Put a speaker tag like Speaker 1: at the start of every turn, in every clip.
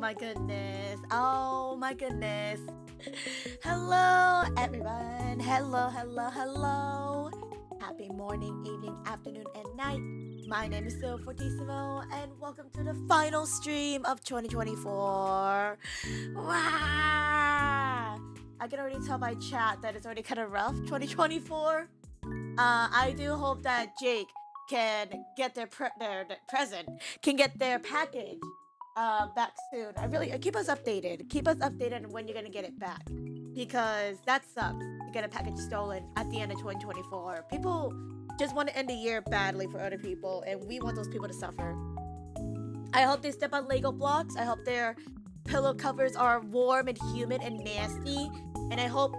Speaker 1: my goodness. Oh my goodness. Hello, everyone. Hello. Happy morning, evening, afternoon, and night. My name is CivilFortissimo, and welcome to the final stream of 2024. Wow! I can already tell by chat that it's already kind of rough, 2024. I do hope that Jake can get their present, can get their package back soon. Keep us updated. Keep us updated on when you're gonna get it back, because that sucks to get a package stolen at the end of 2024. People just want to end the year badly for other people, and we want those people to suffer. I hope they step on Lego blocks. I hope their pillow covers are warm and humid and nasty, and I hope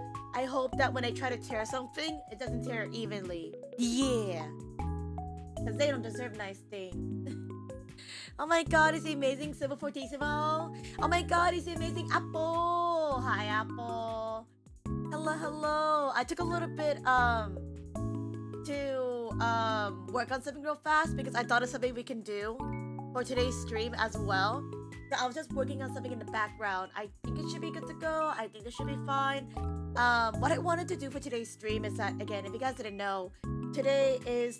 Speaker 1: that when I try to tear something, it doesn't tear evenly. Yeah, because they don't deserve nice things. Oh my god, is the amazing CivilFortissimo? Oh my god, is the amazing Apple? Hi, Apple. Hello. I took a little bit to work on something real fast because I thought of something we can do for today's stream as well. So I was just working on something in the background. I think it should be good to go. I think this should be fine. What I wanted to do for today's stream is that, again, if you guys didn't know, today is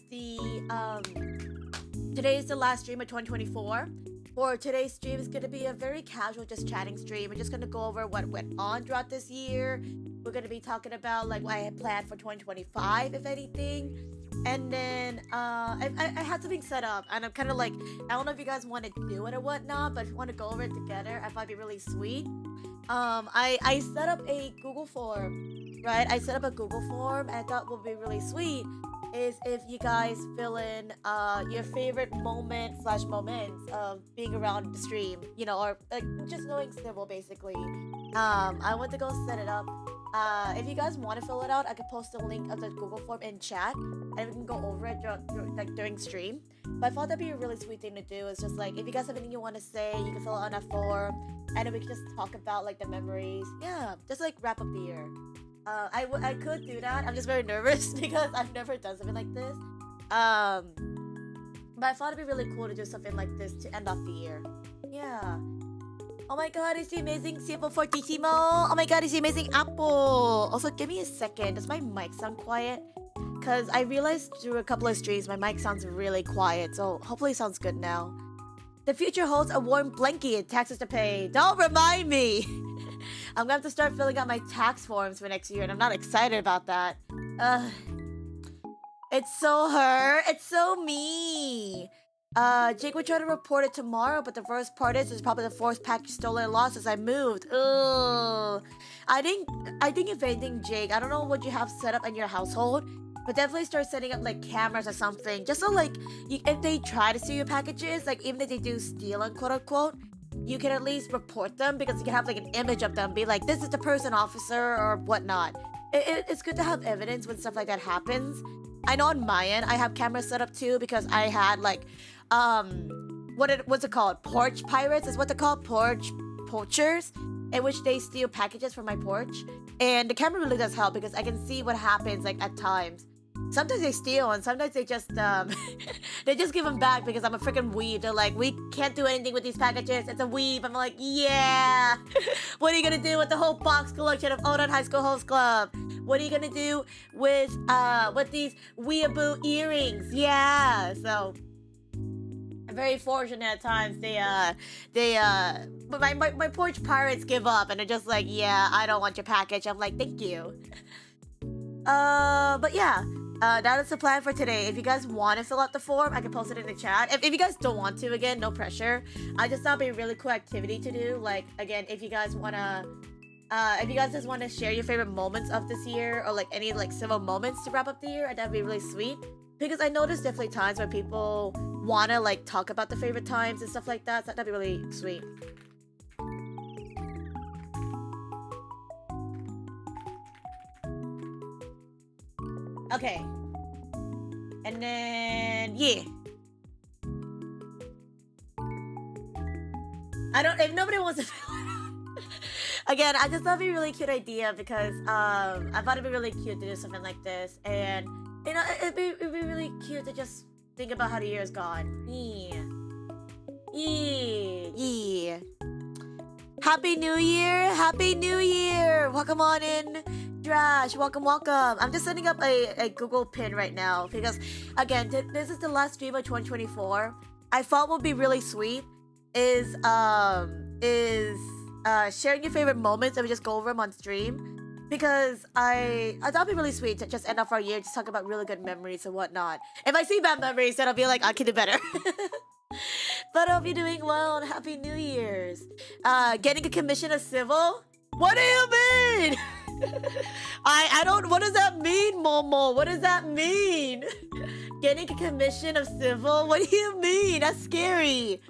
Speaker 1: the last stream of 2024. For today's stream, it's going to be a very casual, just chatting stream. We're just going to go over what went on throughout this year. We're going to be talking about like what I had planned for 2025, if anything. And then I had something set up, and I'm kind of like, I don't know if you guys want to do it or whatnot, but if you want to go over it together, I thought it'd be really sweet. I set up a Google form, right? I set up a Google form, and I thought what would be really sweet is if you guys fill in your favorite moments of being around the stream, you know, or like just knowing Civil, basically. I went to go set it up. If you guys want to fill it out, I could post a link of the Google form in chat, and we can go over it during stream. But I thought that'd be a really sweet thing to do. It's just like, if you guys have anything you want to say, you can fill it on that form, and then we can just talk about like the memories. Yeah, just like wrap up the year. I could do that. I'm just very nervous because I've never done something like this. But I thought it'd be really cool to do something like this to end off the year. Yeah. Oh my god, it's the amazing CivilFortissimo. Oh my god, it's the amazing Apple. Also, give me a second. Does my mic sound quiet? Because I realized through a couple of streams, my mic sounds really quiet. So hopefully it sounds good now. The future holds a warm blanket, taxes to pay. Don't remind me. I'm gonna have to start filling out my tax forms for next year, and I'm not excited about that. It's so her. It's so me. Jake would try to report it tomorrow, but the worst part is it's probably the fourth package stolen and lost as I moved. Ugh. I think if anything, Jake, I don't know what you have set up in your household, but definitely start setting up like cameras or something, just so like if they try to steal your packages, like even if they do steal, unquote unquote, you can at least report them, because you can have like an image of them, be like, this is the person, officer, or whatnot. It's good to have evidence when stuff like that happens. I know on my end I have cameras set up too, because I had like what's it called? Porch pirates is what they're called. Poachers, in which they steal packages from my porch. And the camera really does help, because I can see what happens like at times. Sometimes they steal, and sometimes they just they just give them back because I'm a freaking weeb. They're like, we can't do anything with these packages. It's a weeb. I'm like, yeah. What are you gonna do with the whole box collection of Odon High School Host Club? What are you gonna do with these weeaboo earrings? Yeah. So I'm very fortunate at times. But my porch pirates give up, and they're just like, yeah, I don't want your package. I'm like, thank you. But yeah. That is the plan for today. If you guys want to fill out the form, I can post it in the chat. If you guys don't want to, again, no pressure. I just thought it'd be a really cool activity to do. Like, again, if you guys just want to share your favorite moments of this year, or like any like civil moments to wrap up the year, that'd be really sweet. Because I know there's definitely times where people want to like talk about the favorite times and stuff like that. So that'd be really sweet. Okay. And then, yeah. If nobody wants to fill it out. Again, I just thought it'd be a really cute idea, because I thought it'd be really cute to do something like this. And, you know, it'd be really cute to just think about how the year's gone. Yeah. Happy New Year! Happy New Year! Welcome on in, Drash. Welcome, welcome. I'm just setting up a Google pin right now because, again, this is the last stream of 2024. I thought would be really sweet is sharing your favorite moments and we just go over them on stream. Because I thought it'd be really sweet to just end off our year, just talk about really good memories and whatnot. If I see bad memories, then I'll be like, I can do better. But I hope you're doing well and Happy New Year's. Getting a commission of civil? What do you mean? I don't, what does that mean, Momo? What does that mean? Getting a commission of civil? What do you mean? That's scary.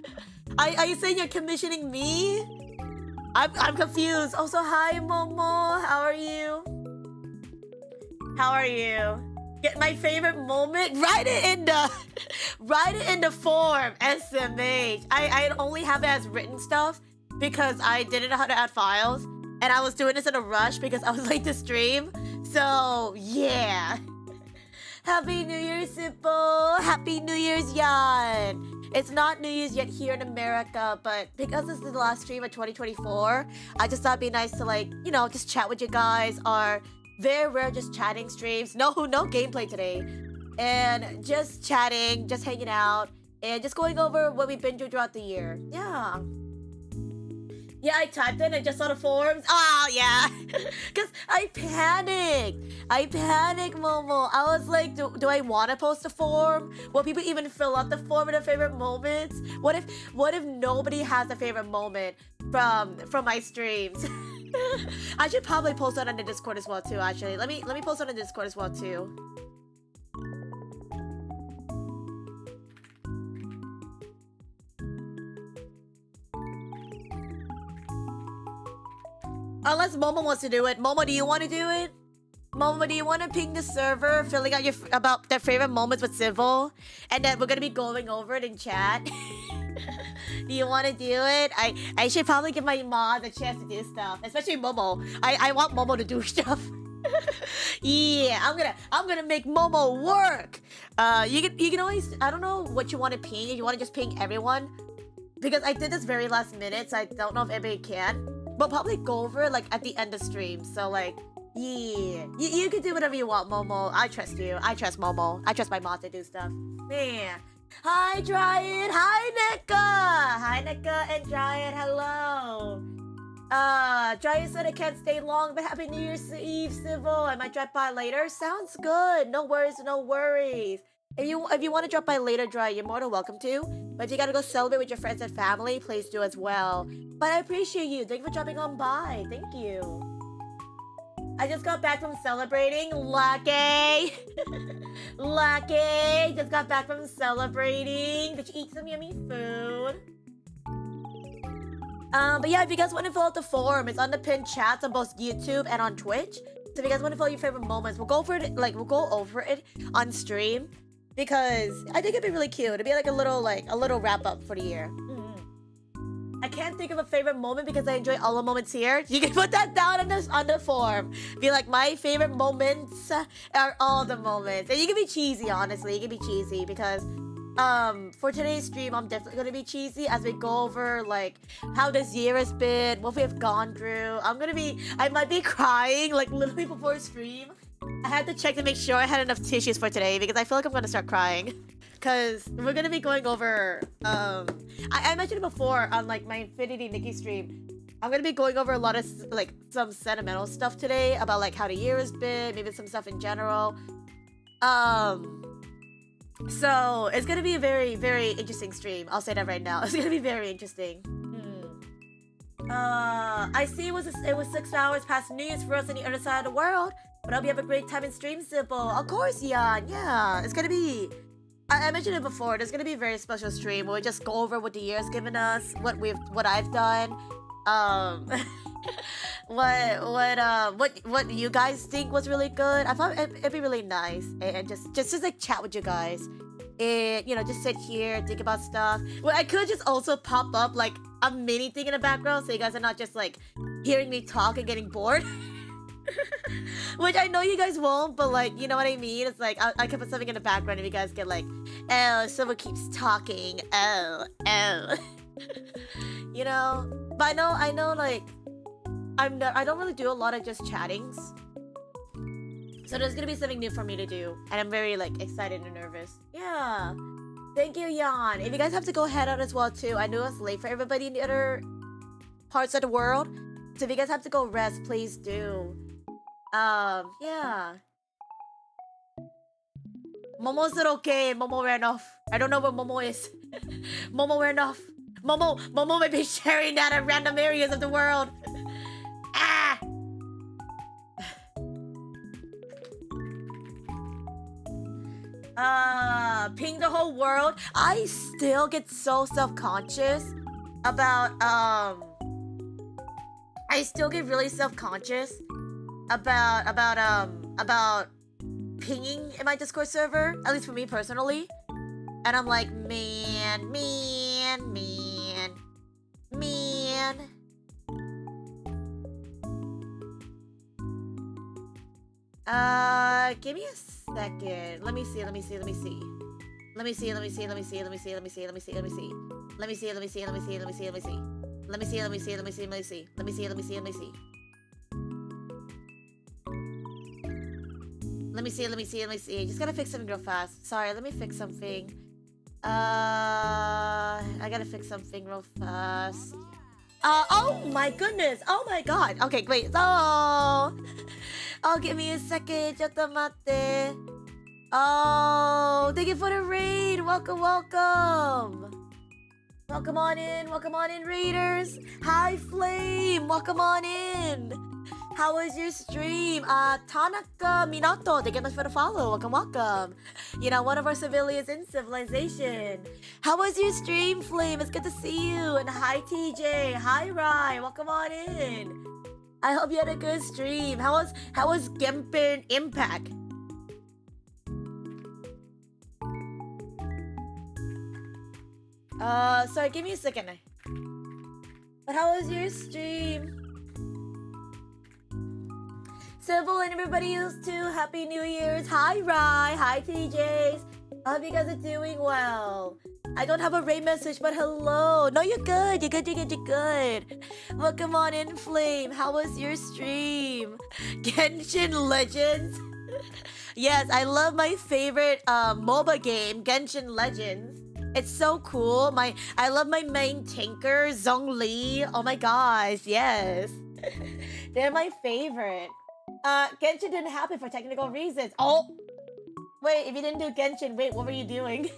Speaker 1: Are you saying you're commissioning me? I'm confused. Also, hi, Momo. How are you? How are you? Get my favorite moment. Write it in the form. SMH. I only have it as written stuff because I didn't know how to add files, and I was doing this in a rush because I was late to stream. So yeah. Happy New Year's, Simple. Happy New Year's, Yan. It's not New Year's yet here in America, but because this is the last stream of 2024, I just thought it'd be nice to, like, you know, just chat with you guys. Our very rare just chatting streams. No gameplay today. And just chatting, just hanging out, and just going over what we've been through throughout the year. Yeah. Yeah, I typed it and just saw the forums. Oh, yeah. Because I panicked, Momo. I was like, do I want to post a form? Will people even fill out the form with their favorite moments? What if nobody has a favorite moment from my streams? I should probably post that on the Discord as well, too, actually. Let me post it on the Discord as well, too. Unless Momo wants to do it. Momo, do you want to do it? Momo, do you want to ping the server, filling out about their favorite moments with Civil? And then we're going to be going over it in chat. Do you want to do it? I should probably give my mods a chance to do stuff. Especially Momo. I want Momo to do stuff. Yeah, I'm gonna make Momo work. You can always, I don't know what you want to ping. If you want to just ping everyone. Because I did this very last minute, so I don't know if everybody can. We'll probably go over it, like, at the end of stream. So, like, yeah. You can do whatever you want, Momo. I trust you. I trust Momo. I trust my mod to do stuff. Man. Hi, Dryad. Hi, Nika. Hi, Nika and Dryad. Hello. Dryad said I can't stay long, but Happy New Year's Eve, Civil. I might drop by later. Sounds good. No worries, no worries. If you want to drop by later, Dryad, you're more than welcome to. But if you gotta go celebrate with your friends and family, please do as well. But I appreciate you. Thank you for dropping on by. Thank you. I just got back from celebrating. Lucky. Lucky. Just got back from celebrating. Did you eat some yummy food? But yeah, if you guys want to fill out the form, it's on the pinned chats on both YouTube and on Twitch. So if you guys want to fill out your favorite moments, we'll go over it on stream. Because I think it'd be really cute. It'd be like a little wrap up for the year. I can't think of a favorite moment because I enjoy all the moments here. You can put that down on the form. Be like, my favorite moments are all the moments. And you can be cheesy, honestly. You can be cheesy because for today's stream, I'm definitely gonna be cheesy as we go over like how this year has been, what we have gone through. I might be crying like literally before stream. I had to check to make sure I had enough tissues for today because I feel like I'm gonna start crying. Because we're gonna be going over, I mentioned it before on like my Infinity Nikki stream. I'm gonna be going over a lot of like some sentimental stuff today about like how the year has been, maybe some stuff in general. So it's gonna be a very, very interesting stream. I'll say that right now. It's gonna be very interesting. I see it was 6 hours past New Year's for us on the other side of the world. But I hope you have a great time in stream, Simple. Of course, Jan. Yeah, it's gonna be. I mentioned it before. There's gonna be a very special stream where we just go over what the year's given us, what I've done, what you guys think was really good. I thought it'd be really nice and just like chat with you guys, and just sit here, think about stuff. Well, I could just also pop up like a mini thing in the background so you guys are not just like hearing me talk and getting bored. Which I know you guys won't, but like, you know what I mean? It's like, I can put something in the background if you guys get like, oh, someone keeps talking, oh. You know? But I know, like, I don't really do a lot of just chattings. So there's gonna be something new for me to do. And I'm very, like, excited and nervous. Yeah. Thank you, Jan. If you guys have to go head out as well, too. I know it's late for everybody in the other parts of the world. So if you guys have to go rest, please do. Yeah. Momo's not okay. Momo ran off. I don't know where Momo is. Momo ran off. Momo might be sharing that at random areas of the world. Ah! Ping the whole world. I still get so self-conscious about, I still get really self-conscious about pinging in my Discord server, at least for me personally. And I'm like, man. Give me a second. Let me see. Just gotta fix something real fast. Sorry, let me fix something. I gotta fix something real fast. Oh my goodness. Oh my god. Okay, wait. Oh, give me a second. Chotomate. Oh, thank you for the raid. Welcome. Welcome on in, raiders. Hi, Flame. Welcome on in. How was your stream? Tanaka Minato, thank you much for the follow. Welcome. You know, one of our civilians in Civilization. How was your stream, Flame? It's good to see you. And hi, TJ. Hi, Rai. Welcome on in. I hope you had a good stream. How was Genshin Impact? Sorry, give me a second. But how was your stream? Civil and everybody else too. Happy New Year's. Hi, Rai. Hi, TJs. I hope you guys are doing well. I don't have a raid message, but hello. No, you're good. You're good. Welcome on in, Flame. How was your stream? Genshin Legends. Yes, I love my favorite MOBA game, Genshin Legends. It's so cool. I love my main tanker, Zhongli. Oh my gosh, yes. They're my favorite. Genshin didn't happen for technical reasons. Oh! Wait, if you didn't do Genshin, wait, what were you doing?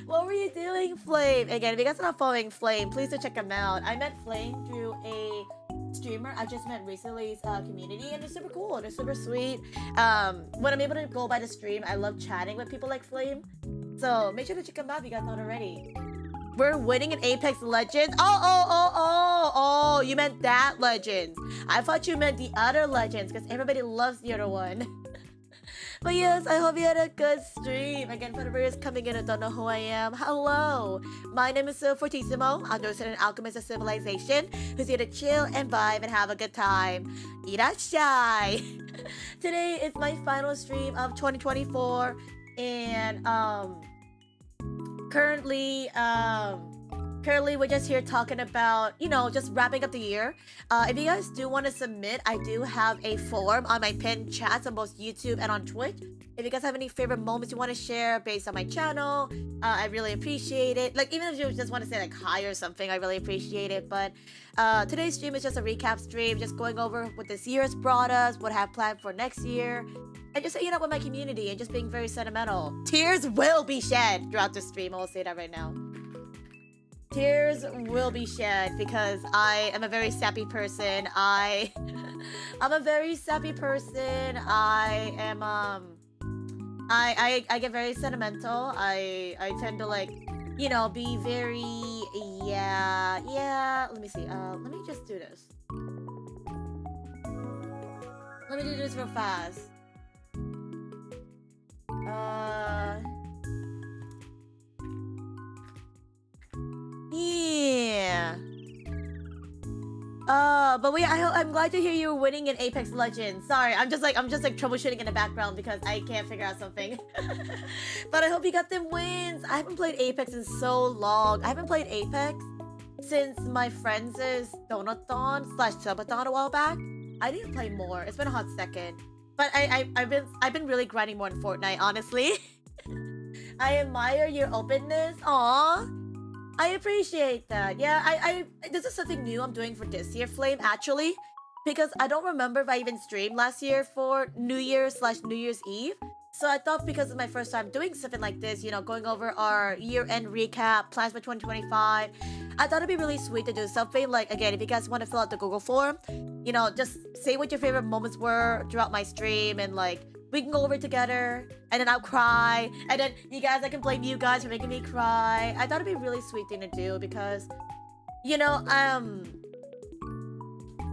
Speaker 1: What were you doing, Flame? Again, if you guys are not following Flame, please do check him out. I met Flame through a streamer I just met recently's community, and they're super cool. They're super sweet. When I'm able to go by the stream, I love chatting with people like Flame. So make sure to check him out if you guys not already. We're winning in Apex Legends. Oh, you meant that Legends. I thought you meant the other Legends, because everybody loves the other one. But yes, I hope you had a good stream. Again, for the viewers coming in and don't know who I am, hello. My name is CivilFortissimo. I'm the resident alchemist of Civilization, who's here to chill and vibe and have a good time. Irashai! Today is my final stream of 2024, and currently we're just here talking about, you know, just wrapping up the year. If you guys do want to submit, I do have a form on my pinned chats on both YouTube and on Twitch. If you guys have any favorite moments you want to share based on my channel, I really appreciate it. Like, even if you just want to say like hi or something, I really appreciate it. But today's stream is just a recap stream, just going over what this year has brought us, what I have planned for next year, and just hanging out with my community and just being very sentimental. Tears will be shed throughout the stream. I will say that right now. Tears will be shed because I am a very sappy person. I'm a very sappy person. I am I get very sentimental. I tend to, like, you know, be very yeah. Let me see. Let me just do this. Let me do this real fast. Yeah. But wait, I'm glad to hear you were winning in Apex Legends. Sorry, I'm just like troubleshooting in the background because I can't figure out something. But I hope you got them wins. I haven't played Apex in so long. I haven't played Apex since my friends' donathon slash subathon a while back, I need to play more. It's been a hot second. But I've been really grinding more in Fortnite, honestly. I admire your openness. Aw. I appreciate that. Yeah, I this is something new I'm doing for this year, Flame, actually. Because I don't remember if I even streamed last year for New Year's slash New Year's Eve. So I thought because it's my first time doing something like this, you know, going over our year-end recap, plans for 2025, I thought it'd be really sweet to do something like, again, if you guys want to fill out the Google form, you know, just say what your favorite moments were throughout my stream and like, we can go over it together and then I'll cry and then you guys, I can blame you guys for making me cry. I thought it'd be a really sweet thing to do because, you know,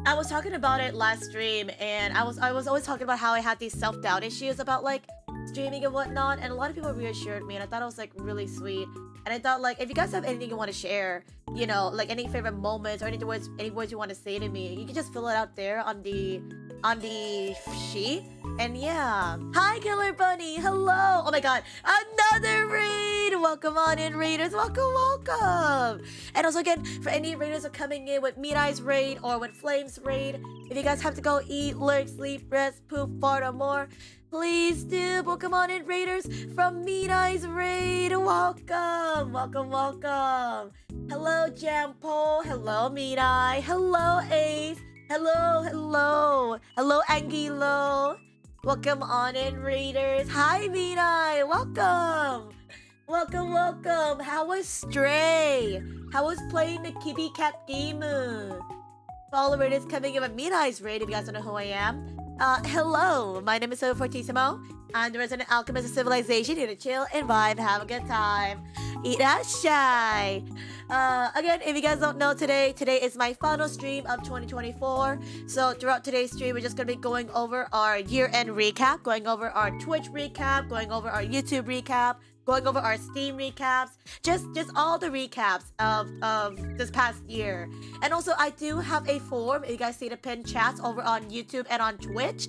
Speaker 1: I was talking about it last stream and I was always talking about how I had these self-doubt issues about like streaming and whatnot, and a lot of people reassured me and I thought it was like really sweet. And I thought like if you guys have anything you want to share, you know, like any favorite moments or any words you want to say to me, you can just fill it out there on the sheet. And yeah, hi Killer Bunny, hello. Oh my god, another raid. Welcome on in, raiders. Welcome. And also again, for any raiders who are coming in with Meat Eye's raid or with Flames raid, if you guys have to go eat, lurk, sleep, rest, poop, fart, or more, please do. Welcome on in, raiders, from Meat Eye's raid. Welcome. Hello, Jampo. Hello, Meat Eye. Hello, Ace. Hello, Angelo. Welcome on in, raiders. Hi, Meat Eye. Welcome. How was Stray? How was playing the Kitty Cat game? Follow raiders coming in with Meat Eye's raid if you guys don't know who I am. Hello, my name is CivilFortissimo. I'm the resident alchemist of civilization, here to chill and vibe, have a good time. Irashai! Again, if you guys don't know, today is my final stream of 2024. So throughout today's stream, we're just gonna be going over our year-end recap, going over our Twitch recap, going over our YouTube recap, going over our Steam recaps, just all the recaps of this past year. And also, I do have a form. If you guys see the pinned chats over on YouTube and on Twitch,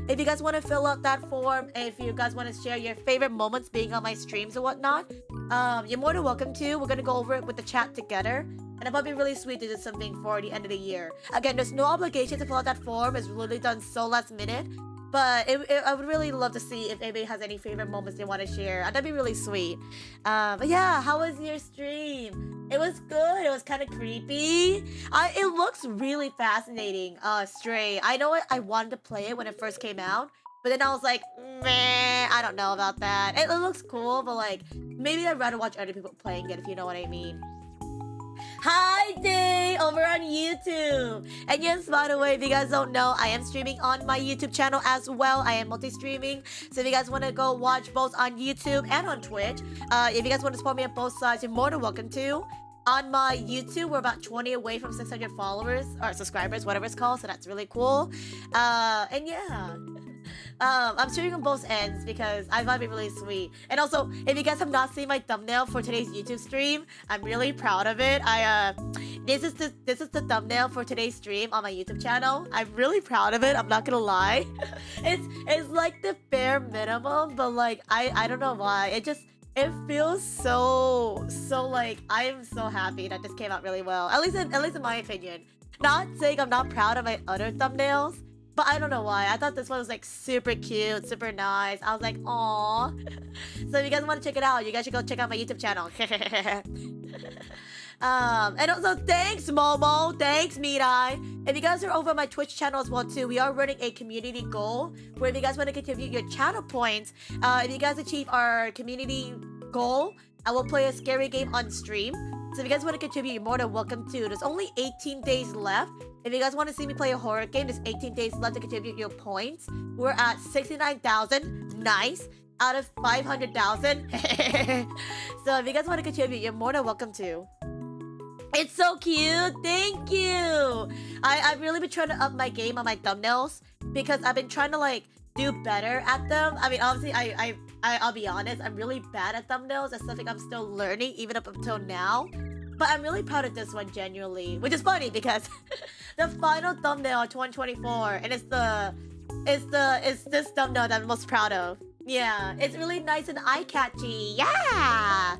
Speaker 1: if you guys want to fill out that form, if you guys want to share your favorite moments being on my streams or whatnot, you're more than welcome to. We're gonna go over it with the chat together. And it might be really sweet to do something for the end of the year. Again, there's no obligation to fill out that form. It's literally done so last minute. But I would really love to see if anybody has any favorite moments they want to share. That'd be really sweet. But yeah, how was your stream? It was good. It was kind of creepy. It looks really fascinating, Stray. I know I wanted to play it when it first came out. But then I was like, meh, I don't know about that. It looks cool, but like, maybe I'd rather watch other people playing it, if you know what I mean. Hi, Day, over on YouTube. And yes, by the way, if you guys don't know, I am streaming on my YouTube channel as well. I am multi-streaming. So if you guys want to go watch both on YouTube and on Twitch, if you guys want to support me on both sides, you're more than welcome to. On my YouTube, we're about 20 away from 600 followers, or subscribers, whatever it's called. So that's really cool. And yeah. I'm streaming on both ends because I thought it'd be really sweet. And also, if you guys have not seen my thumbnail for today's YouTube stream, I'm really proud of it. This is the thumbnail for today's stream on my YouTube channel. I'm really proud of it. I'm not gonna lie. It's like the bare minimum, but like I don't know why. It feels so like I am so happy that this came out really well. At least in my opinion. Not saying I'm not proud of my other thumbnails. But I don't know why. I thought this one was like super cute, super nice. I was like, aw. So if you guys want to check it out, you guys should go check out my YouTube channel. And also, thanks, Momo. Thanks, Meat Eye. If you guys are over on my Twitch channel as well, too, we are running a community goal where if you guys want to contribute your channel points, if you guys achieve our community goal, I will play a scary game on stream. So if you guys want to contribute, you're more than welcome to. There's only 18 days left. If you guys want to see me play a horror game, there's 18 days left to contribute your points. We're at 69,000. Nice. Out of 500,000. So if you guys want to contribute, you're more than welcome to. It's so cute. Thank you. I've really been trying to up my game on my thumbnails because I've been trying to like do better at them. I mean, obviously, I'll be honest. I'm really bad at thumbnails. That's something I'm still learning even up until now. But I'm really proud of this one, genuinely. Which is funny because the final thumbnail of 2024, and it's this thumbnail that I'm most proud of. Yeah, it's really nice and eye-catchy. Yeah!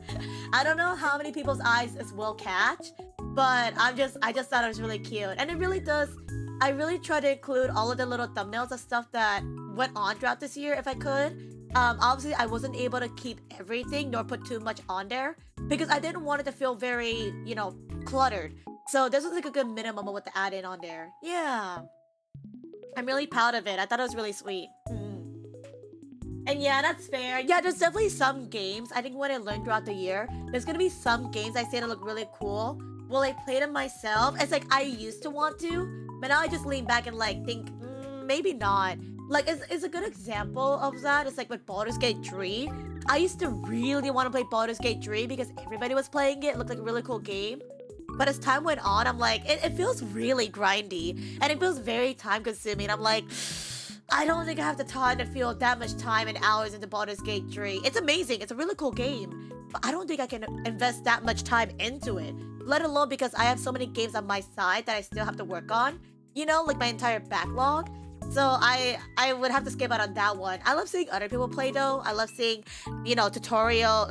Speaker 1: I don't know how many people's eyes this will catch, But I just thought it was really cute, and it really does. I really try to include all of the little thumbnails and stuff that went on throughout this year if I could. Obviously, I wasn't able to keep everything nor put too much on there because I didn't want it to feel very, cluttered. So this was like a good minimum of what to add in on there. Yeah. I'm really proud of it. I thought it was really sweet. And yeah, that's fair. Yeah, there's definitely some games. I think what I learned throughout the year, there's gonna be some games I say that look really cool. Will I play them myself? It's like I used to want to, but now I just lean back and like think, maybe not. Like, it's a good example of that. It's like with Baldur's Gate 3. I used to really want to play Baldur's Gate 3 because everybody was playing it. It looked like a really cool game. But as time went on, I'm like, it feels really grindy. And it feels very time consuming. I'm like, I don't think I have the time to feel that much time and hours into Baldur's Gate 3. It's amazing. It's a really cool game. But I don't think I can invest that much time into it. Let alone because I have so many games on my side that I still have to work on. Like my entire backlog. So I would have to skip out on that one. I love seeing other people play though. I love seeing, tutorials,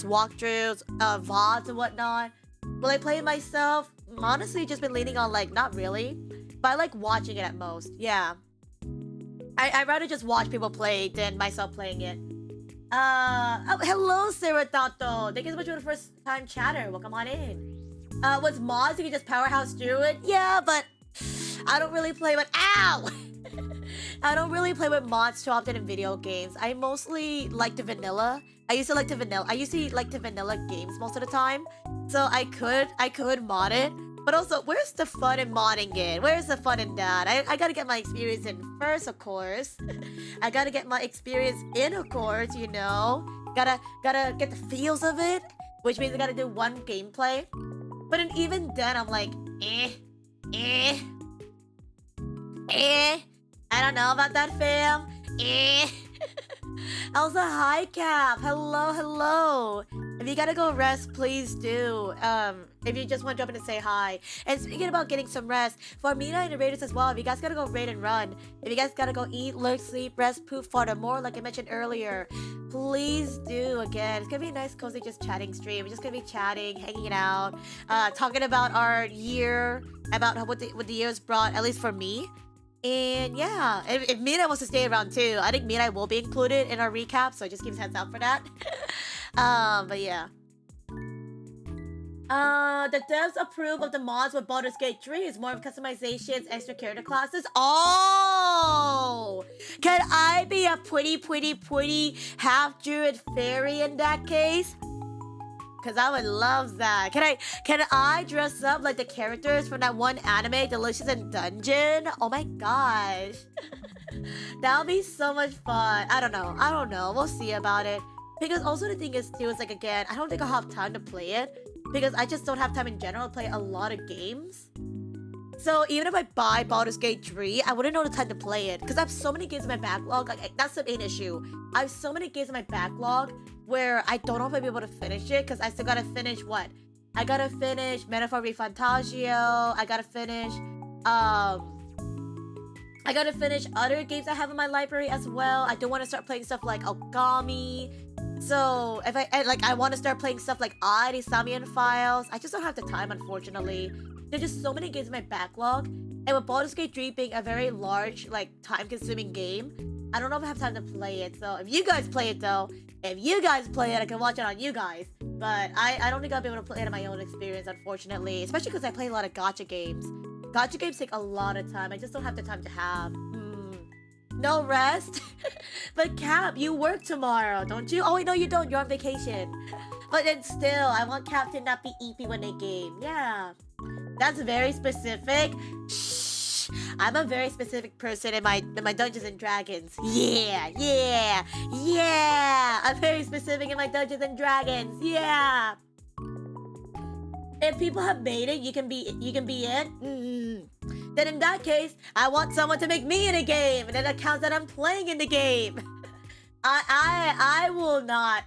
Speaker 1: walkthroughs, VODs and whatnot. Will I play it myself? Honestly, just been leaning on like, not really. But I like watching it at most. Yeah. I'd rather just watch people play than myself playing it. Oh, hello, Ceratato. Thank you so much for the first time chatter. Welcome on in. With mods, you can just powerhouse through it. Yeah, but I don't really play with... Ow! I don't really play with mods too often in video games. I mostly like the vanilla. I used to like the vanilla games most of the time. So I could mod it. But also, where's the fun in modding it? Where's the fun in that? I gotta get my experience in first, of course. I gotta get my experience in, of course, Gotta get the feels of it. Which means I gotta do one gameplay. But even then, I'm like, I don't know about that, fam. Also, hi, Cap. Hello. If you gotta go rest, please do. If you just want to jump in and say hi. And speaking about getting some rest, for Mina and the Raiders as well, if you guys gotta go raid and run, if you guys gotta go eat, lurk, sleep, rest, poop, fart, more, like I mentioned earlier, please do. Again, it's gonna be a nice, cozy, just chatting stream. We're just gonna be chatting, hanging out, talking about our year, about what the year's brought, at least for me. And yeah, if Mina wants to stay around too, I think Mina will be included in our recap, so just give us a heads up for that. But yeah. The devs approve of the mods with Baldur's Gate 3. It's more of customizations, extra character classes. Oh! Can I be a pretty half-druid fairy in that case? Because I would love that. Can I dress up like the characters from that one anime, Delicious in Dungeon? Oh my gosh. That would be so much fun. I don't know. We'll see about it. Because also the thing is too, is like, again, I don't think I'll have time to play it. Because I just don't have time in general to play a lot of games. So even if I buy Baldur's Gate 3, I wouldn't know the time to play it. Because I have so many games in my backlog. Like, that's the main issue. I have so many games in my backlog where I don't know if I'll be able to finish it. Because I still gotta finish what? I gotta finish Metaphor Refantagio. I gotta finish other games I have in my library as well. I do want to start playing stuff like Okami. So if I want to start playing stuff like the Samian Files. I just don't have the time, unfortunately. There's just so many games in my backlog. And with Baldur's Gate 3 being a very large, like, time-consuming game, I don't know if I have time to play it. So if you guys play it, though, I can watch it on you guys. But I don't think I'll be able to play it on my own experience, unfortunately. Especially because I play a lot of gacha games. Gacha games take a lot of time. I just don't have the time to have. No rest? But Cap, you work tomorrow, don't you? Oh, wait, no, you don't. You're on vacation. But then still, I want Cap to not be EP when they game. Yeah. That's very specific. Shh. I'm a very specific person in my Dungeons and Dragons. Yeah. I'm very specific in my Dungeons and Dragons. Yeah. If people have made it, you can be in. Then in that case, I want someone to make me in a game, and then it counts that I'm playing in the game. I will not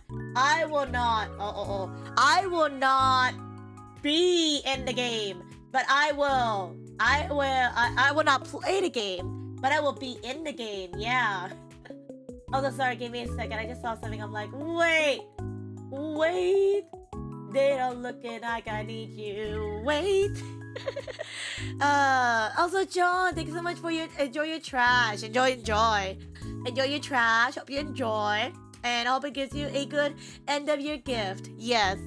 Speaker 1: be in the game, but I will not play the game, but I will be in the game. Yeah. Oh, sorry, give me a second. I just saw something. I'm like, wait. They don't looking like I need you. Wait. Also, John, thank you so much for enjoy your trash. Enjoy your trash. Hope you enjoy, and I hope it gives you a good end of year gift. Yes.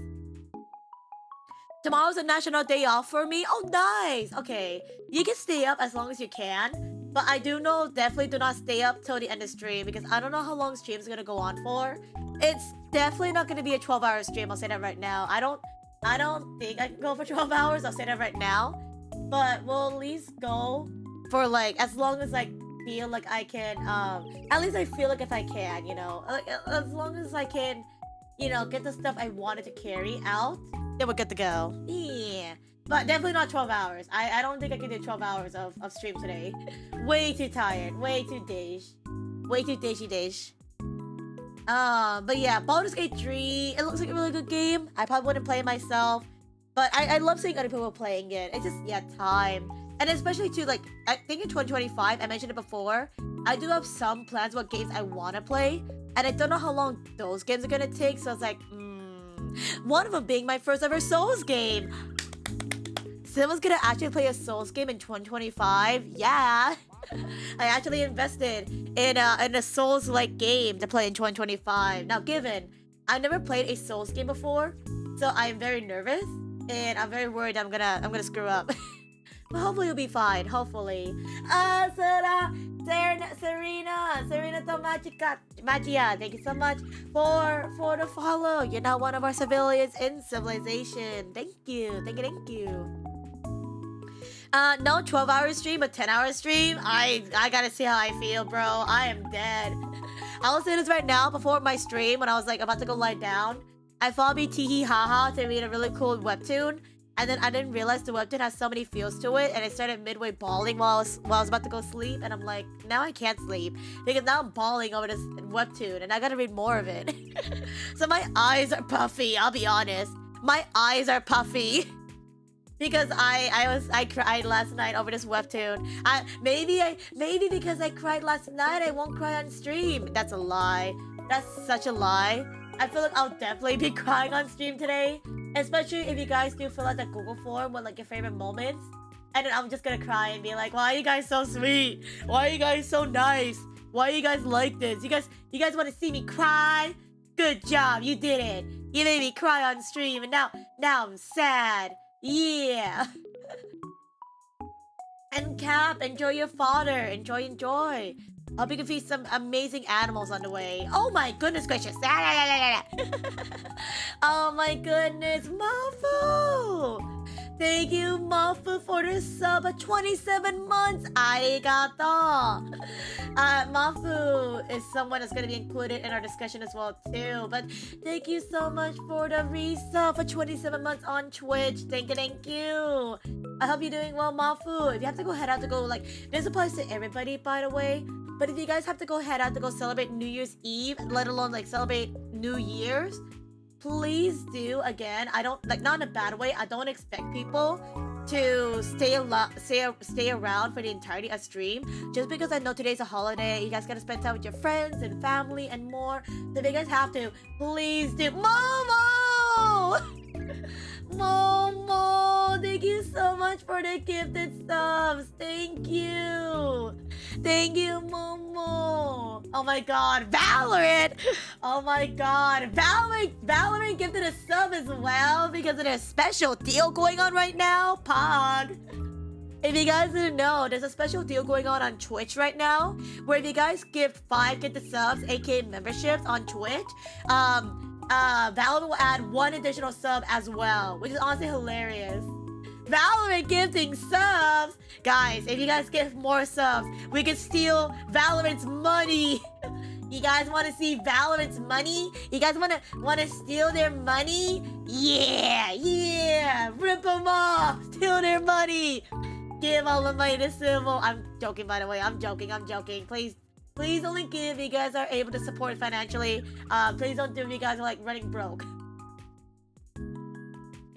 Speaker 1: Tomorrow's a national day off for me. Oh, nice. Okay, you can stay up as long as you can, but I do know definitely do not stay up till the end of stream because I don't know how long stream's gonna go on for. It's definitely not gonna be a 12-hour stream. I'll say that right now. I don't think I can go for 12 hours. I'll say that right now. But we'll at least go for like as long as I feel like I can. At least I feel like if I can, you know, like, as long as I can, you know, get the stuff I wanted to carry out, then we're good to go. Yeah. But definitely not 12 hours. I don't think I can do 12 hours of stream today. Way too tired. Way too dish. Way too dish. But yeah, Baldur's Gate 3, it looks like a really good game. I probably wouldn't play it myself, but I love seeing other people playing it. It's just, yeah, time. And especially too, like, I think in 2025, I mentioned it before, I do have some plans what games I want to play, and I don't know how long those games are gonna take, so it's like, one of them being my first ever Souls game. Someone's gonna actually play a Souls game in 2025. Yeah. I actually invested in a Souls-like game to play in 2025. Now, given I've never played a Souls game before, so I'm very nervous and I'm very worried I'm gonna screw up. But hopefully it'll be fine. Hopefully. Serena to Magia, thank you so much for the follow. You're now one of our civilians in civilization. Thank you. No 12-hour stream, but 10-hour stream. I gotta see how I feel, bro. I am dead. I'll say this right now. Before my stream, when I was like about to go lie down, I thought it'd be tee haha to read a really cool webtoon, and then I didn't realize the webtoon has so many feels to it, and I started midway bawling while I was about to go sleep, and I'm like, now I can't sleep because now I'm bawling over this webtoon, and I gotta read more of it. So my eyes are puffy. I'll be honest. My eyes are puffy. Because I cried last night over this webtoon. Maybe because I cried last night, I won't cry on stream. That's a lie. That's such a lie. I feel like I'll definitely be crying on stream today, especially if you guys do fill out that Google form with like your favorite moments, and then I'm just gonna cry and be like, why are you guys so sweet? Why are you guys so nice? Why are you guys like this? You guys want to see me cry? Good job, you did it. You made me cry on stream, and now I'm sad. Yeah. And Cap, enjoy your fodder. Enjoy. Hope you can feed some amazing animals on the way. Oh my goodness gracious. Oh my goodness, Mafu. Thank you, Mafu, for the sub of 27 months. Arigato. Mafu is someone that's going to be included in our discussion as well, too. But thank you so much for the resub for 27 months on Twitch. Thank you. I hope you're doing well, Mafu. If you have to head out to go, like, this applies to everybody, by the way. But if you guys have to head out to go celebrate New Year's Eve, let alone, like, celebrate New Year's, please do. Again, I don't, like, not in a bad way, I don't expect people to stay around for the entirety of stream, just because I know today's a holiday. You guys gotta spend time with your friends and family and more. So if you guys have to, please do. Momo! Momo, thank you so much for the gifted subs. Thank you, Momo. Oh my god, Valorant. Oh my god, Valorant gifted a sub as well because of their special deal going on right now. Pog. If you guys didn't know, there's a special deal going on Twitch right now, where if you guys give 5 gifted subs, aka memberships on Twitch, Valorant will add 1 additional sub as well, which is honestly hilarious. Valorant gifting subs! Guys, if you guys give more subs, we can steal Valorant's money. You guys want to see Valorant's money? You guys want to steal their money? Yeah! Rip them off! Steal their money! Give all the money to Civil. I'm joking, by the way. I'm joking. Please only give if you guys are able to support financially. Please don't do if you guys are like running broke.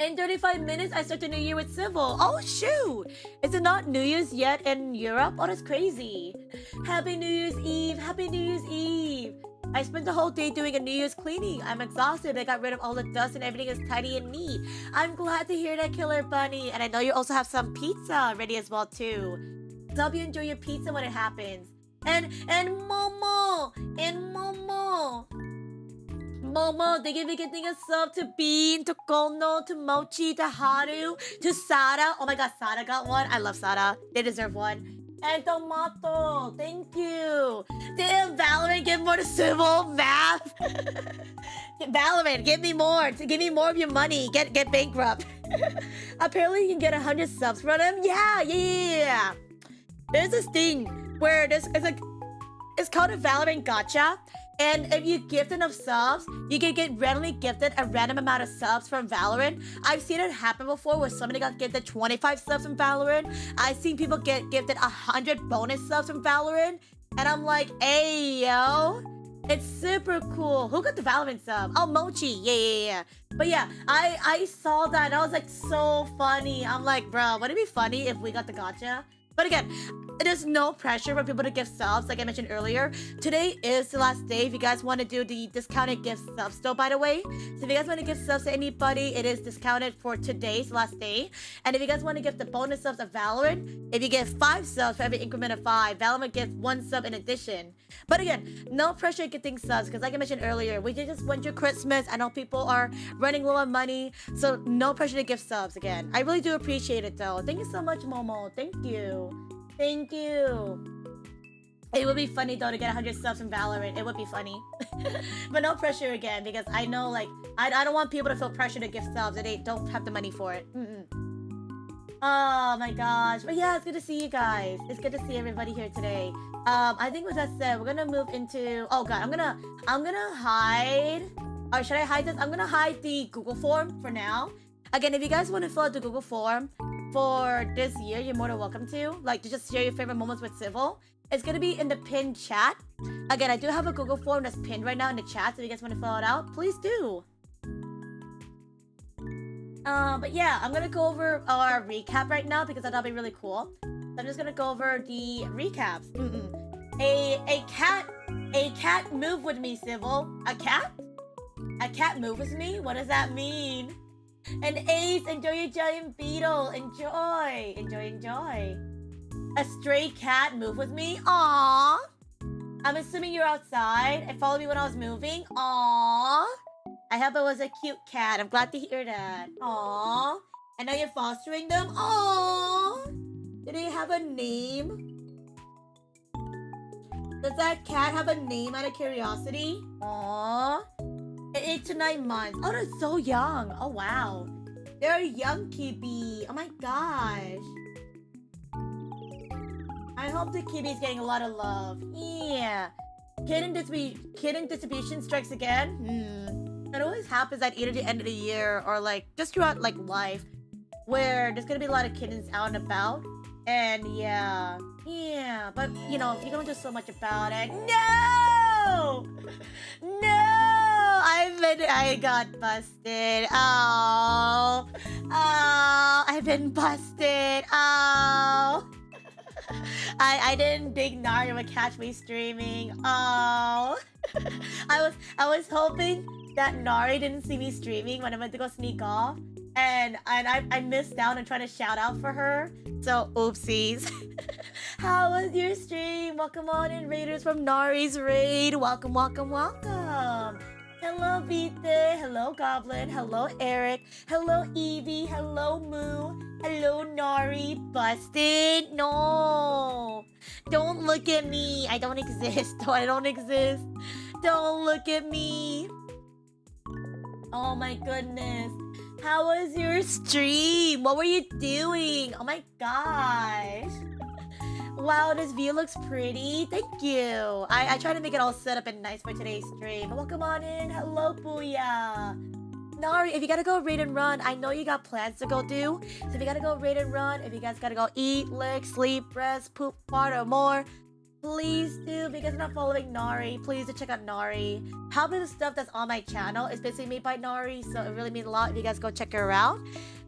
Speaker 1: In 35 minutes, I start the new year with Civil. Oh shoot! Is it not New Year's yet in Europe? Oh, that's crazy. Happy New Year's Eve! Happy New Year's Eve! I spent the whole day doing a New Year's cleaning. I'm exhausted. I got rid of all the dust and everything is tidy and neat. I'm glad to hear that, Killer Bunny. And I know you also have some pizza ready as well too. So I hope you enjoy your pizza when it happens. And Momo! Momo, thank you for getting a sub to Bean, to Kono, to Mochi, to Haru, to Sada. Oh my god, Sada got one. I love Sada. They deserve one. And Tomato, thank you. Damn, Valorant, give more to Civil, Math. Valorant, give me more. Give me more of your money. Get bankrupt. Apparently you can get 100 subs from them. Yeah. There's this thing where it's called a Valorant gacha. And if you gift enough subs, you can get randomly gifted a random amount of subs from Valorant. I've seen it happen before where somebody got gifted 25 subs from Valorant. I've seen people get gifted 100 bonus subs from Valorant. And I'm like, hey, yo. It's super cool. Who got the Valorant sub? Oh, Mochi. Yeah. But yeah, I saw that and I was like, so funny. I'm like, bro, wouldn't it be funny if we got the gacha? But again, there's no pressure for people to gift subs, like I mentioned earlier. Today is the last day if you guys want to do the discounted gift subs still, by the way. So if you guys want to gift subs to anybody, it is discounted for today's last day. And if you guys want to gift the bonus subs of Valorant, if you get 5 subs for every increment of 5, Valorant gets 1 sub in addition. But again, no pressure getting subs, because like I mentioned earlier, we just went through Christmas. I know people are running low on money, so no pressure to gift subs again. I really do appreciate it though. Thank you so much, Momo. Thank you. Thank you. It would be funny though to get 100 subs from Valorant. It would be funny. But no pressure again, because I know like I don't want people to feel pressure to gift subs and they don't have the money for it. Oh my gosh. But yeah, it's good to see you guys. It's good to see everybody here today. I think with that said, we're gonna move into, oh god, I'm gonna hide, or should I hide this? I'm gonna hide the Google form for now. Again, if you guys want to fill out the Google form for this year, you're more than welcome to. Like, to just share your favorite moments with Civil. It's gonna be in the pinned chat. Again, I do have a Google form that's pinned right now in the chat, so if you guys want to fill it out, please do. But yeah, I'm gonna go over our recap right now because that'll be really cool. So I'm just gonna go over the recaps. A cat move with me, Civil. A cat? A cat move with me? What does that mean? And Ace, enjoy your giant beetle. Enjoy. A stray cat move with me. Aww. I'm assuming you're outside and followed me when I was moving. Aww. I hope it was a cute cat. I'm glad to hear that. Aww. And now you're fostering them. Aww. Do they have a name? Does that cat have a name out of curiosity? Aww. 8 to 9 months. Oh, they're so young. Oh, wow. They're a young Kibi. Oh my gosh. I hope the Kibi's getting a lot of love. Yeah. Kitten distribution strikes again. It always happens at either the end of the year or like just throughout like life, where there's gonna be a lot of kittens out and about. And yeah. But you know, you don't do so much about it. No! I got busted. Oh, I've been busted. Oh. I didn't think Nari would catch me streaming. Oh. I was hoping that Nari didn't see me streaming when I went to go sneak off. And I missed out on trying to shout out for her. So oopsies. How was your stream? Welcome on in, raiders from Nari's raid. Welcome. Hello Vite. Hello Goblin. Hello Eric. Hello Evie. Hello Moo. Hello Nari. Busted? No. Don't look at me. I don't exist. I don't exist. Don't look at me. Oh my goodness. How was your stream? What were you doing? Oh my gosh. Wow, this view looks pretty. Thank you. I try to make it all set up and nice for today's stream. But welcome on in. Hello, Booyah. Nari, if you gotta go raid and run, I know you got plans to go do. So if you gotta go raid and run, if you guys gotta go eat, lick, sleep, rest, poop, fart, or more, please do. If you guys are not following Nari, please do check out Nari. Half of the stuff that's on my channel is basically made by Nari, so it really means a lot if you guys go check her out.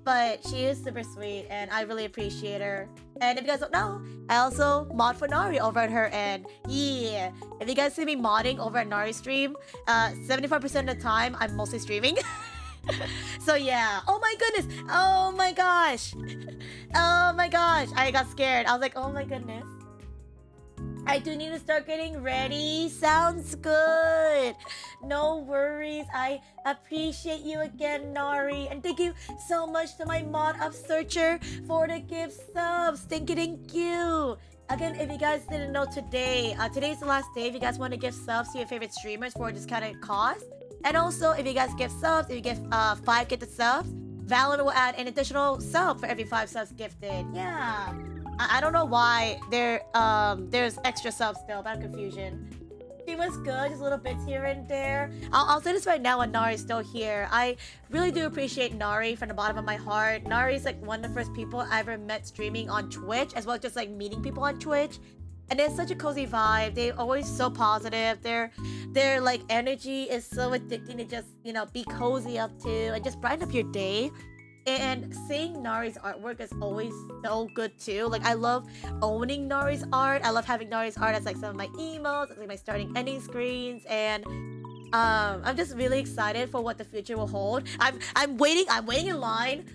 Speaker 1: But she is super sweet, and I really appreciate her. And if you guys don't know, I also mod for Nari over at her end. Yeah. If you guys see me modding over at Nari's stream, 75% of the time, I'm mostly streaming. So yeah. Oh my goodness. Oh my gosh. Oh my gosh. I got scared. I was like, oh my goodness. I do need to start getting ready. Sounds good. No worries. I appreciate you again, Nari. And thank you so much to my mod up searcher for the gift subs. Thank you. Again, if you guys didn't know today, today's the last day if you guys want to give subs to your favorite streamers for a discounted cost. And also, if you guys give subs, if you give 5 gifted subs, Valorant will add an additional sub for every 5 subs gifted. Yeah. I don't know why there's extra subs still. Bad confusion. She was good, just little bits here and there. I'll say this right now when Nari's still here. I really do appreciate Nari from the bottom of my heart. Nari's like one of the first people I ever met streaming on Twitch, as well as just like meeting people on Twitch. And it's such a cozy vibe. They're always so positive. Their like energy is so addicting to just, you know, be cozy up to and just brighten up your day. And seeing Nari's artwork is always so good too. Like I love owning Nari's art. I love having Nari's art as like some of my emotes, as like my starting ending screens, and I'm just really excited for what the future will hold. I'm waiting in line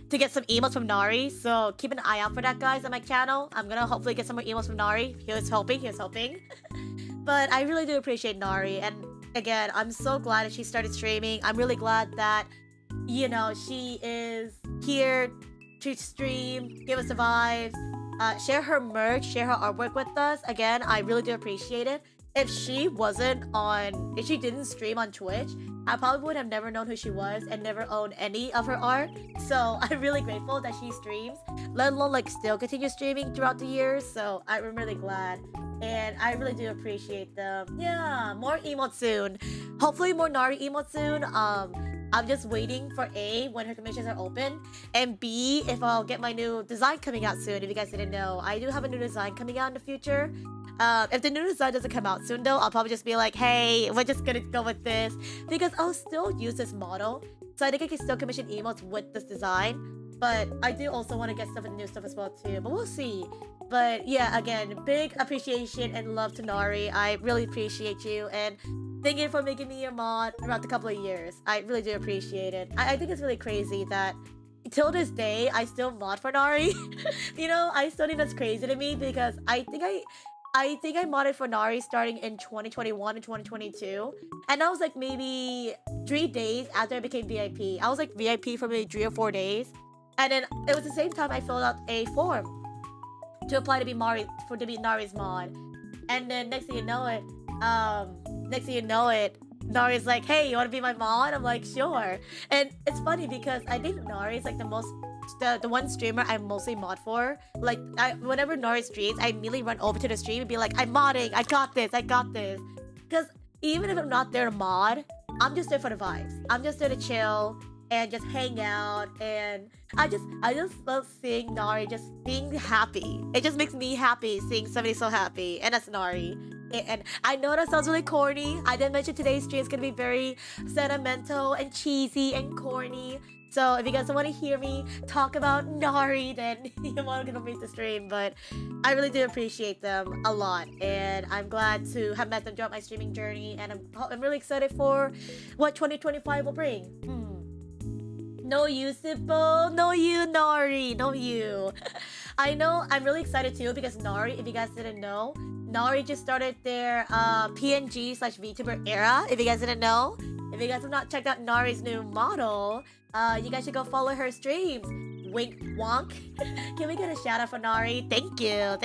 Speaker 1: to get some emotes from Nari, so keep an eye out for that, guys, on my channel. I'm gonna hopefully get some more emotes from Nari. Here's hoping. But I really do appreciate Nari, and again, I'm so glad that she started streaming. I'm really glad that, you know, she is here to stream, give us the vibes, share her merch, share her artwork with us. Again, I really do appreciate it. If she didn't stream on Twitch, I probably would have never known who she was and never owned any of her art. So I'm really grateful that she streams, let alone like still continue streaming throughout the years. So I'm really glad. And I really do appreciate them. Yeah, more emotes soon. Hopefully more Nari emotes soon. I'm just waiting for A, when her commissions are open, and B, if I'll get my new design coming out soon. If you guys didn't know, I do have a new design coming out in the future. If the new design doesn't come out soon though, I'll probably just be like, hey, we're just gonna go with this, because I'll still use this model. So I think I can still commission emotes with this design. But I do also want to get some of the new stuff as well too. But we'll see. But yeah, again, big appreciation and love to Nari. I really appreciate you, and thank you for making me your mod throughout the couple of years. I really do appreciate it. I think it's really crazy that till this day I still mod for Nari. You know, I still think that's crazy to me, because I think I modded for Nari starting in 2021 and 2022. And that was like maybe 3 days after I became VIP. I was like VIP for maybe 3 or 4 days. And then it was the same time I filled out a form to apply to be Nari's mod. And then next thing you know it, Nari's like, hey, you want to be my mod? I'm like, sure. And it's funny because I think Nari's like the one streamer I mostly mod for. Like, whenever Nari streams, I immediately run over to the stream and be like, I'm modding, I got this. Because even if I'm not there to mod, I'm just there for the vibes. I'm just there to chill and just hang out, and I just love seeing Nari just being happy. It just makes me happy seeing somebody so happy, and that's Nari. And I know that sounds really corny. I did mention today's stream is gonna be very sentimental and cheesy and corny. So if you guys don't want to hear me talk about Nari, then you're welcome to meet the stream. But I really do appreciate them a lot, and I'm glad to have met them throughout my streaming journey. And I'm really excited for what 2025 will bring. No you, Sippo. No you, Nari. No you. I know, I'm really excited too, because Nari, if you guys didn't know, Nari just started their PNG/VTuber era. If you guys didn't know, if you guys have not checked out Nari's new model, you guys should go follow her streams. Wink wonk. Can we get a shout out for Nari? Thank you.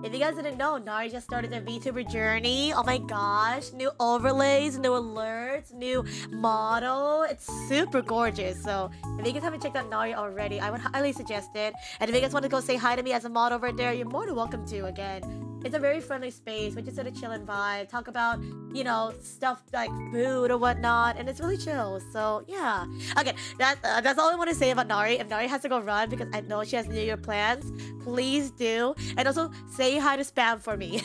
Speaker 1: If you guys didn't know, Nari just started their VTuber journey. Oh my gosh, new overlays, new alerts, new model. It's super gorgeous. So if you guys haven't checked out Nari already, I would highly suggest it. And if you guys want to go say hi to me as a mod over there, you're more than welcome to. Again, it's a very friendly space. We just sort of chill and vibe, talk about, you know, stuff like food or whatnot, and it's really chill. So yeah. Okay, that's all I want to say about Nari. If Nari has to go run because I know she has New Year plans, please do. And also say hi to Spam for me.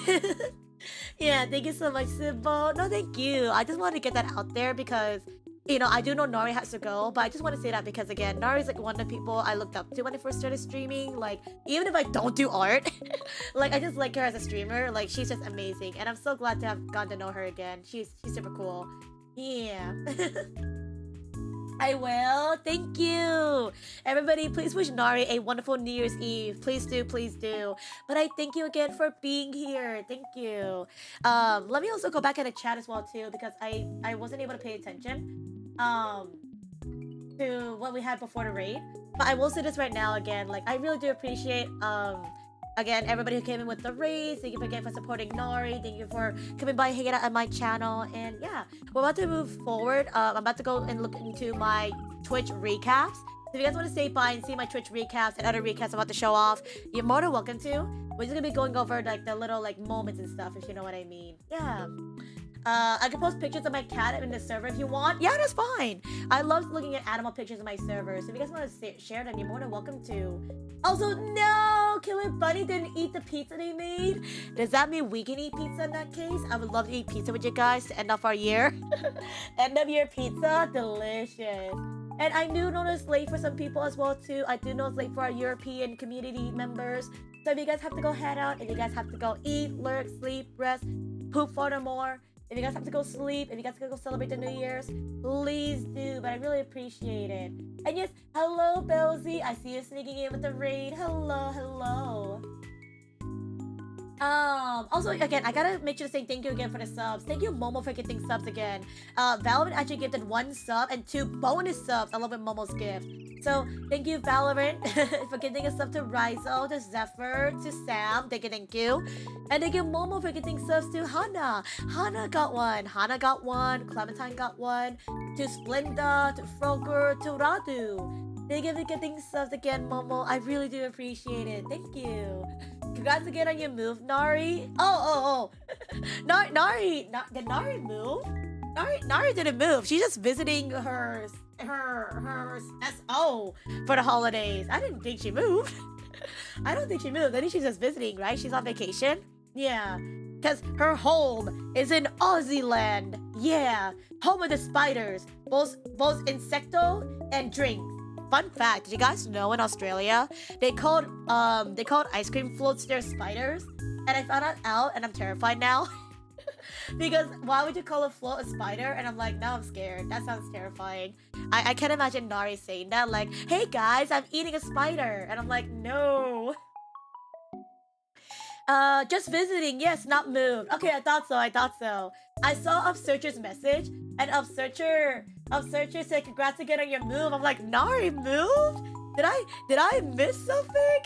Speaker 1: Yeah, thank you so much, Sibbo. No, thank you. I just wanted to get that out there because you know, I do know Nari has to go, but I just want to say that because again, Nari's like one of the people I looked up to when I first started streaming. Like, even if I don't do art, like I just like her as a streamer. Like, she's just amazing, and I'm so glad to have gotten to know her again. She's super cool. Yeah. I will. Thank you. Everybody, please wish Nari a wonderful New Year's Eve. Please do, please do. But I thank you again for being here. Thank you. Let me also go back in the chat as well too, because I wasn't able to pay attention to what we had before the raid. But I will say this right now again, like I really do appreciate again, everybody who came in with the raids. Thank you again for supporting Nari. Thank you for coming by, hanging out on my channel. And yeah, we're about to move forward. I'm about to go and look into my Twitch recaps. So if you guys want to stay by and see my Twitch recaps and other recaps I'm about to show off, you're more than welcome to. We're just gonna be going over like the little like moments and stuff, if you know what I mean. Yeah. I can post pictures of my cat in the server if you want. Yeah, that's fine. I love looking at animal pictures in my server. So if you guys want to share them, you're more than welcome to. Also, no! Killer Bunny didn't eat the pizza they made. Does that mean we can eat pizza in that case? I would love to eat pizza with you guys to end off our year. End of year pizza. Delicious. And I do know it's late for some people as well too. I do know it's late for our European community members. So if you guys have to go head out, if you guys have to go eat, lurk, sleep, rest, poop furthermore, if you guys have to go sleep, if you guys have to go celebrate the New Year's, please do, but I really appreciate it. And yes, hello, Belzy. I see you sneaking in with the raid. Hello, hello. Also, again, I gotta make sure to say thank you again for the subs. Thank you, Momo, for getting subs again. Valorant actually gifted 1 sub and 2 bonus subs along with Momo's gift. So, thank you, Valorant, for giving a sub to Rizo, to Zephyr, to Sam. Thank you. And thank you, Momo, for getting subs to Hana. Hana got 1. Hana got 1. Clementine got 1. To Splinda, to Froger, to Radu. Thank you for getting subs again, Momo. I really do appreciate it. Thank you. Congrats again on your move, Nari. Oh. Nari, did Nari move? Nari didn't move. She's just visiting her SO for the holidays. I didn't think she moved. I don't think she moved. I think she's just visiting, right? She's on vacation. Yeah, because her home is in Aussie land. Yeah, home of the spiders, both insecto and drinks. Fun fact, did you guys know in Australia they called ice cream floats their spiders? And I found that out and I'm terrified now. Because why would you call a float a spider? And I'm like, now I'm scared. That sounds terrifying. I can't imagine Nari saying that, like, hey guys, I'm eating a spider. And I'm like, no. Just visiting, yes, not moved. Okay, I thought so. I saw Upsearcher's message, and Upsearcher said congrats again on your move. I'm like, Nari moved? Did I miss something?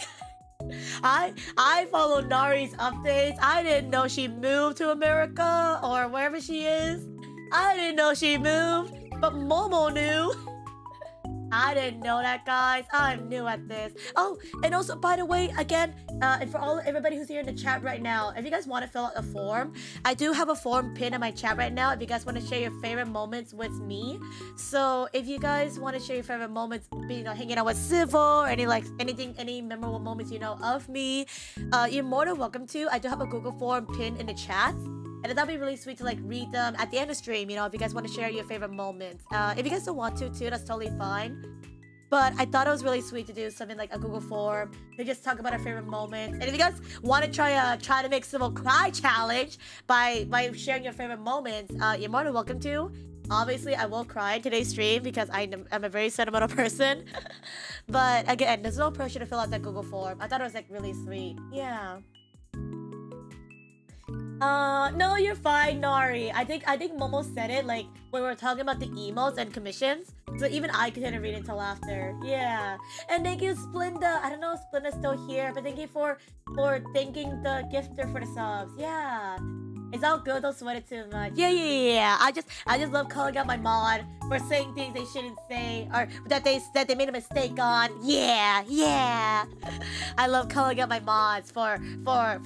Speaker 1: I follow Nari's updates. I didn't know she moved to America or wherever she is. I didn't know she moved, but Momo knew. I didn't know that, guys. I'm new at this. Oh, and also, by the way, again, and for everybody who's here in the chat right now, if you guys want to fill out a form, I do have a form pinned in my chat right now if you guys want to share your favorite moments with me. So if you guys want to share your favorite moments, you know, hanging out with Civil, or any memorable moments you know of me, you're more than welcome to. I do have a Google form pinned in the chat. And that'd be really sweet to like read them at the end of stream, you know, if you guys want to share your favorite moments. If you guys don't want to too, that's totally fine. But I thought it was really sweet to do something like a Google form to just talk about our favorite moments. And if you guys want to try to make Civil cry challenge by sharing your favorite moments, you're more than welcome to. Obviously, I will cry in today's stream because I'm a very sentimental person. But again, there's no pressure to fill out that Google form. I thought it was like really sweet. Yeah. No, you're fine, Nari. I think Momo said it like when we were talking about the emotes and commissions. So even I couldn't read it until after. Yeah. And thank you, Splinda. I don't know if Splinda's still here, but thank you for thanking the gifter for the subs. Yeah. It's all good, don't sweat it too much. Yeah. I just love calling out my mod for saying things they shouldn't say or that they made a mistake on. Yeah. I love calling out my mods for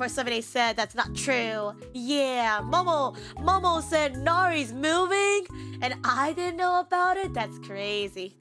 Speaker 1: something they said that's not true. Yeah. Momo said Nari's moving and I didn't know about it. That's crazy.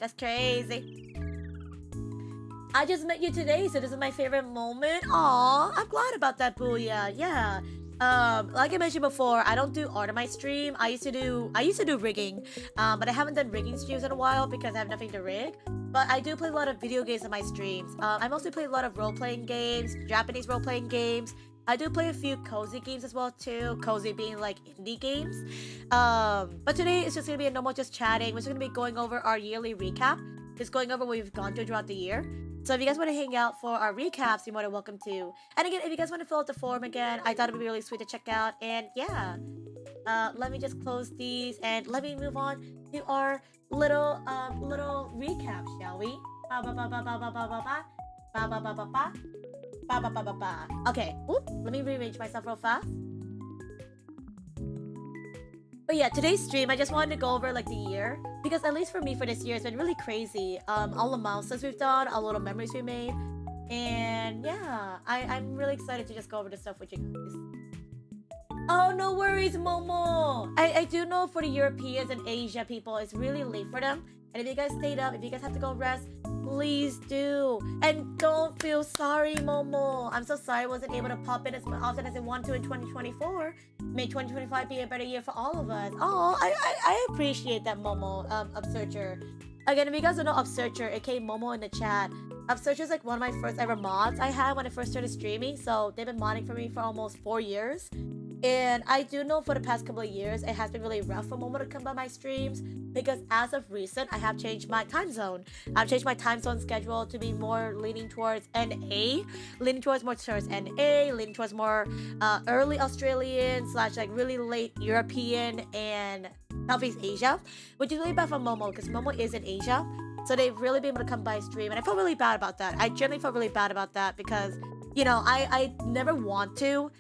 Speaker 1: I just met you today, so this is my favorite moment. Aw, I'm glad about that, Booyah. Yeah. Like I mentioned before, I don't do art on my stream. I used to do rigging, but I haven't done rigging streams in a while because I have nothing to rig. But I do play a lot of video games on my streams. I mostly play a lot of role-playing games, Japanese role-playing games. I do play a few cozy games as well too. Cozy being like indie games. But today it's just gonna be a normal just chatting. We're just gonna be going over our yearly recap. Just going over what we've gone through throughout the year. So if you guys want to hang out for our recaps, you're more than welcome to. And again, if you guys want to fill out the form again, I thought it would be really sweet to check out. And yeah, let me just close these and let me move on to our little recap, shall we? Ba ba ba ba ba ba ba ba ba ba ba ba ba ba ba ba ba ba ba. Okay, oop, let me rearrange myself real fast. But yeah, today's stream, I just wanted to go over like the year, because at least for me for this year, it's been really crazy. All the milestones we've done, all the little memories we made, and yeah, I'm really excited to just go over this stuff with you guys. Oh, no worries, Momo. I do know for the Europeans and Asia people, it's really late for them. And if you guys stayed up, if you guys have to go rest, please do. And don't feel sorry, Momo. I'm so sorry I wasn't able to pop in as often as I want to in 2024. May 2025 be a better year for all of us. Oh, I appreciate that, Momo, Upsearcher. Again, if you guys don't know Upsearcher, aka Momo in the chat, Upsearcher is like one of my first ever mods I had when I first started streaming. So they've been modding for me for almost 4 years. And I do know for the past couple of years, it has been really rough for Momo to come by my streams because as of recent, I have changed my time zone. I've changed my time zone schedule to be more leaning towards NA, leaning towards NA, leaning towards more early Australian / like really late European and Southeast Asia, which is really bad for Momo because Momo is in Asia. So they've really been able to come by stream, and I felt really bad about that. I generally felt really bad about that because, you know, I never want to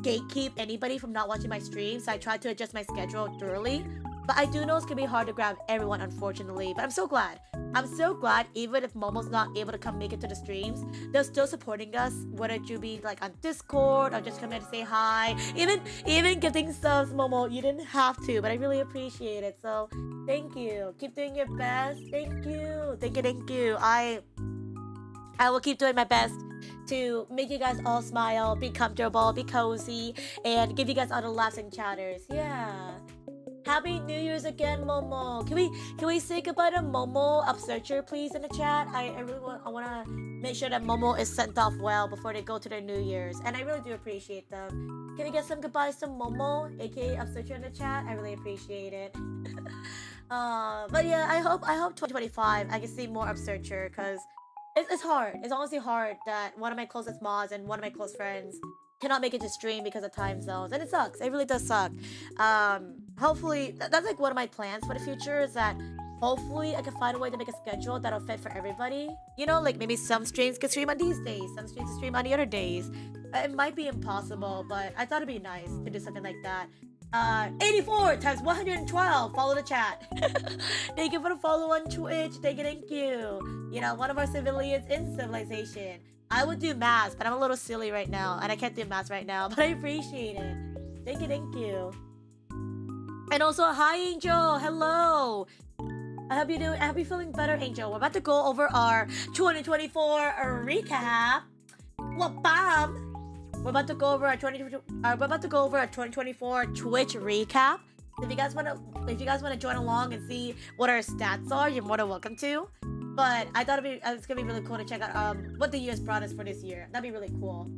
Speaker 1: gatekeep anybody from not watching my streams, so I tried to adjust my schedule thoroughly. But I do know it's gonna be hard to grab everyone, unfortunately. But I'm so glad. I'm so glad even if Momo's not able to come make it to the streams, they're still supporting us, whether you be like on Discord or just come in to say hi. Even gifting subs, Momo, you didn't have to, but I really appreciate it. So thank you. Keep doing your best. Thank you. Thank you, thank you. I will keep doing my best to make you guys all smile, be comfortable, be cozy, and give you guys all the laughs and chatters. Yeah. Happy New Year's again, Momo. Can we say goodbye to Momo Upsearcher, please, in the chat? I really wanna make sure that Momo is sent off well before they go to their New Year's, and I really do appreciate them. Can we get some goodbyes to Momo, aka Upsearcher, in the chat? I really appreciate it. But yeah, I hope 2025 I can see more Upsearcher because it's hard. It's honestly hard that one of my closest mods and one of my close friends cannot make it to stream because of time zones, and it sucks. It really does suck. Hopefully, that's like one of my plans for the future is that hopefully I can find a way to make a schedule that'll fit for everybody. You know, like maybe some streams can stream on these days, some streams can stream on the other days. It might be impossible, but I thought it'd be nice to do something like that. 84 times 112. Follow the chat. Thank you for the follow on Twitch. Thank you. You know, one of our civilians in civilization. I would do math, but I'm a little silly right now, and I can't do math right now, but I appreciate it. Thank you. And also, hi, Angel. Hello. I hope you're feeling better, Angel. We're about to go over our 2024 recap. What bam? We're about to go over our 2024 Twitch recap. If you guys wanna join along and see what our stats are, you're more than welcome to. But I thought it's gonna be really cool to check out what the year's brought us for this year. That'd be really cool.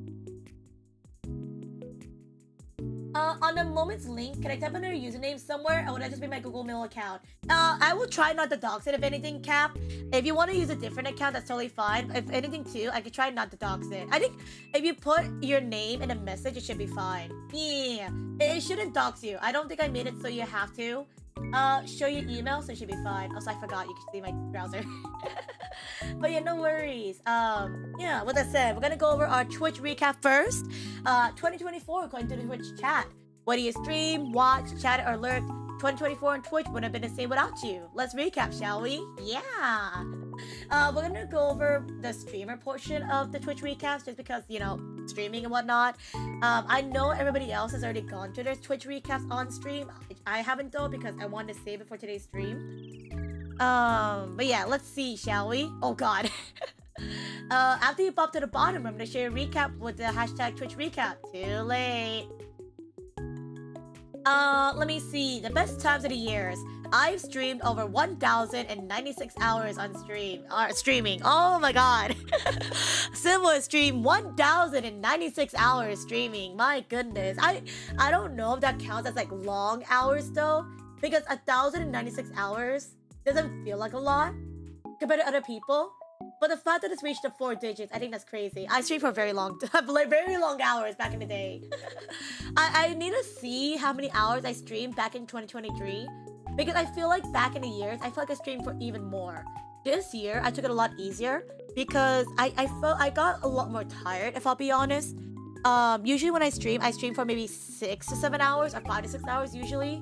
Speaker 1: On the Moments link, can I type in your username somewhere, or would that just be my Google Mail account? I will try not to dox it if anything, Cap. If you want to use a different account, that's totally fine. If anything too, I could try not to dox it. I think if you put your name in a message, it should be fine. Yeah, it shouldn't dox you. I don't think I made it so you have to. Show your email, so it should be fine. Also, I forgot you can see my browser. But yeah, no worries. Yeah, with that said, we're gonna go over our Twitch recap first. 2024, according to the Twitch chat. What do you stream, watch, chat, or lurk? 2024 on Twitch wouldn't have been the same without you. Let's recap, shall we? Yeah. We're gonna go over the streamer portion of the Twitch recaps just because, you know, streaming and whatnot. I know everybody else has already gone to their Twitch recaps on stream. I haven't though because I wanted to save it for today's stream. But yeah, let's see, shall we? Oh god. After you pop to the bottom, I'm gonna share a recap with the hashtag Twitch recap. Too late. Let me see. The best times of the years. I've streamed over 1,096 hours on streaming. Oh my god. Civil has streamed 1,096 hours streaming. My goodness. I don't know if that counts as like long hours though, because 1,096 hours doesn't feel like a lot compared to other people. But the fact that it's reached the 4 digits, I think that's crazy. I streamed for very long hours back in the day. I need to see how many hours I streamed back in 2023. Because I feel like back in the years, I feel like I streamed for even more. This year, I took it a lot easier because I felt I got a lot more tired, if I'll be honest. Usually when I stream for maybe 6 to 7 hours or 5 to 6 hours usually.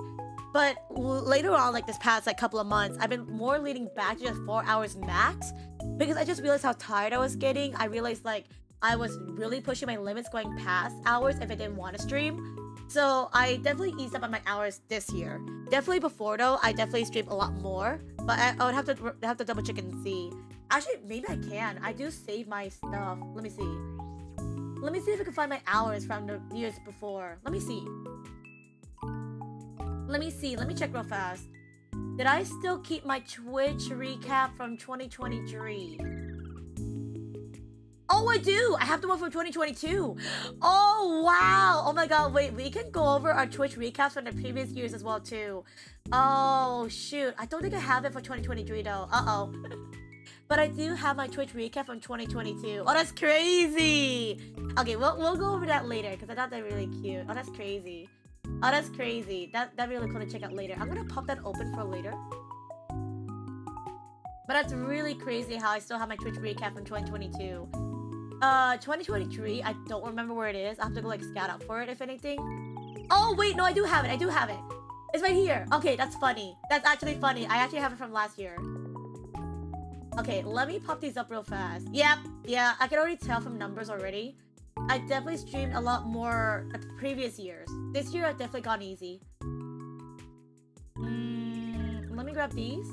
Speaker 1: But later on, like this past like couple of months, I've been more leaning back to just 4 hours max because I just realized how tired I was getting. I realized like I was really pushing my limits going past hours if I didn't want to stream. So I definitely eased up on my hours this year. Definitely before though, I definitely streamed a lot more. But I would have to double check and see. Actually, maybe I can. I do save my stuff. Let me see. Let me see if I can find my hours from the years before. Let me see. Let me check real fast. Did I still keep my Twitch recap from 2023? Oh, I do! I have the one from 2022! Oh, wow! Oh my god, wait, we can go over our Twitch recaps from the previous years as well, too. Oh, shoot. I don't think I have it for 2023, though. Uh-oh. But I do have my Twitch recap from 2022. Oh, that's crazy! Okay, we'll go over that later, because I thought they were really cute. Oh, that's crazy. Oh, that's crazy. That really cool to check out later. I'm gonna pop that open for later. But that's really crazy how I still have my Twitch recap from 2022. 2023, I don't remember where it is. I have to go like scout out for it if anything. Oh wait, no, I do have it. It's right here. Okay, that's funny. That's actually funny. I actually have it from last year. Okay, let me pop these up real fast. Yep, yeah, I can already tell from numbers already. I definitely streamed a lot more at the previous years. This year, I've definitely gone easy. Let me grab these.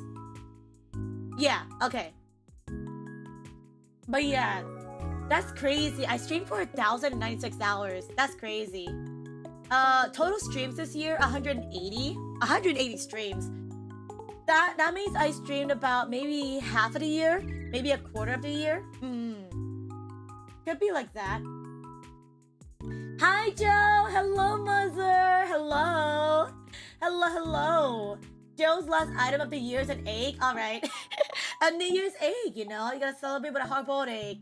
Speaker 1: Yeah, okay. But yeah, that's crazy. I streamed for 1,096 hours. That's crazy. Total streams this year, 180. 180 streams. That means I streamed about maybe half of the year, maybe a quarter of the year. Could be like that. Hi, Joe. Hello, Mother. Hello. Hello. Joe's last item of the year is an egg. All right. A New Year's egg, you know? You gotta celebrate with a hard-boiled egg.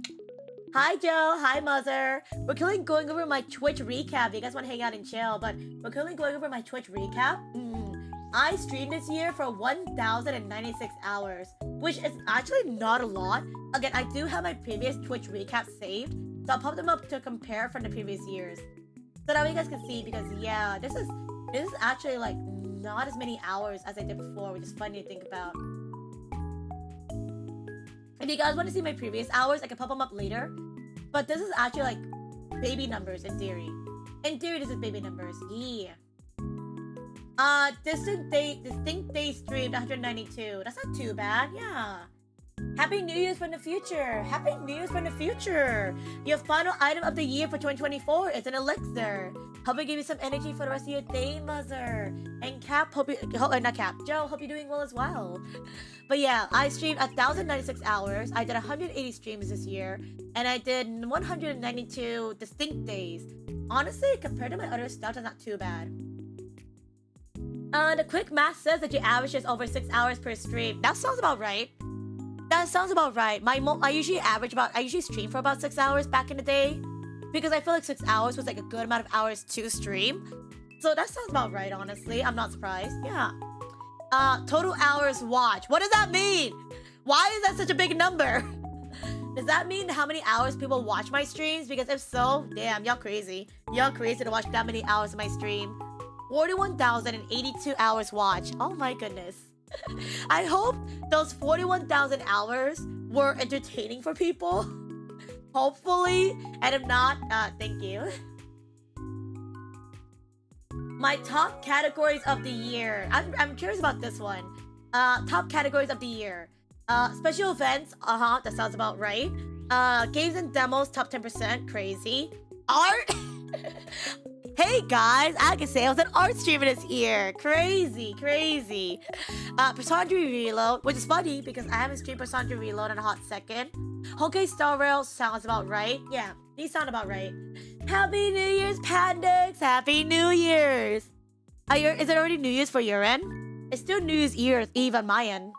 Speaker 1: Hi, Joe. Hi, Mother. We're currently going over my Twitch recap. You guys want to hang out and chill, but we're currently going over my Twitch recap. I streamed this year for 1,096 hours, which is actually not a lot. Again, I do have my previous Twitch recap saved, so I'll pop them up to compare from the previous years. So that way you guys can see, because yeah, this is actually like not as many hours as I did before, which is funny to think about. If you guys want to see my previous hours, I can pop them up later. But this is actually like baby numbers in theory. In theory, this is baby numbers. Yeah. Distinct day streamed 192. That's not too bad. Yeah. Happy New Year's from the future. Happy New Year's from the future. Your final item of the year for 2024 is an elixir. Hope it give you some energy for the rest of your day, Mother. And Cap, not Cap, Joe, hope you're doing well as well. But yeah, I streamed 1,096 hours. I did 180 streams this year. And I did 192 distinct days. Honestly, compared to my other stuff, that's not too bad. The quick math says that you average just over 6 hours per stream. That sounds about right. That sounds about right. I usually stream for about 6 hours back in the day, because I feel like 6 hours was like a good amount of hours to stream. So that sounds about right, honestly. I'm not surprised. Yeah. Total hours watched. What does that mean? Why is that such a big number? Does that mean how many hours people watch my streams? Because if so, damn, y'all crazy. Y'all crazy to watch that many hours of my stream. 41,082 hours watched. Oh my goodness. I hope those 41,000 hours were entertaining for people. Hopefully. And if not, thank you. My top categories of the year. I'm curious about this one. Top categories of the year. Special events. That sounds about right. Games and demos, top 10%. Crazy. Art? Hey guys, I can say I was an art streamer this year. Crazy, crazy. Persona 3 Reload, which is funny because I haven't streamed Persona 3 Reload in a hot second. Honkai Star Rail sounds about right. Yeah, these sound about right. Happy New Year's, Pandix! Happy New Year's! Is it already New Year's for your end? It's still New Year's Eve on my end.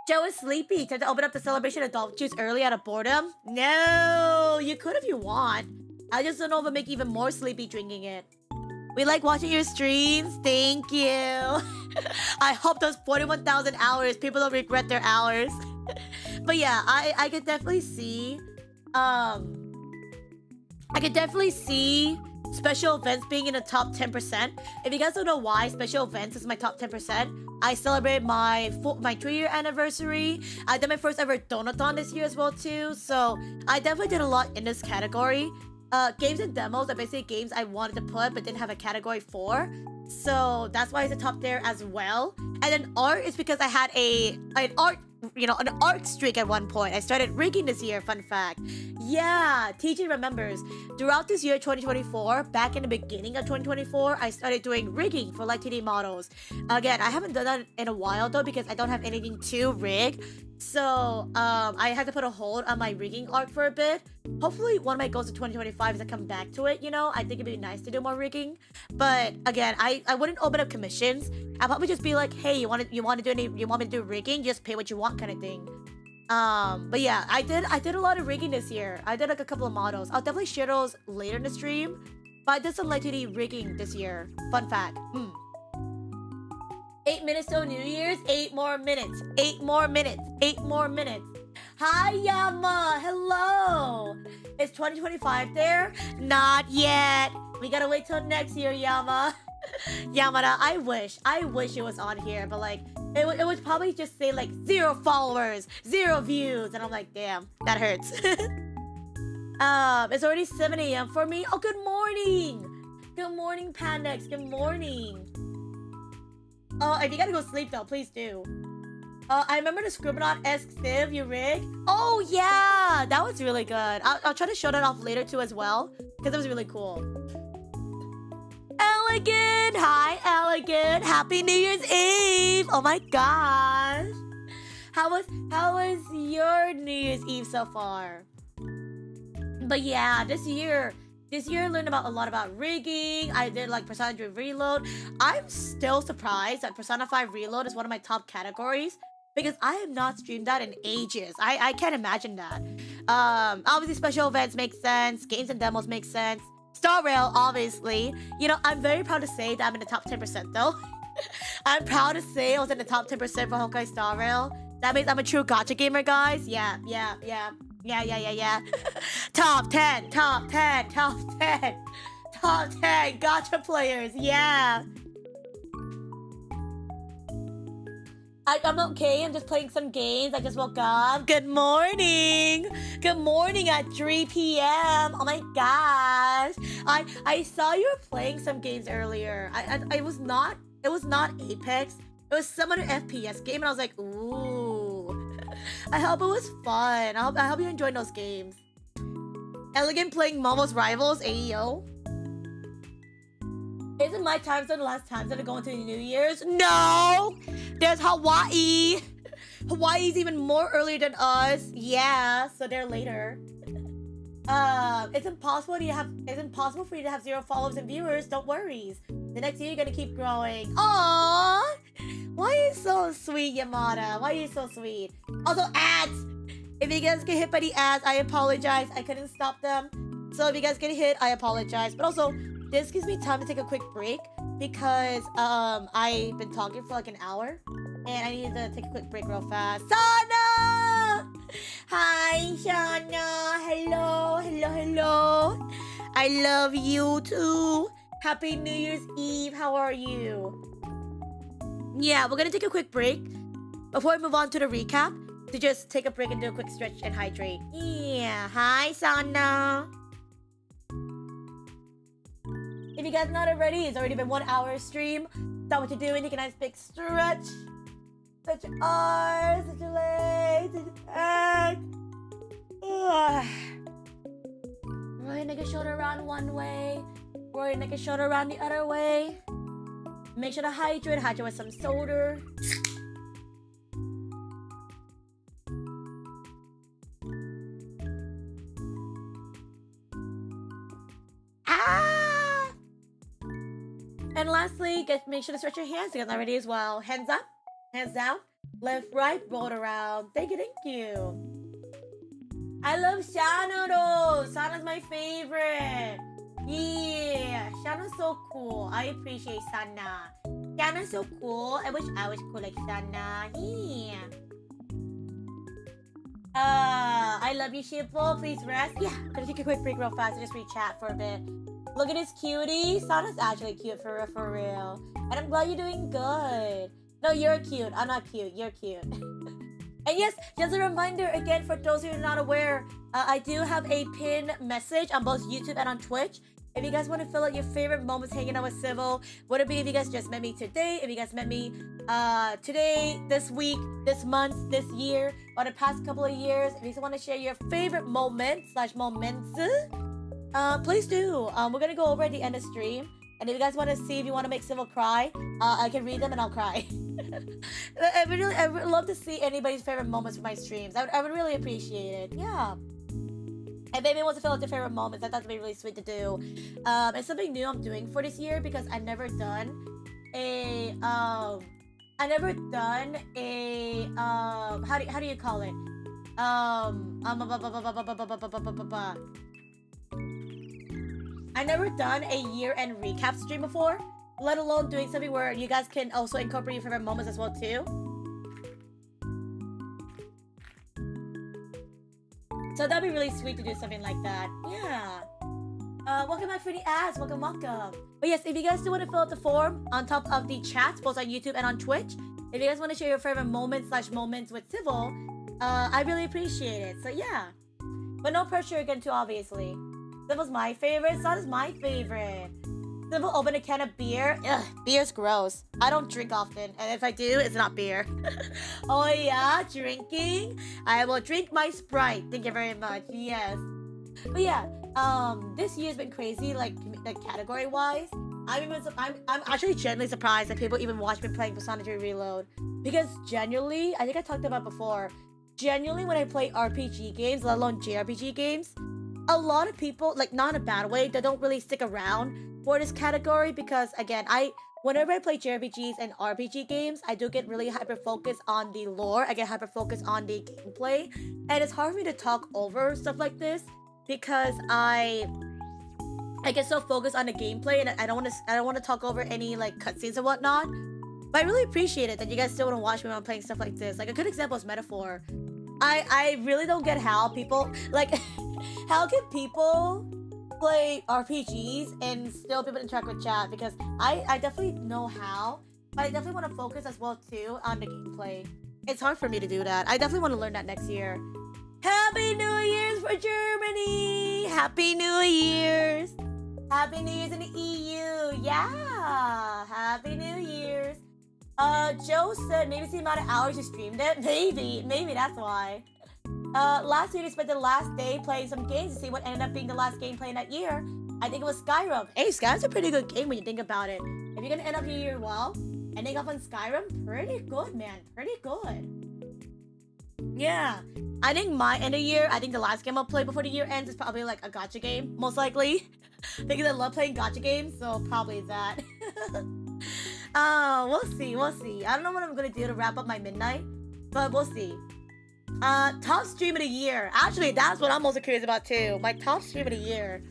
Speaker 1: Joe is sleepy. Time to open up the celebration adult juice early out of boredom? No, you could if you want. I just don't know if it'll make you even more sleepy drinking it. We like watching your streams. Thank you. I hope those 41,000 hours, people don't regret their hours. But yeah, I could definitely see, special events being in the top 10%. If you guys don't know why special events is my top 10%, I celebrated my 3-year anniversary. I did my first ever donathon this year as well too. So I definitely did a lot in this category. Games and demos are basically games I wanted to put but didn't have a category for. So that's why it's a top there as well. And then art is because I had an art streak at one point. I started rigging this year, fun fact. Yeah, TJ remembers. Throughout this year, 2024, back in the beginning of 2024, I started doing rigging for Light 2D models. Again, I haven't done that in a while though because I don't have anything to rig. So, I had to put a hold on my rigging art for a bit. Hopefully, one of my goals in 2025 is to come back to it, you know? I think it'd be nice to do more rigging. But, again, I wouldn't open up commissions. I'd probably just be like, hey, you want me to do rigging? Just pay what you want kind of thing. But yeah, I did a lot of rigging this year. I did like a couple of models. I'll definitely share those later in the stream. But I did some Light 2D rigging this year. Fun fact. 8 minutes till New Year's. 8 more minutes. 8 more minutes. 8 more minutes. Hi, Yama. Hello. Is 2025 there? Not yet. We gotta wait till next year, Yama. Yamada, I wish it was on here, but like, it would probably just say like 0 followers, 0 views, and I'm like, damn, that hurts. It's already 7 a.m. for me. Oh, good morning. Good morning, Pandex. Good morning. If you gotta go sleep though, please do. I remember the Scribblenauts-esque Civ you rig. Oh yeah, that was really good. I'll try to show that off later too as well, because it was really cool. Elegant! Hi, Elegant! Happy New Year's Eve! Oh my gosh! How was your New Year's Eve so far? But yeah, this year I learned a lot about rigging. I did like Persona 3 Reload. I'm still surprised that Persona 5 Reload is one of my top categories because I have not streamed that in ages. I can't imagine that. Obviously special events make sense. Games and demos make sense. Star Rail, obviously. You know, I'm very proud to say that I'm in the top 10% though. I'm proud to say I was in the top 10% for Honkai Star Rail. That means I'm a true gacha gamer, guys. Yeah. Top 10 gacha players, yeah. I'm okay, I'm just playing some games. I just woke up. Good morning at 3 p.m. Oh my gosh. I saw you were playing some games earlier. It was not Apex. It was some other FPS game and I was like, ooh. I hope it was fun. I hope you enjoyed those games. Elegant playing Momo's Rivals, AEO. Isn't my time zone the last time zone to go into New Year's? No! There's Hawaii! Hawaii's even more earlier than us. Yeah, so they're later. It's impossible for you to have 0 followers and viewers. Don't worry. The next year you're gonna keep growing. Aww! Why are you so sweet, Yamada? Why are you so sweet? Also, ads! If you guys get hit by the ads, I apologize. I couldn't stop them. So if you guys get hit, I apologize. But also, this gives me time to take a quick break because I've been talking for like an hour and I need to take a quick break real fast. Sana! Hi, Sana! Hello! I love you too. Happy New Year's Eve. How are you? Yeah, we're gonna take a quick break before we move on to the recap to just take a break and do a quick stretch and hydrate. Yeah, hi, Sana. If you guys not already, it's already been 1 hour stream. Stop what you're doing, take a nice big stretch. Stretch your arms, stretch your legs, stretch your back. Roll your shoulder around one way. Roll your shoulder around the other way. Make sure to hydrate with some soda. Ah! And lastly, make sure to stretch your hands again already as well. Hands up, hands down, left, right, roll it around. Thank you. I love Shana though. Shana's my favorite. Yeah, Shana's so cool. I appreciate Shana. Shana's so cool. I wish I was cool like Shana. Yeah. I love you, Shippo. Please rest. Yeah, I'm gonna take a quick break real fast and just read chat for a bit. Look at this cutie. Shana's actually cute for real. And I'm glad you're doing good. No, you're cute. I'm not cute. You're cute. And yes, just a reminder again for those who are not aware, I do have a pinned message on both YouTube and on Twitch. If you guys want to fill out your favorite moments hanging out with Civil, would it be if you guys just met me today, if you guys met me today, this week, this month, this year, or the past couple of years, if you want to share your favorite moments, please do. We're going to go over at the end of stream. And if you guys want to see if you want to make Civil cry, I can read them and I'll cry. I would love to see anybody's favorite moments from my streams. I would really appreciate it. Yeah. And maybe wants to fill out their favorite moments. I thought that'd be really sweet to do. It's something new I'm doing for this year because I've never done a how do you call it? I never done a year-end recap stream before, let alone doing something where you guys can also incorporate your favorite moments as well too. So that'd be really sweet to do something like that. Yeah. Welcome back for the ads. Welcome. But yes, if you guys do want to fill out the form on top of the chats, both on YouTube and on Twitch, if you guys want to share your favorite moments with Civil, I really appreciate it. So yeah. But no pressure again too, obviously. Civil's my favorite. Son is my favorite. Civil open a can of beer. Ugh, beer's gross. I don't drink often, and if I do, it's not beer. Oh yeah, drinking. I will drink my Sprite. Thank you very much. Yes. But yeah, this year's been crazy, like category-wise. I'm actually genuinely surprised that people even watch me playing Persona 3 Reload, because genuinely, I think I talked about before. Genuinely, when I play RPG games, let alone JRPG games, a lot of people, like not in a bad way, they don't really stick around for this category because again, whenever I play JRPGs and RPG games, I do get really hyper focused on the lore. I get hyper focused on the gameplay, and it's hard for me to talk over stuff like this because I get so focused on the gameplay, and I don't want to talk over any like cutscenes and whatnot. But I really appreciate it that you guys still want to watch me when I'm playing stuff like this. Like a good example is Metaphor. I really don't get how people like how can people play RPGs and still be able to interact with chat, because I definitely know how, but I definitely want to focus as well too on the gameplay. It's hard for me to do that. I definitely want to learn that next year. Happy New Year's for Germany! Happy New Year's! Happy New Year's in the EU! Yeah! Happy New Year's! Joe said maybe it's the amount of hours you streamed it. Maybe that's why. Last year, we spent the last day playing some games to see what ended up being the last game playing that year. I think it was Skyrim. Hey, Skyrim's a pretty good game when you think about it. If you're gonna end up your year well, ending up on Skyrim, pretty good, man. Pretty good. Yeah. I think my end of year, I think the last game I'll play before the year ends is probably like a gacha game, most likely. Because I love playing gacha games, so probably that. We'll see. I don't know what I'm gonna do to wrap up my midnight, but we'll see. Top stream of the year. Actually, that's what I'm also curious about too. My top stream of the year.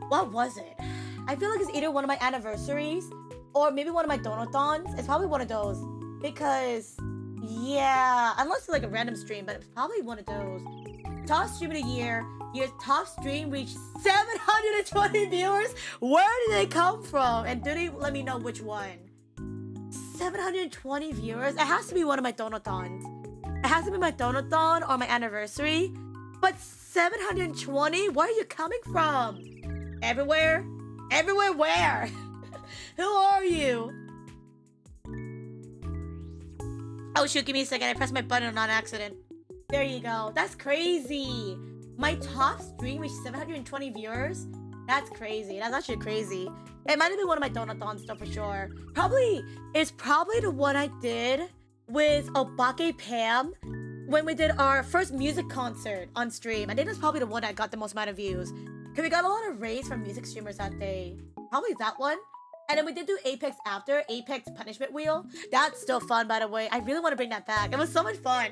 Speaker 1: What was it? I feel like it's either one of my anniversaries or maybe one of my donathons. It's probably one of those. Because, yeah, unless it's like a random stream, but it's probably one of those. Top stream of the year. Your top stream reached 720 viewers. Where did they come from? And do they let me know which one? 720 viewers? It has to be one of my donathons. It has to be my donathon or my anniversary. But 720? Where are you coming from? Everywhere? Everywhere where? Who are you? Oh shoot, give me a second. I pressed my button on accident. There you go. That's crazy. My top stream reached 720 viewers. That's crazy. That's actually crazy. It might have been one of my Donathon stuff for sure. It's probably the one I did with Obake Pam when we did our first music concert on stream. I think that's probably the one that got the most amount of views. Because we got a lot of raves from music streamers that day. Probably that one. And then we did do Apex after, Apex Punishment Wheel. That's still fun, by the way. I really want to bring that back. It was so much fun.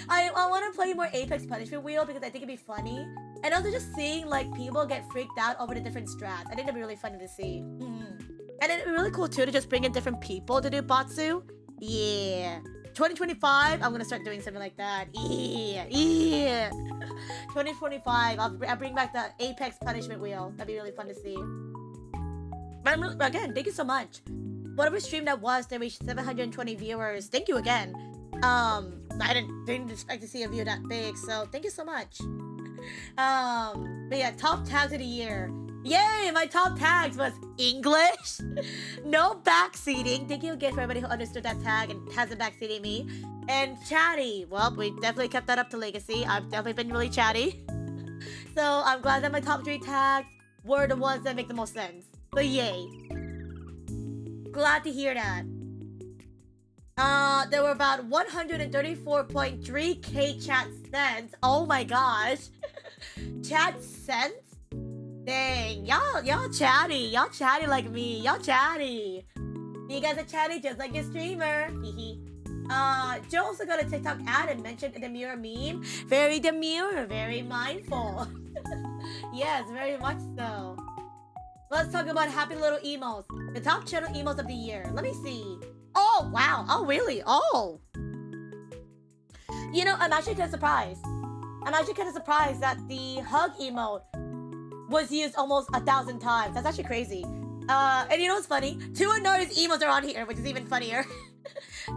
Speaker 1: I want to play more Apex Punishment Wheel because I think it'd be funny. And also just seeing like people get freaked out over the different strats. I think that'd be really funny to see. And it'd be really cool too to just bring in different people to do Batsu. Yeah. 2025, I'm gonna start doing something like that. Yeah. 2025, I'll bring back the Apex Punishment Wheel. That'd be really fun to see. But again, thank you so much. Whatever stream that was, they reached 720 viewers. Thank you again. I didn't expect to see a view that big, so thank you so much. But yeah, top tags of the year. Yay! My top tags was English, no backseating. Thank you again for everybody who understood that tag and hasn't backseated me. And chatty. Well, we definitely kept that up to legacy. I've definitely been really chatty. So I'm glad that my top 3 tags were the ones that make the most sense. So yay. Glad to hear that. There were about 134.3k chat cents. Oh my gosh. Chat cents? Dang, y'all chatty. Y'all chatty like me. Y'all chatty. You guys are chatty just like your streamer. Joe also got a TikTok ad and mentioned a demure meme. Very demure, very mindful. Yes, very much so. Let's talk about happy little emos. The top channel emos of the year. Let me see. Oh, wow. Oh, really? Oh. You know, I'm actually kind of surprised. That the hug emote was used almost 1,000 times. That's actually crazy. And you know what's funny? 2 of Nari's emos are on here, which is even funnier.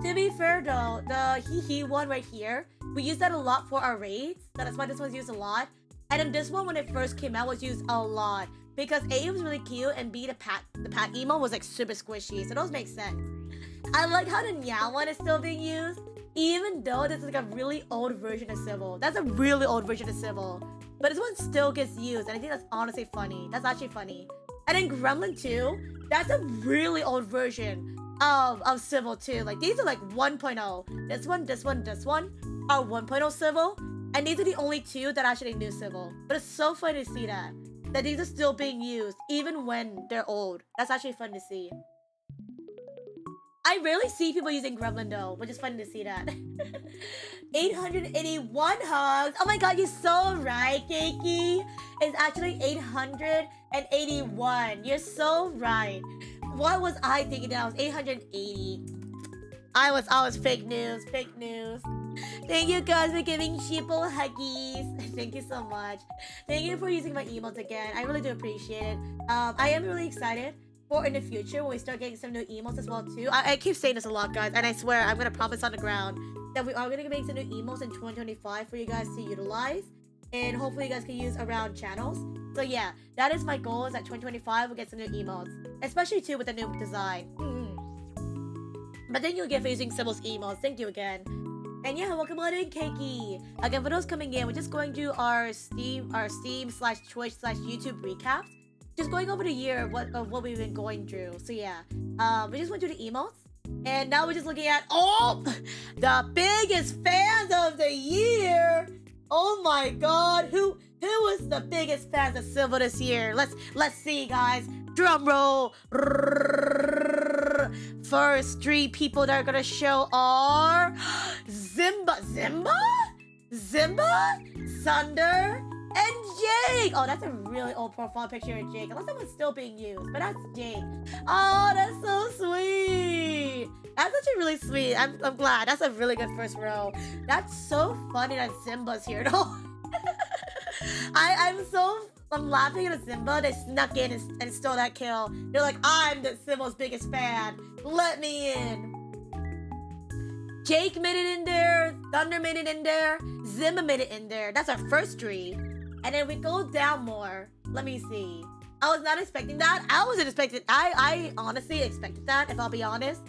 Speaker 1: To be fair though, the hee one right here, we use that a lot for our raids. That's why this one's used a lot. And then this one, when it first came out, was used a lot. Because A, it was really cute, and B, the pat emo was like super squishy, so those make sense. I like how the Nya one is still being used, even though this is like a really old version of Civil. That's a really old version of Civil. But this one still gets used, and I think that's honestly funny. That's actually funny. And then Gremlin 2, that's a really old version of Civil too. Like, these are like 1.0. This one are 1.0 Civil, and these are the only 2 that actually knew Civil. But it's so funny to see that these are still being used, even when they're old. That's actually fun to see. I rarely see people using Gremlin though, which is funny to see that. 881 hugs. Oh my god, you're so right, Keiki. It's actually 881. You're so right. What was I thinking that I was 880? I was fake news. Thank you guys for giving sheeple huggies. Thank you so much. Thank you for using my emotes again. I really do appreciate it. I am really excited for in the future when we start getting some new emotes as well too. I keep saying this a lot, guys, and I swear I'm gonna promise on the ground that we are gonna make some new emotes in 2025 for you guys to utilize, and hopefully you guys can use around channels. So yeah, that is my goal, is that 2025 we'll get some new emotes, especially too with the new design. But thank you again for using Sybil's emotes. Thank you again. And yeah, welcome on in, Keiki. Again, for those coming in, we're just going to our Steam/Twitch/YouTube recaps. Just going over the year of what we've been going through. So yeah, we just went through the emotes, and now we're just looking at the biggest fans of the year. Oh my god, who was the biggest fans of Civil this year? Let's see, guys. Drum roll. First 3 people that are gonna show are Zimba, Sunder, and Jake. Oh, that's a really old profile picture of Jake. Unless that one's still being used, but that's Jake. Oh, that's so sweet. That's actually really sweet. I'm glad. That's a really good first row. That's so funny that Zimba's here though. I'm laughing at Zimba. They snuck in and stole that kill. They're like, I'm the Civil's biggest fan. Let me in. Jake made it in there. Thunder made it in there. Zimba made it in there. That's our first 3. And then we go down more. Let me see. I was not expecting that. I wasn't expecting. I honestly expected that, if I'll be honest.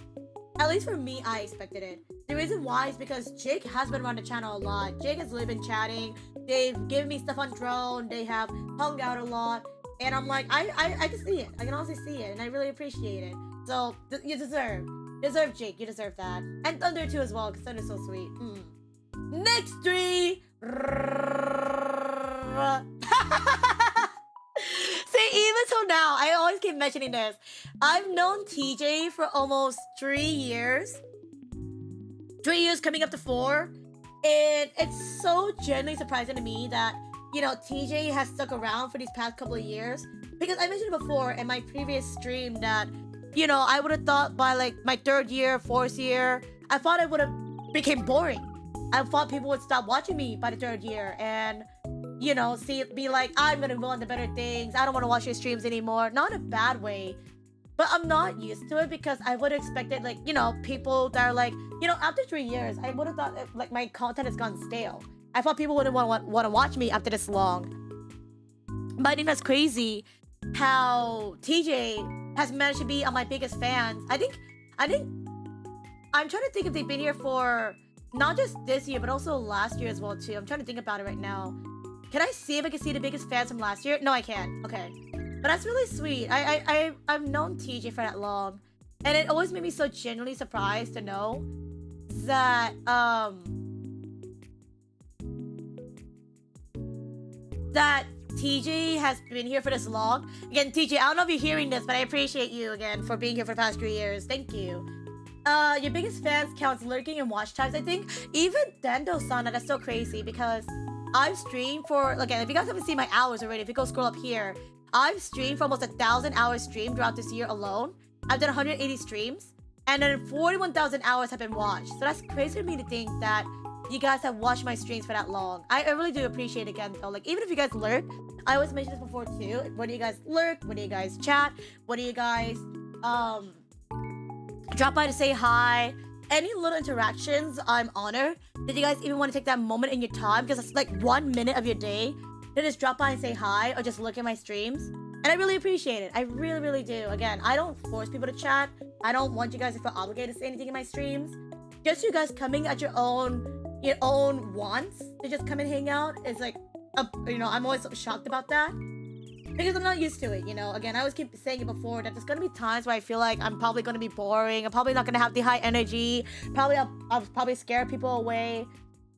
Speaker 1: At least for me, I expected it. The reason why is because Jake has been around the channel a lot. Jake has really been chatting. they've given me stuff on drone. They have hung out a lot, and I'm like, I can see it. I can honestly see it, and I really appreciate it. So you deserve Jake. You deserve that, and Thunder too as well, because Thunder's so sweet. Next 3. See, even till now, I always keep mentioning this. I've known TJ for almost 3 years. 3 years coming up to 4. And it's so genuinely surprising to me that, TJ has stuck around for these past couple of years. Because I mentioned before in my previous stream that, I would have thought by like my 3rd year, 4th year, I thought I would have became boring. I thought people would stop watching me by the 3rd year and, be like, I'm gonna go on to better things. I don't want to watch your streams anymore. Not in a bad way. But I'm not used to it because I would have expected, like, people that are like, after 3 years, I would have thought, like, my content has gone stale. I thought people wouldn't want to watch me after this long. But I think that's crazy how TJ has managed to be on my biggest fans. I think, I'm trying to think if they've been here for not just this year, but also last year as well, too. I'm trying to think about it right now. Can I see if I can see the biggest fans from last year? No, I can't. Okay. But that's really sweet. I've known TJ for that long. And it always made me so genuinely surprised to know that, that TJ has been here for this long. Again, TJ, I don't know if you're hearing this, but I appreciate you again for being here for the past 3 years. Thank you. Your biggest fans counts lurking and watch times, I think. Even Dendo-san, that's so crazy because I've streamed for, again, if you guys haven't seen my hours already, if you go scroll up here, I've streamed for almost 1,000 hours streamed throughout this year alone. I've done 180 streams, and then 41,000 hours have been watched. So that's crazy to me to think that you guys have watched my streams for that long. I really do appreciate it again, though. Like, even if you guys lurk, I always mentioned this before, too. When do you guys lurk? When do you guys chat? When do you guys, drop by to say hi? Any little interactions, I'm honored. Did you guys even want to take that moment in your time? Because it's like 1 minute of your day to just drop by and say hi or just look at my streams. And I really appreciate it. I really, really do. Again, I don't force people to chat. I don't want you guys to feel obligated to say anything in my streams. Just you guys coming at your own wants to just come and hang out is like, I'm always so shocked about that. Because I'm not used to it, Again, I always keep saying it before that there's gonna be times where I feel like I'm probably gonna be boring. I'm probably not gonna have the high energy. I'll probably scare people away.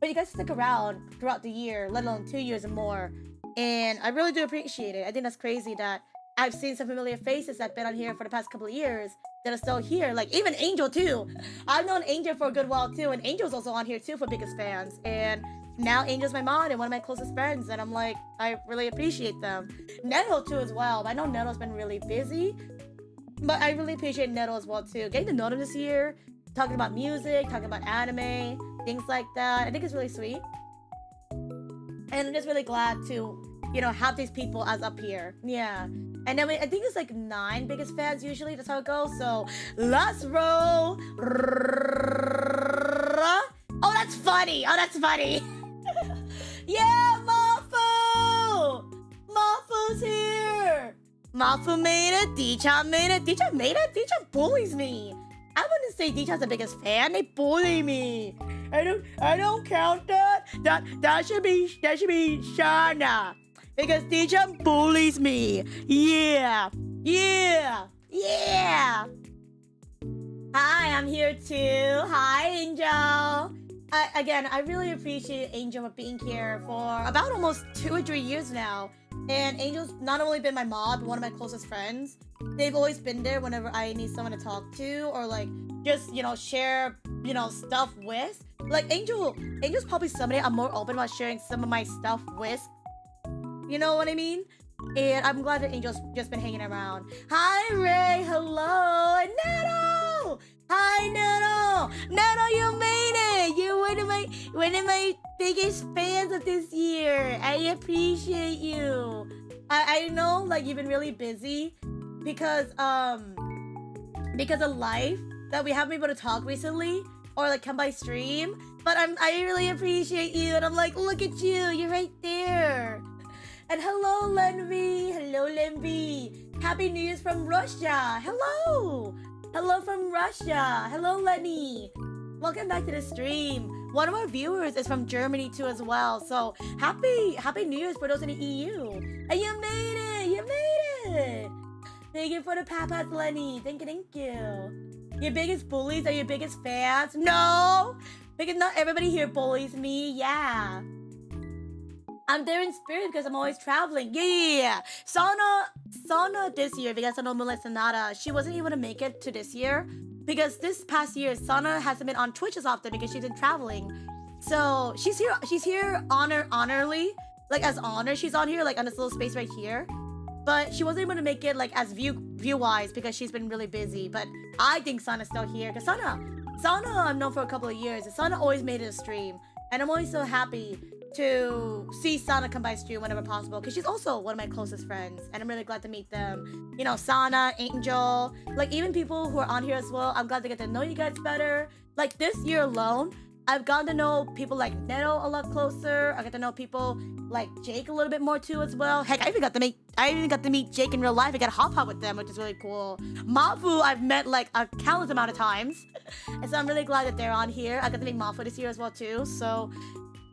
Speaker 1: But you guys stick around throughout the year, let alone 2 years and more. And I really do appreciate it. I think that's crazy that I've seen some familiar faces that have been on here for the past couple of years that are still here. Like, even Angel, too. I've known Angel for a good while, too. And Angel's also on here, too, for biggest fans. And now Angel's my mod and one of my closest friends. And I'm like, I really appreciate them. Neto, too, as well. I know Neto's been really busy. But I really appreciate Neto as well, too. Getting to know him this year, talking about music, talking about anime, things like that. I think it's really sweet. And I'm just really glad to, have these people as up here. Yeah. And then I think it's like 9 biggest fans usually. That's how it goes. So let's roll. Oh, that's funny. Yeah, Mafu! Mafu's here. Mafu made it. D-chan made it. D-chan made it? D-chan bullies me. I wouldn't say D-chan's the biggest fan. They bully me. I don't count that. That should be Shana. Because D-chan bullies me. Yeah. Hi, I'm here too. Hi, Angel. Again, I really appreciate Angel for being here for about almost 2 or 3 years now. And Angel's not only been my mod, but one of my closest friends. They've always been there whenever I need someone to talk to or like just, share, stuff with. Like Angel's probably somebody I'm more open about sharing some of my stuff with. You know what I mean? And I'm glad that Angel's just been hanging around. Hi, Ray. Hello. And Neto. Hi, Neto. Neto, you made it. You're one of my biggest fans of this year. I appreciate you. I know, like, you've been really busy because of life that we haven't been able to talk recently or like come by stream. But I really appreciate you. And I'm like, look at you. You're right there. And hello, Lenvi. Hello, Lenvi. Happy New Year's from Russia. Hello. Hello from Russia. Hello, Lenny. Welcome back to the stream. one of our viewers is from Germany too as well. So happy New Year's for those in the EU. And you made it! You made it! Thank you for the papas, Lenny. Thank you. Your biggest bullies are your biggest fans? No! Because not everybody here bullies me. Yeah. I'm there in spirit because I'm always traveling. Yeah. Sana this year, if you guys don't know Moonlight Sonata, she wasn't able to make it to this year. Because this past year, Sana hasn't been on Twitch as often because she's been traveling. So she's here honorly. Like as honor, she's on here, like on this little space right here. But she wasn't able to make it like as view-wise because she's been really busy. But I think Sana's still here. Because Sana I've known for a couple of years. And Sana always made it a stream. And I'm always so happy to see Sana come by stream whenever possible. Because she's also one of my closest friends. And I'm really glad to meet them. You know, Sana, Angel. Like even people who are on here as well. I'm glad to get to know you guys better. Like this year alone, I've gotten to know people like Neto a lot closer. I got to know people like Jake a little bit more too as well. Heck, I even got to meet Jake in real life. I got to hop with them, which is really cool. Mafu, I've met like a countless amount of times. And so I'm really glad that they're on here. I got to meet Mafu this year as well too. So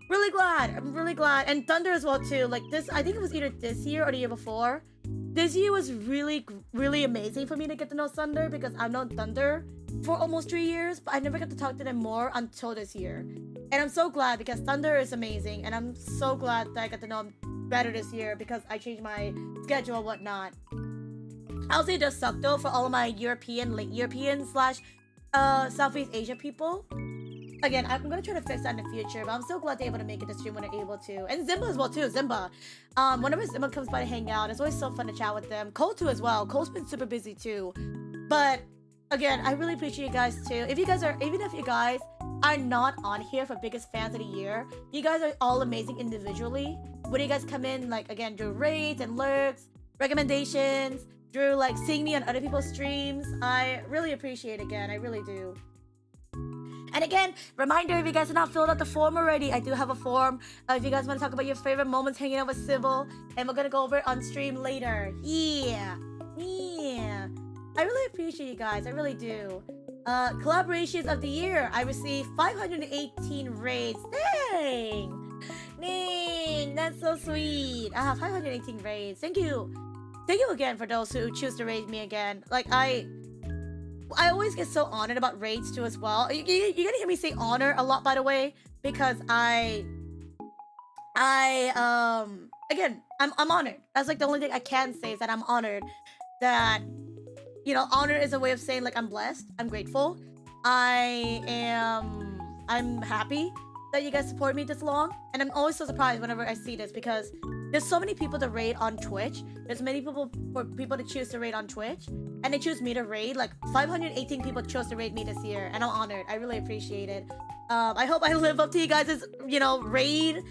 Speaker 1: really glad. I'm really glad. And Thunder as well too. Like this, I think it was either this year or the year before. This year was really, really amazing for me to get to know Thunder because I've known Thunder for almost 3 years, but I never got to talk to them more until this year. And I'm so glad because Thunder is amazing, and I'm so glad that I got to know him better this year because I changed my schedule and whatnot. I'll say it does suck though for all of my European slash Southeast Asia people. Again, I'm gonna try to fix that in the future, but I'm so glad they're able to make it to stream when they're able to. And Zimba as well too, Zimba. Whenever Zimba comes by to hang out, it's always so fun to chat with them. Cole too as well. Cole's been super busy too. But again, I really appreciate you guys too. Even if you guys are not on here for biggest fans of the year, you guys are all amazing individually. When you guys come in, like again, through raids and lurks, recommendations, through like seeing me on other people's streams, I really appreciate it again. I really do. And again, reminder, if you guys have not filled out the form already, I do have a form. If you guys want to talk about your favorite moments hanging out with Civil, and we're gonna go over it on stream later. Yeah. I really appreciate you guys. I really do. Collaborations of the year. I received 518 raids. Dang, that's so sweet. 518 raids. Thank you again for those who choose to raid me again. Like I always get so honored about raids too as well. You're gonna hear me say honor a lot, by the way, because again, I'm honored. That's like the only thing I can say is that I'm honored. That, you know, honor is a way of saying like I'm blessed, I'm grateful, I'm happy that you guys support me this long, and I'm always so surprised whenever I see this because there's so many people to raid on Twitch. There's many people for people to choose to raid on Twitch, and they choose me to raid. Like 518 people chose to raid me this year, and I'm honored. I really appreciate it. I hope I live up to you guys' raids.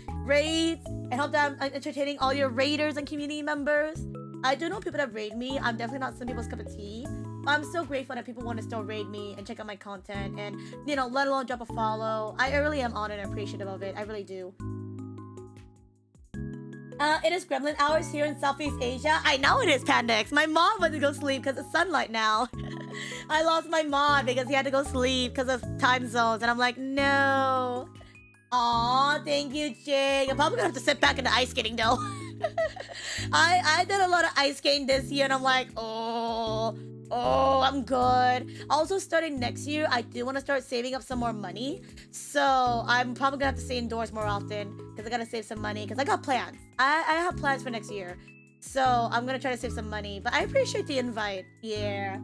Speaker 1: I hope that I'm entertaining all your raiders and community members. I do know people that raid me. I'm definitely not some people's cup of tea. But I'm so grateful that people want to still raid me and check out my content and, you know, let alone drop a follow. I really am honored and appreciative of it. I really do. It is Gremlin hours here in Southeast Asia. I know it is, Pandex. My mom went to go sleep because it's sunlight now. I lost my mom because he had to go sleep because of time zones. And I'm like, no. Aw, thank you, Jake. I'm probably going to have to sit back into ice skating, though. I did a lot of ice skating this year, and I'm like, oh, I'm good. Also, starting next year, I do want to start saving up some more money. So I'm probably gonna have to stay indoors more often because I gotta save some money because I got plans. I have plans for next year. So I'm gonna try to save some money. But I appreciate the invite. Yeah.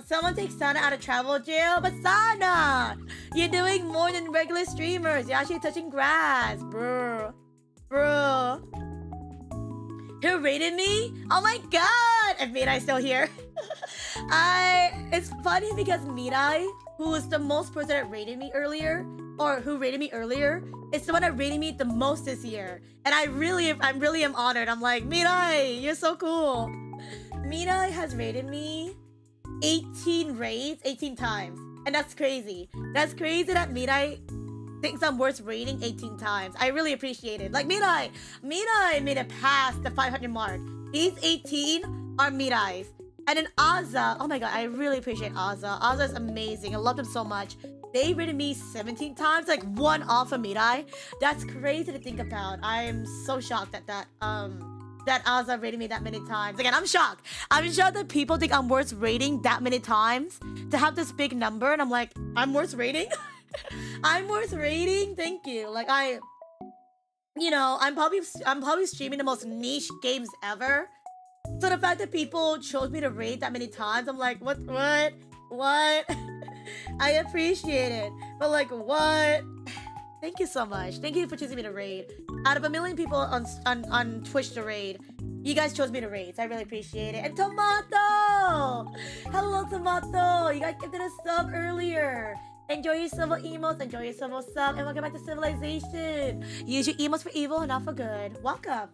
Speaker 1: Someone take Sana out of travel jail, but Sana, you're doing more than regular streamers. You're actually touching grass, bro. Who rated me? Oh my god! And Midai's still here. It's funny because Midai, who was the most person that rated me earlier, or who rated me earlier, is the one that rated me the most this year. And I really am honored. I'm like, Midai, you're so cool. Midai has rated me 18 raids, 18 times. And that's crazy. That's crazy that Midai thinks I'm worth rating 18 times. I really appreciate it. Like Midai made it past the 500 mark. These 18 are Midai's. And then Azza, oh my god, I really appreciate Azza. Azza is amazing. I love him so much. they rated me 17 times, like one off of Mirai. That's crazy to think about. I'm so shocked at that. That Asa rated me that many times. Again, I'm shocked. I'm shocked that people think I'm worth rating that many times to have this big number, and I'm like, I'm worth rating? I'm worth rating? Thank you. Like, I'm probably streaming the most niche games ever. So the fact that people chose me to rate that many times, I'm like, what? I appreciate it. But like, what? Thank you so much. Thank you for choosing me to raid. Out of a million people on Twitch to raid, you guys chose me to raid. So I really appreciate it. And Tomato! Hello, Tomato! You guys gifted a sub earlier. Enjoy your civil emotes, enjoy your civil sub, and welcome back to Civilization. Use your emotes for evil and not for good. Welcome.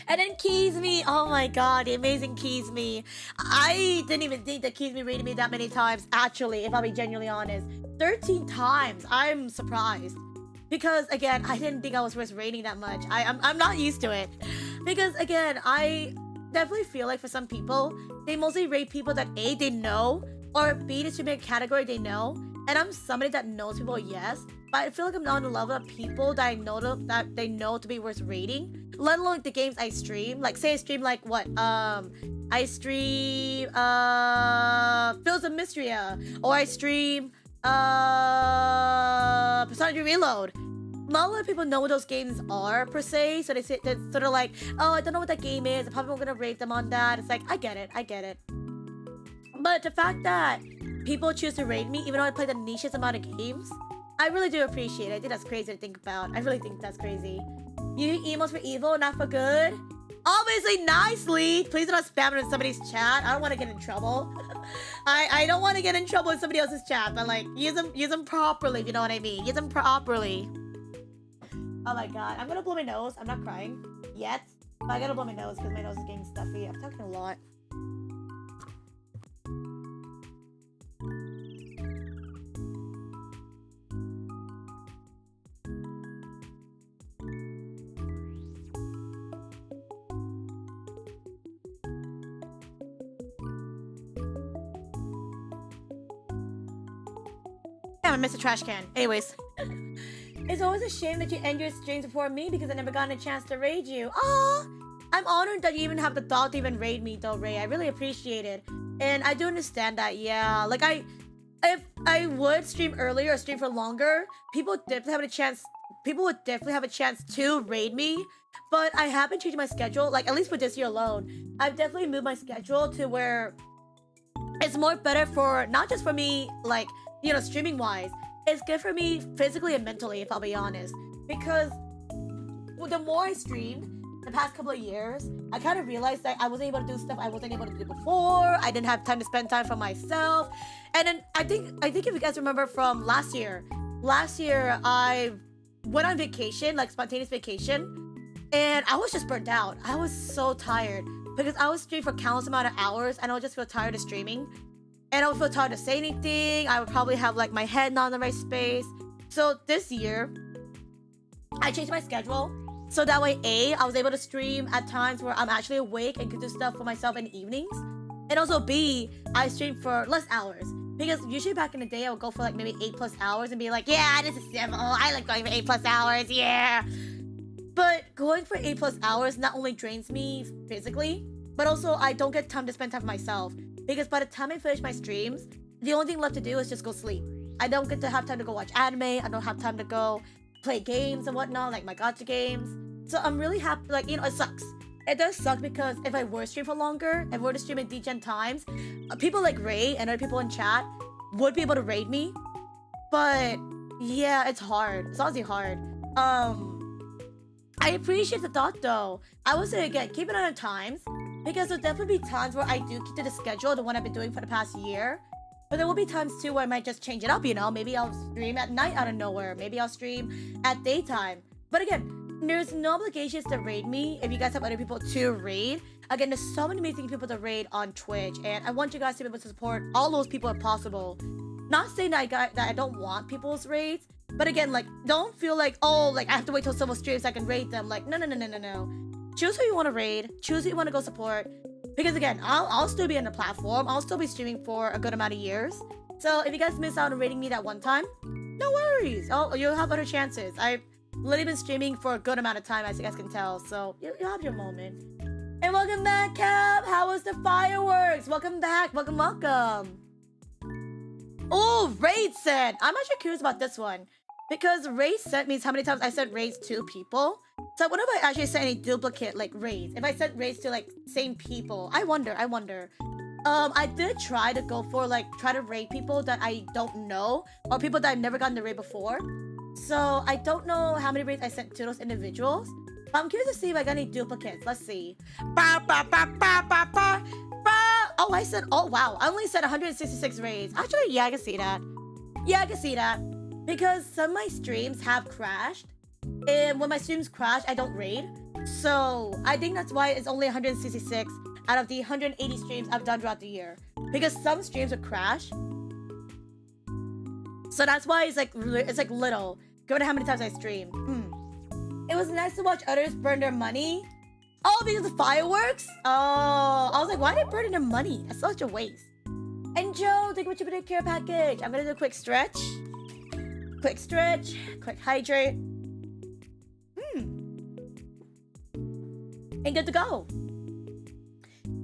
Speaker 1: And then Keys Me. Oh my god, the amazing Keys Me. I didn't even think that Keys Me rated me that many times, actually, if I'll be genuinely honest. 13 times. I'm surprised. Because, again, I didn't think I was worth rating that much. I'm not used to it. Because, again, I definitely feel like for some people, they mostly rate people that A, they know, or B, they should be a category they know. And I'm somebody that knows people, yes. But I feel like I'm not on the level of people that I know that they know to be worth rating. Let alone the games I stream. Like, say I stream, like, what? I stream, Fields of Mystria. Or I stream, Persona Reload. Not a lot of people know what those games are, per se. So they're sort of like, oh, I don't know what that game is. I'm probably gonna rate them on that. It's like, I get it. But the fact that people choose to rate me, even though I play the nichest amount of games, I really do appreciate it. I think that's crazy to think about. I really think that's crazy. You emos for evil, not for good? Obviously, nicely. Please do not spam it in somebody's chat. I don't want to get in trouble. I don't want to get in trouble in somebody else's chat, but like, use them properly, if you know what I mean. Use them properly. Oh my god, I'm gonna blow my nose. I'm not crying yet, but I gotta blow my nose because my nose is getting stuffy. I'm talking a lot. I missed a trash can. Anyways. It's always a shame that you end your streams before me because I never got a chance to raid you. Aw! I'm honored that you even have the thought to even raid me though, Ray. I really appreciate it. And I do understand that, yeah. Like, if I would stream earlier or stream for longer, people would definitely have a chance to raid me. But I have been changing my schedule, like, at least for this year alone. I've definitely moved my schedule to where it's more better for, not just for me, like, you know, streaming wise, it's good for me physically and mentally, if I'll be honest. Because the more I streamed the past couple of years, I kind of realized that I wasn't able to do stuff I wasn't able to do before. I didn't have time to spend time for myself. And then I think if you guys remember from last year I went on vacation, like spontaneous vacation, and I was just burnt out. I was so tired because I was streaming for countless amount of hours and I would just feel tired of streaming. And I would feel tired to say anything. I would probably have like my head not in the right space. So this year, I changed my schedule. So that way, A, I was able to stream at times where I'm actually awake and could do stuff for myself in the evenings. And also B, I stream for less hours. Because usually back in the day, I would go for like maybe 8+ hours and be like, yeah, this is civil. I like going for 8+ hours, yeah. But going for 8+ hours not only drains me physically, but also I don't get time to spend time for myself. Because by the time I finish my streams, the only thing left to do is just go sleep. I don't get to have time to go watch anime. I don't have time to go play games and whatnot, like my gacha games. So I'm really happy, like, you know, it sucks. It does suck because if I were to stream for longer, if I were to stream at degen times, people like Ray and other people in chat would be able to raid me. But yeah, it's hard. It's honestly hard. I appreciate the thought though. I would say again, keep it on times. Because there'll definitely be times where I do keep to the schedule, the one I've been doing for the past year. But there will be times too where I might just change it up, you know? Maybe I'll stream at night out of nowhere. Maybe I'll stream at daytime. But again, there's no obligations to raid me if you guys have other people to raid. Again, there's so many amazing people to raid on Twitch. And I want you guys to be able to support all those people if possible. Not saying that I don't want people's raids. But again, like, don't feel like, oh, like, I have to wait till someone streams so I can raid them. Like, no. Choose who you want to raid. Choose who you want to go support. Because again, I'll still be on the platform. I'll still be streaming for a good amount of years. So if you guys miss out on rating me that one time, no worries. Oh, you'll have other chances. I've literally been streaming for a good amount of time, as you guys can tell. So you'll have your moment. And welcome back, Cap. How was the fireworks? Welcome back. Welcome, welcome. Oh, raid sent. I'm actually curious about this one. Because raid sent means how many times I sent raids to people. So what if I actually sent any duplicate, like, raids? If I sent raids to, like, same people? I wonder. I did try to go for, like, try to raid people that I don't know. Or people that I've never gotten to raid before. So I don't know how many raids I sent to those individuals. I'm curious to see if I got any duplicates. Let's see. Oh, I said, oh, wow. I only said 166 raids. Actually, yeah, I can see that. Yeah, I can see that. Because some of my streams have crashed. And when my streams crash, I don't raid. So I think that's why it's only 166 out of the 180 streams I've done throughout the year. Because some streams would crash. So that's why it's like little. Go to how many times I stream. It was nice to watch others burn their money. Oh, because of fireworks? Oh, I was like, why are they burning their money? That's such a waste. And Joe, thank you for your care package. I'm gonna do a quick stretch. Quick stretch. Quick hydrate. And good to go.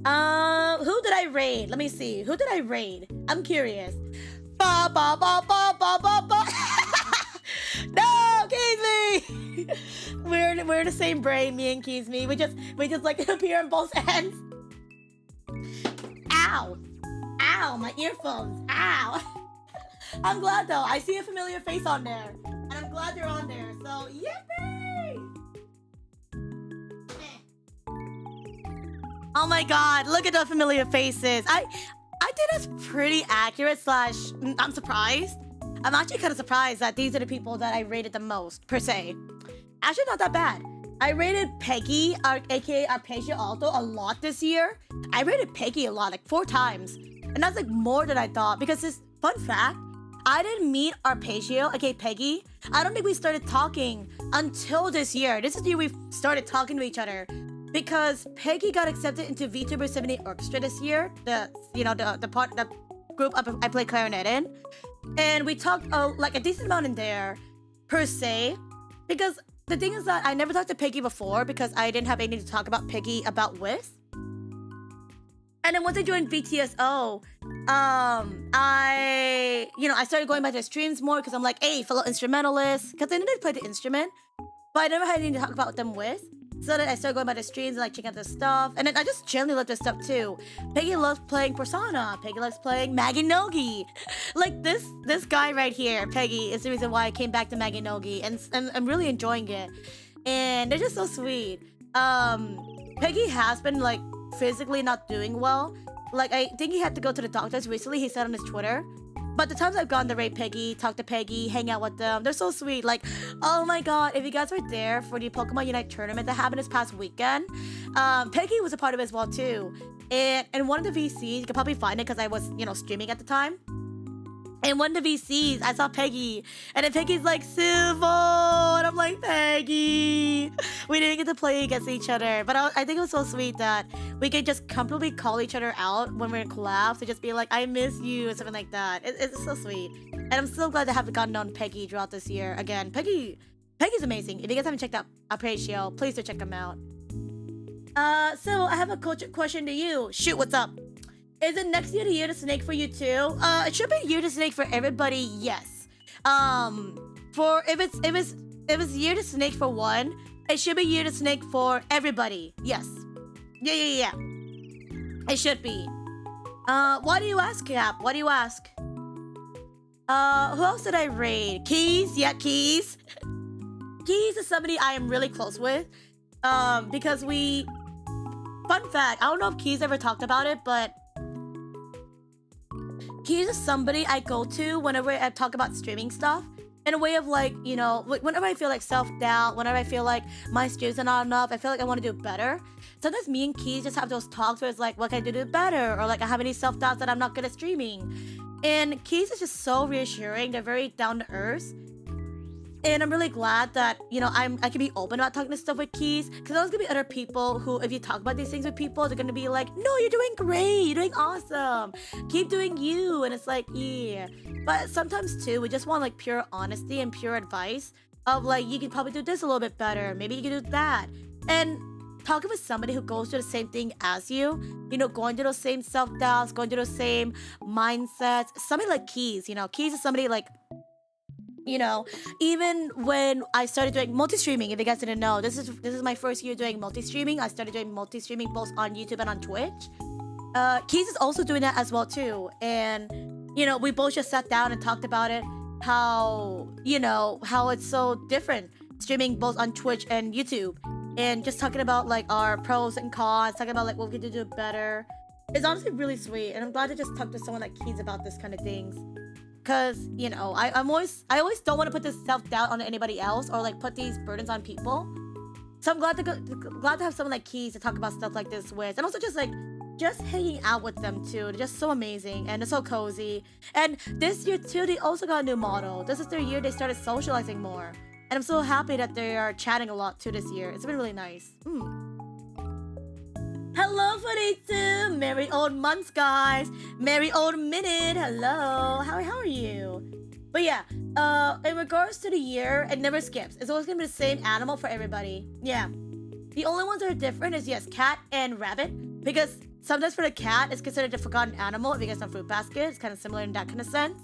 Speaker 1: Who did I raid? Let me see. Who did I raid? I'm curious. Ba ba ba ba ba ba ba. No, Keezy! We're the same brain, me and Keezy. We just like appear on both ends. Ow! Ow, my earphones. Ow! I'm glad though. I see a familiar face on there. And I'm glad they're on there. So yippee! Oh my god, look at the familiar faces. I think that's pretty accurate / I'm surprised. I'm actually kind of surprised that these are the people that I rated the most, per se. Actually, not that bad. I rated Peggy, aka Arpeggio Alto, a lot this year. I rated Peggy a lot, like 4 times. And that's like more than I thought. Because this, fun fact, I didn't meet Arpeggio, aka Peggy. I don't think we started talking until this year. This is the year we started talking to each other. Because Peggy got accepted into VTuber 70 Orchestra this year. The group I play clarinet in. And we talked like a decent amount in there, per se. Because the thing is that I never talked to Peggy before because I didn't have anything to talk about Peggy about with. And then once I joined BTSO, I started going back to the streams more because I'm like, hey, fellow instrumentalists. Because I didn't play the instrument, but I never had anything to talk about them with. So then I started going by the streams and like checking out the stuff. And then I just generally love this stuff too. Peggy loves playing Persona. Peggy loves playing Maginogi. Like this guy right here, Peggy, is the reason why I came back to Maginogi. And I'm really enjoying it. And they're just so sweet. Peggy has been like physically not doing well. Like I think he had to go to the doctors recently, he said on his Twitter. But the times I've gone to raid Peggy, talk to Peggy, hang out with them, they're so sweet. Like, oh my god, if you guys were there for the Pokemon Unite tournament that happened this past weekend, Peggy was a part of it as well too. And one of the VCs, you can probably find it because I was, streaming at the time. And one of the VCs, I saw Peggy, and then Peggy's like, Civil, and I'm like, Peggy. We didn't get to play against each other, but I think it was so sweet that we could just comfortably call each other out when we're in collabs to just be like, I miss you, or something like that. It's so sweet. And I'm so glad to have gotten on Peggy throughout this year. Again, Peggy's amazing. If you guys haven't checked out Appracio, please do check them out. So I have a question to you. Shoot, what's up? Is it next year the year to snake for you too? It should be year to snake for everybody, yes. For if it's year to snake for one, it should be year to snake for everybody. Yes. Yeah. It should be. Why do you ask, Cap? Why do you ask? Who else did I raid? Keys? Yeah, Keys. Keys is somebody I am really close with. Because we... Fun fact, I don't know if Keys ever talked about it, but... Keys is somebody I go to whenever I talk about streaming stuff. In a way of like, whenever I feel like self-doubt, whenever I feel like my streams are not enough, I feel like I want to do better. Sometimes me and Keys just have those talks where it's like, what can I do to do better? Or like, I have any self-doubts that I'm not good at streaming. And Keys is just so reassuring. They're very down to earth. And I'm really glad that, I can be open about talking to stuff with Keys. Because there's gonna be other people who, if you talk about these things with people, they're gonna be like, no, you're doing great. You're doing awesome. Keep doing you. And it's like, yeah. But sometimes too, we just want like pure honesty and pure advice of like, you could probably do this a little bit better. Maybe you could do that. And talking with somebody who goes through the same thing as you, going through those same self-doubts, going through those same mindsets. Somebody like Keys, Keys is somebody like, even when I started doing multi-streaming, if you guys didn't know, this is my first year doing multi-streaming. I started doing multi-streaming both on YouTube and on Twitch. Keys is also doing that as well too. And, we both just sat down and talked about it, how it's so different streaming both on Twitch and YouTube. And just talking about like our pros and cons, talking about like what we could do better. It's honestly really sweet. And I'm glad to just talk to someone like Keys about this kind of things. Cause I always don't want to put this self-doubt on anybody else or like put these burdens on people. So I'm glad to have someone like Keys to talk about stuff like this with, and also just hanging out with them too. They're just so amazing and they're so cozy. And this year too, they also got a new model. This is their year they started socializing more, and I'm so happy that they are chatting a lot too this year. It's been really nice. Hello, 42! Merry old months, guys! Merry old minute! Hello! How are you? But yeah, in regards to the year, it never skips. It's always gonna be the same animal for everybody. Yeah. The only ones that are different is, yes, cat and rabbit. Because sometimes for the cat, it's considered a forgotten animal. If you guys know Fruit Basket, it's kind of similar in that kind of sense.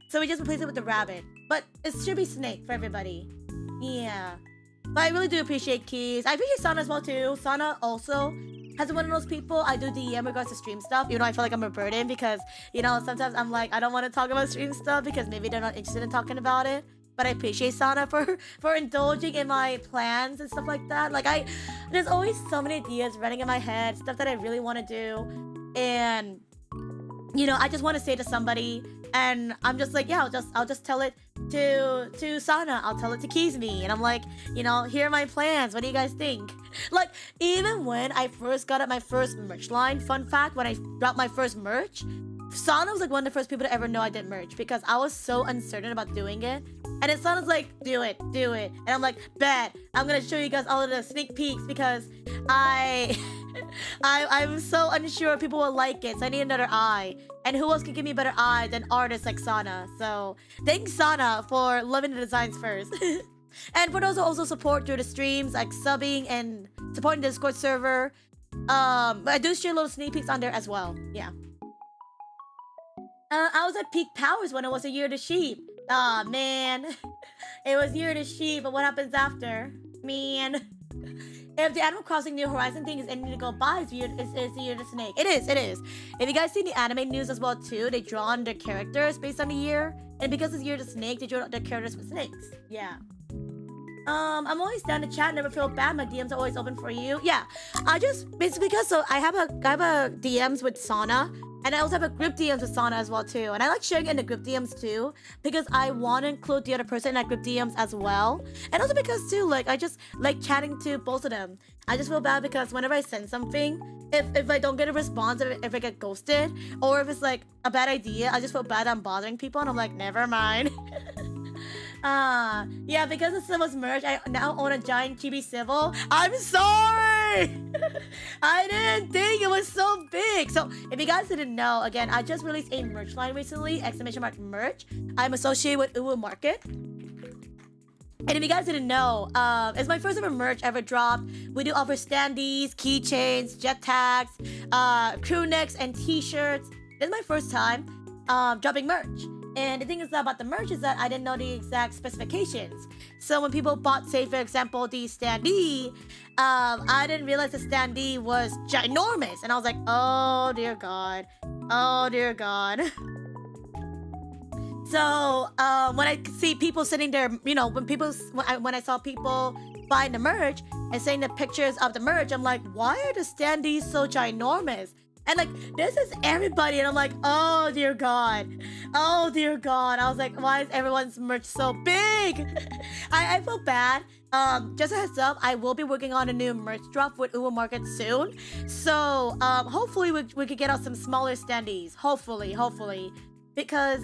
Speaker 1: So we just replace it with the rabbit. But it should be snake for everybody. Yeah. But I really do appreciate Keys. I appreciate Sana as well, too. Sana also has been one of those people I do DM regards to stream stuff, even though I feel like I'm a burden because, sometimes I'm like, I don't want to talk about stream stuff because maybe they're not interested in talking about it. But I appreciate Sana for indulging in my plans and stuff like that. Like, there's always so many ideas running in my head, stuff that I really want to do. And, I just want to say to somebody, and I'm just like, yeah, I'll just tell it to Sana. I'll tell it to Keysme. And I'm like, here are my plans. What do you guys think? Like, even when I first got at my first merch line, fun fact, when I dropped my first merch, Sana was like one of the first people to ever know I did merch because I was so uncertain about doing it. And then Sana's like, do it. And I'm like, bet. I'm gonna show you guys all of the sneak peeks because I'm so unsure if people will like it, so I need another eye. And who else can give me a better eye than artists like Sana? So thanks, Sana, for loving the designs first. And for those who also support through the streams, like subbing and supporting the Discord server, I do share little sneak peeks on there as well. Yeah. I was at peak powers when it was a year to sheep. Aw, man. It was year to sheep, but what happens after? Man. If the Animal Crossing New Horizon thing is ending to go by, it's the year to snake. It is. If you guys see the anime news as well too, they draw on their characters based on the year. And because it's year to snake, they draw their characters with snakes. Yeah. I'm always down to chat, never feel bad. My DMs are always open for you. Yeah. I just basically because I have a DMs with Sana. And I also have a group DMs with Sana as well too. And I like sharing it in the group DMs too. Because I want to include the other person in that group DMs as well. And also because too, like, I just like chatting to both of them. I just feel bad because whenever I send something, if I don't get a response, if I get ghosted, or if it's like a bad idea, I just feel bad I'm bothering people. And I'm like, never mind. Yeah, because of Civil's merch, I now own a giant chibi Civil. I'm sorry! I didn't think it was so big. So, if you guys didn't know, again, I just released a merch line recently, !merch. I'm associated with Uwu Market. And if you guys didn't know, it's my first ever merch ever dropped. We do offer standees, keychains, jet tags, crew necks, and t-shirts. This is my first time dropping merch. And the thing is about the merch is that I didn't know the exact specifications. So when people bought, say, for example, the standee, I didn't realize the standee was ginormous. And I was like, oh, dear God. Oh, dear God. So when I see people sitting there, when I saw people buying the merch and saying the pictures of the merch, I'm like, why are the standees so ginormous? And like, this is everybody. And I'm like, oh, dear God. Oh, dear God. I was like, why is everyone's merch so big? I feel bad. Just a heads up, I will be working on a new merch drop with Uwu Market soon. So hopefully we could get out some smaller standees. Hopefully. Because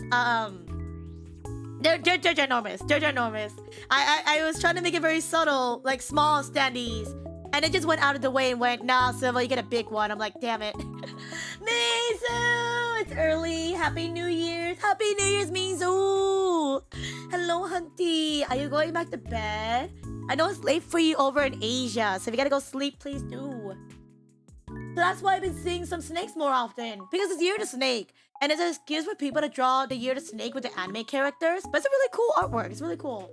Speaker 1: They're ginormous. They're ginormous. I was trying to make it very subtle, like small standees. And it just went out of the way and went, nah, Civil, you get a big one. I'm like, damn it. Mizu! It's early. Happy New Year's. Happy New Year's, Mizu! Hello, Hunty. Are you going back to bed? I know it's late for you over in Asia, so if you gotta go sleep, please do. So that's why I've been seeing some snakes more often. Because it's Year of the Snake. And it's an excuse for people to draw the Year of the Snake with the anime characters. But it's a really cool artwork. It's really cool.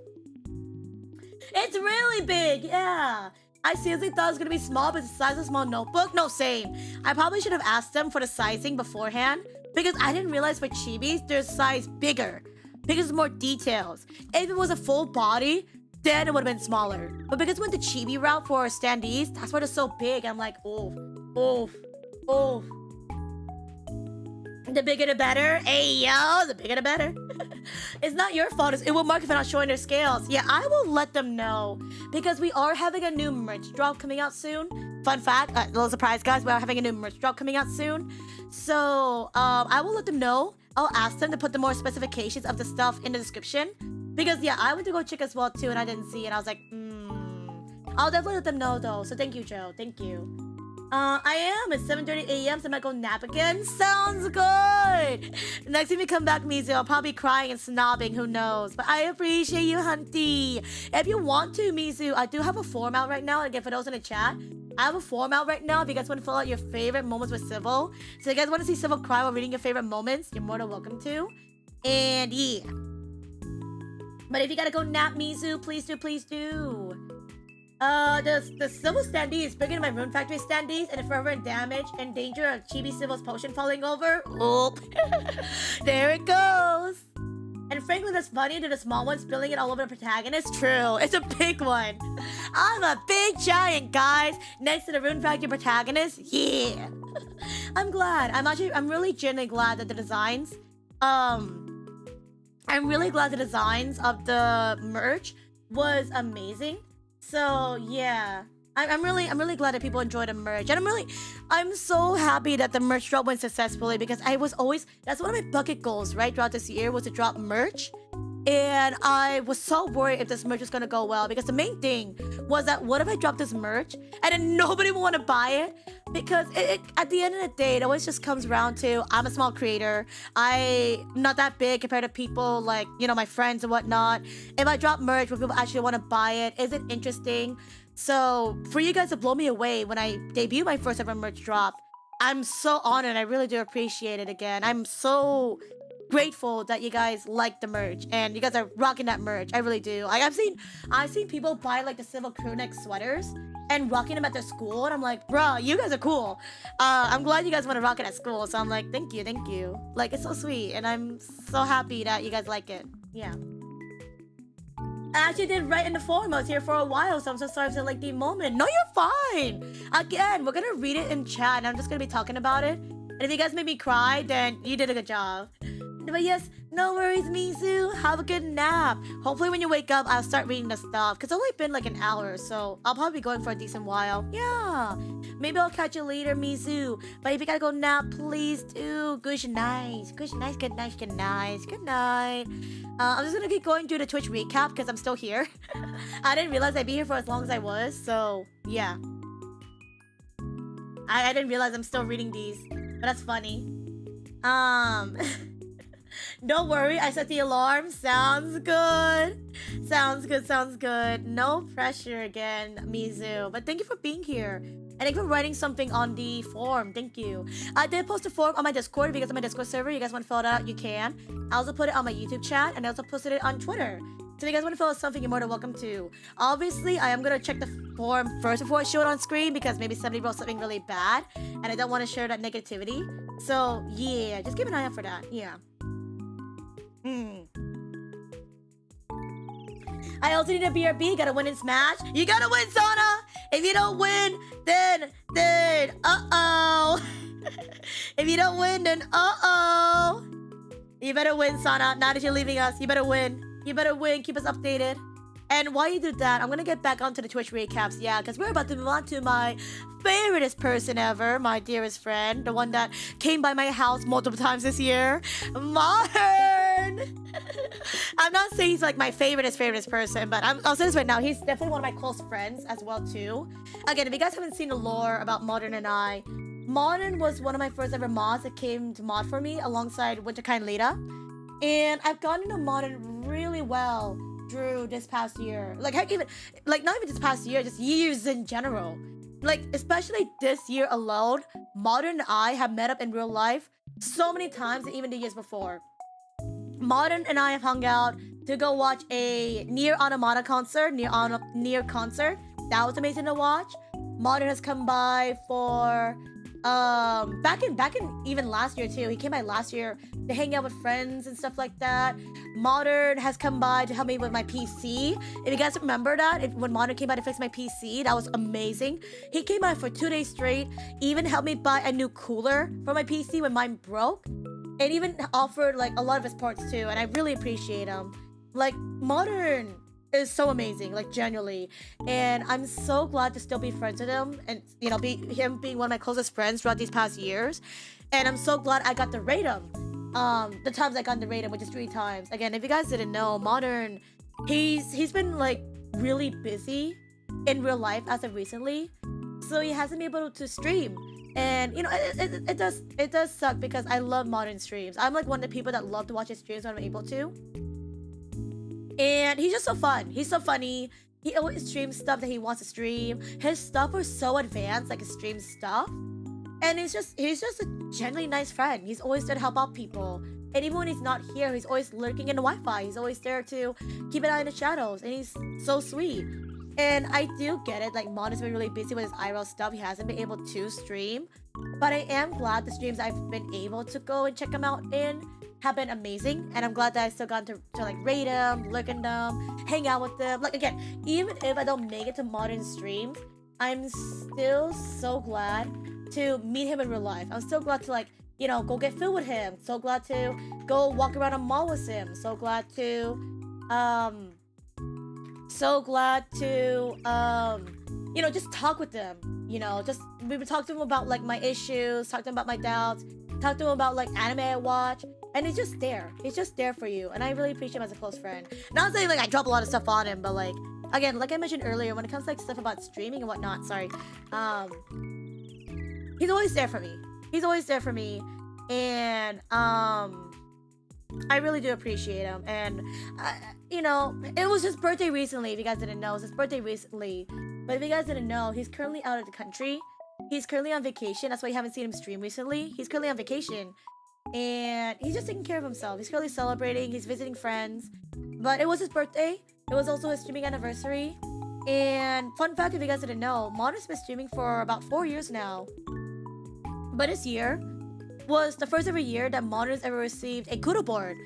Speaker 1: It's really big, yeah. I seriously thought it was gonna be small, but it's the size of a small notebook. No, same. I probably should have asked them for the sizing beforehand. Because I didn't realize for chibis, there's size bigger. Because there's more details. If it was a full body, then it would have been smaller. But because it went the chibi route for standees, that's why they're so big. I'm like, oh. The bigger the better. Hey, yo, the bigger the better. It's not your fault. It will mark if they're not showing their scales. Yeah, I will let them know. Because we are having a new merch drop coming out soon. Fun fact, little surprise, guys. We are having a new merch drop coming out soon. So, I will let them know. I'll ask them to put the more specifications of the stuff in the description. Because, yeah, I went to go check as well, too, and I didn't see it. I was like, I'll definitely let them know, though. So, thank you, Joe. Thank you. I am. It's 7:30 a.m. so I might go nap again. Sounds good. Next time you come back, Mizu, I'll probably be crying and snobbing. Who knows? But I appreciate you, Hunty. If you want to, Mizu, I do have a form out right now. Again, for those in the chat, I have a form out right now if you guys want to fill out your favorite moments with Civil. So if you guys want to see Civil cry while reading your favorite moments, you're more than welcome to. And yeah. But if you gotta go nap, Mizu, please do, please do. The Civil standee is bigger than my Rune Factory standees, and if forever in damage and danger of Chibi Civil's potion falling over, oop. There it goes. And frankly, that's funny to the small one spilling it all over the protagonist. True, it's a big one. I'm a big giant, guys. Next to the Rune Factory protagonist, yeah. I'm glad. I'm really genuinely glad that the designs, I'm really glad the designs of the merch was amazing. So yeah, I'm really glad that people enjoyed the merch, and I'm so happy that the merch drop went successfully because that's one of my bucket goals right throughout this year was to drop merch, and I was so worried if this merch was gonna go well because the main thing was that what if I drop this merch and then nobody would want to buy it because it at the end of the day it always just comes around to I'm a small creator, I'm not that big compared to people like my friends and whatnot. If I drop merch where people actually want to buy it, is it interesting? So for you guys to blow me away when I debut my first ever merch drop, I'm so honored. I really do appreciate it again. I'm so grateful that you guys like the merch and you guys are rocking that merch. I really do. I've seen people buy like the Civil crew neck sweaters and rocking them at their school, and I'm like, bruh, you guys are cool. I'm glad you guys want to rock it at school, so I'm like, thank you. Like, it's so sweet, and I'm so happy that you guys like it. Yeah. I actually did write in the forum. I was here for a while, so I'm so sorry for like the moment. No, you're fine. Again, we're gonna read it in chat, and I'm just gonna be talking about it. And if you guys made me cry, then you did a good job. But yes, no worries, Mizu. Have a good nap. Hopefully when you wake up, I'll start reading the stuff. Because it's only been like an hour, so I'll probably be going for a decent while. Yeah. Maybe I'll catch you later, Mizu. But if you gotta go nap, please do. Good night. Good night, good night, good night. Good night. I'm just gonna keep going through the Twitch recap because I'm still here. I didn't realize I'd be here for as long as I was, so yeah. I didn't realize I'm still reading these. But that's funny. Don't worry, I set the alarm. Sounds good. Sounds good. No pressure again, Mizu. But thank you for being here. And thank you for writing something on the forum. Thank you. I did post a form on my Discord because on my Discord server, you guys want to fill it out, you can. I also put it on my YouTube chat, and I also posted it on Twitter. So if you guys want to fill out something, you're more than welcome to. Obviously, I am going to check the form first before I show it on screen because maybe somebody wrote something really bad, and I don't want to share that negativity. So yeah, just keep an eye out for that. Yeah. I also need a BRB. Gotta win in Smash. You gotta win, Sana. If you don't win, then uh-oh. If you don't win, then uh-oh. You better win, Sana. Now that you're leaving us, you better win. You better win. Keep us updated. And while you do that, I'm gonna get back onto the Twitch recaps, yeah, because we're about to move on to my favoriteest person ever, my dearest friend, the one that came by my house multiple times this year, Modern! I'm not saying he's like my favorite person, but I'll say this right now. He's definitely one of my close friends as well too. Again, if you guys haven't seen the lore about Modern and I, Modern was one of my first ever mods that came to mod for me alongside Winterkind Leda. And I've gotten to Modern really well through this past year. Like, heck, even, like, not even this past year, just years in general. Like, especially this year alone, Modern and I have met up in real life so many times, and even the years before. Modern and I have hung out to go watch a Nier Automata concert, Nier concert. That was amazing to watch. Modern has come by for back in even last year too. He came by last year to hang out with friends and stuff like that. Modern has come by to help me with my PC. If you guys remember that, when Modern came by to fix my PC, that was amazing. He came by for 2 days straight, even helped me buy a new cooler for my PC when mine broke, and even offered like a lot of his parts too, and I really appreciate him. Like, Modern is so amazing, like, genuinely, and I'm so glad to still be friends with him, and you know, him being one of my closest friends throughout these past years. And I'm so glad I got to rate him the times I got to rate him, which is 3 times. Again, if you guys didn't know, Modern, he's been like really busy in real life as of recently, so he hasn't been able to stream. And you know, it does suck because I love Modern streams. I'm like one of the people that love to watch his streams when I'm able to. And he's just so fun. He's so funny. He always streams stuff that he wants to stream. His stuff are so advanced, like his stream stuff. And he's just a genuinely nice friend. He's always there to help out people. And even when he's not here, he's always lurking in the Wi-Fi. He's always there to keep an eye on the shadows. And he's so sweet. And I do get it, like, Modern's been really busy with his IRL stuff. He hasn't been able to stream. But I am glad the streams I've been able to go and check him out in have been amazing. And I'm glad that I still got to like rate him, look at them, hang out with them. Like, again, even if I don't make it to Modern streams, I'm still so glad to meet him in real life. I'm still glad to, like, you know, go get food with him. So glad to go walk around a mall with him. So glad to you know, just talk with them. You know, just we would talk to him about like my issues, talk to him about my doubts, talk to him about like anime I watch, and he's just there. He's just there for you, and I really appreciate him as a close friend. Not saying like I drop a lot of stuff on him, but like, again, like I mentioned earlier, when it comes to like stuff about streaming and whatnot, he's always there for me. He's always there for me, and I really do appreciate him. And you know, it was his birthday recently. If you guys didn't know, it was his birthday recently. But if you guys didn't know, he's currently out of the country. He's currently on vacation. That's why you haven't seen him stream recently. He's currently on vacation, and he's just taking care of himself. He's currently celebrating. He's visiting friends. But it was his birthday. It was also his streaming anniversary. And fun fact, if you guys didn't know, Modern's been streaming for about 4 years now. But this year was the first ever year that Modern's ever received a kudo board.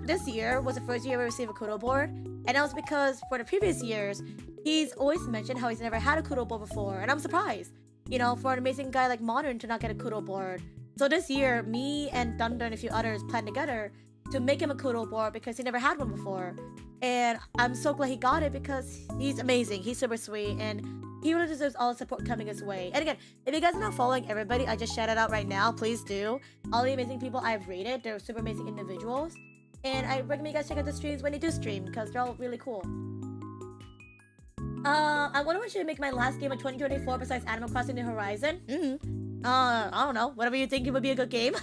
Speaker 1: This year was the first year I ever received a kudo board, and that was because for the previous years, he's always mentioned how he's never had a kudo board before, and I'm surprised, you know, for an amazing guy like Modern to not get a kudo board. So this year, me and Thunder and a few others planned together to make him a kudo board because he never had one before, and I'm so glad he got it because he's amazing. He's super sweet, and he really deserves all the support coming his way. And again, if you guys are not following everybody I just shouted out right now, please do. All the amazing people I've rated, they're super amazing individuals. And I recommend you guys check out the streams when they do stream, because they're all really cool. I wonder what should make my last game of 2024 besides Animal Crossing New Horizon? I don't know. Whatever you think it would be a good game.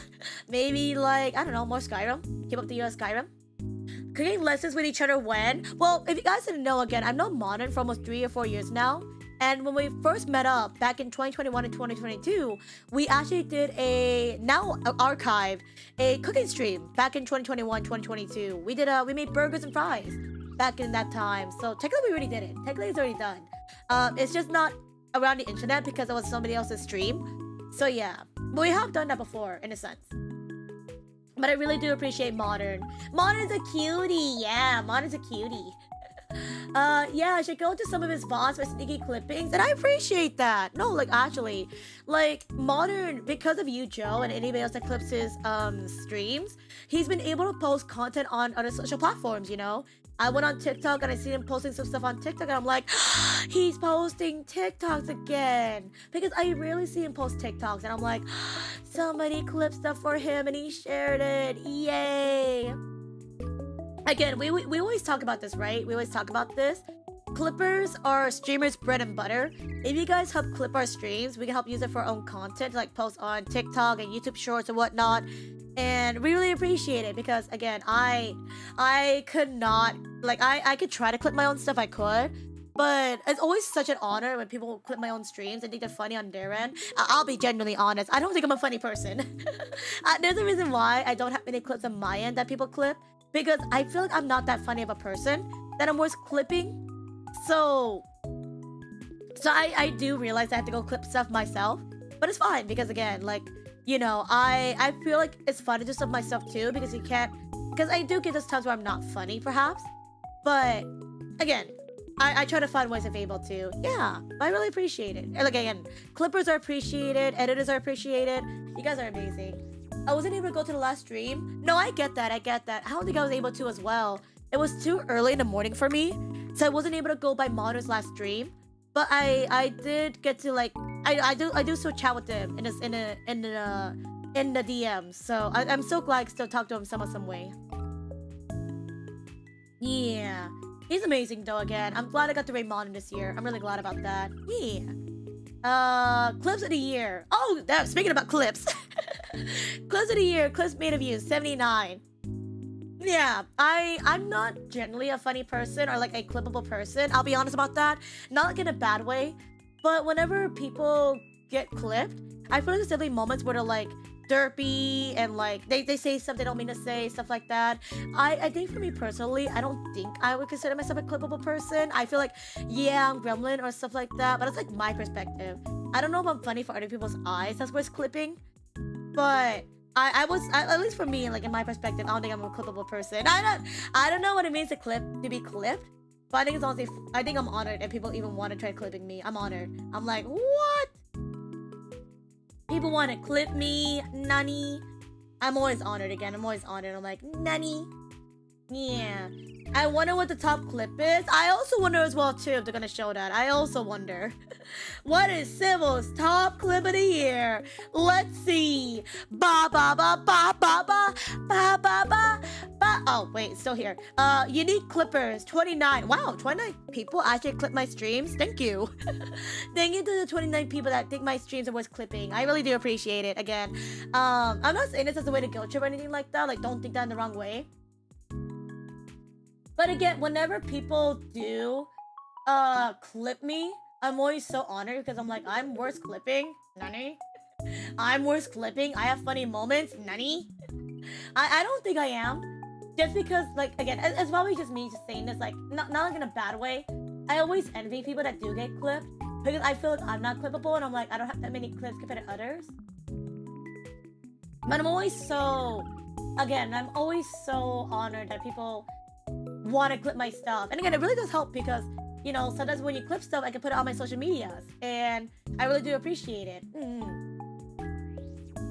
Speaker 1: Maybe, like, I don't know, more Skyrim. Keep up the Skyrim. Creating lessons with each other when? Well, if you guys didn't know, again, I've known Modern for almost 3 or 4 years now. And when we first met up back in 2021 and 2022, we actually did a cooking stream back in 2021, 2022. We made burgers and fries back in that time. So technically we already did it. Technically it's already done. It's just not around the internet because it was somebody else's stream. So yeah, but we have done that before in a sense. But I really do appreciate Modern. Modern's a cutie. Yeah, Modern's a cutie. Yeah, I should go to some of his VODs for sneaky clippings, and I appreciate that. No, like, actually, like, Modern, because of you, Joe, and anybody else that clips his streams, he's been able to post content on other social platforms, you know? I went on TikTok and I seen him posting some stuff on TikTok and I'm like, he's posting TikToks again. Because I rarely see him post TikToks and I'm like, somebody clipped stuff for him and he shared it. Yay. Again, we always talk about this, right? We always talk about this. Clippers are streamers' bread and butter. If you guys help clip our streams, we can help use it for our own content, like post on TikTok and YouTube Shorts and whatnot. And we really appreciate it because, again, I could not, like, I could try to clip my own stuff, I could. But it's always such an honor when people clip my own streams and think they're funny on their end. I'll be genuinely honest. I don't think I'm a funny person. There's a reason why I don't have many clips on my end that people clip. Because I feel like I'm not that funny of a person. That I'm worth clipping. So I do realize I have to go clip stuff myself. But it's fine because, again, like, you know, I feel like it's fun to do stuff myself too. Because you can't... Because I do get those times where I'm not funny, perhaps. But, again... I try to find ways if able to. Yeah, I really appreciate it. And like, again, clippers are appreciated, editors are appreciated. You guys are amazing. I wasn't able to go to the last stream. No, I get that. I don't think I was able to as well. It was too early in the morning for me, so I wasn't able to go by Modern's last stream. But I did get to, like, I do still chat with them in the DMs. So I'm so glad I can still talk to him some way. Yeah. He's amazing though, again. I'm glad I got to rate Modern this year. I'm really glad about that. Yeah. Clips of the year. Oh, speaking about clips. Clips of the year. Clips made of you. 79. Yeah. I'm not generally a funny person or like a clippable person. I'll be honest about that. Not like in a bad way. But whenever people get clipped, I feel like there's definitely moments where they're like derpy and like they say stuff they don't mean to say, stuff like that. I think for me personally, I don't think I would consider myself a clippable person. I feel like, yeah, I'm gremlin or stuff like that, but it's like my perspective. I don't know if I'm funny for other people's eyes, that's worth clipping, but I was, at least for me, like in my perspective, I don't think I'm a clippable person. I don't know what it means to be clipped, but I think it's honestly, I think I'm honored if people even want to try clipping me. I'm honored. I'm like, what? People want to clip me, nani. I'm always honored again. I'm always honored. I'm like, nani. Yeah. I wonder what the top clip is. I also wonder as well, too, if they're going to show that. I also wonder. What is Civil's top clip of the year? Let's see. Ba ba ba ba ba ba ba ba ba ba. Oh, wait, still here. Unique clippers, 29. Wow, 29 people actually clip my streams. Thank you. Thank you to the 29 people that think my streams are worth clipping. I really do appreciate it. Again, I'm not saying this as a way to guilt trip or anything like that. Like, don't think that in the wrong way. But again, whenever people do clip me, I'm always so honored because I'm like, I'm worth clipping. Nani? I'm worth clipping. I have funny moments. Nani? I don't think I am. Just because, like, again, it's probably just me just saying this, like, not like in a bad way. I always envy people that do get clipped because I feel like I'm not clippable and I'm like, I don't have that many clips compared to others. But I'm always so honored that people want to clip my stuff. And again, it really does help because, you know, sometimes when you clip stuff, I can put it on my social medias. And I really do appreciate it.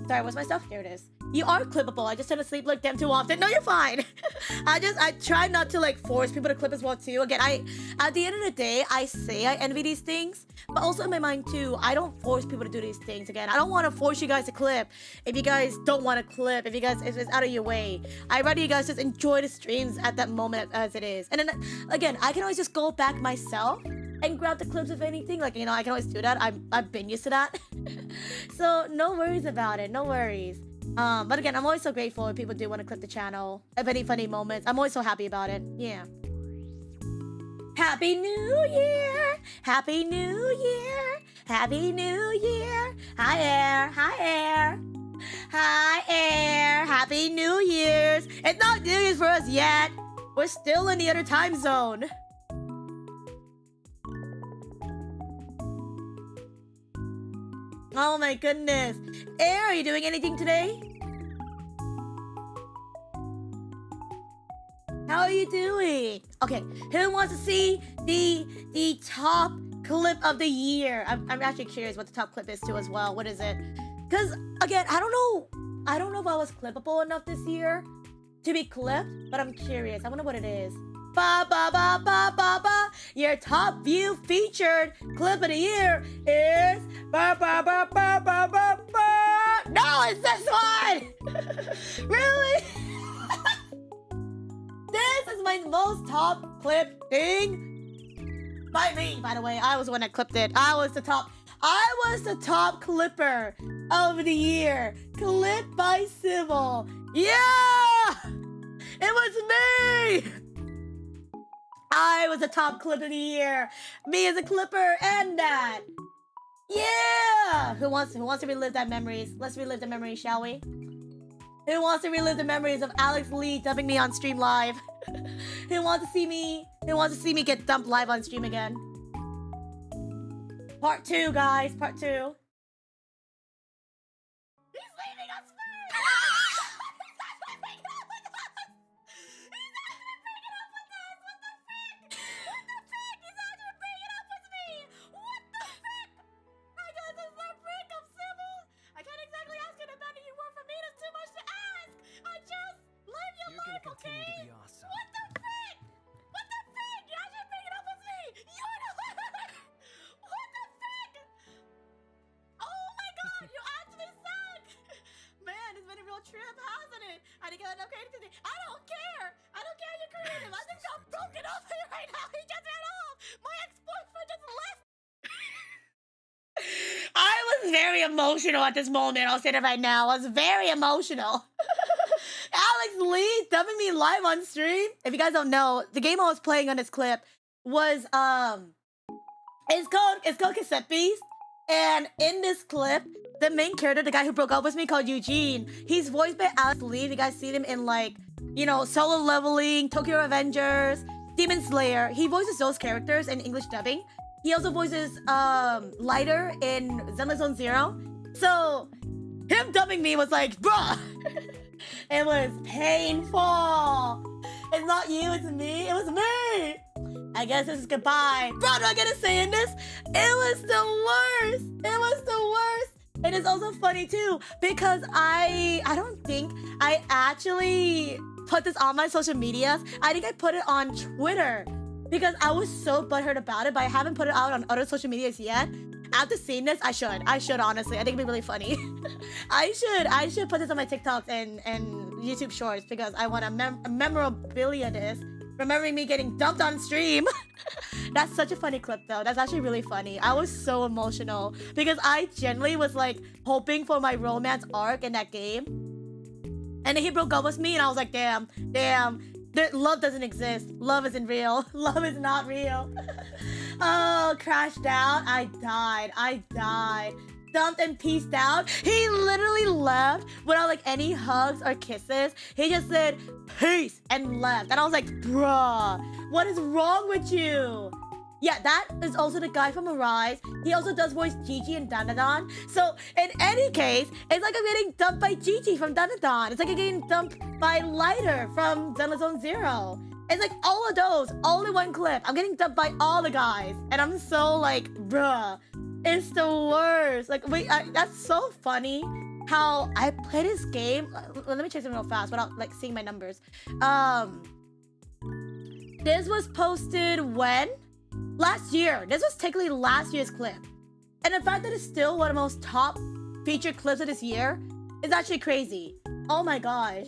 Speaker 1: Sorry, what's my stuff? There it is. You are clippable. I just tend to sleep like them too often. No, you're fine. I try not to like force people to clip as well too. Again, at the end of the day, I say I envy these things, but also in my mind too, I don't force people to do these things. Again, I don't want to force you guys to clip if you guys don't want to clip, if it's out of your way. I'd rather you guys just enjoy the streams at that moment as it is. And then again, I can always just go back myself and grab the clips if anything. Like, you know, I can always do that. I've been used to that. So no worries about it. No worries. But again, I'm always so grateful when people do want to clip the channel. If any funny moments, I'm always so happy about it. Yeah. Happy New Year! Happy New Year! Happy New Year! Hi Air! Hi Air! Hi Air! Happy New Year's! It's not New Year's for us yet! We're still in the other time zone. Oh my goodness. Air, are you doing anything today? How are you doing? Okay, who wants to see the top clip of the year? I'm actually curious what the top clip is too as well. What is it? Because again, I don't know if I was clippable enough this year to be clipped, but I'm curious. I wonder what it is. Ba ba ba ba ba ba. Your top view featured clip of the year is ba ba ba ba ba ba ba. No, it's this one. Really? This is my most top clip thing by me. By the way, I was the one that clipped it. I was the top clipper of the year. Clipped by Civil. Yeah! It was me! I was the top clip of the year. Me as a clipper and that. Yeah! Who wants to relive that memories? Let's relive the memories, shall we? Who wants to relive the memories of Alex Lee dumping me on stream live? Who wants to see me get dumped live on stream again? Part 2, guys. Part 2. He's leaving us first! He's not gonna break it up with us! He's not gonna break it up with us! What the frick? What the frick? He's not gonna break it up with me! What the frick? I guess it's the frick of Civil! I can't exactly ask an abandon you were for me. That's too much to ask! I just live your life, okay? To be awesome. What the frick? What the frick? You're not gonna break it up with me! You're the What the frick? Oh my god, you actually suck! Man, it's been a real trip, hasn't it? I didn't get enough creative today. I don't care! I don't care you're creative! I just got broken up here right now! He just ran off! My ex-boyfriend just left! I was very emotional at this moment, I'll say that right now. I was very emotional. Alex Lee dumping me live on stream. If you guys don't know, the game I was playing on this clip was it's called Cassette Beast. And in this clip, the main character, the guy who broke up with me called Eugene, he's voiced by Alex Lee. You guys see him in like, you know, Solo Leveling, Tokyo Revengers, Demon Slayer. He voices those characters in English dubbing. He also voices Lighter in Zenless Zone Zero. So him dubbing me was like, bruh. It was painful. It's not you, it's me. It was me. I guess this is goodbye. Bro, do I get to say in this? It was the worst. It was the worst. And it's also funny too, because I don't think I actually put this on my social medias. I think I put it on Twitter because I was so butthurt about it, but I haven't put it out on other social medias yet. After seeing this, I should honestly. I think it'd be really funny. I should put this on my TikToks and YouTube Shorts because I want a memorabilia this. Remembering me getting dumped on stream. That's such a funny clip though. That's actually really funny. I was so emotional because I genuinely was like hoping for my romance arc in that game. And then he broke up with me and I was like, damn. Love doesn't exist. Love isn't real. Love is not real. Oh, crashed out. I died. Dumped and peaced out. He literally left without like any hugs or kisses. He just said peace and left. And I was like, bruh, what is wrong with you? Yeah, that is also the guy from Arise. He also does voice Gigi and Dandadan. So in any case, it's like I'm getting dumped by Gigi from Dandadan. It's like I'm getting dumped by Lighter from Zenless Zone Zero. It's like all of those, all in one clip. I'm getting dumped by all the guys. And I'm so like, bruh, it's the worst. Like, wait, that's so funny how I play this game. Let me check something real fast without like seeing my numbers. This was posted when? Last year. This was technically last year's clip. And the fact that it's still one of the most top featured clips of this year is actually crazy. Oh my gosh.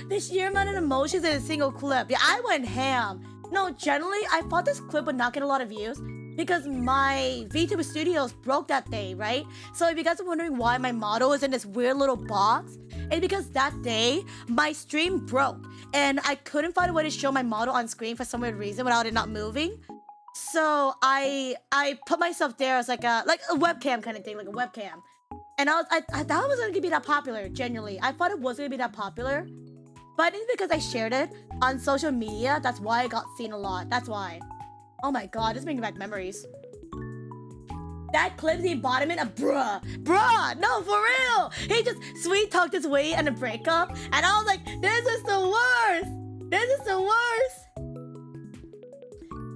Speaker 1: The sheer amount of emotions in a single clip. Yeah, I went ham. No, generally, I thought this clip would not get a lot of views because my VTuber Studios broke that day, right? So if you guys are wondering why my model is in this weird little box, it's because that day, my stream broke. And I couldn't find a way to show my model on screen for some weird reason without it not moving. So I put myself there as like a webcam kind of thing, like a webcam. And I thought it was gonna be that popular, genuinely. I thought it was gonna be that popular. But I think because I shared it on social media, that's why I got seen a lot. That's why. Oh my god, this brings back memories. That clip's the embodiment of bruh, no, for real. He just sweet talked his way in a breakup, and I was like, this is the worst. This is the worst.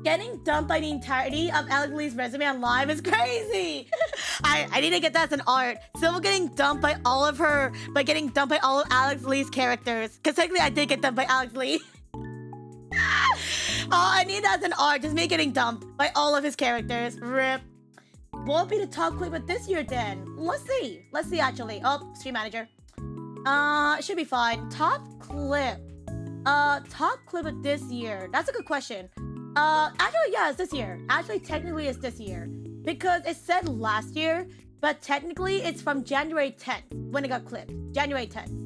Speaker 1: Getting dumped by the entirety of Alex Lee's resume on live is crazy. I need to get that as an art. Civil getting dumped by all of Alex Lee's characters. Because technically I did get dumped by Alex Lee. I need that as an art. Just me getting dumped by all of his characters. Rip. What would be the top clip of this year then? Let's see. Let's see actually. Oh, stream manager. Should be fine. Top clip. Top clip of this year. That's a good question. Actually, yeah, it's this year. Actually, technically, it's this year. Because it said last year, but technically, it's from January 10th when it got clipped. January 10th.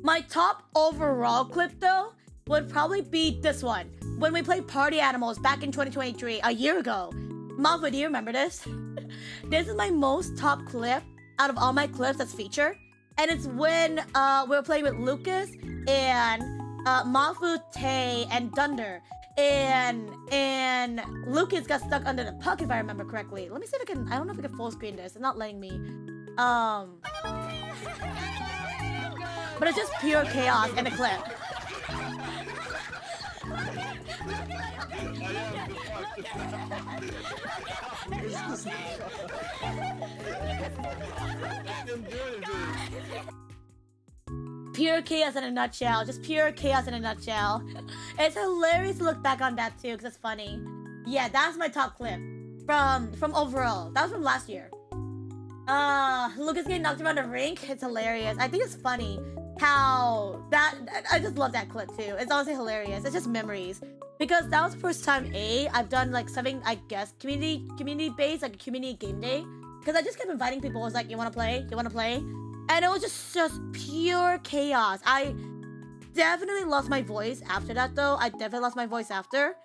Speaker 1: My top overall clip, though, would probably be this one. When we played Party Animals back in 2023, a year ago. Malfoy, do you remember this? This is my most top clip out of all my clips that's featured. And it's when we were playing with Lucas and Mafu, Tay, and Dunder. And Lucas got stuck under the puck, if I remember correctly. Let me see if I can... I don't know if I can full screen this. It's not letting me. But it's just pure chaos in the clip. Pure chaos in a nutshell. Just pure chaos in a nutshell. It's hilarious to look back on that too, because it's funny. Yeah, that's my top clip from overall. That was from last year. Lucas getting knocked around the rink. It's hilarious. I think it's funny how that... I just love that clip too. It's honestly hilarious. It's just memories. Because that was the first time I've done like something, I guess, community based, like a community game day. Because I just kept inviting people. I was like, you wanna play? You wanna play? And it was just pure chaos. I definitely lost my voice after that though. I definitely lost my voice after.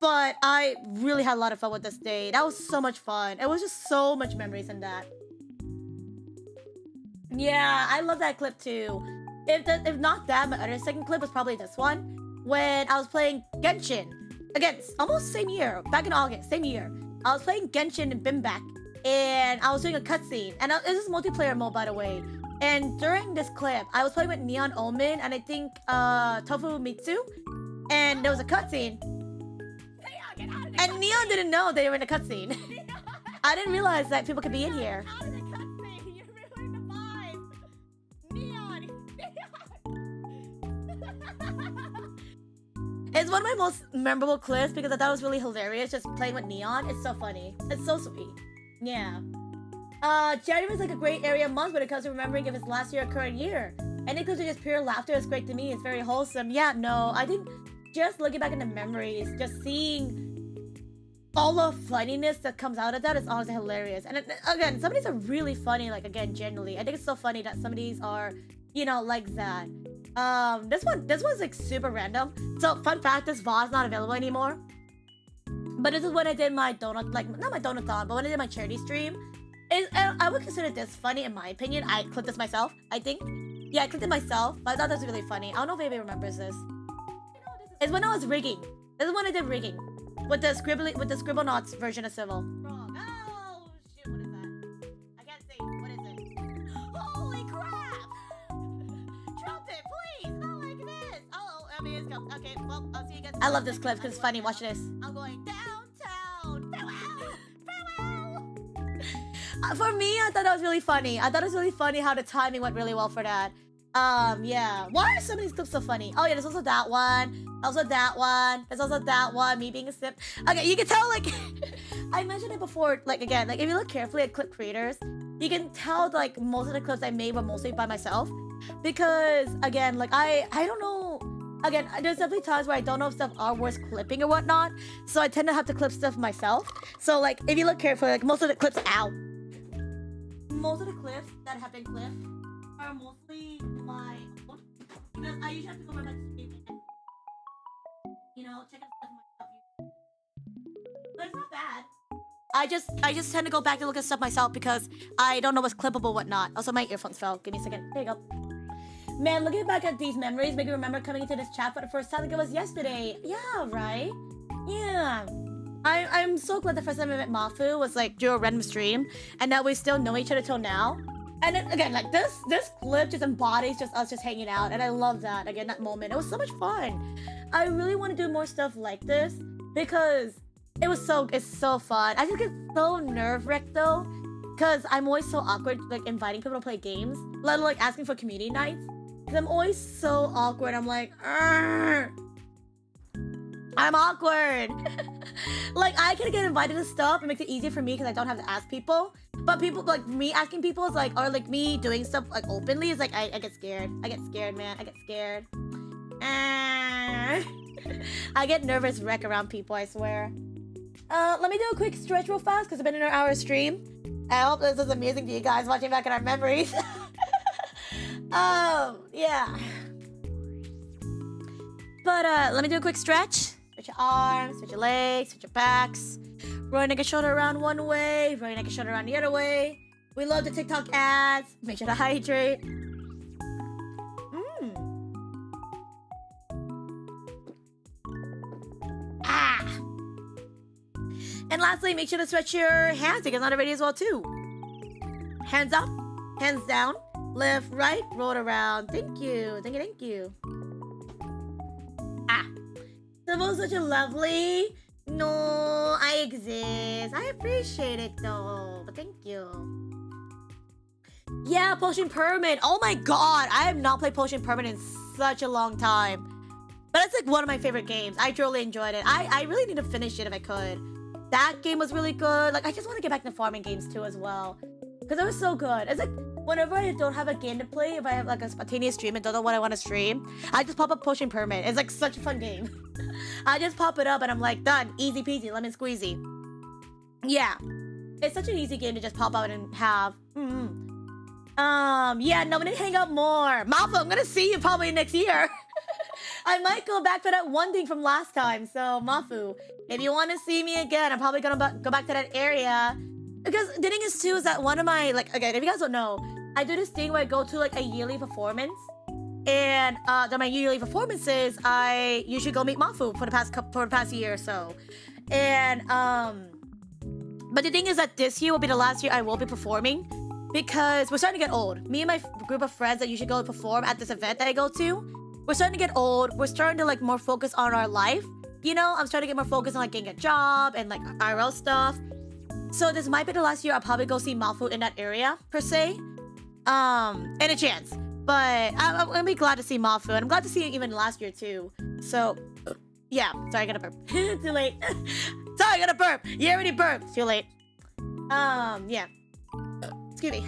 Speaker 1: But I really had a lot of fun with this day. That was so much fun. It was just so much memories in that. Yeah, I love that clip too. If not that, my other second clip was probably this one. When I was playing Genshin. Again, almost same year. Back in August, same year. I was playing Genshin in Bimbak. And I was doing a cutscene. And this is multiplayer mode, by the way. And during this clip, I was playing with Neon Omen and I think Tofu Mitsu. And there was a cutscene. And Neon didn't know they were in a cutscene. I didn't realize that people could be in here. It's one of my most memorable clips because I thought it was really hilarious just playing with Neon. It's so funny. It's so sweet. Yeah. January is like a great area month when it comes to remembering if it's last year or current year. And it comes to just pure laughter. It's great to me. It's very wholesome. Yeah, no. I think just looking back in the memories, just seeing all the funniness that comes out of that is honestly hilarious. And again, some of these are really funny, like again, generally. I think it's so funny that some of these are, you know, like that. This one's like super random. So fun fact, this Vase not available anymore. But this is when I did my donut, like not my donathon, but when I did my charity stream. I would consider this funny in my opinion. I clipped this myself, I think. Yeah, I clipped it myself, but I thought this was really funny. I don't know if anybody remembers this. It's when I was rigging. This is when I did rigging. With the Scribblenauts version of Civil. Wrong. Oh shit, what is that? I can't say. What is it? Holy crap! Trumpet, please! Not like this! Oh, I mean, it's go. Okay, well, I'll see you guys. I love this clip because it's funny. Watch this. I'm going downtown. Farewell! Farewell! For me, I thought that was really funny. I thought it was really funny how the timing went really well for that. Yeah. Why are some of these clips so funny? Oh yeah, there's also that one. Also that one. There's also that one. Me being a simp. Okay, you can tell, like, I mentioned it before, like, again, like, if you look carefully at clip creators, you can tell, like, most of the clips I made were mostly by myself. Because, again, like, I don't know. Again, there's definitely times where I don't know if stuff are worth clipping or whatnot. So I tend to have to clip stuff myself. So, like, if you look carefully, like, most of the clips, most of the clips that have been clipped are mostly my own. Because I usually have to go by my stream. You know, check out stuff myself. But it's not bad. I just tend to go back and look at stuff myself because I don't know what's clippable, whatnot. Also, my earphones fell. Give me a second. There you go. Man, looking back at these memories, make me remember coming into this chat for the first time like it was yesterday. Yeah, right? Yeah. I'm so glad the first time I met Mafu was like during a random stream, and that we still know each other till now. And then again, like this clip just embodies just us just hanging out, and I love that. Again, that moment. It was so much fun. I really want to do more stuff like this because it's so fun. I just get so nerve-wracked though, because I'm always so awkward like inviting people to play games, let alone like asking for community nights. Because I'm always so awkward. I'm like, argh. I'm awkward. Like, I can get invited to stuff. It makes it easier for me because I don't have to ask people. But people, like, me asking people is like, or like me doing stuff like openly is like, I get scared. I get scared, man. I get scared. I get nervous wreck around people, I swear. Let me do a quick stretch real fast because it's been an hour stream. I hope this is amusing to you guys watching back in our memories. Yeah. But let me do a quick stretch. Stretch your arms, stretch your legs, stretch your backs. Roll your neck and shoulder around one way, roll your neck and shoulder around the other way. We love the TikTok ads. Make sure to hydrate. And lastly, make sure to stretch your hands because not already as well too. Hands up, hands down, left, right, roll it around. Thank you, thank you, thank you. Civil, such a lovely. No, I exist. I appreciate it though, but thank you. Yeah, Potion Permit. Oh my god, I have not played Potion Permit in such a long time. But it's like one of my favorite games. I truly enjoyed it. I really need to finish it if I could. That game was really good. Like, I just want to get back to farming games too as well. Because it was so good. It's like, whenever I don't have a game to play, if I have like a spontaneous stream and don't know what I want to stream, I just pop up Potion Permit. It's like such a fun game. I just pop it up and I'm like, done. Easy peasy, lemon squeezy. Yeah. It's such an easy game to just pop out and have. Yeah, no, we need to hang out more. Malfa, I'm gonna see you probably next year. I might go back for that one thing from last time. So, Mafu, if you want to see me again, I'm probably gonna go back to that area. Because the thing is, too, is that one of my, like, again, if you guys don't know, I do this thing where I go to, like, a yearly performance. And during my yearly performances, I usually go meet Mafu for the past year or so. And, but the thing is that this year will be the last year I will be performing. Because we're starting to get old. Me and my group of friends that usually go perform at this event that I go to, we're starting to get old. We're starting to like more focus on our life. You know, I'm starting to get more focused on like getting a job and like IRL stuff. So this might be the last year I'll probably go see Malfu in that area per se. Any chance. But I'm gonna be glad to see Malfu, and I'm glad to see it even last year too. So yeah, sorry I gotta burp. Too late. Sorry I gotta burp. You already burped. Too late. Yeah. Excuse me.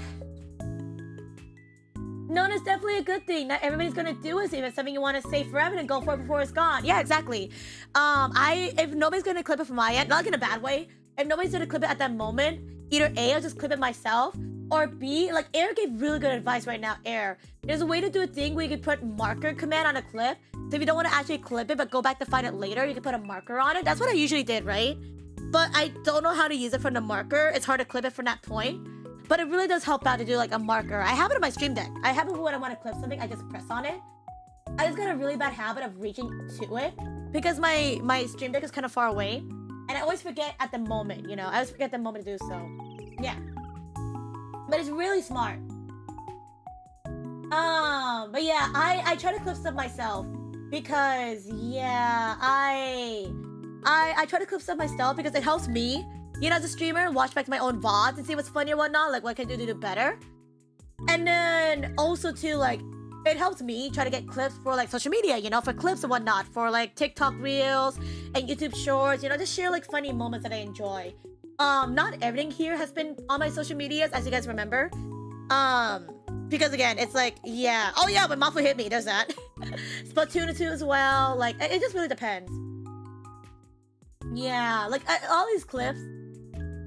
Speaker 1: No, it's definitely a good thing. Not everybody's gonna do it. If it's something you want to save forever, then go for it before it's gone. Yeah, exactly. If nobody's gonna clip it from my end, not like in a bad way. If nobody's gonna clip it at that moment, either A, I'll just clip it myself, or B, like Air gave really good advice right now. Air, there's a way to do a thing where you can put marker command on a clip. So if you don't want to actually clip it, but go back to find it later, you can put a marker on it. That's what I usually did, right? But I don't know how to use it from the marker. It's hard to clip it from that point. But it really does help out to do like a marker. I have it on my stream deck. I have it when I want to clip something, I just press on it. I just got a really bad habit of reaching to it because my stream deck is kind of far away. And I always forget at the moment, you know. I always forget the moment to do so. Yeah. But it's really smart. But yeah, I try to clip stuff myself. Because, yeah, I try to clip stuff myself because it helps me, you know, as a streamer, and watch back my own VODs and see what's funny or whatnot, like what can I do to do better. And then also too, like, it helps me try to get clips for like social media, you know, for clips and whatnot, for like TikTok reels and YouTube shorts, you know, just share like funny moments that I enjoy. Not everything here has been on my social medias, as you guys remember. Because again, it's like, yeah. Oh yeah, when Mafu hit me, there's that. Splatoon 2 as well. Like, it just really depends. Yeah, like all these clips,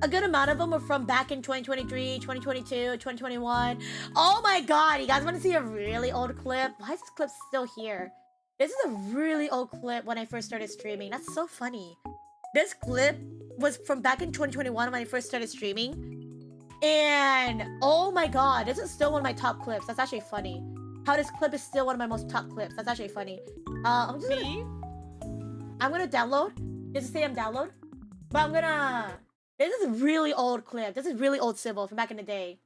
Speaker 1: a good amount of them are from back in 2023, 2022, 2021. Oh my god, you guys want to see a really old clip? Why is this clip still here? This is a really old clip when I first started streaming. That's so funny. This clip was from back in 2021 when I first started streaming. And oh my god, this is still one of my top clips. That's actually funny. How this clip is still one of my most top clips. That's actually funny. I'm gonna download. Just to say I'm download. But I'm gonna... This is a really old clip. This is really old Civil from back in the day.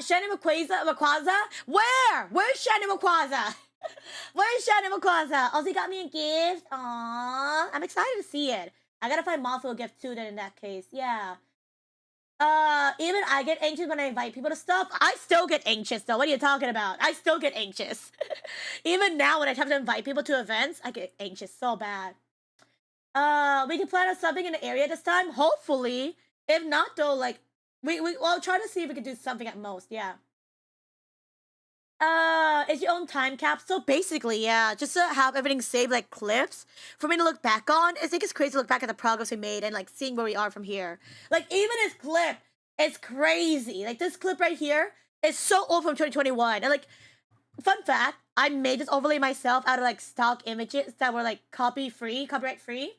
Speaker 1: Shannon Makwaza? Where? Where's Shannon Makwaza? Where's Shannon Makwaza? Oh, he got me a gift. Aww. I'm excited to see it. I gotta find Mothra a gift too then in that case. Yeah. Even I get anxious when I invite people to stuff. I still get anxious though. What are you talking about? I still get anxious. Even now when I have to invite people to events, I get anxious so bad. We can plan on something in the area this time, hopefully. If not though, like we'll try to see if we can do something at most, yeah. It's your own time capsule, basically, yeah. Just to have everything saved like clips for me to look back on. I think it's crazy to look back at the progress we made and like seeing where we are from here. Like even this clip, it's crazy. Like this clip right here is so old from 2021. And like, fun fact, I made this overlay myself out of like stock images that were like copyright free.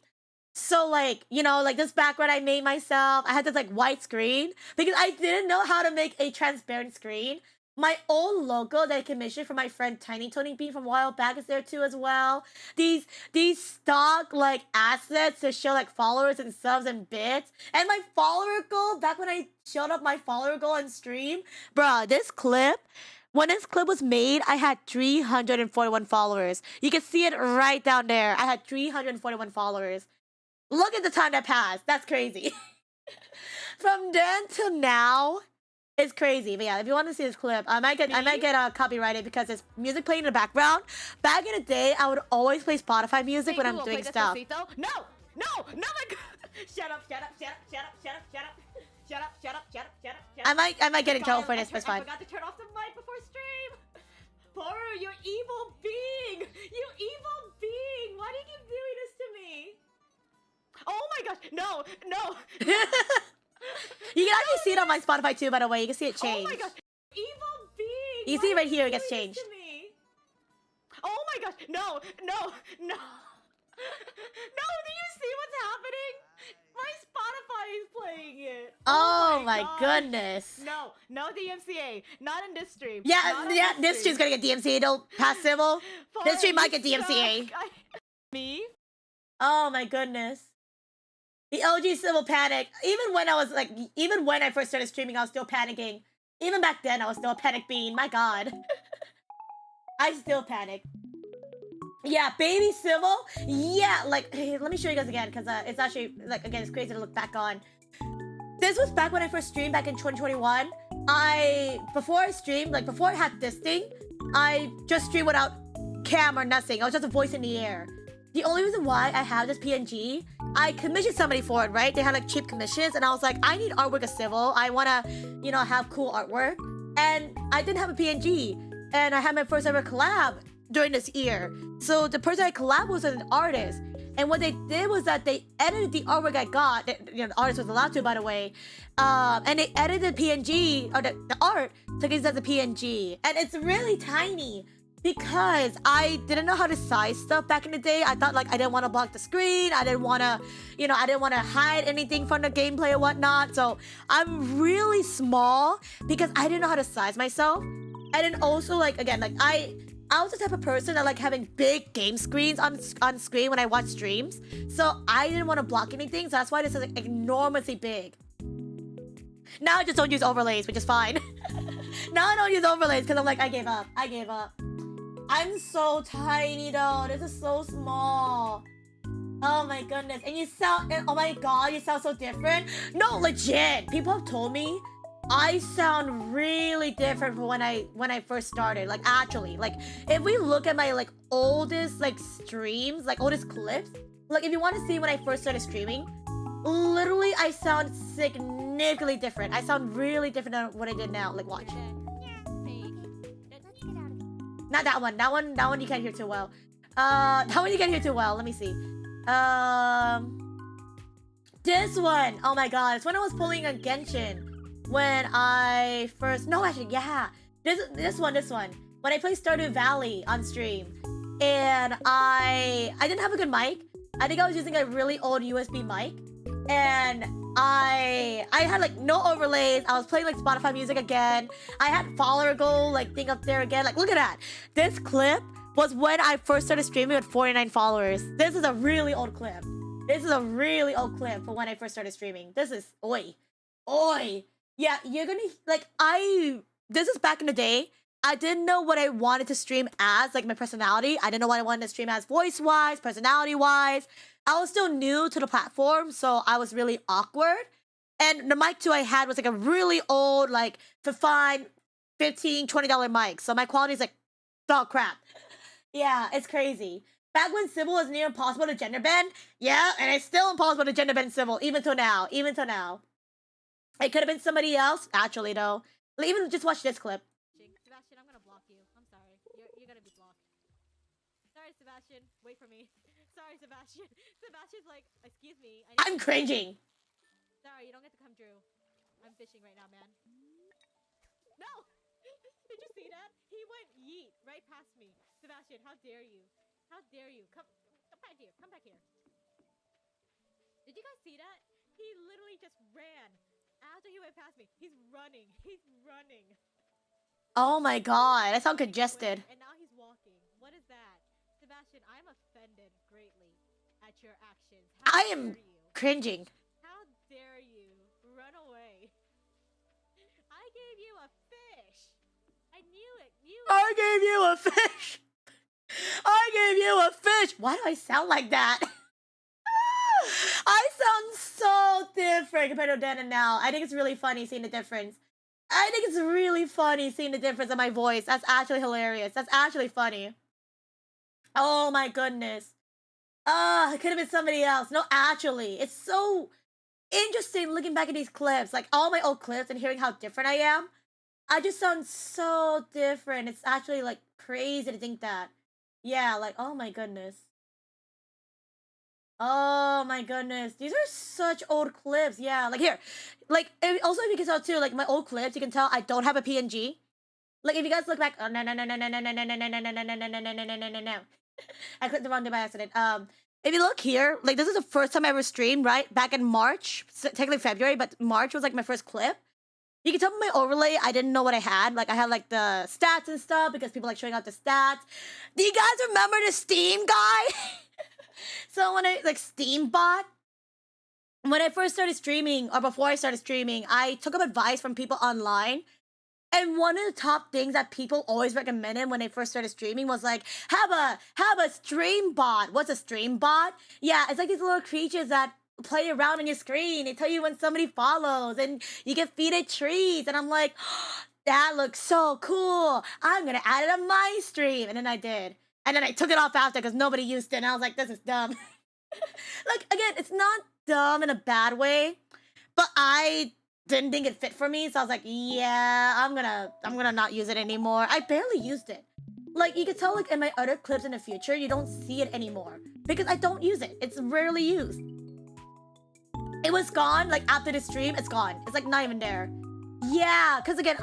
Speaker 1: So like, you know, like this background I made myself. I had this like white screen because I didn't know how to make a transparent screen. My old logo that I commissioned for my friend Tiny Tony B from a while back is there too as well. These stock like assets to show like followers and subs and bits. And my follower goal, back when I showed up my follower goal on stream, bruh, this clip, when this clip was made, I had 341 followers. You can see it right down there. I had 341 followers. Look at the time that passed. That's crazy. From then till now, it's crazy. But yeah, if you want to see this clip, I might get copyrighted because there's music playing in the background. Back in the day, I would always play Spotify music when I'm doing stuff.
Speaker 2: No, my God. Shut up.
Speaker 1: I might get in trouble for this, but it's fine.
Speaker 2: I forgot to turn off the mic before stream. Boru, you evil being. You evil being. Why do you keep doing this to me? Oh my gosh, no.
Speaker 1: You can actually see it on my Spotify too, by the way. You can see it change.
Speaker 2: Oh my gosh, evil being.
Speaker 1: You see it right here, it gets changed.
Speaker 2: Oh my gosh, no. No, do you see what's happening? My Spotify is playing it.
Speaker 1: Oh my goodness.
Speaker 2: No DMCA. Not in this stream.
Speaker 1: Yeah, this stream's gonna get DMCA. Don't pass civil. This stream might get DMCA.
Speaker 2: Me?
Speaker 1: Oh my goodness. The OG civil panic. Even when I first started streaming, I was still panicking. Even back then, I was still a panic bean. My God. I still panic. Yeah, baby civil. Yeah, like, hey, let me show you guys again, because it's actually, like, again, it's crazy to look back on. This was back when I first streamed, back in 2021. Before I had this thing, I just streamed without cam or nothing. I was just a voice in the air. The only reason why I have this PNG, I commissioned somebody for it, right? They had like cheap commissions, and I was like, I need artwork of civil. I wanna, you know, have cool artwork. And I didn't have a PNG. And I had my first ever collab during this year. So the person I collabed with was an artist. And what they did was that they edited the artwork I got. You know, the artist was allowed to, by the way. And they edited PNG, or the art, to use as a PNG. And it's really tiny. Because I didn't know how to size stuff back in the day. I thought like I didn't want to block the screen. I didn't want to, you know, I didn't want to hide anything from the gameplay or whatnot. So I'm really small because I didn't know how to size myself. And then also like, again, like I was the type of person that like having big game screens on screen when I watch streams. So I didn't want to block anything. So that's why this is like enormously big. Now I just don't use overlays, which is fine. Now I don't use overlays because I'm like, I gave up. I'm so tiny though. This is so small. Oh my goodness. And you sound, oh my God, you sound so different. No, legit. People have told me I sound really different from when I first started. Like actually, like if we look at my like oldest like streams, like oldest clips, like if you want to see when I first started streaming, literally I sound significantly different. I sound really different than what I did now. Like watch. Not that one. That one you can't hear too well. That one you can't hear too well. Let me see. This one. Oh my God. It's when I was pulling a Genshin. When I first... No, actually, yeah. This one. When I played Stardew Valley on stream. And I didn't have a good mic. I think I was using a really old USB mic. And I had like no overlays. I was playing like Spotify music again. I had follower goal like thing up there again. Like look at that. This clip was when I first started streaming with 49 followers. This is a really old clip. This is a really old clip for when I first started streaming. This is oi. Yeah, you're gonna like this is back in the day. I didn't know what I wanted to stream as, like my personality. I didn't know what I wanted to stream as voice-wise, personality-wise. I was still new to the platform, so I was really awkward. And the mic too I had was like a really old, like for fine $15, $20 mic. So my quality is like dog crap. Yeah, it's crazy. Back when Civil was near impossible to gender bend, yeah, and it's still impossible to gender bend Civil, even till now. Even till now. It could have been somebody else, actually, though. Even just watch this clip.
Speaker 2: Sebastian, I'm gonna block you. I'm sorry. You're gonna be blocked. Sorry, Sebastian. Wait for me. Sorry, Sebastian. Sebastian's like, excuse me.
Speaker 1: I'm cringing.
Speaker 2: Sorry, you don't get to come through. I'm fishing right now, man. No! Did you see that? He went yeet right past me. Sebastian, how dare you? How dare you? Come back here. Come back here. Did you guys see that? He literally just ran. After he went past me, he's running. He's running.
Speaker 1: Oh my god, I sound congested.
Speaker 2: And now he's walking. What is that? Sebastian, I'm offended greatly at your actions.
Speaker 1: I am cringing.
Speaker 2: How dare you run away? I gave you a fish. I knew it.
Speaker 1: I gave you a fish. I gave you a fish. Why do I sound like that? I sound so different compared to then and now. I think it's really funny seeing the difference. I think it's really funny seeing the difference in my voice. That's actually hilarious. That's actually funny. Oh my goodness. It could have been somebody else. No, actually, it's so interesting looking back at these clips. Like all my old clips and hearing how different I am. I just sound so different. It's actually like crazy to think that. Yeah, like, oh my goodness. Oh my goodness. These are such old clips. Yeah, like here. Like, also if you can tell too, like my old clips, you can tell I don't have a PNG. Like if you guys look back, oh no no no no no no no no no no no no no no no no no no no. I clicked the wrong thing by accident. If you look here, like this is the first time I ever streamed, right? Back in March, technically February, but March was like my first clip. You can tell from my overlay, I didn't know what I had. Like I had like the stats and stuff because people like showing out the stats. Do you guys remember the Steam guy? So when I like Steam bot, when I first started streaming or before I started streaming, I took up advice from people online. And one of the top things that people always recommended when they first started streaming was like, have a stream bot. What's a stream bot? Yeah, it's like these little creatures that play around on your screen. They tell you when somebody follows and you get feeded treats. And I'm like, that looks so cool. I'm gonna add it on my stream. And then I did. And then I took it off after because nobody used it. And I was like, this is dumb. Like, again, it's not dumb in a bad way. But I didn't think it fit for me. So I was like, yeah, I'm gonna not use it anymore. I barely used it. Like, you can tell, like, in my other clips in the future, you don't see it anymore. Because I don't use it. It's rarely used. It was gone, like, after the stream, it's gone. It's, like, not even there. Yeah, because, again,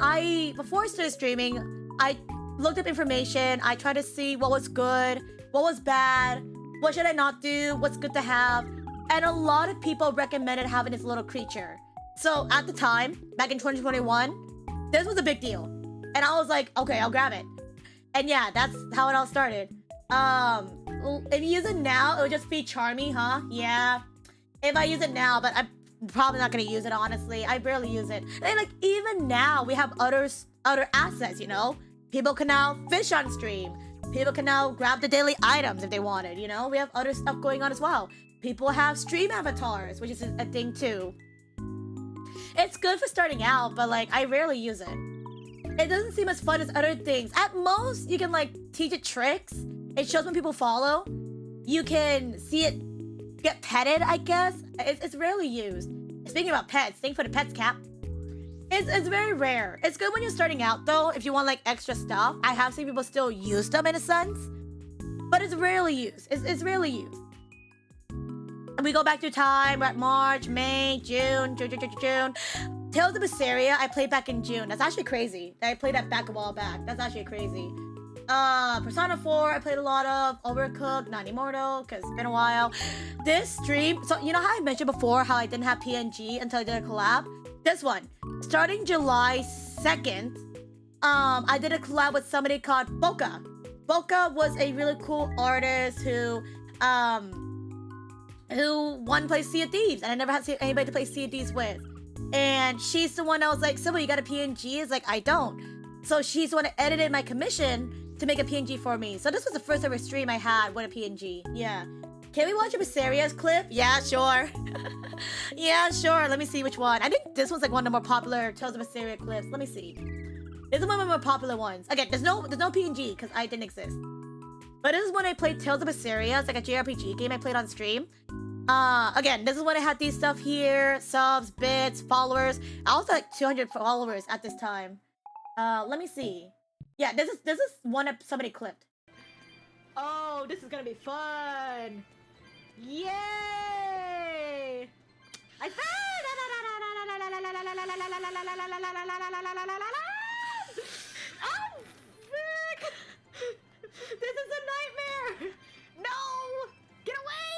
Speaker 1: before I started streaming, I looked up information. I tried to see what was good, what was bad, what should I not do, what's good to have. And a lot of people recommended having this little creature. So, at the time, back in 2021, this was a big deal. And I was like, okay, I'll grab it. And yeah, that's how it all started. If you use it now, it would just be Charmy, huh? Yeah. If I use it now, but I'm probably not gonna use it, honestly. I barely use it. And like, even now, we have other assets, you know? People can now fish on stream. People can now grab the daily items if they wanted, you know? We have other stuff going on as well. People have stream avatars, which is a thing too. It's good for starting out, but like, I rarely use it. It doesn't seem as fun as other things. At most, you can like teach it tricks. It shows when people follow. You can see it get petted, I guess. It's rarely used. Speaking about pets, thank you for the pets, Cap. It's very rare. It's good when you're starting out though, if you want like extra stuff. I have seen people still use them in a sense. But it's rarely used. It's rarely used. And we go back to time, we're at March, May, June. Tales of Berseria, I played back in June. That's actually crazy. I played that back a while back. That's actually crazy. Persona 4, I played a lot of. Overcooked, not anymore though, because it's been a while. This stream, so you know how I mentioned before how I didn't have PNG until I did a collab? This one, starting July 2nd, I did a collab with somebody called Boca. Boca was a really cool artist who wanted to play Sea of Thieves, and I never had anybody to play Sea of Thieves with. And she's the one that was like, Sybil, you got a PNG? It's like, I don't. So she's the one that edited my commission to make a PNG for me. So this was the first ever stream I had with a PNG. Yeah. Can we watch a Viseria's clip? Yeah, sure. Yeah, sure. Let me see which one. I think this one's like one of the more popular Tales of Viseria clips. Let me see. This is one of the more popular ones. Again, there's no PNG because I didn't exist. But this is when I played Tales of Viseria. It's like a JRPG game I played on stream. Again, this is when I had these stuff here. Subs, bits, followers. I also had like 200 followers at this time. Let me see. Yeah, this is one that somebody clipped. Oh, this is gonna be fun! Yay! I Oh, frick! This is a nightmare! No! Get away!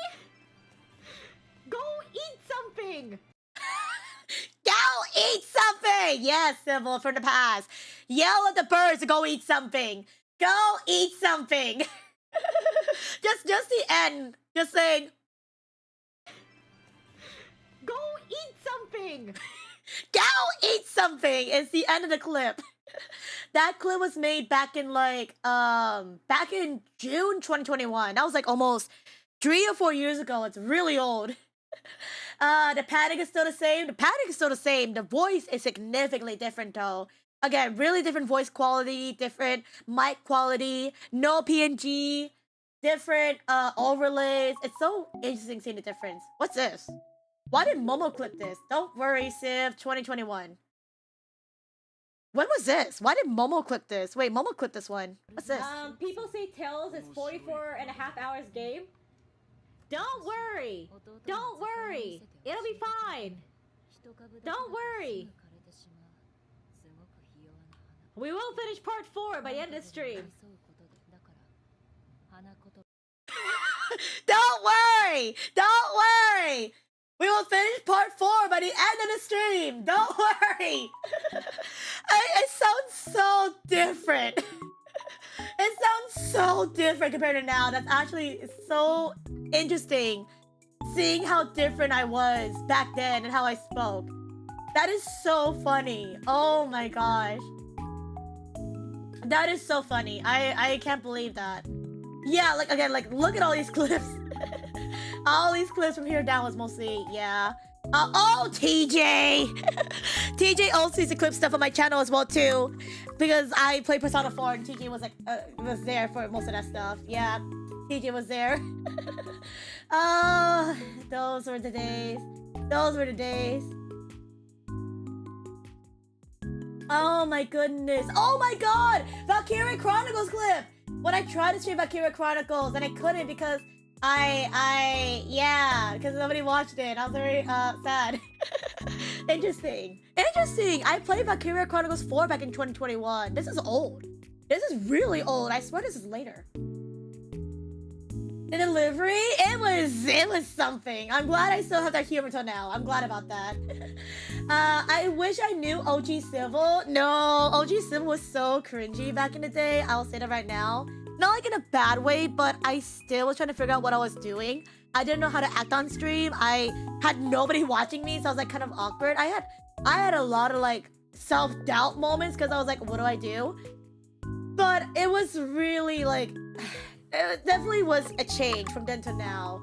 Speaker 1: Go eat something! Go eat something! Yes, Civil from the past. Yell at the birds to go eat something. Go eat something. just the end. Just saying. Go eat something. Go eat something is the end of the clip. That clip was made back in back in June 2021. That was like almost 3 or 4 years ago. It's really old. The padding is still the same. The voice is significantly different though. Again, really different voice quality, different mic quality, no PNG, different overlays. It's so interesting seeing the difference. What's this? Why did Momo clip this? Don't worry, Civ 2021. When was this? Why did Momo clip this? Wait, Momo clipped this one. What's this?
Speaker 2: People say Tales is 44.5 hours game. Don't worry. Don't worry. It'll be fine. Don't worry. We will finish part 4 by the end of the stream.
Speaker 1: Don't worry! Don't worry! We will finish part 4 by the end of the stream! Don't worry! It sounds so different. It sounds so different compared to now. That's actually so interesting. Seeing how different I was back then and how I spoke. That is so funny. Oh my gosh. That is so funny. I can't believe that. Yeah, like again, like look at all these clips. All these clips from here down was mostly, yeah. Oh, TJ! TJ also used to clip stuff on my channel as well too, because I played Persona 4 and TJ was like was there for most of that stuff. Yeah, TJ was there. Oh, those were the days. Those were the days. Oh my goodness. Oh my god! Valkyria Chronicles clip! When I tried to stream Valkyria Chronicles and I couldn't because yeah, because nobody watched it. I was very sad. Interesting. I played Valkyria Chronicles 4 back in 2021. This is old. This is really old. I swear this is later. The delivery, it was something. I'm glad I still have that humor till now. I'm glad about that. I wish I knew OG Civil. No, OG Civil was so cringy back in the day. I'll say that right now. Not like in a bad way, but I still was trying to figure out what I was doing. I didn't know how to act on stream. I had nobody watching me, so I was like kind of awkward. I had a lot of like self-doubt moments because I was like, what do I do? But it was really like, it definitely was a change from then to now.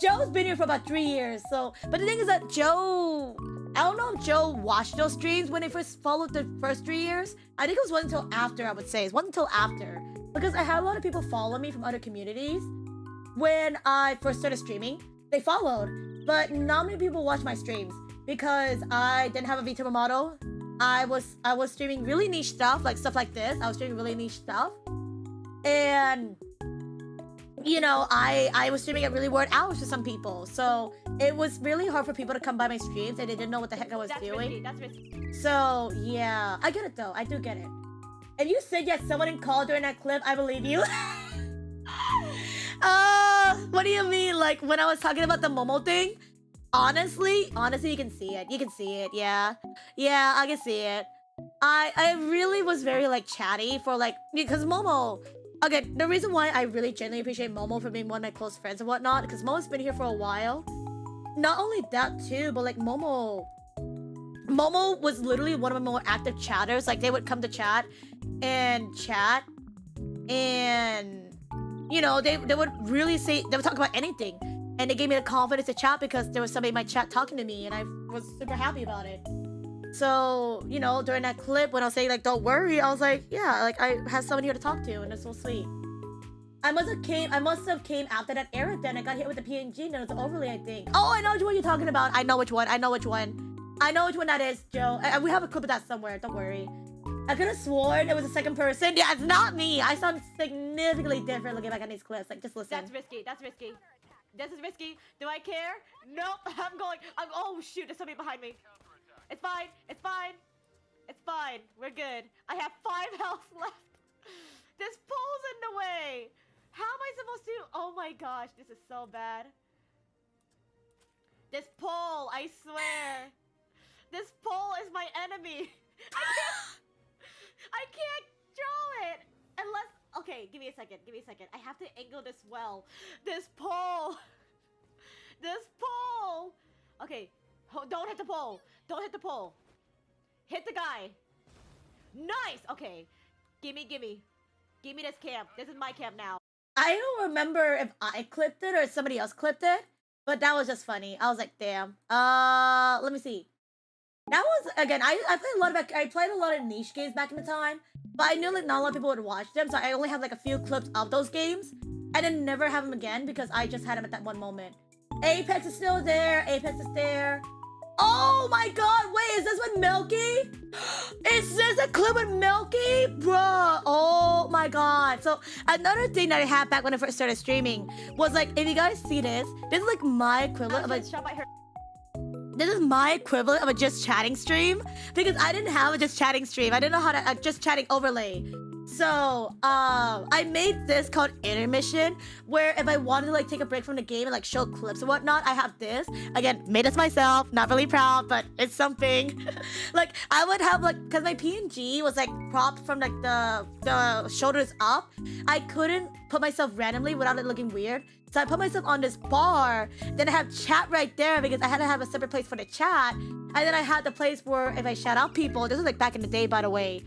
Speaker 1: Joe's been here for about 3 years, so, but the thing is that Joe, I don't know if Joe watched those streams when he first followed the first 3 years. I think it was one until after, I would say. It wasn't until after. Because I had a lot of people follow me from other communities. When I first started streaming, they followed. But not many people watched my streams because I didn't have a VTuber model. I was streaming really niche stuff like this. I was streaming really niche stuff. And you know, I was streaming at really weird hours for some people. So it was really hard for people to come by my streams and they didn't know what the heck I was doing.
Speaker 2: That's risky.
Speaker 1: So yeah, I get it though. I do get it. If you said yes, someone didn't call during that clip, I believe you. What do you mean? Like when I was talking about the Momo thing? Honestly, you can see it. You can see it, yeah. Yeah, I can see it. I really was very like chatty for like, because Momo, again, the reason why I really genuinely appreciate Momo for being one of my close friends and whatnot, because Momo's been here for a while. Not only that too, but like Momo was literally one of my more active chatters. Like they would come to chat and you know, they would really say, they would talk about anything. And they gave me the confidence to chat because there was somebody in my chat talking to me, and I was super happy about it. So, you know, during that clip when I was saying like, don't worry, I was like, yeah, like I have someone here to talk to, and it's so sweet. I must have came after that era then. I got hit with the PNG and it was the overlay, I think. Oh, I know which one you're talking about. I know which one that is, Joe. We have a clip of that somewhere, don't worry. I could have sworn it was a second person. Yeah, it's not me. I sound significantly different looking back at these clips. Like, just listen.
Speaker 2: That's risky. That's risky. This is risky. Do I care? Nope. Oh shoot, there's somebody behind me. It's fine. It's fine. It's fine. We're good. I have 5 health left. This pole's in the way. How am I supposed to? Oh my gosh, this is so bad. This pole, I swear. This pole is my enemy. I can't draw it unless. Okay, give me a second. Give me a second. I have to angle this well. This pole. This pole. Okay, don't hit the pole. Don't hit the pole. Hit the guy. Nice. Okay, gimme. Give me this camp. This is my camp now.
Speaker 1: I don't remember if I clipped it or if somebody else clipped it, but that was just funny. I was like, damn. Let me see. That was, again, I played a lot of niche games back in the time, but I knew like not a lot of people would watch them, so I only have like a few clips of those games, and then never have them again because I just had them at that one moment. Apex is still there. Apex is there. Oh my god, wait, is this with Milky? Is this a clip with Milky? Bruh, oh my god. So another thing that I had back when I first started streaming was like, if you guys see this is like my equivalent of a... This is my equivalent of a just chatting stream because I didn't have a just chatting stream. I didn't know how to just chatting overlay. So I made this called intermission, where if I wanted to like take a break from the game and like show clips and whatnot, I have this. Again, made this myself, not really proud, but it's something. Like I would have like, because my PNG was like propped from like the shoulders up, I couldn't put myself randomly without it looking weird. So I put myself on this bar, then I have chat right there because I had to have a separate place for the chat. And then I had the place where if I shout out people, this was like back in the day, by the way.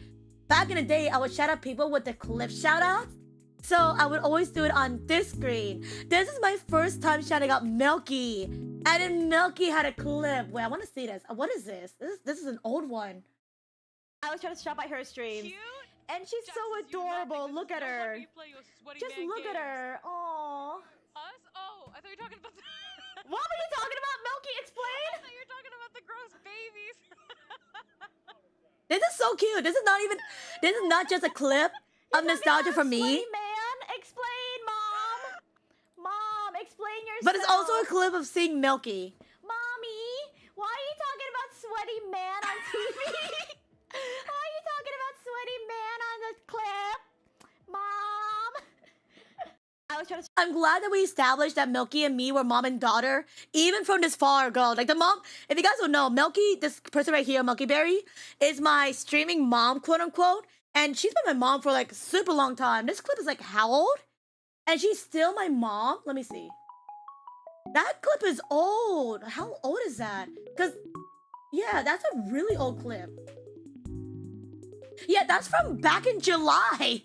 Speaker 1: Back in the day, I would shout out people with the clip shout outs. So I would always do it on this screen. This is my first time shouting out Milky. And then Milky had a clip. Wait, I want to see this. What is this? This is an old one.
Speaker 2: I was trying to shop at her stream.
Speaker 3: Cute.
Speaker 2: And she's so adorable. Look at her. Just look at her. Aww.
Speaker 3: Us? Oh, I thought you were talking about the...
Speaker 2: What were you talking about, Milky? Explain.
Speaker 3: I thought you were talking about the gross babies.
Speaker 1: This is so cute. This is not just a clip of nostalgia for me.
Speaker 2: Sweaty man, explain, Mom. Mom, explain yourself.
Speaker 1: But it's also a clip of seeing Milky.
Speaker 2: Mommy, why are you talking about sweaty man on TV? Why are you talking about sweaty man on the clip? Mom. I was trying to...
Speaker 1: I'm glad that we established that Milky and me were mom and daughter, even from this far ago. Like the mom, if you guys don't know, Milky, this person right here, Milky Berry, is my streaming mom, quote unquote. And she's been my mom for like super long time. This clip is like how old? And she's still my mom. Let me see. That clip is old. How old is that? Because, yeah, that's a really old clip. Yeah, that's from back in July.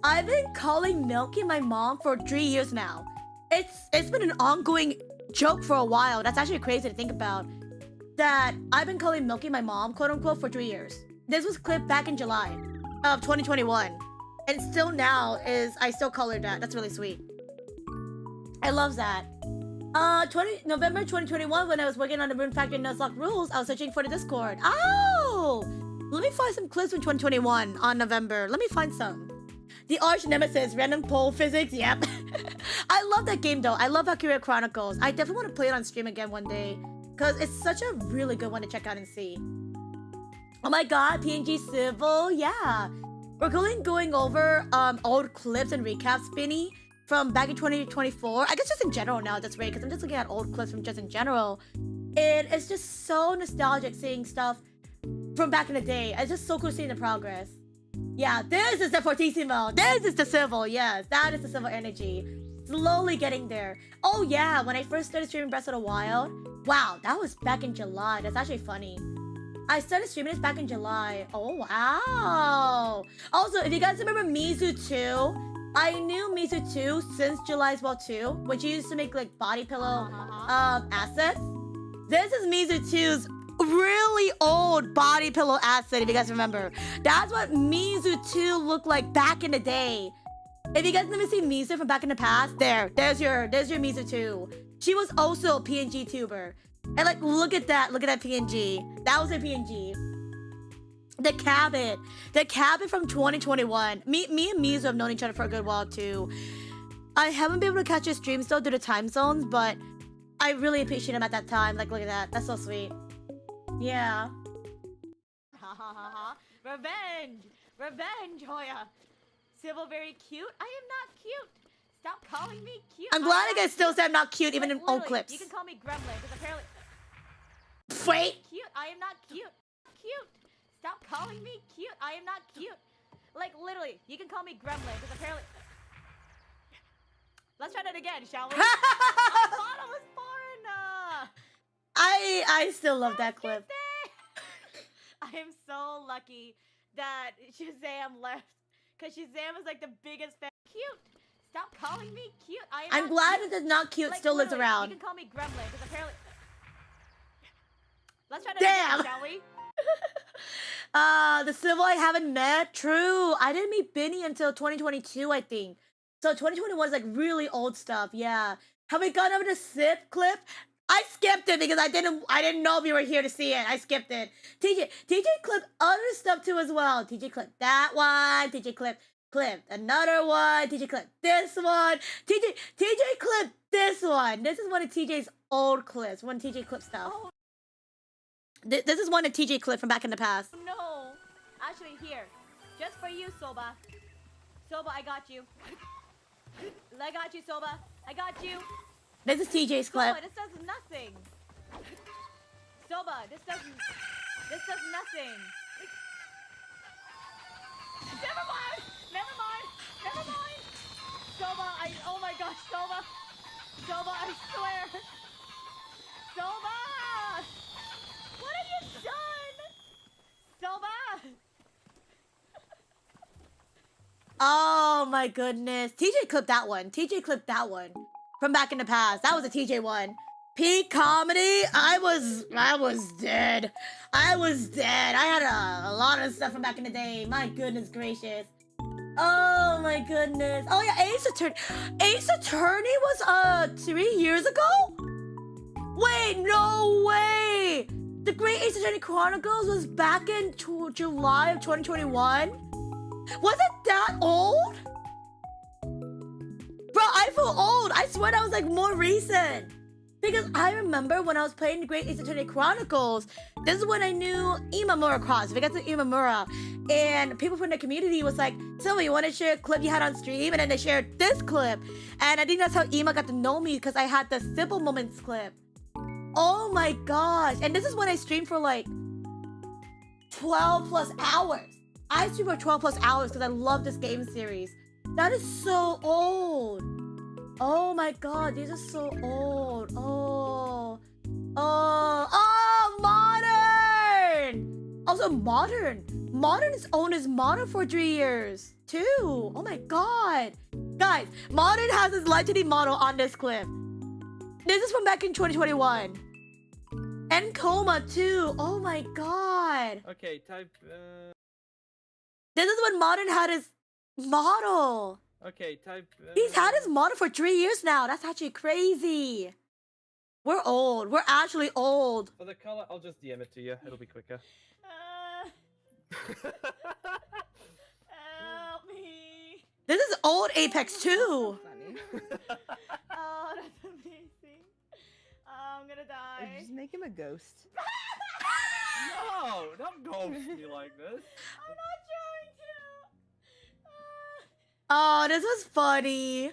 Speaker 1: I've been calling Milky my mom for 3 years now. It's been an ongoing joke for a while. That's actually crazy to think about. That I've been calling Milky my mom, quote unquote, for 3 years. This was clipped back in July of 2021. And still now I still call her that. That's really sweet. I love that. November 2021, when I was working on the Rune Factory Nuzlocke rules, I was searching for the Discord. Oh! Let me find some clips from 2021 on November. Let me find some. The Arch Nemesis, Random Pole Physics, yep. I love that game though. I love Valkyria Chronicles. I definitely want to play it on stream again one day, because it's such a really good one to check out and see. Oh my god, PNG Civil, yeah. We're going over old clips and recaps, Spinny, from back in 2024. I guess just in general now, that's right, because I'm just looking at old clips from just in general. And it's just so nostalgic seeing stuff from back in the day. It's just so cool seeing the progress. Yeah, this is the Fortissimo. This is the Civil, yes. That is the Civil energy. Slowly getting there. Oh yeah, when I first started streaming Breath of the Wild, wow, that was back in July. That's actually funny. I started streaming this back in July. Oh wow. Also, if you guys remember Mizu 2, I knew Mizu 2 since July 2 when she used to make like body pillow assets. This is Mizu 2's really old body pillow asset, if you guys remember. That's what Mizu 2 looked like back in the day. If you guys never seen Mizu from back in the past, there's your Mizu 2. She was also a PNG tuber. And like, look at that PNG. That was a PNG. The cabin from 2021. Me and Mizu have known each other for a good while too. I haven't been able to catch his streams though due to time zones, but I really appreciate him at that time. Like, look at that. That's so sweet. Yeah.
Speaker 2: Ha ha ha ha. Revenge, Hoya. Civil very cute. I am not cute. Stop calling me cute.
Speaker 1: I'm glad I can still say I'm not cute even
Speaker 2: Like,
Speaker 1: in old
Speaker 2: literally,
Speaker 1: clips.
Speaker 2: You can call me Gremlin because apparently.
Speaker 1: Wait.
Speaker 2: Cute. I am not cute. Cute. Stop calling me cute. I am not cute. Like literally, you can call me Gremlin because apparently. Let's try that again, shall we? I thought it was foreign.
Speaker 1: I still love that clip.
Speaker 2: I am so lucky that Shazam left because Shazam is like the biggest fan. Cute. Stop calling me cute.
Speaker 1: I'm glad that the not cute
Speaker 2: like,
Speaker 1: still lives
Speaker 2: literally,
Speaker 1: around.
Speaker 2: You can call me Gremlin because apparently. Let's try that
Speaker 1: Damn.
Speaker 2: again, shall we?
Speaker 1: The civil I haven't met. True. I didn't meet Benny until 2022, I think. So 2021 is like really old stuff. Yeah. Have we gone over the sip clip? I skipped it because I didn't know if you were here to see it. I skipped it. TJ clipped other stuff too as well. TJ clipped that one. TJ clipped another one. TJ clipped this one. TJ clipped this one. This is one of TJ's old clips. One TJ clip stuff.
Speaker 2: Oh.
Speaker 1: This is one of TJ clip from back in the past.
Speaker 2: No. Actually, here. Just for you, Soba. Soba, I got you. I got you, Soba. I got you.
Speaker 1: This is TJ's clip.
Speaker 2: Soba, this does nothing. Soba, this does nothing. Never mind. Soba, oh my gosh, Soba, I swear. Soba, what have you done? Soba.
Speaker 1: Oh my goodness. TJ clipped that one. From back in the past. That was a TJ one. Peak comedy. I was dead. I had a lot of stuff from back in the day. My goodness gracious. Oh my goodness. Oh yeah, Ace Attorney was 3 years ago? Wait, no way. The Great Ace Attorney Chronicles was back in July of 2021? Was it that old? Bro, I feel old. I swear that was like more recent. Because I remember when I was playing the Great Ace Attorney Chronicles, this is when I knew Imamura Cross. If I got to Imamura, and people from the community was like, Sylvie, you want to share a clip you had on stream? And then they shared this clip. And I think that's how Ima got to know me because I had the Simple Moments clip. Oh my gosh. And this is when I streamed for like 12 plus hours. I streamed for 12 plus hours because I love this game series. That is so old. Oh my god, these are so old. Oh, modern! Also, modern is owned as modern for 3 years, too. Oh my god. Guys, modern has his legendary model on this clip. This is from back in 2021. And Coma, too. Oh my god.
Speaker 4: Okay, type.
Speaker 1: This is when modern had his model.
Speaker 4: Okay, type.
Speaker 1: He's had his model for 3 years now. That's actually crazy. We're old. We're actually old.
Speaker 4: For the color, I'll just DM it to you. It'll be quicker.
Speaker 2: Help me.
Speaker 1: This is old Apex too.
Speaker 3: Funny.
Speaker 2: Oh, that's amazing. Oh, I'm gonna die.
Speaker 5: Just make him a ghost.
Speaker 4: No, don't ghost me like this.
Speaker 2: I'm not trying to.
Speaker 1: Oh, this was funny.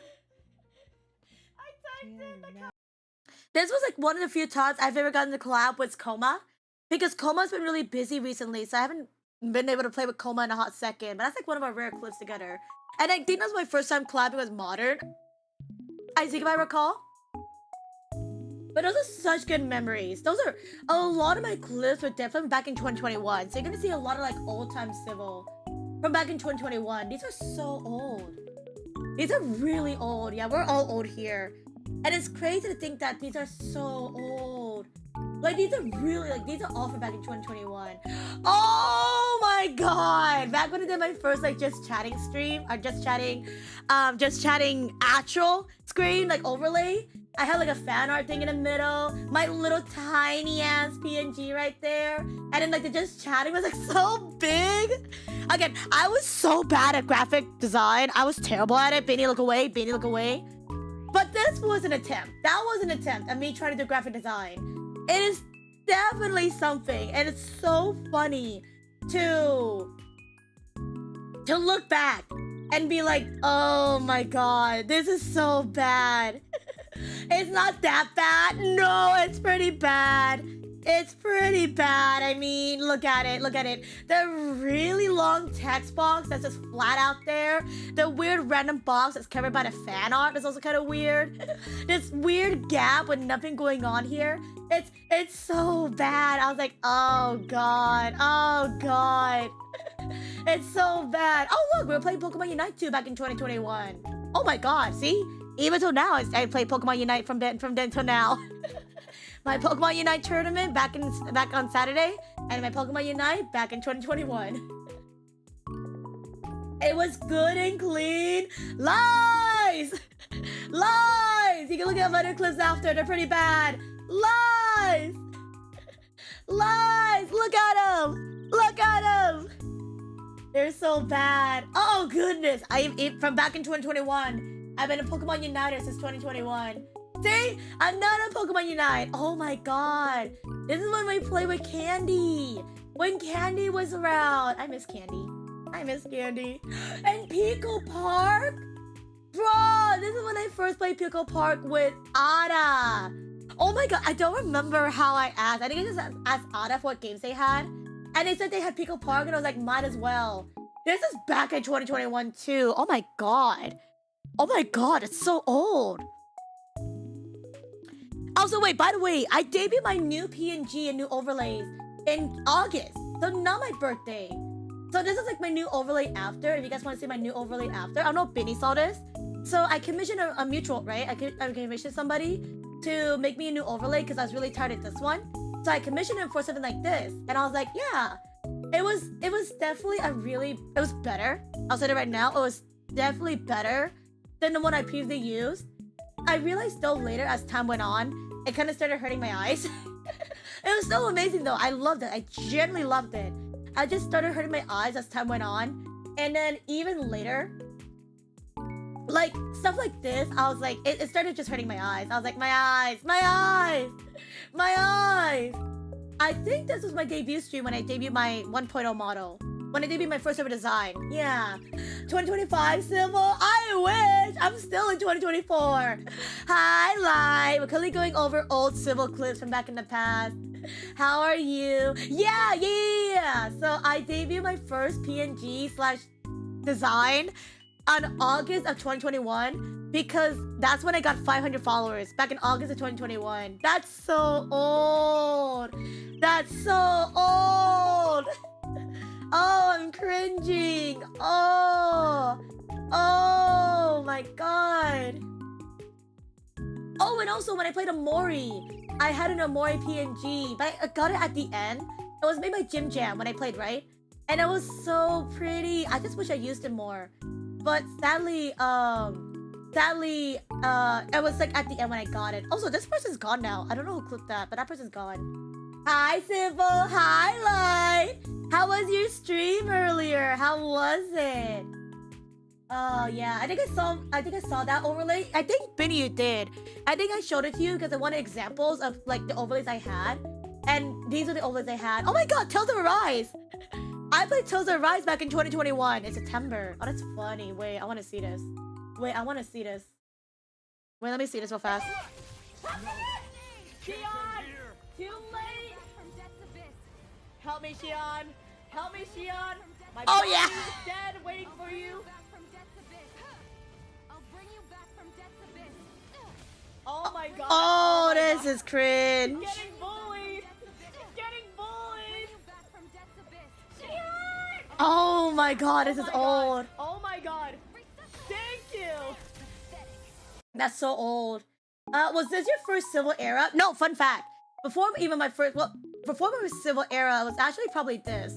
Speaker 2: I typed in the
Speaker 1: This was like one of the few times I've ever gotten to collab with Coma. Because Coma's been really busy recently, so I haven't been able to play with Coma in a hot second. But that's like one of our rare clips together. And I think that's my first time collabing with Modern. I think if I recall. But those are such good memories. Those are a lot of my clips were definitely back in 2021. So you're gonna see a lot of like old time Civil from back in 2021. These are so old. These are really old. Yeah, we're all old here. And it's crazy to think that these are so old. Like, these are really, like, these are all from back in 2021. Oh my god! Back when I did my first, like, just chatting stream, or just chatting actual screen, like, overlay. I had, like, a fan art thing in the middle. My little tiny ass PNG right there. And then, like, the just chatting was, like, so big. Again, I was so bad at graphic design. I was terrible at it. Beanie, look away. Beanie, look away. But this was an attempt. That was an attempt at me trying to do graphic design. It is definitely something, and it's so funny to look back and be like, oh my god, this is so bad. It's not that bad. No, it's pretty bad. It's pretty bad. I mean, look at it. Look at it. The really long text box that's just flat out there. The weird random box that's covered by the fan art is also kind of weird. This weird gap with nothing going on here. It's so bad. I was like, oh god. Oh god. It's so bad. Oh look, we were playing Pokemon Unite 2 back in 2021. Oh my god, see? Even till now, I played Pokemon Unite from then till now. My Pokemon Unite tournament back on Saturday, and my Pokemon Unite back in 2021. It was good and clean. Lies! Lies! You can look at other clips after, they're pretty bad. Lies! Lies! Look at them! Look at them! They're so bad. Oh goodness! From back in 2021, I've been a Pokemon Uniter since 2021. See? I'm not a Pokemon Unite. Oh my god. This is when we play with Candy. When Candy was around. I miss Candy. I miss Candy. And Pico Park? Bro, this is when I first played Pico Park with Ada. Oh my god, I don't remember how I asked. I think I just asked Ada for what games they had. And they said they had Pico Park, and I was like, might as well. This is back in 2021 too. Oh my god. Oh my god, it's so old. Also, wait, by the way, I debuted my new PNG and new overlays in August. So not my birthday. So this is like my new overlay after. If you guys want to see my new overlay after. I don't know if Benny saw this. So I commissioned a mutual, right? I commissioned somebody to make me a new overlay because I was really tired of this one. So I commissioned him for something like this. And I was like, yeah. It was definitely it was better. I'll say it right now. It was definitely better than the one I previously used. I realized though later as time went on, it kind of started hurting my eyes. It was so amazing though. I loved it. I genuinely loved it. I just started hurting my eyes as time went on. And then even later, like stuff like this, I was like, it started just hurting my eyes. I was like, my eyes, my eyes, my eyes. I think this was my debut stream when I debuted my 1.0 model. When I debuted my first ever design. Yeah. 2025 Civil. I wish. I'm still in 2024. Hi, Light. We're currently going over old Civil clips from back in the past. How are you? Yeah. So I debuted my first PNG / design on August of 2021 because that's when I got 500 followers back in August of 2021. That's so old. That's so old. Oh, I'm cringing. Oh my god. Oh, and also when I played Amori, I had an Amori PNG, but I got it at the end. It was made by Jim Jam when I played, right? And it was so pretty. I just wish I used it more. But sadly, it was like at the end when I got it. Also, this person's gone now. I don't know who clipped that, but that person's gone. Hi, Civil. Hi, Light. How was your stream earlier? How was it? Oh yeah, I think I saw that overlay. I think Benny, you did. I think I showed it to you because I wanted examples of like the overlays I had, and these are the overlays I had. Oh my god, Tales of Arise! I played Tales of Arise back in 2021 in September. Oh, that's funny. Wait, I want to see this. Wait, I want to see this. Wait, let me see this real fast. Shion! Too late! Help me, Shion! Help me, Shion! My body is dead, waiting for you. Oh my god! Oh, this is cringe. He's getting bullied. He's getting bullied. Oh my god, this is old. Oh my god. Thank you. That's so old. Was this your first civil era? No, fun fact. Before my civil era, it was actually probably this.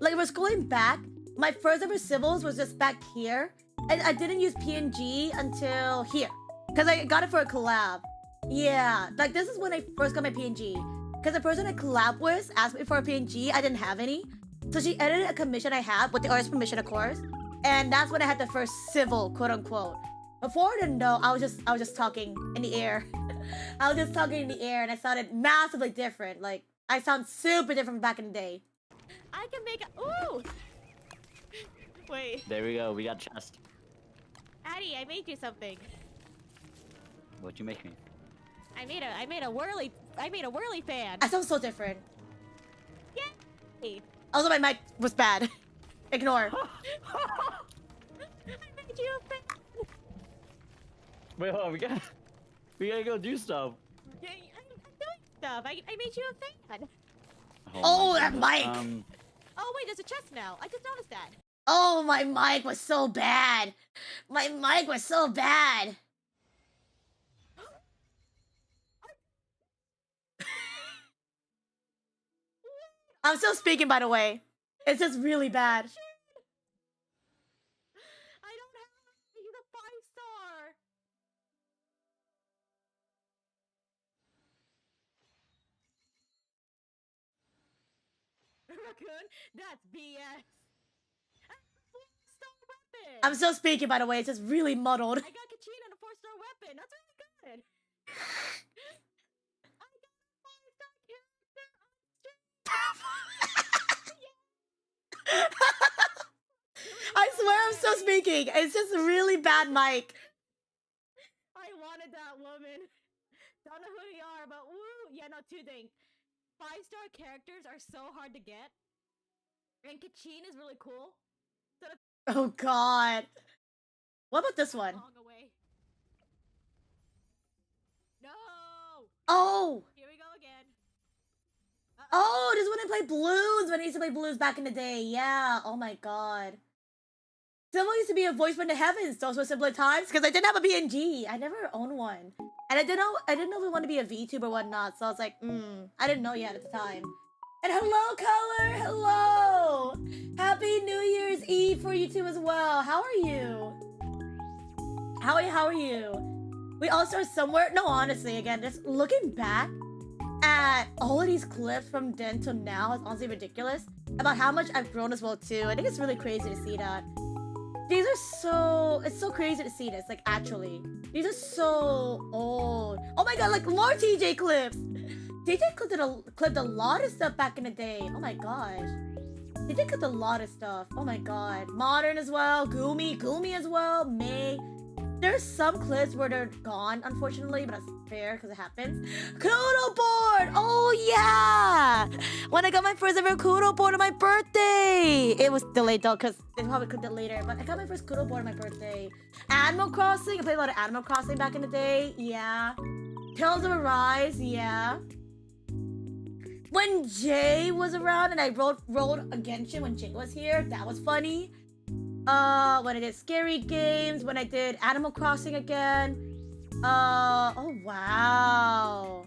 Speaker 1: Like, it was going back. My first ever civils was just back here. And I didn't use PNG until here. Because I got it for a collab. Yeah, like this is when I first got my PNG. Because the person I collab with asked me for a PNG. I didn't have any. So she edited a commission I had with the artist's permission, of course. And that's when I had the first civil, quote unquote. Before I didn't know, I was just talking in the air. I was just talking in the air and I sounded massively different. Like, I sound super different from back in the day.
Speaker 2: I can make a. Ooh! Wait.
Speaker 4: There we go. We got chest.
Speaker 2: Addie, I made you something.
Speaker 4: What'd you make me?
Speaker 2: I made a whirly fan.
Speaker 1: I sound so different.
Speaker 2: Yay!
Speaker 1: Also, my mic was bad. Ignore.
Speaker 2: I made you a fan.
Speaker 4: Wait, hold on. We gotta go do stuff.
Speaker 2: I'm doing stuff. I made you a fan.
Speaker 1: Oh,
Speaker 4: my
Speaker 1: that
Speaker 4: goodness.
Speaker 1: mic.
Speaker 2: Oh wait, there's a chest now. I just noticed that.
Speaker 1: Oh, my mic was so bad. My mic was so bad. I'm still speaking, by the way. It's just really bad.
Speaker 2: I don't have. He's a 5-star. Raccoon, that's BS. Four-star weapon.
Speaker 1: I'm still speaking, by the way. It's just really muddled.
Speaker 2: I got Kachin and a 4-star weapon. That's really good. I got a 5-star character
Speaker 1: I swear I'm still speaking. It's just a really bad mic.
Speaker 2: I wanted that woman. Don't know who they are, but woo! Yeah, no, two things. 5-star characters are so hard to get. And Kachin is really cool.
Speaker 1: Oh, God. What about this one?
Speaker 2: Long away. No!
Speaker 1: Oh!
Speaker 2: Here we go again.
Speaker 1: Oh, this is when I played blues. When I used to play blues back in the day. Yeah. Oh, my God. Civil used to be a voice from the heavens. Those were simpler times. Because I didn't have a PNG. I never owned one. And I didn't know if we wanted to be a VTuber or whatnot. So I was like, I didn't know yet at the time. And hello, Color! Hello! Happy New Year's Eve for you too as well. How are you? How are you? We all start somewhere. No, honestly, again, just looking back at all of these clips from then till now is honestly ridiculous. About how much I've grown as well too. I think it's really crazy to see that. These are it's so crazy to see this, like actually. These are so old. Oh my god, like more TJ clips! TJ clipped a lot of stuff back in the day. Oh my gosh. TJ clipped a lot of stuff. Oh my god. Modern as well. Gumi as well. May. There's some clips where they're gone, unfortunately, but that's fair because it happens. Kudo board! Oh yeah! When I got my first ever Kudo board on my birthday! It was delayed though, because they probably could do it later, but I got my first Kudo board on my birthday. Animal Crossing, I played a lot of Animal Crossing back in the day, yeah. Tales of Arise, yeah. When Jay was around and I rolled against him when Jay was here, that was funny. When I did Scary Games, when I did Animal Crossing again. Oh wow.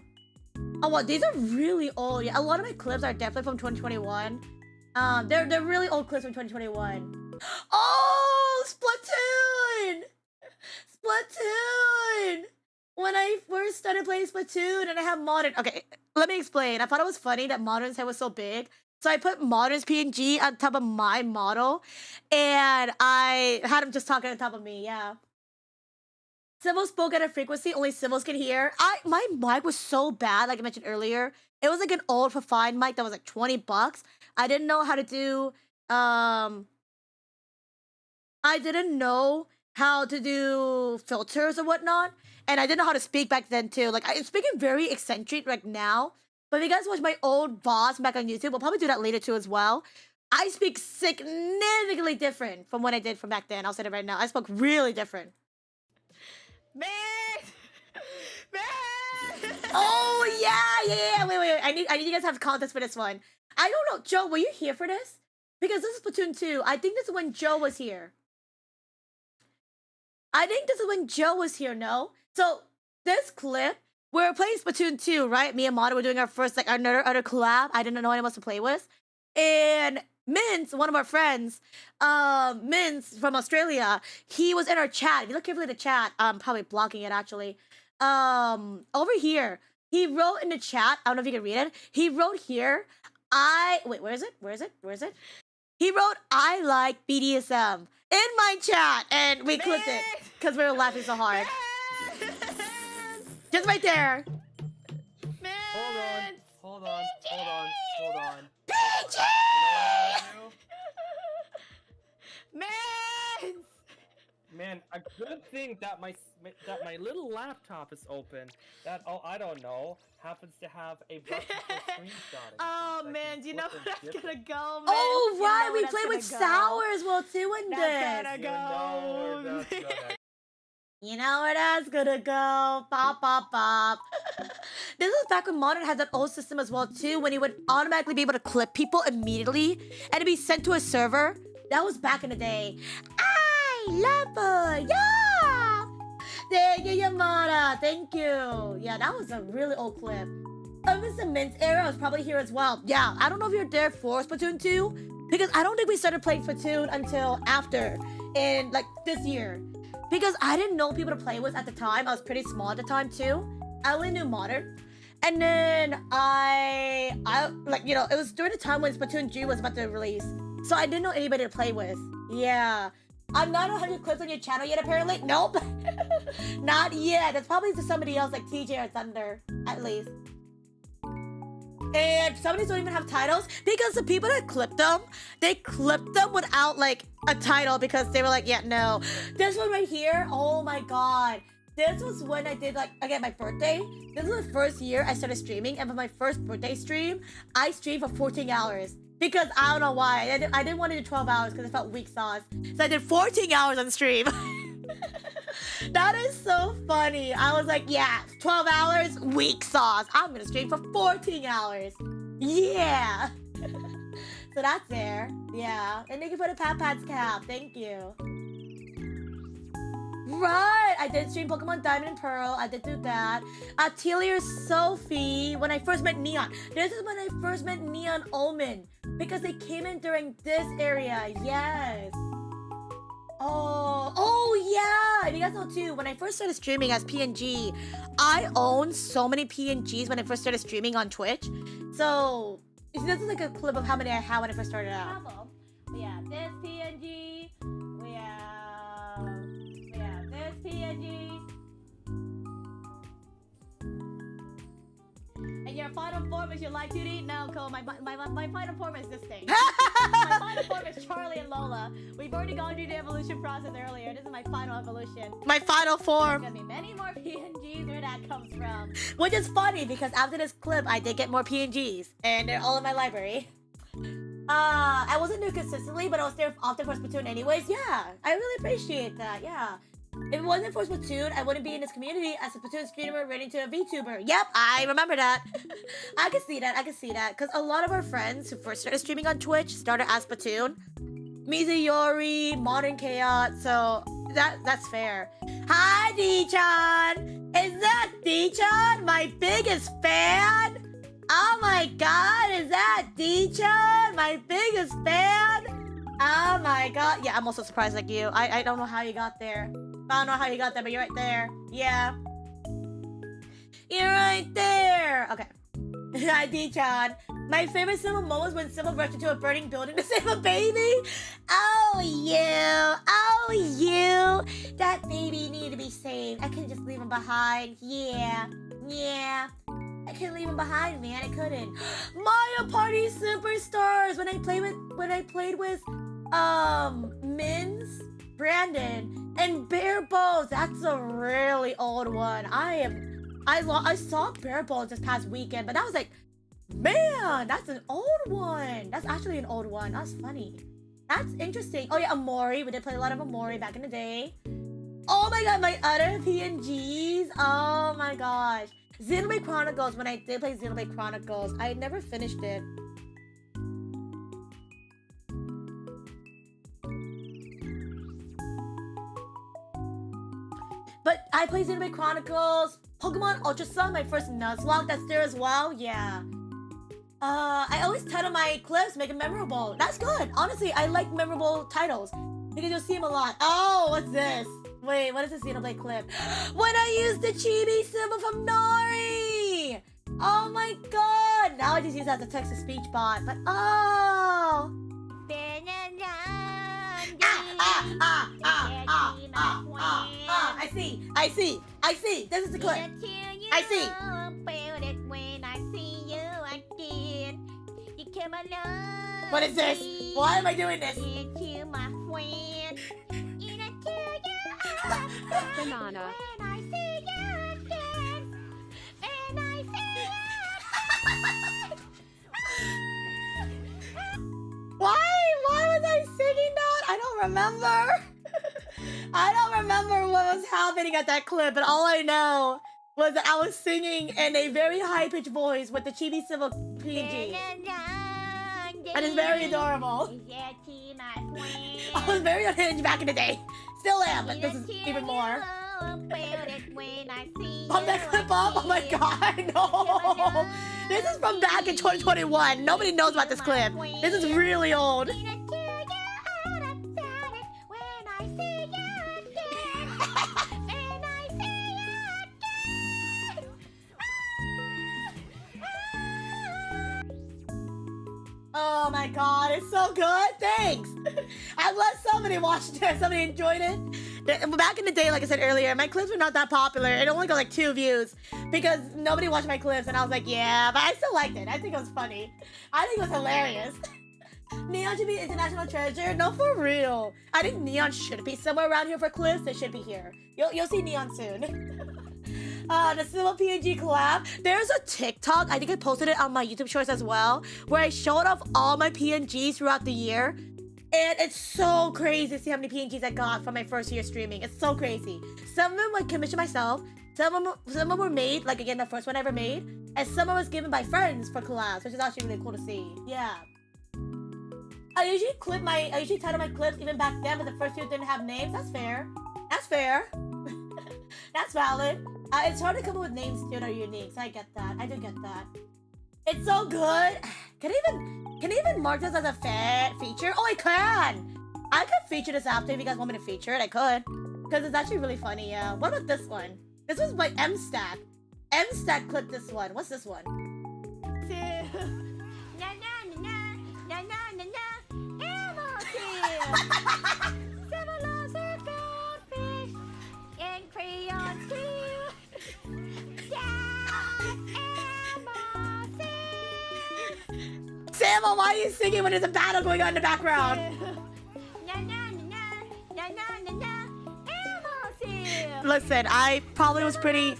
Speaker 1: Oh wow, these are really old. Yeah, a lot of my clips are definitely from 2021. They're really old clips from 2021. Oh, Splatoon! Splatoon! When I first started playing Splatoon and I have Modern. Okay, let me explain. I thought it was funny that Modern's head was so big. So I put Modern's PNG on top of my model, and I had him just talking on top of me, yeah. Civil spoke at a frequency only civils can hear. My mic was so bad, like I mentioned earlier. It was like an old fine mic that was like $20. I didn't know how to do filters or whatnot, and I didn't know how to speak back then too. Like I'm speaking very eccentric right now. But if you guys watch my old VODs back on YouTube, we'll probably do that later too as well. I speak significantly different from what I did from back then. I'll say it right now. I spoke really different. Man! Man! Oh yeah! Wait. I need you guys to have context for this one. I don't know, Joe, were you here for this? Because this is Splatoon 2. I think this is when Joe was here. I think this is when Joe was here, no? So this clip, we were playing Splatoon 2, right? Me and Mata were doing our first like another other collab. I didn't know anyone else to play with. And Mince, one of our friends, Mince from Australia, he was in our chat. If you look carefully at the chat, I'm probably blocking it actually. Over here, he wrote in the chat, I don't know if you can read it. He wrote here, wait, where is it? Where is it? Where is it? He wrote, I like BDSM in my chat, and we clipped it because we were laughing so hard. Just right there.
Speaker 4: Hold on.
Speaker 1: PG!
Speaker 2: Man!
Speaker 4: Man, a good thing that my little laptop is open. That I don't know happens to have a button for screenshotting.
Speaker 2: Oh man, do you know where that's gonna go, man?
Speaker 1: Oh,
Speaker 2: You know
Speaker 1: right,
Speaker 2: where
Speaker 1: we
Speaker 2: that's
Speaker 1: played
Speaker 2: gonna
Speaker 1: with
Speaker 2: go.
Speaker 1: Sour as well too in
Speaker 2: That's
Speaker 1: this.
Speaker 2: gonna
Speaker 4: You know where that's gonna
Speaker 1: You know where that's gonna go. Pop, pop, pop. This was back when Modern had that old system as well too, when he would automatically be able to clip people immediately and it'd be sent to a server. That was back in the day. I love it. Yeah. Thank you, Yamada. Thank you. Yeah, that was a really old clip. Mr. Mint's era was probably here as well. Yeah, I don't know if you're there for Splatoon 2, because I don't think we started playing Splatoon until after, in like this year. Because I didn't know people to play with at the time. I was pretty small at the time too. I only knew Modern. And then I like, you know, it was during the time when Splatoon G was about to release. So I didn't know anybody to play with. Yeah. I'm not 100 clips on your channel yet, apparently. Nope. Not yet. That's probably to somebody else like TJ or Thunder, at least. And some of these don't even have titles because the people that clipped them, they clipped them without like a title because they were like, yeah, no. This one right here, oh my god. This was when I did like, again, my birthday. This was the first year I started streaming, and for my first birthday stream, I streamed for 14 hours. Because I don't know why. I didn't want to do 12 hours because I felt weak sauce. So I did 14 hours on stream. That is so funny. I was like, yeah, 12 hours, weak sauce. I'm gonna stream for 14 hours. Yeah. So that's there. Yeah. And thank you for the Pat Pat's cap. Thank you. Right. I did stream Pokemon Diamond and Pearl. I did do that. Atelier Sophie. When I first met Neon. This is when I first met Neon Omen. Because they came in during this area. Yes. Oh yeah! And you guys know too, when I first started streaming as PNG, I owned so many PNGs when I first started streaming on Twitch. So, this is like a clip of how many I had when I first started out. We have this PNG, we have this PNG. And your final form is your light duty? No, Cole, my final form is this thing. My final form is Charlie and Lola. We've already gone through the evolution process earlier. This is my final evolution. My final form. There's gonna be many more PNGs where that comes from. Which is funny because after this clip, I did get more PNGs. And they're all in my library. I wasn't there consistently, but I was there often for Splatoon anyways. Yeah, I really appreciate that. Yeah. If it wasn't for Splatoon, I wouldn't be in this community as a Splatoon streamer running to a VTuber. Yep, I remember that. I can see that. Because a lot of our friends who first started streaming on Twitch started as Splatoon. Mizuyori, Modern Chaos, so that's fair. Hi, D-chan! Is that D-chan? My biggest fan? Oh my god, is that D-chan? My biggest fan? Oh my god. Yeah, I'm also surprised like you. I don't know how you got there. I don't know how you got there, but you're right there. Yeah. You're right there. Okay. Hi, D-chan. My favorite Civil moment was when Civil rushed into a burning building to save a baby. Oh, you. Oh, you. That baby needed to be saved. I couldn't just leave him behind. Yeah. Yeah. I couldn't leave him behind, man. I couldn't. Mario Party Superstars. When I played with Mins, Brandon, and Bare Bones. That's a really old one. I saw Bare Bones this past weekend, but that was like, man, that's an old one. That's actually an old one. That's funny. That's interesting. Oh yeah, Amori. We did play a lot of Amori back in the day. Oh my god, my other PNGs. Oh my gosh. Xenoblade Chronicles. When I did play Xenoblade Chronicles, I never finished it. But I play Xenoblade Chronicles, Pokemon Ultra Sun, my first Nuzlocke, that's there as well. Yeah. I always title my clips, make it memorable. That's good. Honestly, I like memorable titles because you'll see them a lot. Oh, what's this? Wait, what is this Xenoblade clip? When I used the chibi symbol from Nori! Oh my god! Now I just use that as a text-to-speech bot, but oh! I see. This is the clip. I see. What is this? Why am I doing this?
Speaker 3: Banana.
Speaker 1: Why was I singing that? I don't remember. I don't remember what was happening at that clip, but all I know was that I was singing in a very high-pitched voice with the chibi symbol PNG. And it's very adorable. I was very unhinged back in the day. Still am, but this is even more. Pump that clip up? Oh my god, no! This is from back in 2021. Nobody knows about this clip. This is really old. Oh my god, it's so good. Thanks. I'm glad somebody watched it. Somebody enjoyed it. Back in the day, like I said earlier, my clips were not that popular. It only got like 2 views because nobody watched my clips, and I was like, yeah, but I still liked it. I think it was funny. I think it was hilarious. Neon should be international treasure. No, for real. I think Neon should be somewhere around here for clips. It should be here. You'll see Neon soon. The Civil PNG collab. There's a TikTok, I think I posted it on my YouTube shorts as well, where I showed off all my PNGs throughout the year. And it's so crazy to see how many PNGs I got from my first year streaming. It's so crazy. Some of them I commissioned myself. Some of them were made, like again, the first one I ever made. And some of them was given by friends for collabs, which is actually really cool to see. Yeah. I usually title my clips even back then, but the first few didn't have names. That's fair. That's fair. That's valid. It's hard to come up with names too that are unique, so I get that. I do get that. It's so good. Can I even mark this as a feature? Oh, I can! I could feature this after if you guys want me to feature it. I could. Because it's actually really funny, yeah. What about this one? This was by M-Stack. M-Stack clipped this one. What's this one? Sammo, why are you singing when there's a battle going on in the background? Listen, I probably was pretty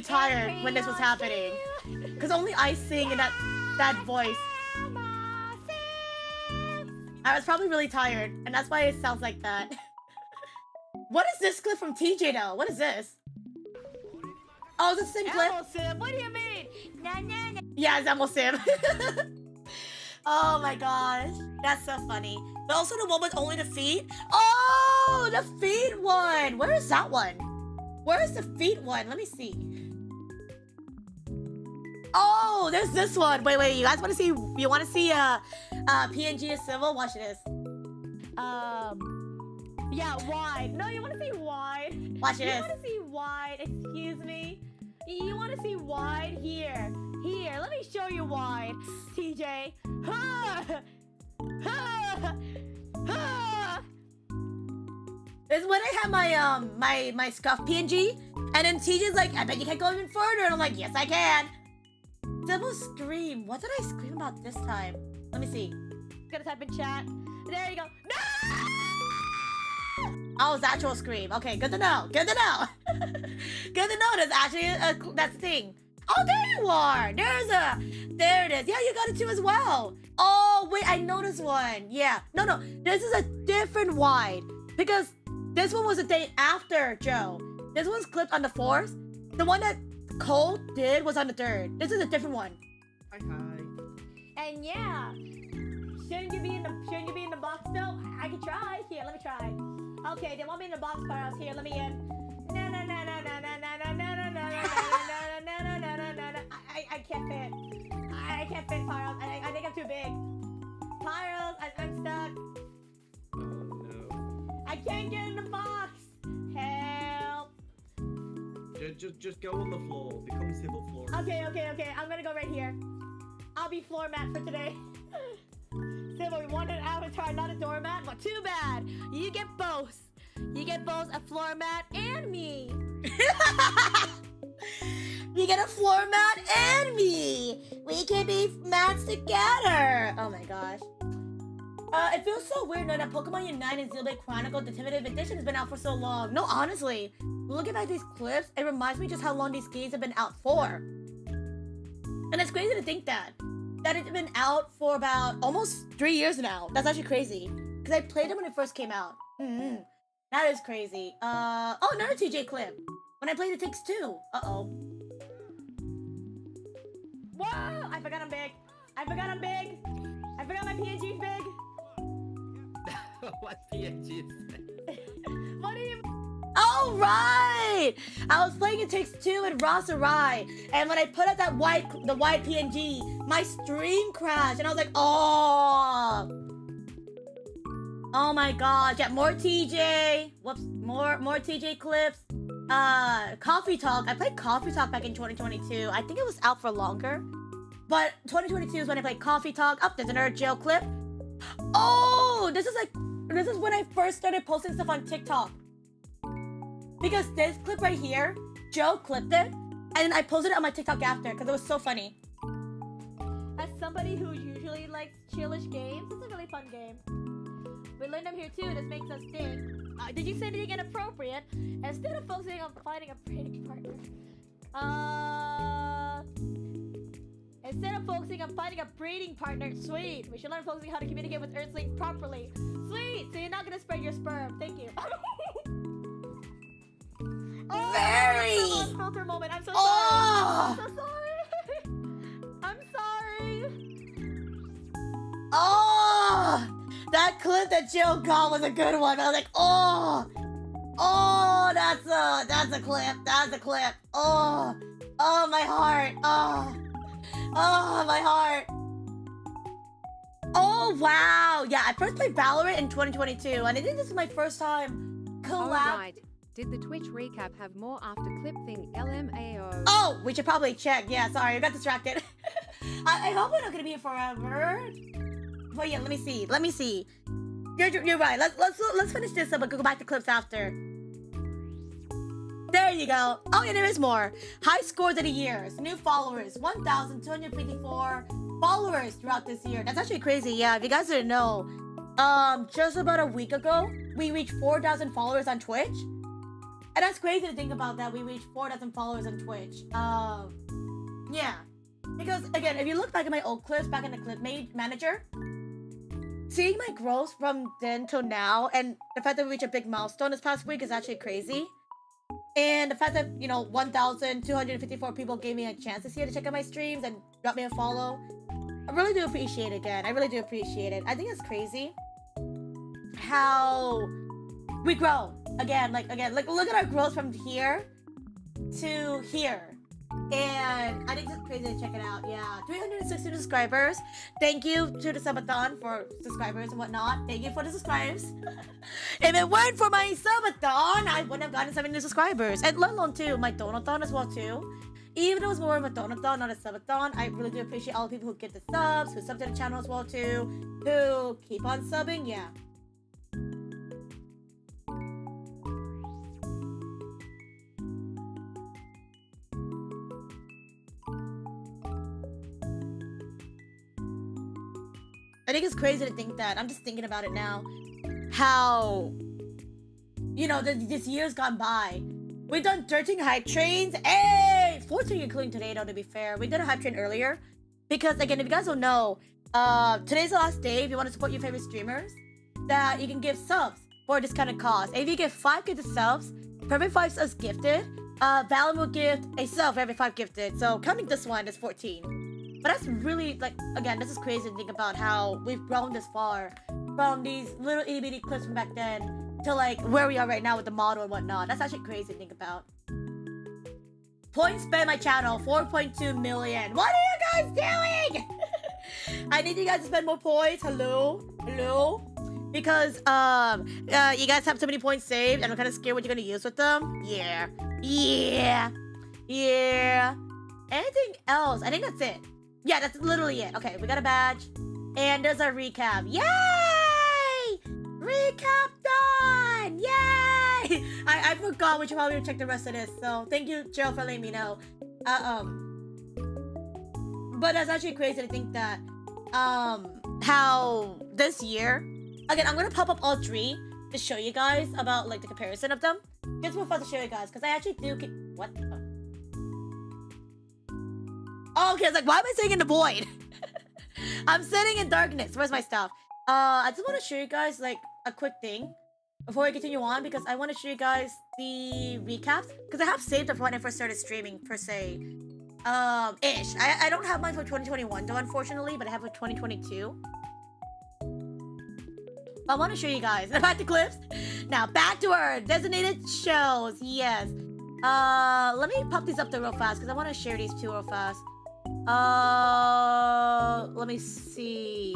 Speaker 1: tired when this was happening. Because only I sing in that voice. I was probably really tired, and that's why it sounds like that. What is this clip from TJ though? What is this? Oh, is it the same clip?
Speaker 2: Sim, what do you mean?
Speaker 1: Yeah, it's Elmo Sim. Oh my gosh. That's so funny. But also the one with only the feet. Oh, the feet one. Where is that one? Where is the feet one? Let me see. Oh, there's this one. Wait. You guys want to see? You want to see PNG of Civil? Watch this.
Speaker 2: Yeah, wide. No, you want to see wide?
Speaker 1: Watch this.
Speaker 2: You want to see wide? Excuse me. You want to see wide? Here. Let me show you wide. TJ. Ha! Ha! Ha!
Speaker 1: This is when I have my my Scuff PNG, and then TJ's like, I bet you can't go even further, and I'm like, yes I can. Double scream. What did I scream about this time? Let me see.
Speaker 2: Gonna type in chat. There you go. No!
Speaker 1: Oh, it's actual scream. Okay, good to know. Good to know. Good to know. There's actually that's the thing. Oh, there you are. There it is. Yeah, you got it too as well. Oh, wait, I know this one. Yeah. No. This is a different wide. Because this one was a day after Joe. This one's clipped on the 4th. The one that Cole did was on the 3rd. This is a different one.
Speaker 4: Hi.
Speaker 2: And yeah. Shouldn't you be in the box though? I can try. Here, let me try. Okay, they want me in the box files. Here, let me in. I can't fit. I can't fit, Pyros. I think I'm too big. Pyros, I'm stuck.
Speaker 4: Oh no.
Speaker 2: I can't get in the box. Help.
Speaker 5: Just go on the floor. Become civil floor.
Speaker 2: Okay. I'm gonna go right here. I'll be floor mat for today. Civil, we wanted an avatar, not a doormat. But too bad. You get both. You get both a floor mat and me.
Speaker 1: You get a floor mat and me. We can be mats together. Oh my gosh. It feels so weird knowing that Pokemon Unite and Xenoblade Chronicles Definitive Edition has been out for so long. No, honestly, looking at these clips, it reminds me just how long these games have been out for. And it's crazy to think that it's been out for about almost 3 years now. That's actually crazy. Because I played it when it first came out. That is crazy. Oh, another TJ clip. When I played It Takes Two. Uh-oh.
Speaker 2: Whoa! I forgot I'm big. I forgot my PNG's big.
Speaker 4: What PNG is that?
Speaker 2: What do you...
Speaker 1: Oh, right! I was playing It Takes Two with Rosarai, and when I put up the white PNG, my stream crashed, and I was like, oh! Oh my gosh, yeah, more TJ. Whoops, more TJ clips. Coffee Talk. I played Coffee Talk back in 2022. I think it was out for longer. But 2022 is when I played Coffee Talk. Oh, there's another jail clip. Oh, this is when I first started posting stuff on TikTok. Because this clip right here, Joe clipped it, and I posted it on my TikTok after because it was so funny.
Speaker 2: As somebody who usually likes chillish games, it's a really fun game. We learned them here too, this makes us think. Did you say anything inappropriate? Instead of focusing on finding a breeding partner. Instead of focusing on finding a breeding partner, sweet. We should learn focusing how to communicate with Earthlings properly. Sweet, so you're not gonna spread your sperm. Thank you. Oh,
Speaker 1: Very!
Speaker 2: Filter moment. I'm so
Speaker 1: Oh!
Speaker 2: sorry. I'm sorry.
Speaker 1: Oh! That clip that Joe got was a good one. I was like, oh! Oh, that's a clip. That's a clip. Oh! Oh, my heart. Oh! Oh, my heart. Oh, wow. Yeah, I first played Valorant in 2022, and I think this is my first time collab.
Speaker 6: Alright. Did the Twitch recap have more after clip thing LMAO?
Speaker 1: Oh, we should probably check. Yeah, sorry, I got distracted. I hope we're not gonna be here forever. But yeah, let me see. You're right. Let's finish this up and go back to clips after. There you go. Oh yeah, there is more. High scores of the years. New followers. 1,254 followers throughout this year. That's actually crazy. Yeah, if you guys didn't know, just about a week ago, we reached 4,000 followers on Twitch. And that's crazy to think about that we reached 4,000 followers on Twitch. Yeah. Because, again, if you look back at my old clips, back in the clip manager, seeing my growth from then till now, and the fact that we reached a big milestone this past week is actually crazy. And the fact that, 1,254 people gave me a chance this year to check out my streams and got me a follow, I really do appreciate it again. I really do appreciate it. I think it's crazy how we grow. Again, look at our growth from here to here. And I think it's crazy to check it out. Yeah, 360 subscribers. Thank you to the subathon for subscribers and whatnot. Thank you for the subscribers. If it weren't for my subathon, I wouldn't have gotten 70 new subscribers. And let alone too, my donathon as well too. Even though it was more of a donathon, not a subathon, I really do appreciate all the people who get the subs, who sub to the channel as well too, who keep on subbing. Yeah. I think it's crazy to think that. I'm just thinking about it now. How, this year's gone by. We've done 13 hype trains. Hey! 14 including today, though, to be fair. We did a hype train earlier. Because, again, if you guys don't know, today's the last day if you want to support your favorite streamers, that you can give subs for a discounted cost. If you get 5 gifted subs, for every 5 subs gifted, Valen will gift a sub for every 5 gifted. So, counting this one is 14. But that's really, again, this is crazy to think about how we've grown this far from these little itty bitty clips from back then to like where we are right now with the model and whatnot. That's actually crazy to think about. Points spent my channel, 4.2 million. What are you guys doing? I need you guys to spend more points. Hello? Because you guys have so many points saved and I'm kind of scared what you're gonna use with them. Yeah. Anything else? I think that's it. Yeah, that's literally it. Okay, we got a badge. And there's our recap. Yay! Recap done! Yay! I forgot we should probably check the rest of this. So thank you, Joe, for letting me know. But that's actually crazy to think that how this year. Again, I'm gonna pop up all three to show you guys about like the comparison of them. Just for fun to show you guys, because I actually do what? Oh, okay, I was like, why am I sitting in the void? I'm sitting in darkness. Where's my stuff? I just want to show you guys like a quick thing before we continue on, because I want to show you guys the recaps, because I have saved them for when I first started streaming per se. Ish. I don't have mine for 2021 though, unfortunately, but I have for 2022. I want to show you guys. Back to clips. Now back to our designated shows. Yes. Let me pop these up there real fast because I want to share these two real fast. Let me see.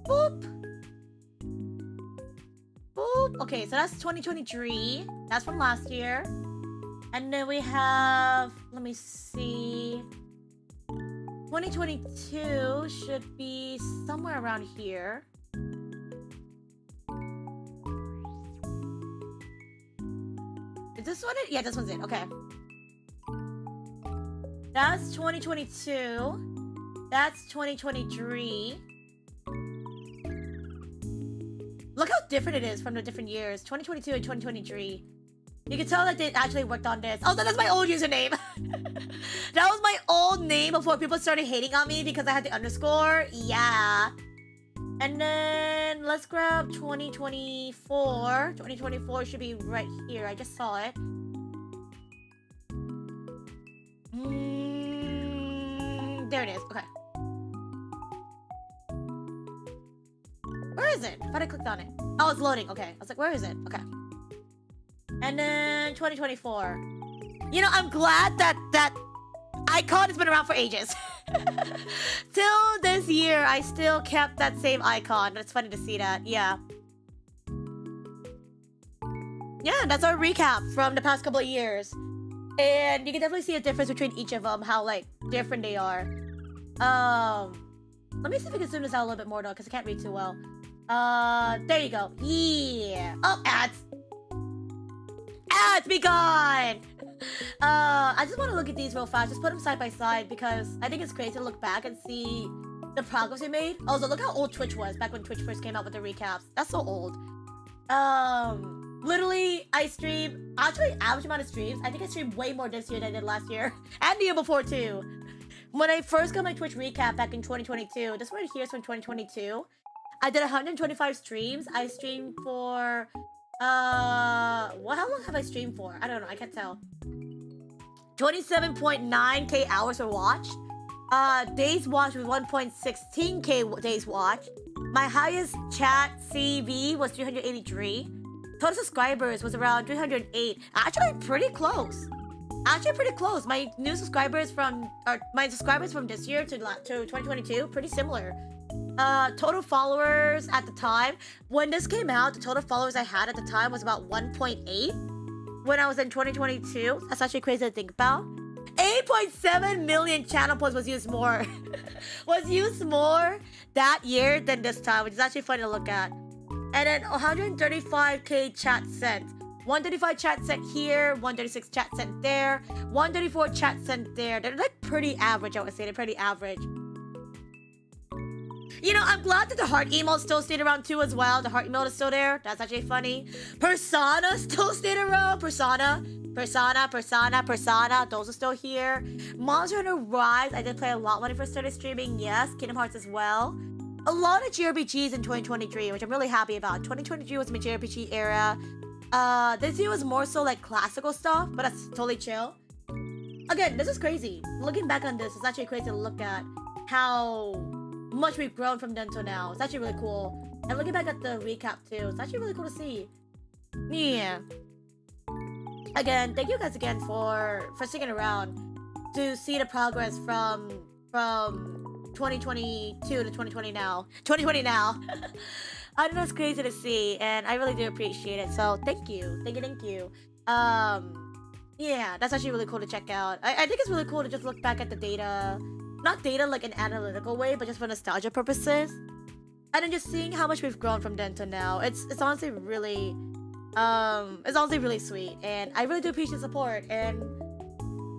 Speaker 1: Boop. Boop. Okay, so that's 2023. That's from last year. And then we have, let me see. 2022 should be somewhere around here. Is this one it? Yeah, this one's it. Okay. That's 2022. That's 2023. Look how different it is from the different years. 2022 and 2023. You can tell that they actually worked on this. Oh, that's my old username. That was my old name before people started hating on me because I had the underscore. Yeah. And then let's grab 2024. 2024 should be right here. I just saw it. There it is. Okay. Where is it? I thought I clicked on it. Oh, it's loading. Okay. I was like, where is it? Okay. And then 2024. You know, I'm glad that icon has been around for ages. Till this year, I still kept that same icon. It's funny to see that. Yeah. Yeah, that's our recap from the past couple of years. And you can definitely see a difference between each of them, how, like, different they are. Let me see if I can zoom this out a little bit more, though, because I can't read too well. There you go. Yeah. Oh, ads. Ads, be gone! I just want to look at these real fast. Just put them side by side, because I think it's crazy to look back and see the progress we made. Also, look how old Twitch was back when Twitch first came out with the recaps. That's so old. Literally, I stream, actually, average amount of streams. I think I streamed way more this year than I did last year. And the year before, too. When I first got my Twitch recap back in 2022, this right here is from 2022. I did 125 streams. I streamed for, how long have I streamed for? I don't know, I can't tell. 27.9k hours were watched. Days watched was 1.16k days watched. My highest chat CV was 383. Total subscribers was around 308. Actually, pretty close. My new subscribers from this year to 2022, pretty similar. Total followers at the time, when this came out, the total followers I had at the time was about 1.8. When I was in 2022, that's actually crazy to think about. 8.7 million channel points was used more. Was used more that year than this time, which is actually funny to look at. And then 135k chat sent. 135 chat sent here, 136 chat sent there, 134 chat sent there. They're like pretty average, I would say. They're pretty average. You know, I'm glad that the heart emote still stayed around too as well. The heart emote is still there. That's actually funny. Persona still stayed around. Persona. Those are still here. Monster Hunter Rise, I did play a lot when I first started streaming. Yes, Kingdom Hearts as well. A lot of JRPGs in 2023, which I'm really happy about. 2023 was my JRPG era. This year was more so like classical stuff, but that's totally chill. Again, this is crazy. Looking back on this, it's actually crazy to look at how much we've grown from then till now. It's actually really cool. And looking back at the recap too, it's actually really cool to see. Yeah. Again, thank you guys again for sticking around to see the progress from 2022 to 2020 now. 2020 now. I know it's crazy to see, and I really do appreciate it. So thank you. Thank you. Yeah, that's actually really cool to check out. I think it's really cool to just look back at the data. Not data like an analytical way, but just for nostalgia purposes. And then just seeing how much we've grown from then to now. It's honestly really sweet. And I really do appreciate the support and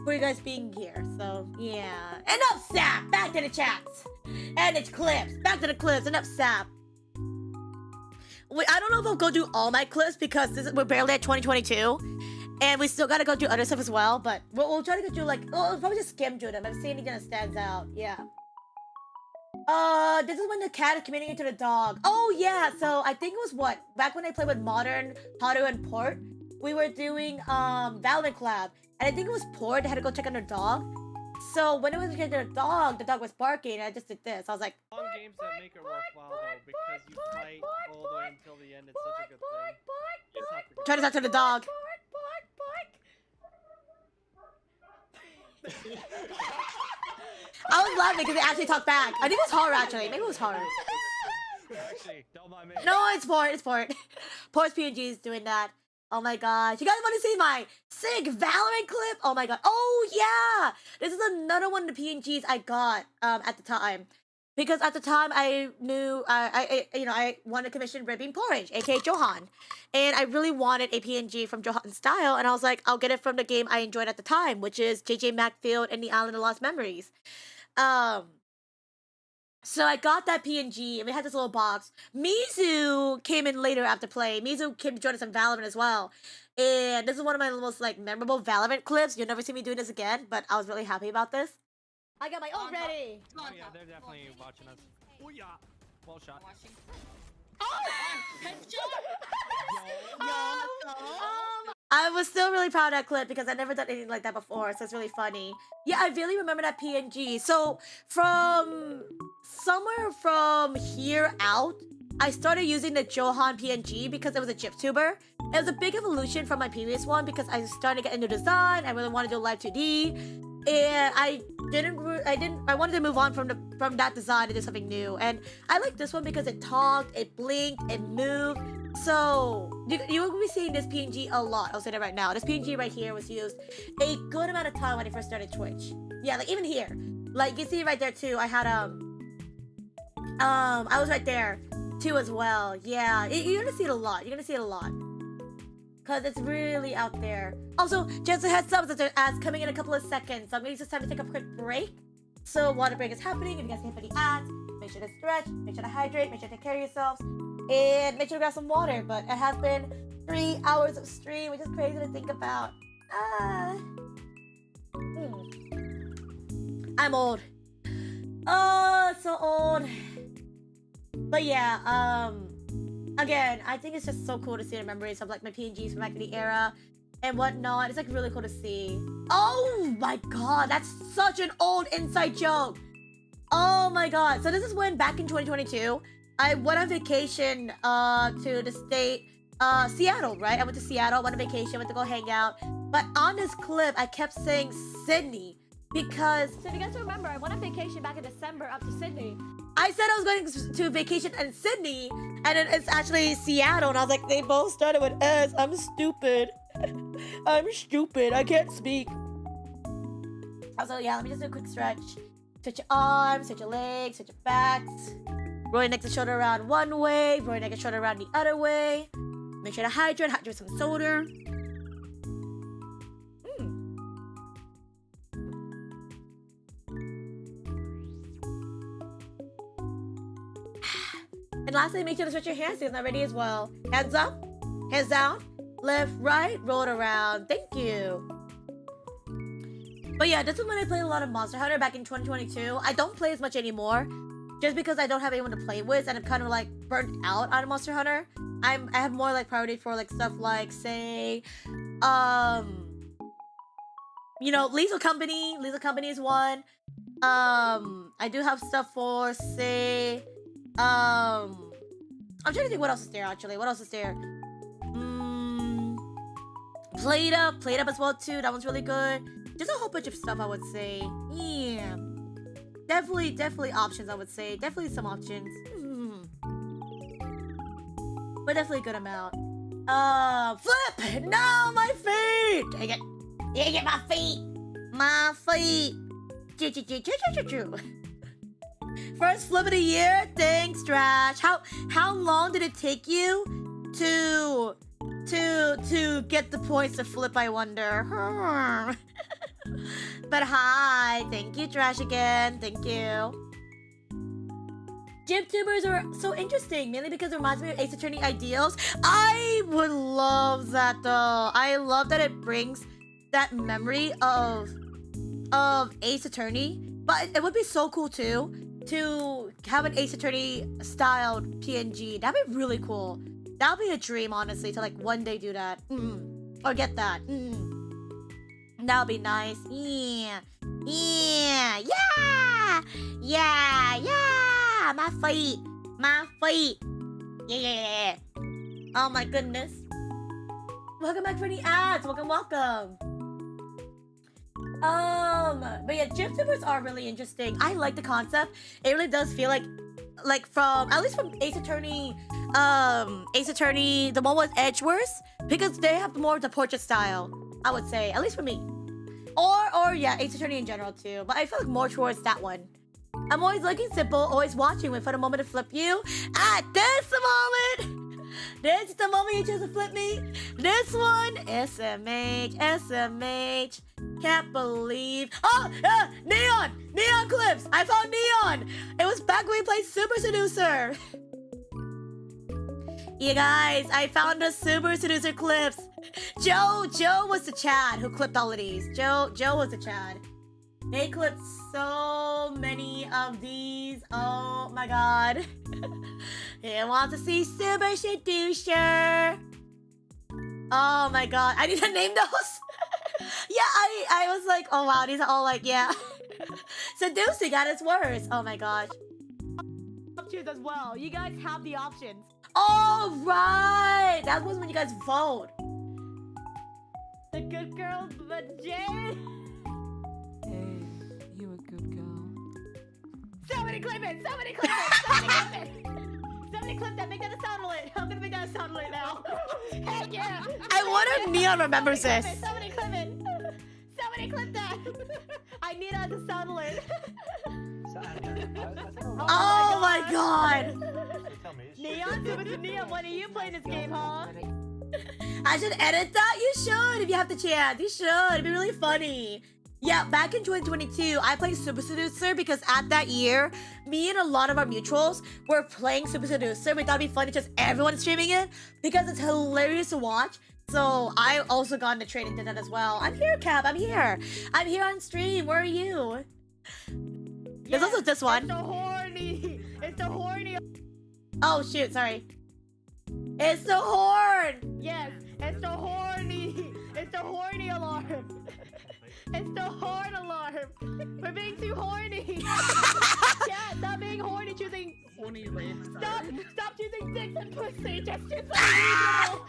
Speaker 1: for you guys being here. So yeah. Enough sap! Back to the chats! And it's clips. Back to the clips. Enough sap. Wait, I don't know if I'll go do all my clips because we're barely at 2022. And we still gotta go do other stuff as well, but we'll try to go do like, we'll probably just skim through them. If anything that stands out, yeah. This is when the cat is committing to the dog. Oh yeah, so I think it was back when I played with Modern, Haru, and Port, we were doing Valorant collab, and I think it was Port that had to go check on their dog. So when it was checking their dog, the dog was barking, and I just did this. I was like,
Speaker 7: Long games that make it worthwhile though, because you fight all the way until the end. It's such a good thing.
Speaker 1: try to talk to the dog. I was laughing because they actually talked back. I think it was horror actually. Maybe it was horror.
Speaker 7: Actually, don't mind me.
Speaker 1: No, it's Port. It's Port. Port's PNG is doing that. Oh my gosh. You guys want to see my sick Valorant clip? Oh my god. Oh yeah. This is another one of the PNGs I got at the time. Because at the time I knew I wanted to commission Red Bean Porridge, aka Johan. And I really wanted a PNG from Johan's style, and I was like, I'll get it from the game I enjoyed at the time, which is JJ Macfield and the Island of Lost Memories. So I got that PNG, and we had this little box. Mizu came in later after play. Mizu came to join us on Valorant as well. And this is one of my most like memorable Valorant clips. You'll never see me doing this again, but I was really happy about this. I got my own ready.
Speaker 7: Oh yeah, they're definitely watching us. Oh yeah. Well shot.
Speaker 1: I was still really proud of that clip because I never done anything like that before, so it's really funny. Yeah, I really remember that PNG. So from somewhere from here out, I started using the Johan PNG because it was a GIF-tuber. It was a big evolution from my previous one because I started to get into design. I really wanted to do live 2D, and I wanted to move on from that design to do something new. And I like this one because it talked, it blinked, it moved. So you will be seeing this PNG a lot. I'll say that right now. This PNG right here was used a good amount of time when I first started Twitch. Yeah, like even here, like you see right there too. I had I was right there too as well. Yeah, you're gonna see it a lot. You're gonna see it a lot. Because it's really out there. Also, just a heads up that there's ads coming in a couple of seconds. So I'm going to use this time to take a quick break. So water break is happening. If you guys can hit the ads, make sure to stretch, make sure to hydrate, make sure to take care of yourselves, and make sure to grab some water. But it has been 3 hours of stream, which is crazy to think about. I'm old. Oh, so old. But yeah, again, I think it's just so cool to see the memories of like my PNGs from back in the era and whatnot. It's like really cool to see. Oh my god, that's such an old inside joke. Oh my god. So this is when back in 2022, I went on vacation to the state, Seattle, right? I went to Seattle, went on vacation, went to go hang out. But on this clip, I kept saying Sydney because...
Speaker 2: So if you guys remember, I went on vacation back in December up to Sydney.
Speaker 1: I said I was going to vacation in Sydney, and then it's actually Seattle, and I was like, they both started with S. I'm stupid. I'm stupid. I can't speak. Also, yeah, let me just do a quick stretch. Stretch your arms, stretch your legs, stretch your backs. Roll your neck and shoulder around one way, roll your neck and shoulder around the other way. Make sure to hydrate with some soda. And lastly, make sure to stretch your hands if it's not ready as well. Hands up, hands down, left, right, roll it around. Thank you. But yeah, this is when I played a lot of Monster Hunter back in 2022. I don't play as much anymore, just because I don't have anyone to play with, and I'm kind of like burnt out on Monster Hunter. I have more like priority for like stuff like say, you know, Lethal Company. Lethal Company is one. I do have stuff for, say, I'm trying to think what else is there, actually. What else is there? Plate up as well, too. That one's really good. There's a whole bunch of stuff, I would say. Yeah. Definitely options, I would say. Definitely some options. But definitely a good amount. Flip! No, my feet! Dang it. You get my feet! My feet! First flip of the year? Thanks, Trash. How long did it take you to get the points to flip, I wonder? But hi, thank you, Trash again. Thank you. GymTubers are so interesting, mainly because it reminds me of Ace Attorney ideals. I would love that though. I love that it brings that memory of Ace Attorney. But it would be so cool too to have an Ace Attorney styled PNG. That'd be really cool. That'd be a dream, honestly, to like one day do that. Or get that. That'd be nice. Yeah. My feet. Yeah. Oh my goodness. Welcome back for any ads. Welcome. But yeah, GymTubers are really interesting. I like the concept. It really does feel like from, at least from Ace Attorney, the one with Edgeworth, because they have more of the portrait style, I would say, at least for me. Or yeah, Ace Attorney in general too, but I feel like more towards that one. I'm always looking simple, always watching, wait for the moment to flip you. At this moment! This is the moment you choose to flip me. This one, SMH. Can't believe. Oh, neon clips. I found neon. It was back when we played Super Seducer. You guys, I found the Super Seducer clips. Joe was the Chad who clipped all of these. Joe was the Chad. They clipped so many of these. Oh my god. He wants to see Super Seducer. Oh my god. I need to name those. Yeah, I was like, oh wow, these are all like, yeah. Seducing at its worst. Oh my gosh.
Speaker 2: Options as well. You guys have the options.
Speaker 1: Oh right. That was when you guys vote.
Speaker 2: The good girl, but Jade.
Speaker 8: Hey, you a good girl.
Speaker 2: Somebody clip it! Somebody clip that, make that a sound alert! I'm gonna make that a sound alert now! Heck yeah!
Speaker 1: I wonder if Neon remembers this.
Speaker 2: Somebody clip it! Somebody clip that! I need it as a sound alert!
Speaker 1: Oh my god!
Speaker 2: Neon, Neon, when are you playing this game, huh?
Speaker 1: I should edit that? You should, if you have the chance. You should, it'd be really funny. Yeah, back in 2022, I played Super Seducer because at that year, me and a lot of our mutuals were playing Super Seducer. We thought it'd be funny just everyone streaming it because it's hilarious to watch. So I also got into trade and did that as well. I'm here, Cap. I'm here. I'm here on stream. Where are you? There's also this one.
Speaker 2: It's the horny.
Speaker 1: Oh shoot, sorry. It's the horn.
Speaker 2: Yes, it's the horny. It's the horny alarm. It's the horn alarm. We're being too horny. Yeah, stop being horny. Choosing. Stop choosing dicks and pussy. Just choose something.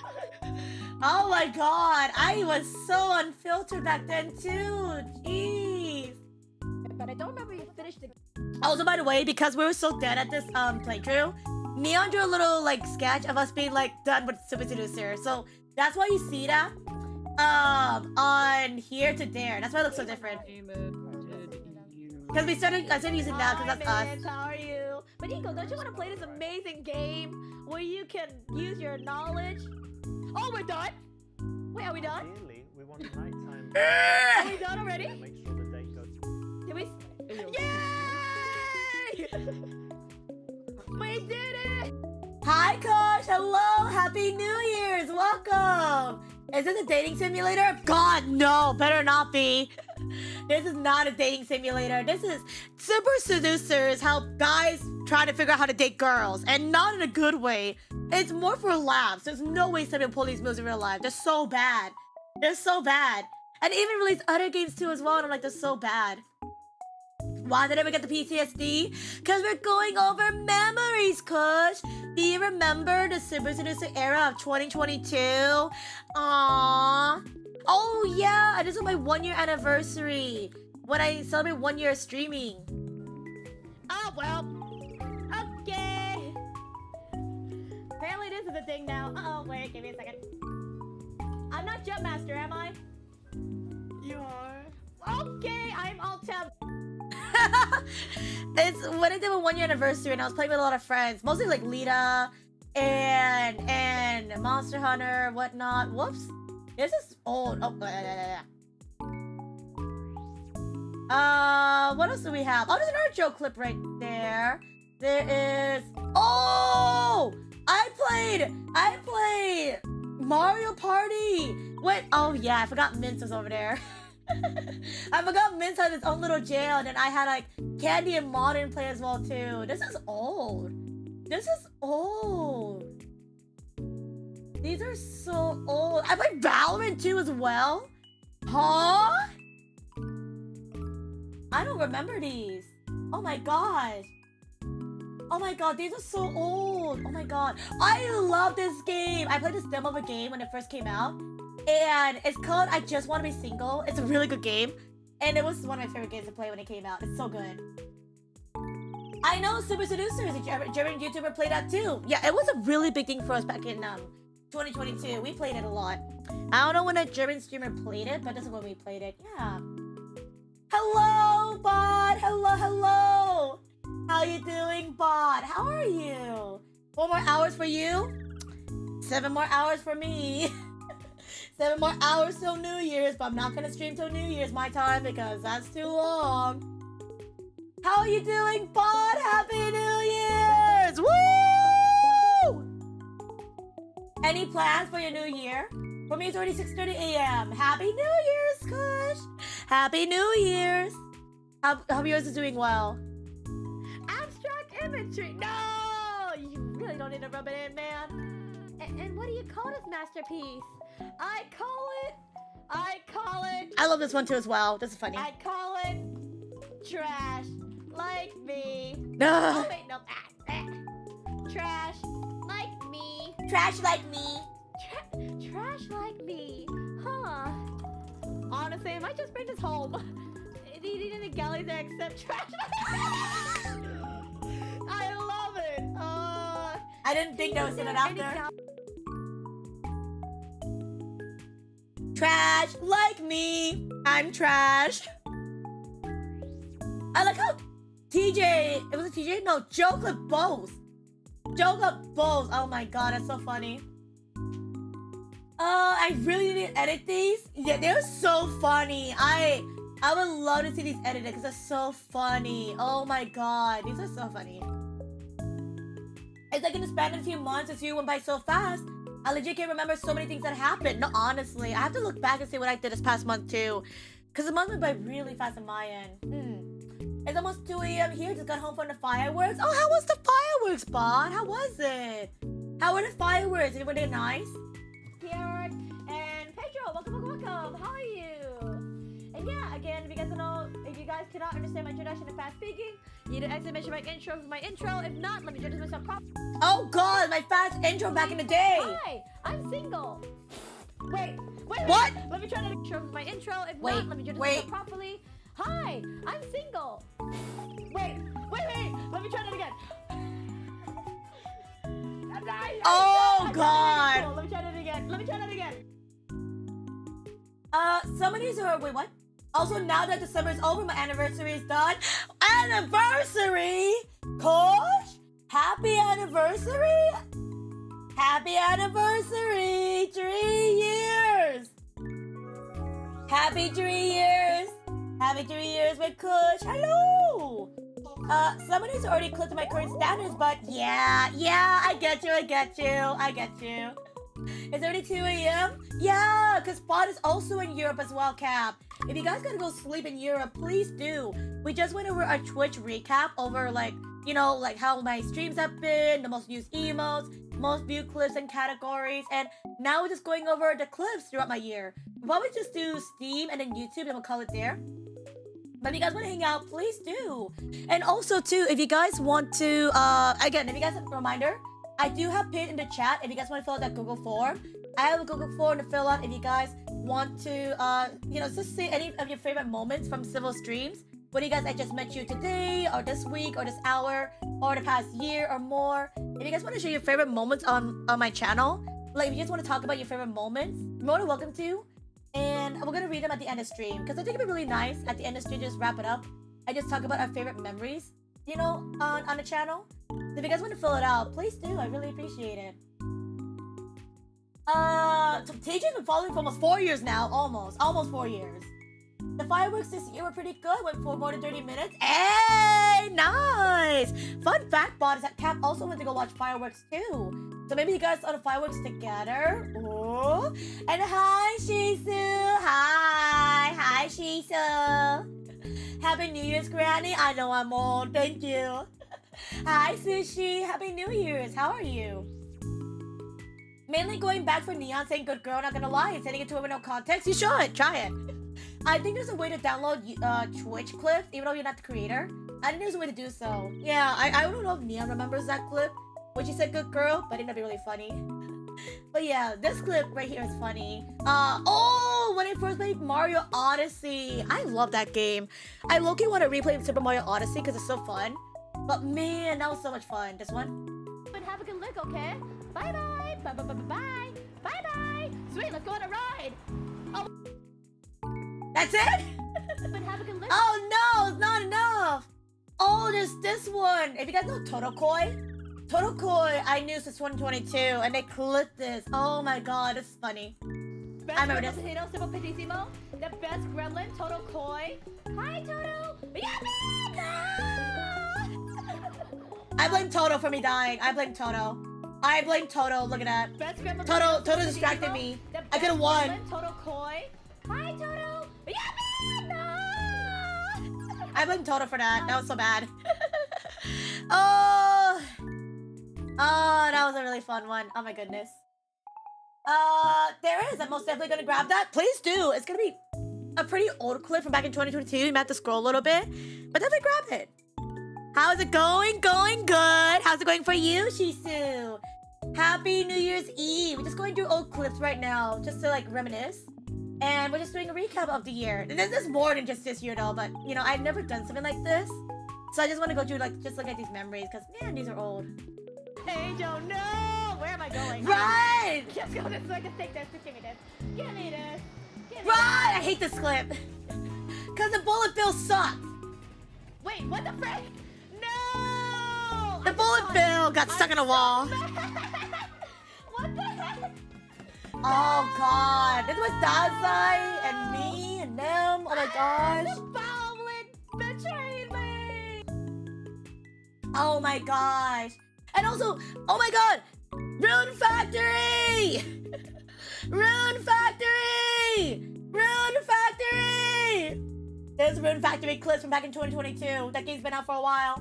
Speaker 1: Oh my god, I was so unfiltered back then too. Jeez.
Speaker 2: But I don't remember you finished the.
Speaker 1: Also, by the way, because we were so dead at this playthrough, Neon drew a little like sketch of us being like done with Super Seducer. So that's why you see that on here to there. That's why it looks so different. Because I started using that because that's us.
Speaker 2: How are you? But Nico, don't you want to play this amazing game where you can use your knowledge? Oh, we're done. Wait, are we done?
Speaker 7: Really? We want nighttime.
Speaker 2: Are we done already?
Speaker 7: Make sure the day goes.
Speaker 2: Did we? Yay! We did it!
Speaker 1: Hi, Kosh. Hello. Happy New Year's. Welcome. Is this a dating simulator? God, no. Better not be. This is not a dating simulator. This is Super Seducers help guys try to figure out how to date girls. And not in a good way. It's more for laughs. There's no way somebody will pull these moves in real life. They're so bad. They're so bad. And they even release other games too as well. And I'm like, they're so bad. Why did I get the PTSD? Because we're going over memories, Kush. Do you remember the Super Seducer era of 2022? Aww. Oh, yeah. This was my 1-year anniversary. When I celebrate 1 year of streaming.
Speaker 2: Oh, well. Okay. Apparently this is a thing now. Uh-oh, wait, give me a second. I'm not Jump Master, am I?
Speaker 8: You are.
Speaker 2: Okay, I'm all temp.
Speaker 1: It's when I did a 1 year anniversary and I was playing with a lot of friends. Mostly like Lita and Monster Hunter, whatnot. Whoops. This is old. Oh, what else do we have? Oh, there's another joke clip right there. There is. Oh, I played Mario Party. Wait. Oh yeah, I forgot Mince was over there. I forgot Mince had his own little jail, and then I had like Candy and Modern play as well too. This is old. This is old. These are so old. I played Valorant too as well. Huh? I don't remember these. Oh my gosh. Oh my god, these are so old. Oh my god. I love this game. I played this demo of a game when it first came out. And it's called I Just Want to Be Single. It's a really good game. And it was one of my favorite games to play when it came out. It's so good. I know Super Seducer is a German YouTuber played that too. Yeah, it was a really big thing for us back in 2022. We played it a lot. I don't know when a German streamer played it, but this is when we played it. Yeah. Hello, Bot. Hello. How you doing, Bot? How are you? 4 more hours for you? 7 more hours for me. 7 more hours till New Year's, but I'm not gonna stream till New Year's my time because that's too long. How are you doing, Bot? Happy New Year's! Woo! Any plans for your new year? For me, it's already 6:30 a.m. Happy New Year's, Kush! Happy New Year's! Hope yours is doing well.
Speaker 2: Abstract imagery. No! You really don't need to rub it in, man. And what do you call this masterpiece? I call it.
Speaker 1: I love this one too as well. This is funny.
Speaker 2: I call it trash. Like me.
Speaker 1: No.
Speaker 2: Oh wait, no. Trash. Like me.
Speaker 1: Trash like me.
Speaker 2: Trash like me. Huh. Honestly, I might just bring this home. Eating in the galleys that accept trash. I love it.
Speaker 1: I didn't think that was in it after. Trash like me. I'm trash. I like how TJ, it was a TJ? No, Joe clipped both. Oh my god, that's so funny. I really need to edit these. Yeah, they're so funny. I would love to see these edited because they're so funny. Oh my god, these are so funny. It's like in the span of a few months, this year went by so fast. I legit can't remember so many things that happened. No, honestly, I have to look back and see what I did this past month too. Because the month went by really fast on my end. It's almost 2 a.m. here. Just got home from the fireworks. Oh, how was the fireworks, Bot? How was it? How were the fireworks? Were they nice?
Speaker 2: Pierre and Pedro, welcome. How are you? And yeah, again, if you guys cannot understand my introduction and fast speaking, you need an exclamation mark intro for my intro. If not, let me introduce myself properly.
Speaker 1: Oh god, my fast intro back in the day.
Speaker 2: Hi, I'm single. Wait.
Speaker 1: What?
Speaker 2: Let me try to intro for my intro. If not, let me introduce myself properly. Hi, I'm single. Wait. Let me try that again.
Speaker 1: Oh god.
Speaker 2: Let me try that again.
Speaker 1: Some of these are, wait, what? Also, now that December is over, my anniversary is done. Anniversary? Coach? Happy anniversary? Happy anniversary! 3 years! Happy 3 years! Happy 3 years with Kush. Hello! Somebody's already clipped my current standards, but yeah, I get you. It's already 2 a.m.? Yeah, because Spot is also in Europe as well, Cap. If you guys gotta go sleep in Europe, please do. We just went over a Twitch recap over, like, you know, like how my streams have been, the most used emotes, most viewed clips and categories, and now we're just going over the clips throughout my year. We'll probably just do Steam and then YouTube and we'll call it there. But if you guys want to hang out, please do. And also too, if you guys want to, again, if you guys have a reminder, I do have pinned in the chat if you guys want to fill out that Google form. I have a Google form to fill out if you guys want to, just say any of your favorite moments from Civil streams. What do you guys, I just met you today, or this week, or this hour, or the past year, or more. If you guys want to share your favorite moments on my channel, like if you just want to talk about your favorite moments, you're more than welcome to. And we're gonna read them at the end of stream, because I think it'd be really nice at the end of stream to just wrap it up. I just talk about our favorite memories, on the channel. So if you guys want to fill it out, please do. I really appreciate it. So TJ's been following for almost 4 years now. Almost 4 years. The fireworks this year were pretty good. Went for more than 30 minutes. Hey, nice! Fun fact, bot, is that Cap also went to go watch fireworks too. So maybe you guys saw the fireworks together. Ooh. And hi, Shisu. Hi, Shisu. Happy New Year's, Granny. I know I'm old. Thank you. Hi, Sushi. Happy New Year's. How are you? Mainly going back for Neon saying good girl, not gonna lie, and sending it to her with no context. You should. Try it. I think there's a way to download Twitch clips, even though you're not the creator. I think there's a way to do so. Yeah, I don't know if Neon remembers that clip, when she said good girl, but I think that'd be really funny. But yeah, this clip right here is funny. When I first played Mario Odyssey. I love that game. I low-key want to replay Super Mario Odyssey because it's so fun. But man, that was so much fun. This one.
Speaker 2: But have a good look, okay? Bye-bye. Bye-bye. Bye-bye. Sweet, let's go on a ride.
Speaker 1: That's it?
Speaker 2: But have a good look.
Speaker 1: Oh no, it's not enough. Oh, there's this one. If you guys know Totokoi, I knew since 2022, and they clipped this. Oh my god, it's funny. I remember this.
Speaker 2: CivilFortissimo, the best gremlin, Totokoi. Hi, Toto.
Speaker 1: I blame Toto for me dying. I blame Toto. Look at that.
Speaker 2: Best gremlin,
Speaker 1: Toto distracted me. I could have won.
Speaker 2: Totokoi. Hi, Toto.
Speaker 1: I blame Toto for that. That was so bad. Oh, that was a really fun one. Oh my goodness. There is. I'm most definitely gonna grab that. Please do. It's gonna be a pretty old clip from back in 2022. You might have to scroll a little bit, but definitely grab it. How's it going? Going good. How's it going for you, Shisu? Happy New Year's Eve. We're just going through old clips right now, just to like reminisce. And we're just doing a recap of the year. This is more than just this year though, but I've never done something like this. So I just want to go through just look at these memories, because man, these are old.
Speaker 2: Hey, Joe, no! Where am I going?
Speaker 1: Run!
Speaker 2: Let's go this way. I can take this. Give me this. Give me this. Give me
Speaker 1: Run! I hate this clip. Because the bullet bill sucks.
Speaker 2: Wait, what the frick? No!
Speaker 1: The bullet bill got stuck in a wall.
Speaker 2: What the heck?
Speaker 1: Oh god. This was Dazai and me and them. Oh my gosh.
Speaker 2: The Bowlin betrayed me!
Speaker 1: Oh my gosh. And also, oh my god! Rune Factory! Rune Factory! Rune Factory! There's Rune Factory clips from back in 2022. That game's been out for a while.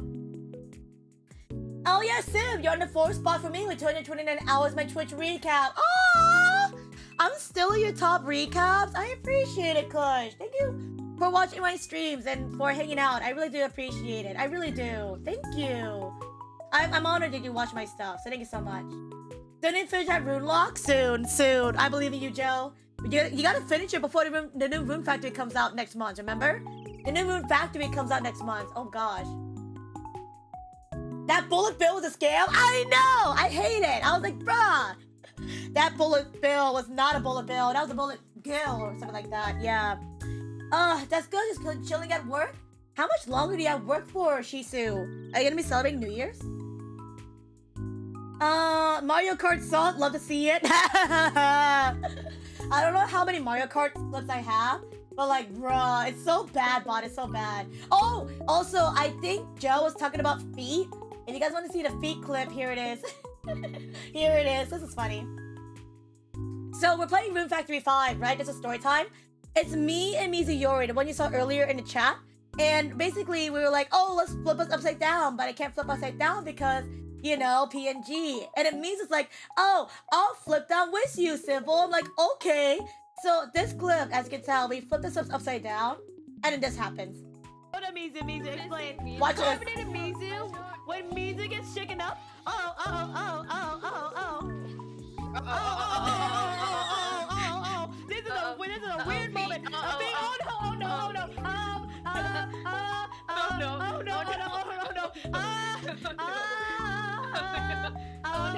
Speaker 1: Oh yeah, Sim, you're on the 4th spot for me with 229 hours my Twitch recap. Oh, I'm still in your top recaps. I appreciate it, Kush. Thank you for watching my streams and for hanging out. I really do appreciate it. I really do. Thank you. I'm honored that you watch my stuff, so thank you so much. Didn't finish that rune lock? Soon. I believe in you, Joe. You gotta finish it before the new Rune Factory comes out next month, remember? The new Rune Factory comes out next month. Oh gosh. That bullet bill was a scam? I know! I hate it! I was like, bruh! That bullet bill was not a bullet bill. That was a bullet gill or something like that. Yeah. That's good. Just chilling at work. How much longer do you have work for, Shisu? Are you gonna be celebrating New Year's? Mario Kart salt. Love to see it. I don't know how many Mario Kart clips I have, but like, bruh, it's so bad, bot. It's so bad. Oh, also, I think Joe was talking about feet. If you guys want to see the feet clip, here it is. Here it is. This is funny. So we're playing Rune Factory 5, right? This is story time. It's me and Mizuyori, the one you saw earlier in the chat. And basically, we were like, oh, let's flip us upside down. But I can't flip upside down because, PNG. And it means it's like, oh, I'll flip down with you, Civil. I'm like, okay. So this clip, as you can tell, we flip this upside down. And then this happens.
Speaker 2: Hold on, Mizu, explain.
Speaker 1: Watch this.
Speaker 2: Carbonated Mizu, when Mizu gets shaken up. This is a weird moment. Oh no.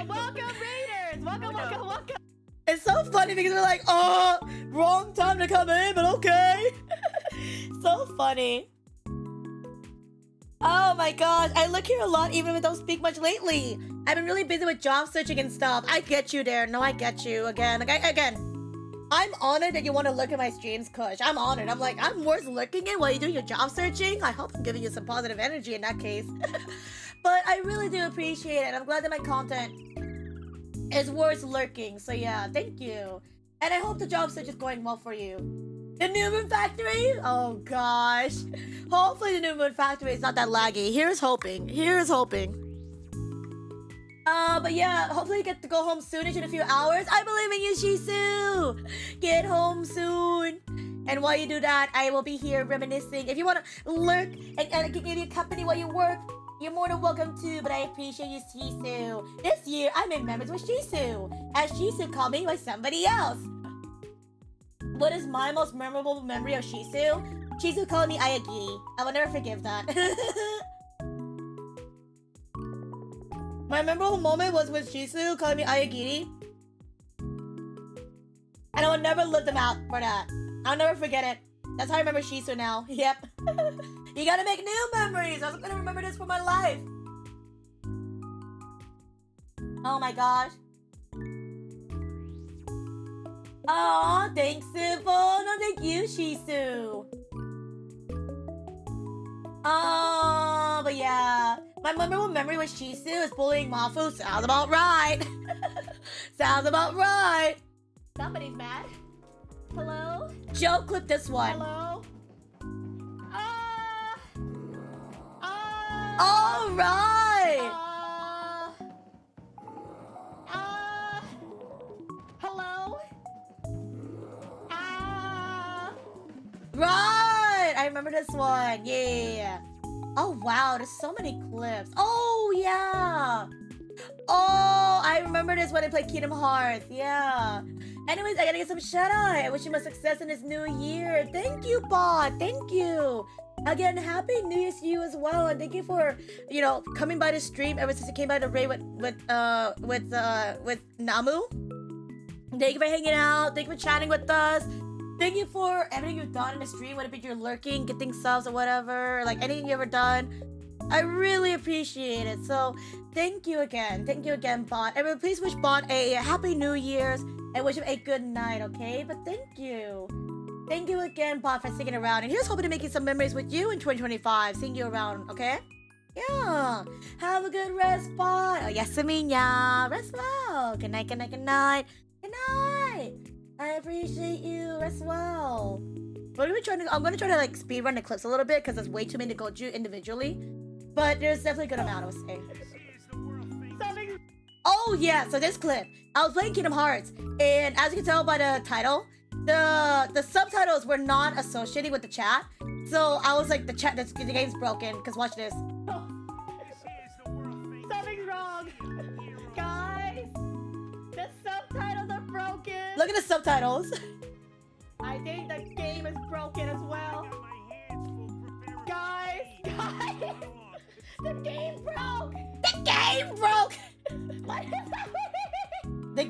Speaker 2: Welcome, Raiders. Welcome.
Speaker 1: It's so funny because we're like, oh, wrong time to come in, but okay. So funny. Oh my gosh, I look here a lot even if I don't speak much lately. I've been really busy with job searching and stuff. I get you there. No, I get you. Again, I'm honored that you want to look at my streams, Kush. I'm honored. I'm like, I'm worth looking at while you're doing your job searching. I hope I'm giving you some positive energy in that case. But I really do appreciate it. I'm glad that my content is worth lurking. So yeah, thank you. And I hope the job search is going well for you. The New Moon Factory? Oh gosh. Hopefully the New Moon Factory is not that laggy. Here's hoping. But yeah, hopefully you get to go home soonish in a few hours. I believe in you, Shisu! Get home soon. And while you do that, I will be here reminiscing. If you want to lurk and I can give you company while you work, you're more than welcome to, but I appreciate you, Shisu. This year, I made memories with Shisu, as Shisu called me by somebody else. What is my most memorable memory of Shisu? Shisu called me Ayagiri. I will never forgive that. My memorable moment was with Shisu calling me Ayagiri. And I will never let them out for that. I'll never forget it. That's how I remember Shisu now. Yep. You gotta make new memories. I was gonna remember this for my life. Oh my gosh. Aw, thanks, Simple. No, thank you, Shisu. But yeah. My memorable memory with Shisu is bullying Mafu. Sounds about right. Sounds about right.
Speaker 2: Somebody's mad. Hello?
Speaker 1: Joe, clip this one.
Speaker 2: Hello?
Speaker 1: All right.
Speaker 2: Hello?
Speaker 1: Right. I remember this one. Yeah. Oh, wow. There's so many clips. Oh, yeah. Oh, I remember this when I played Kingdom Hearts. Yeah. Anyways, I gotta get some shout-out. I wish you much success in this new year. Thank you, Bot. Thank you. Again, happy New Year's to you as well, and thank you for, coming by the stream ever since you came by the raid with Namu. Thank you for hanging out. Thank you for chatting with us. Thank you for everything you've done in the stream, whether it be you're lurking, getting subs or whatever, like anything you ever done. I really appreciate it. So thank you again. Thank you again, Bot. Everyone, please wish Bot a happy New Year's and wish him a good night, okay? But thank you. Thank you again, Bot, for sticking around. And here's hoping to making some memories with you in 2025. Seeing you around, okay? Yeah. Have a good rest, Bot. Oh, yes, Aminya. Rest well. Good night, good night, good night. Good night. I appreciate you. Rest well. I'm gonna try to like speed run the clips a little bit because there's way too many to go through individually. But there's definitely a good amount, I would say. Oh yeah, so this clip. I was playing Kingdom Hearts, and as you can tell by the title, the subtitles were not associated with the chat. So I was like, the game's broken. Cause watch this.
Speaker 2: Something's wrong, guys. The subtitles are broken.
Speaker 1: Look at the subtitles.
Speaker 2: I think the game is broken as well. Guys, the game broke.
Speaker 1: The game broke.
Speaker 2: What is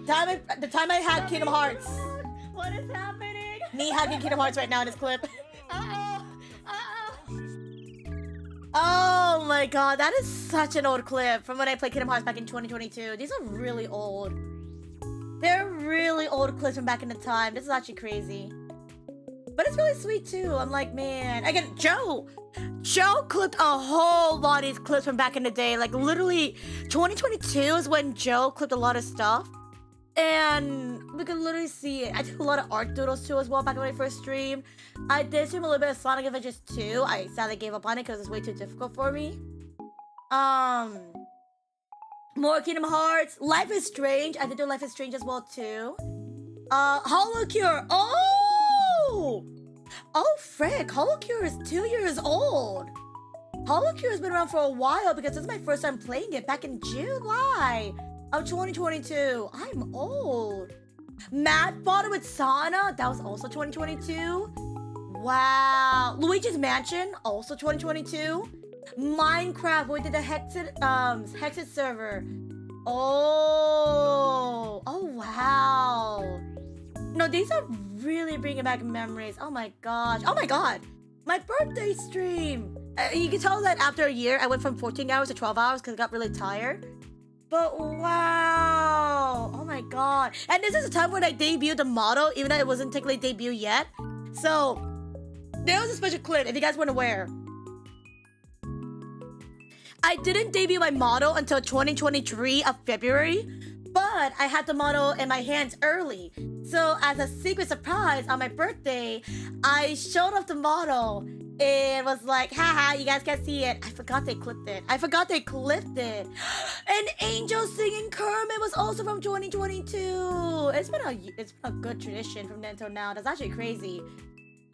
Speaker 2: happening?
Speaker 1: The time I had Kingdom Hearts.
Speaker 2: What is happening?
Speaker 1: Me having Kingdom Hearts right now in this clip.
Speaker 2: Uh-oh.
Speaker 1: Oh my god, that is such an old clip from when I played Kingdom Hearts back in 2022. These are really old. They're really old clips from back in the time. This is actually crazy. But it's really sweet too. I'm like, man. Again, Joe clipped a whole lot of these clips from back in the day. Like literally 2022 is when Joe clipped a lot of stuff. And we could literally see it. I did a lot of art doodles too as well back when I first streamed. I did stream a little bit of Sonic Adventures 2. I sadly gave up on it because it's way too difficult for me. More Kingdom Hearts. Life is Strange. I did do Life is Strange as well too. Hollow Cure. Oh! Oh, frick. HoloCure is 2 years old. HoloCure has been around for a while because this is my first time playing it back in July of 2022. I'm old. Matt bought it with Sana. That was also 2022. Wow. Luigi's Mansion, also 2022. Minecraft, we did the Hexit server. Oh, wow. No, these are really bringing back memories. Oh my gosh. Oh my god. My birthday stream. You can tell that after a year, I went from 14 hours to 12 hours because I got really tired. But wow. Oh my god. And this is the time when I debuted the model, even though it wasn't technically debuted yet. So, there was a special clip, if you guys weren't aware. I didn't debut my model until 2023 of February, but I had the model in my hands early. So as a secret surprise on my birthday, I showed off the model and was like, haha, you guys can't see it. I forgot they clipped it. And Angel singing Kermit was also from 2022. It's been a good tradition from then till now. That's actually crazy.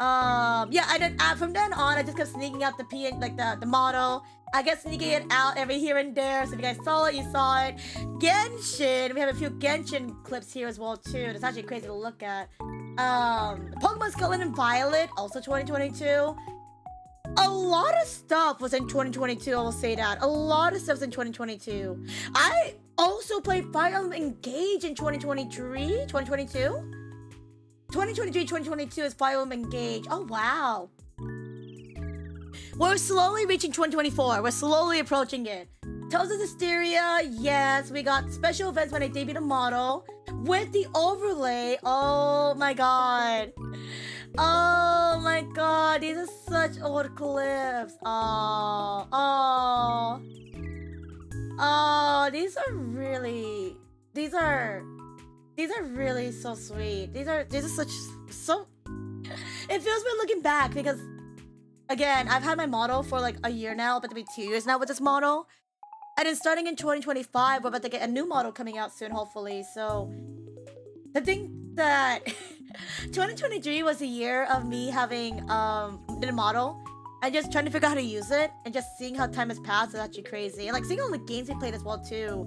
Speaker 1: Yeah, I did. From then on, I just kept sneaking out the model. I kept sneaking it out every here and there. So if you guys saw it, you saw it. Genshin, we have a few Genshin clips here as well too. It's actually crazy to look at. Pokemon Scarlet and Violet, also 2022. A lot of stuff was in 2022. I will say that. A lot of stuff's in 2022. I also played Fire Emblem Engage in 2023, 2022. 2023, 2022 is Fire Emblem Engage. Oh, wow. We're slowly reaching 2024. We're slowly approaching it. Tales of Hysteria, yes. We got special events when I debuted a model with the overlay. Oh my god. Oh my god. These are such old clips. Oh, these are really so sweet. These are such so. It feels weird looking back because, again, I've had my model for like a year now, about to be 2 years now with this model, and then starting in 2025, we're about to get a new model coming out soon, hopefully. So, I think that 2023 was a year of me having the model and just trying to figure out how to use it, and just seeing how time has passed is actually crazy, and like seeing all the games we played as well too.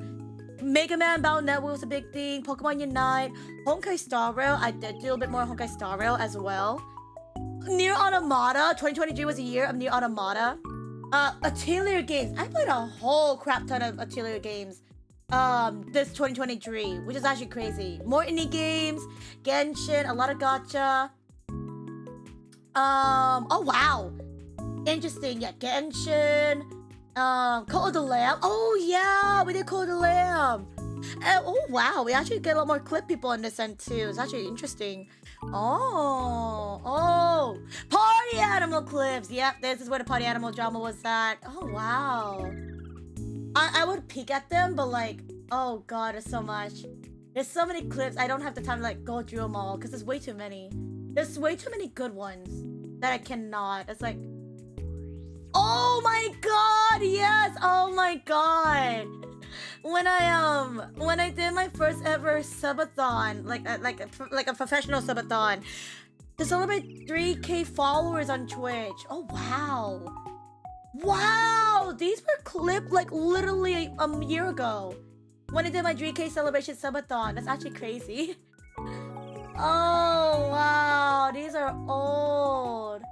Speaker 1: Mega Man Battle Network was a big thing. Pokemon Unite, Honkai Star Rail. I did do a bit more Honkai Star Rail as well. Nier Automata. 2023 was a year of Nier Automata. Atelier games. I played a whole crap ton of Atelier games. This 2023, which is actually crazy. More indie games, Genshin, a lot of gacha. Oh wow, interesting. Yeah, Genshin. Call of the Lamb. Oh yeah, we did Call of the Lamb. Oh wow, we actually get a lot more clip people on this end too. It's actually interesting. Oh, party animal clips. Yep, this is where the party animal drama was at. Oh wow. I would peek at them, but like, oh god, there's so much. There's so many clips. I don't have the time to like go through them all because there's way too many. There's way too many good ones that I cannot. It's like, oh my god, yes. Oh my god. When I did my first ever subathon, like a professional subathon, to celebrate 3K followers on Twitch. Oh wow. Wow, these were clipped like literally a year ago when I did my 3K celebration subathon. That's actually crazy. Oh wow, these are old.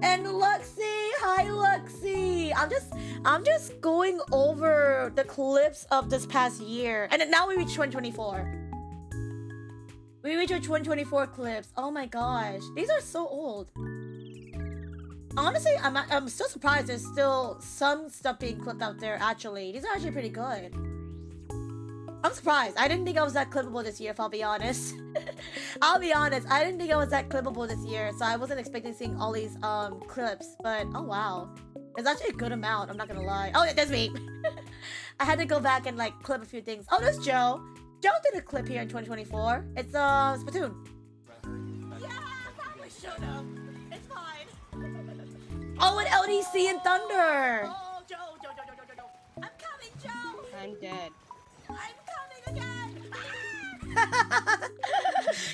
Speaker 1: And Luxie, hi Luxie. I'm just going over the clips of this past year, and now we reach 2024. We reach our 2024 clips. Oh my gosh, these are so old. Honestly, I'm still surprised there's still some stuff being clipped out there, actually. These are actually pretty good. I'm surprised. I didn't think I was that clippable this year, if I'll be honest. I'll be honest, I didn't think I was that clippable this year, so I wasn't expecting seeing all these clips, but oh wow. It's actually a good amount, I'm not gonna lie. Oh yeah, there's me. I had to go back and like clip a few things. Oh, there's Joe. Joe did a clip here in 2024. It's Splatoon. Yeah, I probably should have. It's fine. Oh, and LDC and Thunder! Oh, Joe. I'm coming, Joe!
Speaker 9: I'm dead.
Speaker 1: I'm coming again!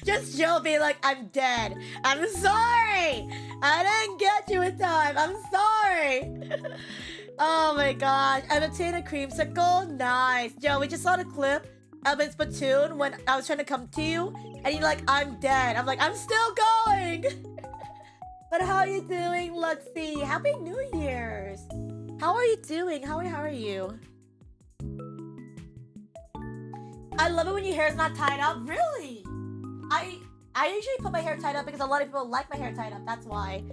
Speaker 1: Just Joe being like, I'm dead. I'm sorry. I didn't get you in time. I'm sorry. Oh my gosh. I've obtained a creamsicle. Nice. Joe, we just saw the clip of in Splatoon when I was trying to come to you. And you're like, I'm dead. I'm like, I'm still going. But how are you doing, Luxie? Happy New Year's. How are you doing? How are you? I love it when your hair is not tied up. Really? I usually put my hair tied up because a lot of people like my hair tied up. That's why.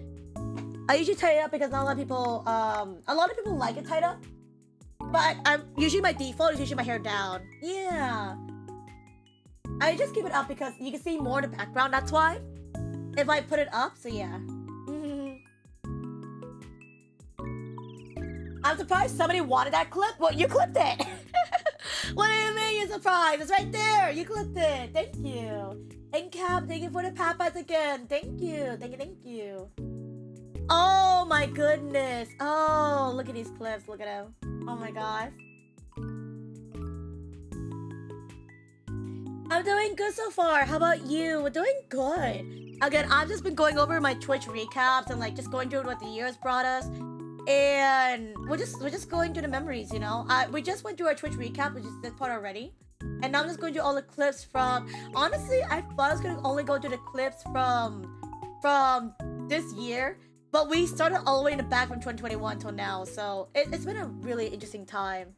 Speaker 1: I usually tie it up because not a lot of people like it tied up. But usually my default is usually my hair down. Yeah. I just keep it up because you can see more in the background. That's why. If I put it up, so yeah. I'm surprised somebody wanted that clip. Well, you clipped it. What do you mean you're surprised? It's right there. You clipped it. Thank you. And Cap, thank you for the papas again. Thank you. Thank you. Oh my goodness. Oh, look at these clips. Look at them. Oh my gosh. I'm doing good so far. How about you? We're doing good. Again, I've just been going over my Twitch recaps and like just going through what the year has brought us. And we're just going through the memories, you know. We just went through our Twitch recap, which is this part already, and now I'm just going through all the clips from. Honestly, I thought I was gonna only go through the clips from this year, but we started all the way in the back from 2021 till now, so it's been a really interesting time.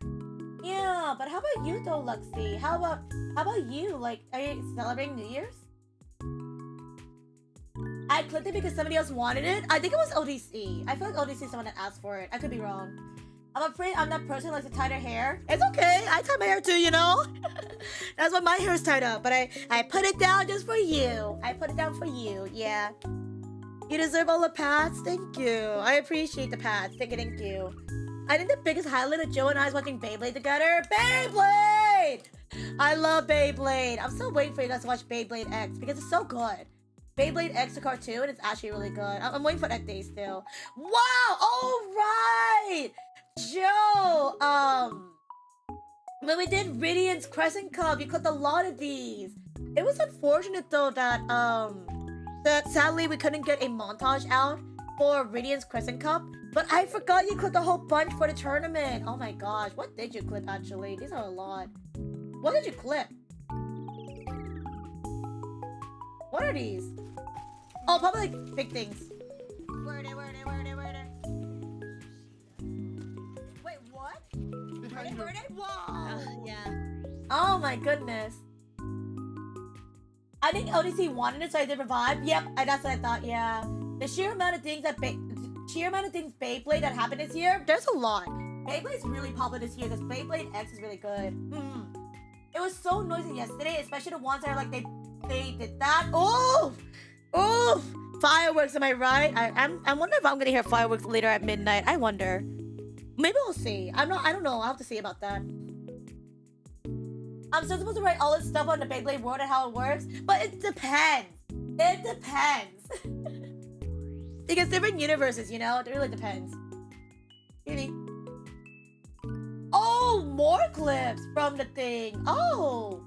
Speaker 1: Yeah, but how about you though, Luxie? How about you? Like, are you celebrating New Year's? I clipped it because somebody else wanted it. I think it was ODC. I feel like ODC is someone that asked for it. I could be wrong. I'm afraid I'm that person who likes to tie their hair. It's okay. I tie my hair too, you know? That's why my hair is tied up. But I put it down just for you. I put it down for you. Yeah. You deserve all the pats. Thank you. I appreciate the pats. Thank you. I think the biggest highlight of Joe and I is watching Beyblade together. Beyblade! I love Beyblade. I'm still waiting for you guys to watch Beyblade X because it's so good. Beyblade X, the cartoon, it's actually really good. I'm waiting for that day still. Wow! All right! Joe, when we did Radiant's Crescent Cup, you clipped a lot of these. It was unfortunate though that sadly we couldn't get a montage out for Radiant's Crescent Cup. But I forgot you clipped a whole bunch for the tournament. Oh my gosh, what did you clip actually? These are a lot. What did you clip? What are these? Oh, probably like big things. Word it. Wait, what? Word it? Whoa! Yeah. Oh my goodness. I think ODC wanted it, so I did revive. Yep, that's what I thought. Yeah. The sheer amount of things Beyblade that happened this year, there's a lot. Beyblade's really popular this year because Beyblade X is really good. It was so noisy yesterday, especially the ones that are like they did that. Oh! Oof! Fireworks, am I right? I wonder if I'm gonna hear fireworks later at midnight. I wonder. Maybe we'll see. I don't know. I'll have to see about that. I'm still supposed to write all this stuff on the Beyblade world and how it works, but it depends. It depends. Because different universes, you know? It really depends. Really? Oh, more clips from the thing. Oh,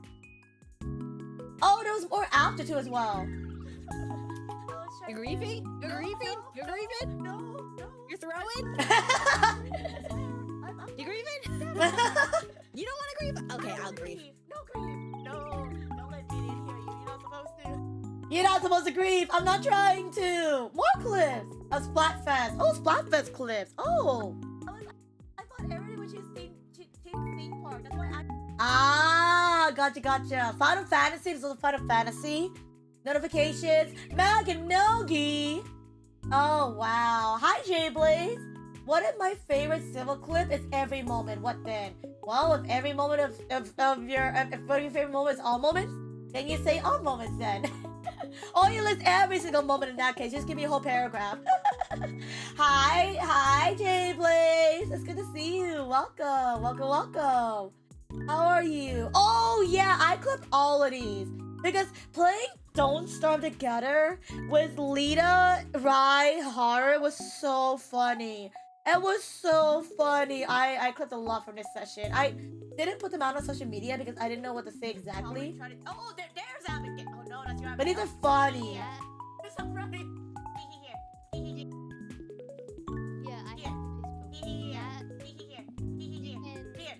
Speaker 1: there was more after too as well.
Speaker 9: You're grieving? You're grieving? You're grieving?
Speaker 1: No.
Speaker 9: You're throwing? You grieving? You don't want to grieve? Okay, I'll grieve.
Speaker 1: No grieve. No, don't let me in here. You're not supposed to. You're not supposed to grieve. I'm not trying to. More clips of Splatfest. Oh, Splatfest clips. Oh. I thought everything was just theme park. That's why I. Gotcha. Final Fantasy. There's also Final Fantasy. Notifications. Maganogi. Oh, wow. Hi, J-Blaze. What if my favorite civil clip is every moment? What then? Well, if every moment if one of your favorite moments is all moments, then you say all moments then. Or you list every single moment in that case. Just give me a whole paragraph. Hi, J-Blaze. It's good to see you. Welcome. How are you? Oh, yeah, I clipped all of these. Because playing Don't Starve Together with Lita, Rai, Haru was so funny. It was so funny. I clipped a lot from this session. I didn't put them out on social media because I didn't know what to say exactly. Oh, there's Abigail. Oh, no, that's But these are funny.
Speaker 9: Yeah.
Speaker 2: There's some running.
Speaker 9: Yeah, I
Speaker 2: Here.
Speaker 9: have the Facebook. Yeah.
Speaker 2: Here.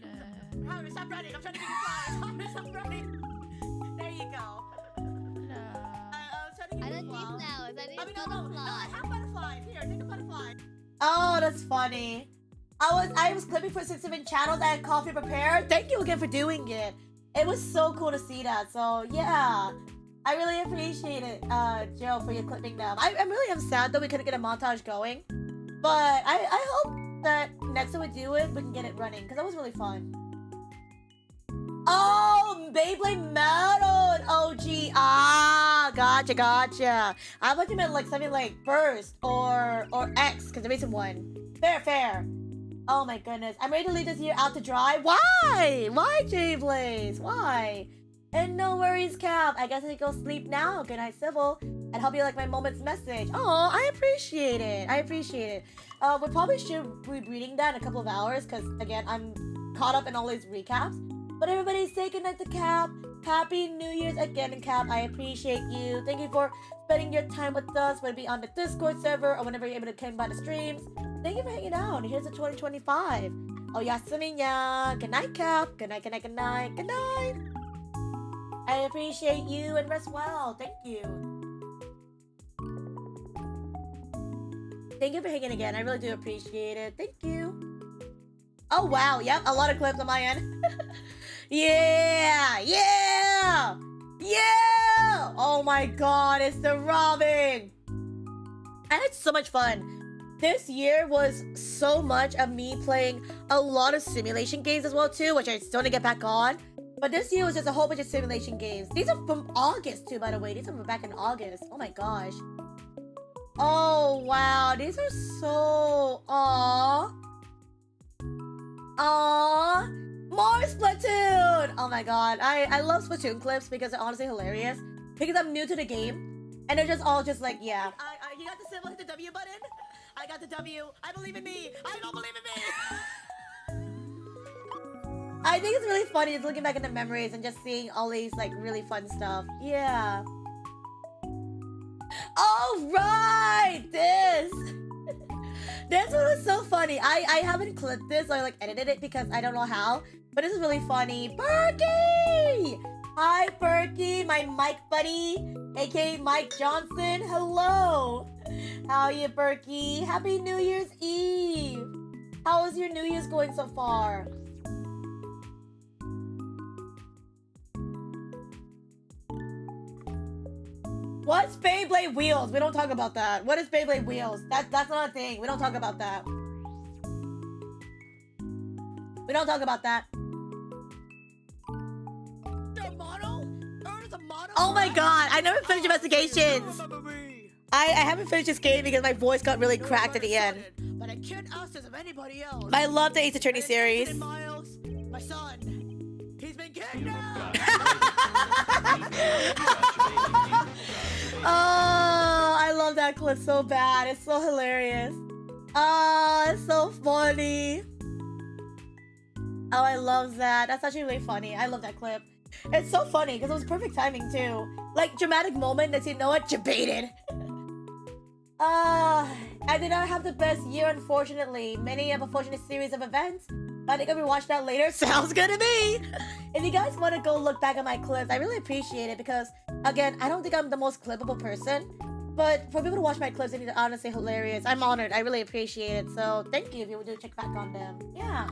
Speaker 9: And
Speaker 2: Robert, stop running. I'm trying to make you fly. Robert, stop running. There you go. I'm trying to
Speaker 9: I
Speaker 2: get
Speaker 9: don't
Speaker 2: you
Speaker 9: need
Speaker 2: fly.
Speaker 9: flowers. I need
Speaker 2: I mean, no,
Speaker 9: butterflies.
Speaker 2: I have butterflies. Here, take a butterfly.
Speaker 1: Oh, that's funny. I was clipping for 67 channels. I had coffee prepared. Thank you again for doing it. It was so cool to see that. So yeah, I really appreciate it, Joe, for your clipping them. I really am sad that we couldn't get a montage going, but I hope that next time we do it, we can get it running because that was really fun. Oh, Beyblade Metal OG. Ah, gotcha. I thought you meant like something like Burst or X because there isn't one. Fair. Oh my goodness. I'm ready to leave this year out to dry. Why? Why, J-Blaze? Why? And no worries, Cap. I guess I can go sleep now. Good night, Civil. And hope you like my moment's message. Oh, I appreciate it. We probably should be reading that in a couple of hours because, again, I'm caught up in all these recaps. But everybody say goodnight to Cap. Happy New Year's again, Cap. I appreciate you. Thank you for spending your time with us, whether it be on the Discord server or whenever you're able to come by the streams. Thank you for hanging out. Here's the 2025. Oh, yasumi-ya. Good night, Cap. Good night. I appreciate you and rest well. Thank you. Thank you for hanging again. I really do appreciate it. Thank you. Oh, wow. Yep, a lot of clips on my end. Yeah! Oh my god, it's the robbing. I had so much fun. This year was so much of me playing a lot of simulation games as well too, which I still need to get back on. But this year was just a whole bunch of simulation games. These are from August too, by the way. These are from back in August. Oh my gosh. Oh wow, these are so aww. More Splatoon! Oh my god, I love Splatoon clips because they're honestly hilarious. Because I'm new to the game, and they're just all just like, yeah.
Speaker 2: You got the symbol, hit the W button. I got the W. I believe in me. I don't believe in me.
Speaker 1: I think it's really funny just looking back at the memories and just seeing all these like really fun stuff. Yeah. All right, this one was so funny. I haven't clipped this or like edited it because I don't know how, but this is really funny. Berkey! Hi, Berkey, my mic buddy, aka Mike Johnson. Hello. How are you, Berkey? Happy New Year's Eve. How is your New Year's going so far? What's Beyblade Wheels? We don't talk about that. What is Beyblade Wheels? That's not a thing. We don't talk about that. We don't talk about that. Oh my god, I never finished investigations. I haven't finished this game because my voice got really cracked at the end.
Speaker 2: But I can't ask this of anybody else.
Speaker 1: But I love the Ace Attorney series.
Speaker 2: Miles, my son, he's been kidnapped.
Speaker 1: Oh, I love that clip so bad. It's so hilarious. Oh, it's so funny. Oh, I love that. That's actually really funny. I love that clip. It's so funny because it was perfect timing too. Like dramatic moment that you know what? Debated. I did not have the best year, unfortunately. Many of unfortunate series of events. But I think I'll be watching that later. Sounds good to me. If you guys want to go look back at my clips, I really appreciate it because, again, I don't think I'm the most clippable person. But for people to watch my clips, it's honestly hilarious. I'm honored. I really appreciate it. So thank you if you would do check back on them. Yeah.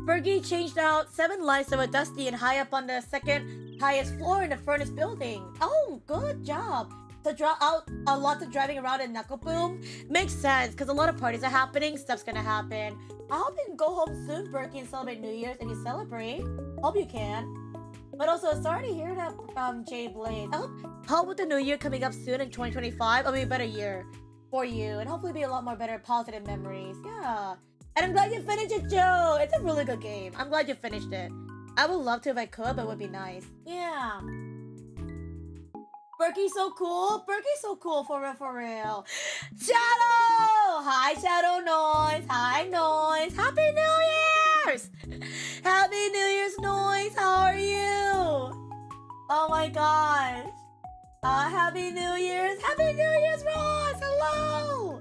Speaker 1: Fergie changed out 7 lives that were dusty and high up on the second highest floor in the furnace building. Oh, good job. To draw out a lot of driving around in Knuckle Boom makes sense because a lot of parties are happening, stuff's gonna happen. I hope you can go home soon, Berkey, and celebrate New Year's if you celebrate. Hope you can. But also, sorry to hear that, Jay Blaze. I hope with the new year coming up soon in 2025, it'll be a better year for you and hopefully be a lot more better positive memories. Yeah. And I'm glad you finished it, Joe. It's a really good game. I'm glad you finished it. I would love to if I could, but it would be nice. Yeah. Berkey's so cool. Berkey's so cool for real. Shadow! Hi, Shadow Noise. Hi, Noise. Happy New Year's! Happy New Year's, Noise. How are you? Oh my gosh. Happy New Year's. Happy New Year's, Ross. Hello.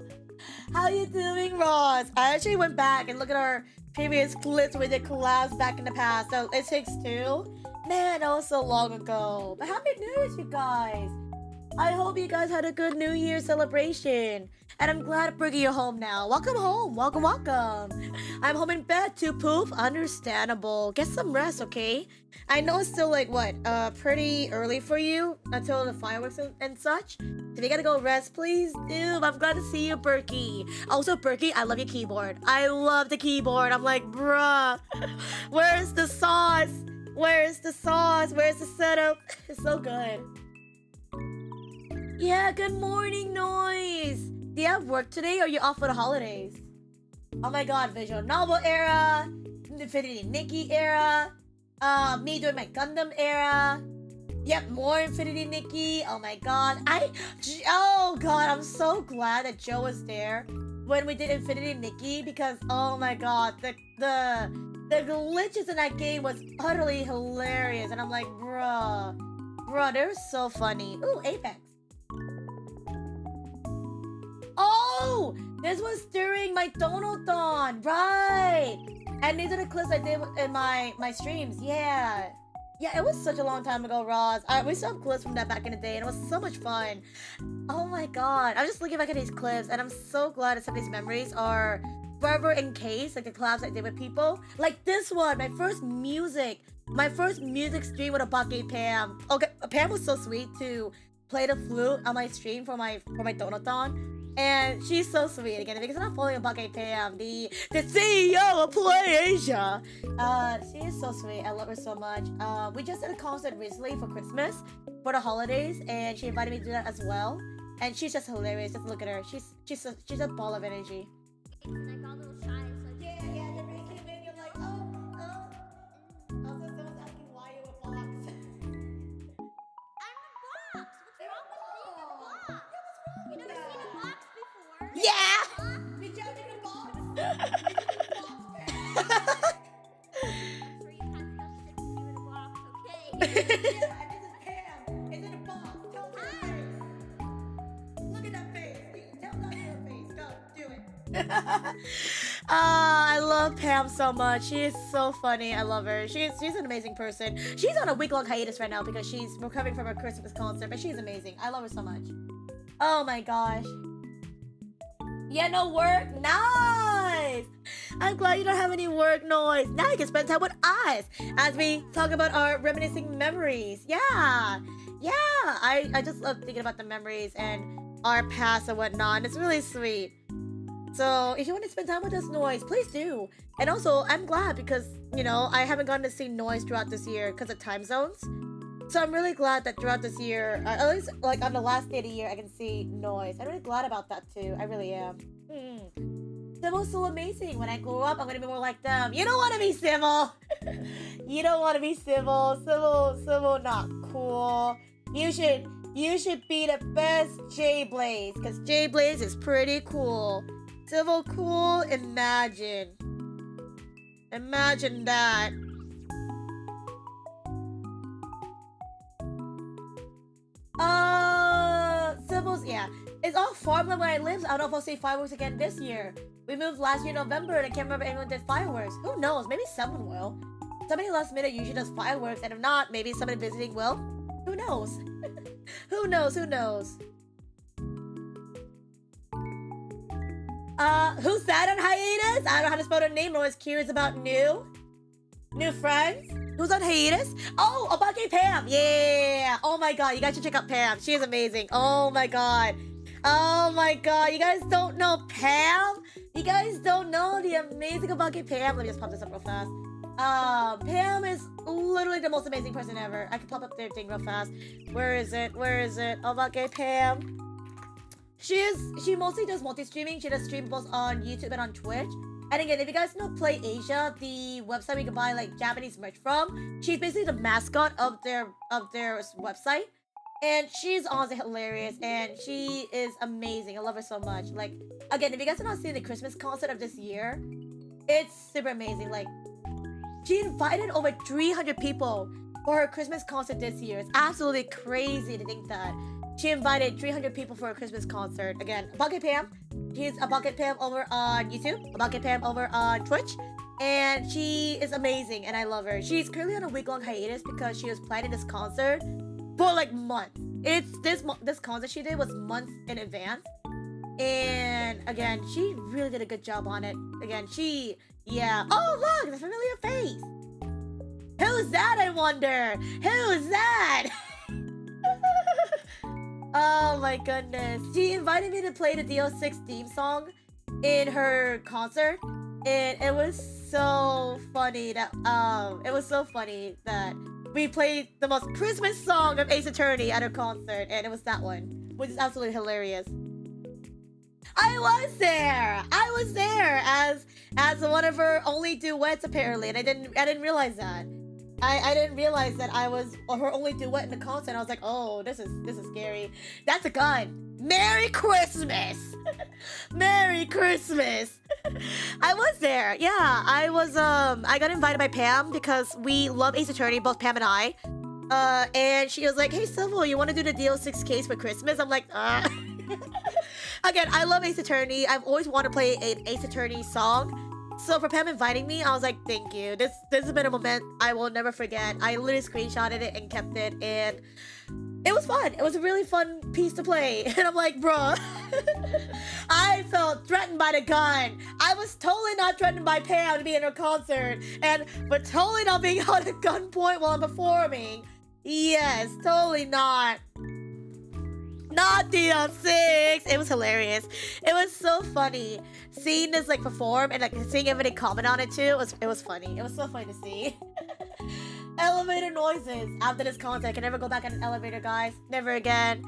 Speaker 1: How you doing, Ross? I actually went back and looked at our previous clips where we did collabs back in the past. So it takes two. Man, that was so long ago. But Happy New Year's, you guys. I hope you guys had a good New Year celebration. And I'm glad, Briggy, you're home now. Welcome home. Welcome, welcome. I'm home in bed to poop. Understandable. Get some rest, okay? I know it's still like, what, pretty early for you until the fireworks and such. If you gotta go rest, please do. I'm glad to see you, Berkey. Also, Berkey, I love your keyboard. I love the keyboard. I'm like, bruh, where's the sauce? Where's the sauce? Where's the setup? It's so good. Yeah, good morning, Noise. Do you have work today or are you off for the holidays? Oh my god, visual novel era, Infinity Nikki era, me doing my Gundam era. Yep, more Infinity Nikki. Oh my god. Oh god, I'm so glad that Joe was there when we did Infinity Nikki because oh my god, the glitches in that game was utterly hilarious. And I'm like, bruh, they're so funny. Ooh, Apex. Oh, this was during my Donathon, right? And these are the clips I did in my streams. Yeah, it was such a long time ago, Roz. We still have clips from that back in the day, and it was so much fun. Oh my god, I'm just looking back at these clips, and I'm so glad that some of these memories are forever encased, like the collabs I did with people. Like this one, my first music stream with a Bucky Pam. Okay, Pam was so sweet to play the flute on my stream for my Donathon. And she's so sweet again because I'm not following Bucky Pam, the CEO of Play Asia. She is so sweet. I love her so much. We just did a concert recently for Christmas, for the holidays, and she invited me to do that as well. And she's just hilarious. Just look at her. She's a ball of energy.
Speaker 10: And I got a little shy, so
Speaker 1: Yeah, then when you came in, you're like, oh. Also, someone's asking why you were boxed.
Speaker 10: I'm a box. What's wrong with being a box? You never seen a box before?
Speaker 1: Yeah! Did you ever get boxed?
Speaker 10: I'm sure you've had stuff stick to you in a box, okay?
Speaker 1: Yeah, and this is Pam. It's in a box. Tell them your face. Look at that face. Tell them your face. Go, do it. I love Pam so much. She is so funny. I love her. She's an amazing person. She's on a week-long hiatus right now because she's recovering from her Christmas concert, but she's amazing. I love her so much. Oh my gosh. Yeah, no work? Nice! I'm glad you don't have any work noise. Now you can spend time with us as we talk about our reminiscing memories. Yeah. I just love thinking about the memories and our past and whatnot. And it's really sweet. So if you want to spend time with us, Noise, please do. And also, I'm glad because, you know, I haven't gotten to see Noise throughout this year because of time zones. So I'm really glad that throughout this year, at least like on the last day of the year, I can see Noise. I'm really glad about that too. I really am. Civil's so amazing. When I grow up, I'm gonna be more like them. You don't want to be Civil. You don't want to be Civil. Civil, not cool. You should be the best J Blaze, because J Blaze is pretty cool. Civil cool? Imagine that. Civil's, yeah. It's all farmland where I live. I don't know if I'll see fireworks again this year. We moved last year November and I can't remember anyone did fireworks. Who knows? Maybe someone will. Somebody last minute usually does fireworks, and if not, maybe somebody visiting will. Who knows? Who knows? Who's that on hiatus? I don't know how to spell their name. I'm always curious about new friends. Who's on hiatus? Oh, Obake Pam. Yeah. Oh my god, you guys should check out Pam. She is amazing. Oh my god. You guys don't know Pam? You guys don't know the amazing Obake Pam? Let me just pop this up real fast. Pam is literally the most amazing person ever. I can pop up their thing real fast. Where is it? Obake Pam. She mostly does multi-streaming. She does stream both on YouTube and on Twitch. And again, if you guys know Play Asia, the website we can buy like Japanese merch from, she's basically the mascot of their website. And she's honestly hilarious and she is amazing. I love her so much. Like, again, if you guys have not seen the Christmas concert of this year, it's super amazing. Like, she invited over 300 people for her Christmas concert this year. It's absolutely crazy to think that she invited 300 people for a Christmas concert. Again, Bucket Pam. She's a Bucket Pam over on YouTube, a Bucket Pam over on Twitch, and she is amazing, and I love her. She's currently on a week-long hiatus because she was planning this concert for like months. It's this concert she did was months in advance, and again, she really did a good job on it. Again, yeah. Oh look, a familiar face. Who's that? I wonder. Who's that? Oh my goodness. She invited me to play the DO6 theme song in her concert, and it was so funny that we played the most Christmas song of Ace Attorney at her concert, and it was that one, which is absolutely hilarious. I was there as one of her only duets apparently, and I didn't realize that. I didn't realize that I was her only duet in the concert. I was like, oh, this is scary. That's a gun. Merry Christmas. Merry Christmas. I was there. Yeah, I was. I got invited by Pam because we love Ace Attorney, both Pam and I. And she was like, hey, Civil, you want to do the DO6 case for Christmas? I'm like, Again, I love Ace Attorney. I've always wanted to play an Ace Attorney song. So for Pam inviting me, I was like, thank you. This has been a moment I will never forget. I literally screenshotted it and kept it, and it was fun. It was a really fun piece to play. And I'm like, bro, I felt threatened by the gun. I was totally not threatened by Pam to be in her concert, and but totally not being held at gunpoint while I'm performing. Yes, totally not. Not DL6. It was hilarious. It was so funny seeing this like perform and like seeing everybody comment on it too. It was funny. It was so funny to see. Elevator noises after this concert. I can never go back on an elevator, guys. Never again.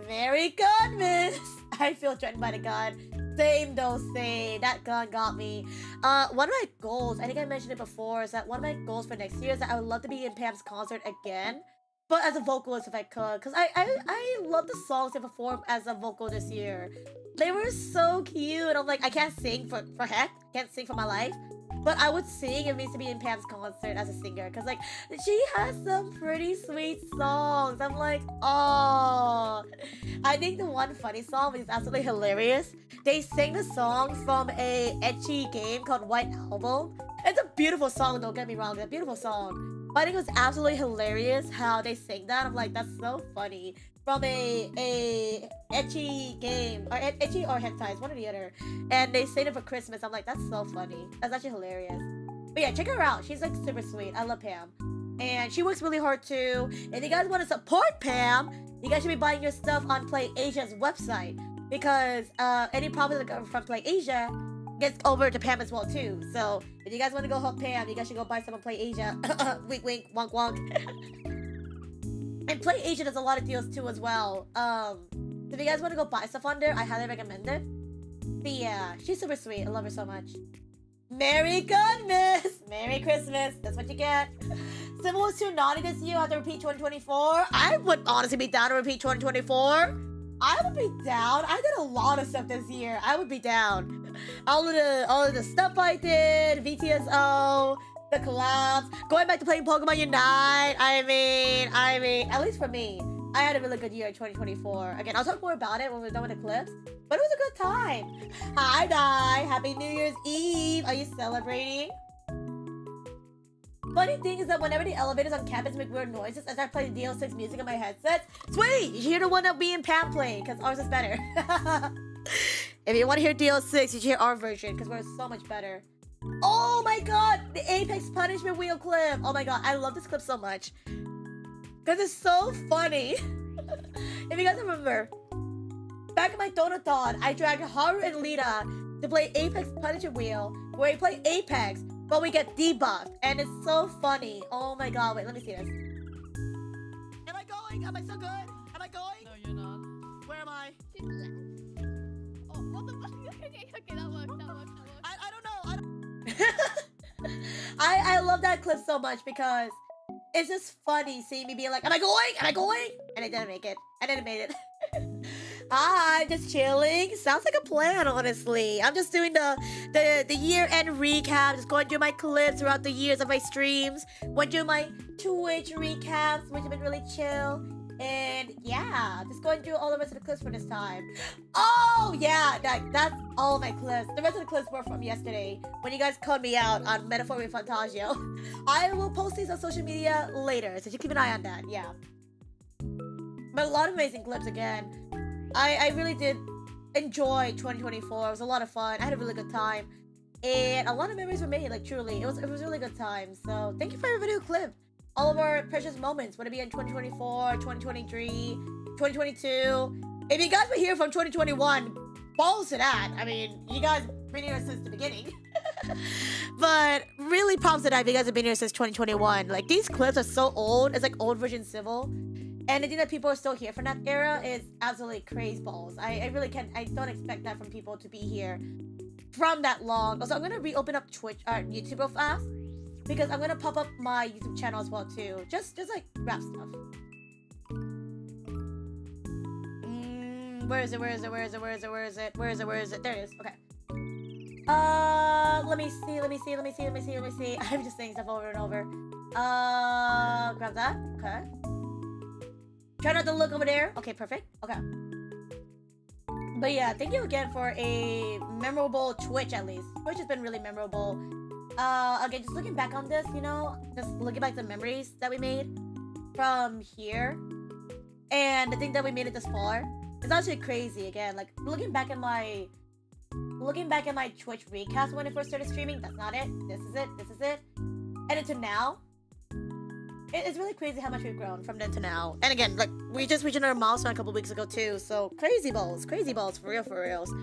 Speaker 1: Very good, miss. I feel threatened by the gun. Same though, same. That gun got me. One of my goals, I think I mentioned it before, is that one of my goals for next year is that I would love to be in Pam's concert again. But as a vocalist if I could, because I love the songs they performed as a vocal this year. They were so cute. I'm like, I can't sing for heck. I can't sing for my life. But I would sing if it means to be in Pam's concert as a singer. Because like, she has some pretty sweet songs. I'm like, oh. I think the one funny song is absolutely hilarious. They sang the song from a ecchi game called White Album. It's a beautiful song, don't get me wrong. It's a beautiful song. But I think it was absolutely hilarious how they sang that. I'm like, that's so funny. From a ecchi game, or ecchi or hentai, one or the other. And they sang it for Christmas. I'm like, that's so funny. That's actually hilarious. But yeah, check her out. She's like super sweet. I love Pam. And she works really hard too. If you guys want to support Pam, you guys should be buying your stuff on Play Asia's website. Because any profits that come from Play Asia gets over to Pam as well too. So if you guys want to go help Pam, you guys should go buy some on Play Asia. Wink wink, wonk wonk. And Play Asia does a lot of deals too as well. So if you guys want to go buy stuff on there, I highly recommend it. But yeah, she's super sweet. I love her so much. Merry goodness! Merry Christmas. That's what you get. Civil was too naughty this year. I have to repeat 2024. I would honestly be down to repeat 2024. I would be down. I did a lot of stuff this year. I would be down. All of the stuff I did, VTSO, the collabs, going back to playing Pokemon Unite. I mean, at least for me, I had a really good year in 2024. Again, I'll talk more about it when we're done with Eclipse, but it was a good time. Hi, Dai. Happy New Year's Eve. Are you celebrating? Funny thing is that whenever the elevators on campus make weird noises, I start playing DL6 music on my headset. Sweet! You hear the one that me and Pam play, because ours is better. If you want to hear DL6, you should hear our version, because we're so much better. Oh my god! The Apex Punishment Wheel clip! Oh my god, I love this clip so much. Because it's so funny. If you guys remember, back in my Donathon, I dragged Haru and Lita to play Apex Punishment Wheel, where we play Apex, but we get debuffed, and it's so funny. Oh my god, wait, let me see this. Am I going? Am I so good? Am I going?
Speaker 3: No, you're not.
Speaker 1: Where am I?
Speaker 3: Oh, what the fuck? Okay, that worked.
Speaker 1: I don't know. I love that clip so much because it's just funny seeing me being like, am I going? Am I going? And I didn't make it. I didn't make it. Hi, just chilling. Sounds like a plan, honestly. I'm just doing the year-end recap, just going through my clips throughout the years of my streams, went through my Twitch recaps, which have been really chill. And yeah, just going through all the rest of the clips for this time. Oh yeah, that's all of my clips. The rest of the clips were from yesterday when you guys called me out on Metaphor Refantagio. I will post these on social media later, so you keep an eye on that. Yeah, but a lot of amazing clips again. I really did enjoy 2024. It was a lot of fun. I had a really good time, and a lot of memories were made. Like truly, it was a really good time. So thank you for everybody who clipped all of our precious moments, whether it be in 2024, 2023, 2022. If you guys were here from 2021, balls to that. I mean, you guys been here since the beginning. But really props to that if you guys have been here since 2021. Like, these clips are so old. It's like old version Civil. And the thing that people are still here from that era is absolutely crazy balls. I really can't, I don't expect that from people to be here from that long. Also, I'm gonna reopen up YouTube real fast, because I'm gonna pop up my YouTube channel as well too. Just like rap stuff. Where is it? There it is. Okay. Let me see. I'm just saying stuff over and over. Grab that. Okay. Try not to look over there. Okay, perfect. Okay. But yeah, thank you again for a memorable Twitch, at least. Twitch has been really memorable. Again, just looking back on this, you know, just looking back the memories that we made from here, and the thing that we made it this far, it's actually crazy. Again, like looking back at my Twitch recast when I first started streaming. That's not it. This is it. And into now, it's really crazy how much we've grown from then to now. And again, like we just reached another milestone a couple weeks ago too. So crazy balls for reals.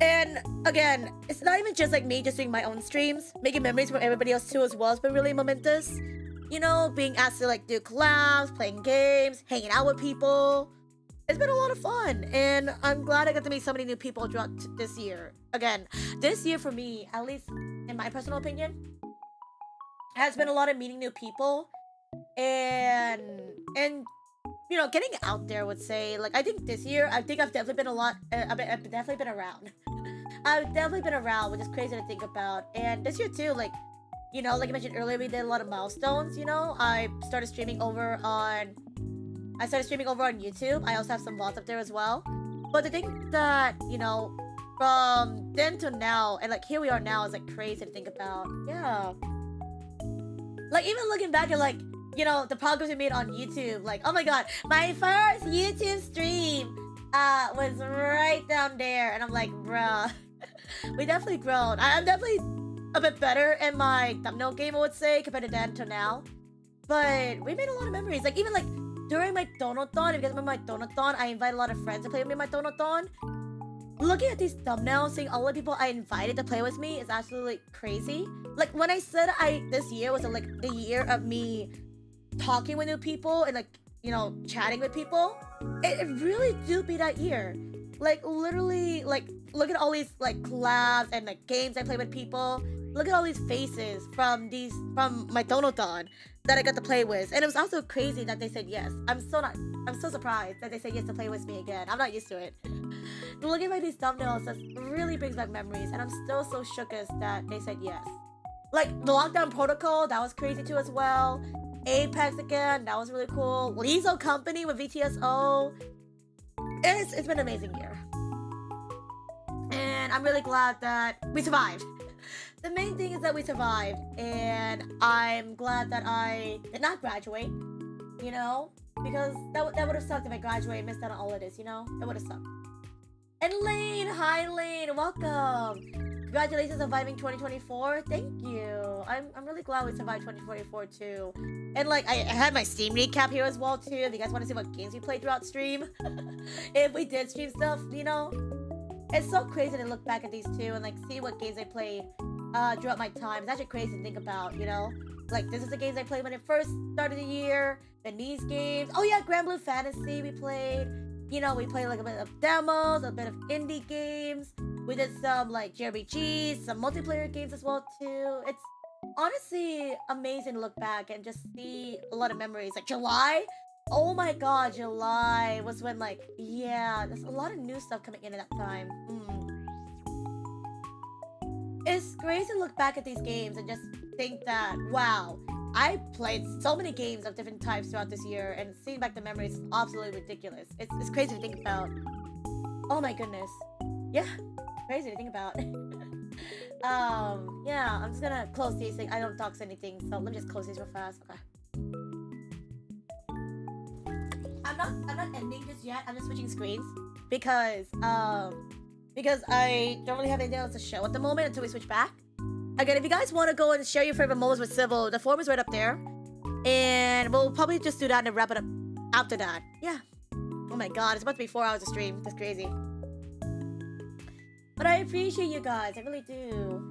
Speaker 1: And again, it's not even just like me just doing my own streams. Making memories for everybody else too as well has been really momentous. You know, being asked to like do collabs, playing games, hanging out with people. It's been a lot of fun. And I'm glad I got to meet so many new people throughout this year. Again, this year for me, at least in my personal opinion, has been a lot of meeting new people. And you know, getting out there, would say. Like, I think this year, I've definitely been I've definitely been around. I've definitely been around, which is crazy to think about. And this year too, like, you know, like I mentioned earlier, we did a lot of milestones, you know. I started streaming over on YouTube. I also have some VODs up there as well. But the thing that, you know, from then to now, and like here we are now, is like crazy to think about. Yeah. Like, even looking back at, like, you know, the progress we made on YouTube, like, oh my god, my first YouTube stream was right down there, and I'm like, bruh, we definitely grown. I'm definitely a bit better in my thumbnail game, I would say, compared to then to now. But we made a lot of memories. Like, even like during my Donathon, if you guys remember my Donathon, I invited a lot of friends to play with me in my Donathon. Looking at these thumbnails, seeing all the people I invited to play with me is absolutely crazy. Like, when I said this year was like the year of me talking with new people and, like, you know, chatting with people, it really do be that year. Like, literally, like, look at all these like collabs and like games I play with people. Look at all these faces from my Donathon that I got to play with. And it was also crazy that they said yes. I'm so surprised that they said yes to play with me again. I'm not used to it. Looking at these thumbnails, that really brings back memories, and I'm still so shookest that they said yes. Like, the Lockdown Protocol, that was crazy too as well. Apex again, that was really cool. Lizzo Company with VTSO. It's been an amazing year. And I'm really glad that we survived. The main thing is that we survived, and I'm glad that I did not graduate, you know? Because that would have sucked if I graduated and missed out on all of this, you know? It would have sucked. And Lane, hi Lane, welcome. Congratulations on surviving 2024. Thank you. I'm really glad we survived 2024 too. And like, I had my Steam recap here as well too. If you guys want to see what games we played throughout stream, if we did stream stuff, you know, it's so crazy to look back at these two and like see what games I played throughout my time. It's actually crazy to think about, you know. Like, this is the games I played when it first started the year. Then these games. Oh yeah, Grand Blue Fantasy we played. You know, we played like a bit of demos, a bit of indie games. We did some like JRPGs, some multiplayer games as well too. It's honestly amazing to look back and just see a lot of memories. Like July, oh my god, July was when, like, yeah, there's a lot of new stuff coming in at that time. It's crazy to look back at these games and just think that, wow, I played so many games of different types throughout this year, and seeing back the memories is absolutely ridiculous. It's crazy to think about. Oh my goodness. Yeah, crazy to think about. Yeah, I'm just gonna close these things. I don't dox anything, so let me just close these real fast. Okay. I'm not ending just yet. I'm just switching screens because I don't really have anything else to show at the moment until we switch back. Again, if you guys want to go and share your favorite moments with Civil, the form is right up there, and we'll probably just do that and wrap it up after that. Yeah. Oh my god, it's about to be 4 hours of stream. That's crazy. But I appreciate you guys. I really do.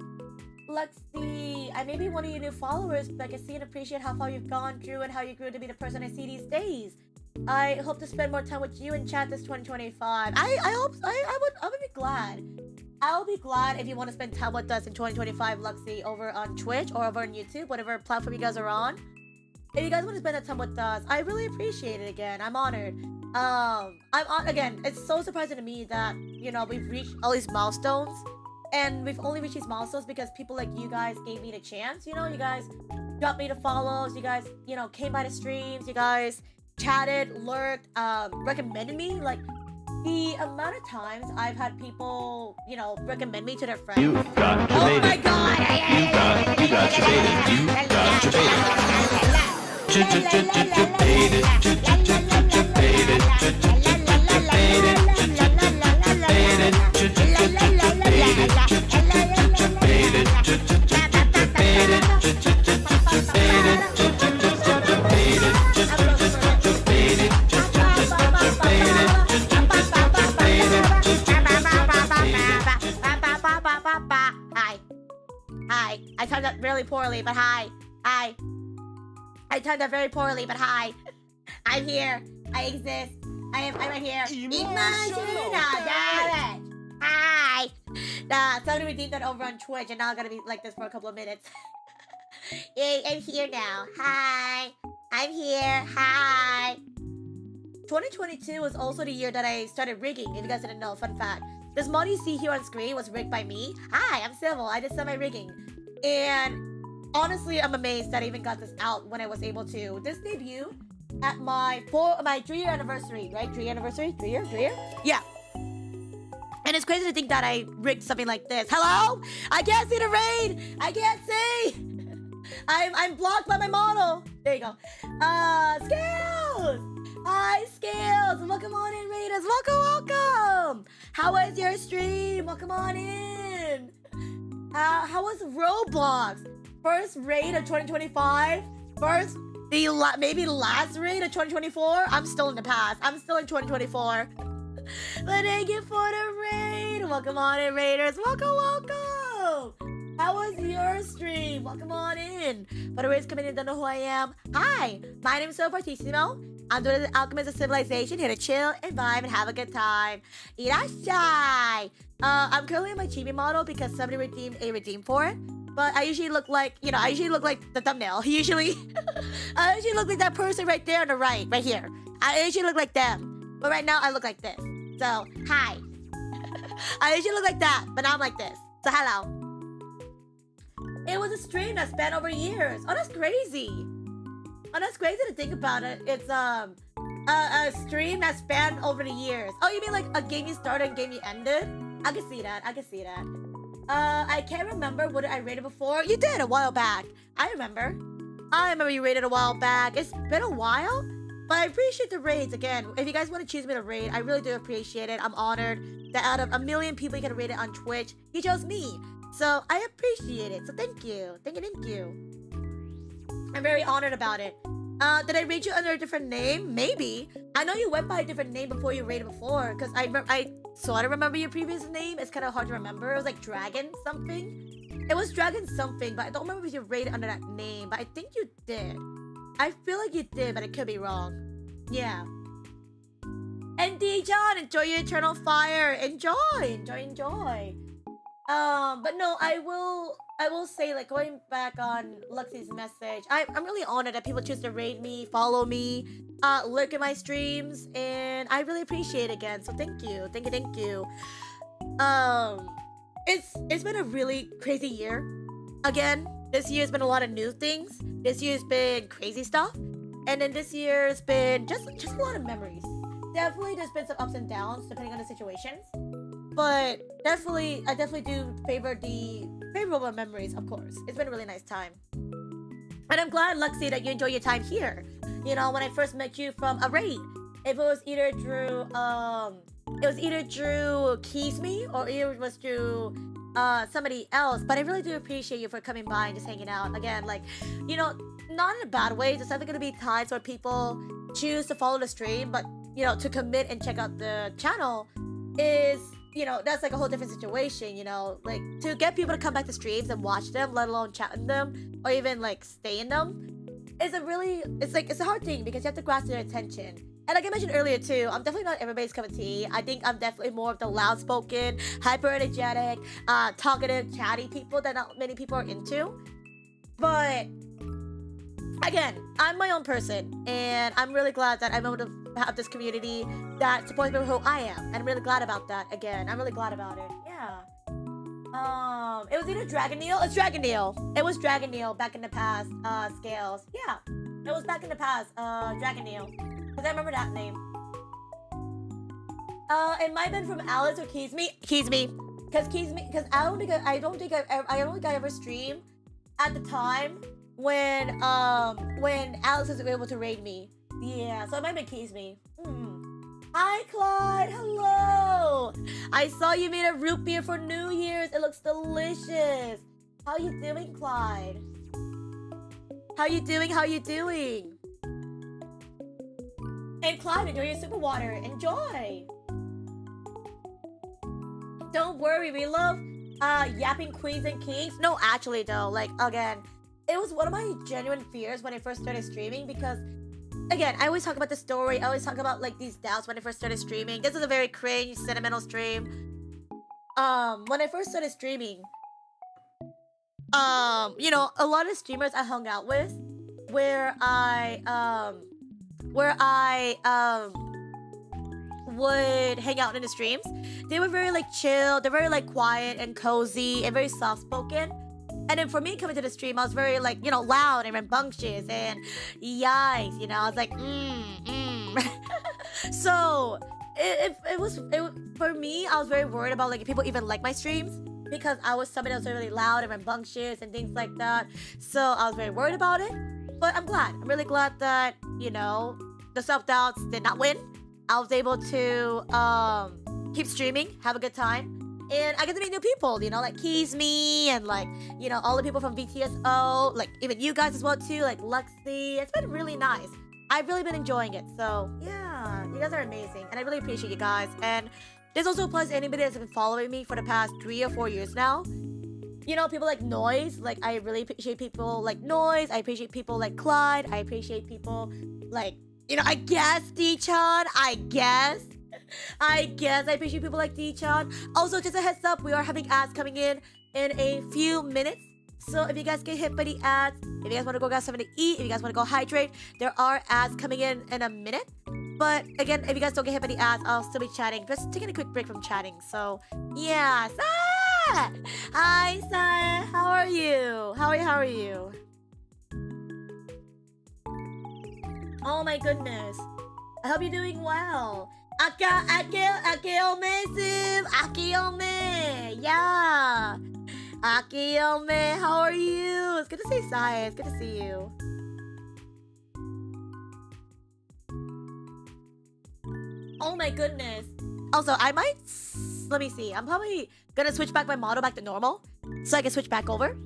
Speaker 1: Lexi, I may be one of your new followers, but I can see and appreciate how far you've gone through and how you grew to be the person I see these days. I hope to spend more time with you in chat this 2025. I would be glad. I'll be glad if you want to spend time with us in 2025, Luxy, over on Twitch or over on YouTube, whatever platform you guys are on. If you guys want to spend that time with us, I really appreciate it. Again, I'm honored. Again, it's so surprising to me that, you know, we've reached all these milestones, and we've only reached these milestones because people like you guys gave me the chance. You know, you guys dropped me the follows, you guys, you know, came by the streams, you guys chatted, lurked, recommended me. Like, the amount of times I've had people, you know, recommend me to their friends.
Speaker 11: You got your
Speaker 1: Oh my god!
Speaker 11: You got your baited. You got your
Speaker 1: Hi. I timed that really poorly, but hi. Hi. I timed that very poorly, but hi. I'm here. I exist. I'm right here. Emotional damage. Hi. Nah, somebody redeemed that over on Twitch, and now I'm gonna be like this for a couple of minutes. Yay, I'm here now. Hi. I'm here. Hi. 2022 was also the year that I started rigging, if you guys didn't know. Fun fact. This mod you see here on screen was rigged by me. Hi, I'm Civil. I just did my rigging. And honestly, I'm amazed that I even got this out when I was able to. This debuted at my 3-year anniversary, right? 3-year anniversary? 3 year? Yeah. And it's crazy to think that I rigged something like this. Hello? I can't see the raid! I can't see! I'm blocked by my model. There you go. Scales! Hi, Scales! Welcome on in, Raiders. Welcome! How was your stream? Welcome on in. How was Roblox? First raid of 2025? Maybe the last raid of 2024? I'm still in the past. I'm still in 2024. But thank you for the raid. Welcome on in, Raiders. Welcome! How was your stream? Welcome on in. For the raids coming in, don't know who I am. Hi, my name is CivilFortissimo. I'm doing the alchemist of civilization, here to chill and vibe and have a good time. Irashai! I'm currently on my chibi model because somebody redeemed a redeem for it. But I usually look like, I usually look like the thumbnail. I usually look like that person right there on the right here. I usually look like them. But right now, I look like this. So, hi. I usually look like that, but now I'm like this. So, hello. It was a stream that spanned over years. Oh, that's crazy. Oh, that's crazy to think about it. It's a stream that spanned over the years. Oh, you mean like a game you started and game you ended? I can see that. I can't remember what I rated before. You did a while back. I remember you rated a while back. It's been a while, but I appreciate the raids. Again, if you guys want to choose me to raid, I really do appreciate it. I'm honored that out of 1 million people you can rate it on Twitch, you chose me. So I appreciate it. So thank you. Thank you. I'm very honored about it. Did I rate you under a different name? Maybe. I know you went by a different name before you rated before, because I sort of remember your previous name. It's kind of hard to remember. It was like Dragon something. It was Dragon something, but I don't remember if you rated under that name, but I think you did. I feel like you did, but I could be wrong. Yeah. And D-John, enjoy your eternal fire. Enjoy. But no, I will say, like, going back on Luxie's message, I'm really honored that people choose to raid me, follow me, lurk at my streams, and I really appreciate it again. So thank you. It's been a really crazy year. Again, This year's been a lot of new things. This year's been crazy stuff. And then this year's been just a lot of memories. Definitely there's been some ups and downs depending on the situations. But I definitely do favor the favorable memories, of course. It's been a really nice time. And I'm glad, Luxie, that you enjoy your time here. You know, when I first met you from a raid, if it was either through Keys Me or it was through somebody else. But I really do appreciate you for coming by and just hanging out. Again, like, you know, not in a bad way. There's definitely gonna be times where people choose to follow the stream, but you know, to commit and check out the channel is, you know, that's like a whole different situation, you know, like to get people to come back to streams and watch them, let alone chat in them or even like stay in them, it's a hard thing because you have to grasp their attention. And like I mentioned earlier too, I'm definitely not everybody's cup of tea. I think I'm definitely more of the loud-spoken, hyper-energetic, talkative, chatty people that not many people are into. But again, I'm my own person, and I'm really glad that I'm able to have this community that supports me for who I am. And I'm really glad about that. Again, I'm really glad about it. Yeah. It was either Dragoneel. It's Dragoneel. It was Dragoneel back in the past. Scales. Yeah. It was back in the past. Dragoneel. Because I remember that name. It might have been from Alice or Keys Me. Because I don't think I ever streamed at the time when Alice was able to raid me. Yeah, so it might have been Keys Me. Hi, Clyde. Hello. I saw you made a root beer for New Year's. It looks delicious. How you doing, Clyde? How you doing? And Clyde, enjoy your super water. Enjoy. Don't worry, we love yapping queens and kings. No, actually though, like again, it was one of my genuine fears when I first started streaming because again, I always talk about the story. I always talk about like these doubts when I first started streaming. This is a very cringe, sentimental stream. When I first started streaming, you know, a lot of streamers I hung out with, where I would hang out in the streams. They were very like chill. They're very like quiet and cozy and very soft spoken. And then for me coming to the stream, I was very like, you know, loud and rambunctious and yikes, you know, I was like, So for me, I was very worried about like if people even like my streams because I was somebody that was really loud and rambunctious and things like that. So I was very worried about it. But I'm glad. I'm really glad that, you know, the self-doubts did not win. I was able to keep streaming, have a good time. And I get to meet new people, you know, like Keys Me and like, you know, all the people from VTSO, like even you guys as well too, like Luxie. It's been really nice. I've really been enjoying it. So yeah, you guys are amazing. And I really appreciate you guys. And this also applies to anybody that's been following me for the past 3 or 4 years now. You know, people like Noise, like I really appreciate people like Noise. I appreciate people like Clyde. I appreciate people like, you know, I guess D-Chan. I appreciate people like D-Chan. Also, just a heads up, we are having ads coming in a few minutes. So if you guys get hit by the ads, if you guys want to go get something to eat, if you guys want to go hydrate, there are ads coming in a minute. But again, if you guys don't get hit by the ads, I'll still be chatting. Just taking a quick break from chatting. So yeah. Hi, Sai. How are you? How are you? Oh my goodness. I hope you're doing well. Akiome. Yeah. Akiome, how are you? It's good to see Sai. It's good to see you. Oh my goodness. Also, I might... Let me see. I'm probably gonna switch back my model back to normal so I can switch back over.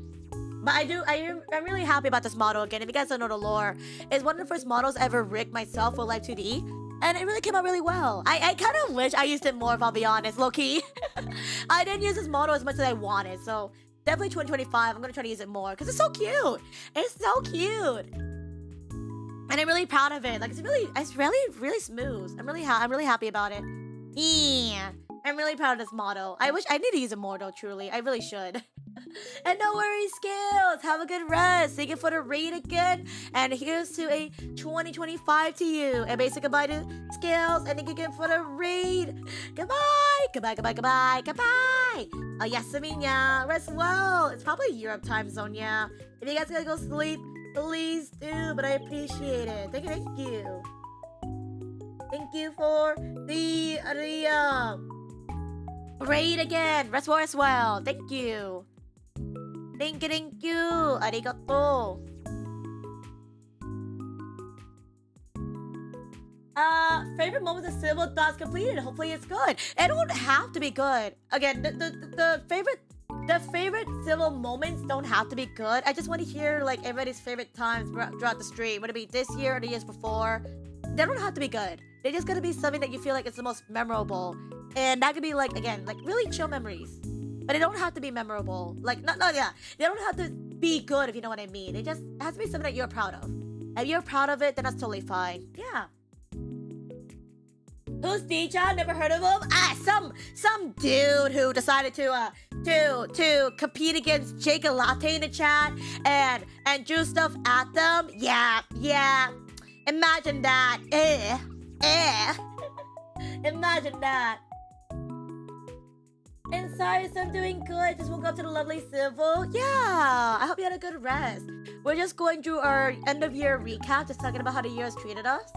Speaker 1: But I'm really happy about this model again. If you guys don't know the lore, it's one of the first models I ever rigged myself for Live 2D. And it really came out really well. I kind of wish I used it more, if I'll be honest, low-key. I didn't use this model as much as I wanted. So definitely 2025, I'm gonna try to use it more. Because it's so cute. It's so cute. And I'm really proud of it. Like, it's really smooth. I'm really happy about it. Yeah. I'm really proud of this model. I wish I need to use it more though, truly. I really should. And no worries, Scales. Have a good rest. Thank you for the raid again. And here's to a 2025 to you. And basic goodbye to Scales. And thank you again for the raid. Goodbye. Goodbye, goodbye, goodbye, goodbye. Oh, yes, yeah. Rest well. It's probably Europe time zone, yeah. If you guys gotta go sleep, please do. But I appreciate it. Thank you, thank you. Thank you for the raid again. Rest well as well. Thank you. Thank you. Arigato. Favorite moment of Civil Thoughts completed. Hopefully it's good. It don't have to be good. Again, the favorite Civil moments don't have to be good. I just want to hear like everybody's favorite times throughout the stream. Would it be this year or the years before? They don't have to be good. They just gotta be something that you feel like it's the most memorable. And that could be like, again, like really chill memories. But they don't have to be memorable. Like, yeah. They don't have to be good, if you know what I mean. It has to be something that you're proud of. If you're proud of it, then that's totally fine. Yeah. Who's DJ? Never heard of him? Some dude who decided to compete against Jake and Latte in the chat and drew stuff at them. Yeah. Imagine that. Imagine that. And sorry, so I'm doing good. Just woke up to the lovely Civil. Yeah, I hope you had a good rest. We're just going through our end of year recap, just talking about how the year has treated us.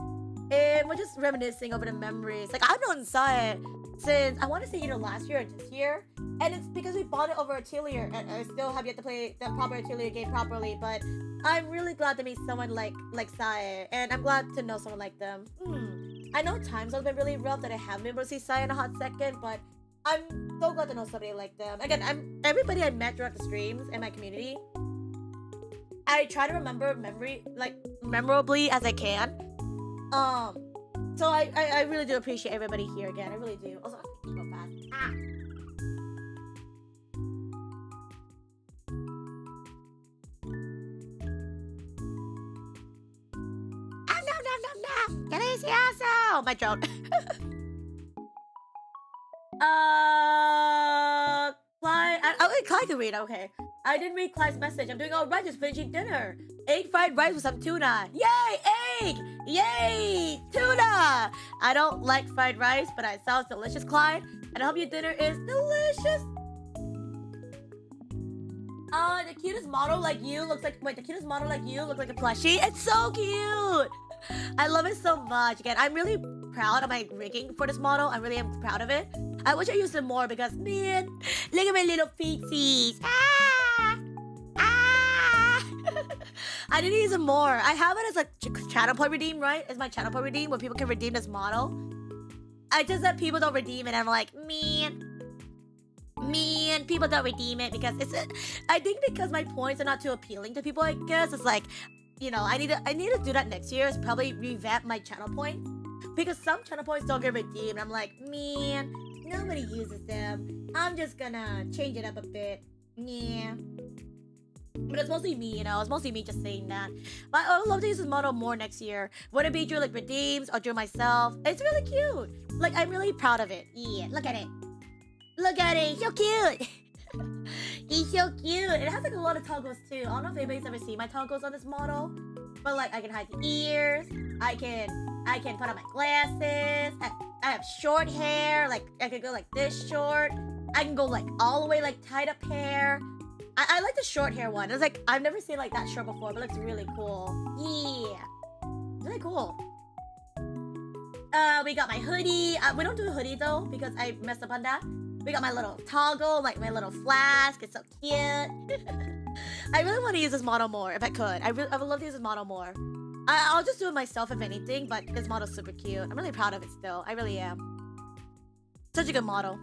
Speaker 1: And we're just reminiscing over the memories. Like, I've known Sai since, I want to say either last year or this year. And it's because we bought it over Atelier. And I still have yet to play the proper Atelier game properly. But I'm really glad to meet someone like Sai. And I'm glad to know someone like them. I know times have been really rough that I haven't been able to see Sai in a hot second. But I'm so glad to know somebody like them. Again, everybody I met throughout the streams and my community, I try to remember memorably as I can. So I really do appreciate everybody here again. I really do. Also, I'm go fast. No. Delicioso. My throat. Clyde can read. Okay. I didn't read Clyde's message. I'm doing all right. Just finishing dinner. Egg fried rice with some tuna. Yay, egg! Yay, tuna! I don't like fried rice, but it sounds delicious, Clyde. And I hope your dinner is delicious. The cutest model like you looks like a plushie. It's so cute. I love it so much. Again, I'm really proud of my rigging for this model. I really am proud of it. I wish I used it more because, man, look at my little feetsies. I need to use it more. I have it as a channel point redeem, right? It's my channel point redeem where people can redeem this model. I just that people don't redeem it. And I'm like, man, people don't redeem it because I think because my points are not too appealing to people. I guess it's like, you know, I need to do that next year. Is probably revamp my channel points because some channel points don't get redeemed. I'm like, man, nobody uses them. I'm just gonna change it up a bit. Yeah. But it's mostly me, you know. It's mostly me just saying that. But I would love to use this model more next year. Whether it be through like redeems or through myself. It's really cute. Like, I'm really proud of it. Yeah, look at it. Look at it. So cute. He's so cute. It has like a lot of toggles too. I don't know if anybody's ever seen my toggles on this model. But like, I can hide the ears. I can put on my glasses. I have short hair. Like, I could go like this short. I can go like all the way like tied up hair. I like the short hair one. It's like, I've never seen like that short before, but it looks really cool. Yeah. Really cool. We got my hoodie. We don't do a hoodie though, because I messed up on that. We got my little toggle, like my little flask. It's so cute. I really want to use this model more if I could. I would love to use this model more. I'll just do it myself if anything, but this model's super cute. I'm really proud of it still. I really am. Such a good model.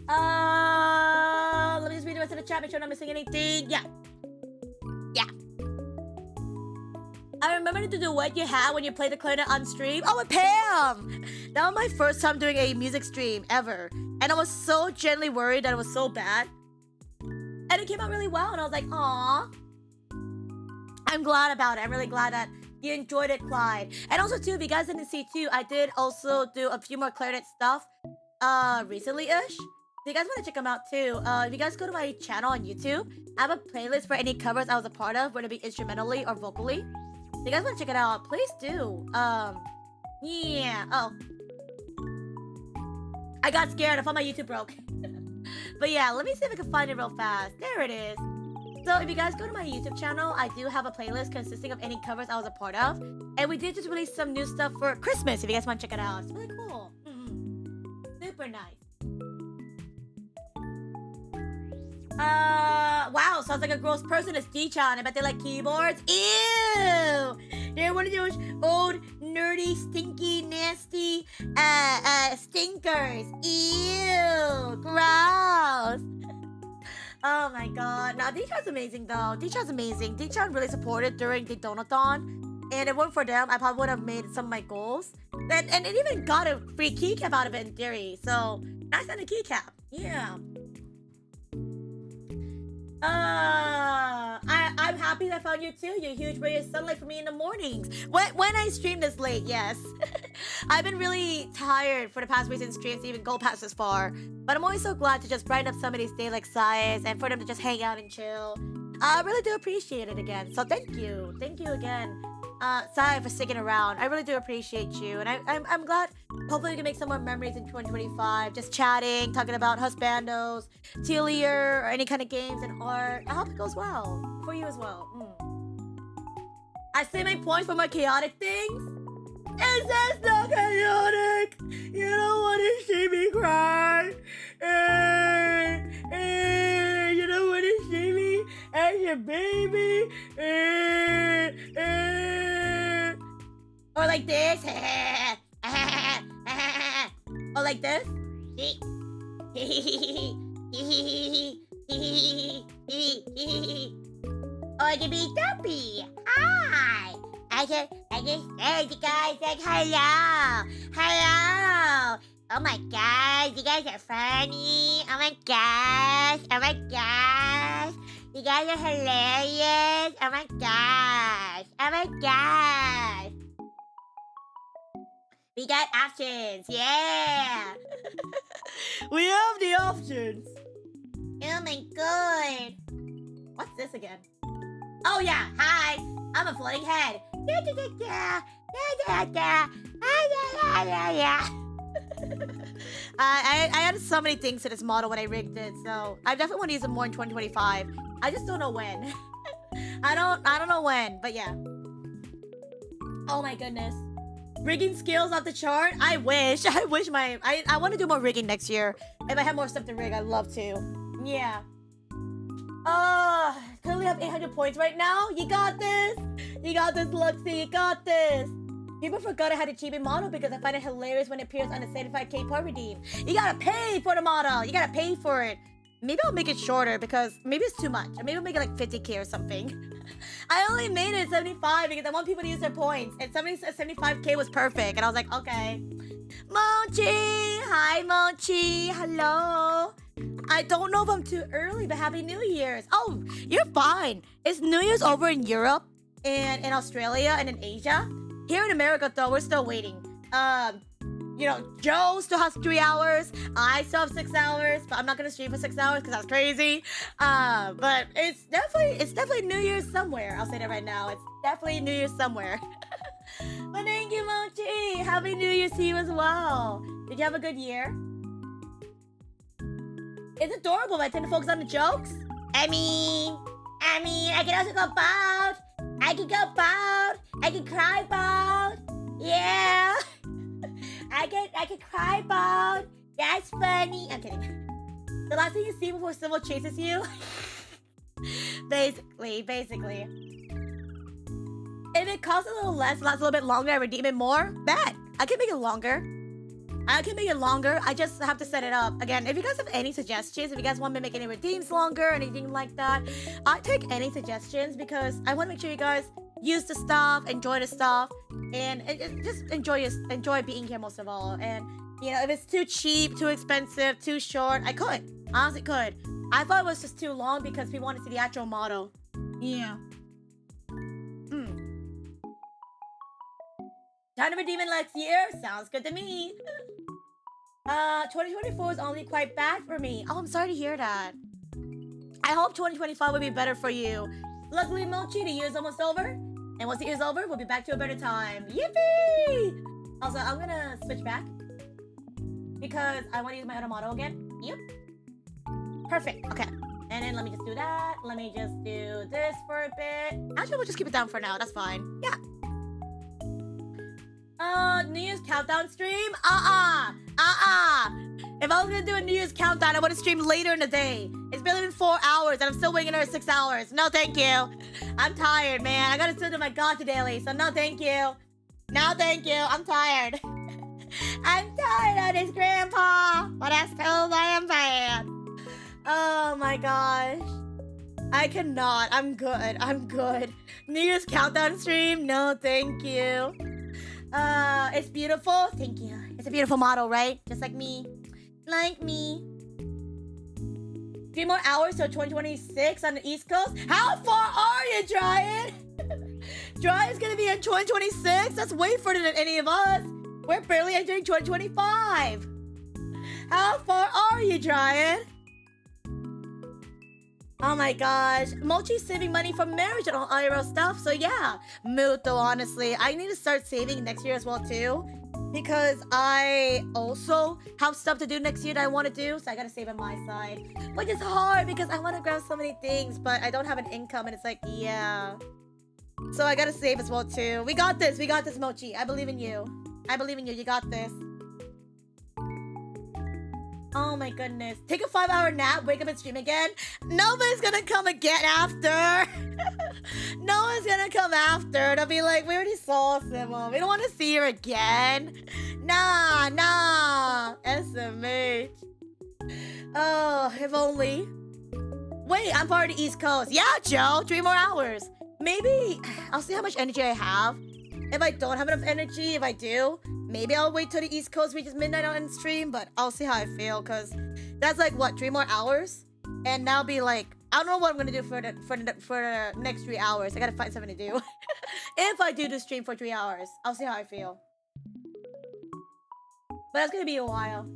Speaker 1: Let me just read the rest of the chat, make sure I'm not missing anything. Yeah. I remember to do what you had when you played the clarinet on stream. Oh, with Pam! That was my first time doing a music stream ever. And I was so genuinely worried that it was so bad. And it came out really well, and I was like, aw. I'm glad about it. I'm really glad that you enjoyed it, Clyde. And also, too, if you guys didn't see, too, I did also do a few more clarinet stuff recently-ish. you guys want to check them out too, if you guys go to my channel on YouTube, I have a playlist for any covers I was a part of, whether it be instrumentally or vocally. If you guys want to check it out, please do. Yeah. Oh. I got scared. I thought my YouTube broke. But yeah, let me see if I can find it real fast. There it is. So if you guys go to my YouTube channel, I do have a playlist consisting of any covers I was a part of. And we did just release some new stuff for Christmas if you guys want to check it out. It's really cool. Super nice. Wow, sounds like a gross person is D-chan. I bet they like keyboards. Ew! They're one of those old, nerdy, stinky, nasty, stinkers. Ew! Gross! Oh my god. Now, D-chan's amazing, though. D-chan's amazing. D-chan really supported during the Donathon. And if it weren't for them, I probably would have made some of my goals. And it even got a free keycap out of it in theory. So, nice on the keycap. Yeah. I'm happy that I found you too. You're a huge ray of sunlight for me in the mornings. When I stream this late, yes. I've been really tired for the past recent streams to even go past this far. But I'm always so glad to just brighten up somebody's day like Size and for them to just hang out and chill. I really do appreciate it again. So thank you. Thank you again. Sai, for sticking around. I really do appreciate you. And I'm glad hopefully we can make some more memories in 2025. Just chatting, talking about husbandos, Telier, or any kind of games and art. I hope it goes well. For you as well. I say my points for my chaotic things. Is this not chaotic? You don't want to see me cry. You don't want to see me as a baby. Or like this. Or like this. Or I can be dumpy. Hi. I just heard you guys like hello. Hello. Oh my god, you guys are funny. Oh my gosh. Oh my gosh. You guys are hilarious. Oh my gosh. Oh my gosh. We got options. Yeah. We have the options. Oh my god. What's this again? Oh yeah. Hi. I'm a floating head. I added so many things to this model when I rigged it, so I definitely want to use it more in 2025. I just don't know when. I don't know when, but yeah. Oh my goodness. Rigging skills off the chart? I wish. I want to do more rigging next year. If I have more stuff to rig, I'd love to. Yeah. Currently have 800 points right now. You got this. You got this, Luxy. You got this. People forgot I had a chibi model because I find it hilarious when it appears on the 75k part redeem. You gotta pay for the model. You gotta pay for it. Maybe I'll make it shorter because maybe it's too much. Or maybe I'll make it like 50k or something. I only made it 75 because I want people to use their points. And 75k was perfect. And I was like, okay. Mochi! Hi, Mochi. Hello. I don't know if I'm too early, but Happy New Year's. Oh, you're fine. It's New Year's over in Europe and in Australia and in Asia. Here in America, though, we're still waiting. You know, Joe still has 3 hours. I still have 6 hours, but I'm not gonna stream for 6 hours because that's crazy. But it's definitely New Year's somewhere. I'll say that right now. It's definitely New Year's somewhere. But thank you, Mochi. Happy New Year's to you as well. Did you have a good year? It's adorable, but I tend to focus on the jokes. I mean, I can also go bald. I can go bald. I can cry bald. Yeah. I can cry bald. That's funny. I'm kidding. The last thing you see before Civil chases you. Basically. If it costs a little less, lasts a little bit longer, I redeem it more. Bet. I can make it longer. I just have to set it up. Again, if you guys have any suggestions, if you guys want me to make any redeems longer, anything like that, I take any suggestions because I want to make sure you guys use the stuff, enjoy the stuff, and just enjoy being here most of all. And, you know, if it's too cheap, too expensive, too short, I could. Honestly could. I thought it was just too long because we wanted to see the actual model. Yeah. Time to redeem it next year? Sounds good to me. 2024 is only quite bad for me. Oh, I'm sorry to hear that. I hope 2025 will be better for you. Luckily, Mochi, the year's almost over. And once the year's over, we'll be back to a better time. Yippee! Also, I'm gonna switch back. Because I want to use my other model again. Yep. Perfect. Okay. And then let me just do that. Let me just do this for a bit. Actually, we'll just keep it down for now. That's fine. Yeah. New Year's countdown stream? If I was gonna do a New Year's countdown, I would have streamed later in the day. It's barely been 4 hours and I'm still waking up at 6 hours. No, thank you. I'm tired, man. I gotta still do my gacha daily, so no, thank you. No, thank you. I'm tired. I'm tired of this, Grandpa. But I still am bad. Oh my gosh. I cannot. I'm good. I'm good. New Year's countdown stream? No, thank you. It's beautiful. Thank you. It's a beautiful model, right? Just like me. Like me. 3 more hours till 2026 on the East Coast. How far are you, Dryan? Dryan's gonna be in 2026? That's way further than any of us. We're barely entering 2025. How far are you, Dryan? Oh my gosh. Mochi's saving money for marriage and all IRL stuff. So yeah, mood though, honestly. I need to start saving next year as well too. Because I also have stuff to do next year that I want to do. So I gotta save on my side. Which is hard because I want to grab so many things. But I don't have an income and it's like, yeah. So I gotta save as well too. We got this. We got this, Mochi. I believe in you. I believe in you. You got this. Oh my goodness. Take a 5-hour nap, wake up and stream again. Nobody's gonna come again after. No one's gonna come after. They'll be like, we already saw Simo. We don't want to see her again. Nah. SMH. Oh, if only. Wait, I'm part of the East Coast. Yeah, Joe. 3 more hours. Maybe I'll see how much energy I have. If I don't have enough energy, if I do, maybe I'll wait till the East Coast reaches midnight on stream, but I'll see how I feel, because that's like, what, 3 more hours? And now be like, I don't know what I'm going to do for the next 3 hours. I got to find something to do. If I do the stream for 3 hours, I'll see how I feel. But that's going to be a while.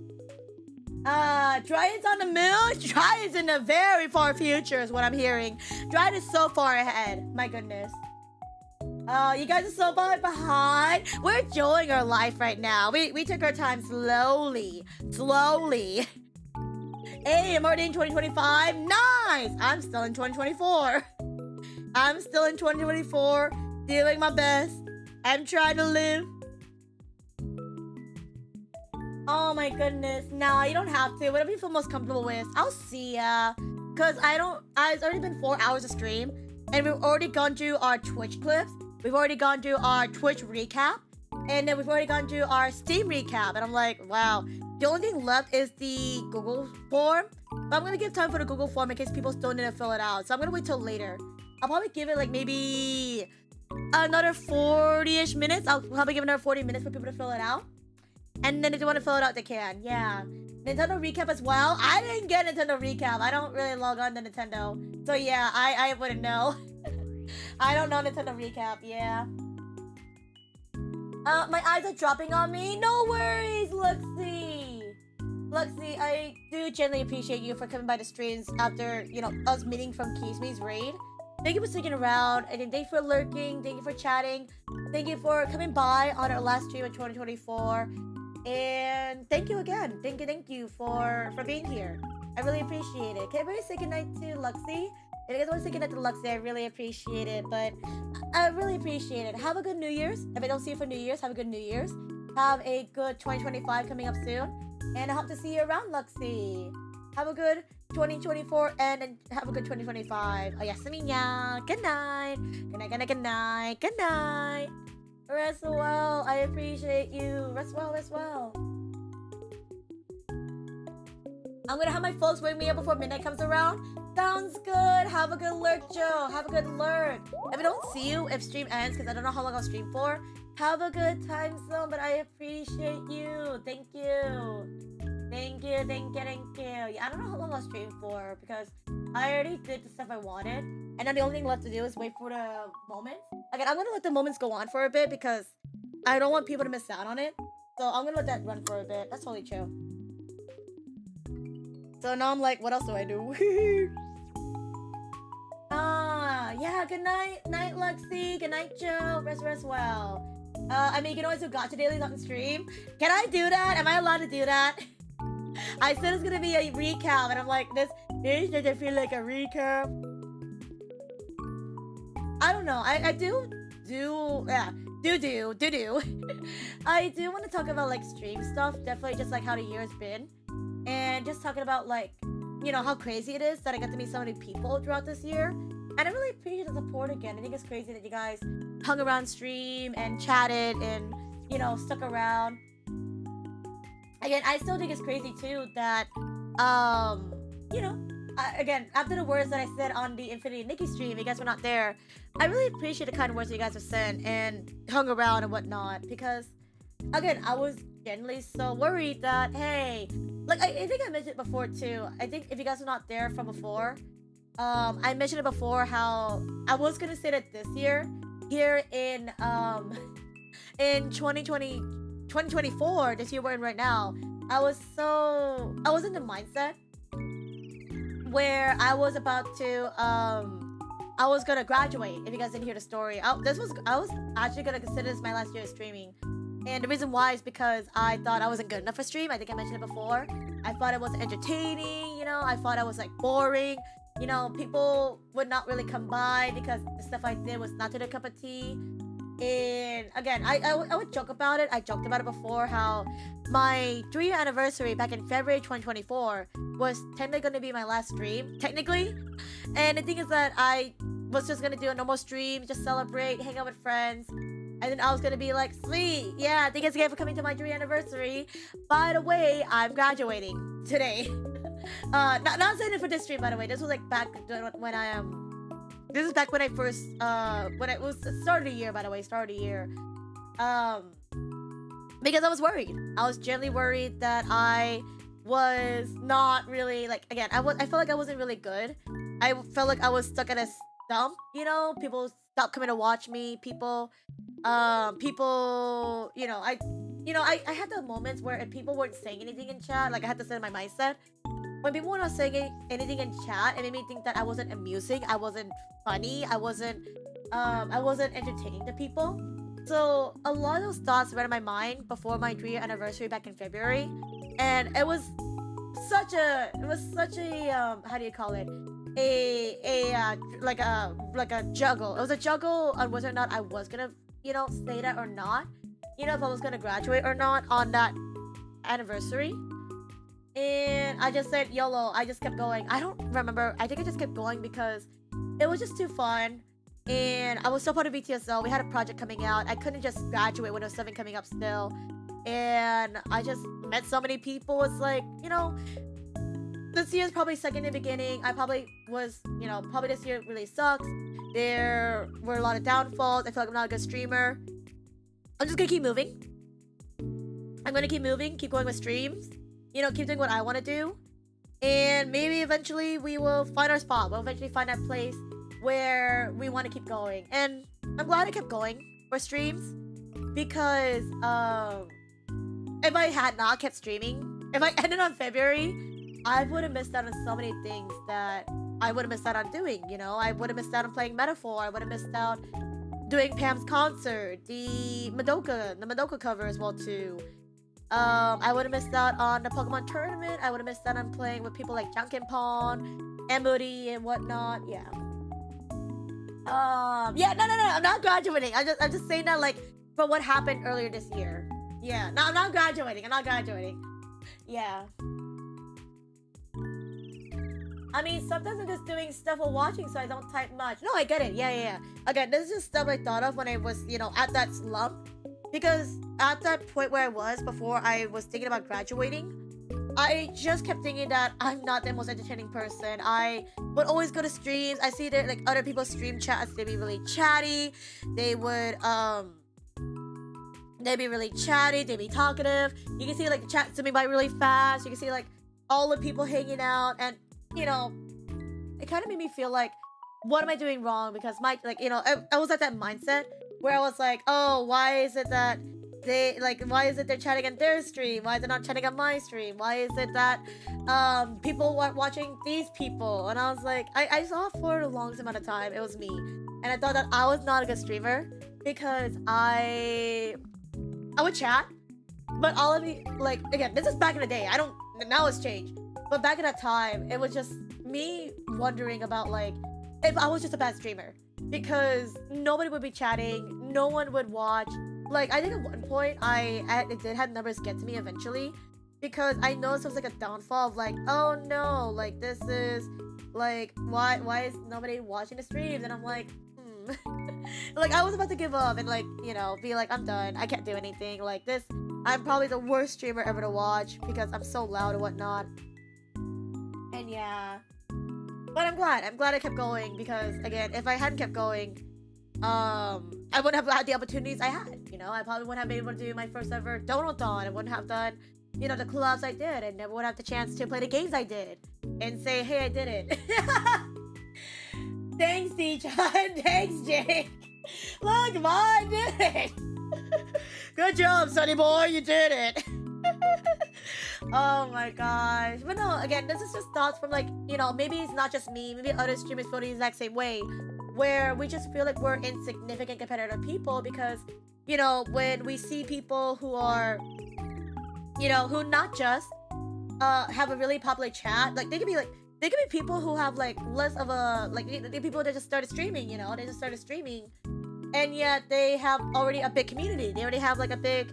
Speaker 1: Dryan's on the moon? Dryan's in the very far future is what I'm hearing. Dryan is so far ahead. My goodness. You guys are so far behind. We're enjoying our life right now. We took our time slowly. Hey, I'm already in 2025. Nice! I'm still in 2024. I'm still in 2024. Doing my best. I'm trying to live. Oh my goodness. Nah, you don't have to. Whatever you feel most comfortable with. I'll see ya. Because it's already been 4 hours of stream. And we've already gone through our Twitch clips. We've already gone through our Twitch recap. And then we've already gone through our Steam recap. And I'm like, wow. The only thing left is the Google form. But I'm going to give time for the Google form in case people still need to fill it out. So I'm going to wait till later. I'll probably give it like maybe another 40-ish minutes. I'll probably give another 40 minutes for people to fill it out. And then if they want to fill it out, they can. Yeah. Nintendo recap as well. I didn't get Nintendo recap. I don't really log on to Nintendo. So yeah, I wouldn't know. I don't know Nintendo recap. Yeah. My eyes are dropping on me. No worries, Luxie. Luxie, I do genuinely appreciate you for coming by the streams after, us meeting from Kisme's raid. Thank you for sticking around. And thank you for lurking. Thank you for chatting. Thank you for coming by on our last stream of 2024. And thank you again. Thank you for being here. I really appreciate it. Can everybody say goodnight to Luxie? If you guys want to say goodnight to Luxie, I really appreciate it. But I really appreciate it. Have a good New Year's. If I don't see you for New Year's, have a good New Year's. Have a good 2025 coming up soon. And I hope to see you around, Luxie. Have a good 2024 and have a good 2025. Oh, yasaminya. Good night. Good night. Rest well. I appreciate you. Rest well. I'm gonna have my folks wake me up before midnight comes around. Sounds good. Have a good lurk, Joe. Have a good lurk. If I don't see you, if stream ends, because I don't know how long I'll stream for, have a good time zone, but I appreciate you. Thank you. Yeah, I don't know how long I'll stream for, because I already did the stuff I wanted, and then the only thing left to do is wait for the moments. Again, I'm gonna let the moments go on for a bit, because I don't want people to miss out on it. So I'm gonna let that run for a bit. That's totally true. So now I'm like, what else do I do? Yeah, good night, Lexi. Good night, Joe. Rest well. I mean, you can always do gacha dailies on stream. Can I do that? Am I allowed to do that? I said it's gonna be a recap, and I'm like, this doesn't feel like a recap. I don't know. I do. I do want to talk about like stream stuff. Definitely just like how the year's been, and just talking about like, you know, how crazy it is that I got to meet so many people throughout this year. And I really appreciate the support again. I think it's crazy that you guys hung around stream and chatted and, you know, stuck around. Again, I still think it's crazy too that, you know, again, after the words that I said on the Infinity Nikki stream, you guys were not there. I really appreciate the kind words that you guys have sent and hung around and whatnot, because, again, I was genuinely so worried that, hey, like, I think I mentioned it before too. I think if you guys were not there from before, I mentioned it before how I was gonna say that this year, here in 2024, this year we're in right now, I was in the mindset where I was about to, I was gonna graduate. If you guys didn't hear the story, I was actually gonna consider this my last year of streaming. And the reason why is because I thought I wasn't good enough for stream. I think I mentioned it before. I thought it wasn't entertaining, you know, I thought I was like boring. You know, people would not really come by because the stuff I did was not to their cup of tea. And again, I would joke about it. I joked about it before how my 3-year anniversary back in February 2024 was technically going to be my last stream, technically. And the thing is that I was just going to do a normal stream, just celebrate, hang out with friends. And then I was going to be like, sweet, yeah, thank you again for coming to my 3-year anniversary. By the way, I'm graduating today. Not saying it for this stream, by the way. This was like back when I this is back when I first when it was the start of the year, by the way, start of the year. Because I was worried. I was genuinely worried that I was not really like, again, I felt like I wasn't really good. I felt like I was stuck at a stump, you know, people stopped coming to watch me, people, you know, I had the moments where if people weren't saying anything in chat, like I had to set my mindset. When people were not saying anything in chat, it made me think that I wasn't amusing, I wasn't funny, I wasn't entertaining to people. So a lot of those thoughts ran in my mind before my 3-year anniversary back in February, and it was such a how do you call it? Like a juggle. It was a juggle on whether or not I was gonna, you know, say that or not. You know, if I was gonna graduate or not on that anniversary. And I just said YOLO. I just kept going. I don't remember. I think I just kept going because it was just too fun. And I was so part of BTSO. We had a project coming out. I couldn't just graduate when it was 7 coming up still. And I just met so many people. It's like, you know, this year's probably second in the beginning. I probably was, you know, probably this year really sucks. There were a lot of downfalls. I feel like I'm not a good streamer. I'm just gonna keep moving. I'm gonna keep moving, keep going with streams. You know, keep doing what I want to do. And maybe eventually we will find our spot. We'll eventually find that place where we want to keep going. And I'm glad I kept going for streams. Because if I had not kept streaming, if I ended on February, I would have missed out on so many things that I would have missed out on doing. You know, I would have missed out on playing Metaphor. I would have missed out doing Pam's concert, the Madoka cover as well too. I would have missed out on the Pokemon tournament. I would have missed out on playing with people like Junkin Pawn, Emily, and whatnot. Yeah. Yeah. No. I'm not graduating. I'm just saying that like for what happened earlier this year. Yeah. No, I'm not graduating. Yeah. I mean, sometimes I'm just doing stuff while watching, so I don't type much. No, I get it. Yeah. Again, this is just stuff I thought of when I was, you know, at that slump. Because at that point where I was before I was thinking about graduating, I just kept thinking that I'm not the most entertaining person. I would always go to streams. I see that like other people's stream chats, they'd be really chatty. They'd be really chatty. They'd be talkative. You can see like the chat zooming by really fast. You can see like all the people hanging out, and you know, it kind of made me feel like, what am I doing wrong? Because my, like, you know, I was at that mindset where I was like, oh, why is it that why is it they're chatting on their stream? Why is it not chatting on my stream? Why is it that people weren't watching these people? And I was like, I saw for the longest amount of time it was me, and I thought that I was not a good streamer because I would chat, but all of you, like, again, this is back in the day. Now it's changed, but back in that time, it was just me wondering about like if I was just a bad streamer because nobody would be chatting, no one would watch. Like, I think at one point it did have numbers get to me eventually because I noticed it was like a downfall of like, oh no, like this is like why is nobody watching the streams? And I'm like, like I was about to give up and like, you know, be like, I'm done, I can't do anything like this. I'm probably the worst streamer ever to watch because I'm so loud and whatnot. And yeah, but I'm glad I kept going because again, if I hadn't kept going, I wouldn't have had the opportunities I had. You know, I probably wouldn't have been able to do my first ever Donathon. I wouldn't have done, you know, the collabs I did. I never would have the chance to play the games I did and say, hey, I did it. Thanks, D-John. Thanks, Jake. Look, Ma, I did it. Good job, Sonny boy. You did it. Oh my gosh. But no, again, this is just thoughts from like, you know, maybe it's not just me. Maybe other streamers feel the exact same way. Where we just feel like we're insignificant compared to other people because, you know, when we see people who are, you know, who not just have a really popular chat, like they could be people who have like less of a, like the people that just started streaming, you know, they just started streaming, and yet they have already a big community. They already have like a big,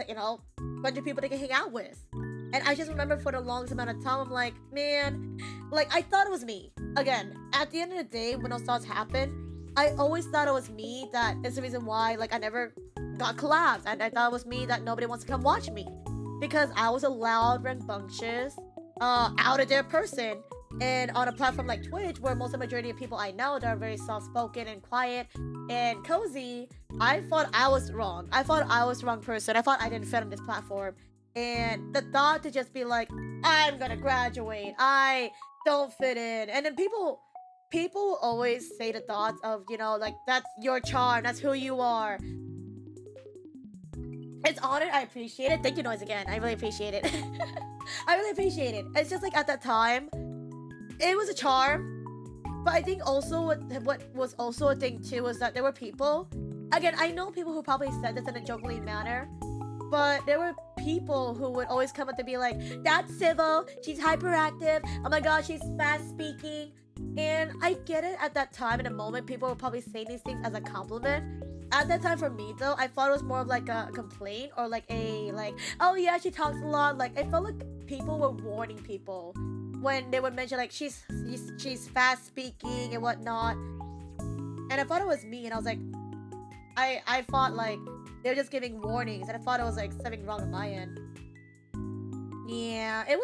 Speaker 1: you know, bunch of people they can hang out with. And I just remember for the longest amount of time, I'm like, man, like, I thought it was me. Again, at the end of the day, when those thoughts happen, I always thought it was me that is the reason why, like, I never got collabs. And I thought it was me that nobody wants to come watch me. Because I was a loud, rambunctious, out of there person. And on a platform like Twitch, where most of the majority of people I know that are very soft-spoken and quiet and cozy, I thought I was wrong. I thought I was the wrong person. I thought I didn't fit on this platform. And the thought to just be like, I'm gonna graduate, I don't fit in. And then people always say the thoughts of, you know, like, that's your charm, that's who you are. It's honored, I appreciate it. Thank you, Noise, again. I really appreciate it. I really appreciate it. It's just like at that time, it was a charm. But I think also what was also a thing too was that there were people, again, I know people who probably said this in a jokingly manner, but there were people who would always come up to be like, that's Civil, she's hyperactive, oh my god, she's fast speaking. And I get it at that time, in a moment, people were probably saying these things as a compliment. At that time for me though, I thought it was more of like a complaint or like a, like, oh yeah, she talks a lot. Like, I felt like people were warning people when they would mention like she's fast speaking and whatnot. And I thought it was me, and I was like, I thought like they were just giving warnings, and I thought it was like something wrong on my end. Yeah, it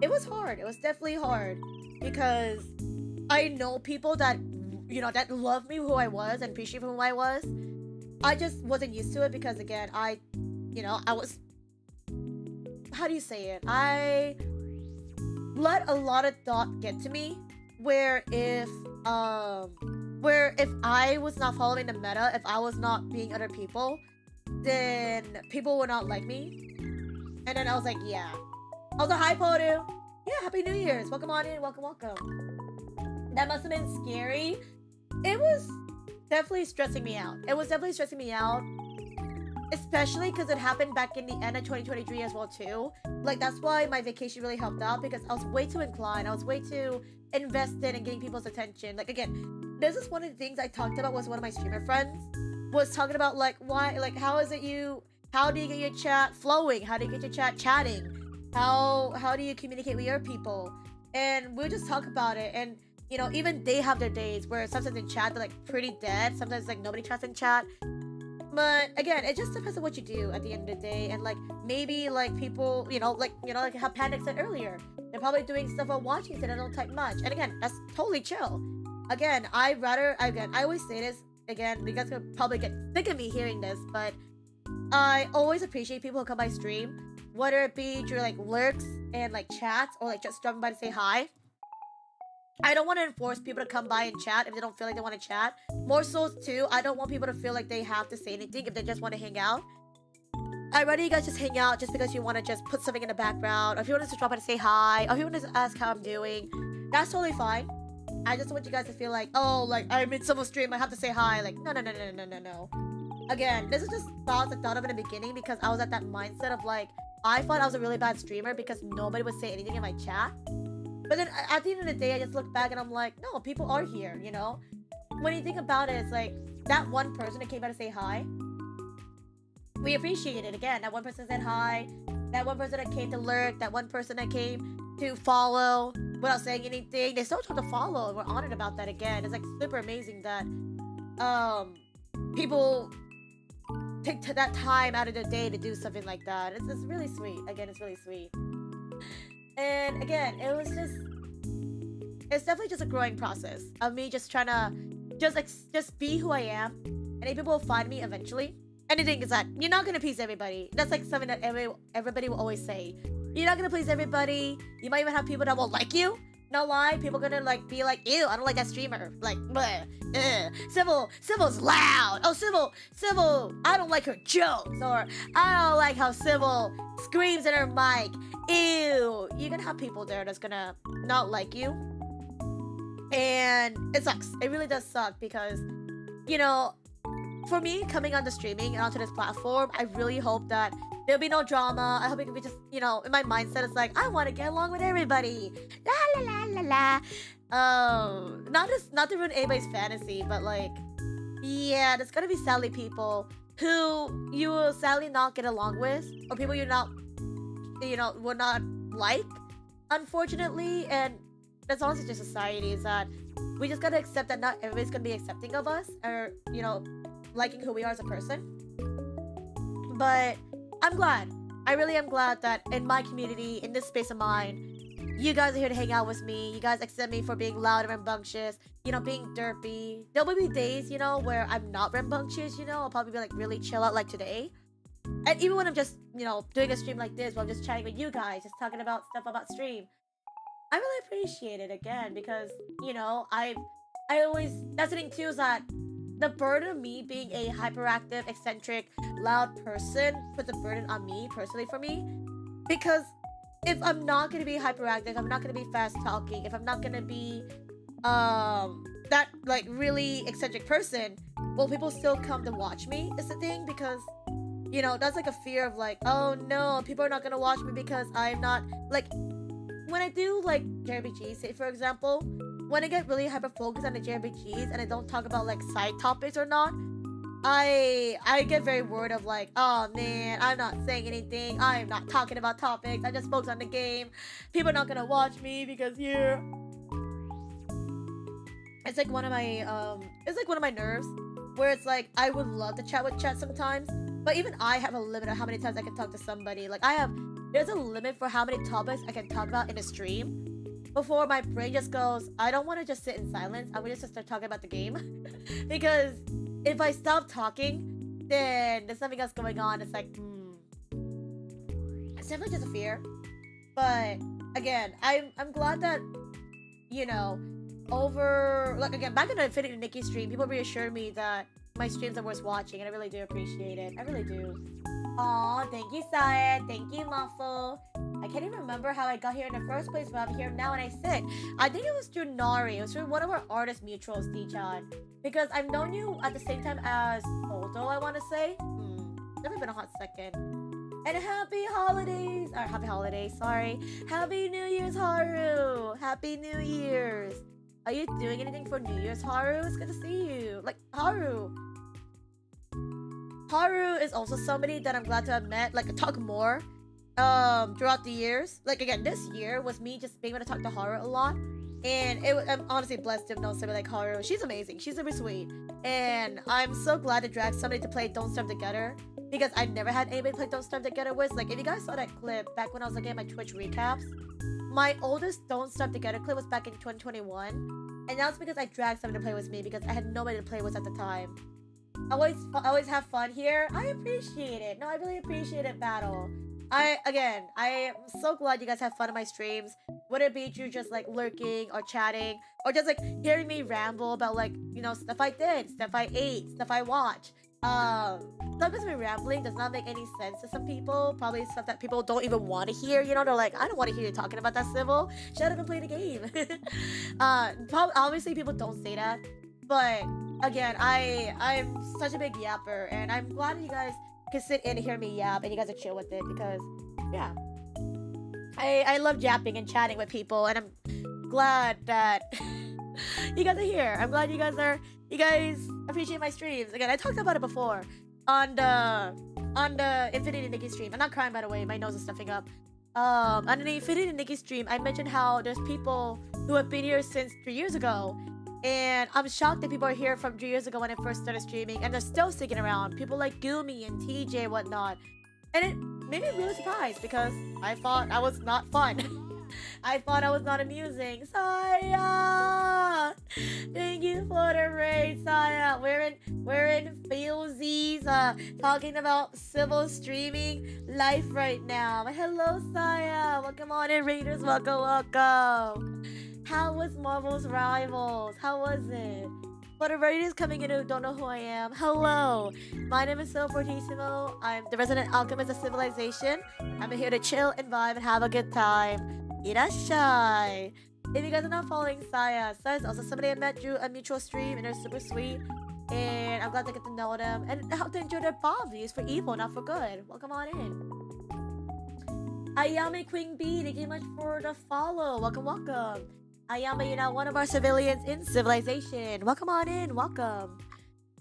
Speaker 1: was hard. It was definitely hard because I know people that, you know, that love me who I was and appreciate who I was. I just wasn't used to it because again, I was, how do you say it? I let a lot of thought get to me where if I was not following the meta, if I was not being other people, then people would not like me. And then I was like, yeah. I was like, hi, Podu. Yeah, Happy New Year's. Welcome on in. Welcome, welcome. That must have been scary. It was definitely stressing me out. It was definitely stressing me out. Especially because it happened back in the end of 2023 as well, too. Like, that's why my vacation really helped out, because I was way too inclined. I was way too invested in getting people's attention. Like, again, this is one of the things I talked about with one of my streamer friends. Was talking about, like, why, like, how do you get your chat flowing? How do you get your chat chatting? How do you communicate with your people? And we'll just talk about it. And, you know, even they have their days where sometimes in chat they're like pretty dead. Sometimes like nobody chats in chat. But again, it just depends on what you do at the end of the day. And like maybe like people, like how Panic said earlier, they're probably doing stuff while watching, so they don't type much. And again, that's totally chill. Again, I always say this. Again, you guys could probably get sick of me hearing this, but I always appreciate people who come by stream, whether it be through like lurks and like chats or like just dropping by to say hi. I don't want to enforce people to come by and chat if they don't feel like they want to chat. More so too, I don't want people to feel like they have to say anything if they just want to hang out. I'd rather you guys just hang out just because you want to just put something in the background, or if you want to drop by to say hi, or if you want to ask how I'm doing. That's totally fine. I just want you guys to feel like, oh, like I'm in someone's stream, I have to say hi. Like, no. Again, this is just thoughts I thought of in the beginning because I was at that mindset of like, I thought I was a really bad streamer because nobody would say anything in my chat. But then at the end of the day, I just look back and I'm like, no, people are here, you know? When you think about it, it's like that one person that came by to say hi. We appreciate it. Again, that one person said hi. That one person that came to lurk. That one person that came to follow without saying anything. They still tried to follow, and we're honored about that again. It's like super amazing that people take that time out of their day to do something like that. It's really sweet. Again, it's really sweet. And again, it's definitely just a growing process of me just trying to just be who I am, and then people will find me eventually. And the thing is that you're not gonna please everybody. That's like something that everybody will always say. You're not gonna please everybody. You might even have people that won't like you. No lie, people gonna like be like, ew, I don't like that streamer. Like, bleh, Civil's loud. Oh, Civil, I don't like her jokes, or I don't like how Civil screams in her mic. Ew. You're gonna have people there that's gonna not like you, and it sucks. It really does suck because, you know, for me, coming on the streaming and onto this platform, I really hope that there'll be no drama. I hope it can be just, you know, in my mindset, it's like, I want to get along with everybody. La la la la la. Not to ruin anybody's fantasy, but like, yeah, there's gonna be sadly people who you will sadly not get along with, or people you're not, you know, will not like, unfortunately. And that's honestly just society, is that we just gotta accept that not everybody's gonna be accepting of us, or, you know, liking who we are as a person. But I'm glad. I really am glad that in my community, in this space of mine, you guys are here to hang out with me. You guys accept me for being loud and rambunctious, you know, being derpy. There will be days, you know, where I'm not rambunctious, you know. I'll probably be like really chill out like today. And even when I'm just, you know, doing a stream like this, where I'm just chatting with you guys, just talking about stuff about stream, I really appreciate it again because, you know, I always, that's the thing too, is that the burden of me being a hyperactive, eccentric, loud person puts a burden on me, personally, for me. Because if I'm not going to be hyperactive, if I'm not going to be fast talking, if I'm not going to be that, like, really eccentric person, will people still come to watch me, is the thing. Because, you know, that's like a fear of like, oh no, people are not going to watch me because I'm not, like, when I do, like, JRPGs, say, for example, when I get really hyper focused on the JRPGs and I don't talk about like side topics or not, I get very worried of like, oh man, I'm not saying anything, I'm not talking about topics, I just focus on the game, people are not gonna watch me because yeah. It's like one of my nerves, where it's like I would love to chat with chat sometimes, but even I have a limit of how many times I can talk to somebody. Like there's a limit for how many topics I can talk about in a stream before my brain just goes, I don't want to just sit in silence. I want to just start talking about the game. Because if I stop talking, then there's something else going on. It's like, It's definitely just a fear. But again, I'm glad that, you know, back in the Infinity Nikki stream, people reassured me that my streams are worth watching, and I really do appreciate it. I really do. Aw, thank you, Syed. Thank you, Muffle. I can't even remember how I got here in the first place, but I'm here now and I sit. I think it was through Nari. It was through one of our artist mutuals, D-chan. Because I've known you at the same time as Holdo, I want to say. It's never been a hot second. And happy holidays! Or happy holidays, sorry. Happy New Year's, Haru! Happy New Year's! Are you doing anything for New Year's, Haru? It's good to see you. Like, Haru is also somebody that I'm glad to have met, like, talk more throughout the years. Like, again, this year was me just being able to talk to Haru a lot, and I'm honestly blessed to know somebody like Haru. She's amazing. She's super sweet, and I'm so glad to drag somebody to play Don't Starve Together, because I never had anybody play Don't Starve Together with. Like, if you guys saw that clip back when I was looking at my Twitch recaps, my oldest Don't Starve Together clip was back in 2021, and that's because I dragged somebody to play with me because I had nobody to play with at the time. I always have fun here. I appreciate it. No, I really appreciate it, Battle. I am so glad you guys have fun on my streams. Whether it be you just like lurking or chatting or just like hearing me ramble about like stuff I did, stuff I ate, stuff I watched. Sometimes me rambling does not make any sense to some people. Probably stuff that people don't even want to hear. They're like, I don't want to hear you talking about that civil. Shut up and play the game. Obviously people don't say that, but again, I'm such a big yapper, and I'm glad you guys can sit in and hear me yap, and you guys are chill with it because, yeah, I love yapping and chatting with people, and I'm glad that you guys are here. I'm glad you guys appreciate my streams. Again, I talked about it before on the Infinity Nikki stream. I'm not crying, by the way. My nose is stuffing up. On the Infinity Nikki stream, I mentioned how there's people who have been here since 3 years ago. And I'm shocked that people are here from 3 years ago when I first started streaming, and they're still sticking around. People like Gumi and TJ and whatnot. And it made me really surprised because I thought I was not fun. I thought I was not amusing. Saya! Thank you for the raid, Saya. We're in Feelsies, talking about civil streaming life right now. Hello, Saya. Welcome on in, Raiders. Welcome. How was Marvel's Rivals? How was it? For the Raiders coming in who don't know who I am, hello. My name is CivilFortissimo. I'm the resident alchemist of civilization. I'm here to chill and vibe and have a good time. Irashai. If you guys are not following Saya's also somebody I met through a mutual stream, and they're super sweet. And I'm glad to get to know them and how to enjoy their bomb views for evil, not for good. Welcome on in. Ayame Queen Bee, thank you much for the follow. Welcome. Ayama, you're now one of our civilians in civilization. Welcome on in, welcome.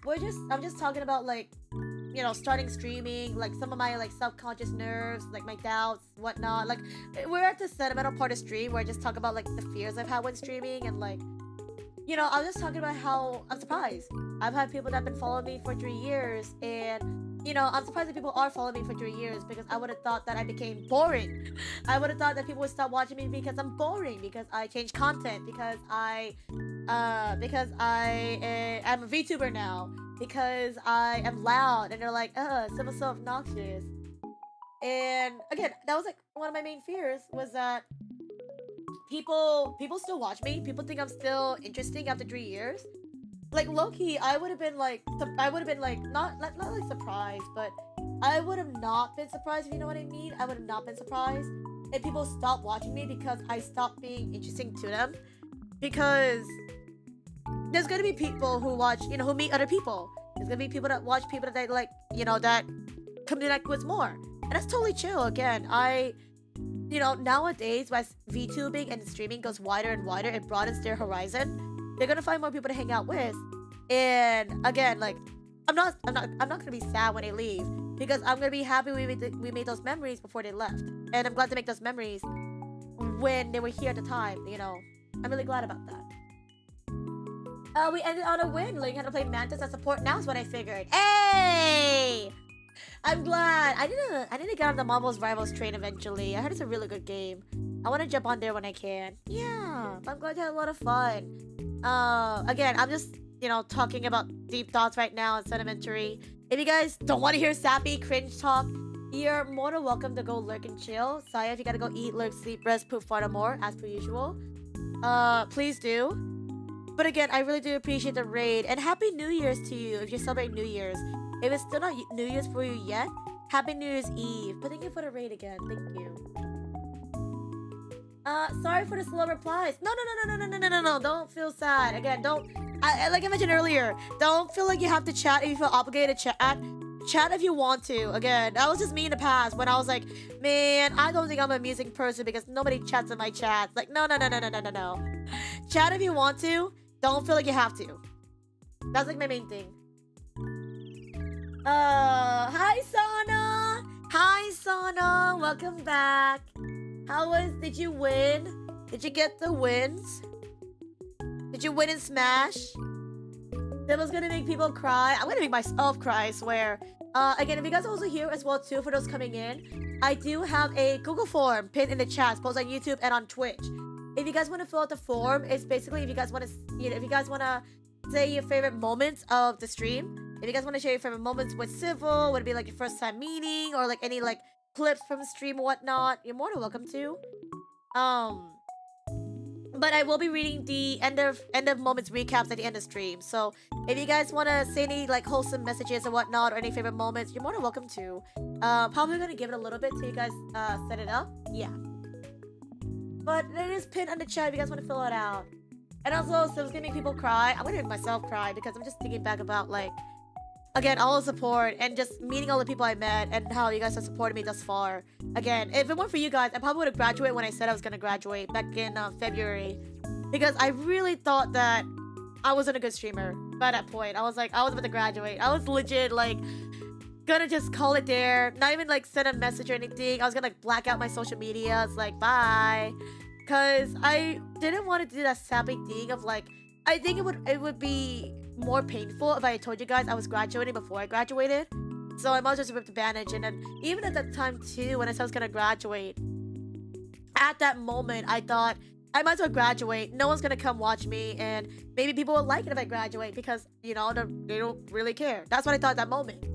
Speaker 1: I'm just talking about like, starting streaming, like some of my like subconscious nerves, like my doubts, whatnot. Like we're at the sentimental part of stream where I just talk about like the fears I've had when streaming, and like, I was just talking about how I'm surprised. I've had people that have been following me for 3 years, and I'm surprised that people are following me for 3 years because I would have thought that I became boring. I would have thought that people would stop watching me because I'm boring, because I change content, because I am a VTuber now, because I am loud, and they're like, Civil's so obnoxious. And again, that was like one of my main fears, was that people still watch me. People think I'm still interesting after 3 years. Like low-key, I would have been like not like surprised, but I would have not been surprised, if you know what I mean. I would have not been surprised if people stopped watching me because I stopped being interesting to them. Because there's gonna be people who watch, who meet other people. There's gonna be people that watch people that they like, that connect with more, and that's totally chill. Again, nowadays as VTubing and streaming goes wider and wider, it broadens their horizon. They're gonna find more people to hang out with, and again, like I'm not gonna be sad when they leave, because I'm gonna be happy we made those memories before they left, and I'm glad to make those memories when they were here at the time. I'm really glad about that. We ended on a win. Learning how to play Mantis as support now is what I figured. Hey! I'm glad. I need to get on the Marvel's Rivals train eventually. I heard it's a really good game. I want to jump on there when I can. Yeah, I'm glad you had a lot of fun. Again, I'm just, talking about deep thoughts right now and sentimentary. If you guys don't want to hear sappy cringe talk, you're more than welcome to go lurk and chill. Saya, if you gotta go eat, lurk, sleep, rest, poop, fart, or more, as per usual, please do. But again, I really do appreciate the raid, and Happy New Year's to you if you're celebrating New Year's. If it's still not New Year's for you yet, Happy New Year's Eve. But thank you for the raid again. Thank you. Sorry for the slow replies. No. Don't feel sad. Again, like I mentioned earlier, don't feel like you have to chat if you feel obligated to chat. Chat if you want to. Again, that was just me in the past when I was like, man, I don't think I'm an amusing person because nobody chats in my chats. Like, no. Chat if you want to. Don't feel like you have to. That's like my main thing. Hi Sana. Welcome back. Did you win? Did you get the wins? Did you win in Smash? That was gonna make people cry. I'm gonna make myself cry, I swear. Again, if you guys are also here as well too, for those coming in, I do have a Google form pinned in the chat, both on YouTube and on Twitch. If you guys want to fill out the form, it's basically if you guys want to, say your favorite moments of the stream. If you guys want to share your favorite moments with Civil, would it be like your first time meeting, or like any like clips from stream or whatnot, you're more than welcome to. But I will be reading the end of moments recaps at the end of stream. So if you guys want to say any like wholesome messages or whatnot, or any favorite moments, you're more than welcome to. Probably gonna give it a little bit till you guys set it up. Yeah. But it is pinned on the chat if you guys want to fill it out. And also, so it's gonna make people cry. I'm gonna make myself cry because I'm just thinking back about like, again, all the support and just meeting all the people I met and how you guys have supported me thus far. Again, if it weren't for you guys, I probably would have graduated when I said I was gonna graduate back in February, because I really thought that I wasn't a good streamer by that point. I was like, I was about to graduate. I was legit like gonna just call it there, not even like send a message or anything. I was gonna like black out my social media. It's like bye, cause I didn't want to do that sappy thing of like, I think it would be more painful if I told you guys I was graduating before I graduated. So I might as well just rip the bandage. And then even at that time too, when I said I was gonna graduate, at that moment I thought I might as well graduate. No one's gonna come watch me, and maybe people will like it if I graduate because, you know, they don't really care. That's what I thought at that moment.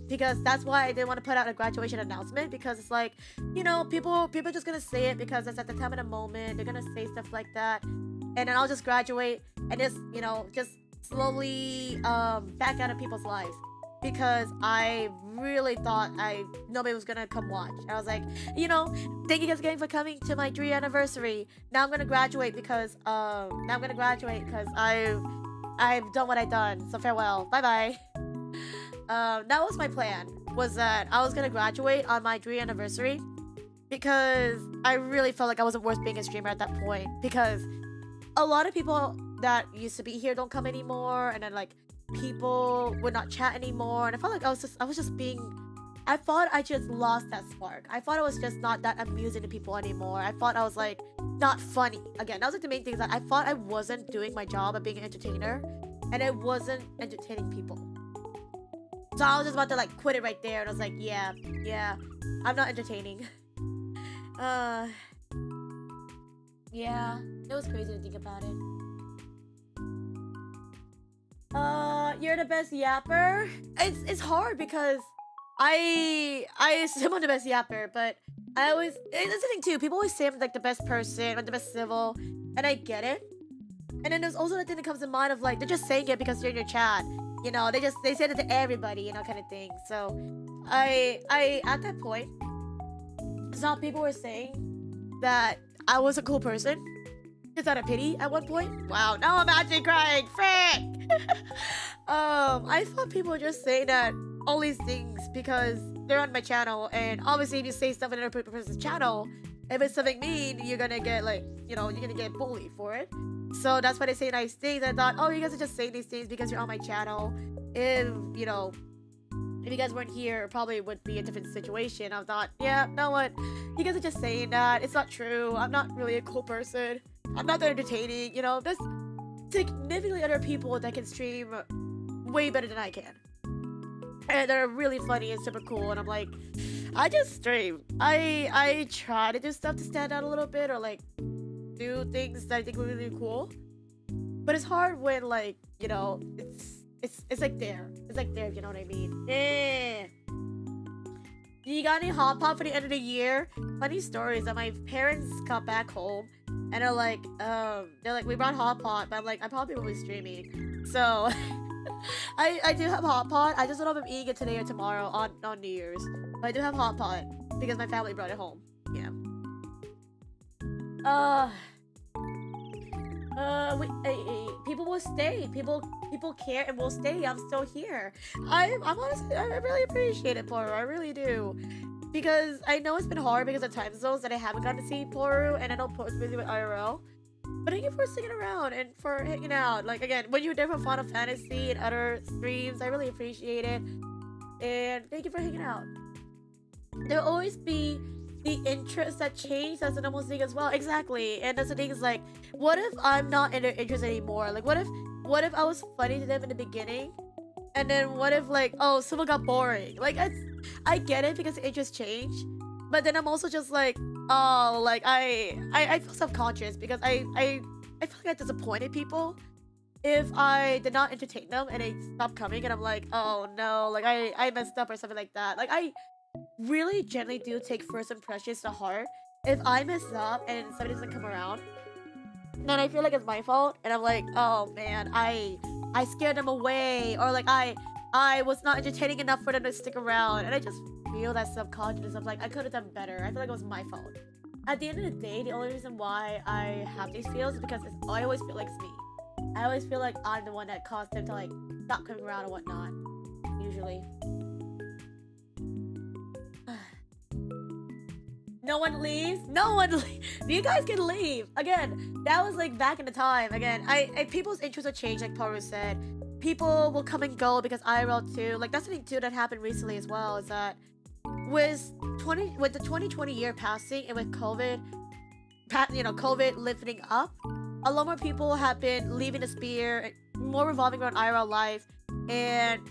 Speaker 1: Because that's why I didn't want to put out a graduation announcement, because it's like, you know, people are just gonna say it because it's at the time of the moment. They're gonna say stuff like that, and then I'll just graduate and just, you know, just slowly back out of people's lives, because I really thought nobody was gonna come watch. I was like, you know, thank you guys again for coming to my 3rd anniversary. Now I'm gonna graduate because I've done what I've done. So farewell, bye bye. That was my plan, was that I was gonna graduate on my 3rd anniversary, because I really felt like I wasn't worth being a streamer at that point, because a lot of people that used to be here don't come anymore, and then like people would not chat anymore, and I felt like I thought I just lost that spark. I thought I was just not that amusing to people anymore. I thought I was like not funny. Again, that was like the main thing, is that I thought I wasn't doing my job of being an entertainer, and I wasn't entertaining people. So I was just about to like quit it right there, and I was like, yeah, I'm not entertaining. Yeah, it was crazy to think about it. You're the best yapper. It's hard because I assume I'm the best yapper, but I always, that's the thing too. People always say I'm like the best person, I'm the best civil, and I get it. And then there's also the thing that comes to mind of like, they're just saying it because you're in your chat. You know, they say it to everybody, you know, kind of thing. So I at that point, some people were saying that I was a cool person. Is that a pity at one point? Wow, now I'm actually crying. Frick! I thought people were just saying that all these things because they're on my channel, and obviously if you say stuff on another person's channel, if it's something mean, you're gonna get like, you know, you're gonna get bullied for it. So that's why they say nice things. I thought, oh, you guys are just saying these things because you're on my channel. If, you know, if you guys weren't here, it probably would be a different situation. I thought, yeah, you know what? You guys are just saying that. It's not true. I'm not really a cool person. I'm not that entertaining. You know, there's significantly other people that can stream way better than I can. And they're really funny and super cool. And I'm like, I just stream. I try to do stuff to stand out a little bit, or like do things that I think were really cool. But it's hard when, like, you know, it's like there. It's like there, if you know what I mean. Eh. You got any hot pot for the end of the year? Funny stories that my parents got back home and they're like, we brought hot pot, but I'm like, I probably will be streaming. So I do have hot pot. I just don't know if I'm eating it today or tomorrow on New Year's. But I do have hot pot because my family brought it home. Yeah. People will stay. People care and will stay. I'm still here. I'm honestly, I really appreciate it, Poru. I really do, because I know it's been hard because of time zones that I haven't gotten to see Poru, and I know Poru's busy with IRL. But thank you for sticking around and for hanging out. Like, again, when you're there for Final Fantasy and other streams, I really appreciate it. And thank you for hanging out. There'll always be the interests that change. That's a normal thing as well. Exactly. And that's the thing, is like, what if I'm not in their interest anymore? Like, what if I was funny to them in the beginning, and then what if, like, oh, someone got boring? Like, I get it because the interests change, but then I'm also just like, oh, like, I feel self-conscious because I feel like I disappointed people if I did not entertain them and they stopped coming, and I'm like, oh no, like I messed up or something like that. Like, really gently do take first impressions to heart. If I mess up and somebody doesn't come around, then I feel like it's my fault, and I'm like, oh man, I scared them away, or like I was not entertaining enough for them to stick around, and I just feel that subconscious of like I could have done better. I feel like it was my fault. At the end of the day, the only reason why I have these feels is because I always feel like it's me. I always feel like I'm the one that caused them to like stop coming around or whatnot. Usually. No one leaves? No one leaves. You guys can leave. Again, that was like back in the time. Again, I people's interests will change, like Paru said. People will come and go because IRL too. Like that's something too that happened recently as well, is that with the 2020 year passing and with COVID, COVID lifting up, a lot more people have been leaving the sphere, more revolving around IRL life, and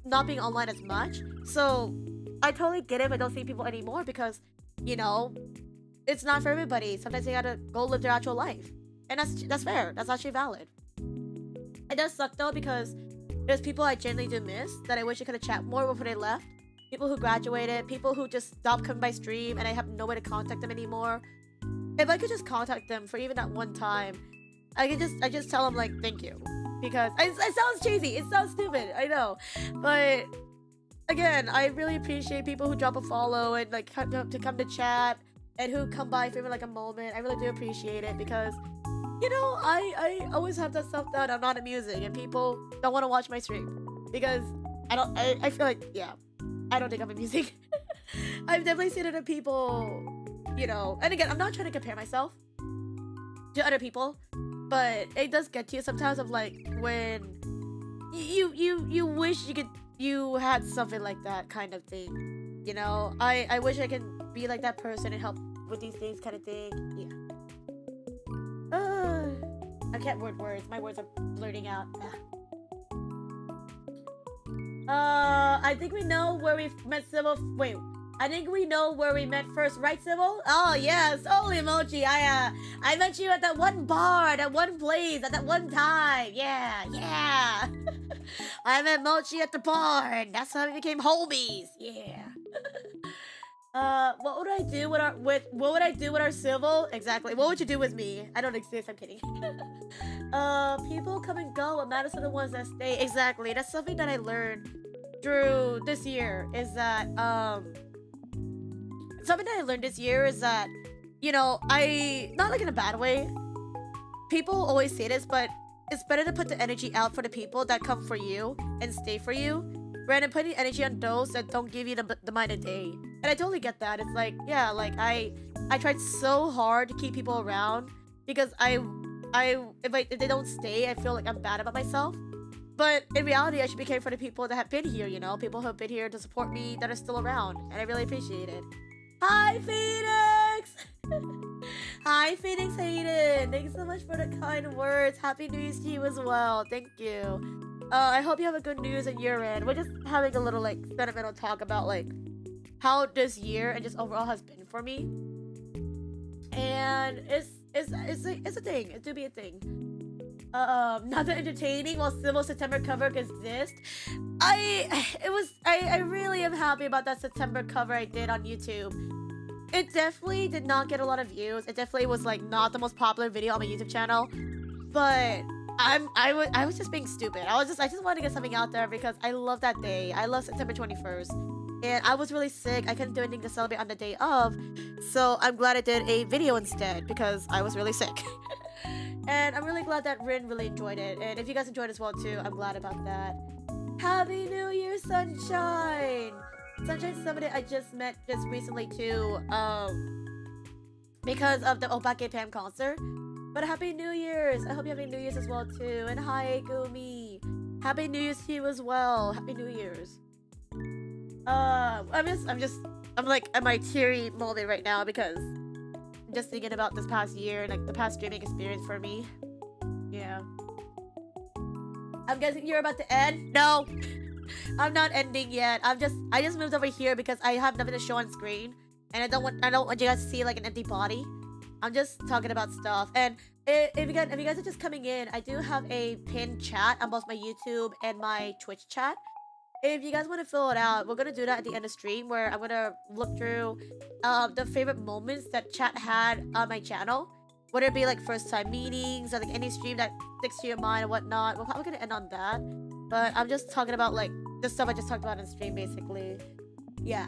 Speaker 1: not being online as much. So I totally get it if I don't see people anymore because it's not for everybody. Sometimes they gotta go live their actual life, and that's fair. That's actually valid. It does suck though because there's people I genuinely do miss that I wish I could have chat more before they left. People who graduated, people who just stopped coming by stream, and I have no way to contact them anymore. If I could just contact them for even that one time, I just tell them like thank you, because it sounds cheesy, it sounds stupid, I know, but again, I really appreciate people who drop a follow and like come to chat and who come by for even like a moment. I really do appreciate it because I always have that self doubt I'm not amusing and people don't want to watch my stream because I feel like I don't think I'm amusing. I've definitely seen other people, and again, I'm not trying to compare myself to other people, but it does get to you sometimes of like when you wish you had something like that kind of thing. I wish I can be like that person and help with these things kind of thing. I can't word words. My words are blurting out. I think we know where we met Civil. Wait, I think we know where we met first, right, Civil? Oh yes, holy emoji. I met you at that one bar, at that one place, at that one time. Yeah. I met Mochi at the bar, and that's how we became homies. Yeah. What would I do with our Civil? Exactly. What would you do with me? I don't exist. I'm kidding. People come and go. What matters are the ones that stay. Exactly. That's something that I learned through this year. Is that something that I learned this year is that I not like in a bad way. People always say this, but it's better to put the energy out for the people that come for you and stay for you, rather than putting energy on those that don't give you the mind of day. And I totally get that. It's like, like I tried so hard to keep people around because if they don't stay, I feel like I'm bad about myself. But in reality, I should be caring for the people that have been here, people who have been here to support me that are still around, and I really appreciate it. Hi, Phoenix! Hi, Phoenix Hayden! Thanks so much for the kind words. Happy New Year's to you as well. Thank you. I hope you have a good New Year's and year-end. We're just having a little, like, sentimental talk about, like, how this year and just overall has been for me. And it's a thing. It do be a thing. Not that entertaining while Civil September cover exists. I really am happy about that September cover I did on YouTube. It definitely did not get a lot of views. It definitely was like not the most popular video on my YouTube channel. But I was just being stupid. I just wanted to get something out there because I love that day. I love September 21st. And I was really sick. I couldn't do anything to celebrate on the day of. So I'm glad I did a video instead because I was really sick. And I'm really glad that Rin really enjoyed it. And if you guys enjoyed it as well too, I'm glad about that. Happy New Year, Sunshine! Sunshine's somebody I just met just recently too, because of the Opake Pam concert. But Happy New Year's! I hope you have a New Year's as well too. And hi, Gumi! Happy New Year's to you as well. Happy New Year's. I'm like at my teary moment right now because I'm just thinking about this past year and like the past streaming experience for me. Yeah. I'm guessing you're about to end? No! I'm not ending yet. I just moved over here because I have nothing to show on screen. And I don't want you guys to see like an empty body. I'm just talking about stuff. And if you guys are just coming in, I do have a pinned chat on both my YouTube and my Twitch chat. if you guys want to fill it out, we're gonna do that at the end of stream, where I'm gonna look through the favorite moments that chat had on my channel, whether it be like first time meetings or like any stream that sticks to your mind or whatnot. We're probably gonna end on that, but I'm just talking about like the stuff I just talked about in stream, basically. Yeah.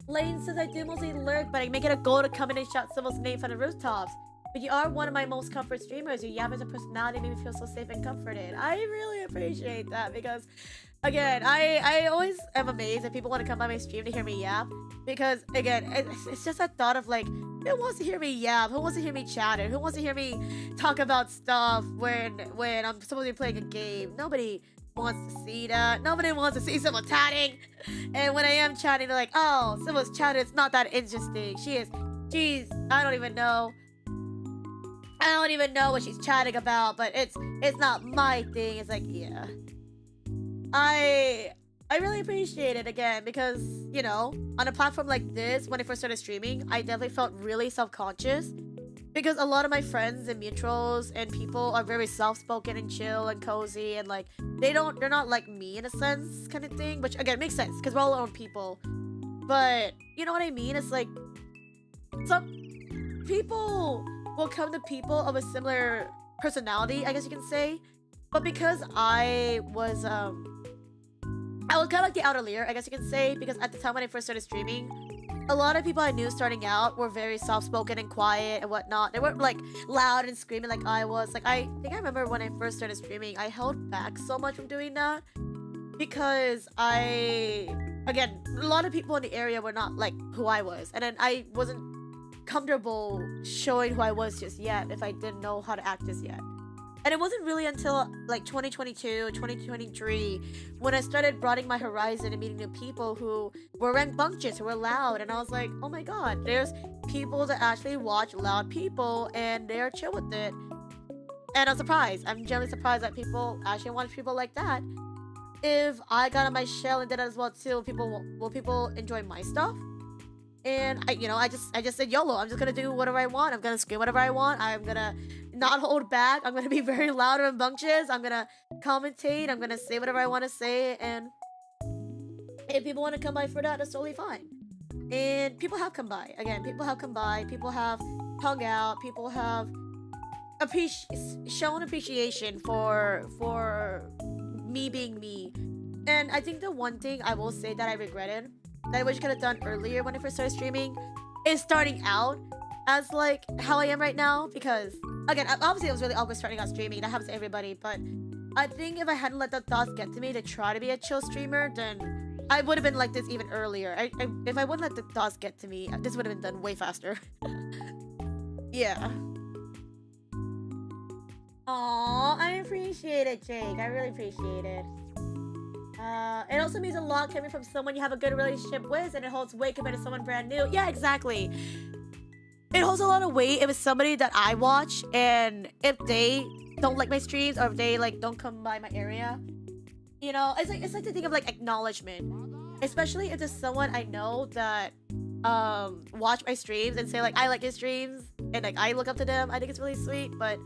Speaker 1: Lane says I do mostly lurk, but I make it a goal to come in and shout Civil's name from the rooftops. But you are one of my most comfort streamers. Your yap as a personality made me feel so safe and comforted. I really appreciate that because, again, I always am amazed that people want to come by my stream to hear me yap. Because, again, it's just that thought of like, who wants to hear me yap? Who wants to hear me chatter? Who wants to hear me talk about stuff when I'm supposed to be playing a game? Nobody wants to see that. Nobody wants to see someone chatting. And when I am chatting, they're like, oh, someone's chatting. It's not that interesting. She's, I don't even know. I don't even know what she's chatting about, but it's not my thing. It's like, yeah. I really appreciate it, again, because, you know, on a platform like this, when I first started streaming, I definitely felt really self-conscious. Because a lot of my friends and mutuals and people are very soft-spoken and chill and cozy, and like they're not like me in a sense, kind of thing, which again makes sense because we're all our own people. But you know what I mean? It's like some people will come to people of a similar personality, I guess you can say. But because I was kind of like the outer layer, I guess you can say, because at the time when I first started streaming, a lot of people I knew starting out were very soft-spoken and quiet and whatnot. They weren't like loud and screaming like I was. Like I think I remember when I first started streaming, I held back so much from doing that because again, a lot of people in the area were not like who I was, and then I wasn't comfortable showing who I was just yet if I didn't know how to act just yet. And it wasn't really until like 2022, 2023 when I started broadening my horizon and meeting new people who were rambunctious, who were loud. And I was like, oh my god, there's people that actually watch loud people and they're chill with it. And I'm surprised. I'm generally surprised that people actually watch people like that. If I got on my shell and did that as well too, will people enjoy my stuff? And I just said YOLO. I'm just gonna do whatever I want. I'm gonna scream whatever I want. I'm gonna not hold back. I'm gonna be very loud and rambunctious. I'm gonna commentate. I'm gonna say whatever I want to say. And if people want to come by for that, that's totally fine. And people have come by. Again, people have come by. People have hung out. People have shown appreciation for me being me. And I think the one thing I will say that I regretted, that I wish I could have done earlier when I first started streaming, is starting out as like how I am right now. Because again, obviously it was really awkward starting out streaming. That happens to everybody. But I think if I hadn't let the thoughts get to me to try to be a chill streamer, then I would have been like this even earlier. If I wouldn't let the thoughts get to me, this would have been done way faster. Yeah. Aww, I appreciate it, Jake. I really appreciate it. It also means a lot coming from someone you have a good relationship with, and it holds weight compared to someone brand new. Yeah, exactly. It holds a lot of weight if it's somebody that I watch, and if they don't like my streams, or if they like don't come by my area. You know, it's like the thing of like acknowledgement. Especially if there's someone I know that watch my streams and say like I like your streams, and like I look up to them. I think it's really sweet, but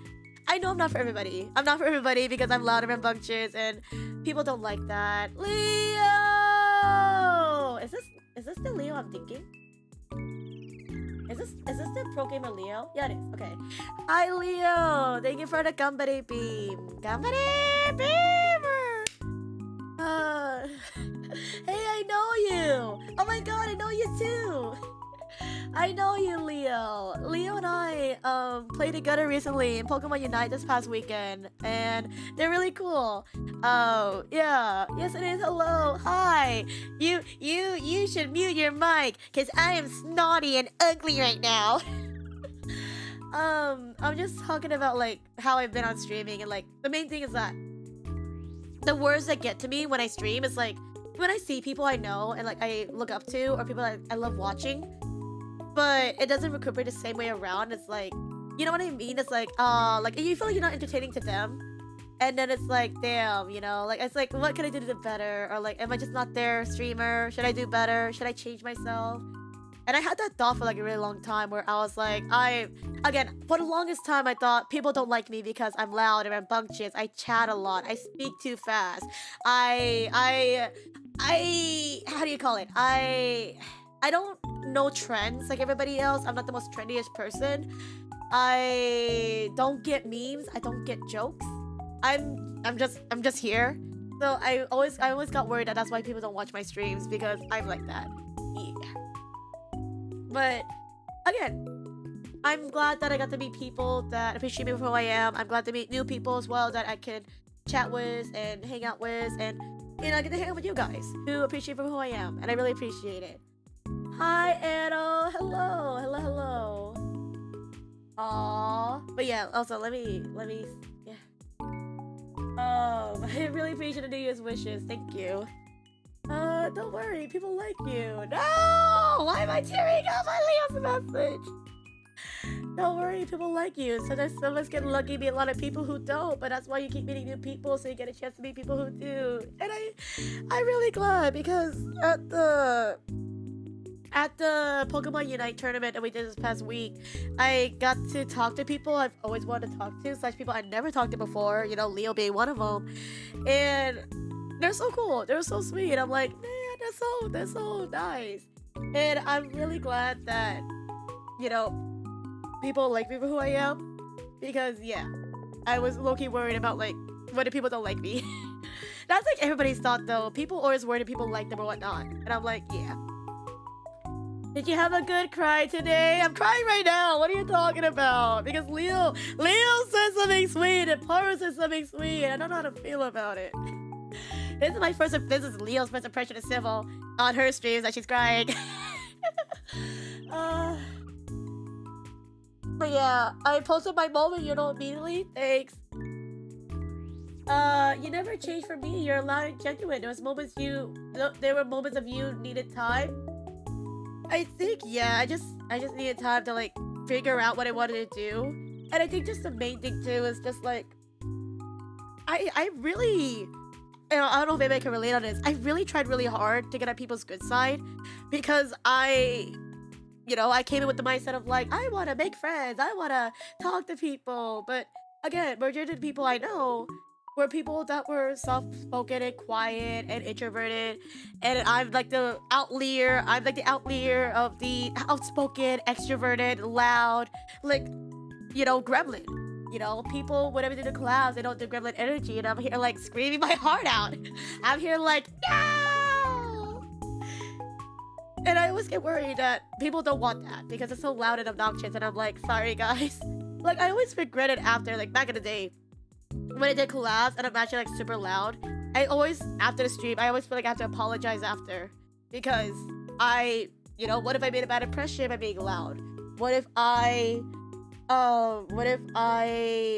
Speaker 1: I know I'm not for everybody. I'm not for everybody because I'm loud and rambunctious, and people don't like that. Leo! Is this the Leo I'm thinking? Is this the pro gamer Leo? Yeah, it is. Okay. Hi, Leo. Thank you for the Gambare beam. Gambare beam. Hey, I know you. Oh my god, I know you too. I know you, Leo. Leo and I played together recently in Pokemon Unite this past weekend, and they're really cool. Oh yeah, yes it is. Hello, hi. You should mute your mic, cause I am snotty and ugly right now. I'm just talking about like how I've been on streaming, and like the main thing is that the words that get to me when I stream is like when I see people I know and like I look up to, or people I love watching, but it doesn't recuperate the same way around. It's like, you know what I mean? It's like you feel like you're not entertaining to them, and then it's like, damn, you know, like it's like, what can I do to do better? Or like, am I just not their streamer? Should I do better? Should I change myself? And I had that thought for like a really long time where I was like, again, for the longest time, I thought people don't like me because I'm loud and rambunctious. I chat a lot. I speak too fast. How do you call it? I don't know trends like everybody else. I'm not the most trendiest person. I don't get memes. I don't get jokes. I'm just here. So I always got worried that that's why people don't watch my streams because I'm like that. Yeah. But again, I'm glad that I got to meet people that appreciate me for who I am. I'm glad to meet new people as well that I can chat with and hang out with, and I get to hang out with you guys who appreciate me for who I am, and I really appreciate it. Hi, Anno. Hello. Aww. But yeah, also let me yeah. I really appreciate the New Year's wishes. Thank you. Don't worry, people like you. No! Why am I tearing up on Leo's message? Don't worry, people like you. Sometimes some of us get lucky, meet a lot of people who don't, but that's why you keep meeting new people, so you get a chance to meet people who do. And I'm really glad because at the Pokemon Unite tournament that we did this past week, I got to talk to people I've always wanted to talk to, such people I never talked to before, you know, Leo being one of them. And they're so cool. They're so sweet. I'm like, man, they're so nice. And I'm really glad that, you know, people like me for who I am. Because, yeah, I was low-key worried about, like, what if people don't like me? That's like everybody's thought, though. People always worry if people like them or whatnot. And I'm like, yeah. Did you have a good cry today? I'm crying right now. What are you talking about? Because Leo said something sweet and Paro said something sweet. And I don't know how to feel about it. This is Leo's first impression of Civil on her streams that she's crying. But yeah, I posted my moment, you know, immediately. Thanks. You never changed for me. You're loud and genuine. There were moments of you needed time. I think, yeah, I just needed time to like figure out what I wanted to do. And I think just the main thing too is just like I really, you know, I don't know if anybody can relate on this. I really tried really hard to get at people's good side because I came in with the mindset of like, I want to make friends, I want to talk to people. But again, majority of the people I know were people that were soft-spoken and quiet and introverted, and I'm like the outlier. I'm like the outlier of the outspoken, extroverted, loud, like, you know, gremlin. You know, people, whenever they do collabs, they don't do gremlin energy, and I'm here like screaming my heart out. I'm here like, no! And I always get worried that people don't want that because it's so loud and obnoxious, and I'm like, sorry guys. Like, I always regret it after, like back in the day, when I did collabs and I'm actually like super loud. I always, after the stream, I always feel like I have to apologize after. Because what if I made a bad impression by being loud? What if I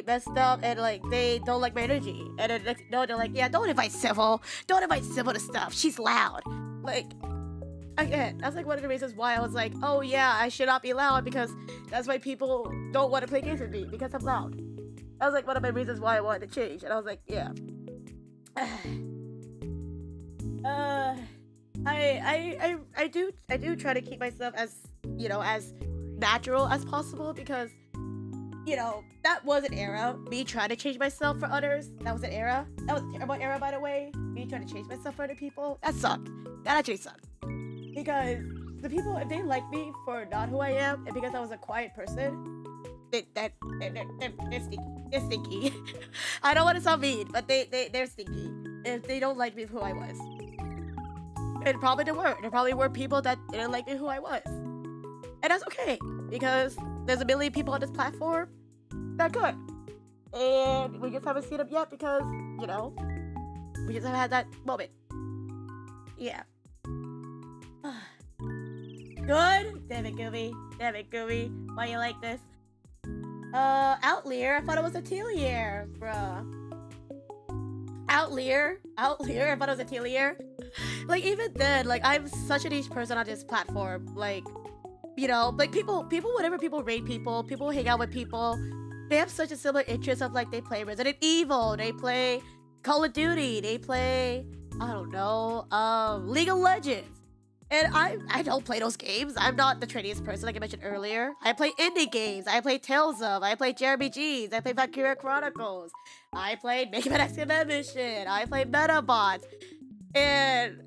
Speaker 1: messed up and like they don't like my energy? And then they're like, yeah, don't invite Civil to stuff. She's loud. Like, again, that's like one of the reasons why I was like, oh yeah, I should not be loud because that's why people don't want to play games with me because I'm loud. That was like one of my reasons why I wanted to change, and I was like, yeah. I do try to keep myself as, you know, as natural as possible because, you know, that was an era. Me trying to change myself for others. That was an era. That was a terrible era, by the way. Me trying to change myself for other people. That sucked. That actually sucked. Because the people, if they like me for not who I am, and because I was a quiet person, they're stinky. They're stinky. I don't want to sound mean, but they're stinky. If they don't like me for who I was. And probably there probably were people that didn't like me who I was. And that's okay, because there's a million people on this platform that could. And we just haven't seen them yet because, you know, we just haven't had that moment. Yeah. Good? Damn it, Gooby. Why you like this? Outlier? I thought it was Atelier, bruh. Outlier? I thought it was Atelier. Like, even then, like, I'm such a niche person on this platform. Like, you know, like, people, whenever people rate people hang out with people, they have such a similar interest of, like, they play Resident Evil, they play Call of Duty, they play, I don't know, League of Legends. And I don't play those games. I'm not the trendiest person, like I mentioned earlier. I play indie games. I play Tales of. I play JRPGs. I play Valkyria Chronicles. I played Mega Man X Mission. I play Metabots. And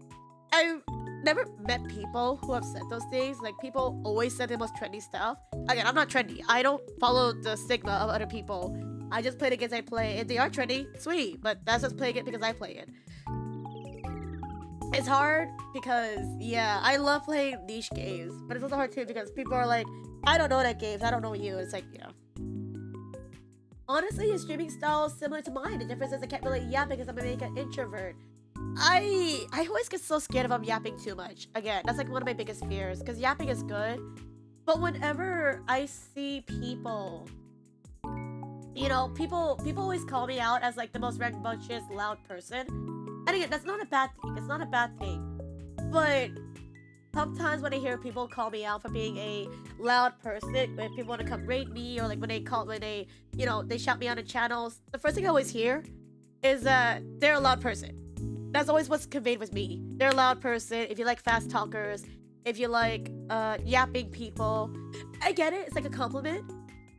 Speaker 1: I've never met people who have said those things. Like, people always said the most trendy stuff. Again, I'm not trendy. I don't follow the stigma of other people. I just play the games I play. If they are trendy, sweet. But that's just playing it because I play it. It's hard because, yeah, I love playing niche games. But it's also hard too because people are like, I don't know that games. I don't know you. It's like, you know. Honestly, your streaming style is similar to mine. The difference is I can't really yap because I'm an introvert. I always get so scared if I'm yapping too much. Again, that's like one of my biggest fears because yapping is good. But whenever I see people, you know, people always call me out as like the most rambunctious, loud person. And again, that's not a bad thing. It's not a bad thing. But sometimes when I hear people call me out for being a loud person, when people want to come raid me or like when they, you know, they shout me out in channels, the first thing I always hear is that they're a loud person. That's always what's conveyed with me. They're a loud person. If you like fast talkers, if you like yapping people, I get it. It's like a compliment.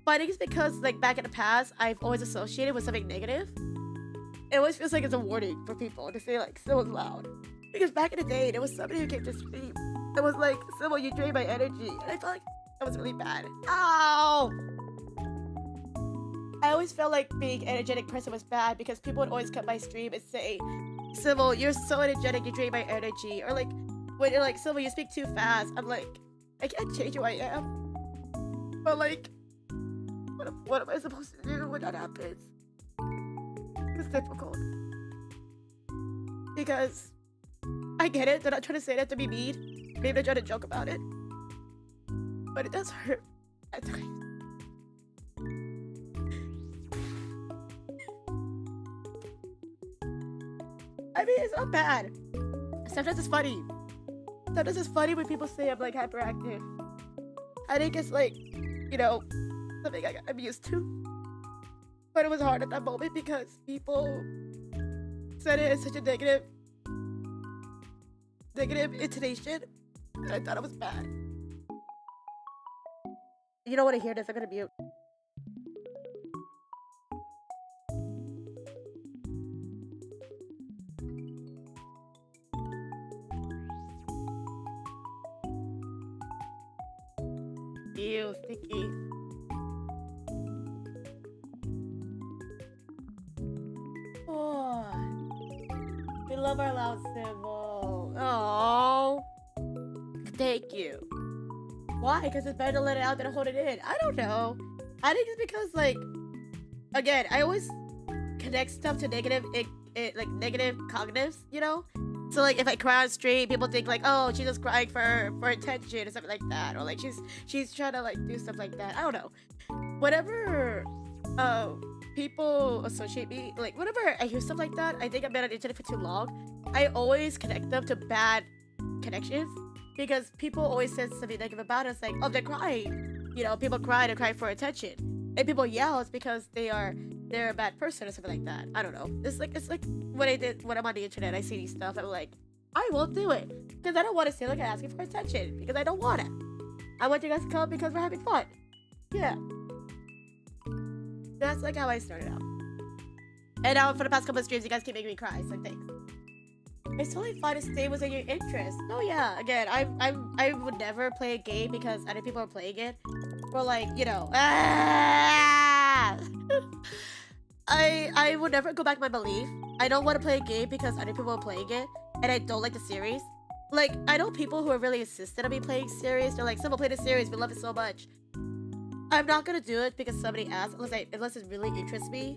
Speaker 1: But I think it's because like back in the past, I've always associated with something negative. It always feels like it's a warning for people to say like someone's loud. Because back in the day, there was somebody who came to stream that was like, "Sybil, you drain my energy," and I felt like that was really bad. Ow! I always felt like being an energetic person was bad because people would always come my stream and say, "Sybil, you're so energetic, you drain my energy," or like when you're like, "Sybil, you speak too fast." I'm like, I can't change who I am. But like, what am I supposed to do when that happens? It's difficult. Because I get it, they're not trying to say that to be mean. Maybe they're trying to joke about it. But it does hurt at times. I mean, it's not bad. Sometimes it's funny. Sometimes it's funny when people say I'm like hyperactive. I think it's like, you know, something I'm used to. But it was hard at that moment because people said it in such a negative intonation that I thought it was bad. You don't want to hear this, I'm gonna mute. Ew, sticky. Oh, we love our loud Sybil. Oh, thank you. Why? Because it's better to let it out than to hold it in. I don't know. I think it's because, like, again, I always connect stuff to negative, like negative cognitives, you know. So like, if I cry on stream, people think like, oh, she's just crying for attention or something like that, or like she's trying to like do stuff like that. I don't know. Whatever. People associate me, like, whenever I hear stuff like that, I think I've been on the internet for too long. I always connect them to bad connections because people always say something negative about us, like, oh, they're crying. You know, people cry, they're crying for attention. And people yell, it's because they're a bad person or something like that. I don't know. It's like when I'm on the internet, I see these stuff, I'm like, I won't do it. Because I don't want to say like I'm asking for attention. Because I don't want it. I want you guys to come because we're having fun. Yeah. That's like how I started out. And now for the past couple of streams, you guys keep making me cry, so thanks. It's totally fine to stay within your interest. Oh yeah, again, I would never play a game because other people are playing it. Or like, you know, I would never go back to my belief. I don't want to play a game because other people are playing it, and I don't like the series. Like, I know people who are really insistent on me playing series. They're like, someone play the series, we love it so much. I'm not gonna do it because somebody asked, unless it really interests me.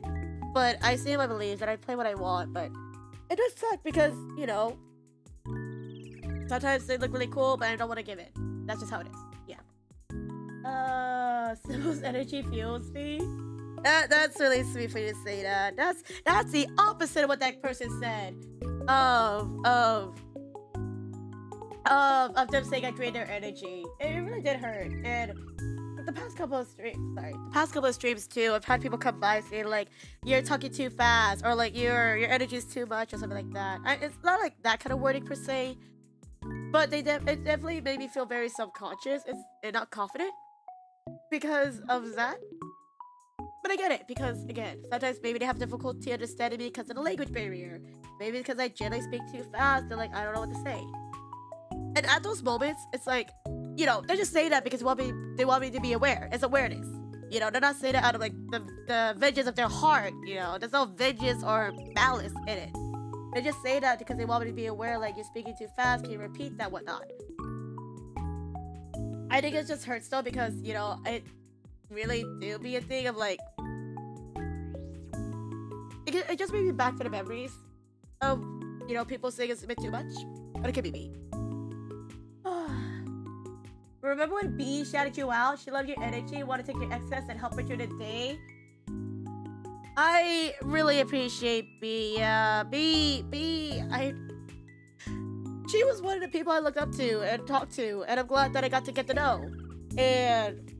Speaker 1: But I stand my beliefs and I play what I want, but it does suck because, you know, sometimes they look really cool, but I don't want to give it. That's just how it is. Yeah. Sybil's energy fuels me. That's really sweet for you to say that. That's the opposite of what that person said. Of them saying I drained their energy. It really did hurt. And the past couple of streams too, I've had people come by saying like, you're talking too fast, or like your energy is too much, or something like that. It's not like that kind of wording per se, But it definitely made me feel very self-conscious and not confident because of that. But I get it, because again, sometimes maybe they have difficulty understanding me because of the language barrier. Maybe because I generally speak too fast, they're like, I don't know what to say. And at those moments, it's like, you know, they're just saying that because they want me to be aware. It's awareness. You know, they're not saying it out of like the vengeance of their heart, you know. There's no vengeance or malice in it. They just say that because they want me to be aware, like, you're speaking too fast, can you repeat that, whatnot. I think it just hurts though because, you know, it really do be a thing of like, it just brings me back to the memories of, you know, people saying it's a bit too much, but it could be me. Remember when B shouted you out? She loved your energy, wanted to take your excess and help her through the day. I really appreciate B. She was one of the people I look up to and talk to, and I'm glad that I got to get to know. And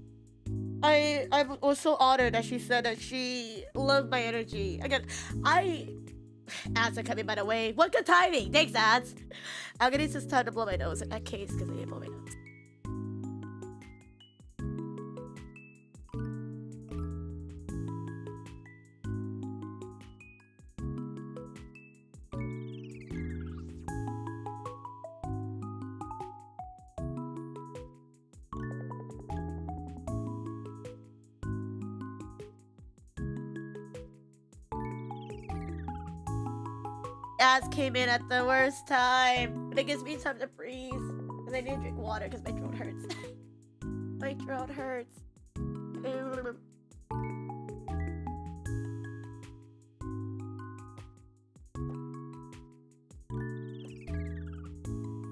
Speaker 1: I was so honored that she said that she loved my energy. Again, ads are coming by the way. What good timing! Thanks, ads. I'm gonna use this time to blow my nose in that case because I didn't blow my nose. Ads came in at the worst time, but it gives me time to breathe. Because I need to drink water because my throat hurts. My throat hurts.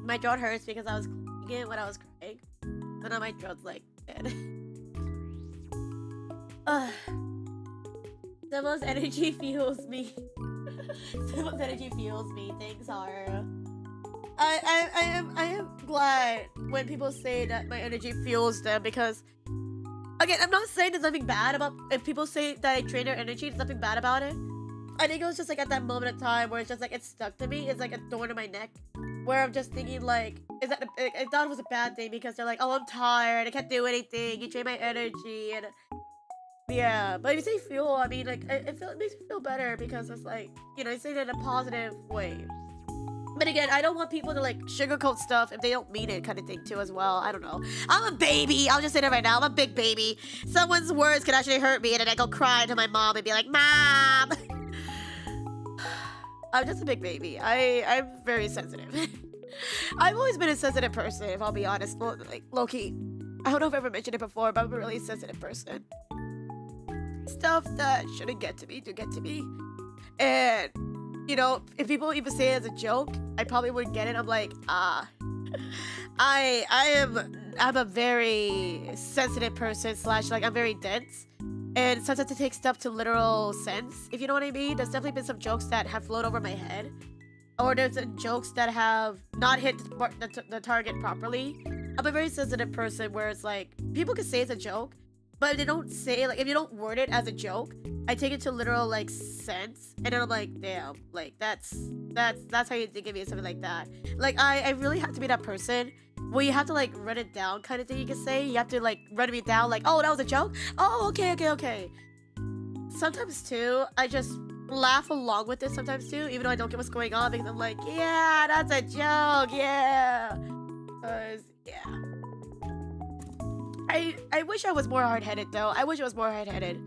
Speaker 1: My throat hurts because I was cleaning it when I was crying. So now my throat's like dead. The most energy fuels me. The most energy fuels me. Thanks, Hara. I am glad when people say that my energy fuels them because, again, I'm not saying there's nothing bad about if people say that I drain their energy. There's nothing bad about it. I think it was just like at that moment of time where it's just like it's stuck to me. It's like a thorn in my neck, where I'm just thinking like, I thought it was a bad thing because they're like, oh, I'm tired. I can't do anything. You drain my energy and. Yeah, but if you say fuel, I mean, like, it makes me feel better because it's like, you know, you say it in a positive way. But again, I don't want people to, like, sugarcoat stuff if they don't mean it kind of thing, too, as well. I don't know. I'm a baby. I'll just say that right now. I'm a big baby. Someone's words can actually hurt me, and then I go cry to my mom and be like, Mom! I'm just a big baby. I'm very sensitive. I've always been a sensitive person, if I'll be honest. Well, like, low-key. I don't know if I've ever mentioned it before, but I'm a really sensitive person. Stuff that shouldn't get to me do get to me, and you know, if people even say it as a joke, I probably wouldn't get it. I'm like, I'm a very sensitive person / like I'm very dense, and sometimes it takes stuff to literal sense, if you know what I mean. There's definitely been some jokes that have flown over my head, or there's jokes that have not hit the target properly. I'm a very sensitive person where it's like people can say it's a joke, but if they don't say, like, if you don't word it as a joke, I take it to literal, like, sense. And then I'm like, damn, like, that's how you think of me, something like that. Like, I really have to be that person where you have to, like, run it down kind of thing, you can say. You have to, like, run me down, like, oh, that was a joke? Oh, okay. Sometimes, too, I just laugh along with it sometimes, too, even though I don't get what's going on, because I'm like, yeah, that's a joke, yeah. Because, yeah. I wish I was more hard-headed, though. I wish I was more hard-headed.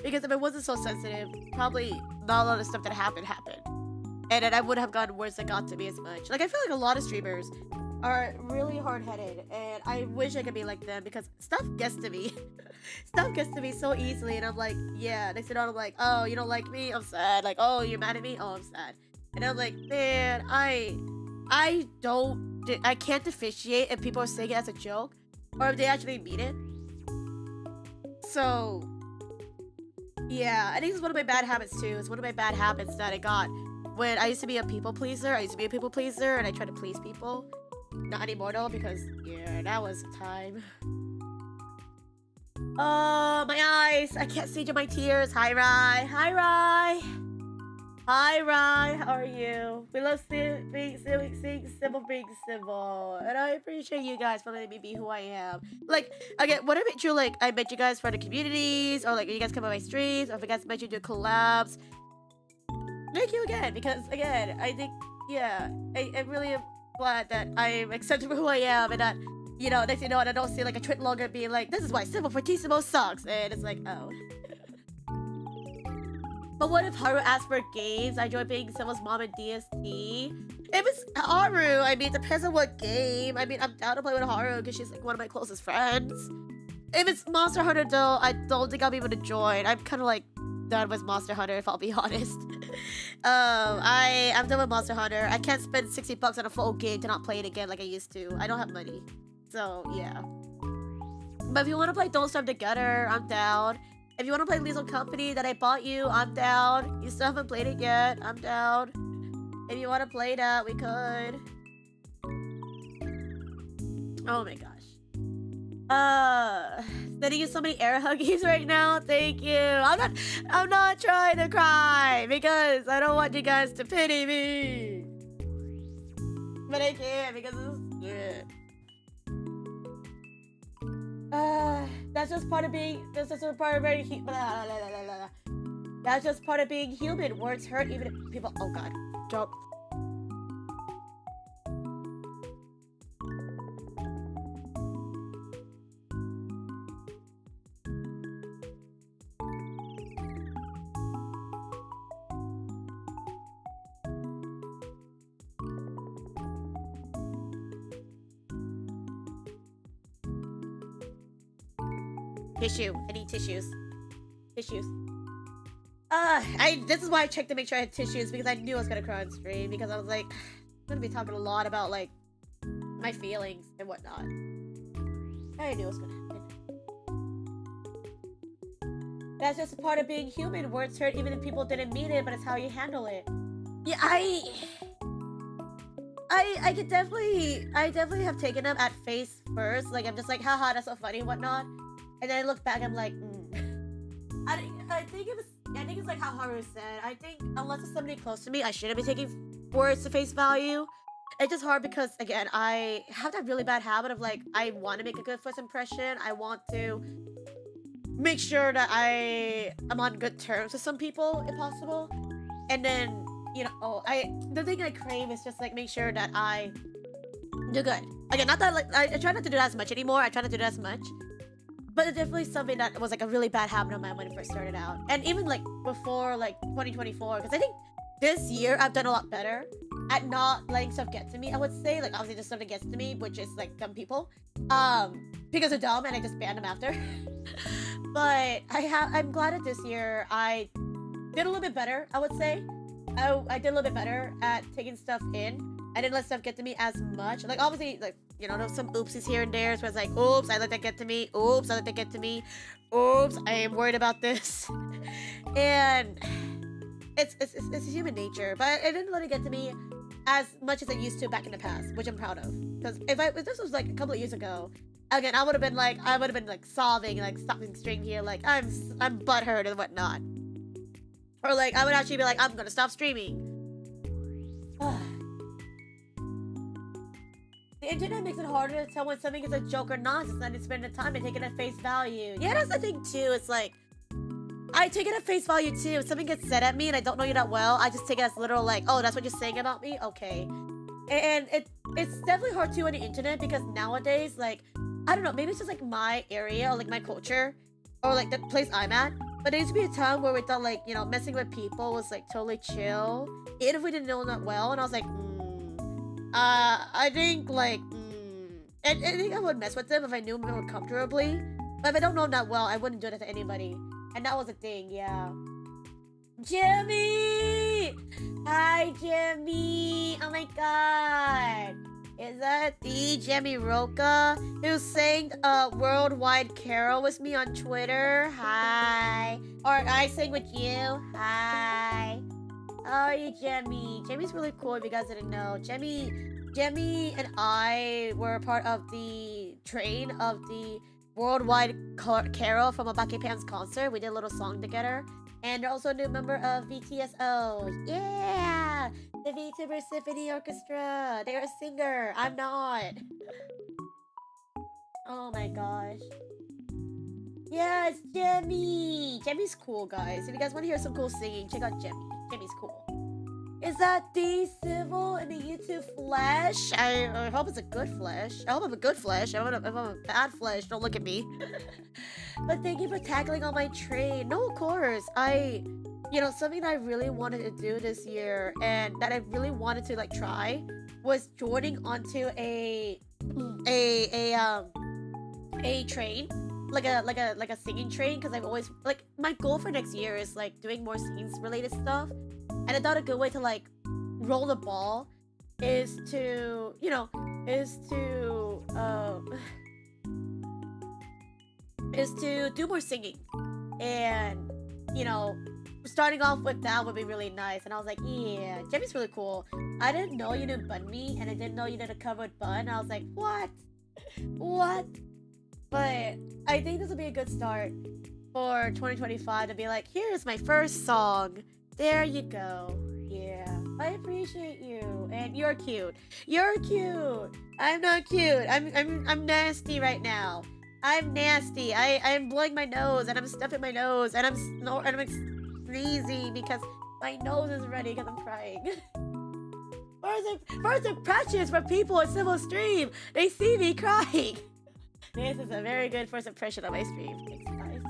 Speaker 1: Because if I wasn't so sensitive, probably not a lot of stuff that happened. And then I wouldn't have gotten words that got to me as much. Like, I feel like a lot of streamers are really hard-headed. And I wish I could be like them because stuff gets to me. Stuff gets to me so easily. And I'm like, yeah. Next thing you know, I'm like, oh, you don't like me? I'm sad. Like, oh, you're mad at me? Oh, I'm sad. And I'm like, man, I can't differentiate if people are saying it as a joke or if they actually mean it. So, yeah, I think this is one of my bad habits too. It's one of my bad habits that I got when I used to be a people pleaser. And I tried to please people. Not anymore though, because, yeah, that was the time. Oh, my eyes. I can't see through my tears. Hi, Rai. Hi, Rye. How are you? We love seeing Civil being civil, and I appreciate you guys for letting me be who I am. Like, again, when I met you, like, I met you guys for the communities, or like, you guys come on my streams, or if I guys met you do collabs. Thank you again, because again, I think, yeah, I really am glad that I'm accepted for who I am, and that, you know, next thing you know, and I don't see like a twit longer being like, this is why CivilFortissimo sucks, and it's like, oh. But what if Haru asked for games? I enjoy being Civil's mom in DST. If it's Haru, I mean, it depends on what game. I mean, I'm down to play with Haru because she's like one of my closest friends. If it's Monster Hunter though, I don't think I'll be able to join. I'm kind of like done with Monster Hunter, if I'll be honest. I'm done with Monster Hunter. I can't spend $60 on a full game to not play it again like I used to. I don't have money. So, yeah. But if you want to play Don't Starve together, I'm down. If you want to play Lethal Company that I bought you, I'm down. You still haven't played it yet, I'm down. If you want to play that, we could. Oh my gosh. Sending you so many air huggies right now. Thank you. I'm not trying to cry because I don't want you guys to pity me. But I can't because this is that's just part of being. That's just part of being. That's just part of being human. Words hurt even if people. Oh God, don't. Tissue. I need tissues. Tissues. This is why I checked to make sure I had tissues because I knew I was gonna cry on stream because I was like, I'm gonna be talking a lot about like my feelings and whatnot. I knew it was gonna happen. That's just a part of being human. Words hurt even if people didn't mean it, but it's how you handle it. Yeah, I could definitely have taken them at face first. Like I'm just like, haha, that's so funny and whatnot. And then I look back, I'm like, I think it's like how Haru said. I think unless it's somebody close to me, I shouldn't be taking words to face value. It's just hard because again, I have that really bad habit of like, I want to make a good first impression. I want to make sure that I'm on good terms with some people, if possible. And then, you know, the thing I crave is just like make sure that I do good. Again, not that like I try not to do that as much anymore. I try not to do that as much. But it's definitely something that was like a really bad habit of mine when it first started out. And even like before like 2024, because I think this year I've done a lot better at not letting stuff get to me. I would say like obviously just stuff that gets to me, which is like dumb people. Because they're dumb and I just ban them after. But I'm glad that this year I did a little bit better, I would say. I did a little bit better at taking stuff in. I didn't let stuff get to me as much. Like obviously like, you know, there's some oopsies here and there. So it's like, oops, I let that get to me. Oops, I let that get to me. Oops, I am worried about this. And it's human nature. But I didn't let it get to me as much as I used to back in the past, which I'm proud of. Because if this was like a couple of years ago, again, I would have been like sobbing, like stopping string here, like I'm butthurt and whatnot. Or like I would actually be like, I'm gonna stop streaming. The internet makes it harder to tell when something is a joke or not, since I didn't spend the time and take it at face value. Yeah, that's the thing too. It's like, I take it at face value too. If something gets said at me and I don't know you that well, I just take it as literal like, oh, that's what you're saying about me? Okay. And it's definitely hard too on the internet because nowadays, like, I don't know, maybe it's just like my area or like my culture or like the place I'm at. But there used to be a time where we thought like, you know, messing with people was like totally chill. Even if we didn't know them that well. And I was like, I think like, I think I would mess with them if I knew them more comfortably. But if I don't know them that well, I wouldn't do that to anybody. And that was a thing, yeah. Jimmy! Hi, Jimmy! Oh my god! Is that the Jimmy Roca who sang Worldwide Carol with me on Twitter? Hi! Or I sang with you? Hi! How are you, Jemmy? Jemmy's really cool if you guys didn't know. Jemmy and I were part of the train of the worldwide carol from a Bucky Pants concert. We did a little song together. And they're also a new member of VTSO. Yeah! The VTuber Symphony Orchestra. They're a singer. I'm not. Oh my gosh. Yeah, it's Jemmy. Jemmy's cool, guys. If you guys want to hear some cool singing, check out Jemmy. Jemmy's cool. Is that the Civil in the YouTube flesh? I hope it's a good flesh. I hope I'm a good flesh. If I'm a bad flesh, don't look at me. But thank you for tackling on my train. No, of course. Something I really wanted to do this year and that I really wanted to like try was joining onto a train. Like a singing train, because I've always like my goal for next year is like doing more scenes related stuff. And I thought a good way to like roll the ball is to do more singing. And starting off with that would be really nice. And I was like, yeah, Jimmy's really cool. I didn't know you did Bun Me, and I didn't know you did a cover with Bun. I was like, what? But I think this will be a good start for 2025 to be like, here's my first song. There you go. Yeah, I appreciate you, and you're cute. You're cute. I'm not cute. I'm nasty right now. I'm nasty. I'm blowing my nose, and I'm stuffing my nose, and I'm sneezing because my nose is ready because I'm crying. First impressions for people at Civil Stream. They see me crying. This is a very good first impression of my stream. Thanks, guys.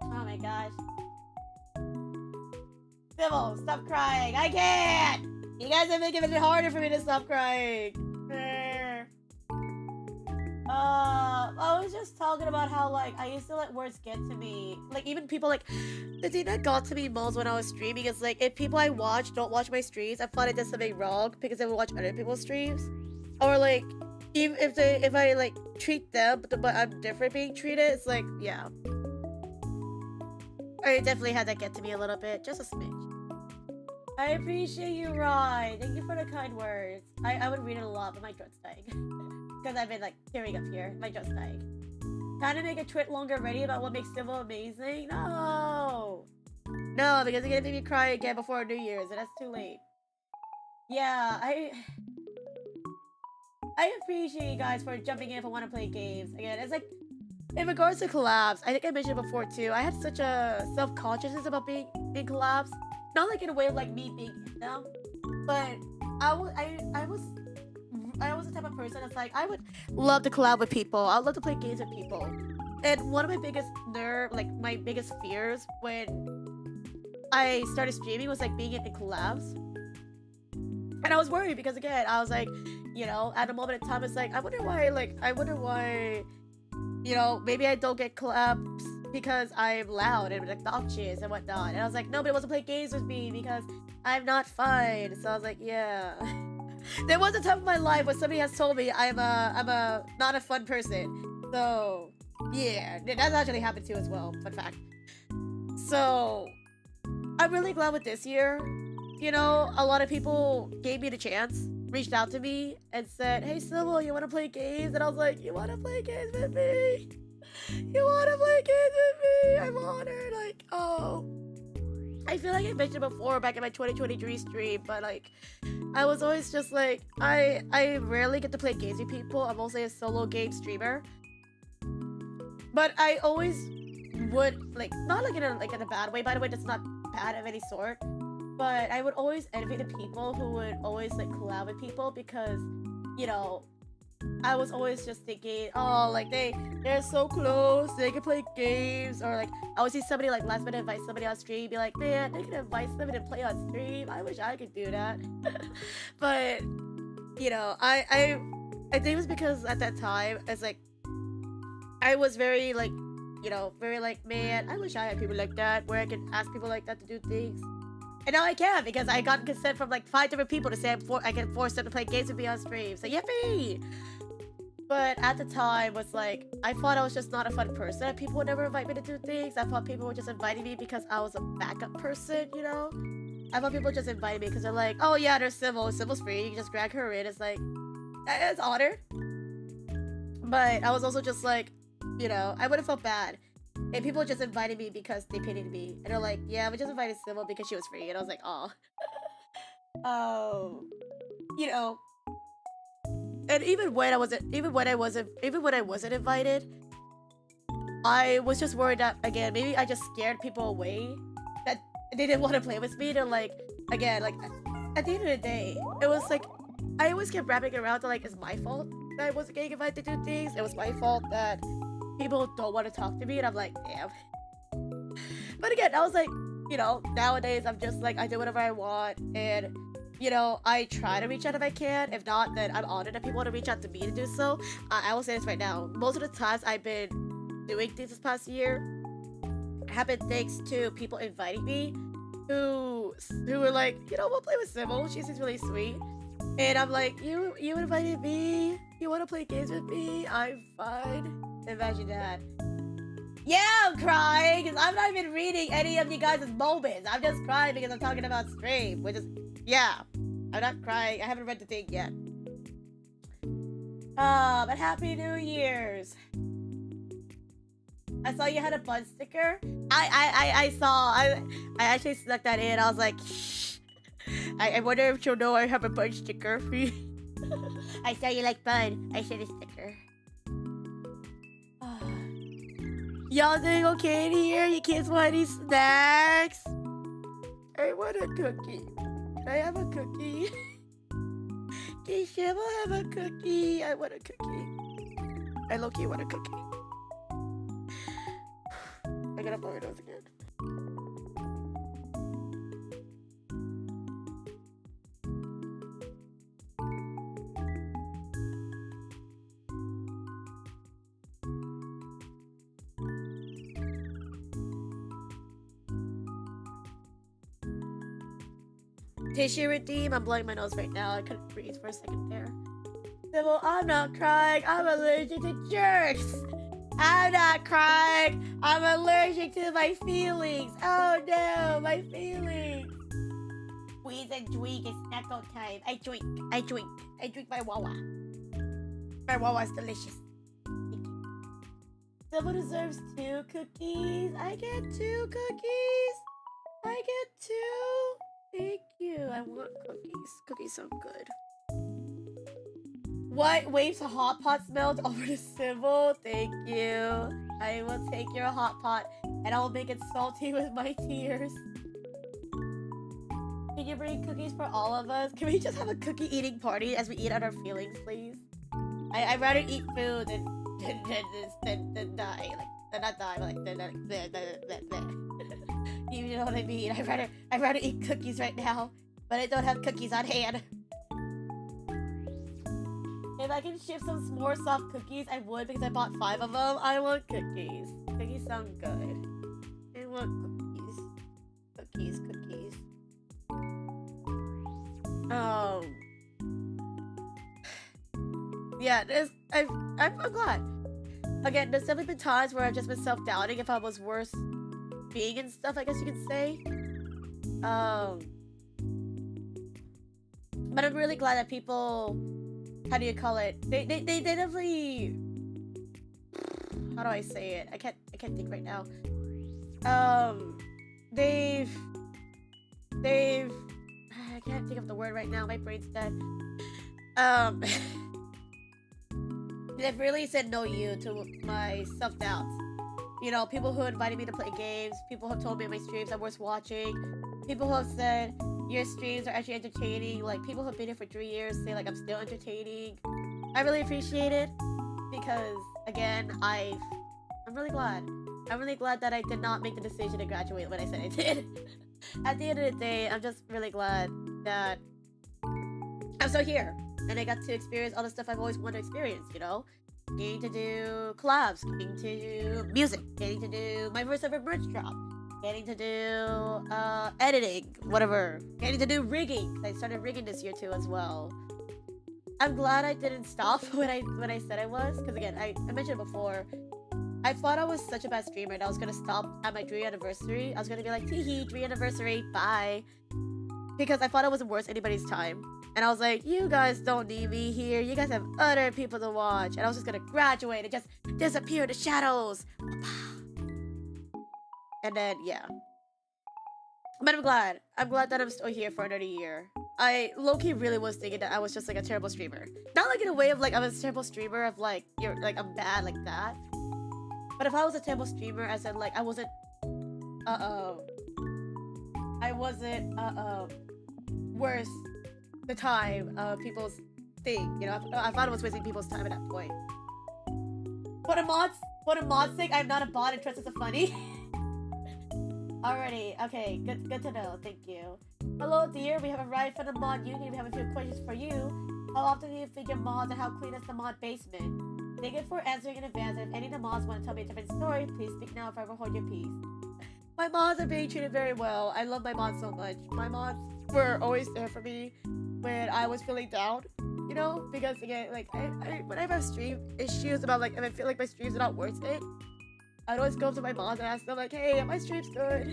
Speaker 1: Oh my gosh. Civil, stop crying. I can't! You guys are making it harder for me to stop crying. I was just talking about how, like, I used to let words get to me. Like, even people, like, the thing that got to me most when I was streaming is, like, if people I watch don't watch my streams, I thought I did something wrong because they would watch other people's streams. Or, like, even if I, like, treat them, but I'm different being treated, it's like, yeah. I definitely had that get to me a little bit. Just a smidge. I appreciate you, Rye. Thank you for the kind words. I would read it a lot, but my throat's dying. Because I've been, like, tearing up here. My throat's dying. Trying to make a tweet longer ready about what makes Civil amazing? No! No, because you're gonna make me cry again before New Year's, and that's too late. Yeah, I appreciate you guys for jumping in if I want to play games. Again, it's like, in regards to collabs, I think I mentioned before too, I had such a self-consciousness about being in collabs. Not like in a way of like me being in them, but I was the type of person that's like, I would love to collab with people. I would love to play games with people. And one of my biggest my biggest fears when I started streaming was like being in collabs. And I was worried because again, I was like, at a moment in time, it's like, I wonder why, maybe I don't get collabs because I'm loud and obnoxious and whatnot. And I was like, nobody wants to play games with me because I'm not fun. So I was like, yeah. There was a time in my life where somebody has told me I'm not a fun person. So yeah, that's actually happened too as well. Fun fact. So I'm really glad with this year. A lot of people gave me the chance, reached out to me and said, hey Civil, you want to play games? And I was like, you want to play games with me? You want to play games with me? I'm honored. Like, oh. I feel like I mentioned before back in my 2023 stream, but like, I was always just like, I rarely get to play games with people. I'm mostly a solo game streamer. But I always would, like, not like in a bad way, by the way, that's not bad of any sort. But I would always envy the people who would always like collab with people because, I was always just thinking, oh, like they're so close, they can play games, or like I would see somebody like last minute invite somebody on stream, be like, man, they can invite somebody to play on stream. I wish I could do that. But I think it was because at that time it's like I was very like, very like, man, I wish I had people like that where I could ask people like that to do things. And now I can because I got consent from like 5 different people to say I can force them to play games with me on stream. So yippee! But at the time was like, I thought I was just not a fun person. People would never invite me to do things. I thought people were just inviting me because I was a backup person, I thought people just invited me because they're like, oh yeah, there's Civil. Civil's free. You can just drag her in. It's like, it's honored. But I was also just like, you know, I would have felt bad. And people just invited me because they pitied me. And they're like, yeah, we just invited Civil because she was free. And I was like, oh. Oh. You know. And even when I wasn't invited, I was just worried that, again, maybe I just scared people away. That they didn't want to play with me. They're like, again, like, at the end of the day, it was like, I always kept wrapping it around to like, it's my fault that I wasn't getting invited to do things. It was my fault that people don't want to talk to me. And I'm like, damn. But again, I was like, you know, nowadays I'm just like, I do whatever I want. And, you know, I try to reach out if I can. If not, then I'm honored that people want to reach out to me to do so. I will say this right now. Most of the times I've been doing things this past year have been thanks to people inviting me who were like, you know, we'll play with Sybil. She seems really sweet. And I'm like, you invited me? You want to play games with me? I'm fine. Imagine that. Yeah, I'm crying because I'm not even reading any of you guys' moments. I'm just crying because I'm talking about stream, which is, yeah. I'm not crying. I haven't read the thing yet. But Happy New Year's. I saw you had a bun sticker. I saw. I actually snuck that in. I was like, shh. I wonder if she'll know I have a bun sticker. I saw you like bun. I said a sticker. Y'all doing okay in here? You kids want any snacks? I want a cookie. Can I have a cookie? Can Shiva have a cookie? I want a cookie. I low-key want a cookie. I gotta blow my nose again. Tissue redeem. I'm blowing my nose right now. I couldn't breathe for a second there. Sybil, I'm not crying. I'm allergic to jerks. I'm not crying. I'm allergic to my feelings. Oh no, my feelings. Squeeze and drink. It's snack time. I drink my Wawa. My Wawa's delicious. Thank you. Sybil deserves 2 cookies. I get 2 cookies. I get 2. Thank you. I want cookies. Cookies sound good. What waves a hot pot smell over to Sybil? Thank you. I will take your hot pot and I will make it salty with my tears. Can you bring cookies for all of us? Can we just have a cookie eating party as we eat out our feelings, please? I'd rather eat food than die. Like, not die, but like, you know what I mean? I'd rather eat cookies right now, but I don't have cookies on hand. If I can ship some more soft cookies, I would because I bought 5 of them. I want cookies. Cookies sound good. I want cookies. Cookies. Yeah, I'm glad. Again, there's definitely been times where I've just been self-doubting if I was worth being and stuff, I guess you could say. But I'm really glad that people, how do you call it? They definitely, how do I say it? I can't think right now. They've I can't think of the word right now. My brain's dead. They've really said no you to my self-doubts. You know, people who invited me to play games, people who have told me my streams are worth watching, people who have said your streams are actually entertaining, like people who have been here for 3 years say like I'm still entertaining. I really appreciate it because, again, I'm really glad. I'm really glad that I did not make the decision to graduate when I said I did. At the end of the day, I'm just really glad that I'm still here and I got to experience all the stuff I've always wanted to experience, you know? Getting to do collabs, getting to do music, getting to do my first ever merch drop, getting to do editing, whatever, getting to do rigging. I started rigging this year too as well. I'm glad I didn't stop when I said I was, because again, I mentioned before, I thought I was such a bad streamer and I was gonna stop at my 3rd anniversary. I was gonna be like, teehee, 3rd anniversary, bye. because I thought it wasn't worth anybody's time. And I was like, you guys don't need me here. You guys have other people to watch. And I was just gonna graduate and just disappear in the shadows. And then, yeah. But I'm glad. I'm glad that I'm still here for another year. I low-key really was thinking that I was just like a terrible streamer. Not like in a way of like I'm a terrible streamer of like you're like I'm bad like that. But if I was a terrible streamer as in like I wasn't worth the time of people's thing, you know. I thought it was wasting people's time at that point. For the mod's sake, I'm not a bot and trust is a funny. Alrighty, okay, good to know, thank you. Hello dear, we have arrived for the mod union. We have a few questions for you. How often do you figure mods and how clean is the mod basement? Thank you for answering in advance, and if any of the mods want to tell me a different story, please speak now if I ever hold your peace. My mods are being treated very well. I love my mods so much. My mods were always there for me when I was feeling down, you know? Because again, like, when I have stream issues about like, if I feel like my streams are not worth it, I'd always go up to my mods and ask them like, hey, my stream's good.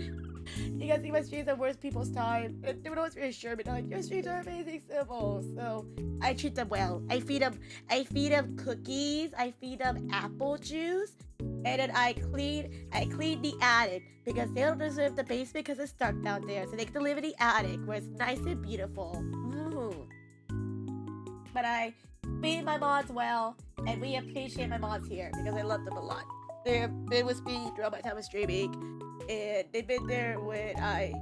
Speaker 1: You guys think my streams are worth people's time? And they would always reassure me, like, your streams are amazing, Civil. So I treat them well. I feed them cookies. I feed them apple juice. And then I clean the attic because they don't deserve the basement because it's dark down there. So they get to live in the attic where it's nice and beautiful. Ooh. But I feed my mods well, and we appreciate my mods here because I love them a lot. They've been with me throughout my time of streaming, and they've been there when I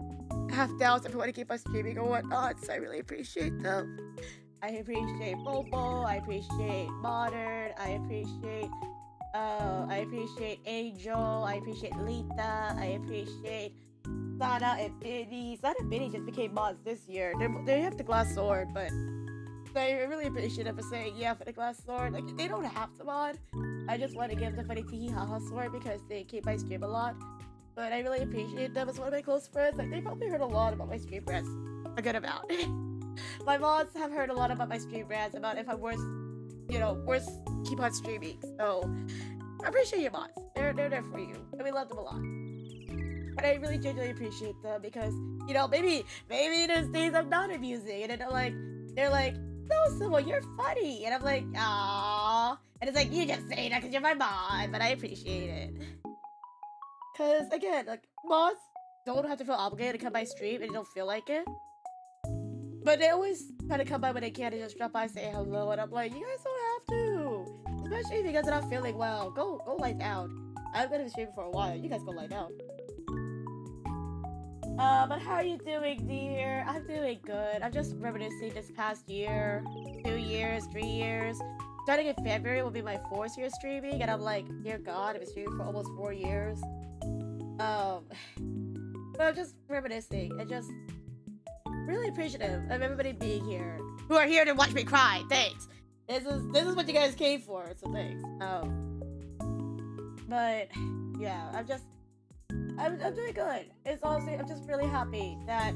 Speaker 1: have doubts if I want to keep on streaming or whatnot, so I really appreciate them. I appreciate Bobo, I appreciate Modern, I appreciate Angel, I appreciate Lita, I appreciate Sana and Biddy. Sana and Biddy just became mods this year. They have the glass sword, but I really appreciate them for saying yeah for the glass sword. Like, they don't have to mod. I just want to give the funny tee haha sword because they keep my stream a lot. But I really appreciate them as one of my close friends. Like, they probably heard a lot about my stream rants. A good amount. My mods have heard a lot about my stream rants, about if I'm worth keep on streaming. So I appreciate your mods. They're there for you. And we love them a lot. But I really genuinely appreciate them because, you know, maybe there's days I'm not amusing, and then they're like, no, Civil, you're funny. And I'm like, aww. And it's like, you just say that because you're my mod, but I appreciate it. Because, again, like, mods don't have to feel obligated to come by stream and they don't feel like it. But they always try to come by when they can and just drop by and say hello. And I'm like, you guys don't have to. Especially if you guys are not feeling well. Go lie down. I'm going to be streaming for a while. You guys go lie down. But how are you doing, dear? I'm doing good. I'm just reminiscing this past year, 2 years, 3 years. Starting in February will be my 4th year streaming, and I'm like, dear God, I've been streaming for almost 4 years. But I'm just reminiscing and just really appreciative of everybody being here, who are here to watch me cry. Thanks. This is what you guys came for, so thanks. But yeah, I'm doing good. It's honestly, I'm just really happy that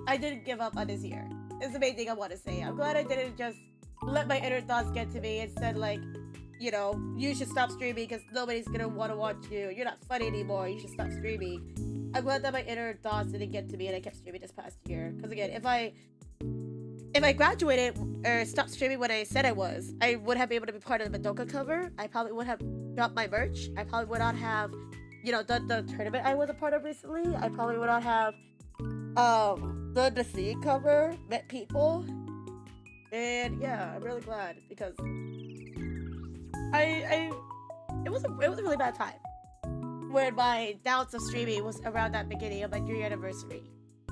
Speaker 1: I didn't give up on this year. It's the main thing I want to say. I'm glad I didn't just let my inner thoughts get to me and said, like, you know, you should stop streaming because nobody's gonna want to watch you. You're not funny anymore. You should stop streaming. I'm glad that my inner thoughts didn't get to me and I kept streaming this past year. Because again, if I graduated or stopped streaming when I said I was, I would have been able to be part of the Madoka cover. I probably would have dropped my merch. I probably would not have, you know, done the tournament I was a part of recently. I probably would not have done the scene cover, met people. And yeah, I'm really glad because it was a really bad time when my doubts of streaming was around that beginning of my 3-year anniversary.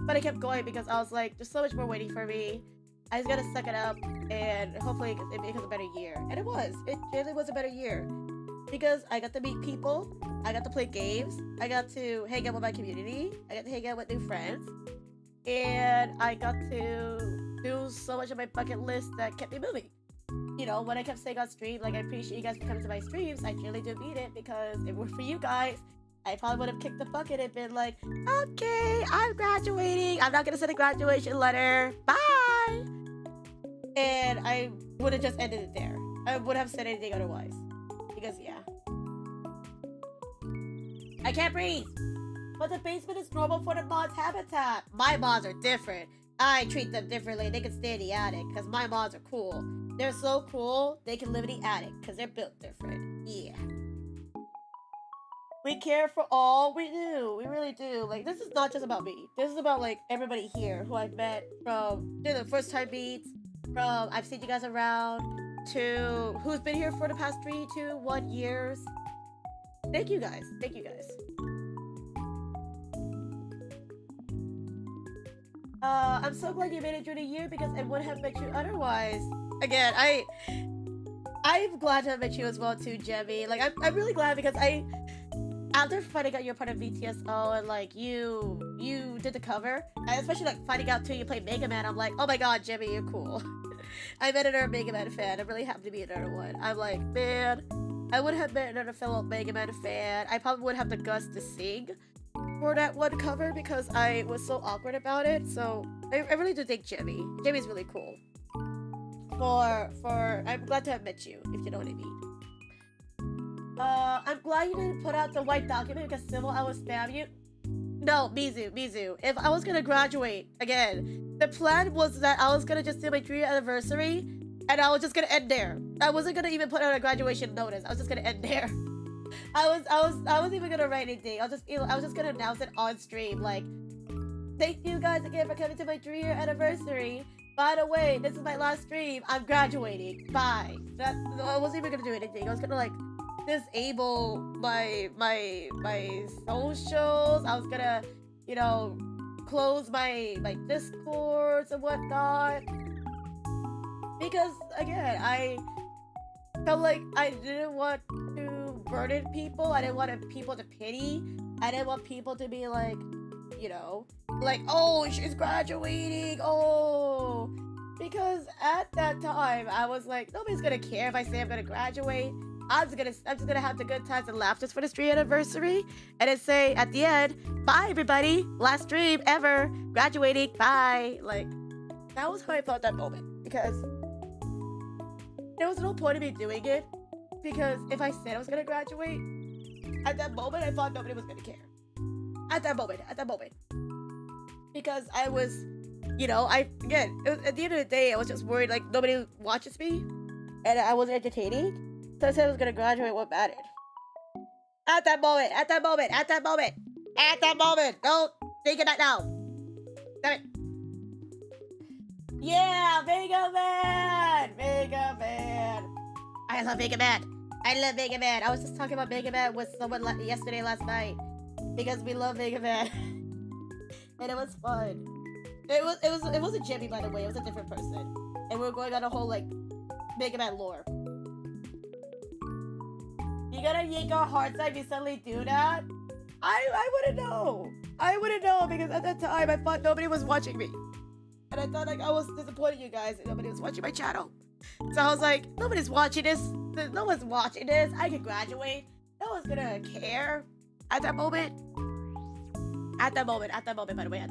Speaker 1: But I kept going because I was like, there's so much more waiting for me. I just gotta suck it up and hopefully it becomes a better year. And it was. It really was a better year. Because I got to meet people, I got to play games, I got to hang out with my community, I got to hang out with new friends, and I got to do so much of my bucket list that kept me moving. You know, when I kept saying on stream, like, I appreciate you guys for coming to my streams, I really do mean it, because if it were for you guys, I probably would have kicked the bucket and been like, okay, I'm graduating, I'm not gonna send a graduation letter, bye! And I would have just ended it there. I wouldn't have said anything otherwise. Because, yeah. I can't breathe! But the basement is normal for the mod's habitat. My mods are different. I treat them differently. They can stay in the attic because my mods are cool. They're so cool, they can live in the attic because they're built different. Yeah. We care for all. We do. We really do. Like, this is not just about me. This is about, like, everybody here who I've met from, the first time meets, from I've seen you guys around, to who's been here for the past 3 to 1 years. Thank you guys. Thank you guys. I'm so glad you made it through the year because I wouldn't have met you otherwise. Again, I'm glad to have met you as well too, Jemmy. Like, I'm really glad because after finding out you're part of VTSO and like you did the cover, and especially like finding out too you play Mega Man, I'm like, oh my god, Jimmy, you're cool. I met another Mega Man fan. I'm really happy to be another one. I'm like, man, I would have met another fellow Mega Man fan. I probably would have the guts to sing for that one cover because I was so awkward about it. So I really do think Jimmy. Jimmy's really cool. I'm glad to have met you, if you know what I mean. I'm glad you didn't put out the white document because Civil, I would spam you. No, Mizu. If I was gonna graduate, again, the plan was that I was gonna just do my 3-year anniversary and I was just gonna end there. I wasn't gonna even put out a graduation notice. I was just gonna end there. I wasn't even gonna write anything. I was just gonna announce it on stream, like, thank you guys again for coming to my 3-year anniversary. By the way, this is my last stream. I'm graduating. Bye. I wasn't even gonna do anything. I was gonna like disable my socials. I was gonna, close my Discords and whatnot. Because again, I felt like I didn't want to burden people. I didn't want people to pity. I didn't want people to be like, like, oh, she's graduating. Oh, because at that time I was like, nobody's gonna care if I say I'm gonna graduate. I'm just gonna have the good times and laughs just for this 3-year anniversary, and then say at the end, bye everybody, last stream ever, graduating, bye. Like, that was how I felt that moment, because there was no point in me doing it, because if I said I was gonna graduate, at that moment I thought nobody was gonna care. At that moment. Because I was, at the end of the day, I was just worried, like, nobody watches me, and I wasn't entertaining. So I said I was gonna graduate, what mattered? At that moment! Don't think of that now! Damn it! Yeah! Mega Man! I love Mega Man! I was just talking about Mega Man with someone last night. Because we love Mega Man. And it was fun. It wasn't Jimmy, by the way, it was a different person. And we were going on a whole, like, Mega Man lore. You gotta yank our hearts out if you suddenly do that? I wouldn't know. Because at that time I thought nobody was watching me. And I thought like I was disappointing you guys and nobody was watching my channel. So I was like, nobody's watching this. No one's watching this. I can graduate. No one's gonna care. At that moment, by the way,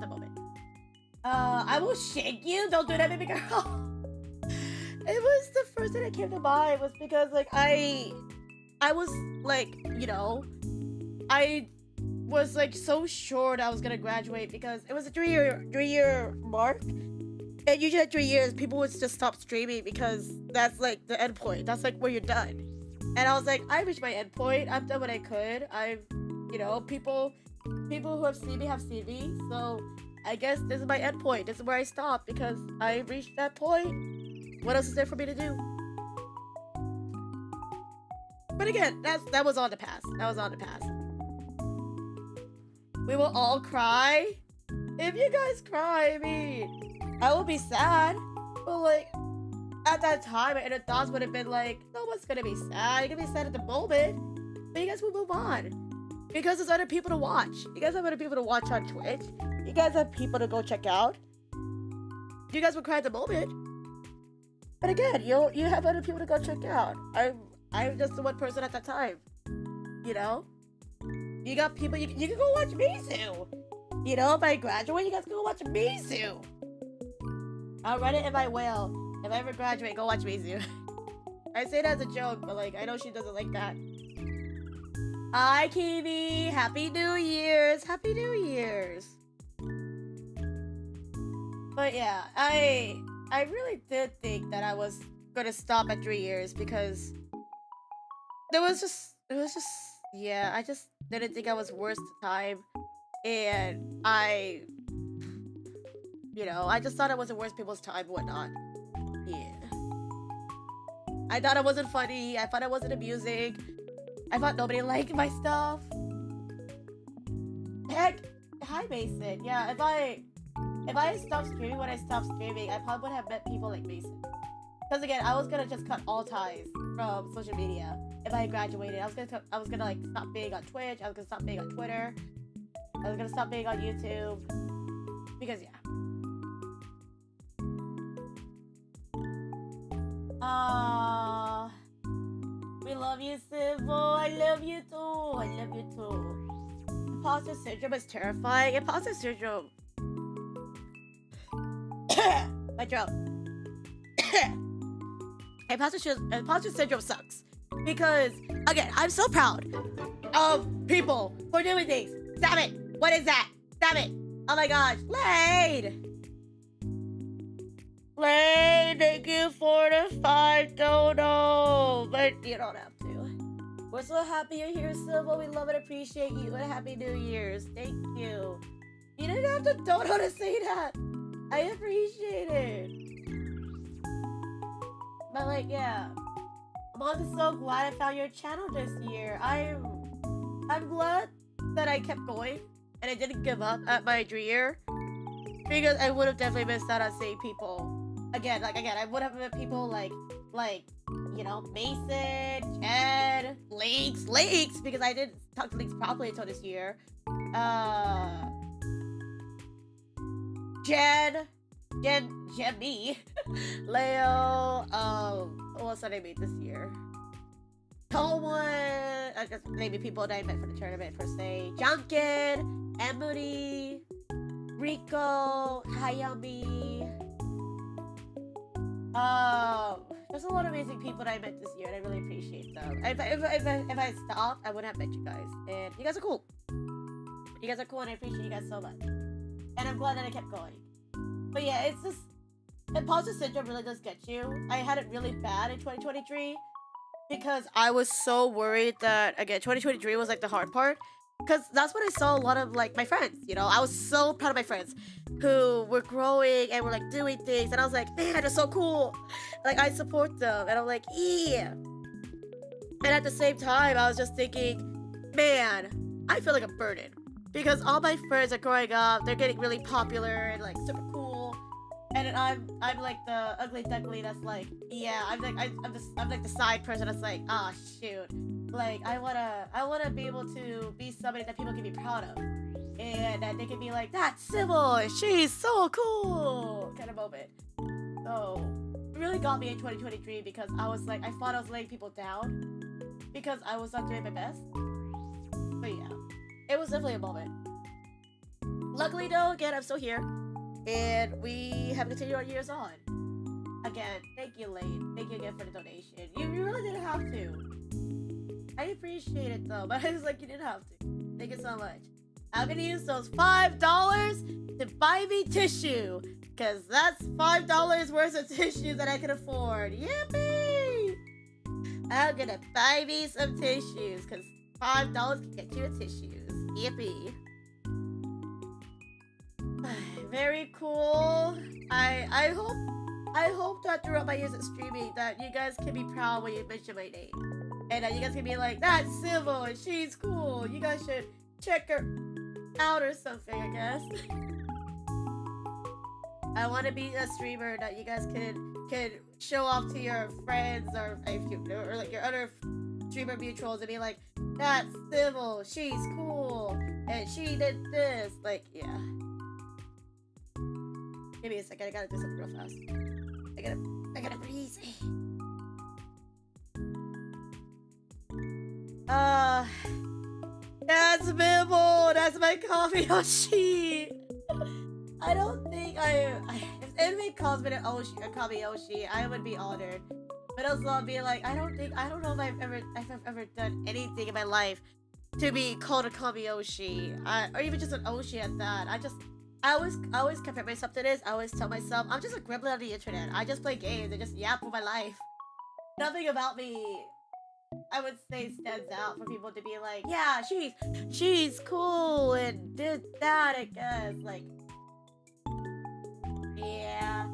Speaker 1: I will shake you. Don't do that, baby girl. It was the first thing that came to mind was because like I was like, I was like so sure that I was gonna graduate because it was a 3-year mark. And usually at 3 years, people would just stop streaming because that's like the end point. That's like where you're done. And I was like, I reached my end point. I've done what I could. People who have seen me. So I guess this is my end point. This is where I stop because I reached that point. What else is there for me to do? But again, that was on the past. We will all cry. If you guys cry, I mean, I will be sad. But like, at that time, my inner thoughts would have been like, no one's gonna be sad. You're gonna be sad at the moment. But you guys will move on. Because there's other people to watch. You guys have other people to watch on Twitch. You guys have people to go check out. You guys will cry at the moment. But again, you have other people to go check out. I'm just the one person at that time. You got people, you can go watch Mizu. If I graduate, you guys can go watch Mizu. I'll run it if I will. If I ever graduate, go watch Mizu. I say that as a joke, but like, I know she doesn't like that. Hi, Kiwi. Happy New Year's. But But yeah, I really did think that I was gonna stop at 3 years because it was just yeah, I just didn't think I was worth the time, and I just thought it wasn't worth people's time and whatnot. Yeah. I thought it wasn't funny. I thought it wasn't amusing. I thought nobody liked my stuff. Heck, hi Mason. Yeah, if I stopped streaming when I stopped streaming, I probably would have met people like Mason. Because again, I was gonna just cut all ties from social media if I had graduated. I was gonna like stop being on Twitch. I was gonna stop being on Twitter. I was gonna stop being on YouTube. Because yeah. We love you, Civil. I love you too. I love you too. Imposter syndrome is terrifying. Imposter syndrome. My throat. Imposter syndrome sucks. Because, again, I'm so proud of people for doing things. Stop it. What is that? Stop it. Oh my gosh. Lade. Lane, thank you for the $5 dono. But you don't have to. We're so happy you're here, Civil. We love and appreciate you. And Happy New Year's. Thank you. You didn't have to dono to say that. I appreciate it. But like, yeah. I'm also so glad I found your channel this year. I'm glad that I kept going and I didn't give up at my year. Because I would have definitely missed out on seeing people. Again, I would have met people like, Mason, Jed, Lakes, because I didn't talk to Lakes properly until this year. Jed, me, Leo, what else did I meet this year? Coleman, I guess maybe people that I met for the tournament per se. Junkin, Emily, Rico, Hayami. There's a lot of amazing people that I met this year, and I really appreciate them. If I stopped, I wouldn't have met you guys, and you guys are cool. You guys are cool, and I appreciate you guys so much. And I'm glad that I kept going. But yeah, it's just imposter syndrome really does get you. I had it really bad in 2023 because I was so worried that again 2023 was like the hard part. Because that's when I saw a lot of like my friends, I was so proud of my friends who were growing and were like doing things, and I was like, man, they're so cool. Like I support them, and I'm like, yeah. And at the same time, I was just thinking, man, I feel like a burden because all my friends are growing up, they're getting really popular and like super cool, and then I'm like the ugly duckling that's like, yeah, I'm like the side person that's like, ah, shoot. Like I wanna be able to be somebody that people can be proud of, and that they can be like, that's Civil, she's so cool, kind of moment. So it really got me in 2023 because I was like, I thought I was laying people down because I was not doing my best. But yeah, it was definitely a moment. Luckily though, again, I'm still here, and we have continued our years on. Again, thank you, Lane. Thank you again for the donation. You really didn't have to. I appreciate it though, but I was like, you didn't have to. Thank you so much. I'm gonna use those $5 to buy me tissue, cause that's $5 worth of tissue that I can afford. Yippee! I'm gonna buy me some tissues, cause $5 can get you a tissues. Yippee! Very cool. I hope that throughout my years of streaming that you guys can be proud when you mention my name. And you guys can be like, that's Civil and she's cool. You guys should check her out or something, I guess. I want to be a streamer that you guys can show off to your friends or like your other streamer mutuals and be like, that's Civil, she's cool, and she did this. Like, yeah. Give me a second, I gotta do something real fast. I gotta breathe. That's Bibble! That's my coffee Yoshi! I don't think if anybody calls me an Oshi, a Kami Yoshi, I would be honored. But also I'll be like, I don't know if I've ever done anything in my life to be called a Kami Yoshi. Or even just an Oshi at that. I always compare myself to this. I always tell myself I'm just a gremlin on the internet. I just play games and just yap for my life. Nothing about me, I would say, stands out for people to be like, yeah, she's cool and did that. I guess like, yeah.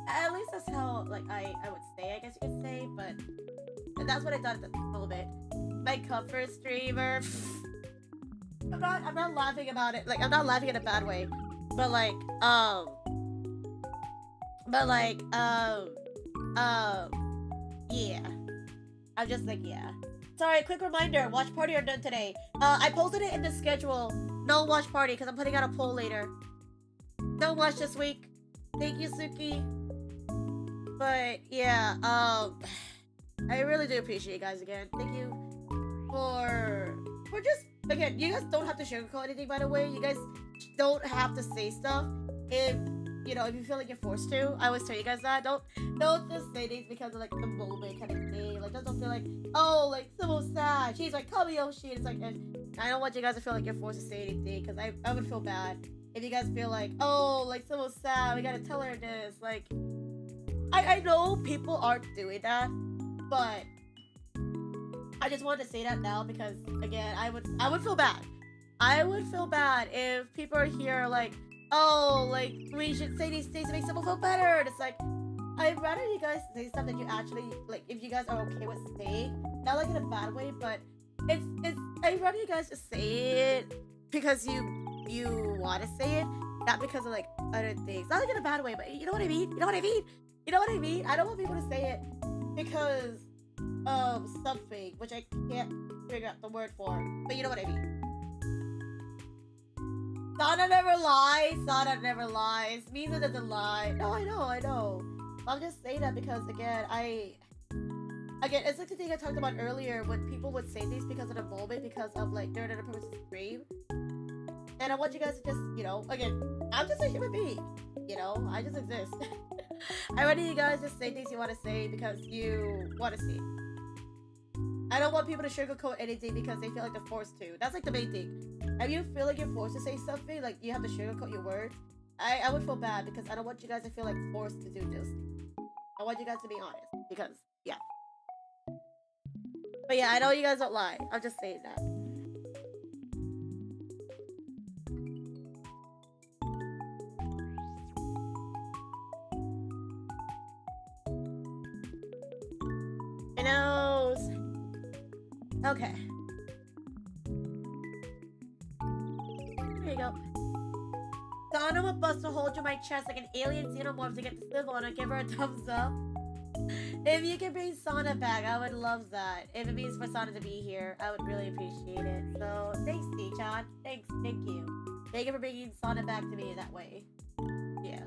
Speaker 1: At least that's how like I would say. I guess you could say, but that's what I thought at the moment. My comfort streamer. I'm not laughing about it. Like I'm not laughing in a bad way, but like yeah. I'm just like, yeah. Sorry, quick reminder, watch party are done today. I posted it in the schedule. No watch party, because I'm putting out a poll later. No watch this week. Thank you, Suki. But yeah, I really do appreciate you guys again. Thank you for just, again, you guys don't have to sugarcoat anything, by the way. You guys don't have to say stuff if, you know, if you feel like you're forced to. I always tell you guys that. Don't just say things because of like the moment kind of thing. Like don't feel like, oh, like so sad. She's like, call me Yoshi. It's like, I don't want you guys to feel like you're forced to say anything because I would feel bad if you guys feel like, oh, like so sad. We gotta tell her this. Like, I know people aren't doing that, but I just wanted to say that now because again, I would feel bad. I would feel bad if people are here like, oh, like, we should say these things to make people feel better. And it's like, I'd rather you guys say stuff that you actually, like, if you guys are okay with saying. Not, like, in a bad way, but I'd rather you guys just say it because you want to say it, not because of, like, other things. Not, like, in a bad way, but you know what I mean? You know what I mean? You know what I mean? I don't want people to say it because of something, which I can't figure out the word for, but you know what I mean. Sana never lies. Sana never lies. Misa doesn't lie. No, I know. I'm just saying that because again, it's like the thing I talked about earlier when people would say things because of the moment, because of like they're in a person's dream. And I want you guys to just, you know, again, I'm just a human being. You know, I just exist. I want you guys to say things you want to say because you want to see. I don't want people to sugarcoat anything because they feel like they're forced to. That's like the main thing. If you feel like you're forced to say something, like you have to sugarcoat your words, I would feel bad because I don't want you guys to feel like forced to do this. I want you guys to be honest because, yeah. But yeah, I know you guys don't lie. I'm just saying that. I know. Okay. There you go. Donna would bust a hole through my chest like an alien xenomorph to get the swivel and I give her a thumbs up. If you can bring Sana back, I would love that. If it means for Sana to be here, I would really appreciate it. So thanks, D-chan. Thank you. Thank you for bringing Sana back to me that way. Yeah.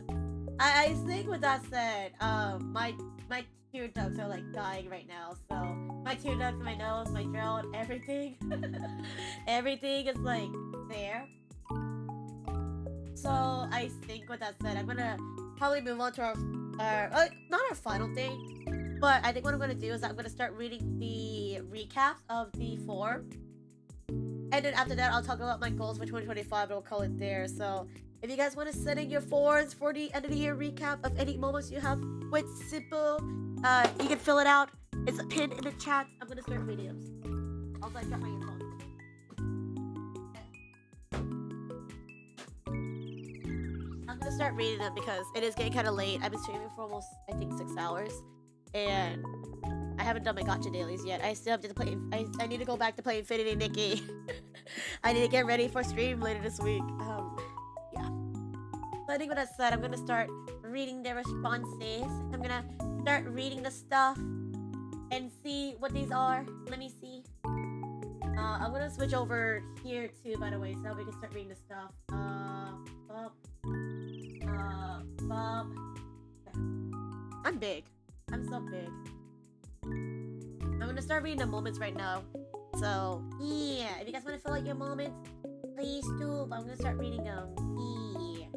Speaker 1: I think with that said, my tear ducts are like dying right now. So my tear ducts, my nose, my throat, everything, everything is like there. So I think with that said, I'm gonna probably move on to our not our final thing, but I think what I'm gonna do is I'm gonna start reading the recaps of the 4, and then after that I'll talk about my goals for 2025 and we'll call it there. So if you guys want to send in your 4s for the end of the year recap of any moments you have with Simple, you can fill it out. It's pinned in the chat. I'm gonna start reading them. Also, I got my earphones. I'm gonna start reading them because it is getting kind of late. I've been streaming for almost, I think, 6 hours, and I haven't done my gacha dailies yet. I still have to play. I need to go back to play Infinity Nikki. I need to get ready for stream later this week. Yeah. So I think with that said, I'm gonna start reading the responses. I'm gonna start reading the stuff and see what these are. Let me see. I'm gonna switch over here too, by the way, so we can start reading the stuff. I'm big. I'm so big. I'm gonna start reading the moments right now. So, yeah, if you guys want to fill out your moments, please do. But I'm gonna start reading them. Yeah.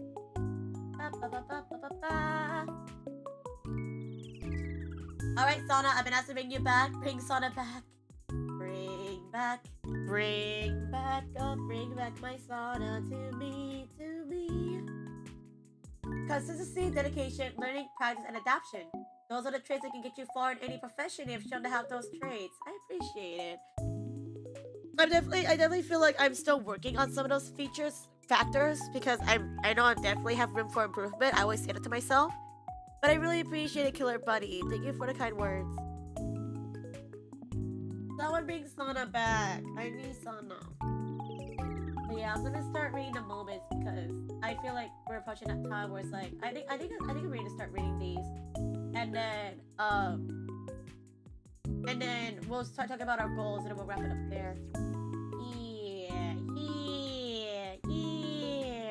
Speaker 1: Alright, Sana, I've been asked to bring you back. Bring Sana back. Bring back. Bring back. Oh, bring back my Sana to me. Consistency, dedication, learning, practice, and adaptation. Those are the traits that can get you far in any profession if you've shown to have those traits. I appreciate it. I definitely feel like I'm still working on some of those factors, because I know I definitely have room for improvement. I always say that to myself. But I really appreciate it, Killer Buddy. Thank you for the kind words. Someone bring Sana back. I need Sana. But yeah, I'm gonna start reading the moments because I feel like we're approaching that time where it's like I think I'm ready to start reading these, and then we'll start talking about our goals and then we'll wrap it up there. Yeah.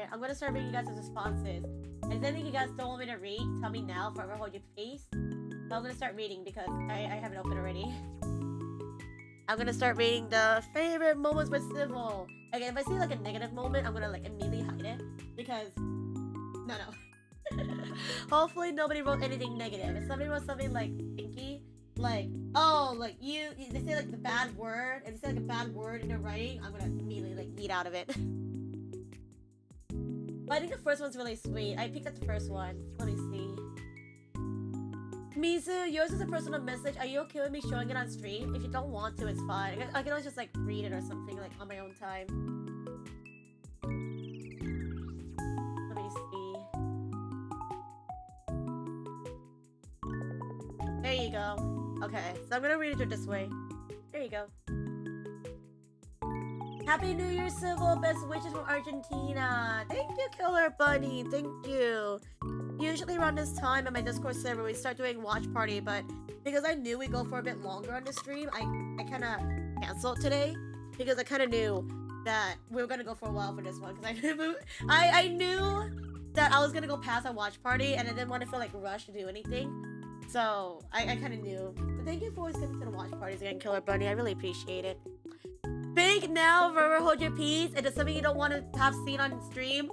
Speaker 1: I'm gonna start reading you guys' responses. And if anything you guys don't want me to read, tell me now. Forever hold your peace. So I'm gonna start reading because I have it open already. I'm gonna start reading the favorite moments with Civil. Again, if I see like a negative moment, I'm gonna like immediately hide it because no. Hopefully nobody wrote anything negative. If somebody wrote something like stinky, like oh, like you they say like the bad word, and they say like a bad word in their writing, I'm gonna immediately like eat out of it. But I think the first one's really sweet. I picked up the first one. Let me see. Mizu, yours is a personal message. Are you okay with me showing it on stream? If you don't want to, it's fine. I can always just like read it or something like on my own time. Let me see. There you go. Okay, so I'm gonna read it this way. There you go. Happy New Year, Civil. Best wishes from Argentina. Thank you, Killer Bunny. Thank you. Usually around this time on my Discord server, we start doing watch party, but because I knew we'd go for a bit longer on the stream, I kind of canceled today because I kind of knew that we were gonna go for a while for this one because I knew that I was gonna go past a watch party and I didn't want to feel like rushed to do anything, so I kind of knew. But thank you for always coming to the watch parties again, Killer Bunny. I really appreciate it. Speak now, forever hold your peace. If it's something you don't want to have seen on stream,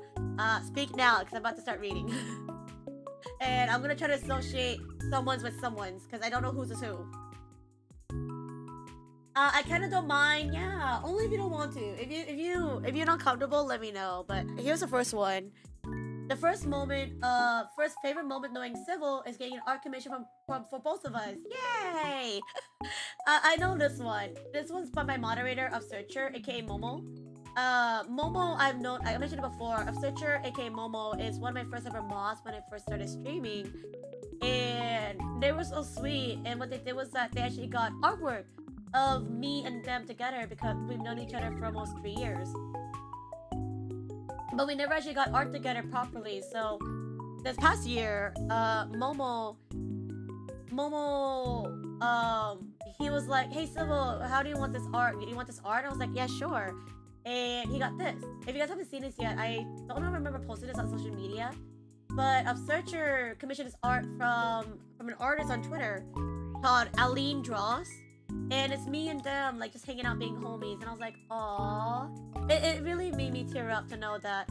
Speaker 1: speak now because I'm about to start reading. And I'm gonna try to associate someone's with someone's because I don't know whose is who. I kind of don't mind, yeah. Only if you don't want to. If you're not comfortable, let me know. But here's the first one. The first favorite moment knowing Civil is getting an art commission for both of us. Yay! I know this one. This one's by my moderator of Searcher, aka Momo. Momo, I mentioned it before. Of Searcher, aka Momo, is one of my first ever mods when I first started streaming. And they were so sweet. And what they did was that they actually got artwork of me and them together because we've known each other for almost 3 years. But we never actually got art together properly. So this past year, Momo, he was like, "Hey Civil, how do you want this art? Do you want this art?" I was like, "Yeah, sure." And he got this. If you guys haven't seen this yet, I don't remember posting this on social media, but Searcher commissioned this art from an artist on Twitter called Aline Draws, and it's me and them like just hanging out being homies, and I was like, "Aww." It really made me tear up to know that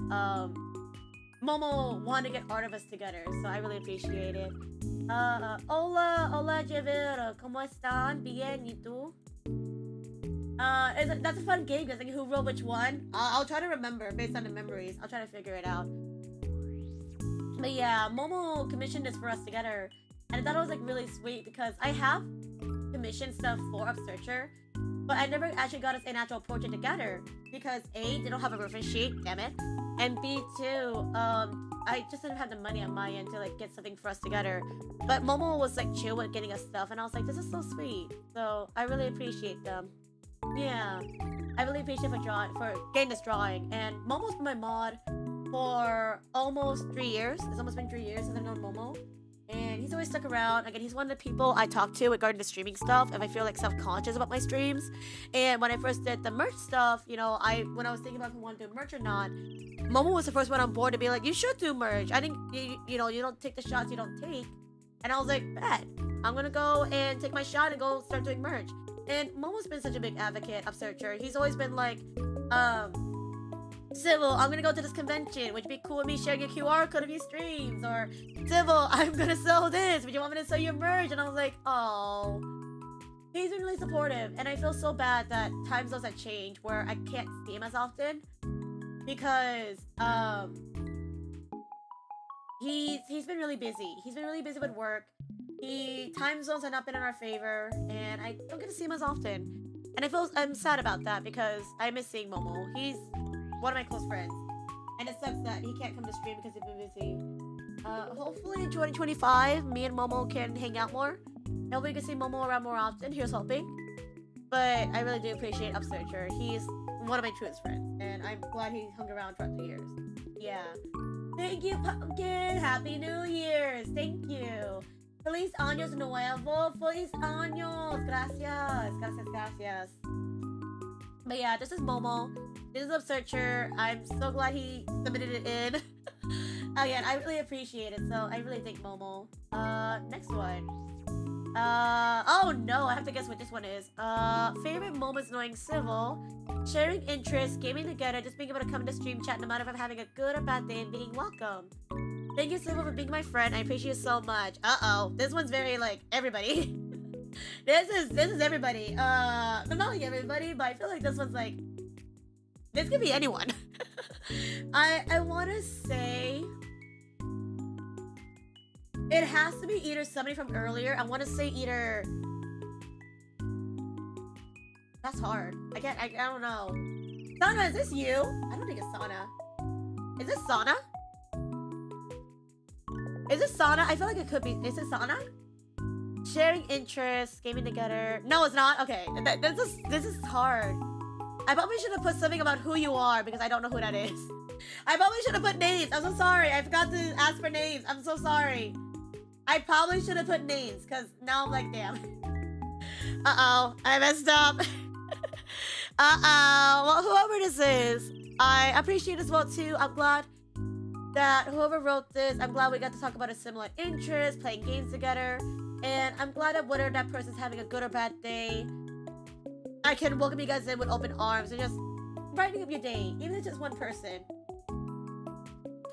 Speaker 1: Momo wanted to get art of us together, so I really appreciate it. Hola, Javier, ¿cómo están? Bien, ¿y tú? That's a fun game because like who wrote which one. I'll try to remember based on the memories. I'll try to figure it out. But yeah, Momo commissioned this for us together, and I thought it was like really sweet because I have commissioned stuff for Upsearcher, but I never actually got us an actual portrait together because A, they don't have a reference sheet, damn it, and B, too, I just didn't have the money on my end to like get something for us together. But Momo was like chill with getting us stuff, and I was like, this is so sweet. So I really appreciate them. Yeah, I really appreciate for getting this drawing. And Momo's been my mod for almost 3 years. It's almost been 3 years since I've known Momo, and he's always stuck around. Again, he's one of the people I talk to regarding the streaming stuff if I feel like self-conscious about my streams. And when I first did the merch stuff, you know, when I was thinking about if I wanted to do merch or not, Momo was the first one on board to be like, you should do merch. I think you know, you don't take the shots you don't take. And I was like, bet, I'm gonna go and take my shot and go start doing merch. And Momo's been such a big advocate of Searcher. He's always been like, Civil, I'm gonna go to this convention. Would you be cool with me sharing your QR code of your streams? Or, Civil, I'm gonna sell this. Would you want me to sell your merch? And I was like, oh. He's been really supportive. And I feel so bad that time zones have changed where I can't see him as often. Because, he's been really busy. He's been really busy with work. Time zones have not been in our favor, and I don't get to see him as often. And I'm sad about that because I miss seeing Momo. He's one of my close friends, and it sucks that he can't come to stream because he's been busy. Hopefully in 2025, me and Momo can hang out more. Hopefully we can see Momo around more often. Here's hoping. But I really do appreciate Upsearcher. He's one of my truest friends, and I'm glad he hung around throughout the years. Yeah. Thank you, Pumpkin. Happy New Year's. Thank you. Feliz años nuevo. Feliz años. Gracias. Gracias, gracias. But yeah, this is Momo. This is Upsearcher. I'm so glad he submitted it in. Again, I really appreciate it. So I really thank Momo. Next one. Oh no, I have to guess what this one is. Favorite moments knowing Civil, sharing interests, gaming together, just being able to come into stream chat no matter if I'm having a good or bad day and being welcome. Thank you, Civil, for being my friend. I appreciate you so much. This one's very like everybody. this is everybody. Not like everybody, but I feel like this one's like this could be anyone. I wanna say it has to be either somebody from earlier. I want to say either. That's hard. I don't know. Sana, is this you? I don't think it's Sana. Is this Sana? Is this Sana? I feel like it could be. Is it Sana? Sharing interests, gaming together. No, it's not. Okay, this is hard. I probably should have put something about who you are because I don't know who that is. I probably should have put names. I'm so sorry. I forgot to ask for names. I'm so sorry. I probably should have put names, because now I'm like, damn. Uh-oh, I messed up. Well, whoever this is, I appreciate as well, too. I'm glad that whoever wrote this, I'm glad we got to talk about a similar interest, playing games together. And I'm glad that whether that person's having a good or bad day, I can welcome you guys in with open arms and just brightening up your day, even if it's just one person.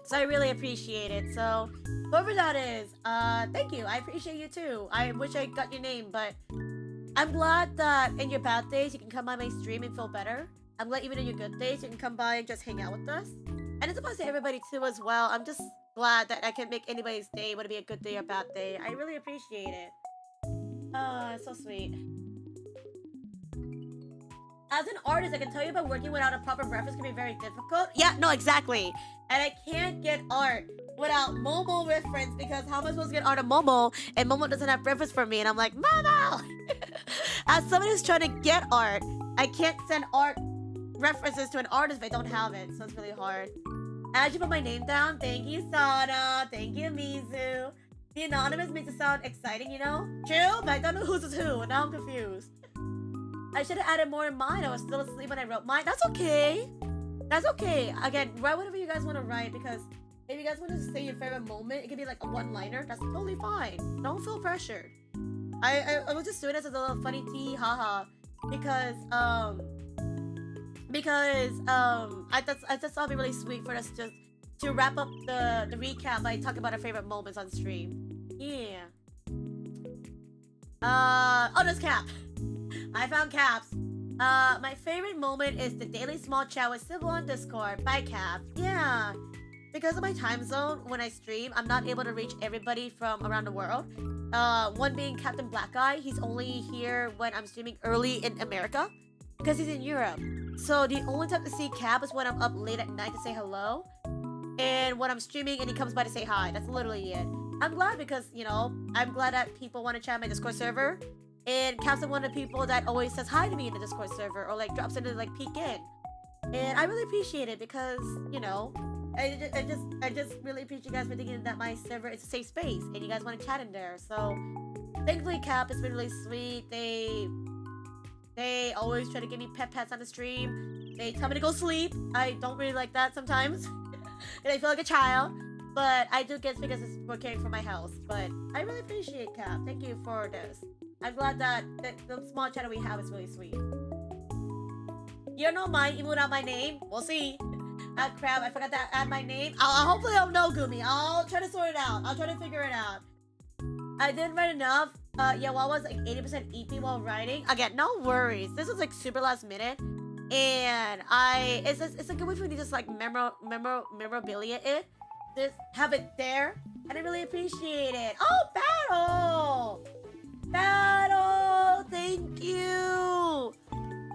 Speaker 1: So I really appreciate it. So whoever that is, thank you. I appreciate you too. I wish I got your name, but I'm glad that in your bad days you can come by my stream and feel better. I'm glad even in your good days you can come by and just hang out with us. And it's supposed to everybody too as well. I'm just glad that I can make anybody's day, whether it be a good day or bad day. I really appreciate it. Oh, it's so sweet. As an artist, I can tell you about working without a proper reference can be very difficult. Yeah, no, exactly. And I can't get art without Momo reference because how am I supposed to get art of Momo and Momo doesn't have reference for me? And I'm like, Momo! As somebody who's trying to get art, I can't send art references to an artist if I don't have it. So it's really hard. As you put my name down, thank you, Sana. Thank you, Mizu. The anonymous makes it sound exciting, you know? True, but I don't know who's who, and now I'm confused. I should have added more in mine. I was still asleep when I wrote mine. That's okay. That's okay. Again, write whatever you guys want to write because if you guys want to say your favorite moment, it could be like a one-liner. That's totally fine. Don't feel pressured. I was just doing this as a little funny tea, haha, because I just thought it'd be really sweet for us just to wrap up the recap by talking about our favorite moments on stream. Yeah. Oh, there's Cap. I found Caps. My favorite moment is the daily small chat with Civil on Discord by Cap. Yeah. Because of my time zone, when I stream, I'm not able to reach everybody from around the world. One being Captain Black Eye. He's only here when I'm streaming early in America because he's in Europe. So the only time to see Cap is when I'm up late at night to say hello. And when I'm streaming and he comes by to say hi. That's literally it. I'm glad because, you know, I'm glad that people want to chat on my Discord server. And Cap's one of the people that always says hi to me in the Discord server or like drops in to like peek in. And I really appreciate it because, you know, I just really appreciate you guys for thinking that my server is a safe space and you guys want to chat in there. So thankfully Cap has been really sweet. They always try to give me pets on the stream. They tell me to go sleep. I don't really like that sometimes. And I feel like a child. But I do guess because it's for caring for my health. But I really appreciate Cap. Thank you for this. I'm glad that the small channel we have is really sweet. You don't mind even without my name? We'll see. Crap, I forgot to add my name. Hopefully I'll know, Gumi. I'll try to sort it out. I'll try to figure it out. I didn't write enough. Yeah, well, I was like 80% EP while writing. Again, no worries. This was like super last minute. And it's a good way for me to just like memorabilia it. just have it there, and I really appreciate it. Oh, Battle! Battle! Thank you!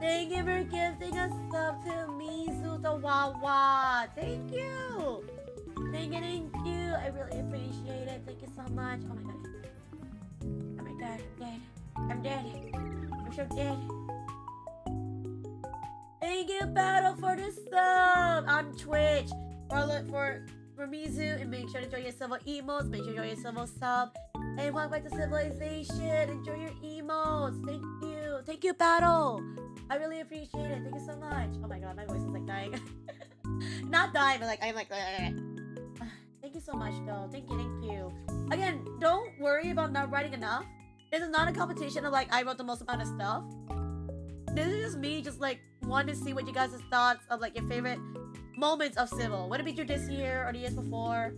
Speaker 1: Thank you for gifting a sub to Mizu the Wawa. Thank you! Thank you. I really appreciate it. Thank you so much. Oh my god. Oh my god, I'm dead. I'm so dead. Thank you, Battle, for the sub on Twitch. For Mizu, and make sure to enjoy your civil emotes. Make sure to enjoy your civil sub. And welcome back to Civilization. Enjoy your emotes. Thank you. Thank you, Battle. I really appreciate it. Thank you so much. Oh my god, my voice is like dying. Not dying, but like I'm like. Thank you so much, though. Thank you. Again, don't worry about not writing enough. This is not a competition of like I wrote the most amount of stuff. This is just me, just like wanting to see what you guys' thoughts of like your favorite moments of Civil. Would it be through this year or the years before?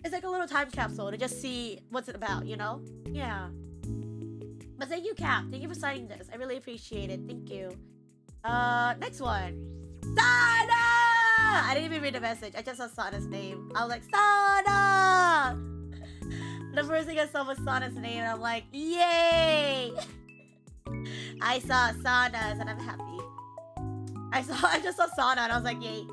Speaker 1: It's like a little time capsule to just see what's it about, you know? Yeah. But thank you, Cap. Thank you for signing this. I really appreciate it. Thank you. Next one. Sana! I didn't even read the message. I just saw Sana's name. I was like, Sana! The first thing I saw was Sana's name, and I'm like, yay! I saw Sana's, and I'm happy. I just saw Sana, and I was like, yay.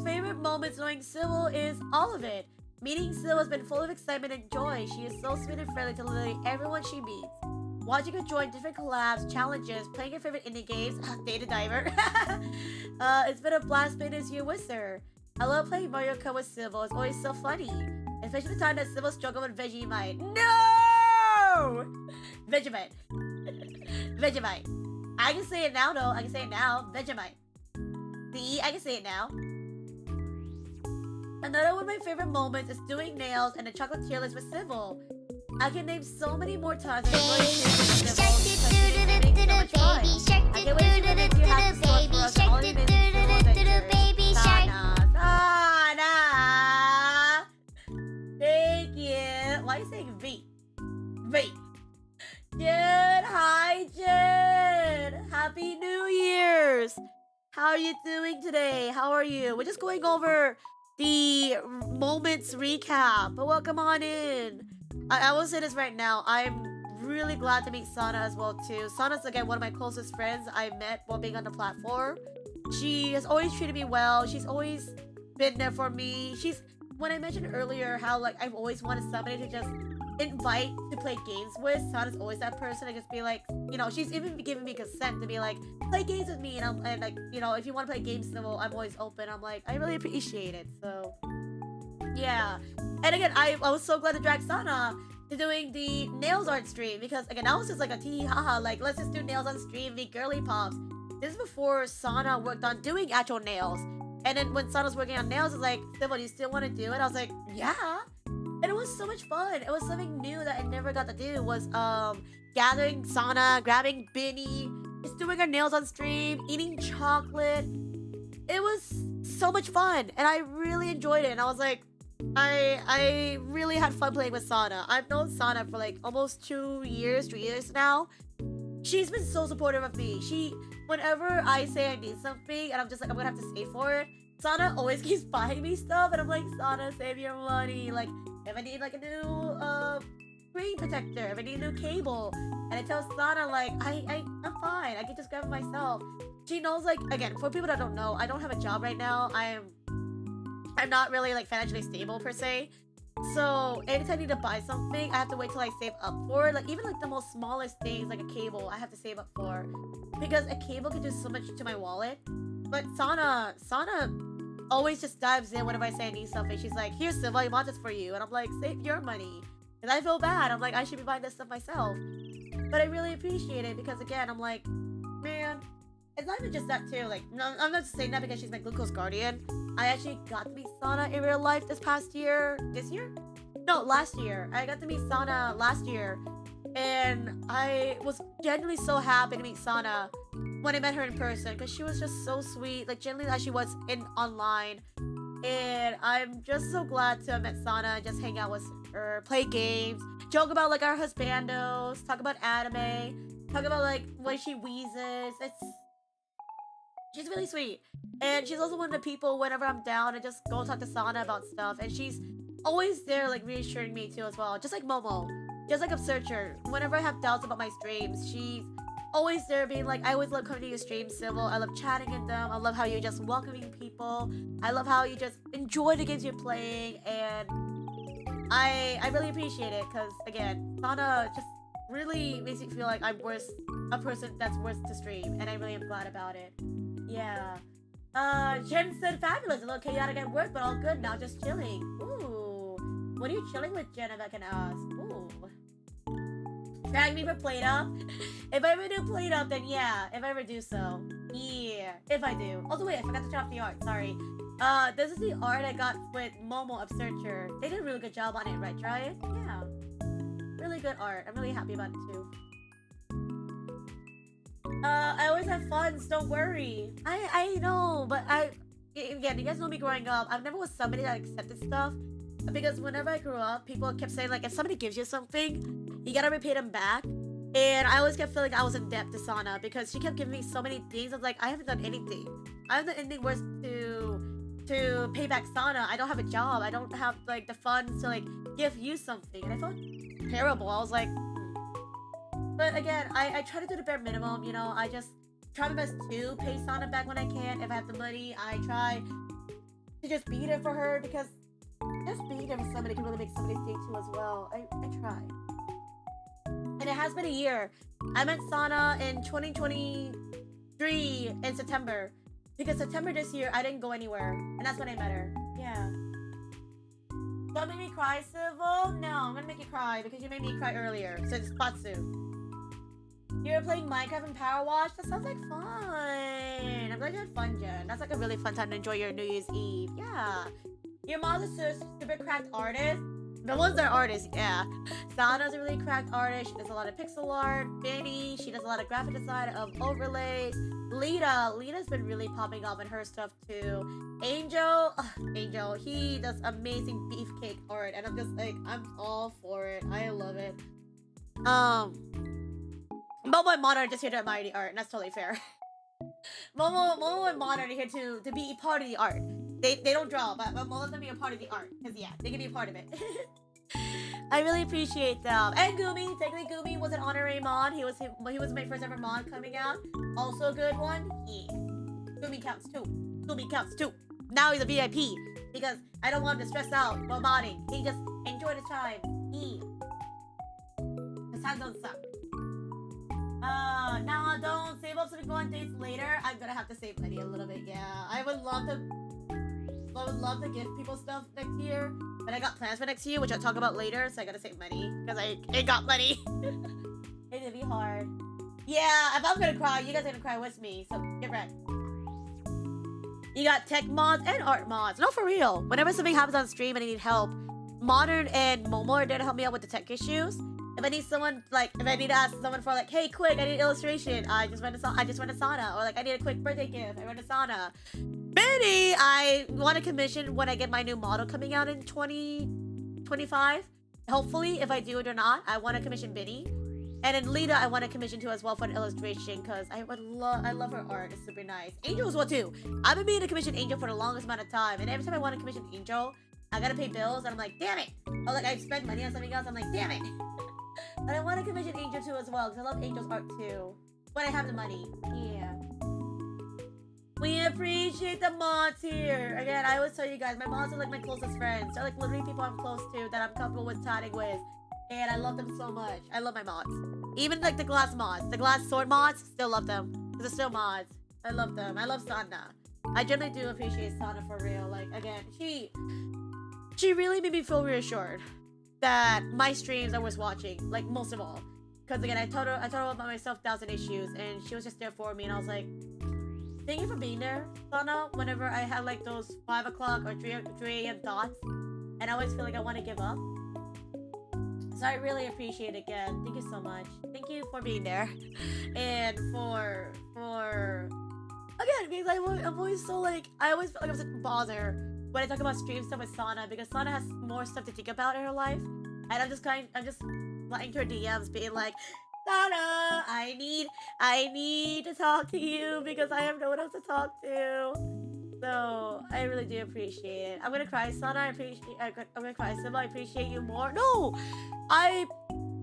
Speaker 1: Favorite moments knowing Civil is all of it. Meeting Civil has been full of excitement and joy. She is so sweet and friendly to literally everyone she meets. Watching her join different collabs, challenges, playing her favorite indie games, Data Diver. It's been a blast being this year with her. I love playing Mario Kart with Civil. It's always so funny. Especially the time that Civil struggled with Vegemite. No! Vegemite. Vegemite. I can say it now, though. I can say it now. Vegemite. See? I can say it now. Another one of my favorite moments is doing nails and the chocolate tier list with Civil. I can name so many more times. I can't wait to see so much fun. I can't wait to see what you have to store for us all the amazing Civil adventures. Sana! Thank you. Why are you saying V? V. Jen, hi Jen. Happy New Year's. How are you doing today? How are you? We're just going over the moments recap, but welcome on in. I will say this right now. I'm really glad to meet Sana as well too. Sana's again one of my closest friends I met while being on the platform. She has always treated me well. She's always been there for me. When I mentioned earlier how like I've always wanted somebody to just invite to play games with, Sana's always that person. I just be like, you know, she's even given me consent to be like, play games with me, and like, you know, if you want to play games, Civil, I'm always open. I'm like, I really appreciate it. So yeah. And again, I was so glad to drag Sana to doing the nails art stream, because again, that was just like a tee haha, like let's just do nails on stream, be girly pops. This is before Sana worked on doing actual nails. And then when Sana was working on nails, it's like, Civil, do you still want to do it? I was like, yeah. And it was so much fun. It was something new that I never got to do, was gathering Sana, grabbing Binny, just doing our nails on stream, eating chocolate. It was so much fun, and I really enjoyed it. And I was like, I really had fun playing with Sana. I've known Sana for like almost 3 years now. She's been so supportive of me. Whenever I say I need something and I'm just like, I'm gonna have to save for it, Sana always keeps buying me stuff, and I'm like, Sana, save your money. Like, if I need like a new screen protector, if I need a new cable, and I tell Sana like, I'm fine, I can just grab it myself. She knows, like, again, for people that don't know, I don't have a job right now. I'm not really like financially stable per se. So anytime I need to buy something, I have to wait till I save up for it. Like even like the most smallest things, like a cable, I have to save up for, because a cable can do so much to my wallet. But Sana always just dives in whenever I say I need something. She's like, "Here, Civil, I bought this for you," and I'm like, "Save your money," and I feel bad. I'm like, I should be buying this stuff myself, but I really appreciate it, because again, I'm like, man, it's not even just that too. Like, no, I'm not saying that because she's my glucose guardian. I actually got to meet Sana in real life this year. No, last year. I got to meet Sana last year, and I was genuinely so happy to meet Sana when I met her in person, because she was just so sweet, like genuinely as she was online. And I'm just so glad to have met Sana and just hang out with her, play games, joke about like our husbandos, talk about anime, talk about like when she wheezes. She's really sweet. And she's also one of the people whenever I'm down and just go talk to Sana about stuff. And she's always there, like, reassuring me too as well. Just like Momo. Just like Upsearcher. Whenever I have doubts about my streams, she's always there being like, I always love coming to your streams, Civil. I love chatting in them. I love how you're just welcoming people. I love how you just enjoy the games you're playing. And I really appreciate it. Because, again, Sana just really makes me feel like I'm worth a person that's worth to stream. And I really am glad about it. Yeah. Jen said fabulous. A little chaotic at work, but all good now, just chilling. Ooh. What are you chilling with, Jen, if I can ask? Ooh. Tag me for plate up. If I ever do plate up, then yeah. If I ever do so. Yeah. If I do. Also, wait, I forgot to turn off the art. Sorry. This is the art I got with Momo Upsearcher. They did a really good job on it, right, Giant? Yeah. Really good art. I'm really happy about it, too. I always have fun, so don't worry. I know, but again, you guys know me growing up. I've never was somebody that accepted stuff. Because whenever I grew up, people kept saying, like, if somebody gives you something, you gotta repay them back. And I always kept feeling I was in debt to Sana because she kept giving me so many things. I was like, I haven't done anything. I haven't done anything worth to pay back Sana. I don't have a job. I don't have, like, the funds to, like, give you something. And I felt terrible. I was like, But again, I try to do the bare minimum, you know. I just try my best to pay Sana back when I can. If I have the money, I try to just be there for her because just being there for somebody can really make somebody's day too as well. I try. And it has been a year. I met Sana in 2023 in September. Because September this year, I didn't go anywhere. And that's when I met her. Yeah. Don't make me cry, Civil. No, I'm gonna make you cry because you made me cry earlier. So it's Spatsu. You're playing Minecraft and Power Wash? That sounds like fun. I'm glad you had fun, Jen. That's like a really fun time to enjoy your New Year's Eve. Yeah. Your mom is a super cracked artist. The ones that are artists, yeah. Sana's a really cracked artist. She does a lot of pixel art. Benny, she does a lot of graphic design of overlays. Lita's been really popping up in her stuff too. Angel, he does amazing beefcake art. And I'm just like, I'm all for it. I love it. Momo and Mono are just here to admire the art, and that's totally fair. Momo and Mono are here to be part of the art. They don't draw, but Momo's gonna be a part of the art. Because yeah, they can be a part of it. I really appreciate them. And Gumi, technically Gumi was an honorary mod. He was my first ever mod coming out. Also a good one. Yeah. Gumi counts too. Now he's a VIP. Because I don't want him to stress out while modding. He just enjoy the time. Yeah. The time don't suck. Now don't save up so we go on dates later. I'm gonna have to save money a little bit, yeah. I would love to give people stuff next year, but I got plans for next year, which I'll talk about later, so I gotta save money, because I ain't got money. It's gonna be hard. Yeah, if I'm gonna cry, you guys are gonna cry with me, so get ready. You got tech mods and art mods. No, for real. Whenever something happens on stream and I need help, Modern and Momo are there to help me out with the tech issues. If I need someone, like, if I need to ask someone for, like, hey, quick, I need an illustration, I just went to Sana. Or, like, I need a quick birthday gift, I went to Sana. Benny, I want to commission when I get my new model coming out in 2025. Hopefully, if I do it or not, I want to commission Benny. And then Lita, I want to commission too as well for an illustration, because I love her art, it's super nice. Angel as well, too. I've been meaning to commission Angel for the longest amount of time, and every time I want to commission Angel, I gotta pay bills, and I'm like, damn it! Or, like, I spend money on something else, I'm like, damn it! And I want to commission Angel too as well, because I love Angel's art too. When I have the money. Yeah. We appreciate the mods here. Again, I always tell you guys, my mods are like my closest friends. They're like literally people I'm close to that I'm comfortable with chatting with. And I love them so much. I love my mods. Even like the glass mods. The glass sword mods, still love them. Because they're still mods. I love them. I love Sana. I generally do appreciate Sana for real. Like, again, she really made me feel reassured that my streams are worth watching, like most of all. Because again, I told her about my self-doubts and issues, and she was just there for me, and I was like, thank you for being there, Sana, whenever I had like those 5 o'clock or 3 a.m. thoughts, and I always feel like I want to give up. So I really appreciate it again. Thank you so much. Thank you for being there. And for again, because I'm always so like, I always feel like I'm such a bother when I talk about stream stuff with Sana, because Sana has more stuff to think about in her life, and I'm just flying to her DMs being like, Sana, I need to talk to you because I have no one else to talk to. So I really do appreciate it. I'm gonna cry, Sana. I'm gonna cry, Simba. I appreciate you more. No, I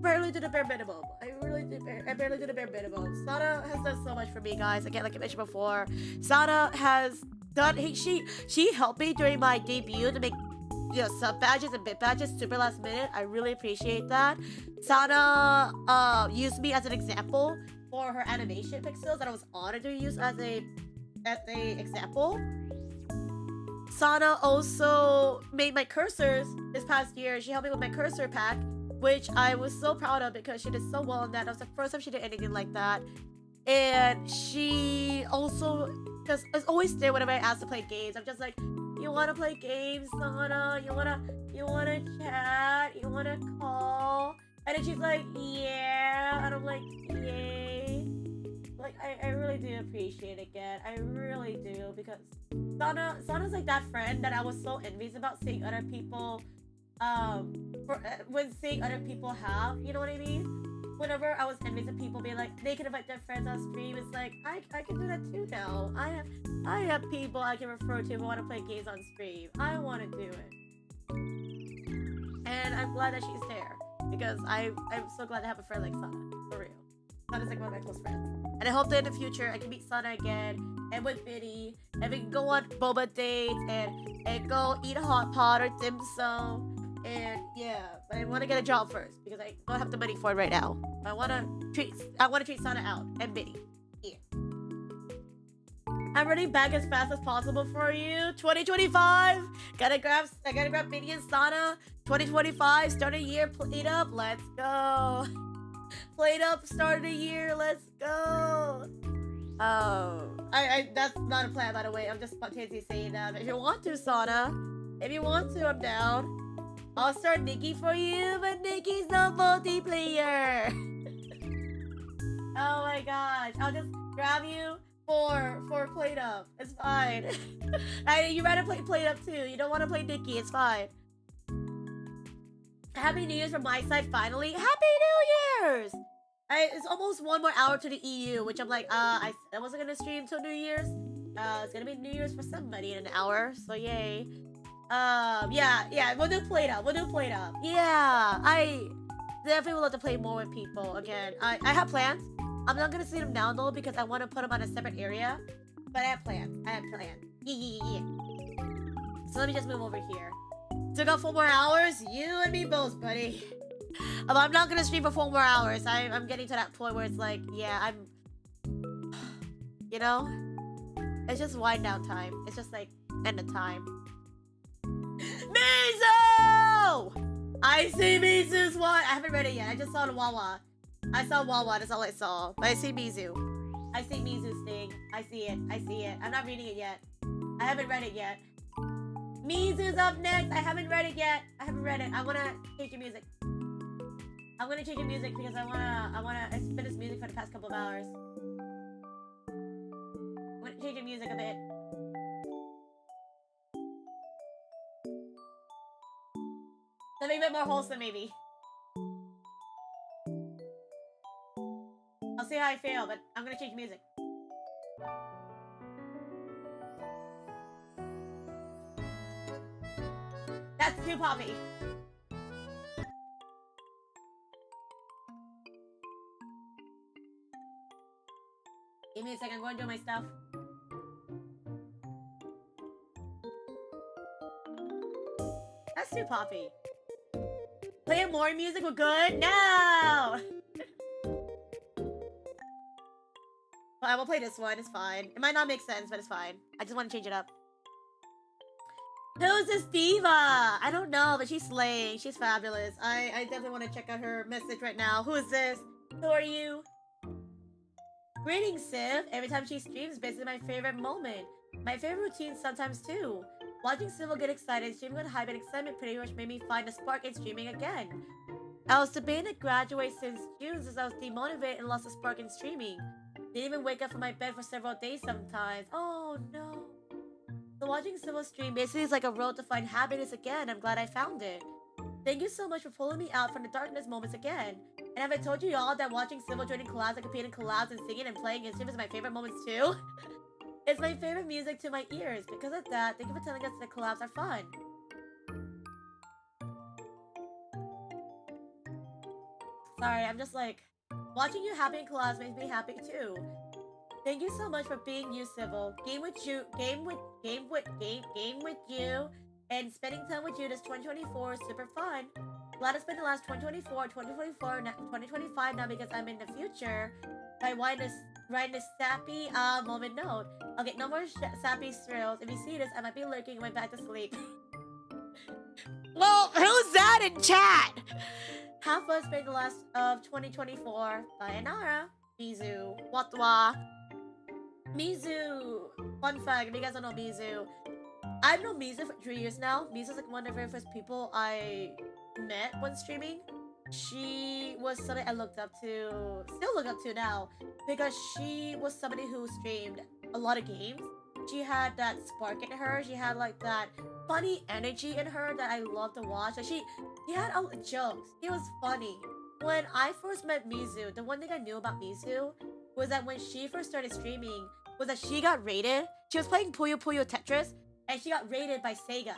Speaker 1: barely do the bare minimum. I barely do the bare minimum. Sana has done so much for me, guys. Again, like I mentioned before, Sana has done. She helped me during my debut to make sub badges and bit badges super last minute. I really appreciate that. Sana used me as an example for her animation pixels that I was honored to use as a example. Sana also made my cursors this past year. She helped me with my cursor pack, which I was so proud of because she did so well in that. That was the first time she did anything like that. And she also just is always there whenever I ask to play games. I'm just like, you wanna play games, Sana? You wanna chat? You wanna call? And then she's like, yeah. And I'm like, yay. Like, I really do appreciate it again. I really do, because Sana's like that friend that I was so envious about seeing other people, when seeing other people have, you know what I mean? Whenever I was envious of people being like, they can invite their friends on stream, it's like, I can do that too now. I have people I can refer to if I want to play games on stream. I want to do it. And I'm glad that she's there, because I'm so glad to have a friend like Sana, for real. Sana's like one of my close friends. And I hope that in the future I can meet Sana again, and with Biddy, and we can go on boba dates, and go eat a hot pot or dim sum. And yeah, but I want to get a job first because I don't have the money for it right now. I want to treat Sana out and Biddy. Yeah. I'm running back as fast as possible for you. 2025. I gotta grab Biddy and Sana. 2025. Start a year. Played up. Let's go. Played up. Start a year. Let's go. Oh, I that's not a plan, by the way. I'm just spontaneously saying that. But if you want to, Sana, if you want to, I'm down. I'll start Nikki for you, but Nikki's not multiplayer. Oh my gosh, I'll just grab you for Played Up. It's fine. You rather play Played Up too. You don't want to play Nikki. It's fine. Happy New Year's from my side, finally. Happy New Year's! It's almost 1 more hour to the EU, which I'm like, I wasn't gonna stream till New Year's. It's gonna be New Year's for somebody in an hour, so yay. Yeah, we'll do Played Up. Yeah, I definitely would love to play more with people again. I have plans. I'm not gonna see them now though because I want to put them on a separate area. But I have plans. Yeah. So let me just move over here. Took out 4 more hours. You and me both, buddy. I'm not gonna stream for 4 more hours. I'm getting to that point where it's like, yeah, you know, it's just wind down time. It's just like end of time. Mizu! I see Mizu's one. I haven't read it yet. I just saw the Wawa. I saw Wawa. That's all I saw. But I see Mizu. I see Mizu's thing. I see it. I'm not reading it yet. I haven't read it yet. Mizu's up next. I haven't read it yet. I wanna change your music. I'm gonna change your music because I spin this music for the past couple of hours. I'm gonna change your music a bit. Something a bit more wholesome, maybe. I'll see how I feel, but I'm gonna change music. That's too poppy. Give me a second, I'm going to do my stuff. That's too poppy. Play more music, we're good? No! Well, I will play this one, it's fine. It might not make sense, but it's fine. I just want to change it up. Who's this diva? I don't know, but she's slaying. She's fabulous. I definitely want to check out her message right now. Who is this? Who are you? Greetings, Civ. Every time she streams is basically my favorite moment. My favorite routine sometimes too. Watching Civil get excited, streaming with hype and excitement pretty much made me find a spark in streaming again. I was debating to graduate since June since I was demotivated and lost the spark in streaming. Didn't even wake up from my bed for several days sometimes. Oh no. So watching Civil stream basically is like a road to find happiness again. I'm glad I found it. Thank you so much for pulling me out from the darkness moments again. And have I told you all that watching Civil joining collabs and competing collabs and singing and playing instruments is my favorite moments too? It's my favorite music to my ears. Because of that, thank you for telling us that collabs are fun. Sorry, I'm just like, watching you happy in collabs makes me happy too. Thank you so much for being you, Civil. Game with you, game with you, and spending time with you this 2024 is super fun. Glad to spend the last 2025 now because I'm in the future. By writing this sappy moment note. I'll get no more sappy thrills. If you see this, I might be lurking and went back to sleep. Well, who's that in chat? Have fun spending the last of 2024. Sayonara. Mizu. Watwa. Mizu. Fun fact, if you guys don't know Mizu, I've known Mizu for 3 years now. Mizu's like one of the very first people I met when streaming. She was somebody I looked up to, still look up to now, because she was somebody who streamed a lot of games. She had that spark in her. She had like that funny energy in her that I love to watch. Like she had jokes. It was funny. When I first met Mizu, the one thing I knew about Mizu was that when she first started streaming, was that she got rated. She was playing Puyo Puyo Tetris, and she got rated by Sega.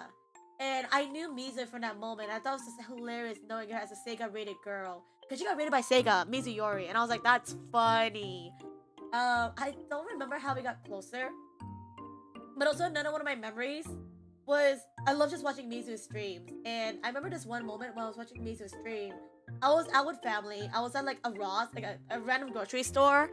Speaker 1: And I knew Mizu from that moment. I thought it was just hilarious knowing her as a Sega-rated girl. Because she got rated by Sega, Mizu Yori. And I was like, that's funny. I don't remember how we got closer. But also another one of my memories was I love just watching Mizu streams. And I remember this one moment when I was watching Mizu stream. I was out with family. I was at like a Ross, like a random grocery store.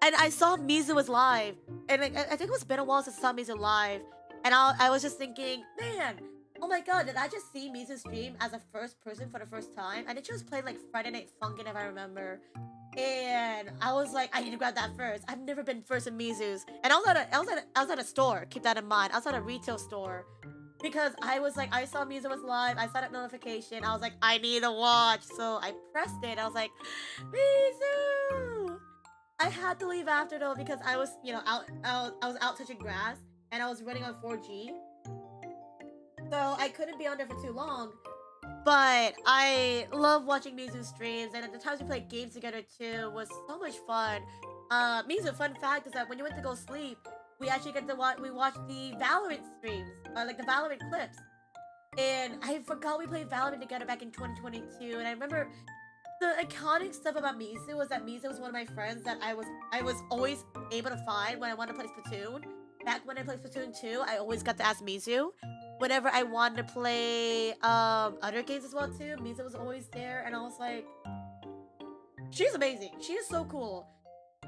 Speaker 1: And I saw Mizu was live. And I think it was been a while since I saw Mizu live. And I was just thinking, man, oh my god, did I just see Mizu stream as a first person for the first time? I think she was playing like Friday Night Funkin' if I remember. And I was like, I need to grab that first. I've never been first in Mizu's. And I was at a store, keep that in mind. I was at a retail store. Because I was like, I saw Mizu was live, I saw that notification, I was like, I need to watch. So I pressed it, I was like, Mizu! I had to leave after though because I was, you know, I was out touching grass and I was running on 4G. So I couldn't be on there for too long. But I love watching Mizu streams, and at the times we played games together too was so much fun. Mizu, fun fact is that when you went to go sleep, we actually get to watch the Valorant streams, like the Valorant clips. And I forgot we played Valorant together back in 2022, and I remember the iconic stuff about Mizu was that Mizu was one of my friends that I was always able to find when I wanted to play Splatoon. Back when I played Splatoon 2, I always got to ask Mizu. Whenever I wanted to play other games as well too, Mizu was always there, and I was like, she's amazing. She is so cool.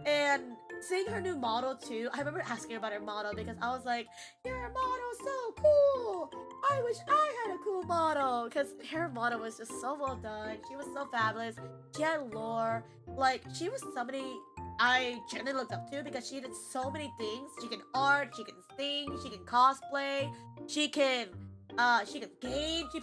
Speaker 1: And seeing her new model too, I remember asking her about her model because I was like, your model's so cool. I wish I had a cool model, because her model was just so well done. She was so fabulous. She had lore. Like, she was somebody I genuinely looked up to because she did so many things. She can art, she can sing, she can cosplay, she can game. She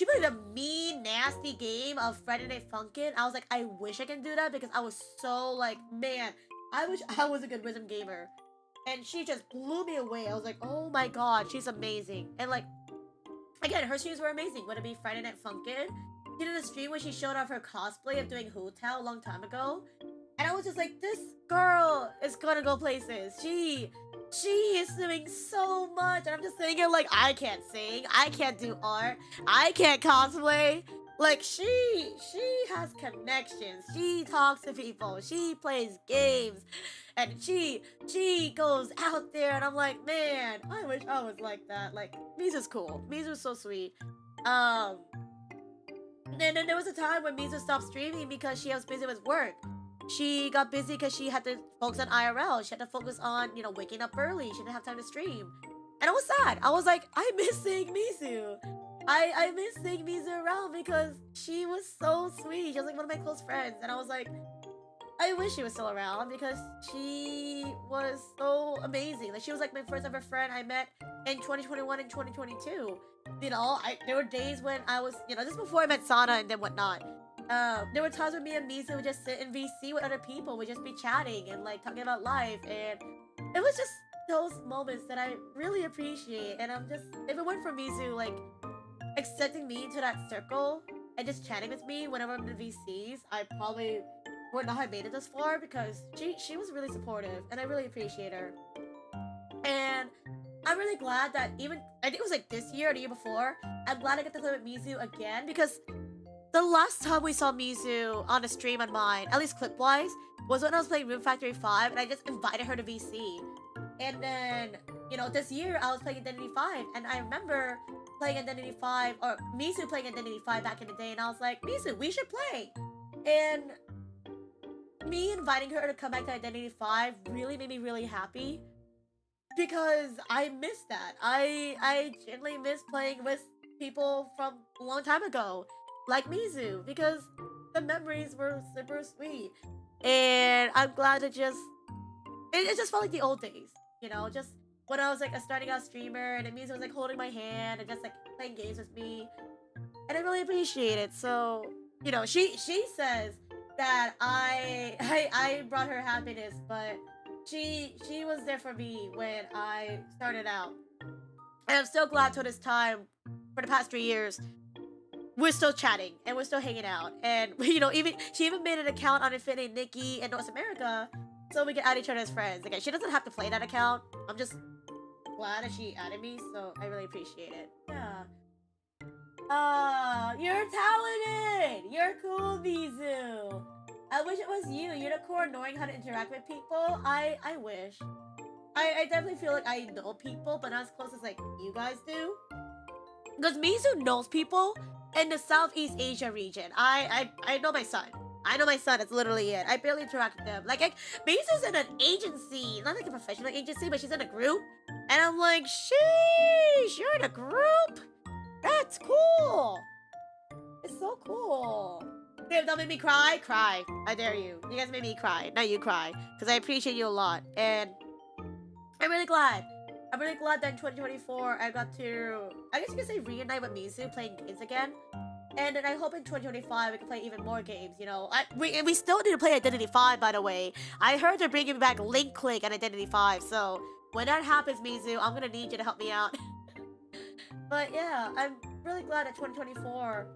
Speaker 1: played a mean, nasty game of Friday Night Funkin'. I was like, I wish I can do that because I was so like, man, I wish I was a good rhythm gamer. And she just blew me away. I was like, oh my god, she's amazing. And like, again, her streams were amazing. Would it be Friday Night Funkin'? She did a stream where she showed off her cosplay of doing Hu Tao a long time ago. And I was just like, this girl is gonna go places. She is doing so much. And I'm just sitting here like, I can't sing. I can't do art. I can't cosplay. Like, she has connections. She talks to people. She plays games. And she goes out there. And I'm like, man, I wish I was like that. Like, Mizu's cool. Mizu's so sweet. And then there was a time when Mizu stopped streaming because she was busy with work. She got busy because she had to focus on IRL. She had to focus on, you know, waking up early. She didn't have time to stream. And I was sad. I was like, I miss seeing Mizu. I miss seeing Mizu around because she was so sweet. She was like one of my close friends. And I was like, I wish she was still around because she was so amazing. Like, she was like my first ever friend I met in 2021 and 2022. You know, there were days when I was, you know, just before I met Sana and then whatnot. There were times when me and Mizu would just sit in VC with other people. We'd just be chatting and like talking about life, and it was just those moments that I really appreciate. And I'm just, if it weren't for Mizu like accepting me into that circle, and just chatting with me whenever I'm in the VCs, I probably would not have made it this far because she was really supportive and I really appreciate her. And I'm really glad that even I think it was like this year or the year before, I'm glad I got to play with Mizu again because the last time we saw Mizu on a stream on mine, at least clip wise, was when I was playing Room Factory 5 and I just invited her to VC. And then, you know, this year I was playing Identity 5 and I remember playing Identity 5 or Mizu playing Identity 5 back in the day and I was like, Mizu, we should play. And me inviting her to come back to Identity 5 really made me really happy because I miss that. I genuinely miss playing with people from a long time ago, like Mizu, because the memories were super sweet. And I'm glad it just felt like the old days, you know, just when I was like a starting out streamer and Mizu was like holding my hand and just like playing games with me. And I really appreciate it. So, you know, she says that I brought her happiness, but she was there for me when I started out. And I'm still glad to this time, for the past 3 years, we're still chatting and we're still hanging out. And, you know, she even made an account on Infinity Nikki in North America so we can add each other as friends. Again, she doesn't have to play that account. I'm just glad that she added me, so I really appreciate it. Yeah. You're talented! You're cool, Mizu! I wish it was you, Unicorn, knowing how to interact with people. I wish. I definitely feel like I know people, but not as close as, like, you guys do. Because Mizu knows people in the Southeast Asia region. I know my son. I know my son, that's literally it. I barely interact with them. Like, Mizu's in an agency. Not like a professional agency, but she's in a group. And I'm like, sheesh, you're in a group? That's cool. It's so cool. Babe, don't make me cry. Cry. I dare you. You guys made me cry. Now you cry. Because I appreciate you a lot. And I'm really glad. I'm really glad that in 2024 I got to, I guess you could say, reunite with Mizu playing games again. And then I hope in 2025 we can play even more games, you know. We still need to play Identity 5, by the way. I heard they're bringing back Link Click and Identity 5, so when that happens, Mizu, I'm gonna need you to help me out. But yeah, I'm really glad that 2024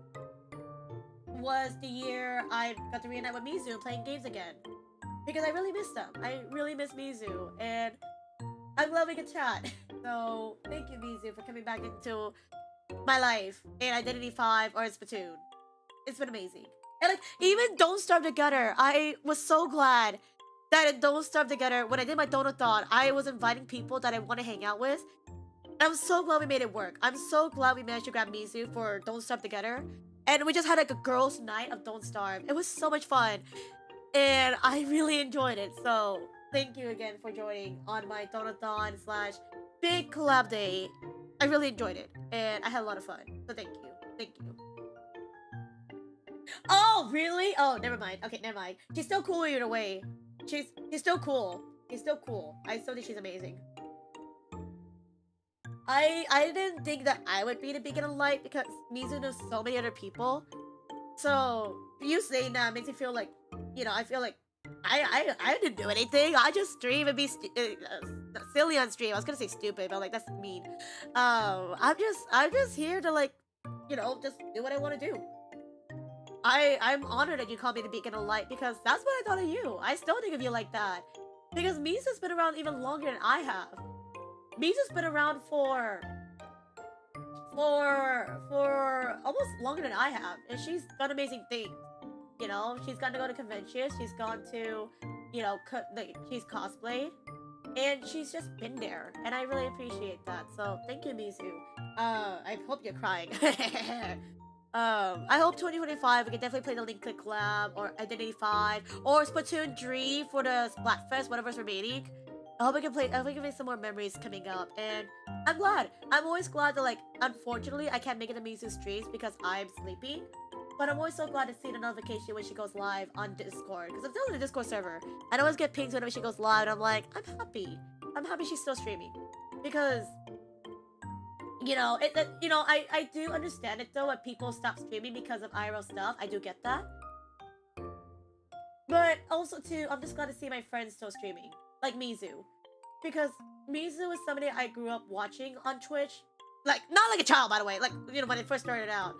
Speaker 1: was the year I got to reunite with Mizu playing games again. Because I really miss them. I really miss Mizu, and I'm glad we could chat. So, thank you, Mizu, for coming back into my life in Identity 5 or in Splatoon. It's been amazing. And like, even Don't Starve Together, I was so glad that in Don't Starve Together, when I did my Donathon, I was inviting people that I want to hang out with. And I'm so glad we made it work. I'm so glad we managed to grab Mizu for Don't Starve Together. And we just had like a girls' night of Don't Starve. It was so much fun. And I really enjoyed it. So, thank you again for joining on my Donathon / big collab day. I really enjoyed it, and I had a lot of fun. So thank you. Thank you. Oh, really? Oh, never mind. Okay, never mind. She's still cool either way. She's still cool. She's still cool. I still think she's amazing. I didn't think that I would be the beacon of light because Mizu knows so many other people. So you saying that makes me feel like, you know, I feel like I didn't do anything. I just stream and be silly on stream. I was gonna say stupid, but like that's mean. I'm just here to like, you know, just do what I want to do. I'm honored that you call me the beacon of light because that's what I thought of you. I still think of you like that because Mizu's been around even longer than I have. Mizu's been around for almost longer than I have, and she's done amazing things. You know, she's gotten to go to conventions, she's gone to, you know, she's cosplayed, and she's just been there, and I really appreciate that. So thank you, Mizu. I hope you're crying. I hope 2025 we can definitely play the Link Click collab or Identity 5 or Splatoon 3 for the Splatfest, whatever's remaining. I hope we can play. I hope we can make some more memories coming up, and I'm glad. I'm always glad that, like, unfortunately, I can't make it to Mizu streams because I'm sleeping. But I'm always so glad to see the notification when she goes live on Discord because I'm still in the Discord server. I always get pings whenever she goes live, and I'm like, I'm happy. I'm happy she's still streaming because, you know, I do understand it though when people stop streaming because of IRL stuff. I do get that. But also too, I'm just glad to see my friends still streaming. Like Mizu. Because Mizu is somebody I grew up watching on Twitch. Like, not like a child, by the way. Like, you know, when it first started out.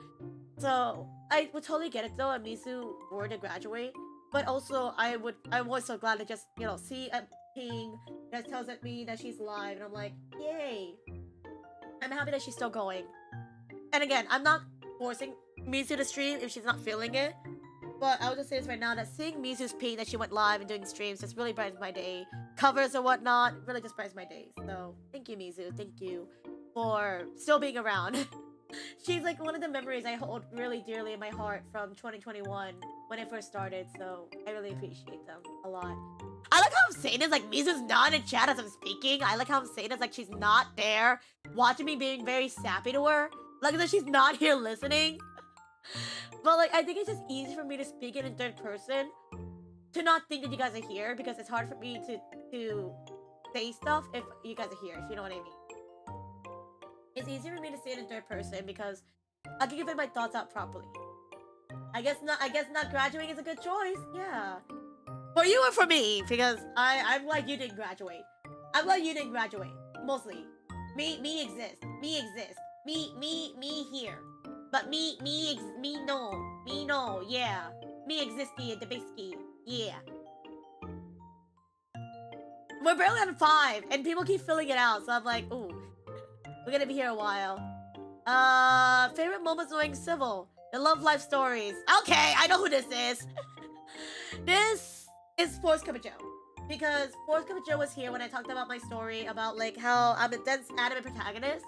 Speaker 1: So I would totally get it though if Mizu were to graduate. But also I'm always so glad to just, you know, see a ping that tells me that she's live and I'm like, yay. I'm happy that she's still going. And again, I'm not forcing Mizu to stream if she's not feeling it. But I will just say this right now, that seeing Mizu's ping that she went live and doing streams just really brightens my day. Covers or whatnot, really just brightens my day. So thank you, Mizu. Thank you for still being around. She's like one of the memories I hold really dearly in my heart from 2021 when it first started. So I really appreciate them a lot. I like how I'm saying this, like Mizu's not in chat as I'm speaking. I like how I'm saying this, like she's not there watching me being very sappy to her. Like as if she's not here listening. But like I think it's just easy for me to speak it in third person to not think that you guys are here because it's hard for me to say stuff if you guys are here, if you know what I mean. It's easier for me to say it in third person because I can give my thoughts out properly. I guess not graduating is a good choice. Yeah. For you or for me, because I'm glad you didn't graduate. I'm glad you didn't graduate. Mostly. Me exist. Me exist. Me here. But me no, yeah. Me existy at the big ski. Yeah. We're barely on 5, and people keep filling it out, so I'm like, ooh. We're gonna be here a while. Favorite moments knowing Civil. The love life stories. Okay, I know who this is. This is Force Cuppa Joe. Because Force Cuppa Joe was here when I talked about my story about like how I'm a dense anime protagonist.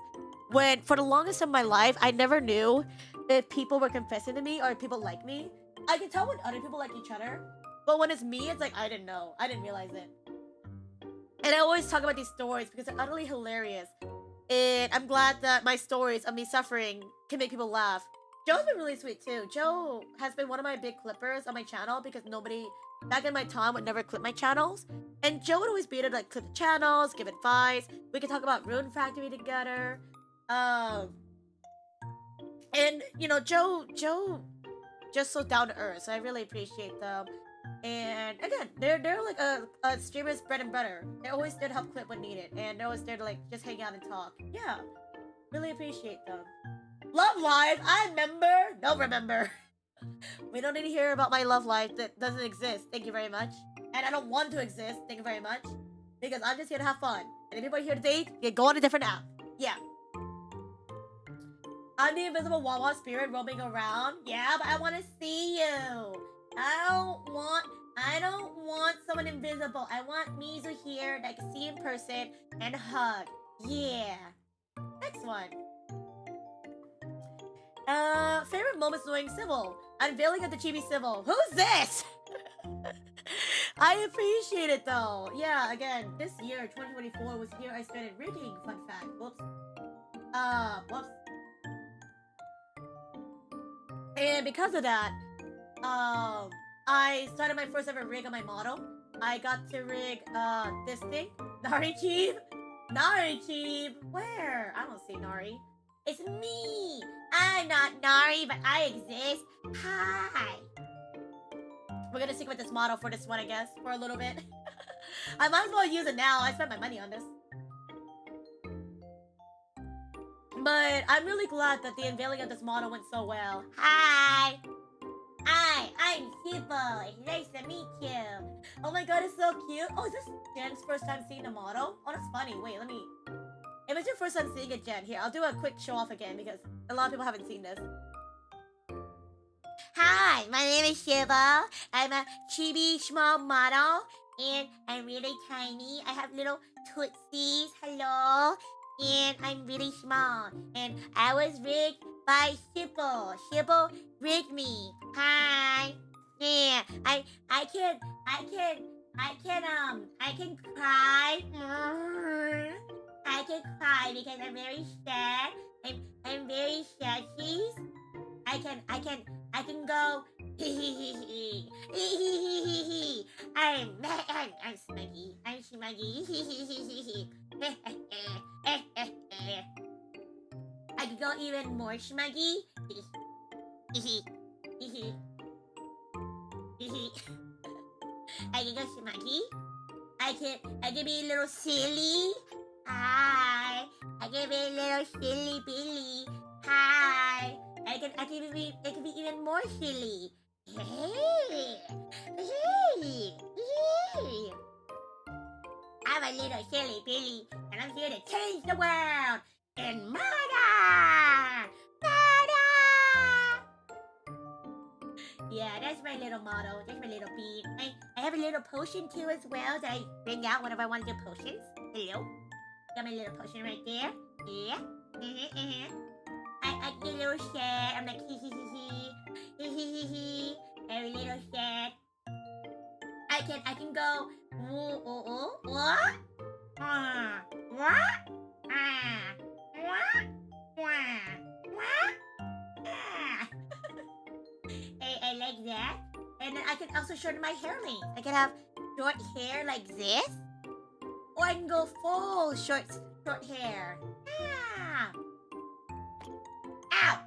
Speaker 1: When for the longest of my life, I never knew if people were confessing to me or if people like me. I can tell when other people like each other. But when it's me, it's like I didn't know. I didn't realize it. And I always talk about these stories because they're utterly hilarious. And I'm glad that my stories of me suffering can make people laugh. Joe's been really sweet too. Joe has been one of my big clippers on my channel because nobody back in my time would never clip my channels. And Joe would always be able to like clip the channels, give advice. We could talk about Rune Factory together. And you know, Joe just so down to earth. So I really appreciate them. And again, they're like a streamer's bread and butter. They're always there to help clip when needed, and they're always there to like just hang out and talk. Yeah, really appreciate them. Love life, I remember. Don't remember. We don't need to hear about my love life that doesn't exist. Thank you very much. And I don't want to exist. Thank you very much. Because I'm just here to have fun. And if people are here to date, you go on a different app. Yeah. I'm the invisible Wawa spirit roaming around. Yeah, but I want to see you. I don't want someone invisible. I want Mizu here that I can see in person and hug. Yeah. Next one. Favorite moments knowing Civil. Unveiling of the Chibi Civil. Who's this? I appreciate it though. Yeah, again, this year, 2024, was the year I started rigging. Fun fact. Whoops. Whoops. And because of that, I started my first ever rig on my model. I got to rig, this thing. Nari Cheeb? Nari Cheeb? Where? I don't see Nari. It's me! I'm not Nari, but I exist. Hi! We're gonna stick with this model for this one, I guess, for a little bit. I might as well use it now. I spent my money on this. But I'm really glad that the unveiling of this model went so well. Hi! I'm Sibo. Nice to meet you. Oh my god, it's so cute. Oh, is this Jen's first time seeing the model? Oh, that's funny. Wait, let me... If it's your first time seeing it, Jen, here, I'll do a quick show off again because a lot of people haven't seen this. Hi, my name is Shiba. I'm a chibi small model, and I'm really tiny. I have little tootsies. Hello. And I'm really small. And I was rigged by Shibble. Shibble rigged me. Hi. Yeah. I can cry. I can cry because I'm very sad. I'm very sad. Please. I can go. I'm Smuggy. I'm Smuggy. I can go even more Smuggy. I can go Smuggy. I can be a little silly. Hi. I can be a little silly Billy. Hi. I
Speaker 10: I can be even more silly. Hey, hey, hey. I'm a little silly Billy, and I'm here to change the world and murder. Yeah, that's my little motto. That's my little bean. I have a little potion too as well that I bring out whenever I want to do potions. Hello. Got my little potion right there. Yeah. I get a little sad. I'm like hee hee hee hee hee hee hee. Every little sad. I can go ooh ooh ooh what? What? I like that. And then I can also shorten my hair length. I can have short hair like this. Or I can go full short hair. Ah. Ow!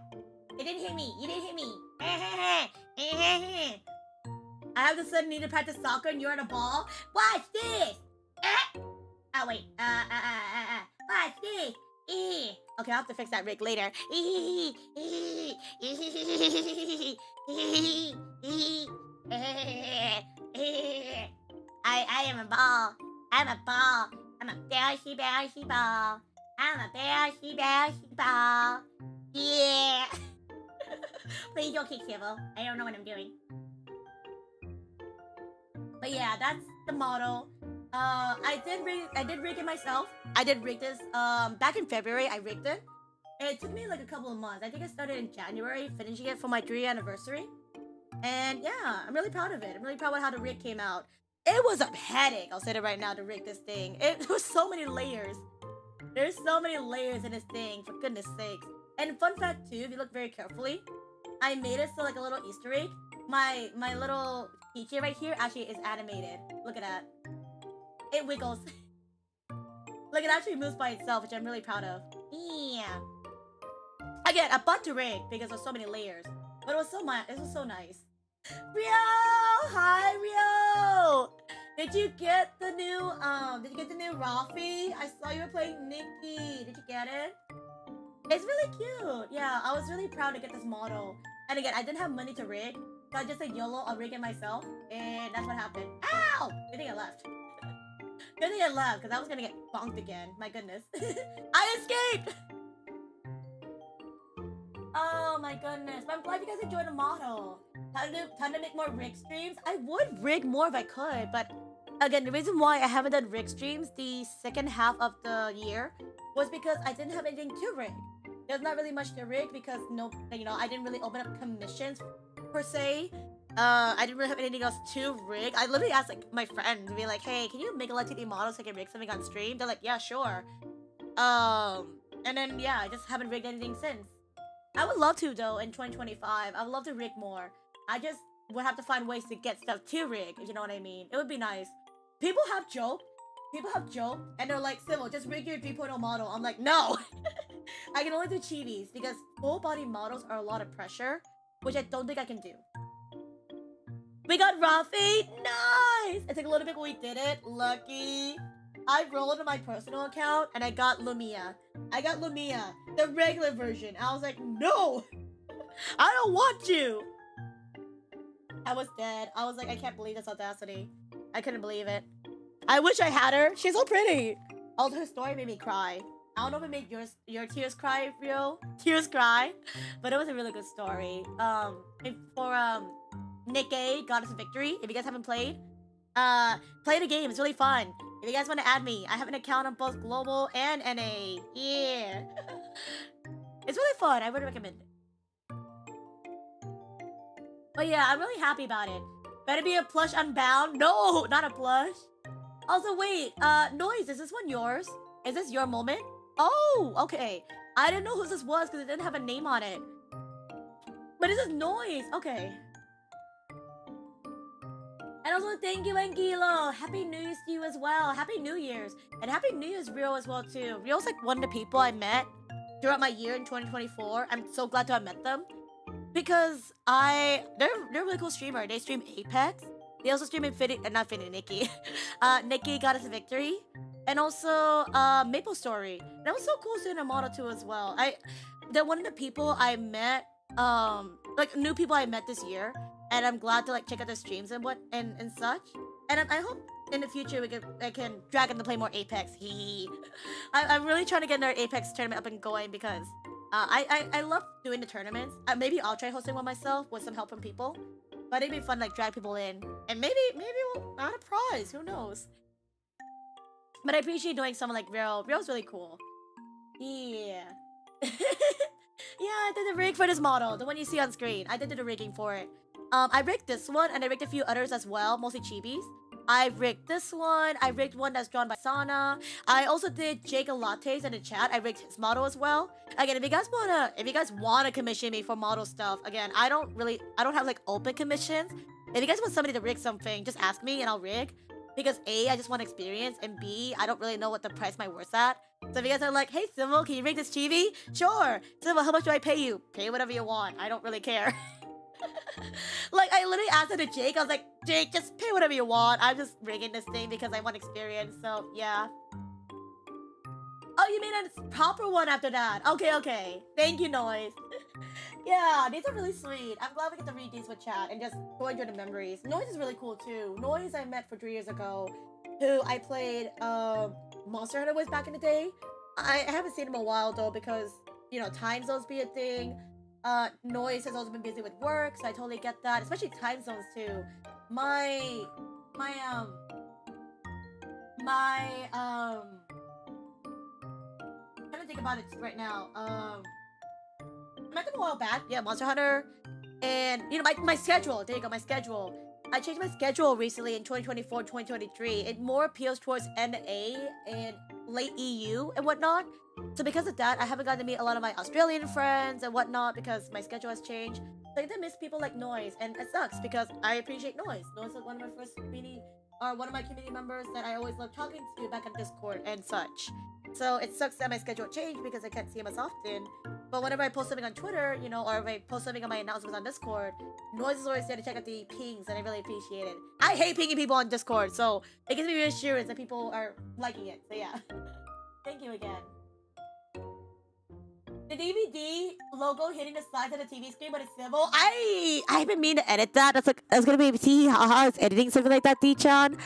Speaker 10: It didn't hit me. You didn't hit me. I have the sudden need to practice soccer and you're on a ball. Watch this. Oh wait. Watch this. Okay, I'll have to fix that rig later. I am a ball. I'm a ball. I'm a bouncy ball. I'm a bouncy ball. Yeah. Please don't kick Civil. I don't know what I'm doing. But yeah, that's the model. I did rig it myself. I did rig this back in February. I rigged it. It took me like a couple of months. I think I started in January, finishing it for my 3rd anniversary. And yeah, I'm really proud of it. I'm really proud of how the rig came out. It was a headache, I'll say it right now, to rig this thing. It was so many layers. There's so many layers in this thing, for goodness sakes. And fun fact too, if you look very carefully, I made it so like a little Easter egg. My little keychain right here actually is animated. Look at that. It wiggles. Like it actually moves by itself, which I'm really proud of. Yeah. Again, I bought the rig because there's so many layers. But it was so nice. Rio! Hi, Rio! Did you get the new Rafi? I saw you were playing Nikki. Did you get it? It's really cute. Yeah, I was really proud to get this model. And again, I didn't have money to rig. So I just said YOLO, I'll rig it myself. And that's what happened. Ow! Good thing I left. Good thing I left, because I was gonna get bonked again. My goodness. I escaped! Oh my goodness. But I'm glad you guys enjoyed the model. Time to make more rig streams. I would rig more if I could, but again, the reason why I haven't done rig streams the second half of the year was because I didn't have anything to rig. There's not really much to rig because I didn't really open up commissions per se. I didn't really have anything else to rig. I literally asked like my friend to be like, hey, can you make a LTD model so I can rig something on stream? They're like, yeah, sure. And then yeah, I just haven't rigged anything since. I would love to though in 2025. I would love to rig more. I just would have to find ways to get stuff to rig, if you know what I mean. It would be nice. People have joked, and they're like, Civil, just rig your 3.0 model. I'm like, no! I can only do chivis, because full body models are a lot of pressure, which I don't think I can do. We got Rafi! Nice! It took a little bit, but we did it. Lucky. I rolled on my personal account, and I got Lumia. The regular version. I was like, no! I don't want you! I was dead. I was like, I can't believe this audacity. I couldn't believe it. I wish I had her. She's so pretty. Also, her story made me cry. I don't know if it made your tears cry, Rio. Tears cry. But it was a really good story. For Nick A, Goddess of Victory, if you guys haven't played, play the game. It's really fun. If you guys want to add me, I have an account on both global and NA. Yeah. It's really fun. I would recommend it. But yeah, I'm really happy about it. Better be a plush Unbound. No, not a plush. Also, wait. Noise, is this one yours? Is this your moment? Oh, okay. I didn't know who this was because it didn't have a name on it. But this is Noise. Okay. And also, thank you, Angelo. Happy New Year's to you as well. Happy New Year's. And Happy New Year's, Rio, as well, too. Rio's like one of the people I met throughout my year in 2024. I'm so glad to have met them. Because they're a really cool streamer. They stream Apex. They also stream Nikki. Nikki Goddess of Victory. And also Maple Story. That was so cool seeing a model too as well. They're one of the people I met like new people I met this year, and I'm glad to like check out their streams and what and such. And I hope in the future I can drag them to play more Apex. I'm really trying to get another Apex tournament up and going because I love doing the tournaments. Maybe I'll try hosting one myself with some help from people. But it'd be fun like drag people in, and maybe we'll add a prize. Who knows? But I appreciate doing someone like Real. Real's really cool. Yeah. Yeah, I did the rig for this model, the one you see on screen. I did the rigging for it. I rigged this one, and I rigged a few others as well, mostly chibis. I rigged this one. I rigged one that's drawn by Sana. I also did Jake Lattes in the chat. I rigged his model as well. Again, if you guys wanna commission me for model stuff, again, I don't have like open commissions. If you guys want somebody to rig something, just ask me and I'll rig. Because A, I just want experience, and B, I don't really know what the price my worth's at. So if you guys are like, hey Civil, can you rig this chibi? Sure. Civil, how much do I pay you? Pay whatever you want. I don't really care. Like, I literally asked it to Jake. I was like, Jake, just pay whatever you want. I'm just rigging this thing because I want experience. So, yeah. Oh, you mean a proper one after that? Okay. Thank you, Noise. Yeah, these are really sweet. I'm glad we get to read these with chat and just go enjoy the memories. Noise is really cool, too. Noise I met for 3 years ago, who I played Monster Hunter with back in the day. I haven't seen him in a while, though, because, you know, time zones be a thing. Noise has also been busy with work, so I totally get that, especially time zones too. I'm trying to think about it right now. I met them a while back, yeah, Monster Hunter, and you know my schedule. There you go, my schedule. I changed my schedule recently in 2024, 2023. It more appeals towards NA and late EU and whatnot. So because of that, I haven't gotten to meet a lot of my Australian friends and whatnot because my schedule has changed. So I did miss people like Noise, and it sucks because I appreciate Noise. Noise was one of my first community, or one of my community members that I always loved talking to back on Discord and such. So it sucks that my schedule changed because I can't see him as often. But whenever I post something on Twitter, you know, or if I post something on my announcements on Discord, Noise is always there to check out the pings, and I really appreciate it. I hate pinging people on Discord, so it gives me reassurance that people are liking it. So yeah. Thank you again. The DVD logo hitting the sides of the TV screen, but it's civil. I've been meaning to edit that. That's gonna be see how it's editing something like that, D-chan.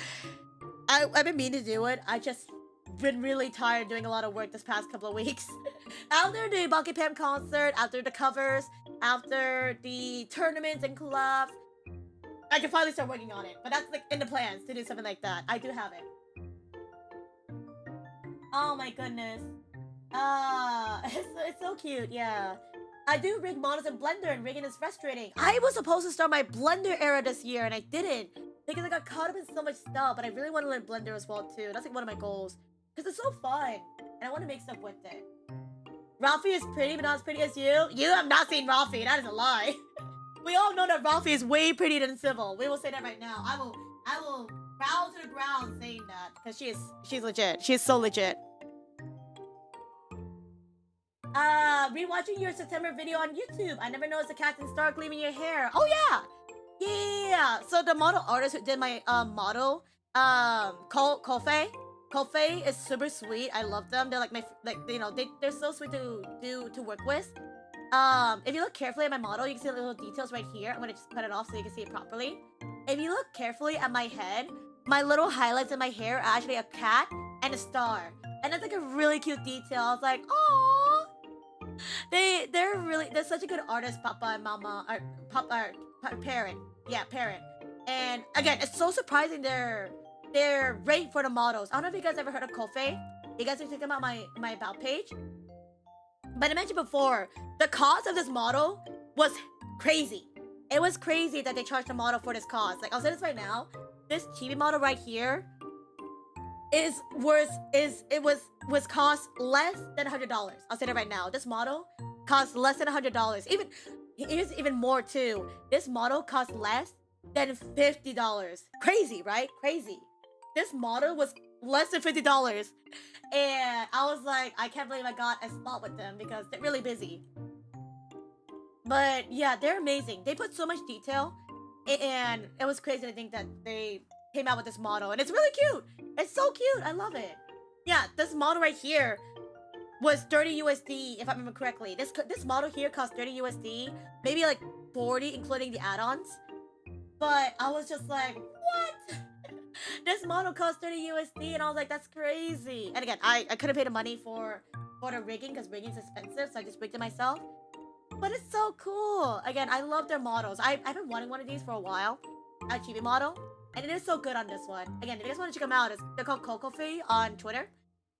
Speaker 10: I've been meaning to do it. I just been really tired doing a lot of work this past couple of weeks. After the Bucky Pam concert, after the covers, after the tournaments and collabs, I can finally start working on it. But that's like in the plans to do something like that. I do have it. Oh my goodness. It's so cute, yeah. I do rig models in Blender, and rigging is frustrating. I was supposed to start my Blender era this year, and I didn't. Because I got caught up in so much stuff, but I really want to learn Blender as well, too. That's like one of my goals. Because it's so fun, and I want to make stuff with it. Ralphie is pretty, but not as pretty as you. You have not seen Ralphie, that is a lie. We all know that Ralphie is way prettier than Civil. We will say that right now. I will bow to the ground saying that, because she's legit. She is so legit. Rewatching your September video on YouTube. I never noticed the Captain Stark leaving your hair. Oh yeah! Yeah! So the model artist who did my model, Kofe is super sweet. I love them. They're like you know, they're so sweet to work with. If you look carefully at my model, you can see the little details right here. I'm gonna just cut it off so you can see it properly. If you look carefully at my head, my little highlights in my hair are actually a cat and a star. And that's like a really cute detail. I was like, oh. They're such a good artist, Papa and Mama, or Parent. Yeah, Parent. And again, it's so surprising their rate for the models. I don't know if you guys ever heard of Kofe. You guys are thinking about my about page. But I mentioned before, the cost of this model was crazy. It was crazy that they charged the model for this cost. Like, I'll say this right now. This chibi model right here was cost less than $100. I'll say that right now. This model cost less than $100. Here's even more too. This model cost less than $50. Crazy, right? Crazy. This model was less than $50. And I was like, I can't believe I got a spot with them because they're really busy. But yeah, they're amazing. They put so much detail, and it was crazy to think that they came out with this model, and it's really cute. It's so cute. I love it. Yeah, this model right here, was 30 USD if I remember correctly. This model here cost 30 USD, maybe like 40 including the add-ons. But I was just like, what? This model cost 30 USD, and I was like, that's crazy. And again, I couldn't pay the money for the rigging because rigging is expensive, so I just rigged it myself. But it's so cool. Again, I love their models. I've been wanting one of these for a while, a chibi model, and it is so good on this one. Again, if you guys want to check them out, they're called Kokofi on Twitter,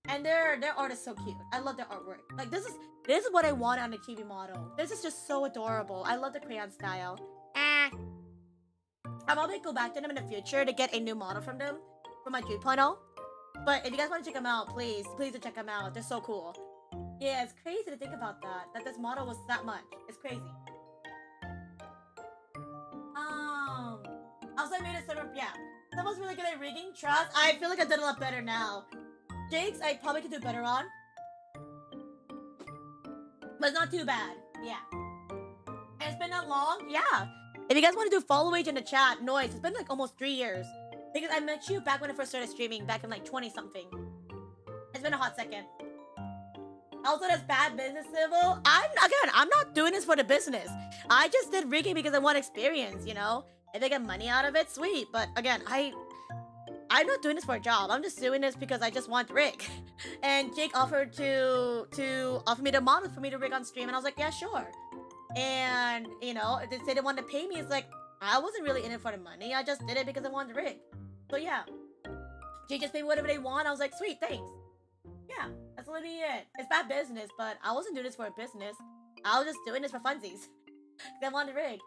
Speaker 10: and their art is so cute. I love their artwork. Like this is what I want on a chibi model. This is just so adorable. I love the crayon style. I'll probably go back to them in the future to get a new model from them for my 3.0. But if you guys want to check them out, please do check them out. They're so cool. Yeah, it's crazy to think about that this model was that much. It's crazy. Also I made a server, yeah. That was really good at rigging. Trust. I feel like I did a lot better now. Jake's I probably could do better on. But it's not too bad. Yeah. And it's been that long? Yeah. If you guys want to do follow age in the chat, noise. It's been like almost 3 years. Because I met you back when I first started streaming, back in like 20-something. It's been a hot second. Also, that's bad business, Civil. I'm not doing this for the business. I just did rigging because I want experience, you know? If I get money out of it, sweet. But again, I'm not doing this for a job. I'm just doing this because I just want to rig. And Jake offered to offer me the model for me to rig on stream, and I was like, yeah, sure. And, you know, they said they wanted to pay me. It's like, I wasn't really in it for the money. I just did it because I wanted to rig. So yeah. Jake just paid me whatever they want. I was like, sweet, thanks. Yeah, that's literally it. It's bad business, but I wasn't doing this for a business. I was just doing this for funsies. Because I wanted to rig.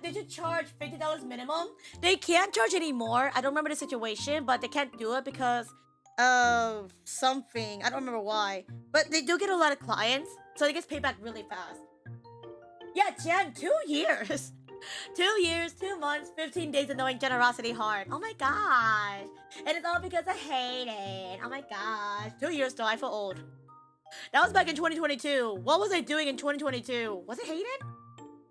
Speaker 10: They should charge $50 minimum. They can't charge anymore. I don't remember the situation, but they can't do it because of something. I don't remember why. But they do get a lot of clients, so they get paid back really fast. Yeah, Jen, 2 years. 2 years, 2 months, 15 days of knowing generosity hard. Oh my gosh. And it's all because of Hayden. Oh my gosh. 2 years though, I feel old. That was back in 2022. What was I doing in 2022? Was it Hayden?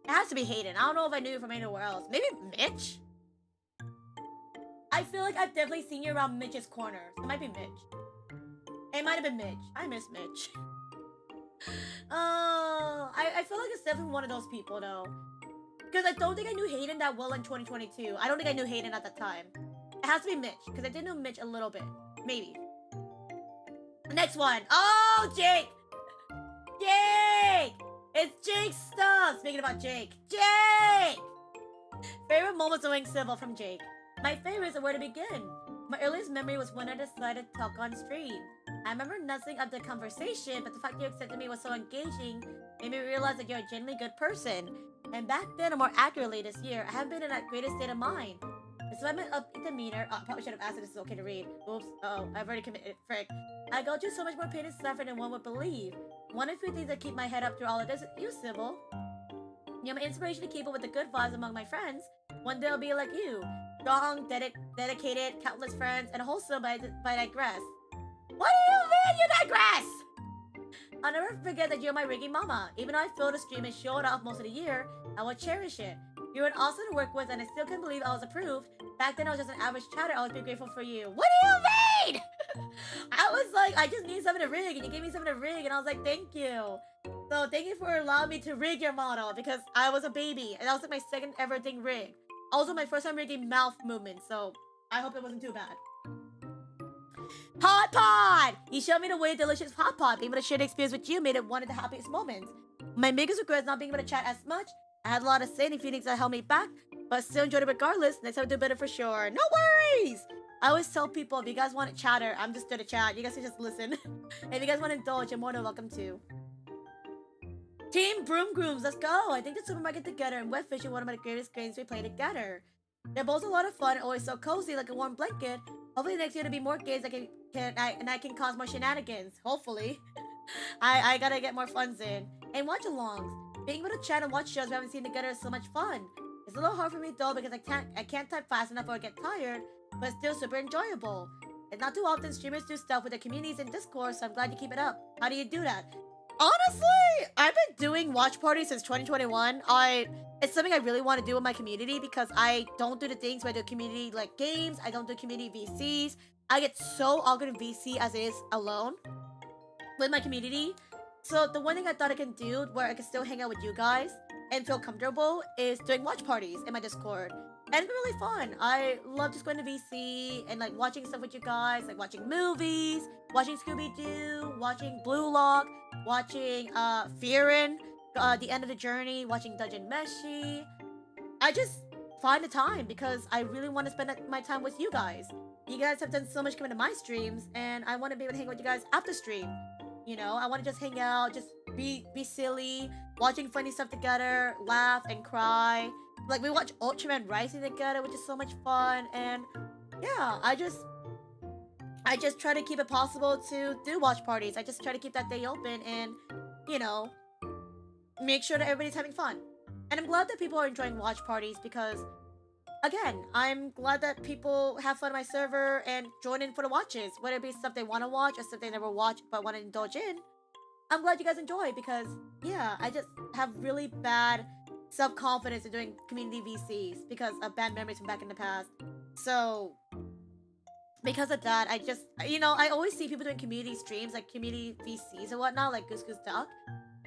Speaker 10: It has to be Hayden. I don't know if I knew from anywhere else. Maybe Mitch? I feel like I've definitely seen you around Mitch's corner. So it might be Mitch. It might have been Mitch. I miss Mitch. I feel like it's definitely one of those people though. Because I don't think I knew Hayden that well in 2022. I don't think I knew Hayden at that time. It has to be Mitch. Because I did know Mitch a little bit. Maybe. Next one. Oh, Jake! Jake! It's Jake's stuff! Speaking about Jake. Jake! Favorite moments of Wing Civil from Jake. My favorites are where to begin. My earliest memory was when I decided to talk on stream. I remember nothing of the conversation, but the fact you accepted me was so engaging made me realize that you're a genuinely good person. And back then, or more accurately this year, I haven't been in that greatest state of mind. Despite my upbeat demeanor, I probably should have asked if this is okay to read. Oops, I've already committed, frick. I go through so much more pain and suffering than one would believe. One of the few things that keep my head up through all of this is you, Sybil. You're my inspiration to keep up with the good vibes among my friends. One day I'll be like you. Strong, dedicated, countless friends, and wholesome, but I digress. What do you mean you digress? I'll never forget that you're my rigging mama. Even though I failed to stream and show it off most of the year, I will cherish it. You're an awesome to work with, and I still can't believe I was approved. Back then, I was just an average chatter. I was be grateful for you. What do you mean? I was like, I just need something to rig, and you gave me something to rig, and I was like, thank you. So thank you for allowing me to rig your model, because I was a baby, and that was like my second ever thing rig. Also, my first time rigging mouth movement, so I hope it wasn't too bad. Hot Pot! You showed me the way delicious Hot Pot. Being able to share the experience with you made it one of the happiest moments. My biggest regret is not being able to chat as much. I had a lot of saying feelings that held me back, but still enjoyed it regardless. Next time I'll do better for sure. No worries! I always tell people, if you guys want to chatter, I'm just there to chat. You guys can just listen. If you guys want to indulge, you're more than welcome to. Team Broom Grooms, let's go! I think the supermarket together and wet fish are one of my greatest games we play together. They're both a lot of fun and always so cozy like a warm blanket. Hopefully next year there'll be more games I can cause more shenanigans. Hopefully. I gotta get more funds in. And watch-alongs. Being able to chat and watch shows we haven't seen together is so much fun. It's a little hard for me though because I can't type fast enough or I get tired, but it's still super enjoyable. It's not too often streamers do stuff with their communities in Discord, so I'm glad you keep it up. How do you do that? Honestly, I've been doing watch parties since 2021. It's something I really want to do with my community because I don't do the things where I do community like games. I don't do community VCs. I get so awkward in VC as it is alone with my community. So the one thing I thought I can do where I can still hang out with you guys and feel comfortable is doing watch parties in my Discord. And it's been really fun. I love just going to VC and like watching stuff with you guys, like watching movies, watching Scooby-Doo, watching Blue Lock, watching Fearin', The End of the Journey, watching Dungeon Meshi. I just find the time because I really want to spend my time with you guys. You guys have done so much coming to my streams, and I want to be able to hang with you guys after stream. You know, I want to just hang out, just be silly, watching funny stuff together, laugh and cry. Like we watch Ultraman Rising together, which is so much fun. And yeah, I just try to keep it possible to do watch parties. I just try to keep that day open and, you know, make sure that everybody's having fun. And I'm glad that people are enjoying watch parties because, again, I'm glad that people have fun on my server and join in for the watches, whether it be stuff they want to watch or stuff they never watch but want to indulge in. I'm glad you guys enjoy because, yeah, I just have really bad self-confidence in doing community VCs because of bad memories from back in the past. So, because of that, I just, you know, I always see people doing community streams, like community VCs and whatnot, like Goose Goose Duck.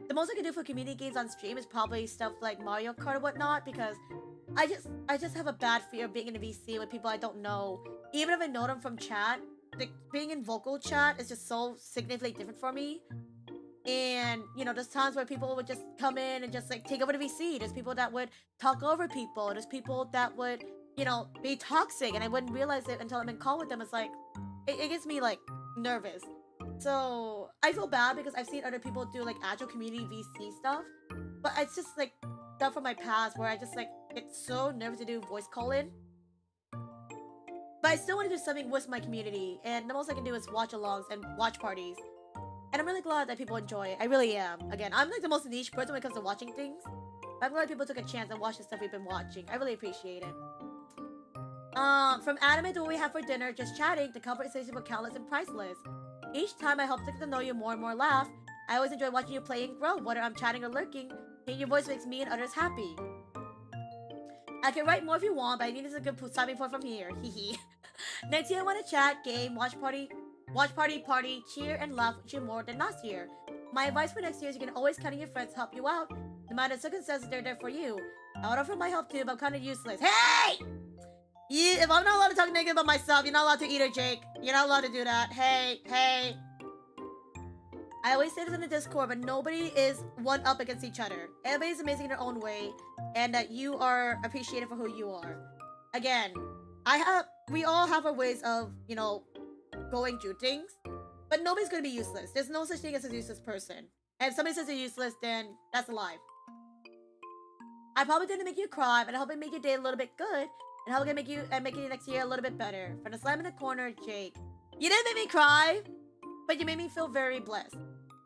Speaker 10: The most I can do for community games on stream is probably stuff like Mario Kart or whatnot because I just have a bad fear of being in a VC with people I don't know. Even if I know them from chat, like being in vocal chat is just so significantly different for me. And, you know, there's times where people would just come in and just like take over the VC. There's people that would talk over people. There's people that would, you know, be toxic and I wouldn't realize it until I'm in call with them. It's like, it gets me like nervous. So I feel bad because I've seen other people do like actual community VC stuff. But it's just like stuff from my past where I just like get so nervous to do voice call-in. But I still want to do something with my community. And the most I can do is watch alongs and watch parties. And I'm really glad that people enjoy it. I really am. Again, I'm like the most niche person when it comes to watching things. But I'm glad people took a chance and watched the stuff we've been watching. I really appreciate it. From anime to what we have for dinner, just chatting, the conversation were countless and priceless. Each time I hope to get to know you more and more laugh. I always enjoy watching you play and grow, whether I'm chatting or lurking. Hearing your voice makes me and others happy. I can write more if you want, but I need a good stopping point from here. Hehe. Next year I want to chat, game, watch party, cheer, and laugh with you more than last year. My advice for next year is you can always count on your friends to help you out. No matter the circumstances, they're there for you. I would offer my help too, but I'm kind of useless. Hey! If I'm not allowed to talk negative about myself, you're not allowed to either, Jake. You're not allowed to do that. Hey. I always say this in the Discord, but nobody is one up against each other. Everybody's amazing in their own way, and that you are appreciated for who you are. Again, we all have our ways of, you know, going through things, but nobody's gonna be useless. There's no such thing as a useless person. And if somebody says they're useless, then that's a lie. I probably didn't make you cry, but I hope I make your day a little bit good, and I hope I can make you next year a little bit better. From the slam in the corner, Jake. You didn't make me cry, but you made me feel very blessed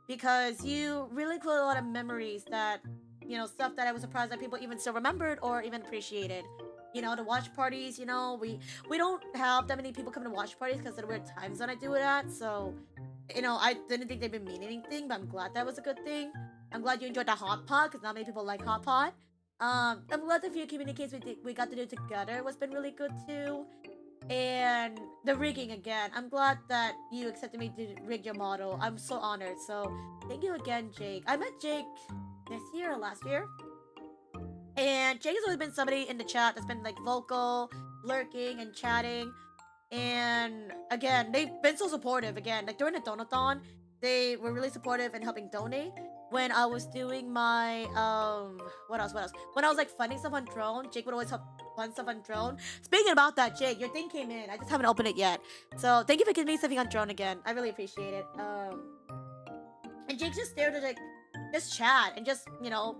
Speaker 10: because you really included a lot of memories that, you know, stuff that I was surprised that people even still remembered or even appreciated. You know, the watch parties, you know, we don't have that many people come to watch parties because of the weird time zone I do it at. So, you know, I didn't think they'd been mean anything, but I'm glad that was a good thing. I'm glad you enjoyed the hot pot because not many people like hot pot. I'm glad the few communicates we got to do together was been really good too. And the rigging again. I'm glad that you accepted me to rig your model. I'm so honored. So thank you again, Jake. I met Jake this year or last year. And Jake has always been somebody in the chat that's been like vocal, lurking, and chatting. And again, they've been so supportive. Again, like during the donathon, they were really supportive and helping donate. When I was doing my what else? When I was like funding stuff on Drone, Jake would always help fund stuff on Drone. Speaking about that, Jake, your thing came in. I just haven't opened it yet. So thank you for giving me something on Drone again. I really appreciate it. And Jake just there to like just chat and just, you know,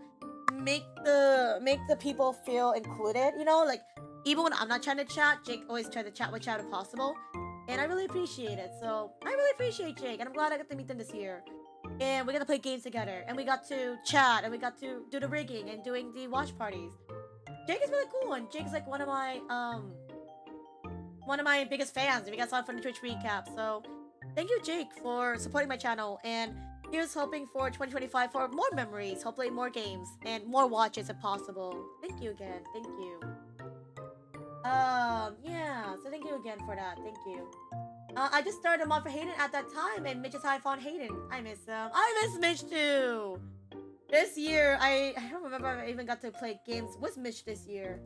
Speaker 10: make the people feel included, you know, like even when I'm not trying to chat, Jake always tries to chat with chat if possible, and I really appreciate it. So I really appreciate Jake, and I'm glad I got to meet them this year, and we got to play games together, and we got to chat, and we got to do the rigging and doing the watch parties. Jake is really cool, and Jake's like one of my biggest fans. If you guys saw it from the Twitch recap, so thank you, Jake, for supporting my channel, and here's hoping for 2025 for more memories, hopefully more games, and more watches if possible. Thank you again. Thank you. Yeah, so thank you again for that. Thank you. I just started a mod for Hayden at that time, and Mitch is how I found Hayden. I miss him. I miss Mitch too. This year, I don't remember if I even got to play games with Mitch this year.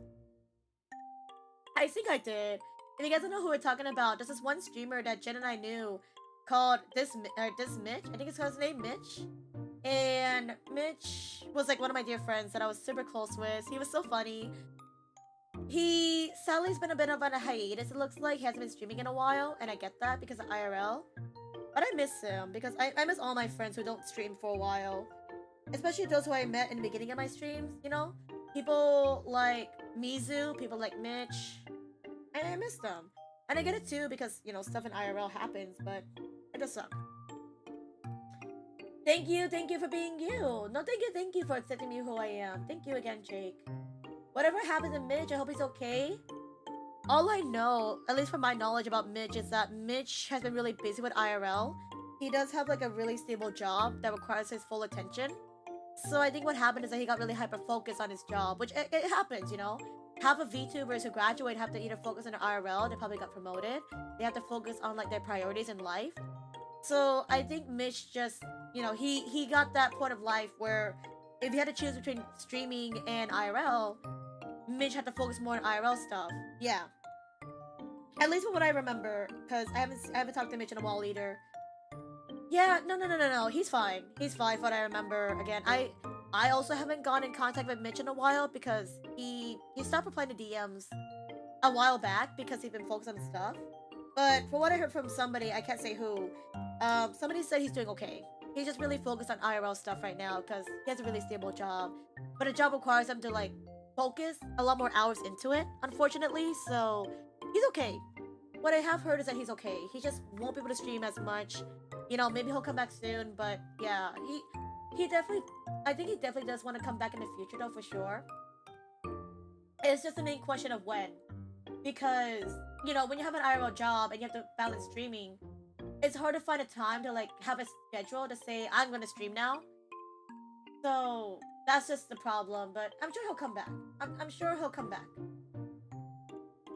Speaker 10: I think I did. If you guys don't know who we're talking about, there's this one streamer that Jen and I knew called this Mitch. I think it's called his name Mitch. And Mitch was like one of my dear friends that I was super close with. He was so funny. He sadly has been a bit of on a hiatus. It looks like he hasn't been streaming in a while, and I get that because of IRL. But I miss him because I miss all my friends who don't stream for a while, especially those who I met in the beginning of my streams. You know, people like Mizu, people like Mitch. I miss them, and I get it too because you know stuff in IRL happens, but it does suck. Thank you for being you. No, thank you for accepting me who I am. Thank you again, Jake. Whatever happens to Mitch, I hope he's okay. All I know, at least from my knowledge about Mitch, is that Mitch has been really busy with IRL. He does have like a really stable job that requires his full attention. So I think what happened is that he got really hyper-focused on his job, which it happens, you know? Half of VTubers who graduate have to either focus on their IRL, they probably got promoted. They have to focus on like their priorities in life. So I think Mitch just, you know, he got that point of life where if he had to choose between streaming and IRL, Mitch had to focus more on IRL stuff. Yeah. At least from what I remember, because I haven't talked to Mitch in a while either. Yeah, no. He's fine. He's fine from what I remember. Again, I also haven't gone in contact with Mitch in a while because he stopped replying to DMs a while back because he's been focused on stuff. But from what I heard from somebody, I can't say who, somebody said he's doing okay. He's just really focused on IRL stuff right now because he has a really stable job. But a job requires him to like focus a lot more hours into it, unfortunately, so he's okay. What I have heard is that he's okay. He just won't be able to stream as much. You know, maybe he'll come back soon, but yeah, I think he definitely does want to come back in the future though, for sure. It's just the main question of when. Because, you know, when you have an IRL job and you have to balance streaming, it's hard to find a time to like have a schedule to say, I'm gonna stream now. So that's just the problem, but I'm sure he'll come back. I'm sure he'll come back.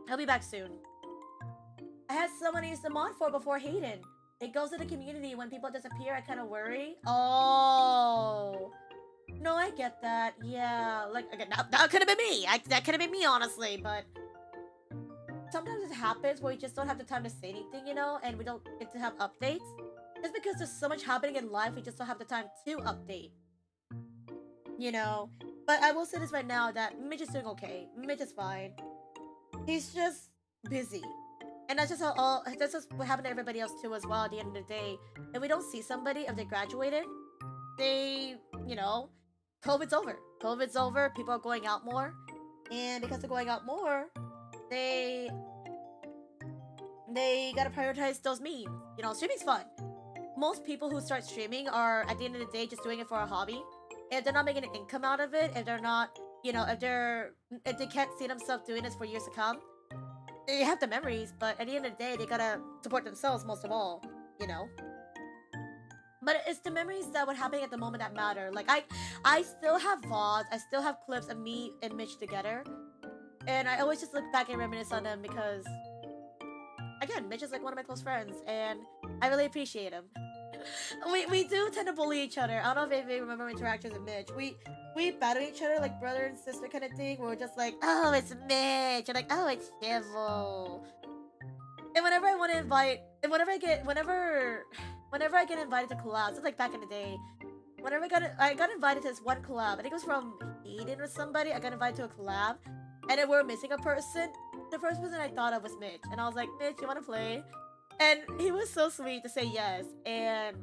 Speaker 10: He'll be back soon. I had someone I used to mod for before Hayden. It goes to the community. When people disappear, I kind of worry. Oh. No, I get that. Yeah, like, again, that could have been me. That could have been me, honestly, but sometimes it happens where we just don't have the time to say anything, you know, and we don't get to have updates. Just because there's so much happening in life, we just don't have the time to update. You know, but I will say this right now that Mitch is doing okay. Mitch is fine. He's just busy. And that's just what happened to everybody else too as well at the end of the day. If we don't see somebody, if they graduated, they, you know, COVID's over. COVID's over, people are going out more. And because they're going out more, they gotta prioritize those memes. You know, streaming's fun. Most people who start streaming are, at the end of the day, just doing it for a hobby. If they're not making an income out of it, if they're not, you know, if they can't see themselves doing this for years to come, they have the memories, but at the end of the day, they gotta support themselves most of all, you know? But it's the memories that were happening at the moment that matter. Like, I still have VODs, I still have clips of me and Mitch together, and I always just look back and reminisce on them because, again, Mitch is like one of my close friends, and I really appreciate him. We do tend to bully each other. I don't know if you remember interactions with Mitch. We battle each other like brother and sister kind of thing. Where we're just like, oh, it's Mitch, and like, oh, it's Civil. And whenever I want to invite, and whenever I get invited to collabs, it's like back in the day. Whenever I got invited to this one collab. I think it was from Eden or somebody. I got invited to a collab, and then we're missing a person. The first person I thought of was Mitch, and I was like, Mitch, you want to play? And he was so sweet to say yes, and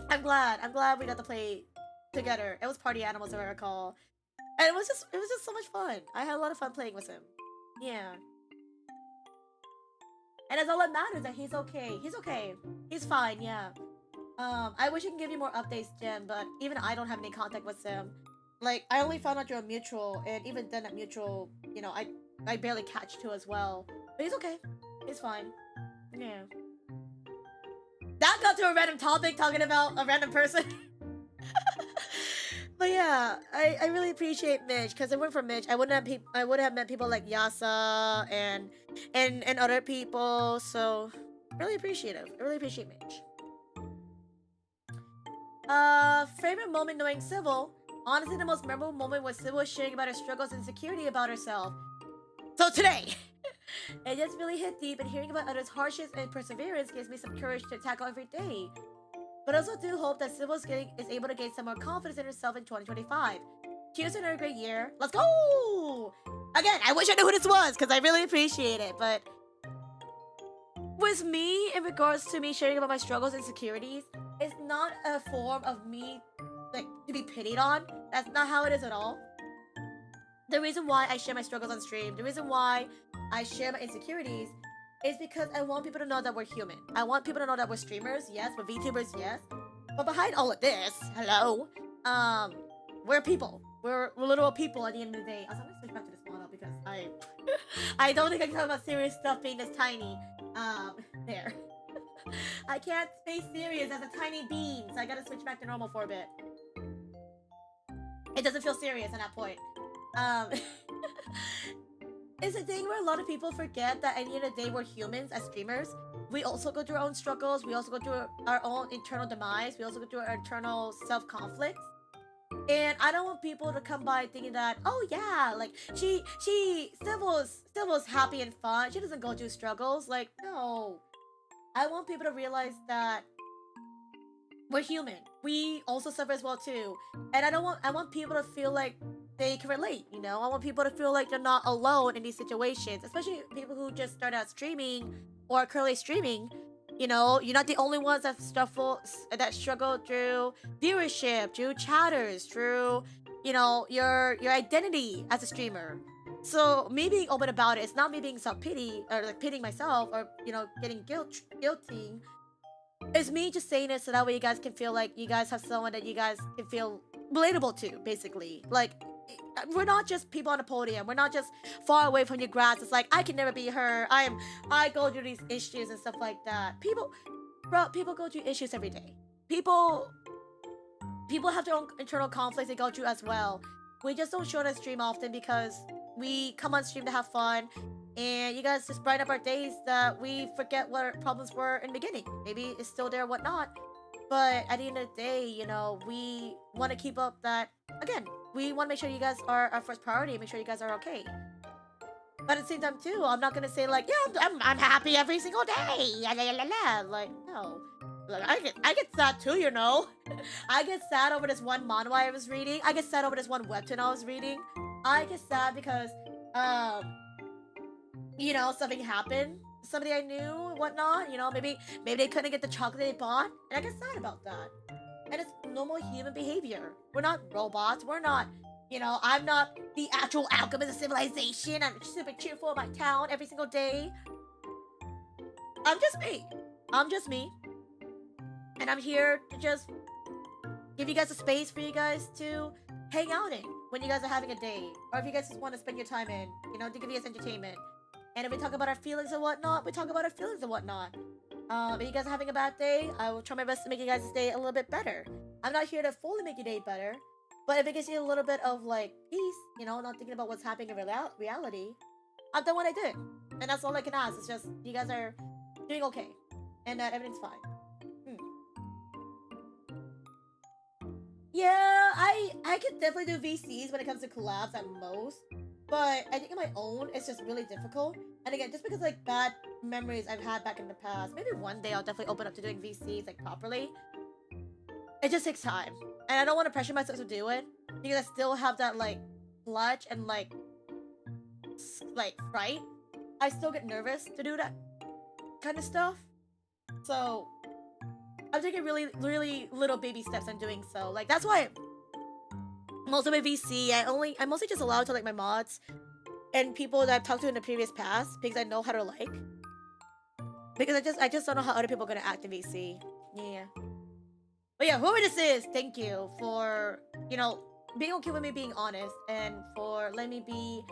Speaker 10: I'm glad we got to play together. It was Party Animals, if I recall, and it was just so much fun. I had a lot of fun playing with him. Yeah, and that's all that matters. That he's okay. He's okay. He's fine. Yeah. I wish I could give you more updates, Jen, but even I don't have any contact with him. Like, I only found out you're a mutual, and even then at mutual, you know, I barely catch too as well. But he's okay. He's fine. Yeah. That got to a random topic talking about a random person. But yeah, I really appreciate Mitch, because if it weren't for Mitch, I would have met people like Yasa and other people. So
Speaker 1: Really appreciative. I really appreciate Mitch. Favorite moment knowing Civil? Honestly, the most memorable moment was Civil sharing about her struggles and insecurity about herself. So today, it just really hit deep, and hearing about others' hardships and perseverance gives me some courage to tackle every day. But I also do hope that Civil is able to gain some more confidence in herself in 2025. Cheers to another great year. Let's go! Again, I wish I knew who this was, because I really appreciate it, but with me, in regards to me sharing about my struggles and insecurities, it's not a form of me, like, to be pitied on. That's not how it is at all. The reason why I share my struggles on stream, the reason why I share my insecurities, is because I want people to know that we're human. I want people to know that we're streamers, yes, we're VTubers, yes. But behind all of this, hello, we're people. We're literal people at the end of the day. Also, I'm gonna switch back to this model because I don't think I can talk about serious stuff being this tiny. There. I can't stay serious as a tiny bean, so I gotta switch back to normal for a bit. It doesn't feel serious at that point. It's a thing where a lot of people forget that at the end of the day, we're humans as streamers. We also go through our own struggles. We also go through our own internal demise. We also go through our internal self-conflicts. And I don't want people to come by thinking that, oh yeah, like Civil's happy and fun. She doesn't go through struggles. Like, no. I want people to realize that we're human. We also suffer as well too. And I want people to feel like they can relate, you know? I want people to feel like they're not alone in these situations, especially people who just start out streaming or are currently streaming. You know, you're not the only ones that struggle through viewership, through chatters, through, you know, your identity as a streamer. So me being open about it, it's not me being self-pity or like pitying myself or, you know, getting guilty. It's me just saying it so that way you guys can feel like you guys have someone that you guys can feel relatable to, basically. Like, we're not just people on a podium. We're not just far away from your grass. It's like, I can never be her. I go through these issues and stuff like that. People go through issues every day. People have their own internal conflicts they go through as well. We just don't show it on stream often because we come on stream to have fun. And you guys just brighten up our days that we forget what our problems were in the beginning. Maybe it's still there, whatnot. But at the end of the day, you know, we want to keep up that, again, we want to make sure you guys are our first priority, make sure you guys are okay. But at the same time, too, I'm not going to say, like, yeah, I'm happy every single day. Like, no. Like, I get sad, too, you know? I get sad over this one manhwa I was reading. I get sad over this one webtoon I was reading. I get sad because, you know, something happened. Somebody I knew, whatnot. You know, maybe they couldn't get the chocolate they bought, and I get sad about that. And it's normal human behavior. We're not robots. We're not, you know, I'm not the actual alchemist of civilization. I'm super cheerful in my town every single day. I'm just me. I'm just me. And I'm here to just give you guys a space for you guys to hang out in when you guys are having a day. Or if you guys just want to spend your time in, you know, to give you guys entertainment. And if we talk about our feelings and whatnot, we talk about our feelings and whatnot. If you guys are having a bad day, I will try my best to make you guys' day a little bit better. I'm not here to fully make your day better, but if it gives you a little bit of, like, peace, you know, not thinking about what's happening in reality, I've done what I did. And that's all I can ask. It's just, you guys are doing okay. And that everything's fine. Yeah, I could definitely do VCs when it comes to collabs at most. But I think on my own, it's just really difficult. And again, just because, like, bad memories I've had back in the past, maybe one day I'll definitely open up to doing VCs, like, properly. It just takes time. And I don't want to pressure myself to do it, because I still have that, like, clutch and, like, fright. I still get nervous to do that kind of stuff. So, I'm taking really, really little baby steps on doing so. Like, that's why most of my VC, I mostly just allow it to, like, my mods and people that I've talked to in the previous past, because I know how to like. Because I just don't know how other people are gonna act in VC. Yeah. But yeah, whoever this is, thank you for, you know, being okay with me being honest, and for letting me be,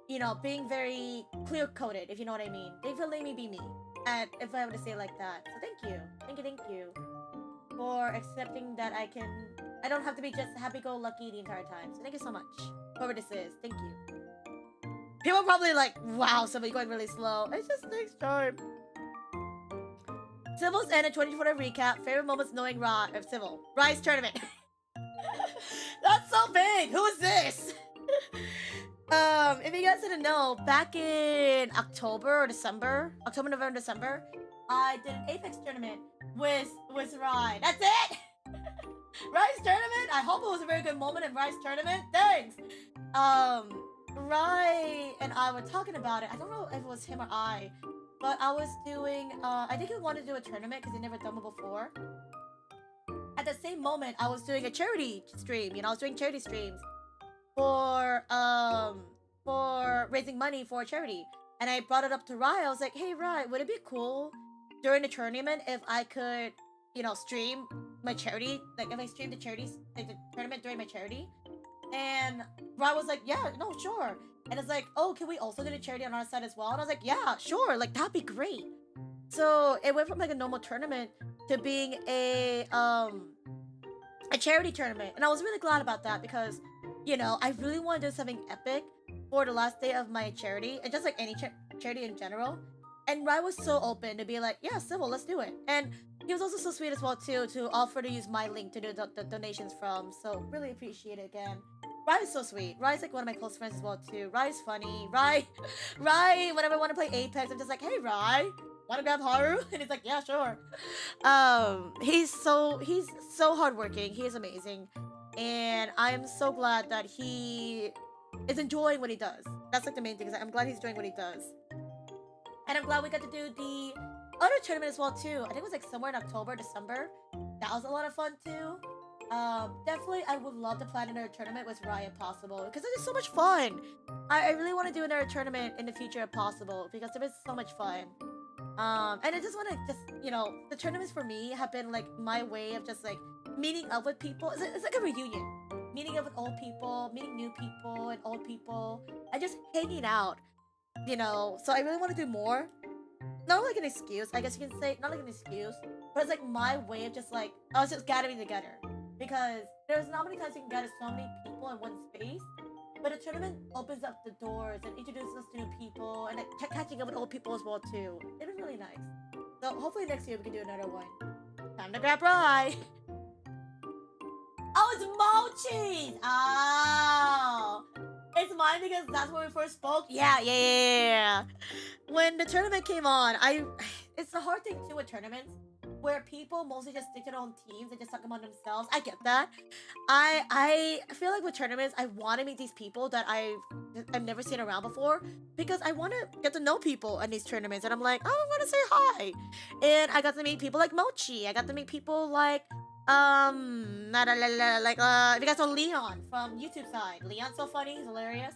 Speaker 1: you know, being very clear-coded, if you know what I mean. Thank you for letting me be me, and if I have to say it like that. So thank you for accepting that I don't have to be just happy-go-lucky the entire time. So thank you so much, whoever this is. Thank you. People are probably like, wow, somebody going really slow. It just takes time.
Speaker 10: Civil's ended 2020 recap. Favorite moments knowing Civil. Rise tournament. That's so big. Who is this? If you guys didn't know, back in October, November, December, I did an Apex tournament with Rye. That's it. Rye's tournament. I hope it was a very good moment in Rye's tournament. Thanks. Rye and I were talking about it. I don't know if it was him or I, but I was doing. I think he wanted to do a tournament because he never done it before. At the same moment, I was doing a charity stream. I was doing charity streams for raising money for a charity. And I brought it up to Rye. I was like, hey Rye, would it be cool during the tournament if I could, stream my charity? Like if I streamed the charities, like the tournament during my charity? And Rye was like, yeah, no, sure. And it's like, oh, can we also do the charity on our side as well? And I was like, yeah, sure, like that'd be great. So it went from like a normal tournament to being a charity tournament. And I was really glad about that because, I really want to do something epic for the last day of my charity, and just like any charity in general. And Rye was so open to be like, yeah, Civil, let's do it. And he was also so sweet as well too, to offer to use my link to do the donations from. So really appreciate it again. Rye is so sweet. Rye's like one of my close friends as well too. Rye's funny. Rye, whenever I want to play Apex, I'm just like, hey Rye, wanna grab Haru? And he's like, yeah, sure. He's so hardworking. He is amazing. And I'm so glad that he is enjoying what he does. That's like the main thing. Is I'm glad he's doing what he does. And I'm glad we got to do the other tournament as well too. I think it was like somewhere in October, December. That was a lot of fun too. Definitely I would love to plan another tournament with Rye if possible, because it is so much fun. I really want to do another tournament in the future if possible, because it is so much fun. And I just want to the tournaments for me have been like my way of just like meeting up with people. It's like a reunion. Meeting up with old people, meeting new people and old people, and just hanging out, So I really want to do more. Not like an excuse, I guess you can say, not like an excuse, but it's like my way of just like, I was just gathering together. Because there's not many times you can gather so many people in one space, but a tournament opens up the doors and introduces us to new people, and like, catching up with old people as well too. It was really nice. So hopefully next year we can do another one. Time to grab Rye! Oh, it's Mochi's! Oh! It's mine because that's when we first spoke? Yeah. When the tournament came on, it's the hard thing too with tournaments, where people mostly just stick to their own teams and just talk among themselves. I get that. I feel like with tournaments, I want to meet these people that I've never seen around before, because I want to get to know people in these tournaments. And I'm like, oh, I want to say hi. And I got to meet people like Mochi. I got to meet people like if you guys know Leon from YouTube side. Leon's so funny, he's hilarious.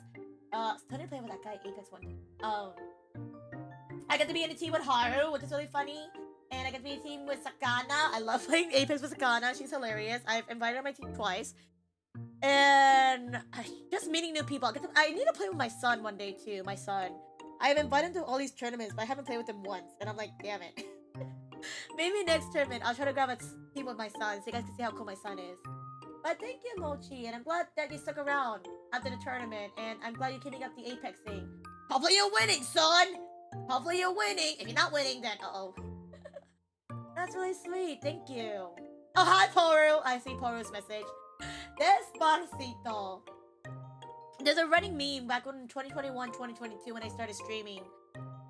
Speaker 10: Started playing with that guy Apex one day. I got to be in a team with Haru, which is really funny. And I get to be in a team with Sakana. I love playing Apex with Sakana. She's hilarious. I've invited her on my team twice. And just meeting new people. I need to play with my son one day too. My son. I've invited him to all these tournaments, but I haven't played with him once. And I'm like, damn it. Maybe next tournament, I'll try to grab a team with my son so you guys can see how cool my son is. But thank you, Mochi. And I'm glad that you stuck around after the tournament. And I'm glad you're keeping up the Apex thing. Hopefully you're winning, son! Hopefully you're winning. If you're not winning, then uh-oh. That's really sweet. Thank you. Oh, hi, Poru. I see Poru's message. Despacito. There's a running meme back in 2021, 2022 when I started streaming.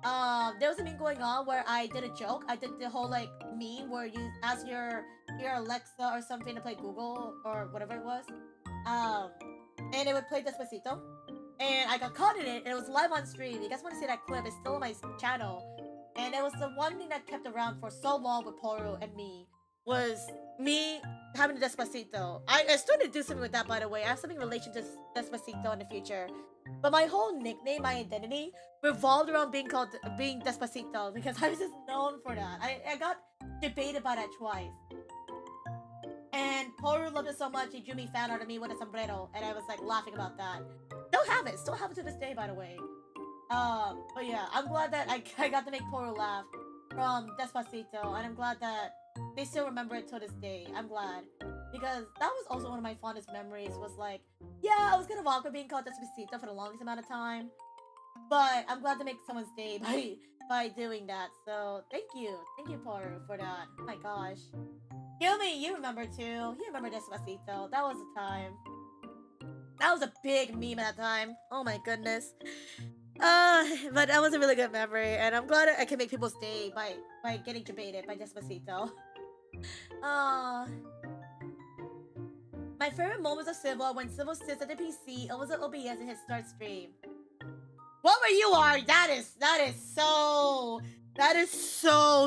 Speaker 10: There was a meme going on where I did a joke. I did the whole like meme where you ask your Alexa or something to play Google or whatever it was. And it would play Despacito. And I got caught in it, and it was live on stream. You guys want to see that clip? It's still on my channel. And it was the one thing that kept around for so long with Poru and me, was me having the Despacito. I still need to do something with that, by the way. I have something in relation to Despacito in the future. But my whole nickname, my identity, revolved around being Despacito, because I was just known for that. I got debated by that twice. And Poru loved it so much, he drew me fan art of me with a sombrero, and I was like laughing about that. Still have it to this day, by the way. But yeah, I'm glad that I got to make Poru laugh from Despacito, and I'm glad that they still remember it till this day. I'm glad, because that was also one of my fondest memories, was like, yeah, I was kind of awkward being called Despacito for the longest amount of time, but I'm glad to make someone's day by by doing that. So thank you Paru, for that. Oh my gosh. Gilmy, you remember too. You remember Despacito. That was the time. That was a big meme at that time. Oh my goodness. But that was a really good memory, and I'm glad I can make people stay by getting debated by Despacito. My favorite moments of Civil are when Civil sits at the PC, opens the OBS, and hits start stream. What were you are? That is so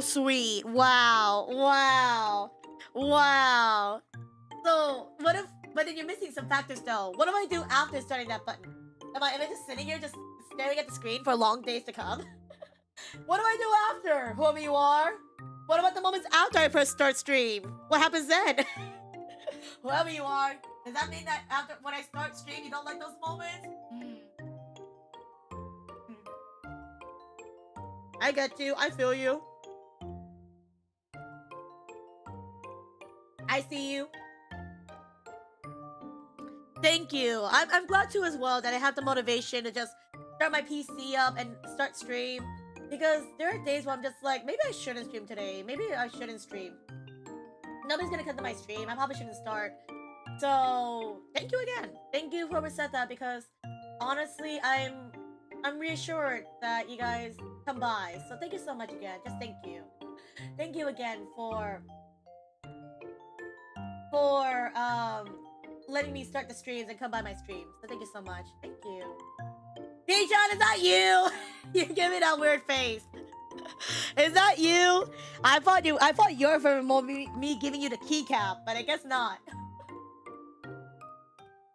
Speaker 10: sweet. Wow. So but then you're missing some factors though. What do I do after starting that button? Am I just sitting here just staring at the screen for long days to come? What do I do after, whoever you are? What about the moments after I first start stream? What happens then? Whoever you are, does that mean that after when I start stream you don't like those moments? I get you. I feel you. I see you. Thank you. I'm glad too as well that I have the motivation to just start my PC up and start stream, because there are days where I'm just like, maybe I shouldn't stream today. Maybe I shouldn't stream. Nobody's gonna come to my stream. I probably shouldn't start. So thank you again. Thank you whoever said that, because honestly I'm reassured that you guys come by. So thank you so much again. Just thank you. Thank you again for letting me start the streams and come by my streams. So thank you so much. Thank you. Dijon, is that you? You're giving that weird face. Is that you? I thought you were for me giving you the keycap, but I guess not.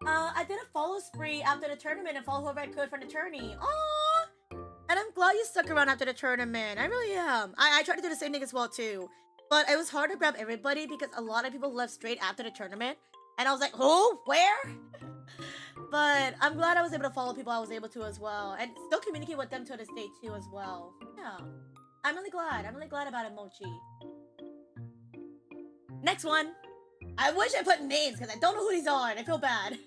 Speaker 10: I did a follow spree after the tournament and follow whoever I could from the tourney. Aww! And I'm glad you stuck around after the tournament. I really am. I tried to do the same thing as well too. But it was hard to grab everybody because a lot of people left straight after the tournament. And I was like, who? Where? But I'm glad I was able to follow people I was able to as well. And still communicate with them to this day too as well. Yeah. I'm really glad. I'm really glad about it, Mochi. Next one. I wish I put names because I don't know who these are and I feel bad.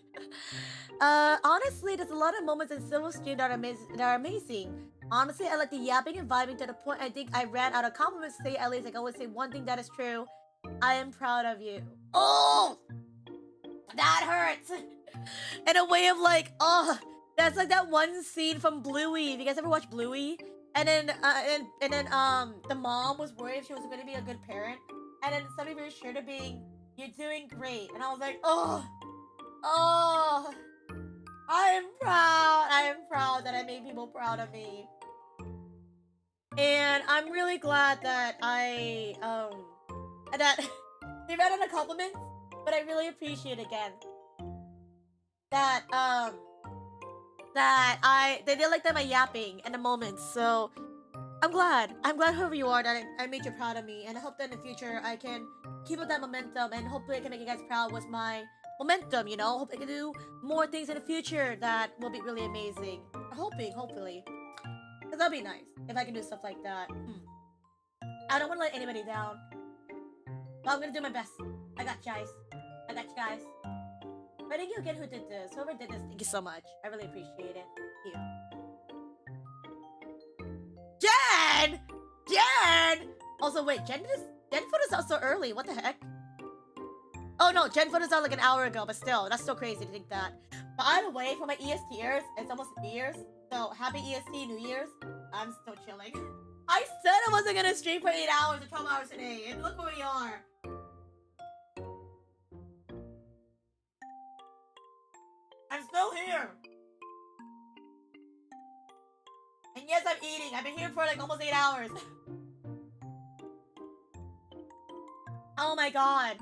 Speaker 10: Honestly, there's a lot of moments in Civil Stream that are amazing. Honestly, I like the yapping and vibing to the point I think I ran out of compliments to say. At least I can always say one thing that is true. I am proud of you. Oh! That hurts! In a way of like, oh, that's like that one scene from Bluey. If you guys ever watch Bluey? And then the mom was worried if she was going to be a good parent. And then somebody reassured her being, you're doing great. And I was like, oh, I am proud that I made people proud of me. And I'm really glad that that they ran out of compliments, but I really appreciate again that they did like that my yapping in the moments. So I'm glad whoever you are that I made you proud of me, and I hope that in the future I can keep up that momentum and hopefully I can make you guys proud with my momentum, you know. Hope I can do more things in the future that will be really amazing. Hopefully. Because that'd be nice if I can do stuff like that. I don't want to let anybody down. But I'm gonna do my best. I got you guys. But thank you again who did this. Whoever did this, thank you so much. I really appreciate it. Thank you. Jen! Also, wait, Jen put us out so early. What the heck? Oh no, Jen put us out like an hour ago, but still, that's so crazy to think that. By the way, for my ESTers, it's almost New Year's. So, happy EST New Year's. I'm still chilling. I said I wasn't gonna stream for 8 hours or 12 hours today, and look where we are. I'm still here. And yes, I'm eating. I've been here for like almost 8 hours. Oh my god.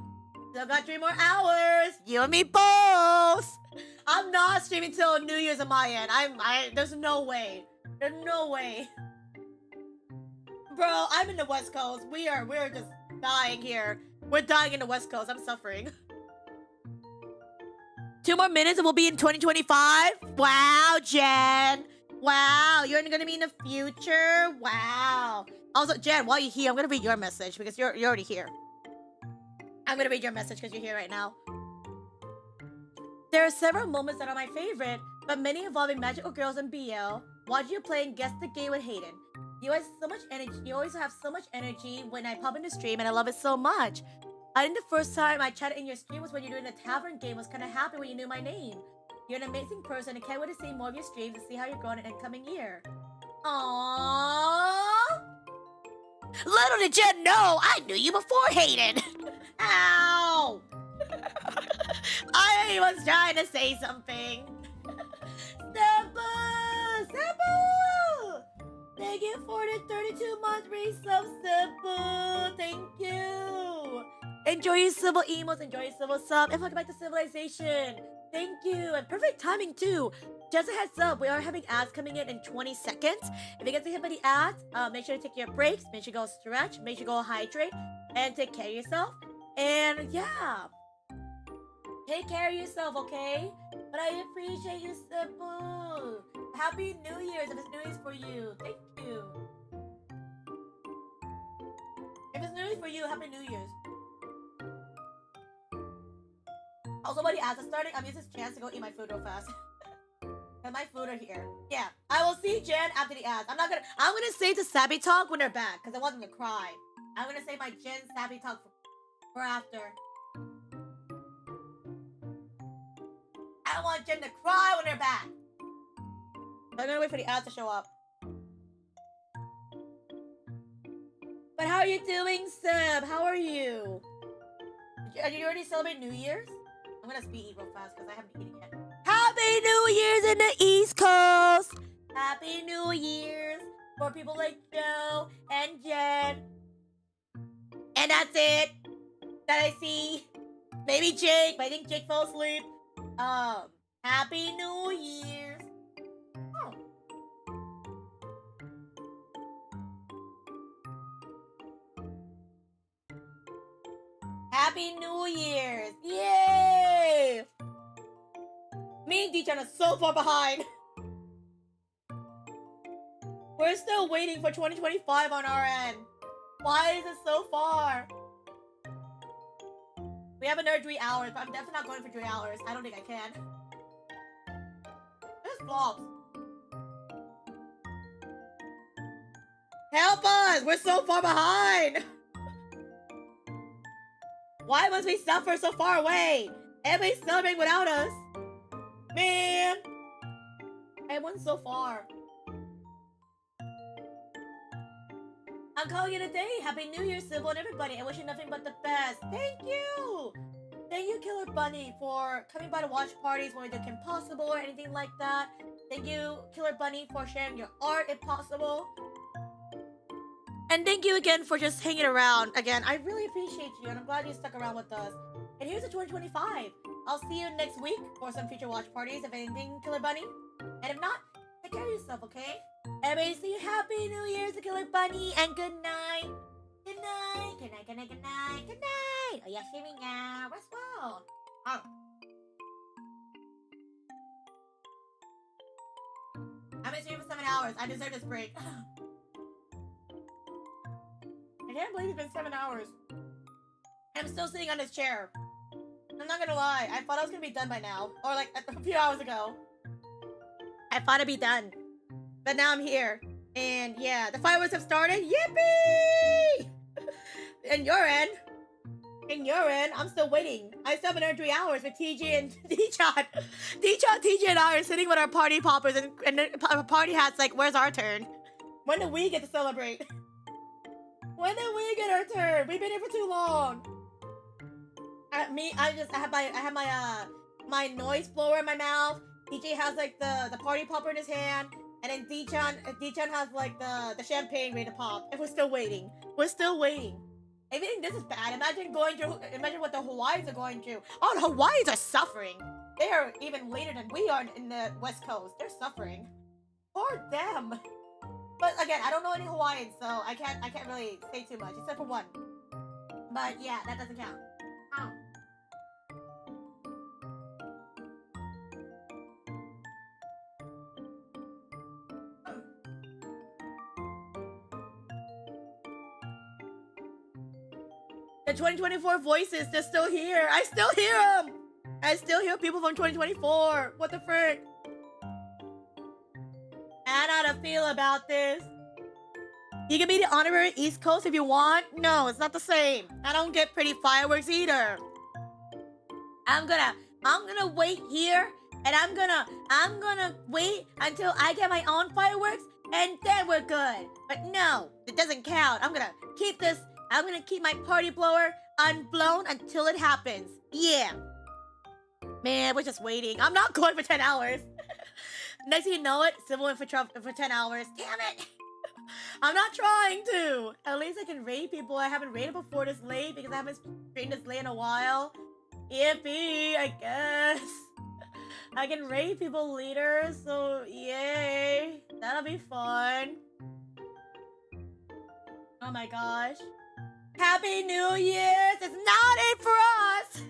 Speaker 10: Still got 3 more hours. You and me both. I'm not streaming till New Year's on my end. There's no way. There's no way. Bro, I'm in the West Coast. We're just dying here. We're dying in the West Coast. I'm suffering. 2 more minutes and we'll be in 2025. Wow, Jen. Wow, you're gonna be in the future. Wow. Also, Jen, while you're here, I'm gonna read your message because you're already here. I'm gonna read your message because you're here right now. There are several moments that are my favorite, but many involving magical girls and BL. Watching you play and guess the game with Hayden. You have so much energy. You always have so much energy when I pop in the stream, and I love it so much. I think the first time I chatted in your stream was when you were doing the tavern game. I was kind of happy when you knew my name. You're an amazing person. I can't wait to see more of your streams and see how you're growing in the incoming year. Aww. Little did you know, I knew you before, Hayden. Ow. I was trying to say something. Simple! Simple! Thank you for the 32-month resub, Simple. Thank you. Enjoy your civil emos, enjoy your civil sub, and welcome back to Civilization. Thank you, and perfect timing too. Just a heads up, we are having ads coming in 20 seconds. If you get to hit by the ads, make sure to take your breaks, make sure you go stretch, make sure you go hydrate, and take care of yourself. And yeah, take care of yourself, okay? But I appreciate you, Simple. Happy New Year's if it's New Year's for you. Thank you. If it's New Year's for you, Happy New Year's. Oh, somebody asked, I'm using this chance to go eat my food real fast. And my food are here. Yeah, I will see Jen after the ads. I'm gonna save the Sabby Talk when they're back, because I want them to cry. I'm gonna save my Jen Sabby Talk for after. I want Jen to cry when they're back. So I'm gonna wait for the ads to show up. But how are you doing, Seb? How are you? Are you already celebrating New Year's? I'm gonna speed eat real fast because I haven't eaten yet. Happy New Year's in the East Coast! Happy New Year's for people like Joe and Jen. And that's it that I see. Maybe Jake, but I think Jake fell asleep. Happy New Year's. Oh. Happy New Year's! Yay! Me and D-Chan are so far behind. We're still waiting for 2025 on our end. Why is it so far? We have another 3 hours, but I'm definitely not going for 3 hours. I don't think I can. There's vlogs. Help us! We're so far behind! Why must we suffer so far away? Everybody's celebrating without us. Man! Everyone's so far. I'm calling it a day. Happy New Year, Sybil, and everybody. I wish you nothing but the best. Thank you! Thank you, Killer Bunny, for coming by to watch parties when we do Kim Possible or anything like that. Thank you, Killer Bunny, for sharing your art if possible. And thank you again for just hanging around. Again, I really appreciate you, and I'm glad you stuck around with us. And here's the 2025. I'll see you next week for some future watch parties, if anything, Killer Bunny. And if not, take care of yourself, okay? Everybody say Happy New Year's to Killer Bunny, and good night. Good night. Good night, good night, good night. Good night. Oh, yeah, streaming now. Rest well. Oh. I've been streaming for 7 hours. I deserve this break. I can't believe it's been 7 hours. I'm still sitting on this chair. I'm not gonna lie. I thought I was gonna be done by now. Or like a few hours ago. I thought I'd be done. But now I'm here. And yeah, the fireworks have started. Yippee! And your end. In your end, I'm still waiting. I still have another 3 hours with TJ and D-Chan. D-Chan, TJ, and I are sitting with our party poppers and our party hats like, where's our turn? When do we get to celebrate? When do we get our turn? We've been here for too long. I have my noise blower in my mouth. DJ has like the party popper in his hand, and then D-Chan has like the champagne ready to pop. And we're still waiting. We're still waiting. I think this is bad. Imagine what the Hawaiians are going through. Oh, the Hawaiians are suffering. They are even later than we are in the West Coast. They're suffering. Poor them. But again, I don't know any Hawaiians, so I can't really say too much, except for one. But yeah, that doesn't count. Oh. The 2024 voices, they're still here. I still hear them. I still hear people from 2024. What the frick? I don't know how to feel about this. You can be the honorary East Coast if you want. No, it's not the same. I don't get pretty fireworks either. I'm gonna wait here, and I'm gonna wait until I get my own fireworks, and then we're good. But no, it doesn't count. I'm gonna keep my party blower unblown until it happens. Yeah. Man, we're just waiting. I'm not going for 10 hours. Next thing you know it, Civil went for 10 hours. Damn it! I'm not trying to. At least I can raid people. I haven't raided before this late because I haven't streamed this late in a while. Yippee, I guess. I can raid people later, so yay. That'll be fun. Oh my gosh. Happy New Year's! It's not it for us!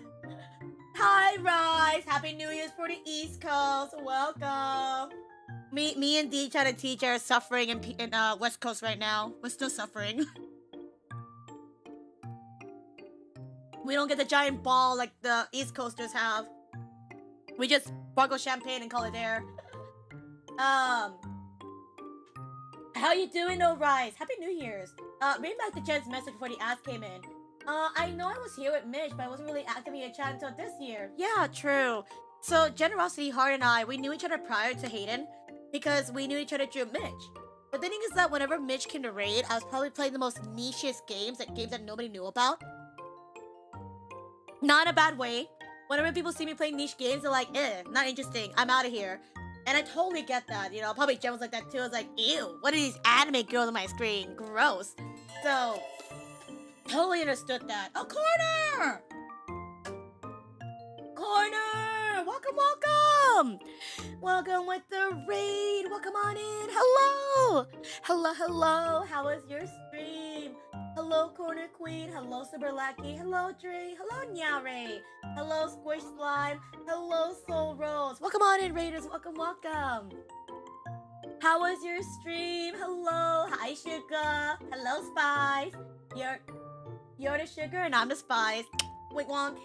Speaker 10: Hi, Rise! Happy New Year's for the East Coast. Welcome. Me and D trying to teach are suffering in West Coast right now. We're still suffering. We don't get the giant ball like the East Coasters have. We just sparkle champagne and call it there. How you doing, No Rise? Happy New Year's. Read back to Jen's message before the ask came in. I know I was here with Mitch, but I wasn't really active in a chat until this year. Yeah, true. So, Generosity, Heart, and I, we knew each other prior to Hayden because we knew each other through Mitch. But the thing is that whenever Mitch came to raid, I was probably playing the most nichest games, like games that nobody knew about. Not in a bad way. Whenever people see me playing niche games, they're like, not interesting. I'm out of here. And I totally get that, you know. Probably Jen was like that too. I was like, ew, what are these anime girls on my screen? Gross. So, totally understood that. Oh, Corner! Corner! Welcome, welcome! Welcome with the raid. Welcome on in. Hello! Hello, hello. How was your stream? Hello, Corner Queen. Hello, Super Lucky. Hello, Dre. Hello, Nyare. Hello, Squish Slime. Hello, Soul Rose. Welcome on in, Raiders. Welcome, welcome. How was your stream? Hello. Hi, Sugar. Hello, Spice. You're the sugar and I'm the spice. Wait, wonk.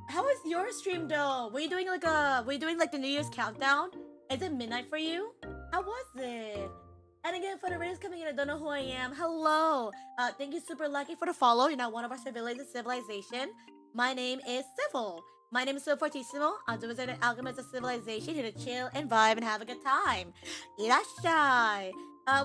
Speaker 10: How was your stream though? Were you doing like the New Year's countdown? Is it midnight for you? How was it? And again, for the raiders coming in, I don't know who I am. Hello. Thank you, Super Lucky, for the follow. You're not one of our civilians in Civilization. My name is Civil. My name is CivilFortissimo. I'm the wizard and alchemist of Civilization, here to chill and vibe and have a good time. Irashai.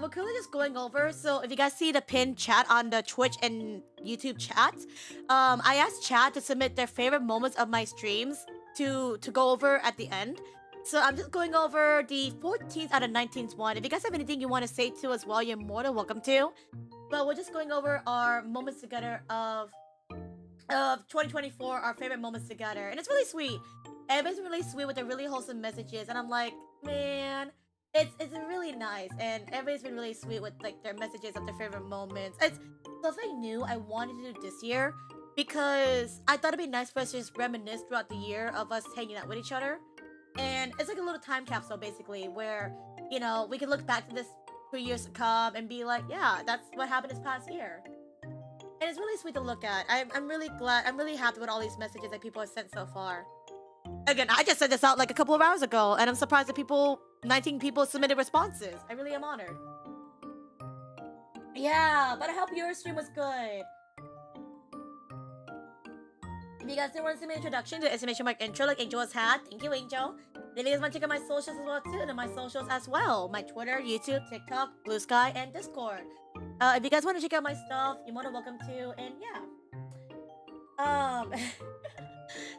Speaker 10: We're currently just going over, so if you guys see the pinned chat on the Twitch and YouTube chats, I asked chat to submit their favorite moments of my streams to go over at the end. So I'm just going over the 14th out of 19th one. If you guys have anything you want to say to as well, you're more than welcome to. But we're just going over our moments together of 2024, our favorite moments together. And it's really sweet. Everybody's really sweet with their really wholesome messages. And I'm like, man, it's really nice. And everybody's been really sweet with like their messages of their favorite moments. It's something new I wanted to do this year because I thought it'd be nice for us to just reminisce throughout the year of us hanging out with each other. And it's like a little time capsule basically where, you know, we can look back to this for years to come and be like, yeah, that's what happened this past year. And it's really sweet to look at. I'm really glad, I'm really happy with all these messages that people have sent so far. Again, I just sent this out like a couple of hours ago and I'm surprised that 19 people submitted responses. I really am honored. Yeah, but I hope your stream was good. If you guys didn't want to see my introduction to the exclamation mark intro like Angel has had, thank you, Angel. If you guys want to check out my socials as well too, then my socials as well. My Twitter, YouTube, TikTok, Blue Sky, and Discord. If you guys want to check out my stuff, you're more than welcome to, and yeah.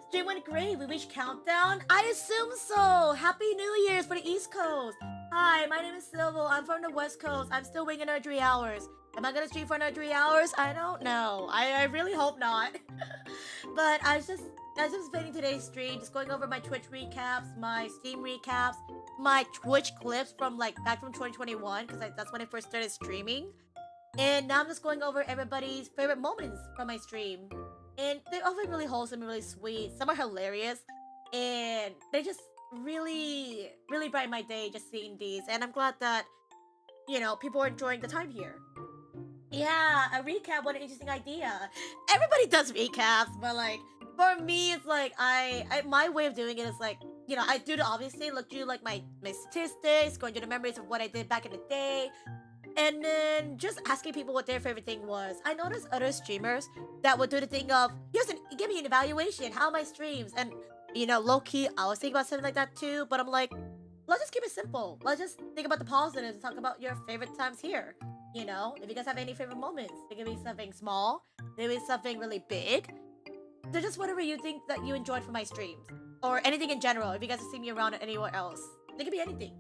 Speaker 10: Stream went great. We reached countdown. I assume so. Happy New Year's for the East Coast. Hi, my name is Silvo. I'm from the West Coast. I'm still waiting another 3 hours. Am I gonna stream for another 3 hours? I don't know. I really hope not. But I was just spending today's stream, just going over my Twitch recaps, my Steam recaps, my Twitch clips from like back from 2021, because that's when I first started streaming. And now I'm just going over everybody's favorite moments from my stream. And they're all really wholesome and really sweet. Some are hilarious. And they just really, really brighten my day just seeing these. And I'm glad that, you know, people are enjoying the time here. Yeah, a recap, what an interesting idea. Everybody does recaps, but like, for me, it's like, my way of doing it is like, you know, I do the obvious thing, look through like my statistics, going through the memories of what I did back in the day.
Speaker 1: And then just asking people what their favorite thing was. I noticed other streamers that would do the thing of, give me an evaluation, how are my streams? And, you know, low-key, I was thinking about something like that too, but I'm like, let's just keep it simple. Let's just think about the positives and talk about your favorite times here. You know, if you guys have any favorite moments, it could be something small, maybe something really big. So just whatever you think that you enjoyed from my streams. Or anything in general, if you guys have seen me around anywhere else. It could be anything.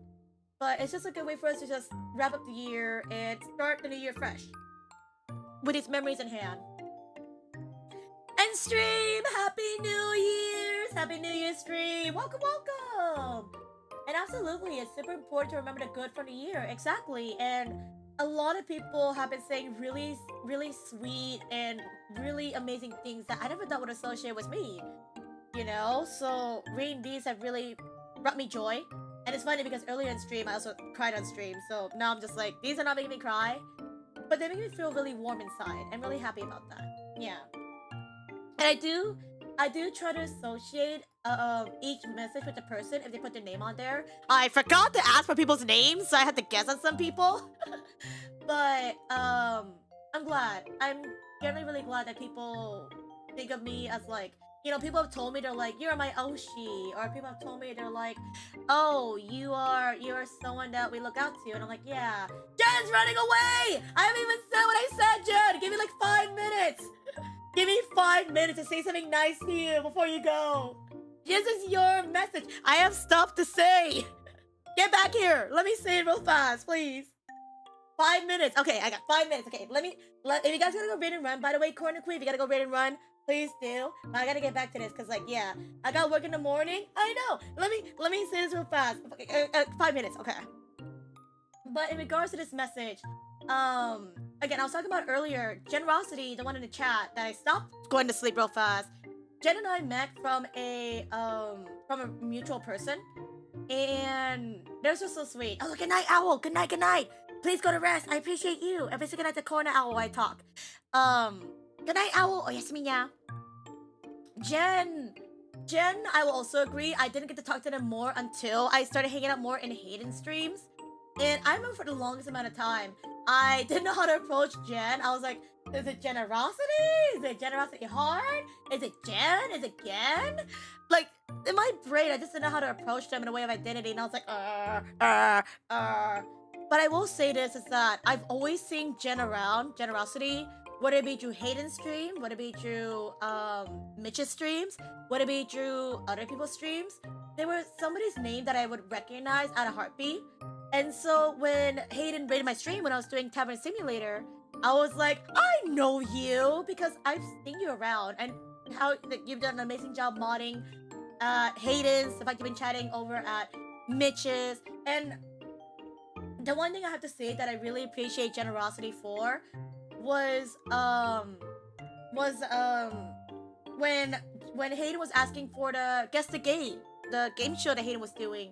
Speaker 1: But it's just a good way for us to just wrap up the year and start the new year fresh. With these memories in hand. And stream! Happy New Year's! Happy New Year's stream! Welcome, welcome! And absolutely, it's super important to remember the good from the year. Exactly. And a lot of people have been saying really, really sweet and really amazing things that I never thought would associate with me. You know? So, reading these have really brought me joy. And it's funny because earlier in stream, I also cried on stream. So now I'm just like, these are not making me cry. But they make me feel really warm inside. I'm really happy about that. Yeah. And I do try to associate each message with the person if they put their name on there. I forgot to ask for people's names, so I had to guess on some people. But I'm glad. I'm generally really glad that people think of me as like, you know, people have told me they're like, you're my Oshi, or people have told me they're like, oh, you're someone that we look out to, and I'm like, yeah. Jen's running away! I haven't even said what I said, Jen! Give me like 5 minutes! Give me 5 minutes to say something nice to you before you go. This is your message. I have stuff to say. Get back here. Let me say it real fast, please. 5 minutes. Okay, I got 5 minutes. Okay, if you guys gotta go raid and run, by the way, Corner Queen, if you gotta go raid and run, please do. But I gotta get back to this, cause like, yeah, I got work in the morning. I know. Let me say this real fast. 5 minutes, okay. But in regards to this message, again, I was talking about earlier, Generosity, the one in the chat that I stopped going to sleep real fast. Jen and I met from a mutual person, and they're just so sweet. Oh, good night, Owl. Good night, good night. Please go to rest. I appreciate you. Every single night, the corner Owl, I talk. Good night, Owl. Oyasumi-ya. Jen, I will also agree. I didn't get to talk to them more until I started hanging out more in Hayden streams. And I remember for the longest amount of time, I didn't know how to approach Jen. I was like, is it generosity? Is it generosity hard? Is it Jen? Is it Gen? Like, in my brain, I just didn't know how to approach them in a way of identity. And I was like, But I will say this, is that I've always seen Jen around, generosity, whether it be through Hayden's stream, whether it be through Mitch's streams, whether it be through other people's streams. They were somebody's name that I would recognize at a heartbeat. And so when Hayden raided my stream when I was doing Tavern Simulator, I was like, I know you because I've seen you around and how you've done an amazing job modding Hayden's, the fact you've been chatting over at Mitch's. And the one thing I have to say that I really appreciate generosity for was when Hayden was asking for the game show that Hayden was doing.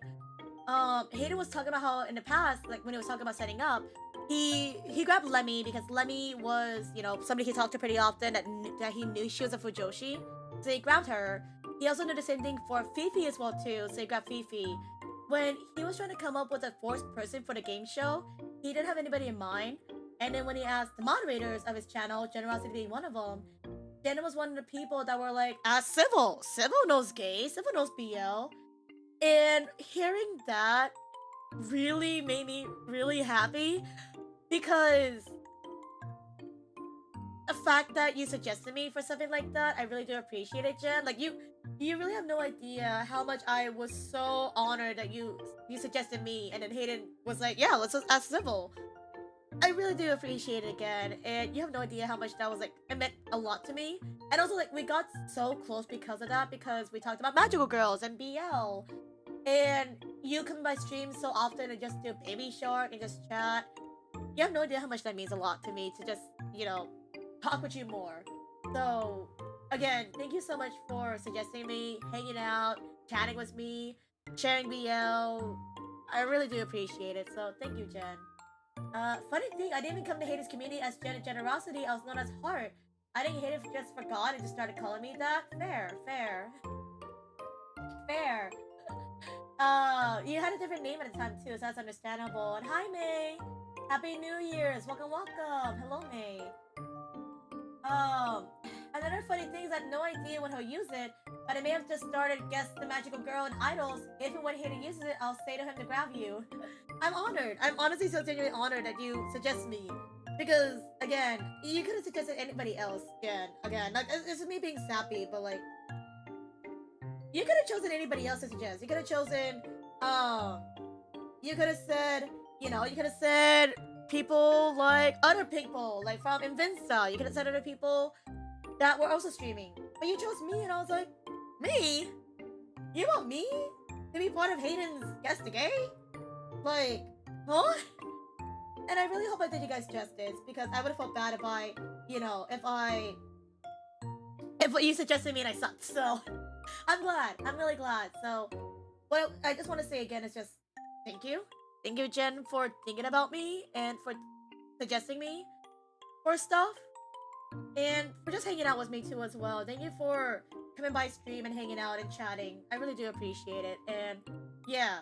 Speaker 1: Hayden was talking about how in the past, like when he was talking about setting up, he grabbed Lemmy because Lemmy was, you know, somebody he talked to pretty often that he knew she was a Fujoshi. So he grabbed her. He also did the same thing for Fifi as well too, so he grabbed Fifi. When he was trying to come up with a fourth person for the game show, he didn't have anybody in mind. And then when he asked the moderators of his channel, Generosity being one of them, Jenna was one of the people that were like, Civil knows gay, Civil knows BL. And hearing that really made me really happy because the fact that you suggested me for something like that, I really do appreciate it, Jen. Like you really have no idea how much I was so honored that you suggested me, and then Hayden was like, yeah, let's just ask Civil. I really do appreciate it again, and you have no idea how much that was like, it meant a lot to me. And also like we got so close because of that, because we talked about magical girls and BL. And you come to my stream so often and just do Baby Shark and just chat. You have no idea how much that means a lot to me to just, you know, talk with you more. So, again, thank you so much for suggesting me, hanging out, chatting with me, sharing BL. I really do appreciate it, so thank you, Jen. Funny thing, I didn't even come to Hayden's community as Jen of Generosity, I was known as Heart. I think Hayden just forgot and just started calling me that. Fair. You had a different name at the time too, so that's understandable. And hi, May.
Speaker 10: Happy New Year's! Welcome, welcome! Hello, May. Another funny thing is I have no idea when he'll use it, but I may have just started Guess the Magical Girl in Idols. If and when Hayden uses it, I'll say to him to grab you. I'm honored. I'm honestly so genuinely honored that you suggest me. Because, again, you could have suggested anybody else, Jen. Again, like, this is me being sappy, but like, you could have chosen anybody else to suggest. You could have chosen, you could have said, you know, you could have said people like other people, like from Invinsa. You could have said other people that were also streaming. But you chose me, and I was like, me? You want me to be part of Hayden's Guess the Gay? Like, huh? And I really hope I did you guys justice, because I would have felt bad if I, you know, if what you suggested me and I sucked. So, I'm glad. I'm really glad. So, what I just want to say again is just thank you. Thank you, Jen, for thinking about me and for suggesting me for stuff. And for just hanging out with me too as well. Thank you for coming by stream and hanging out and chatting. I really do appreciate it. And yeah,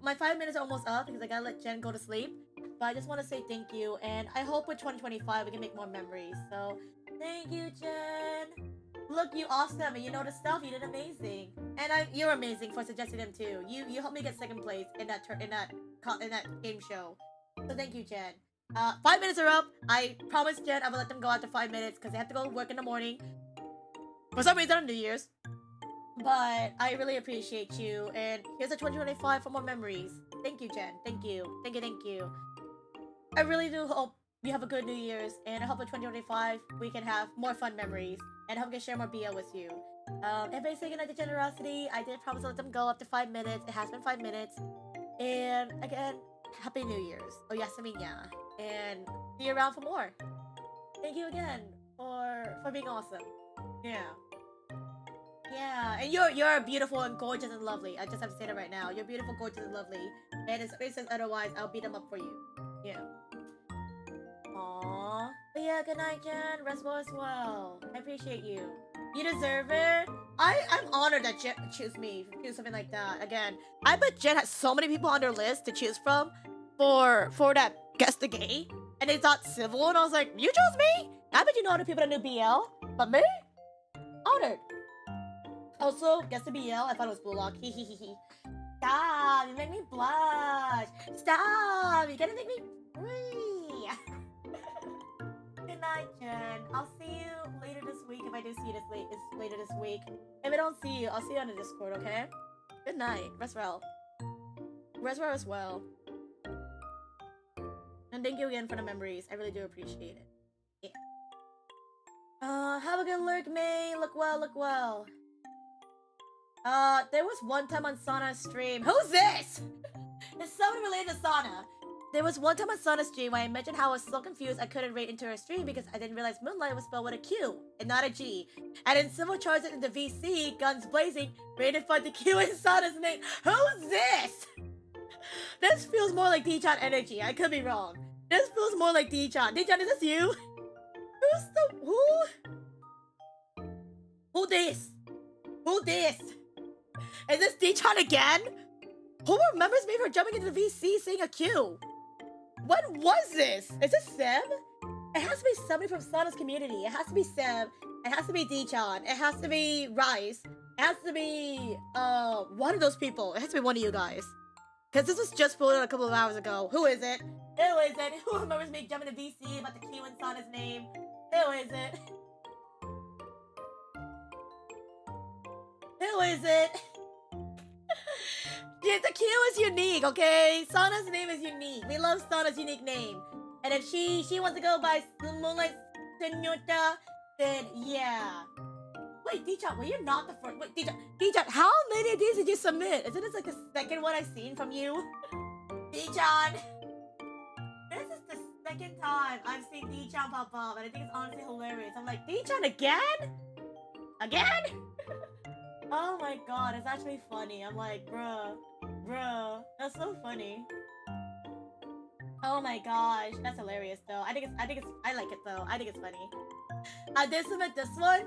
Speaker 10: my 5 minutes are almost up because I gotta let Jen go to sleep. But I just want to say thank you, and I hope with 2025 we can make more memories. So thank you, Jen. Look, you awesome, and you know the stuff. You did amazing, and you're amazing for suggesting them too. You helped me get second place in that game show. So thank you, Jen. 5 minutes are up. I promised Jen I would let them go after 5 minutes because they have to go to work in the morning. For some reason on New Year's. But I really appreciate you, and here's a 2025 for more memories. Thank you, Jen. Thank you. Thank you, thank you. I really do hope you have a good New Year's, and I hope in 2025 we can have more fun memories, and I hope I can share more BL with you. Everybody say goodnight to Generosity. I did promise to let them go after 5 minutes. It has been 5 minutes. And again, Happy New Year's. Oh, Yasaminya. And see you around for more. Thank you again for being awesome. Yeah. Yeah, and you're beautiful and gorgeous and lovely. I just have to say that right now. You're beautiful, gorgeous, and lovely. And if somebody says otherwise, I'll beat them up for you. Yeah. Aww. But yeah, good night, Jen. Rest well as well. I appreciate you. You deserve it. I'm honored that Jen choose me to do something like that. Again, I bet Jen has so many people on their list to choose from for that Guess the Gay. And they thought Civil, and I was like, you chose me? I bet you know other people that knew BL. But me? Honored. Also, Guess the BL, I thought it was Blue Lock. Hehehe. Stop, you make me blush. Stop, you're gonna make me free. Good night, Jen. I'll see you later this week if I do see you later this week. If I don't see you, I'll see you on the Discord, okay? Good night. Rest well. Rest well as well. And thank you again for the memories. I really do appreciate it. Yeah. Have a good lurk, May. Look well, look well. There was one time on Sana's stream. Who's this? It's someone related to Sana. There was one time on Sana's stream where I mentioned how I was so confused I couldn't rate into her stream because I didn't realize Moonlight was spelled with a Q and not a G. And then Civil charged it into VC, guns blazing, rated for the Q in Sana's name. Who's this? This feels more like D-Chan energy. I could be wrong. This feels more like D-Chan. D-Chan, is this you? Who this? Who this? Is this D-Chan again? Who remembers me for jumping into the VC saying a Q? What was this? Is this Seb? It has to be somebody from Sana's community. It has to be Seb. It has to be D-Chan. It has to be Rice. It has to be, one of those people. It has to be one of you guys. Because this was just pulled out a couple of hours ago. Who is it? Who is it? Who remembers me jumping to VC about the Q in Sana's name? Who is it? Who is it? Yeah, the Q is unique, okay? Sana's name is unique. We love Sana's unique name. And if she wants to go by Moonlight Senorita, then yeah. Wait, D-Chan, well, you're not the first. Wait, D-Chan, how many of these did you submit? Isn't this like the second one I've seen from you? D-Chan! This is the second time I've seen D-Chan pop up, and I think it's honestly hilarious. I'm like, D-Chan again? Again? Oh my god, it's actually funny. I'm like, bruh, that's so funny. Oh my gosh, that's hilarious though. I like it though. I think it's funny. I did submit this one.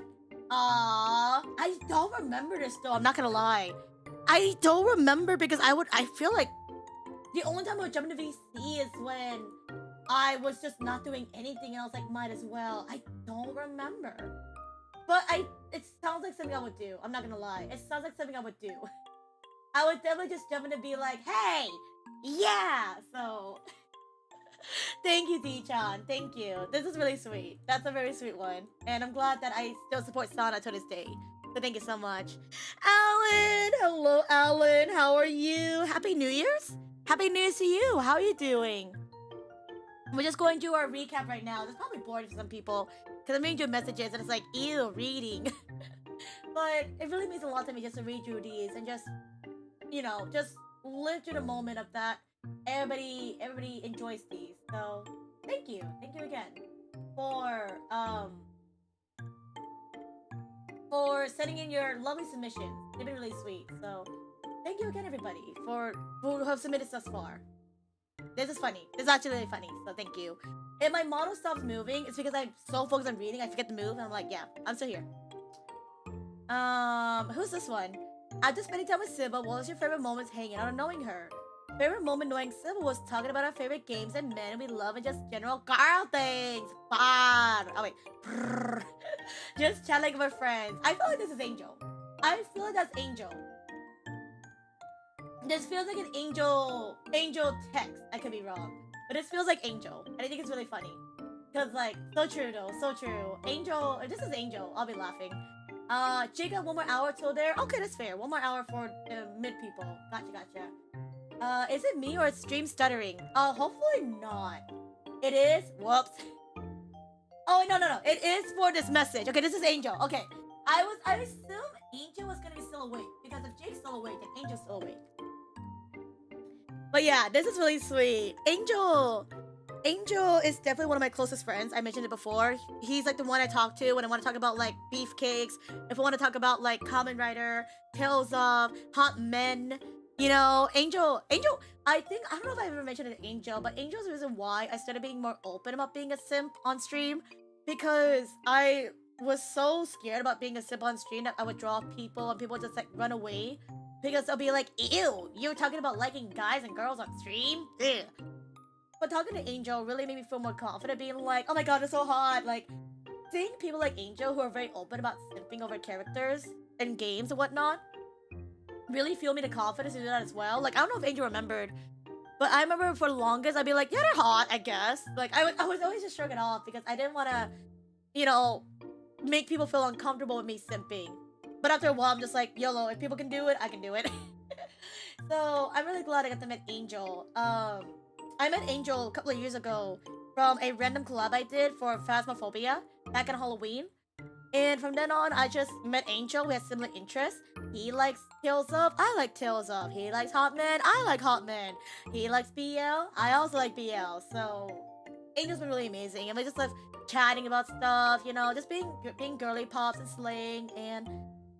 Speaker 10: I don't remember this though. I'm not gonna lie. I don't remember because I feel like The only time I would jump into VC is when I was just not doing anything and I was like, might as well. I don't remember. But it sounds like something I would do. I'm not gonna lie. It sounds like something I would do. I would definitely just jump in and be like, hey, yeah. So, thank you, D-chan. Thank you. This is really sweet. That's a very sweet one. And I'm glad that I still support Sana to this day. So thank you so much. Alan! Hello, Alan. How are you? Happy New Year's? Happy New Year's to you. How are you doing? We're just going through our recap right now. It's probably boring for some people because I'm reading your messages and it's like, ew, reading. But it really means a lot to me just to read through these and just, you know, just live through the moment of that. Everybody enjoys these. So thank you again for sending in your lovely submissions. They've been really sweet. So thank you again, everybody, for who have submitted thus far. This is funny. This is actually really funny, so thank you. If my model stops moving, it's because I'm so focused on reading, I forget to move, and I'm like, yeah, I'm still here. Who's this one? After spending time with Sybil, what was your favorite moments hanging out and knowing her? Favorite moment knowing Sybil was talking about our favorite games and men we love and just general girl things. Fun. Oh wait. Just chatting with friends. I feel like this is Angel. I feel like that's Angel. This feels like an Angel text. I could be wrong. But this feels like Angel. And I think it's really funny. Because like, so true though. So true. Angel, if this is Angel, I'll be laughing. Jacob, 1 more hour till there. Okay, that's fair. 1 more hour for mid people. Gotcha. Is it me or is stream stuttering? Hopefully not. It is. Whoops. Oh, no. It is for this message. Okay, this is Angel. Okay. I assume Angel was gonna be still awake. Because if Jake's still awake, then Angel's still awake. But yeah, this is really sweet. Angel is definitely one of my closest friends. I mentioned it before. He's like the one I talk to when I want to talk about like beefcakes. If I want to talk about like Kamen Rider, Tales of, Hot Men. You know, Angel, I don't know if I ever mentioned it to Angel, but Angel's the reason why I started being more open about being a simp on stream. Because I was so scared about being a simp on stream that I would draw people and people would just like run away. Because they'll be like, ew, you're talking about liking guys and girls on stream? Ugh. But talking to Angel really made me feel more confident, being like, oh my god, it's so hot. Like, seeing people like Angel who are very open about simping over characters and games and whatnot really fueled me the confidence to do that as well. Like, I don't know if Angel remembered, but I remember for the longest, I'd be like, yeah, they're hot, I guess. Like, I was always just shrugging it off because I didn't want to, you know, make people feel uncomfortable with me simping. But after a while, I'm just like, YOLO, if people can do it, I can do it. So, I'm really glad I got to meet Angel. I met Angel a couple of years ago from a random collab I did for Phasmophobia back on Halloween. And from then on, I just met Angel. We had similar interests. He likes Tales of. I like Tales of. He likes Hot Men. I like Hot Men. He likes BL. I also like BL. So, Angel's been really amazing. And we just love chatting about stuff, you know, just being girly pops and slaying. And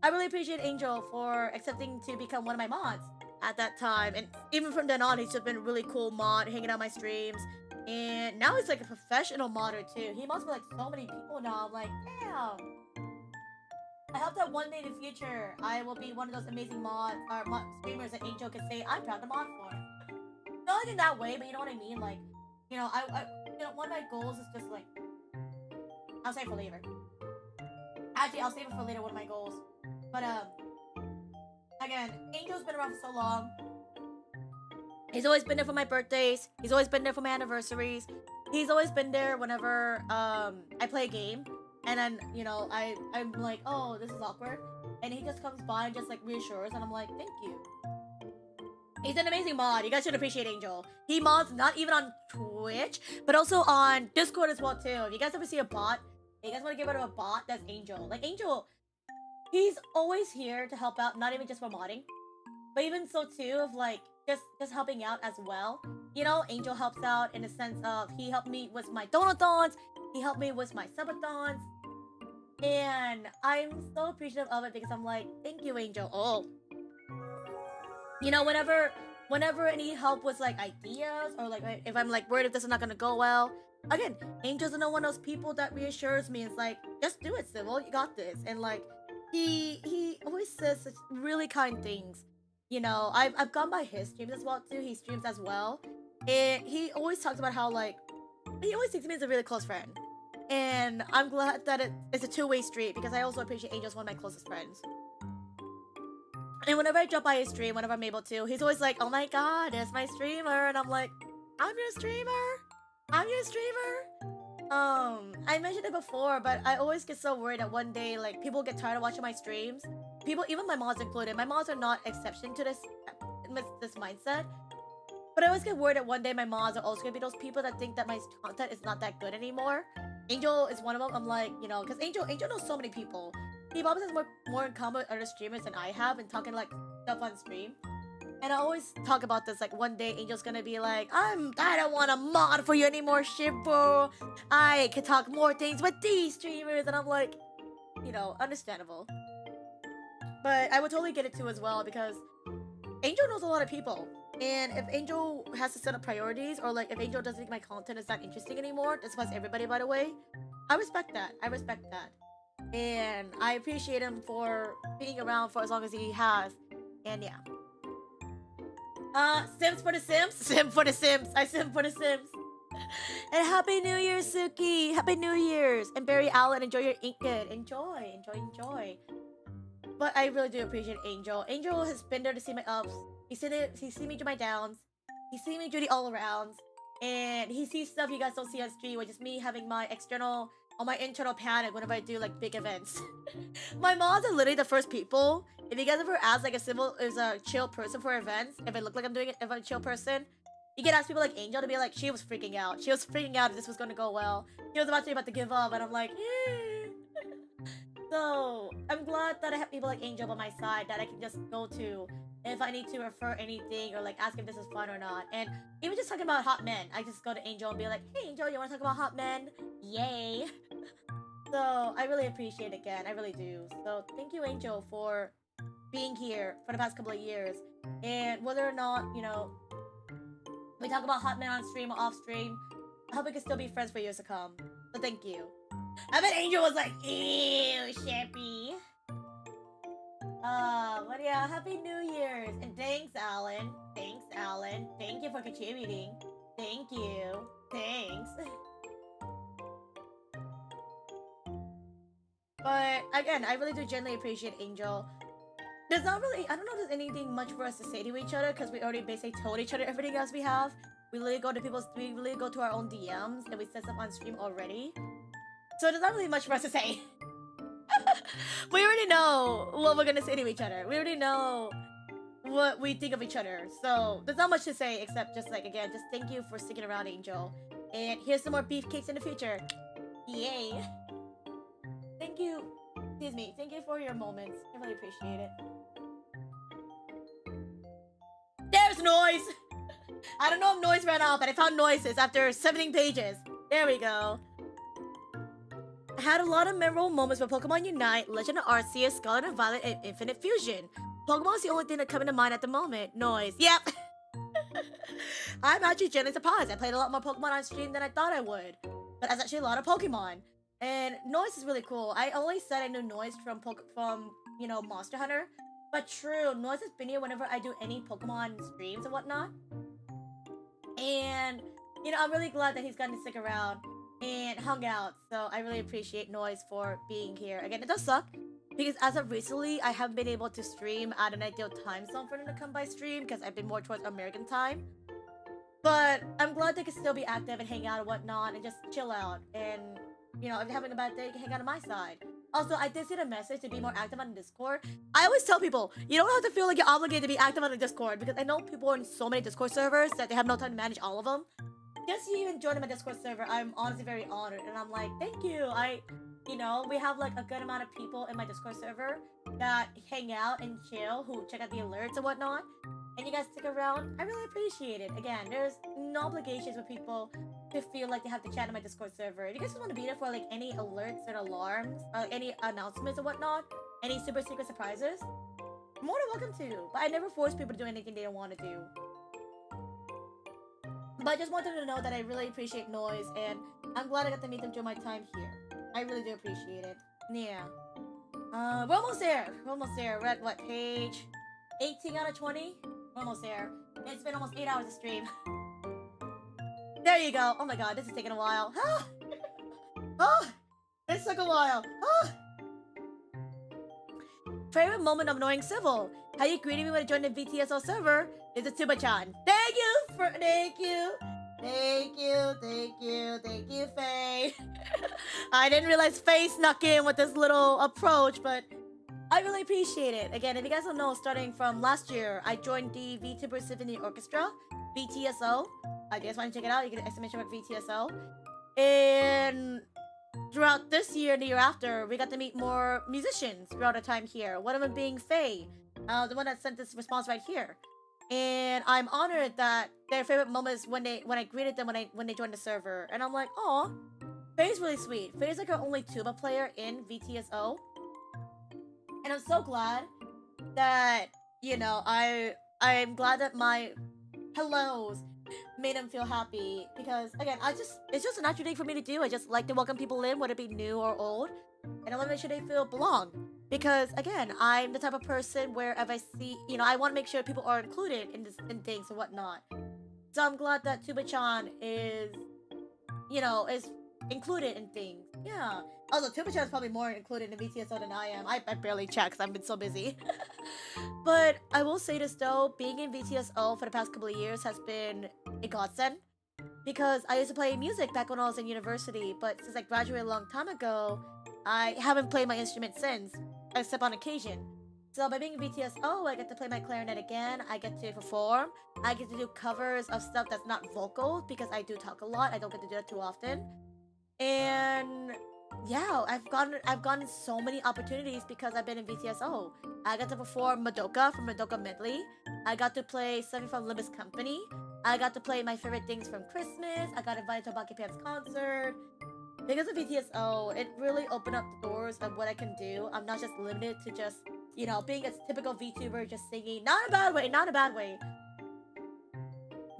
Speaker 10: I really appreciate Angel for accepting to become one of my mods at that time. And even from then on, he's just been a really cool mod, hanging out my streams. And now he's like a professional modder too. He mods for like so many people now. I'm like, damn. I hope that one day in the future, I will be one of those amazing mod streamers that Angel can say, I'm proud to mod for. Not like in that way, but you know what I mean? Like, you know, one of my goals is just like, I'll save it for later. Actually, I'll save it for later, one of my goals. But, again, Angel's been around for so long. He's always been there for my birthdays. He's always been there for my anniversaries. He's always been there whenever, I play a game. And then, you know, I'm like, oh, this is awkward. And he just comes by and just, like, reassures. And I'm like, thank you. He's an amazing mod. You guys should appreciate Angel. He mods not even on Twitch, but also on Discord as well, too. If you guys ever see a bot, if you guys want to get rid of a bot, that's Angel. Like, Angel, he's always here to help out, not even just for modding. But even so, too, of, like, just helping out as well. You know, Angel helps out in the sense of he helped me with my donathons. He helped me with my subathons. And I'm so appreciative of it because I'm like, thank you, Angel. Oh. You know, whenever I need help with, like, ideas or, like, if I'm, like, worried if this is not gonna go well. Again, Angel's another one of those people that reassures me. It's like, just do it, Civil. You got this. And, like, he always says such really kind things. you know, I've gone by his streams as well too. He streams as well, and he always talks about how like he always thinks of me as a really close friend. And I'm glad that it's a two-way street because I also appreciate Angel's one of my closest friends. And whenever I drop by his stream, whenever I'm able to, he's always like, "Oh my god, it's my streamer," and I'm like, "I'm your streamer. I'm your streamer." I mentioned it before, but I always get so worried that one day, like, people get tired of watching my streams. People, even my mods included. My mods are not exception to this mindset. But I always get worried that one day my mods are also gonna be those people that think that my content is not that good anymore. Angel is one of them. I'm like, you know, because Angel knows so many people. He probably has more in common with other streamers than I have, and talking like stuff on stream. And I always talk about this, like one day Angel's gonna be like, I don't want to mod for you anymore, Shippo. I can talk more things with these streamers, and I'm like, you know, understandable. But I would totally get it too as well because Angel knows a lot of people. And if Angel has to set up priorities, or like if Angel doesn't think my content is that interesting anymore, this applies to everybody by the way, I respect that. I respect that. And I appreciate him for being around for as long as he has. And yeah. Sims for the Sims? Sim for the Sims. I sim for the Sims. And Happy New Year, Suki. Happy New Year's. And Barry Allen, enjoy your ink good. Enjoy. But I really do appreciate Angel. Angel has been there to see my ups. He's seen me do my downs. He's seen me do the all arounds. And he sees stuff you guys don't see on stream, which is me having my internal panic whenever I do like big events. My mods are literally the first people. If you guys ever ask like a chill person for events, if I look like I'm doing it, if I'm a chill person, you can ask people like Angel to be like, she was freaking out. She was freaking out if this was gonna go well. She was about to give up, and I'm like, yeah. So I'm glad that I have people like Angel by my side that I can just go to if I need to refer anything or like ask if this is fun or not. And even just talking about hot men, I just go to Angel and be like, hey Angel, you want to talk about hot men? Yay. So I really appreciate it again. I really do. So thank you, Angel, for being here for the past couple of years. And whether or not, you know, we talk about hot men on stream or off stream, I hope we can still be friends for years to come. So thank you. I bet Angel was like, ew, Shappy. But yeah, Happy New Year's. And thanks, Alan. Thank you for contributing. Thank you. Thanks. But again, I really do genuinely appreciate Angel. I don't know if there's anything much for us to say to each other because we already basically told each other everything else we have. We really go to our own DMs and we set stuff on stream already. So there's not really much for us to say. We already know what we're gonna say to each other. We already know what we think of each other. So there's not much to say except just like, again, just thank you for sticking around, Angel. And here's some more beefcakes in the future. Yay. Thank you. Excuse me. Thank you for your moments. I really appreciate it. There's noise! I don't know if noise ran out, but I found noises after 17 pages. There we go. I had a lot of memorable moments with Pokemon Unite, Legend of Arceus, Scarlet and Violet, and Infinite Fusion. Pokemon's the only thing that coming to mind at the moment. Noise. Yep. I'm actually genuinely surprised. I played a lot more Pokemon on stream than I thought I would. But that's actually a lot of Pokemon. And Noise is really cool. I always said I knew Noise from you know, Monster Hunter. But true, Noise has been here whenever I do any Pokemon streams and whatnot. And, you know, I'm really glad that he's gotten to stick around and hung out. So I really appreciate Noise for being here. Again, it does suck because as of recently, I haven't been able to stream at an ideal time zone for them to come by stream because I've been more towards American time. But I'm glad they can still be active and hang out and whatnot and just chill out. And, you know, if you're having a bad day, you can hang out on my side. Also, I did see the message to be more active on Discord. I always tell people, you don't have to feel like you're obligated to be active on the Discord because I know people are in so many Discord servers that they have no time to manage all of them. Just you even joining my Discord server, I'm honestly very honored. And I'm like, thank you. You know, we have like a good amount of people in my Discord server that hang out and chill, who check out the alerts and whatnot. And you guys stick around. I really appreciate it. Again, there's no obligations with people to feel like they have to chat in my Discord server. If you guys just want to be there for like any alerts and alarms, any announcements and whatnot, any super secret surprises, more than welcome to. But I never force people to do anything they don't want to do. But I just wanted to know that I really appreciate Noise, and I'm glad I got to meet them during my time here. I really do appreciate it. Yeah. We're almost there. We're at what page? 18 out of 20. We're almost there. It's been almost 8 hours of stream. There you go. Oh my god, this is taking a while. Oh, this took a while. Oh. Favorite moment of knowing Civil? How you greeted me when I joined the VTSO server is a Tuba-chan. Thank you, Faye. I didn't realize Faye snuck in with this little approach, but I really appreciate it. Again, if you guys don't know, starting from last year, I joined the VTuber Symphony Orchestra, VTSO. I guess want to check it out, you can exclamation mark VTSO. And throughout this year and the year after, we got to meet more musicians throughout our time here. One of them being Faye, the one that sent this response right here. And I'm honored that their favorite moment is when I greeted them when they joined the server. And I'm like, oh, Faye's really sweet. Faye's like our only tuba player in VTSO. And I'm so glad that, you know, I'm glad that my hellos made him feel happy, because again, it's just a natural thing for me to do. I just like to welcome people in, whether it be new or old, and I want to make sure they feel belong, because again, I'm the type of person where if I see, you know, I want to make sure people are included in things and whatnot. So I'm glad that Tuba-chan is, you know, is included in things. Yeah. Also, Tuba-chan is probably more included in VTSO than I am. I barely check because I've been so busy. But I will say this though, being in VTSO for the past couple of years has been a godsend. Because I used to play music back when I was in university, but since I graduated a long time ago, I haven't played my instrument since, except on occasion. So by being in VTSO, I get to play my clarinet again, I get to perform, I get to do covers of stuff that's not vocal, because I do talk a lot, I don't get to do that too often. And yeah, I've gotten so many opportunities because I've been in VTSO. I got to perform Madoka from Madoka Medley. I got to play something from Limbus Company. I got to play my favorite things from Christmas. I got invited to Baki Pam's concert. Because of VTSO, it really opened up the doors of what I can do. I'm not just limited to just, you know, being a typical VTuber, just singing. Not in a bad way, not in a bad way.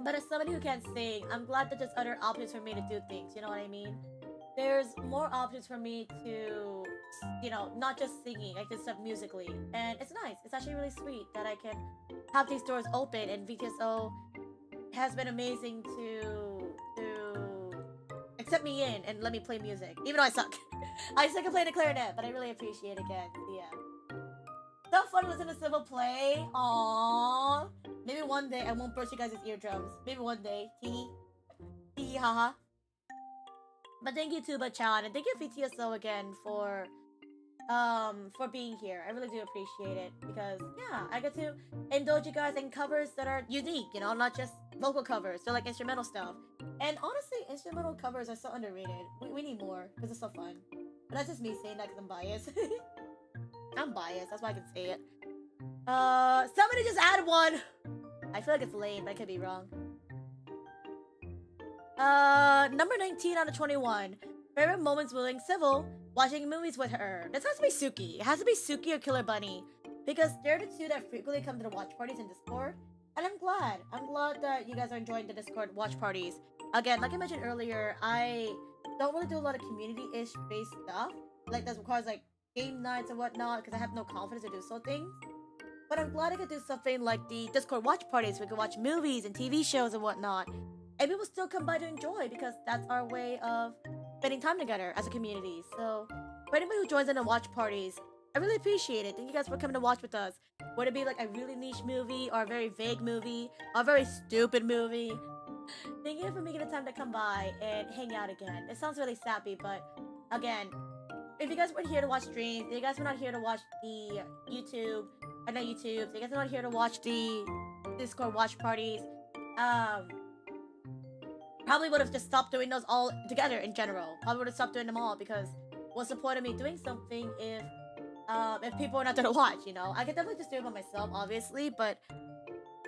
Speaker 10: But as somebody who can't sing, I'm glad that there's other options for me to do things, you know what I mean? There's more options for me to, you know, not just singing, I can stuff musically. And it's nice. It's actually really sweet that I can have these doors open, and VTSO has been amazing to accept me in and let me play music. Even though I suck. I suck at playing the clarinet, but I really appreciate it again. Yeah. So fun to listen to Civil play. Aww. Maybe one day I won't burst you guys' eardrums. Maybe one day. Tee. Tee haha. But thank you Tuba-chan, and thank you VTSO again for being here. I really do appreciate it, because yeah, I get to indulge you guys in covers that are unique, you know, not just vocal covers. They're like instrumental stuff. And honestly, instrumental covers are so underrated. We need more, because it's so fun. But that's just me saying that because I'm biased. I'm biased, that's why I can say it. Somebody just add one! I feel like it's lame, but I could be wrong. Number 19 out of 21. Favorite moments willing Civil, watching movies with her. This has to be Suki. It has to be Suki or Killer Bunny, because they're the two that frequently come to the watch parties in Discord. And I'm glad that you guys are enjoying the Discord watch parties. Again, like I mentioned earlier, I don't really do a lot of community-ish based stuff, like that requires like game nights and whatnot, because I have no confidence to do so things. But I'm glad I could do something like the Discord watch parties where we can watch movies and TV shows and whatnot. And people still come by to enjoy, because that's our way of spending time together as a community. So, for anybody who joins in the watch parties, I really appreciate it. Thank you guys for coming to watch with us. Whether it be like a really niche movie, or a very vague movie, or a very stupid movie. Thank you for making the time to come by and hang out again. It sounds really sappy, but again, if you guys weren't here to watch streams, if you guys were not here to watch the YouTube, or not YouTube, if you guys were not here to watch the Discord watch parties, probably would have just stopped doing those all together in general. Probably would have stopped doing them all, because what's the point of me doing something if people are not gonna watch, you know? I could definitely just do it by myself, obviously, but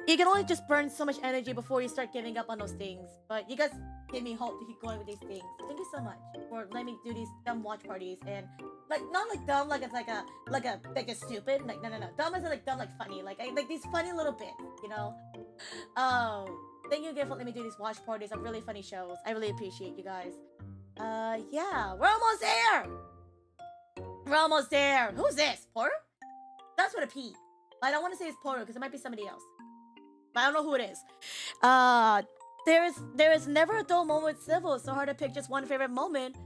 Speaker 10: you can only just burn so much energy before you start giving up on those things. But you guys give me hope to keep going with these things. Thank you so much for letting me do these dumb watch parties, and like not like dumb like it's like a stupid, like no. Dumb isn't like dumb like funny, like these funny little bits, you know? Thank you again for letting me do these watch parties of really funny shows. I really appreciate you guys. Yeah, we're almost there! We're almost there! Who's this? Porter? That's what a P. I don't want to say it's Poro because it might be somebody else. But I don't know who it is. There is never a dull moment with Civil. It's so hard to pick just one favorite moment.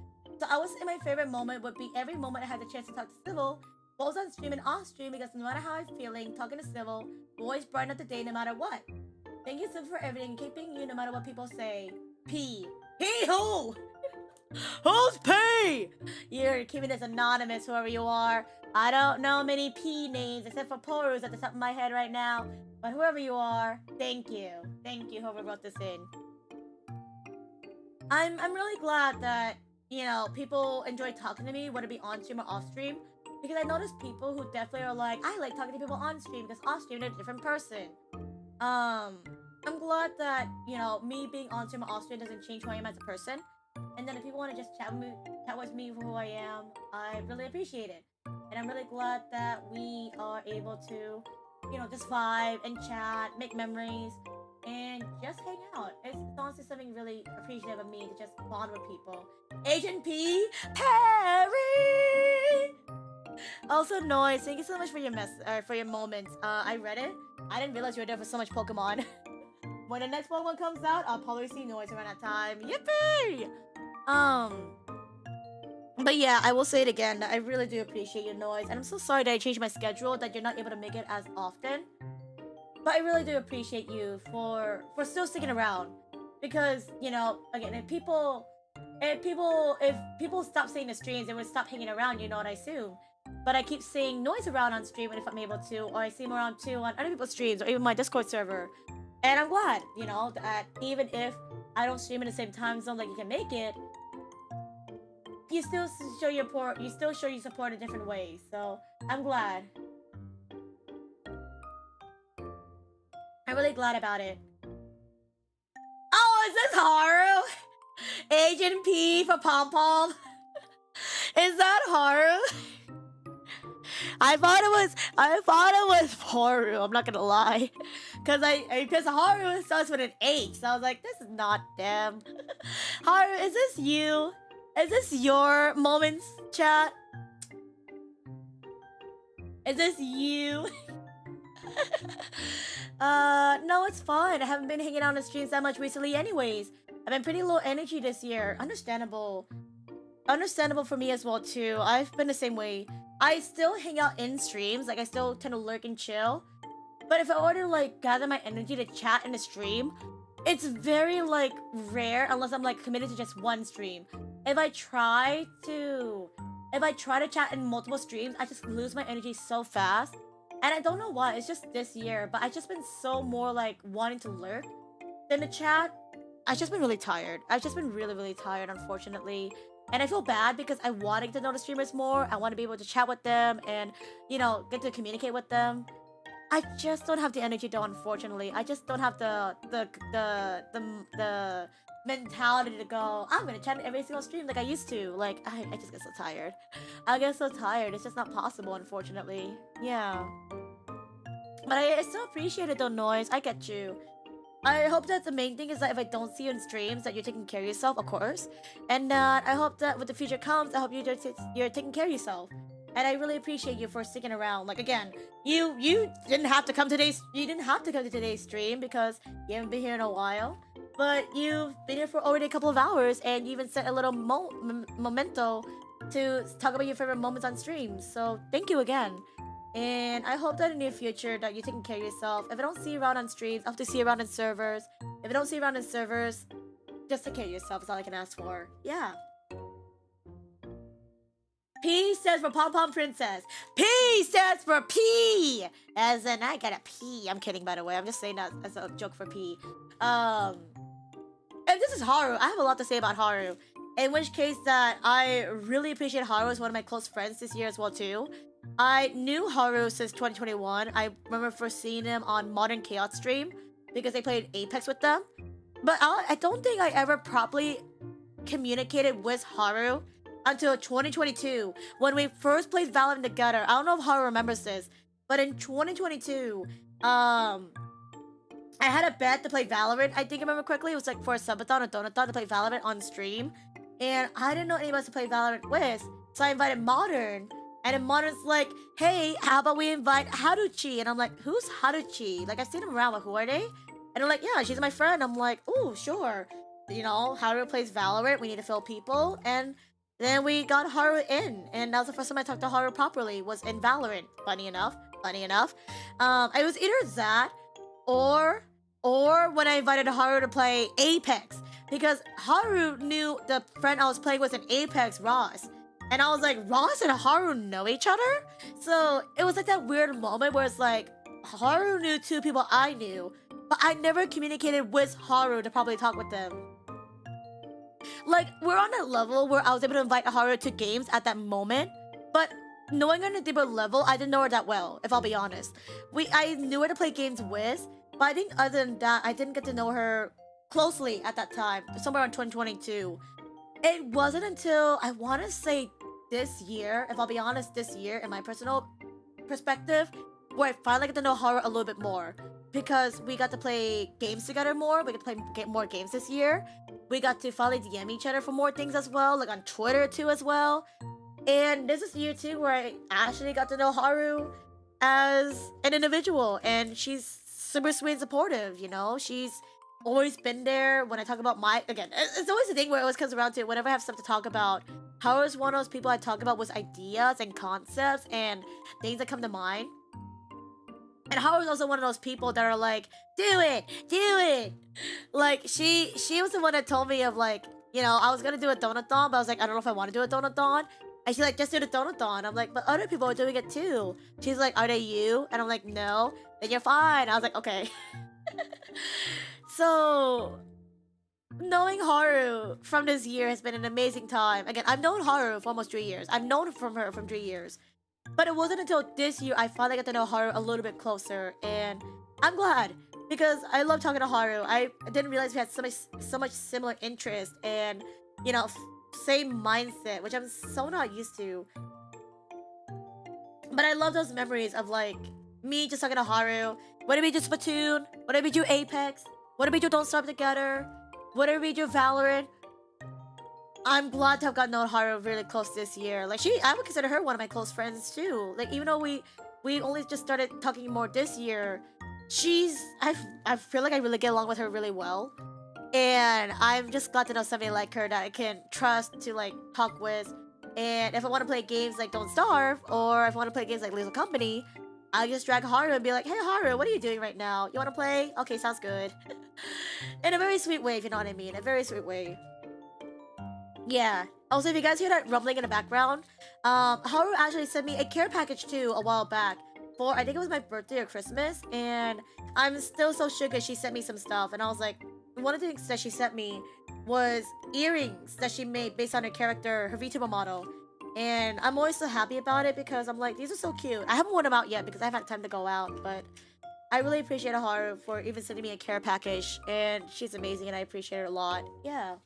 Speaker 10: So I would say my favorite moment would be every moment I had the chance to talk to Civil, both on stream and off stream, because no matter how I'm feeling, talking to Civil will always brighten up the day no matter what. Thank you, Civil, for everything, keeping you no matter what people say. P. P who? Who's P? You're keeping this anonymous, whoever you are. I don't know many P names except for Porus at the top of my head right now. But whoever you are, thank you. Thank you, whoever wrote this in. I'm really glad that, you know, people enjoy talking to me, whether it be on stream or off stream. Because I notice people who definitely are like, I like talking to people on stream because off stream they're a different person. I'm glad that, you know, me being on stream or off stream doesn't change who I am as a person. And then if people want to just chat with me for who I am, I really appreciate it. And I'm really glad that we are able to, you know, just vibe and chat, make memories, and just hang out. It's honestly something really appreciative of me to just bond with people. Agent P. Perry! Also, Noise, thank you so much for your for your moments. I read it. I didn't realize you were there for so much Pokemon. When the next Pokemon comes out, I'll probably see Noise around that time. Yippee! But yeah, I will say it again. I really do appreciate your Noise, and I'm so sorry that I changed my schedule, that you're not able to make it as often. But I really do appreciate you for still sticking around, because, you know, again, if people stop seeing the streams, they would stop hanging around. You know what I assume. But I keep seeing Noise around on stream, and if I'm able to, or I see him around too on other people's streams, or even my Discord server. And I'm glad, you know, that even if I don't stream in the same time zone like you can make it, you still show your support in different ways. So I'm glad. I'm really glad about it. Oh, is this Haru? Agent P for Pom Pom. Is that Haru? I thought it was Haru. I'm not gonna lie, because Haru starts with an H, so I was like, this is not them. Haru, is this you? Is this your moments, chat? Is this you? No, it's fine. I haven't been hanging out on the streams that much recently anyways. I've been pretty low energy this year. Understandable for me as well too. I've been the same way. I still hang out in streams, like I still tend to lurk and chill. But if I were to like gather my energy to chat in a stream, it's very like rare unless I'm like committed to just one stream. If I try to chat in multiple streams, I just lose my energy so fast. And I don't know why, it's just this year, but I've just been so more like wanting to lurk than to chat. I've just been really tired. I've just been really, really tired, unfortunately. And I feel bad because I wanted to know the streamers more. I want to be able to chat with them and, you know, get to communicate with them. I just don't have the energy though, unfortunately. I just don't have the mentality to go, I'm gonna chat in every single stream like I used to. Like, I just get so tired. I get so tired. It's just not possible, unfortunately. Yeah. But I still appreciate it though, Noise. I get you. I hope that the main thing is that if I don't see you in streams, that you're taking care of yourself, of course. And I hope that when the future comes, I hope you're taking care of yourself. And I really appreciate you for sticking around. Like, again, you didn't have to come to today's stream because you haven't been here in a while. But you've been here for already a couple of hours, and you even sent a little memento to talk about your favorite moments on streams. So thank you again. And I hope that in the near future that you're taking care of yourself. If I don't see you around on streams, I'll have to see you around in servers. If I don't see you around in servers, just take care of yourself is all I can ask for. Yeah. P stands for Pom Pom Princess. P stands for P! As in, I got a P. I'm kidding, by the way. I'm just saying that as a joke for P. And this is Haru. I have a lot to say about Haru. In which case that I really appreciate Haru as one of my close friends this year as well, too. I knew Haru since 2021. I remember first seeing him on Modern Chaos stream because they played Apex with them. But I don't think I ever properly communicated with Haru until 2022 when we first played Valorant together. I don't know if Haru remembers this, but in 2022, I had a bet to play Valorant. I think I remember correctly. It was like for a subathon or donathon to play Valorant on stream. And I didn't know anybody else to play Valorant with, so I invited Modern And then Monon's like, hey, how about we invite Haruchi? And I'm like, who's Haruchi? Like, I've seen them around, but who are they? And they're like, yeah, she's my friend. I'm like, ooh, sure. You know, Haru plays Valorant. We need to fill people. And then we got Haru in. And that was the first time I talked to Haru properly, was in Valorant. Funny enough. It was either that or when I invited Haru to play Apex. Because Haru knew the friend I was playing with in Apex, Ross. And I was like, Ross and Haru know each other? So it was like that weird moment where it's like, Haru knew two people I knew, but I never communicated with Haru to probably talk with them. Like, we're on that level where I was able to invite Haru to games at that moment, but knowing her on a deeper level, I didn't know her that well, if I'll be honest. I knew her to play games with, but I think other than that, I didn't get to know her closely at that time, somewhere in 2022. It wasn't until, I want to say this year, if I'll be honest, this year, in my personal perspective, where I finally got to know Haru a little bit more. Because we got to play games together more, we got to play more games this year. We got to finally DM each other for more things as well, like on Twitter too as well. And this is year 2 where I actually got to know Haru as an individual. And she's super sweet and supportive, you know? She's always been there when I talk about it's always a thing where it always comes around to whenever I have stuff to talk about. Haru is one of those people I talk about with ideas and concepts and things that come to mind. And Haru is also one of those people that are like, do it. Like, she was the one that told me of like, you know, I was gonna do a donathon, but I was like, I don't know if I want to do a donathon. And she's like, just do the donathon. I'm like, but other people are doing it too. She's like, are they you? And I'm like, no. Then you're fine. I was like, okay. So, knowing Haru from this year has been an amazing time. Again, I've known Haru for almost 3 years. I've known her from 3 years. But it wasn't until this year I finally got to know Haru a little bit closer. And I'm glad. Because I love talking to Haru. I didn't realize we had so much similar interest and, you know, same mindset, which I'm so not used to. But I love those memories of like me just talking to Haru. What if we do Splatoon? What if we do Apex? What if we do Don't Starve Together? What if we do Valorant? I'm glad to have gotten to know Haru really close this year. Like, I would consider her one of my close friends too. Like, even though we only just started talking more this year, I feel like I really get along with her really well. And I'm just glad to know somebody like her that I can trust to like talk with. And if I want to play games like Don't Starve, or if I want to play games like Lethal Company, I'll just drag Haru and be like, hey Haru, what are you doing right now? You want to play? Okay, sounds good. In a very sweet way, if you know what I mean. A very sweet way. Yeah. Also, if you guys hear that rumbling in the background, Haru actually sent me a care package too a while back. For, I think it was my birthday or Christmas. And I'm still so shook as she sent me some stuff. And I was like, one of the things that she sent me was earrings that she made based on her character, her VTuber model. And I'm always so happy about it because I'm like, these are so cute. I haven't worn them out yet because I haven't had time to go out, but I really appreciate Haru for even sending me a care package, and she's amazing and I appreciate her a lot. Yeah.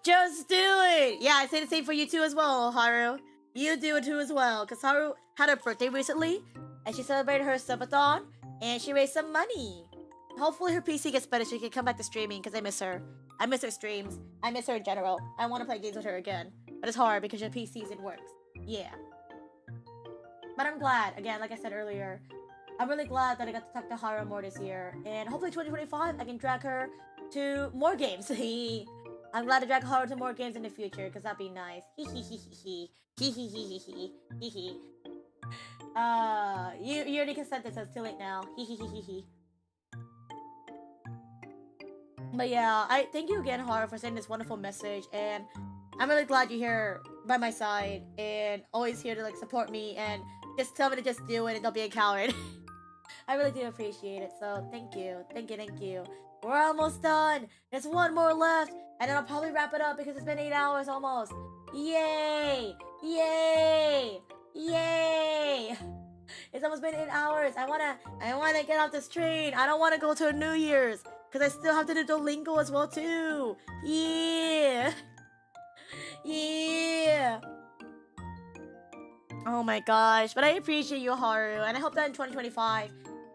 Speaker 10: Just do it! Yeah, I say the same for you too as well, Haru. You do it too as well, because Haru had her birthday recently, and she celebrated her subathon, and she raised some money. Hopefully her PC gets better so she can come back to streaming, because I miss her. I miss her streams. I miss her in general. I want to play games with her again. But it's hard because your PC isn't works. Yeah. But I'm glad, again, like I said earlier, I'm really glad that I got to talk to Haru more this year. And hopefully 2025, I can drag her to more games. I'm glad to drag Haru to more games in the future, because that'd be nice. You already consented, so it's too late now. But yeah, I thank you again, Haru, for sending this wonderful message, and I'm really glad you're here by my side and always here to like support me and just tell me to just do it and don't be a coward. I really do appreciate it, so thank you. We're almost done. There's one more left, and then I'll probably wrap it up because it's been 8 hours almost. Yay! It's almost been 8 hours. I wanna get off this train. I don't wanna go to New Year's because I still have to do Duolingo as well too. Yeah. Oh my gosh, but I appreciate you, Haru, and I hope that in 2025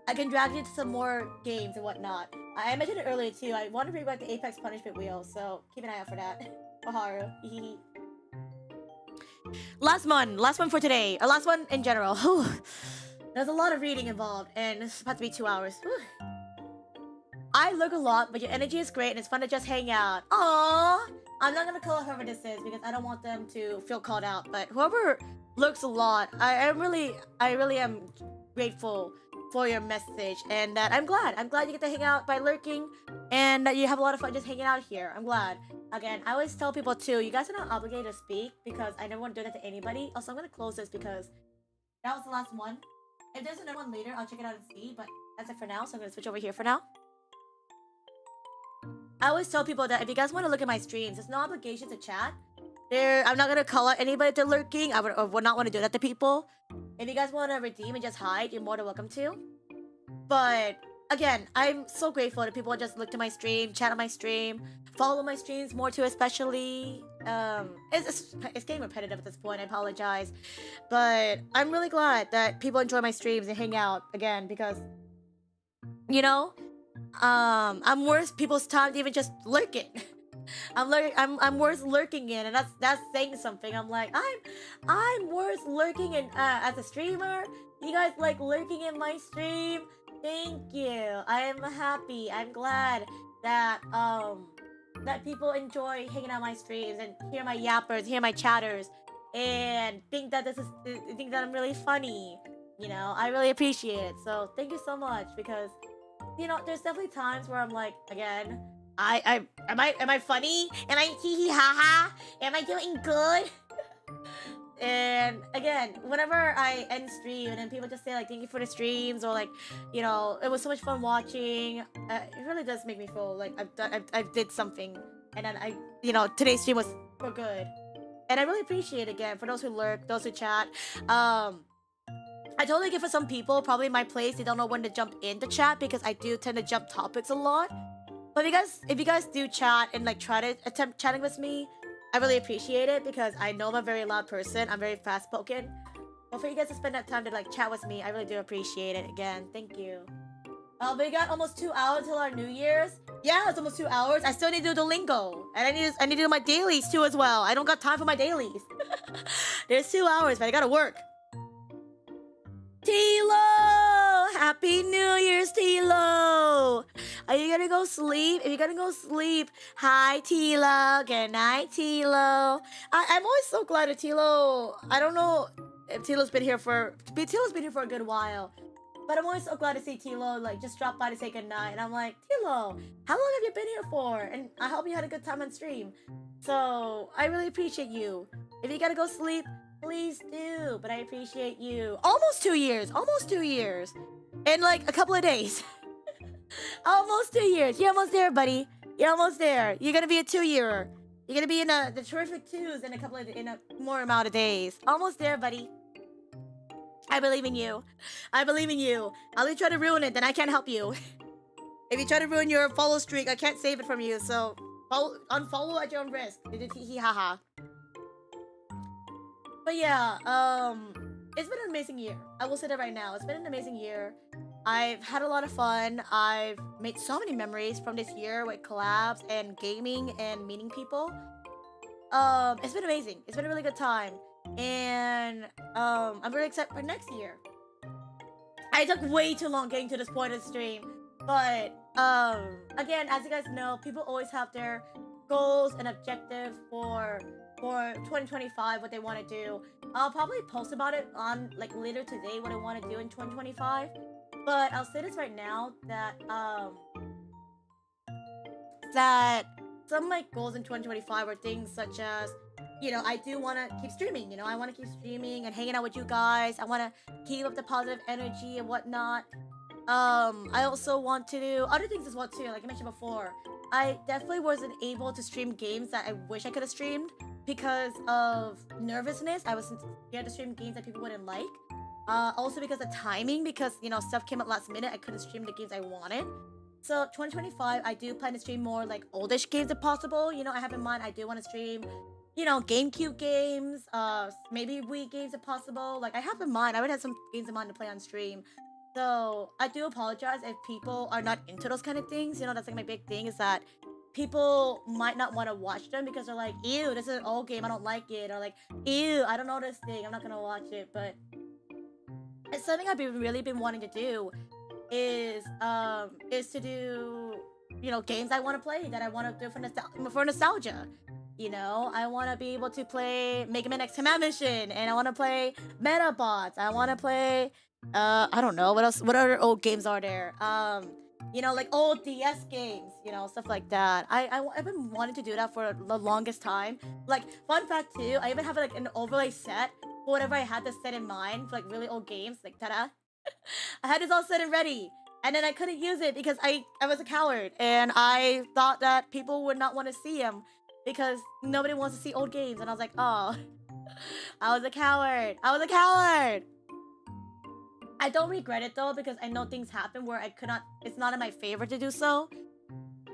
Speaker 10: I can drag you to some more games and whatnot. I mentioned it earlier too. I want to bring back the Apex Punishment Wheel, so keep an eye out for that. For Haru. Last one for today. Last one in general. Whew. There's a lot of reading involved, and it's about to be 2 hours. Whew. I look a lot, but your energy is great, and it's fun to just hang out. Aww. I'm not gonna call out whoever this is because I don't want them to feel called out. But whoever looks a lot, I really am grateful for your message, and that I'm glad you get to hang out by lurking, and that you have a lot of fun just hanging out here. I'm glad. Again, I always tell people too, you guys are not obligated to speak because I never want to do that to anybody. Also, I'm gonna close this because that was the last one. If there's another one later, I'll check it out and see. But that's it for now, so I'm gonna switch over here for now. I always tell people that if you guys want to look at my streams, there's no obligation to chat. I'm not gonna call out anybody if they're lurking. I would not want to do that to people. If you guys want to redeem and just hide, you're more than welcome to. But again, I'm so grateful that people just look to my stream, chat on my stream, follow my streams more too, especially. It's getting repetitive at this point. I apologize, but I'm really glad that people enjoy my streams and hang out again because, you know, I'm worth people's time to even just lurking. I'm worth lurking in, and that's saying something. I'm like, I'm worth lurking in as a streamer. You guys like lurking in my stream. Thank you. I am happy. I'm glad that that people enjoy hanging out my streams and hear my yappers, hear my chatters, and think that I'm really funny. You know, I really appreciate it. So thank you so much because, you know, there's definitely times where I'm like, again, am I funny? Am I hee hee ha ha? Am I doing good? And again, whenever I end stream and then people just say like thank you for the streams or like, you know, it was so much fun watching, it really does make me feel like I did something. And then today's stream was for good, and I really appreciate it again for those who lurk, those who chat. I totally get for some people, probably my place, they don't know when to jump into chat because I do tend to jump topics a lot. But if you guys do chat and like try to attempt chatting with me, I really appreciate it because I know I'm a very loud person. I'm very fast spoken. But for you guys to spend that time to like chat with me, I really do appreciate it. Again, thank you. We got almost 2 hours till our New Year's. Yeah, it's almost 2 hours. I still need to do Duolingo, and I need to do my dailies too as well. I don't got time for my dailies. There's 2 hours, but I gotta work. Tilo! Happy New Year's, Tilo! Are you gonna go sleep? If you're gonna go sleep, hi, Tilo. Good night, Tilo. I'm always so glad that Tilo... I don't know if Tilo's been here for a good while. But I'm always so glad to see Tilo, like, just drop by to say goodnight. And I'm like, Tilo, how long have you been here for? And I hope you had a good time on stream. So, I really appreciate you. If you gotta go sleep, please do. But I appreciate you. Almost 2 years. Almost 2 years. In, like, a couple of days. Almost 2 years. You're almost there, buddy. You're almost there. You're gonna be a 2-yearer. You're gonna be in the terrific 2s in a more amount of days. Almost there, buddy. I believe in you. I believe in you. I'll try to ruin it, then I can't help you. If you try to ruin your follow streak, I can't save it from you, so unfollow at your own risk. Haha. But yeah, it's been an amazing year. I will say that right now. It's been an amazing year. I've had a lot of fun. I've made so many memories from this year with collabs and gaming and meeting people. It's been amazing. It's been a really good time. And I'm really excited for next year. I took way too long getting to this point of the stream, but again, as you guys know, people always have their goals and objectives for 2025, what they want to do. I'll probably post about it on like later today what I want to do in 2025, but I'll say this right now that that some of my goals in 2025 are things such as, you know, I do want to keep streaming. You know, I want to keep streaming and hanging out with you guys. I want to keep up the positive energy and whatnot. I also want to do other things as well too. Like I mentioned before, I definitely wasn't able to stream games that I wish I could have streamed because of nervousness. I was scared to stream games that people wouldn't like. Also because of timing, because, you know, stuff came up last minute. I couldn't stream the games I wanted. So 2025, I do plan to stream more like oldish games if possible. You know, I have in mind I do want to stream, you know, GameCube games, maybe Wii games if possible. Like I have in mind, I would have some games in mind to play on stream. So I do apologize if people are not into those kind of things. You know, that's like my big thing is that people might not want to watch them because they're like, ew, this is an old game, I don't like it, or like, ew, I don't know this thing, I'm not gonna watch it. But it's something I've really been wanting to do is to do, you know, games I want to play that I want to do for nostalgia. You know, I want to be able to play Mega Man X Command Mission, and I want to play Metabots. I want to play I don't know what else. What other old games are there? You know, like old DS games, you know, stuff like that. I've been wanting to do that for the longest time. Like, fun fact too, I even have like an overlay set for whatever I had to set in mind for like really old games, like ta-da. I had this all set and ready, and then I couldn't use it because I was a coward, and I thought that people would not want to see them because nobody wants to see old games, and I was like, oh, I was a coward. I was a coward. I don't regret it though, because I know things happen where I could not, it's not in my favor to do so.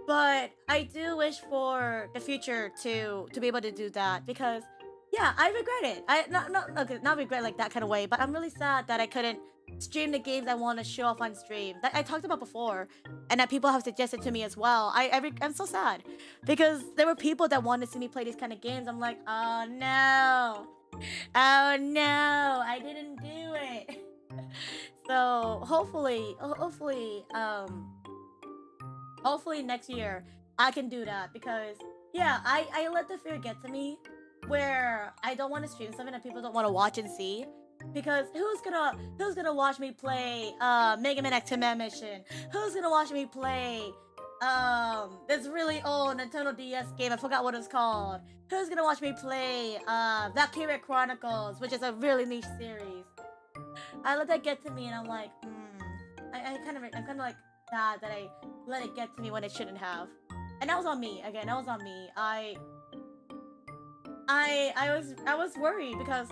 Speaker 10: But I do wish for the future to be able to do that, because yeah, I regret it. Not regret like that kind of way, but I'm really sad that I couldn't stream the games I want to show off on stream that I talked about before, and that people have suggested to me as well. I'm so sad because there were people that wanted to see me play these kind of games. I'm like, oh no, I didn't do it. So hopefully next year I can do that, because yeah, I let the fear get to me where I don't want to stream something that people don't want to watch and see. Because who's gonna watch me play Mega Man X Command Mission? Who's gonna watch me play this really old Nintendo DS game? I forgot what it's called. Who's gonna watch me play Valkyria Chronicles, which is a really niche series? I let that get to me, and I'm like, I'm kind of like sad that I let it get to me when it shouldn't have. And that was on me. Again, that was on me. I was worried because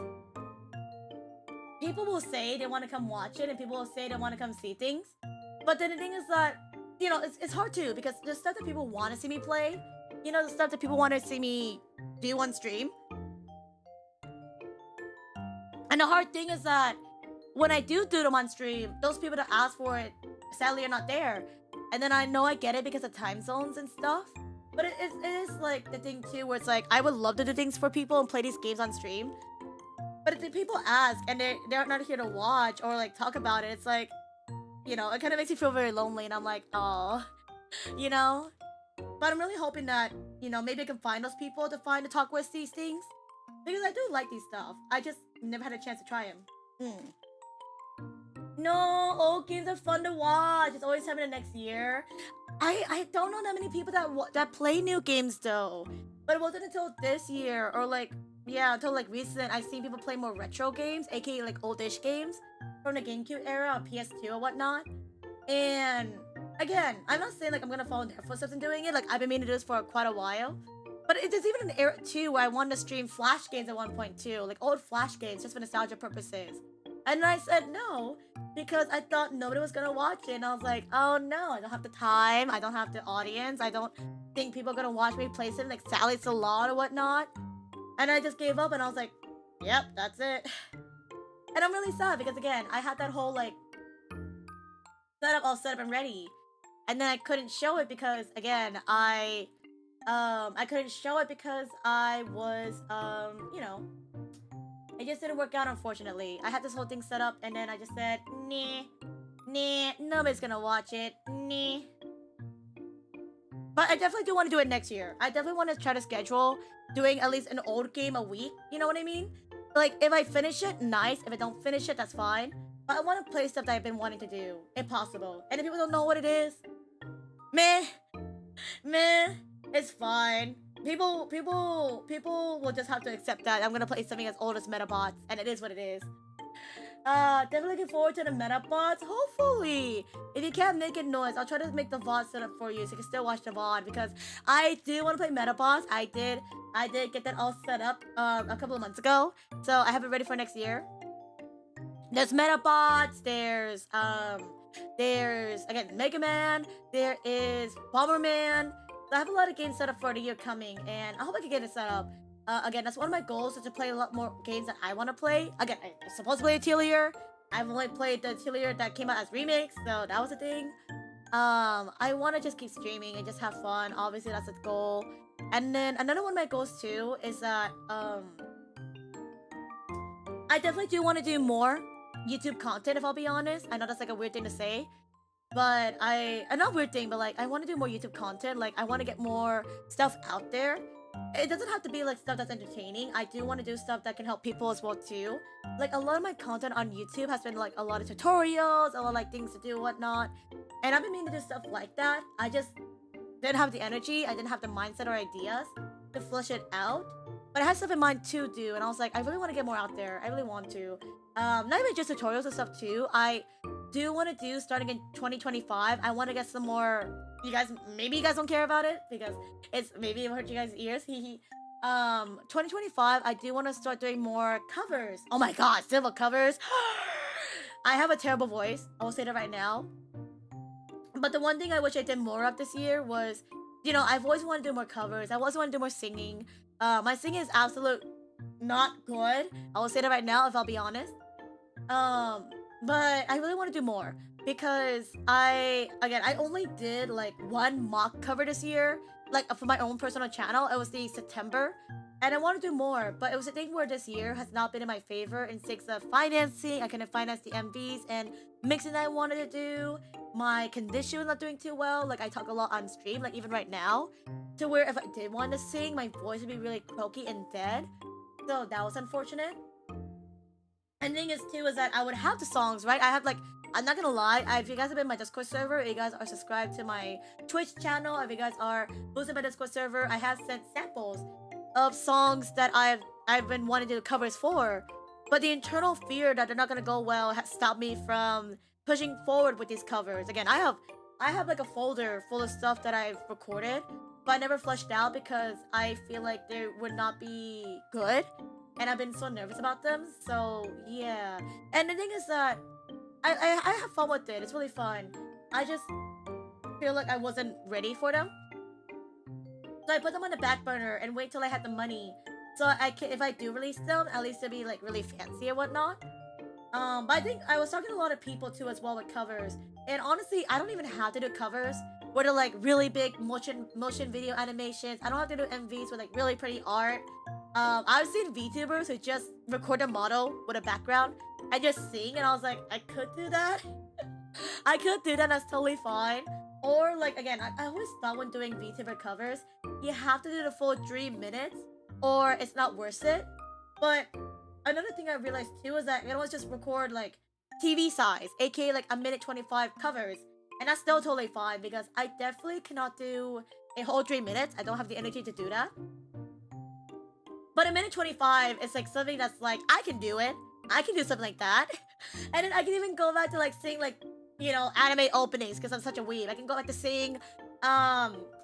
Speaker 10: people will say they want to come watch it, and people will say they want to come see things. But then the thing is that, you know, it's hard too, because there's stuff that people want to see me play. You know, the stuff that people want to see me do on stream. And the hard thing is that when I do them on stream, those people that ask for it sadly are not there. And then I know I get it because of time zones and stuff. But it is like the thing too, where it's like, I would love to do things for people and play these games on stream. But if people ask and they're not here to watch or like talk about it, it's like, you know, it kind of makes me feel very lonely, and I'm like, oh, you know. But I'm really hoping that, you know, maybe I can find those people to talk with these things, because I do like these stuff. I just never had a chance to try them. No, old games are fun to watch. It's always happening next year. I don't know that many people that play new games though. But it wasn't until this year, or like, yeah, until like recent, I've seen people play more retro games, aka like oldish games from the GameCube era or PS2 or whatnot. And again, I'm not saying like I'm gonna follow in their footsteps in doing it. Like, I've been meaning to do this for quite a while. But there's even an era too where I wanted to stream Flash games at one point too, like old Flash games just for nostalgia purposes. And I said no, because I thought nobody was gonna watch it. And I was like, oh no, I don't have the time, I don't have the audience, I don't think people are gonna watch me play something like Sally's Salon or whatnot. And I just gave up, and I was like, yep, that's it. And I'm really sad because again, I had that whole like setup all set up and ready. And then I couldn't show it because again, I couldn't show it because I was you know, it just didn't work out, unfortunately. I had this whole thing set up, and then I just said, nah, nobody's gonna watch it, nah. But I definitely do want to do it next year. I definitely want to try to schedule doing at least an old game a week, you know what I mean? Like, if I finish it, nice. If I don't finish it, that's fine. But I want to play stuff that I've been wanting to do, if possible. And if people don't know what it is, meh, it's fine. People will just have to accept that I'm gonna play something as old as Metabots, and it is what it is. Definitely looking forward to the Metabots. Hopefully, if you can't make it noise, I'll try to make the VOD set up for you so you can still watch the VOD, because I do want to play Metabots. I did get that all set up a couple of months ago, so I have it ready for next year. There's Metabots. There's again Mega Man. There is Bomberman. So I have a lot of games set up for the year coming, and I hope I can get it set up. Again, that's one of my goals, is to play a lot more games that I want to play. Again, I'm supposed to play Atelier. I've only played the Atelier that came out as remakes, so that was a thing. I want to just keep streaming and just have fun. Obviously, that's the goal. And then another one of my goals too is that I definitely do want to do more YouTube content. If I'll be honest, I know that's like a weird thing to say, but not weird thing, but like I want to do more YouTube content. Like I want to get more stuff out there. It doesn't have to be like stuff that's entertaining. I do want to do stuff that can help people as well too. Like a lot of my content on YouTube has been like a lot of tutorials, a lot of like things to do, whatnot. And I've been meaning to do stuff like that. I just didn't have the energy. I didn't have the mindset or ideas to flush it out. But I had stuff in mind to do, and I was like, I really want to get more out there. I really want to. Not even just tutorials and stuff too. I do want to do starting in 2025. I want to get some more. You guys, maybe you guys don't care about it because it's maybe it hurt you guys' ears. 2025. I do want to start doing more covers. Oh my god, civil covers. I have a terrible voice. I will say that right now. But the one thing I wish I did more of this year was, you know, I've always wanted to do more covers. I always want to do more singing. My singing is absolute not good. I will say that right now, if I'll be honest. But I really want to do more because I only did like one mock cover this year, like for my own personal channel. It was the September, and I want to do more. But it was a thing where this year has not been in my favor in sake of financing. I couldn't finance the MVs and mixing that I wanted to do. My condition was not doing too well. Like I talk a lot on stream, like even right now, to where if I did want to sing, my voice would be really croaky and dead. So that was unfortunate. And the thing is too is that I would have the songs, right? I have like, I'm not gonna lie, if you guys have been in my Discord server, if you guys are subscribed to my Twitch channel, if you guys are boosted my Discord server, I have sent samples of songs that I've been wanting to do covers for. But the internal fear that they're not gonna go well has stopped me from pushing forward with these covers. Again, I have like a folder full of stuff that I've recorded, but I never flushed out because I feel like they would not be good. And I've been so nervous about them, so yeah. And the thing is that I have fun with it. It's really fun. I just feel like I wasn't ready for them, so I put them on the back burner and wait till I had the money. So I can, if I do release them, at least they'll be like really fancy or whatnot. But I think I was talking to a lot of people too as well with covers. And honestly, I don't even have to do covers where they're like really big motion video animations. I don't have to do MVs with like really pretty art. I've seen VTubers who just record a model with a background and just sing, and I was like, I could do that. I could do that, that's totally fine. Or like, again, I always thought when doing VTuber covers, you have to do the full 3 minutes or it's not worth it. But another thing I realized too is that I can always just record like TV size, aka like a minute 25 covers. And that's still totally fine because I definitely cannot do a whole 3 minutes. I don't have the energy to do that. But a minute 25 is like something that's like, I can do it. I can do something like that. And then I can even go back to like sing like, you know, anime openings because I'm such a weeb. I can go back to sing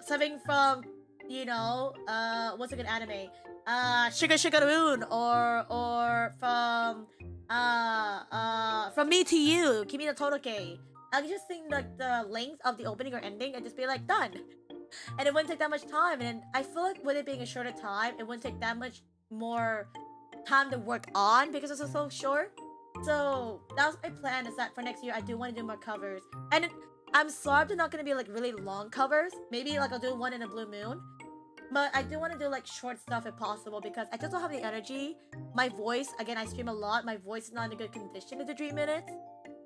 Speaker 10: something from, you know, what's a good anime? Sugar Sugaroon or from Me to You, Kimi no Toroke. I can just sing like the length of the opening or ending and just be like, done. And it wouldn't take that much time. And I feel like with it being a shorter time, it wouldn't take that much more time to work on because it's so short. So that was my plan, is that for next year I do want to do more covers. And I'm sorry they're not going to be like really long covers. Maybe like I'll do one in a blue moon. But I do want to do like short stuff if possible because I just don't have the energy. My voice, again, I stream a lot. My voice is not in a good condition to do 3 minutes.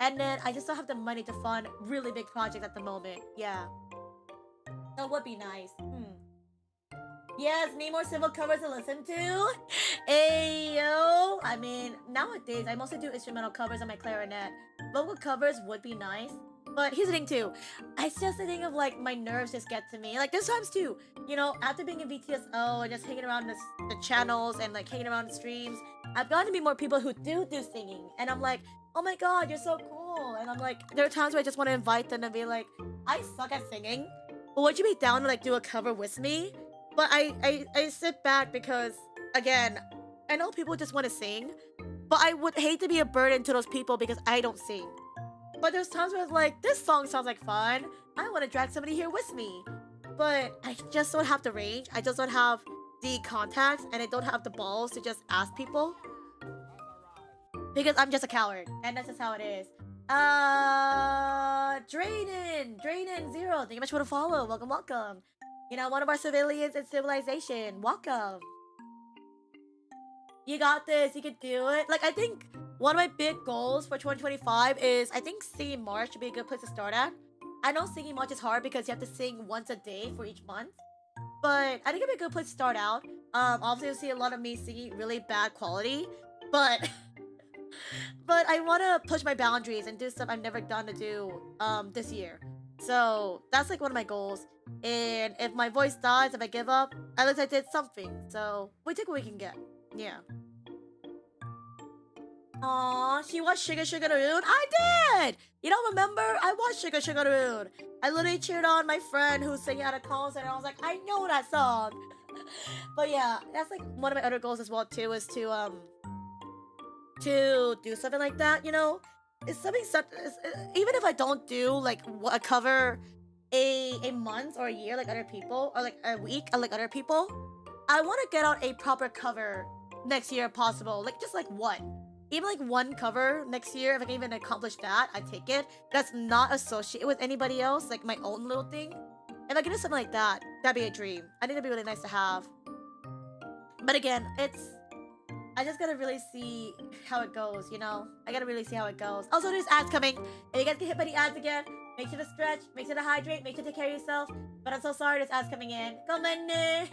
Speaker 10: And then I just don't have the money to fund really big projects at the moment. Yeah. That would be nice. Yes, need more civil covers to listen to. Ayo. I mean, nowadays I mostly do instrumental covers on my clarinet. Vocal covers would be nice. But here's the thing too. It's just the thing of like my nerves just get to me. Like there's times too, you know, after being in VTSO and just hanging around the channels and like hanging around the streams, I've gotten to meet more people who do singing. And I'm like, oh my god, you're so cool. And I'm like, there are times where I just want to invite them and be like, I suck at singing. But would you be down to like do a cover with me? But I sit back because, again, I know people just want to sing, but I would hate to be a burden to those people because I don't sing. But there's times where it's like, this song sounds like fun. I want to drag somebody here with me. But I just don't have the range. I just don't have the contacts, and I don't have the balls to just ask people. Because I'm just a coward, and that's just how it is. Drainin Zero. Thank you much for the follow. Welcome, welcome. You know, one of our civilians in civilization. Welcome. You got this. You can do it. Like, I think one of my big goals for 2025 is I think singing March should be a good place to start at. I know singing March is hard because you have to sing once a day for each month. But I think it'd be a good place to start out. Obviously, you'll see a lot of me singing really bad quality. But but I want to push my boundaries and do stuff I've never done to do this year. So that's like one of my goals. And if my voice dies, if I give up, at least I did something. So we take what we can get. Yeah. Aw, she watched Sugar Sugar Rude? I did! You don't remember? I watched Sugar Sugar Rude. I literally cheered on my friend who's singing at a concert and I was like, I know that song. But yeah, that's like one of my other goals as well too, is to do something like that, you know? It's something such, even if I don't do like a cover a month or a year like other people, or like a week like other people, I want to get out a proper cover next year if possible. Like just like one. Even like one cover next year, if I can even accomplish that, I take it. That's not associated with anybody else, like my own little thing. If I can do something like that, that'd be a dream. I think that'd be really nice to have. But again, I just gotta really see how it goes, you know? I gotta really see how it goes. Also, there's ads coming. If you guys get hit by the ads again, make sure to stretch, make sure to hydrate, make sure to take care of yourself. But I'm so sorry there's ads coming in. Come on in.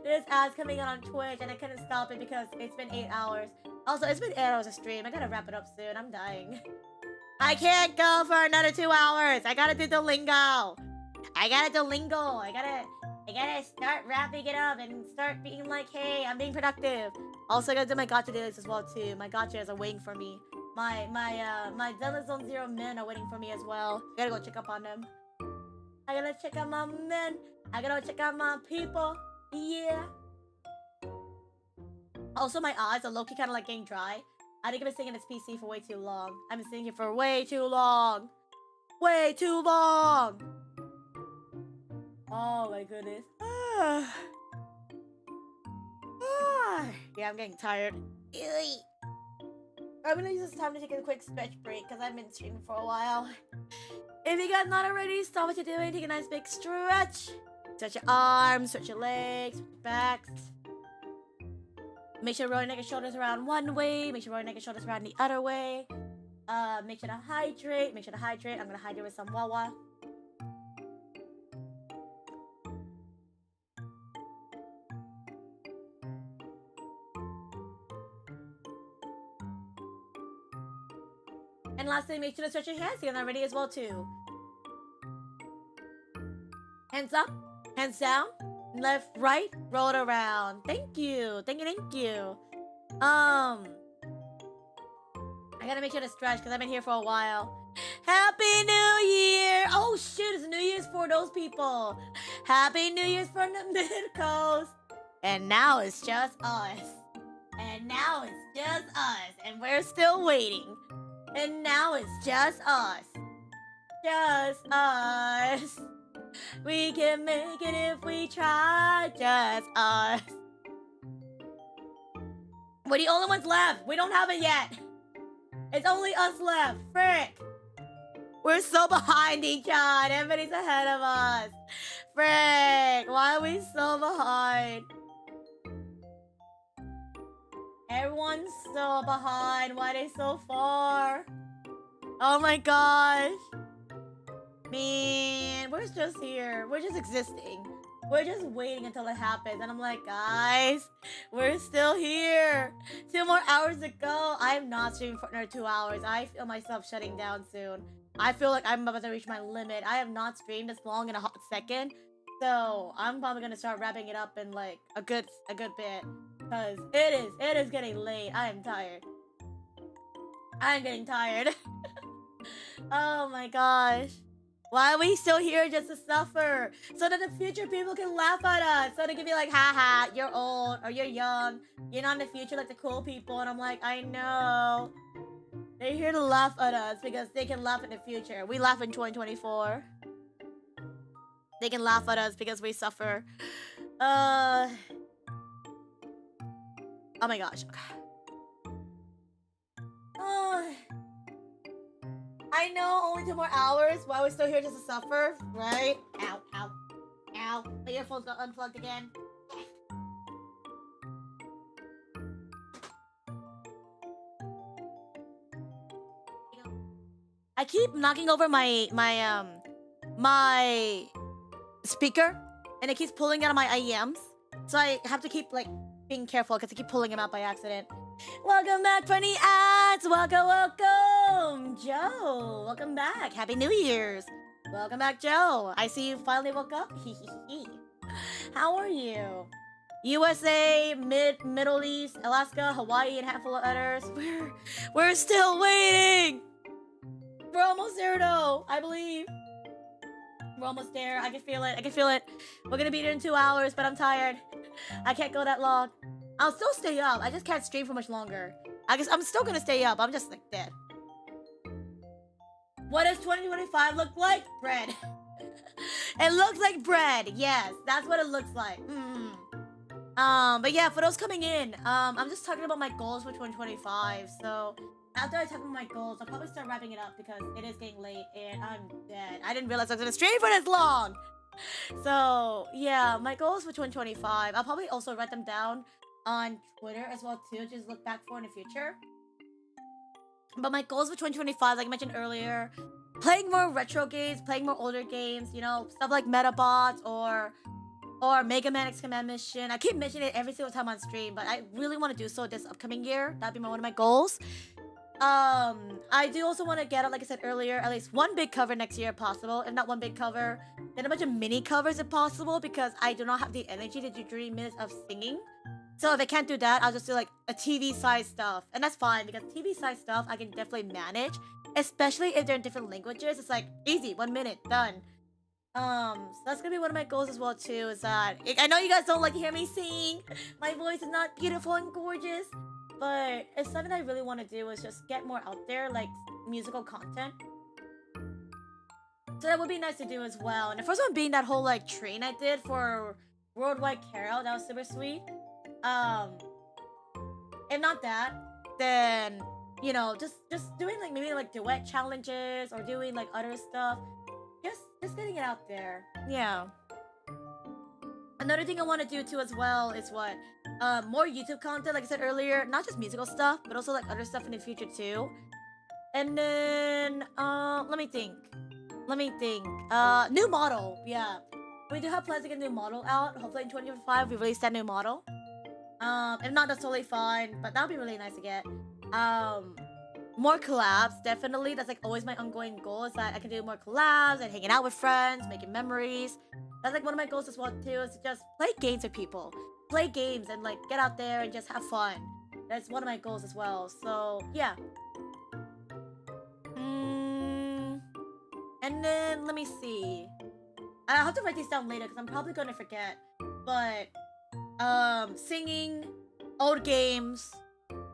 Speaker 10: There's ads coming in on Twitch and I couldn't stop it because it's been 8 hours. Also, it's been 8 hours of stream. I gotta wrap it up soon. I'm dying. I can't go for another 2 hours. I gotta do Duolingo. I gotta start wrapping it up and start being like, hey, I'm being productive. Also, I gotta do my gacha dailies as well too. My gachas are waiting for me. My Zenless Zone Zero men are waiting for me as well. I gotta go check up on them. I gotta check out my men. I gotta check out my people. Yeah. Also, my eyes are low-key kind of like getting dry. I think I've been singing this PC for way too long. I've been singing it for way too long. Way too long. Oh my goodness. Yeah, I'm getting tired. I'm gonna use this time to take a quick stretch break because I've been streaming for a while. If you guys not already, stop what you're doing. Take a nice big stretch. Stretch your arms, stretch your legs, stretch your backs. Make sure roll your neck and shoulders around one way. Make sure roll your neck and shoulders around the other way. Make sure to hydrate. Make sure to hydrate. I'm gonna hydrate with some wawa. And lastly, make sure to stretch your hands. You're not ready as well too. Hands up, hands down, left, right, roll it around. Thank you, thank you, thank you. I gotta make sure to stretch because I've been here for a while. Happy New Year! Oh shoot, it's New Year's for those people. Happy New Year's from the Mid Coast. And now it's just us. And now it's just us. And we're still waiting. And now it's just us. Just us. We can make it if we try. Just us. We're the only ones left. We don't have it yet. It's only us left. Frick. We're so behind each other. Everybody's ahead of us. Frick. Why are we so behind? Everyone's so behind. Why are they so far? Oh my gosh. Man, we're just here. We're just existing. We're just waiting until it happens. And I'm like, guys, we're still here. 2 more hours to go. I'm not streaming for another 2 hours. I feel myself shutting down soon. I feel like I'm about to reach my limit. I have not streamed this long in a hot second. So I'm probably gonna start wrapping it up in like a good bit. Because it is getting late. I am tired. I'm getting tired. Oh my gosh. Why are we still here just to suffer? So that the future people can laugh at us. So they can be like, haha, you're old or you're young. You're not in the future like the cool people. And I'm like, I know. They're here to laugh at us because they can laugh in the future. We laugh in 2024. They can laugh at us because we suffer. Oh my gosh. Oh. I know, only 2 more hours. Why are we still here just to suffer, right? Ow, ow, ow. My earphones got unplugged again. I keep knocking over my speaker, and it keeps pulling out of my IEMs. So I have to keep like being careful because I keep pulling them out by accident. Welcome back, funny ads. Welcome, Joe. Welcome back. Happy New Year's. Welcome back, Joe. I see you finally woke up. How are you? USA, Middle East, Alaska, Hawaii, and a handful of others. We're still waiting. We're almost there, though. I believe. We're almost there. I can feel it. I can feel it. We're gonna be there in 2 hours, but I'm tired. I can't go that long. I'll still stay up. I just can't stream for much longer. I guess I'm still gonna stay up. I'm just like dead. What does 2025 look like? Bread. It looks like bread. Yes, that's what it looks like. But yeah, for those coming in, I'm just talking about my goals for 2025. So after I talk about my goals, I'll probably start wrapping it up because it is getting late and I'm dead. I didn't realize I was gonna stream for this long. So yeah, my goals for 2025. I'll probably also write them down on Twitter as well too, just look back for in the future. But my goals for 2025, like I mentioned earlier, playing more retro games, playing more older games, you know, stuff like Metabots or Mega Man X Command Mission. I keep mentioning it every single time on stream, but I really want to do so this upcoming year. That'd be one of my goals. I do also want to get, like I said earlier, at least one big cover next year if possible. If not one big cover, then a bunch of mini covers if possible, because I do not have the energy to do 3 minutes of singing. So if I can't do that, I'll just do like a TV-sized stuff. And that's fine, because TV-sized stuff I can definitely manage, especially if they're in different languages. It's like, easy, 1 minute, done. So that's gonna be one of my goals as well too, is that I know you guys don't like to hear me sing. My voice is not beautiful and gorgeous, but it's something I really want to do, is just get more out there, like musical content. So that would be nice to do as well. And the first one being that whole like train I did for Worldwide Carol. That was super sweet. If not that, then you know, just doing like maybe like duet challenges or doing like other stuff. Just getting it out there. Yeah. Another thing I want to do too as well is what? More YouTube content, like I said earlier, not just musical stuff, but also like other stuff in the future too. And then let me think. New model, yeah. We do have plans to get a new model out. Hopefully in 2025 we release that new model. If not, that's totally fine, but that would be really nice to get. More collabs, definitely. That's like always my ongoing goal, is that I can do more collabs and hanging out with friends, making memories. That's like one of my goals as well too, is to just play games with people. Play games and like get out there and just have fun. That's one of my goals as well. So yeah. And then let me see. I'll have to write these down later because I'm probably gonna forget. But singing, old games,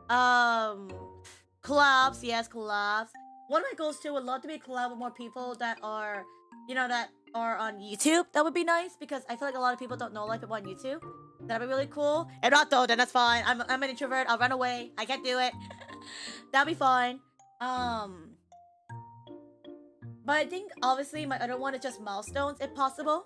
Speaker 10: collabs, yes, collabs. One of my goals too would love to be a collab with more people that are, you know, that are on YouTube. That would be nice, because I feel like a lot of people don't know like people on YouTube. That'd be really cool. If not though, then that's fine. I'm an introvert. I'll run away. I can't do it. That'd be fine. But I think obviously my other one is just milestones if possible.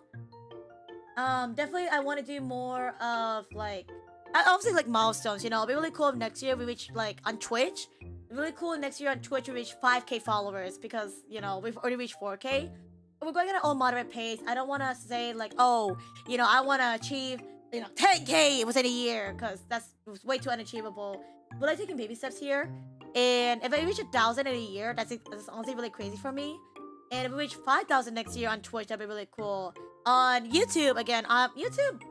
Speaker 10: Definitely I want to do more of like, obviously like milestones, you know. It'd be really cool if next year we reach like on Twitch. Really cool next year on Twitch we reach 5k followers, because you know we've already reached 4k. We're going at an all moderate pace. I don't want to say like, oh, you know, I want to achieve, you know, 10k within a year, because that's way too unachievable. But I'm taking baby steps here, and if I reach 1,000 in a year, that's honestly really crazy for me. And if we reach 5,000 next year on Twitch, that'd be really cool. On YouTube again, YouTube.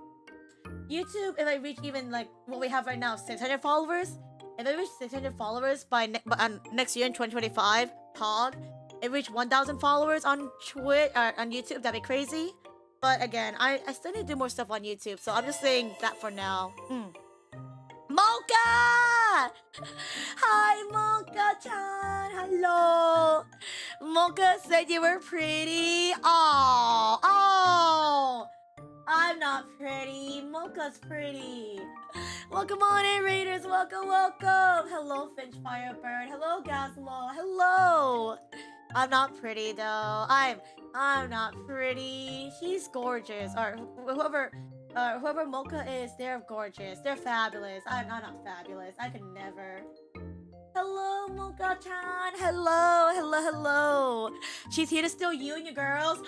Speaker 10: If I reach even like what we have right now, 600 followers. If I reach 600 followers by next year in 2025, Pog, if we reach 1,000 followers on Twitch on YouTube, that'd be crazy. But again, I still need to do more stuff on YouTube, so I'm just saying that for now. Mocha! Hi, Mocha-chan! Hello! Mocha said you were pretty. Oh! I'm not pretty. Mocha's pretty. Welcome on in, Raiders. Welcome. Hello, Finch Firebird. Hello, Gazmo. Hello.
Speaker 1: I'm not pretty though. I'm not pretty. She's gorgeous. Or whoever Mocha is, they're gorgeous. They're fabulous. I'm not fabulous. I could never. Hello, Mocha-chan. Hello. She's here to steal you and your girls.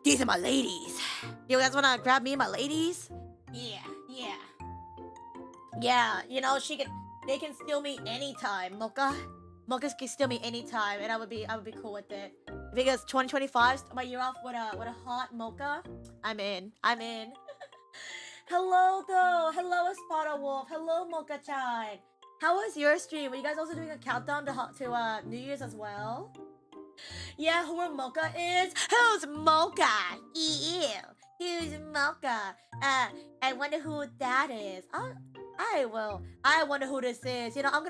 Speaker 1: These are my ladies. You guys wanna grab me and my ladies? Yeah, you know, they can steal me anytime, Mocha. Mocha can steal me anytime, and I would be cool with it. Because 2025, start my year off with a hot Mocha. I'm in. Hello though. Hello, Espada Wolf. Hello, Mocha-chan. How was your stream? Were you guys also doing a countdown to New Year's as well? Yeah, who Mocha is? Who's Mocha? Ew. Who's Mocha? I wonder who that is. I wonder who this is. You know, I'm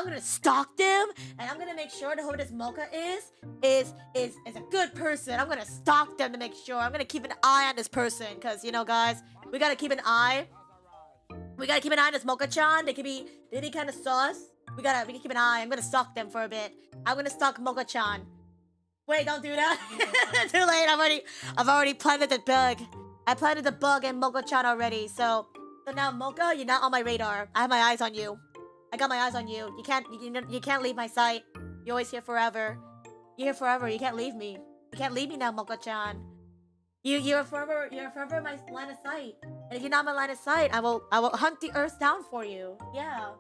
Speaker 1: gonna stalk them, and I'm gonna make sure that who this Mocha is a good person. I'm gonna stalk them to make sure. I'm gonna keep an eye on this person, cause you know, guys, we gotta keep an eye. We gotta keep an eye on this Mocha-chan. They be kind of sus. We gotta keep an eye. I'm gonna stalk them for a bit. I'm gonna stalk Mocha-chan. Wait, don't do that. Too late. I've already planted the bug. I planted the bug in Mocha-chan already. So now Mocha, you're not on my radar. I have my eyes on you. I got my eyes on you. You can't leave my sight. You're always here forever. You're here forever. You can't leave me. You can't leave me now, Mocha-chan. You're forever in my line of sight. And if you're not in my line of sight, I will hunt the earth down for you. Yeah.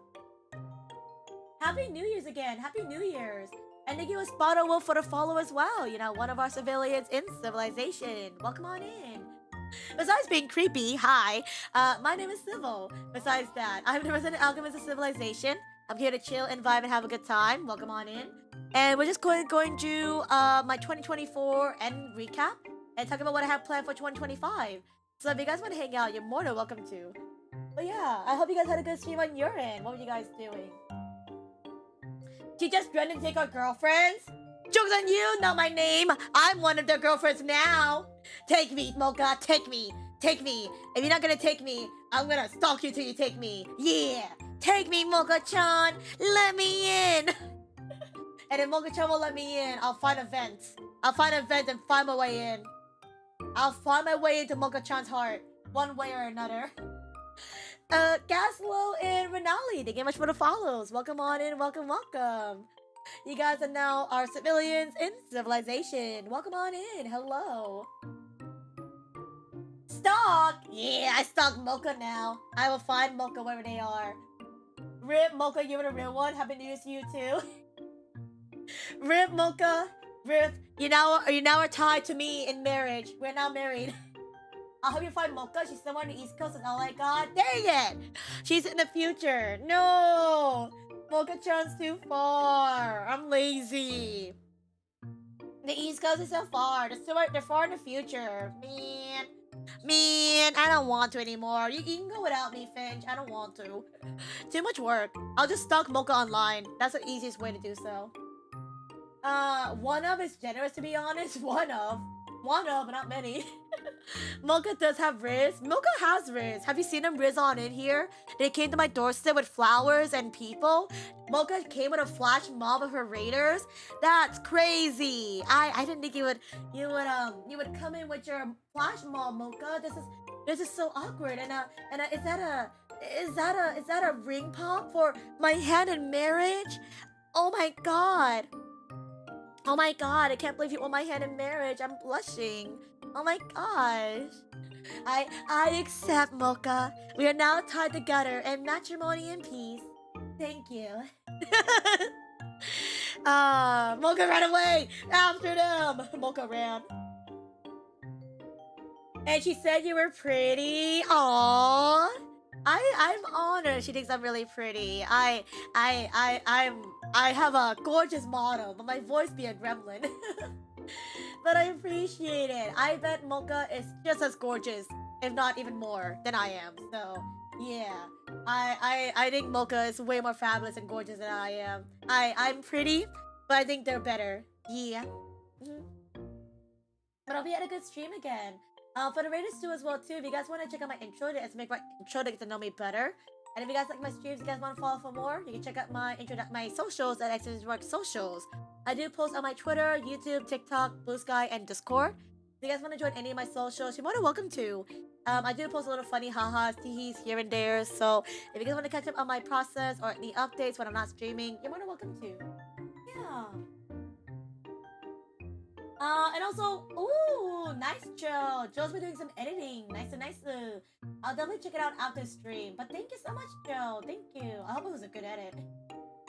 Speaker 1: Happy New Year's again. Happy New Year's. And thank you, Espada Wolf, for the follow as well. You know, one of our civilians in civilization. Welcome on in. Besides being creepy, hi. My name is Civil. Besides that, I'm the resident alchemist of civilization. I'm here to chill and vibe and have a good time. Welcome on in. And we're just going to my 2024 end recap and talk about what I have planned for 2025. So if you guys want to hang out, you're more than welcome to. But yeah, I hope you guys had a good stream on your end. What were you guys doing? She just threatened to take our girlfriends? Joke's on you, not my name. I'm one of their girlfriends now. Take me, Mocha, take me. Take me. If you're not gonna take me, I'm gonna stalk you till you take me. Yeah. Take me, Mocha-chan. Let me in. And if Mocha-chan won't let me in, I'll find a vent. I'll find a vent and find my way in. I'll find my way into Mocha-chan's heart. One way or another. Gaslow and Renali, thank you much for the follows. Welcome on in, welcome. You guys are now our civilians in civilization. Welcome on in, hello. Stalk? Yeah, I stalk Mocha now. I will find Mocha wherever they are. Rip, Mocha, you're the real one. Happy New Year's to you too. Rip, Mocha. Rip, you now are tied to me in marriage. We're now married. I hope you find Mocha. She's somewhere on the East Coast and all like, God dang it! She's in the future. No! Mocha-chan's too far. I'm lazy. The East Coast is so far. They're far in the future. Man, I don't want to anymore. You can go without me, Finch. I don't want to. Too much work. I'll just stalk Mocha online. That's the easiest way to do so. One of is generous, to be honest. One of, but not many. Mocha does have Riz. Mocha has Riz. Have you seen them Riz on in here? They came to my doorstep with flowers and people. Mocha came with a flash mob of her raiders. That's crazy. I didn't think you would come in with your flash mob, Mocha. This is so awkward. And is that a ring pop for my hand in marriage? Oh my god. Oh my god, I can't believe you want my hand in marriage. I'm blushing. Oh my gosh. I accept, Mocha. We are now tied together in matrimony and peace. Thank you. Mocha ran away after them. Mocha ran. And she said you were pretty. Aww. I'm honored she thinks I'm really pretty. I have a gorgeous model, but my voice be a gremlin. But I appreciate it. I bet Mocha is just as gorgeous, if not even more, than I am. So yeah, I think Mocha is way more fabulous and gorgeous than I am. I'm pretty, but I think they're better. Yeah. But I'll be at a good stream again. For the Raiders too as well too. If you guys want to check out my intro, to make my intro to get to know me better. And if you guys like my streams, you guys want to follow for more, you can check out my socials at Work Socials.
Speaker 10: I do post on my Twitter, YouTube, TikTok, Blue Sky, and Discord. If you guys want to join any of my socials, you're more than welcome to. I do post a little funny ha-has, tee-hees here and there. So if you guys want to catch up on my process or any updates when I'm not streaming, you're more than welcome to. Yeah. And also, ooh, nice Joe. Joe's been doing some editing. Nice. I'll definitely check it out after stream. But thank you so much, Joe. Thank you. I hope it was a good edit.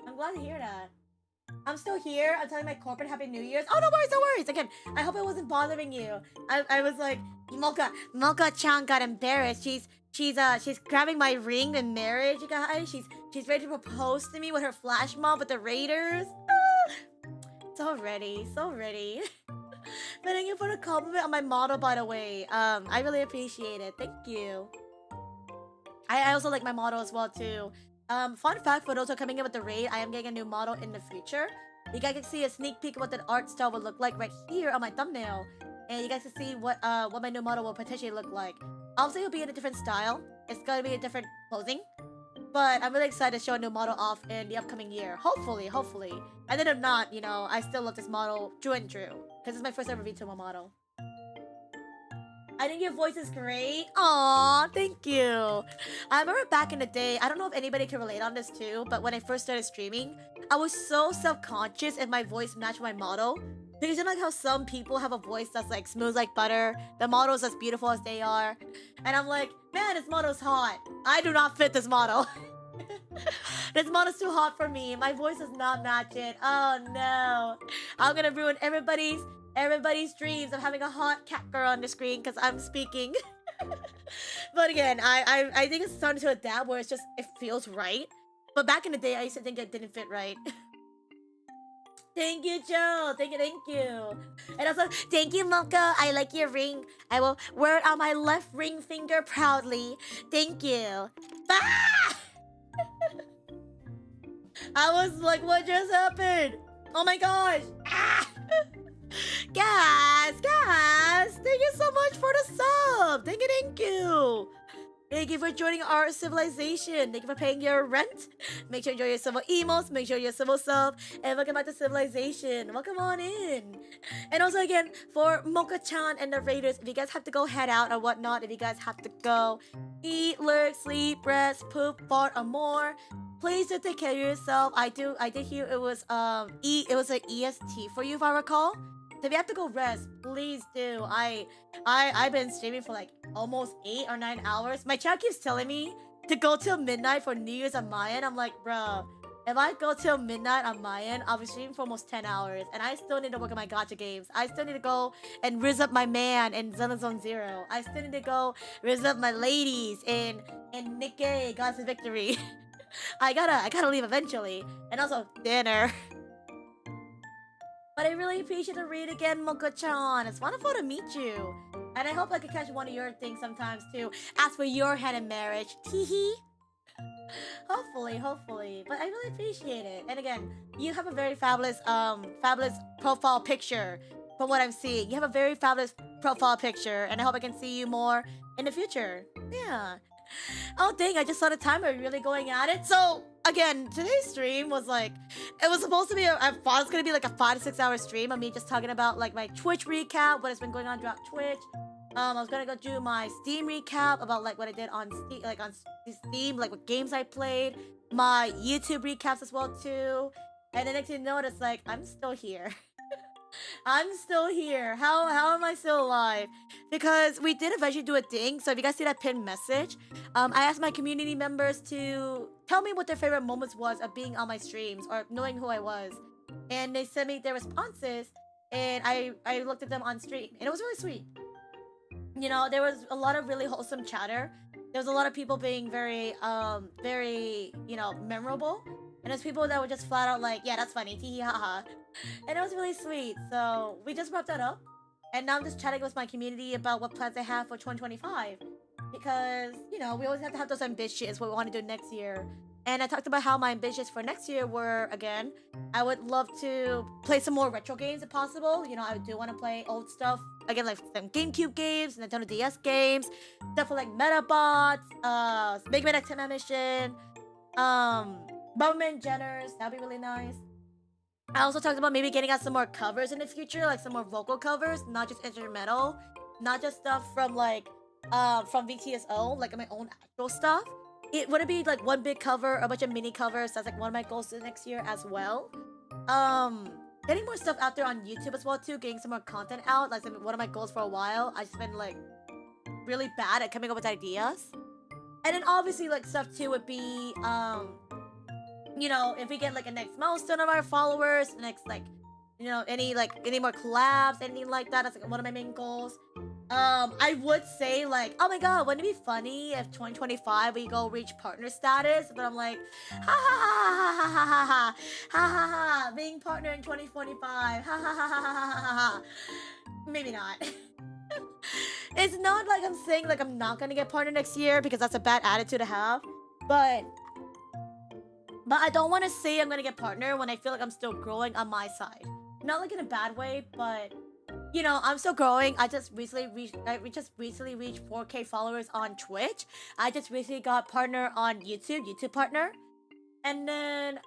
Speaker 10: I'm glad to hear that. I'm still here. I'm telling my corporate Happy New Year's. Oh, no worries. Again, I hope it wasn't bothering you. I was like, Mocha-chan got embarrassed. She's grabbing my ring in marriage, you guys. She's ready to propose to me with her flash mob with the Raiders. So ready. But thank you for the compliment on my model, by the way. I really appreciate it. Thank you. I also like my model as well too. Fun fact for those who are coming in with the raid, I am getting a new model in the future. You guys can see a sneak peek of what the art style will look like right here on my thumbnail. And you guys can see what my new model will potentially look like. Obviously, it'll be in a different style. It's gonna be a different posing. But I'm really excited to show a new model off in the upcoming year. Hopefully. And then if not, you know, I still love this model true and true. Because it's my first ever VTuber model. I think your voice is great. Aw, thank you. I remember back in the day, I don't know if anybody can relate on this too, but when I first started streaming, I was so self-conscious if my voice matched my model. Because you know like how some people have a voice that's like smooth like butter, the models as beautiful as they are. And I'm like, man, this model's hot. I do not fit this model. This model's too hot for me. My voice does not match it. Oh no. I'm gonna ruin everybody's dreams of having a hot cat girl on the screen because I'm speaking. But again, I think it's starting to adapt where it's just, it feels right. But back in the day, I used to think it didn't fit right. Thank you, Joe. Thank you. And also, thank you, Mocha. I like your ring. I will wear it on my left ring finger proudly. Thank you. Ah! I was like, what just happened? Oh my gosh. Ah! Guys, thank you so much for the sub. Thank you. Thank you for joining our civilization. Thank you for paying your rent. Make sure you enjoy your civil emotes. Make sure you're civil sub. And welcome back to civilization. Welcome on in. And also again, for Mocha-chan and the Raiders, if you guys have to go head out or whatnot, if you guys have to go eat, lurk, sleep, rest, poop, fart, or more, please do take care of yourself. I did hear it was it was an EST for you if I recall. So if you have to go rest, please do. I've been streaming for like almost 8 or 9 hours. My chat keeps telling me to go till midnight for New Year's on my end. I'm like, bro, if I go till midnight on my end, I'll be streaming for almost 10 hours. And I still need to work on my gacha games. I still need to go and rizz up my man in Zelda Zone Zero. I still need to go rizz up my ladies in Nikkei Gods of Victory. I gotta leave eventually. And also dinner. But I really appreciate the read again, Mocha-chan. It's wonderful to meet you. And I hope I can catch one of your things sometimes too. Ask for your hand in marriage. Teehee. Hopefully. But I really appreciate it. And again, you have a very fabulous profile picture from what I'm seeing. You have a very fabulous profile picture. And I hope I can see you more in the future. Yeah. Oh dang, I just saw the timer really going at it. So again, today's stream was like, it was supposed to be I thought it was gonna be like a 5 to 6 hour stream of me just talking about like my Twitch recap, what has been going on throughout Twitch. I was gonna go do my Steam recap about like what I did on Steam, like what games I played, my YouTube recaps as well too. And the next thing you know, it's like I'm still here. I'm still here. How am I still alive? Because we did eventually do a thing. So if you guys see that pinned message, I asked my community members to tell me what their favorite moments was of being on my streams or knowing who I was. And they sent me their responses, and I looked at them on stream, and it was really sweet. You know, there was a lot of really wholesome chatter. There was a lot of people being very, you know, memorable. And there's people that were just flat out like, yeah, that's funny, tee haha. And it was really sweet. So we just wrapped that up. And now I'm just chatting with my community about what plans I have for 2025. Because, you know, we always have to have those ambitions, what we want to do next year. And I talked about how my ambitions for next year were, again, I would love to play some more retro games if possible. You know, I do want to play old stuff. Again, like some GameCube games, Nintendo DS games, stuff like Metabots, Mega Man X-Men Mission, Bomberman Jenners, that'd be really nice. I also talked about maybe getting out some more covers in the future, like some more vocal covers, not just instrumental, not just stuff from like from VTSO, like my own actual stuff. It would it be like one big cover, a bunch of mini covers. That's like one of my goals for next year as well. Getting more stuff out there on YouTube as well too, getting some more content out. Like one of my goals for a while. I've just been like really bad at coming up with ideas. And then obviously like stuff too would be you know, if we get like a next milestone of our followers, next like, you know, any more collabs, anything like that. That's like one of my main goals. I would say like, oh my god, wouldn't it be funny if 2025 we go reach partner status? But I'm like, ha ha ha ha ha ha ha ha ha ha, being partner in 2025, ha ha ha ha ha ha ha. Maybe not. It's not like I'm saying like I'm not gonna get partner next year because that's a bad attitude to have, but I don't want to say I'm gonna get partner when I feel like I'm still growing on my side. Not like in a bad way, but you know, I'm still growing. I just recently reached 4K followers on Twitch. I just recently got partner on YouTube partner. And then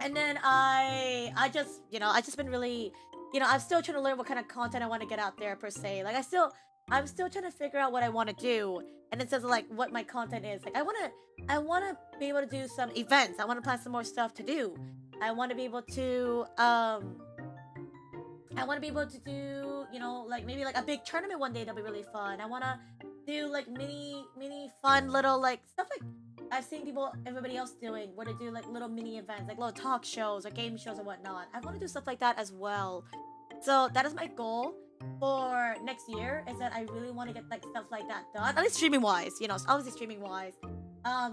Speaker 10: I just, you know, I just been really, you know, I'm still trying to learn what kind of content I want to get out there per se. Like I'm still trying to figure out what I want to do. And it says like what my content is. Like I want to be able to do some events. I want to plan some more stuff to do. I want to be able to do, you know, like maybe like a big tournament one day that'll be really fun. I want to do like mini fun little like stuff like I've seen everybody else doing, where they do like little mini events, like little talk shows or game shows or whatnot. I want to do stuff like that as well. So that is my goal for next year, is that I really want to get like stuff like that done. At least streaming wise, you know, it's obviously streaming wise.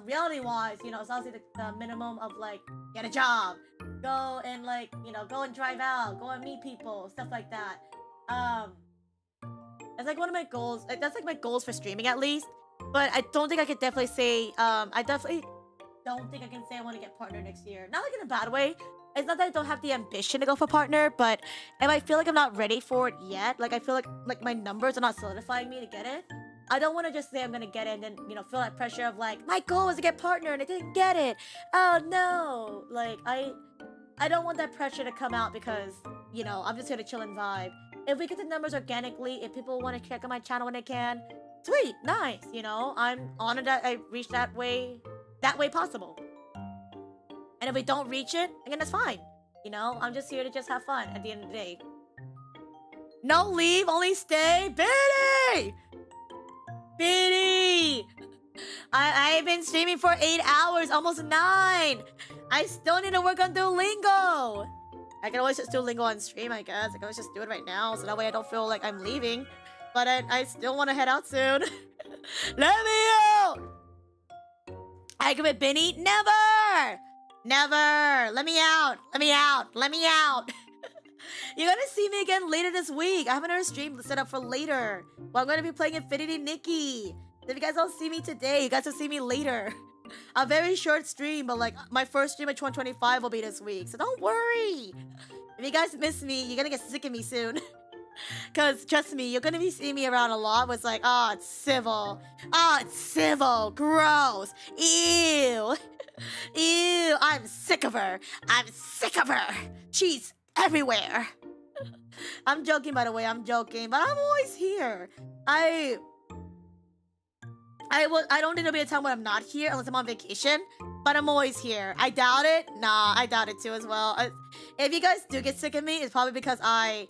Speaker 10: Reality wise, you know, it's obviously the minimum of like get a job, go and like, you know, go and drive out, go and meet people, stuff like that. That's like one of my goals. Like, that's like my goals for streaming at least. But I don't think I could definitely say, I definitely don't think I can say I want to get partner next year. Not like in a bad way. It's not that I don't have the ambition to go for partner, but if I feel like I'm not ready for it yet, like I feel like my numbers are not solidifying me to get it, I don't want to just say I'm gonna get it and then, you know, feel that pressure of like, my goal was to get partner and I didn't get it. Oh no. Like I don't want that pressure to come out because, you know, I'm just here to chill and vibe. If we get the numbers organically, if people want to check out my channel when they can, sweet, nice, you know, I'm honored that I reached that way possible. And if we don't reach it, again, that's fine. You know, I'm just here to just have fun at the end of the day. No leave, only stay. Biddy! Biddy! I've been streaming for 8 hours, almost 9. I still need to work on Duolingo. I can always just do Duolingo on stream, I guess. I can always just do it right now, so that way I don't feel like I'm leaving. But I still want to head out soon. Let me out! I commit Benny? Never! Never! Let me out! Let me out! Let me out! You're gonna see me again later this week. I have another stream set up for later. Well, I'm gonna be playing Infinity Nikki. If you guys don't see me today, you guys will see me later. A very short stream, but like my first stream of 2025 will be this week. So don't worry. If you guys miss me, you're gonna get sick of me soon. Cause trust me, you're gonna be seeing me around a lot with like, oh, it's civil. Oh, it's civil. Gross. Ew. Ew. I'm sick of her. I'm sick of her. She's everywhere. I'm joking, by the way. I'm joking, but I'm always here. I don't think there'll be a time when I'm not here unless I'm on vacation, but I'm always here. I doubt it. Nah, I doubt it too as well. If you guys do get sick of me, it's probably because you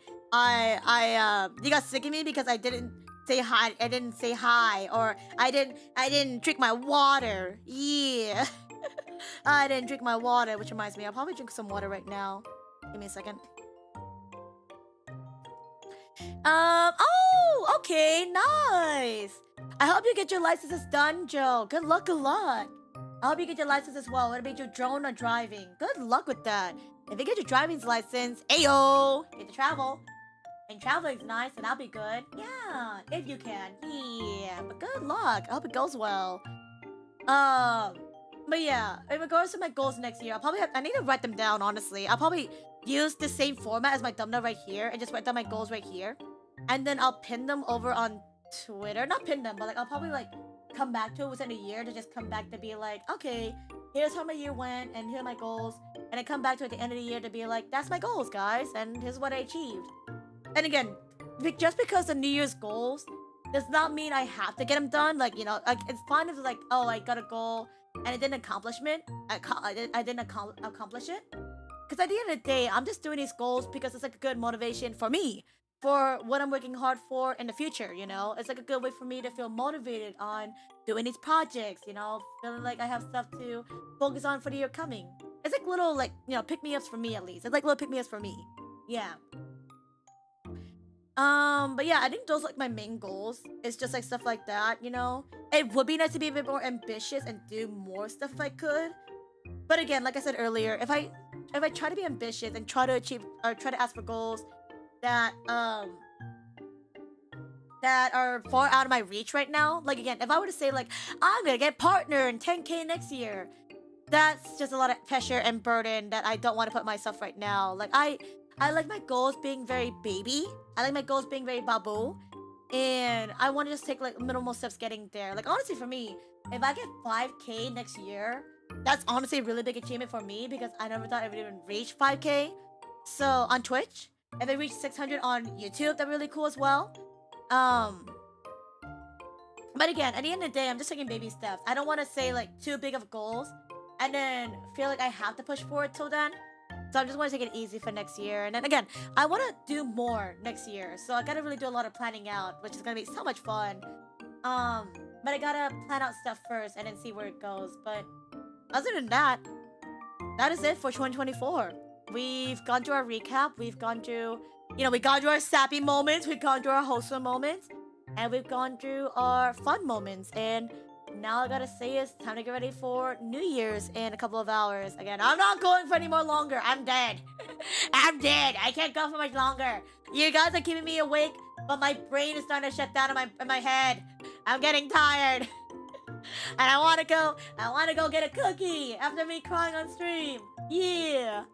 Speaker 10: got sick of me because I didn't say hi. I didn't say hi, or I didn't drink my water. Yeah. I didn't drink my water, which reminds me, I'll probably drink some water right now. Give me a second. Oh, okay, nice. I hope you get your licenses done, Joe. Good luck, good luck. I hope you get your license as well. Whether it be your drone or driving. Good luck with that. If you get your driving license, ayo, get to travel. And traveling's nice, and that'll be good. Yeah, if you can. Yeah, but good luck. I hope it goes well. But yeah, in regards to my goals next year, I need to write them down, honestly. I'll probably use the same format as my thumbnail right here and just write down my goals right here. And then I'll pin them over on Twitter. Not pin them, but like I'll probably like come back to it within a year to just come back to be like, okay, here's how my year went, and here are my goals. And I come back to at the end of the year to be like, that's my goals, guys, and here's what I achieved. And again, just because the New Year's goals does not mean I have to get them done. Like, you know, like it's fine if it's like, oh, I got a goal and I didn't accomplish it. I didn't accomplish it. Because at the end of the day, I'm just doing these goals because it's like a good motivation for me, for what I'm working hard for in the future, you know? It's like a good way for me to feel motivated on doing these projects, you know? Feeling like I have stuff to focus on for the year coming. It's like little, like, you know, pick-me-ups for me at least. It's like little pick-me-ups for me. Yeah. But yeah, I think those like my main goals. It's just like stuff like that, you know? It would be nice to be a bit more ambitious and do more stuff if I could. But again, like I said earlier, if I try to be ambitious and try to achieve or try to ask for goals that are far out of my reach right now, like again, if I were to say like I'm gonna get partner in 10K next year, that's just a lot of pressure and burden that I don't want to put myself right now. Like I like my goals being very baby. I like my goals being very babu. And I want to just take like minimal steps getting there. Like honestly for me, if I get 5K next year, that's honestly a really big achievement for me because I never thought I would even reach 5K. So on Twitch, if I reach 600 on YouTube, that'd be really cool as well. But again, at the end of the day, I'm just taking baby steps. I don't want to say like too big of goals and then feel like I have to push forward till then. So I just want to take it easy for next year. And then again, I want to do more next year. So I gotta really do a lot of planning out, which is gonna be so much fun. But I gotta plan out stuff first and then see where it goes. But other than that, that is it for 2024. We've gone through our recap. We've gone through, you know, we've gone through our sappy moments. We've gone through our wholesome moments. And we've gone through our fun moments. And now I gotta say it's time to get ready for New Year's in a couple of hours. Again, I'm not going for any more longer. I'm dead. I'm dead. I can't go for much longer. You guys are keeping me awake, but my brain is starting to shut down in my head. I'm getting tired. And I wanna go get a cookie after me crying on stream. Yeah.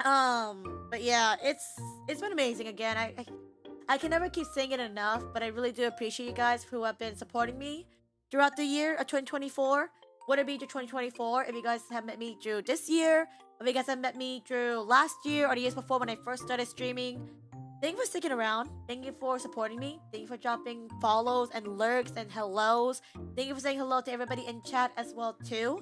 Speaker 10: But yeah, it's been amazing again. I can never keep saying it enough, but I really do appreciate you guys who have been supporting me throughout the year of 2024. Would it be through 2024 if you guys have met me through this year, if you guys have met me through last year or the years before when I first started streaming. Thank you for sticking around. Thank you for supporting me. Thank you for dropping follows and lurks and hellos. Thank you for saying hello to everybody in chat as well too.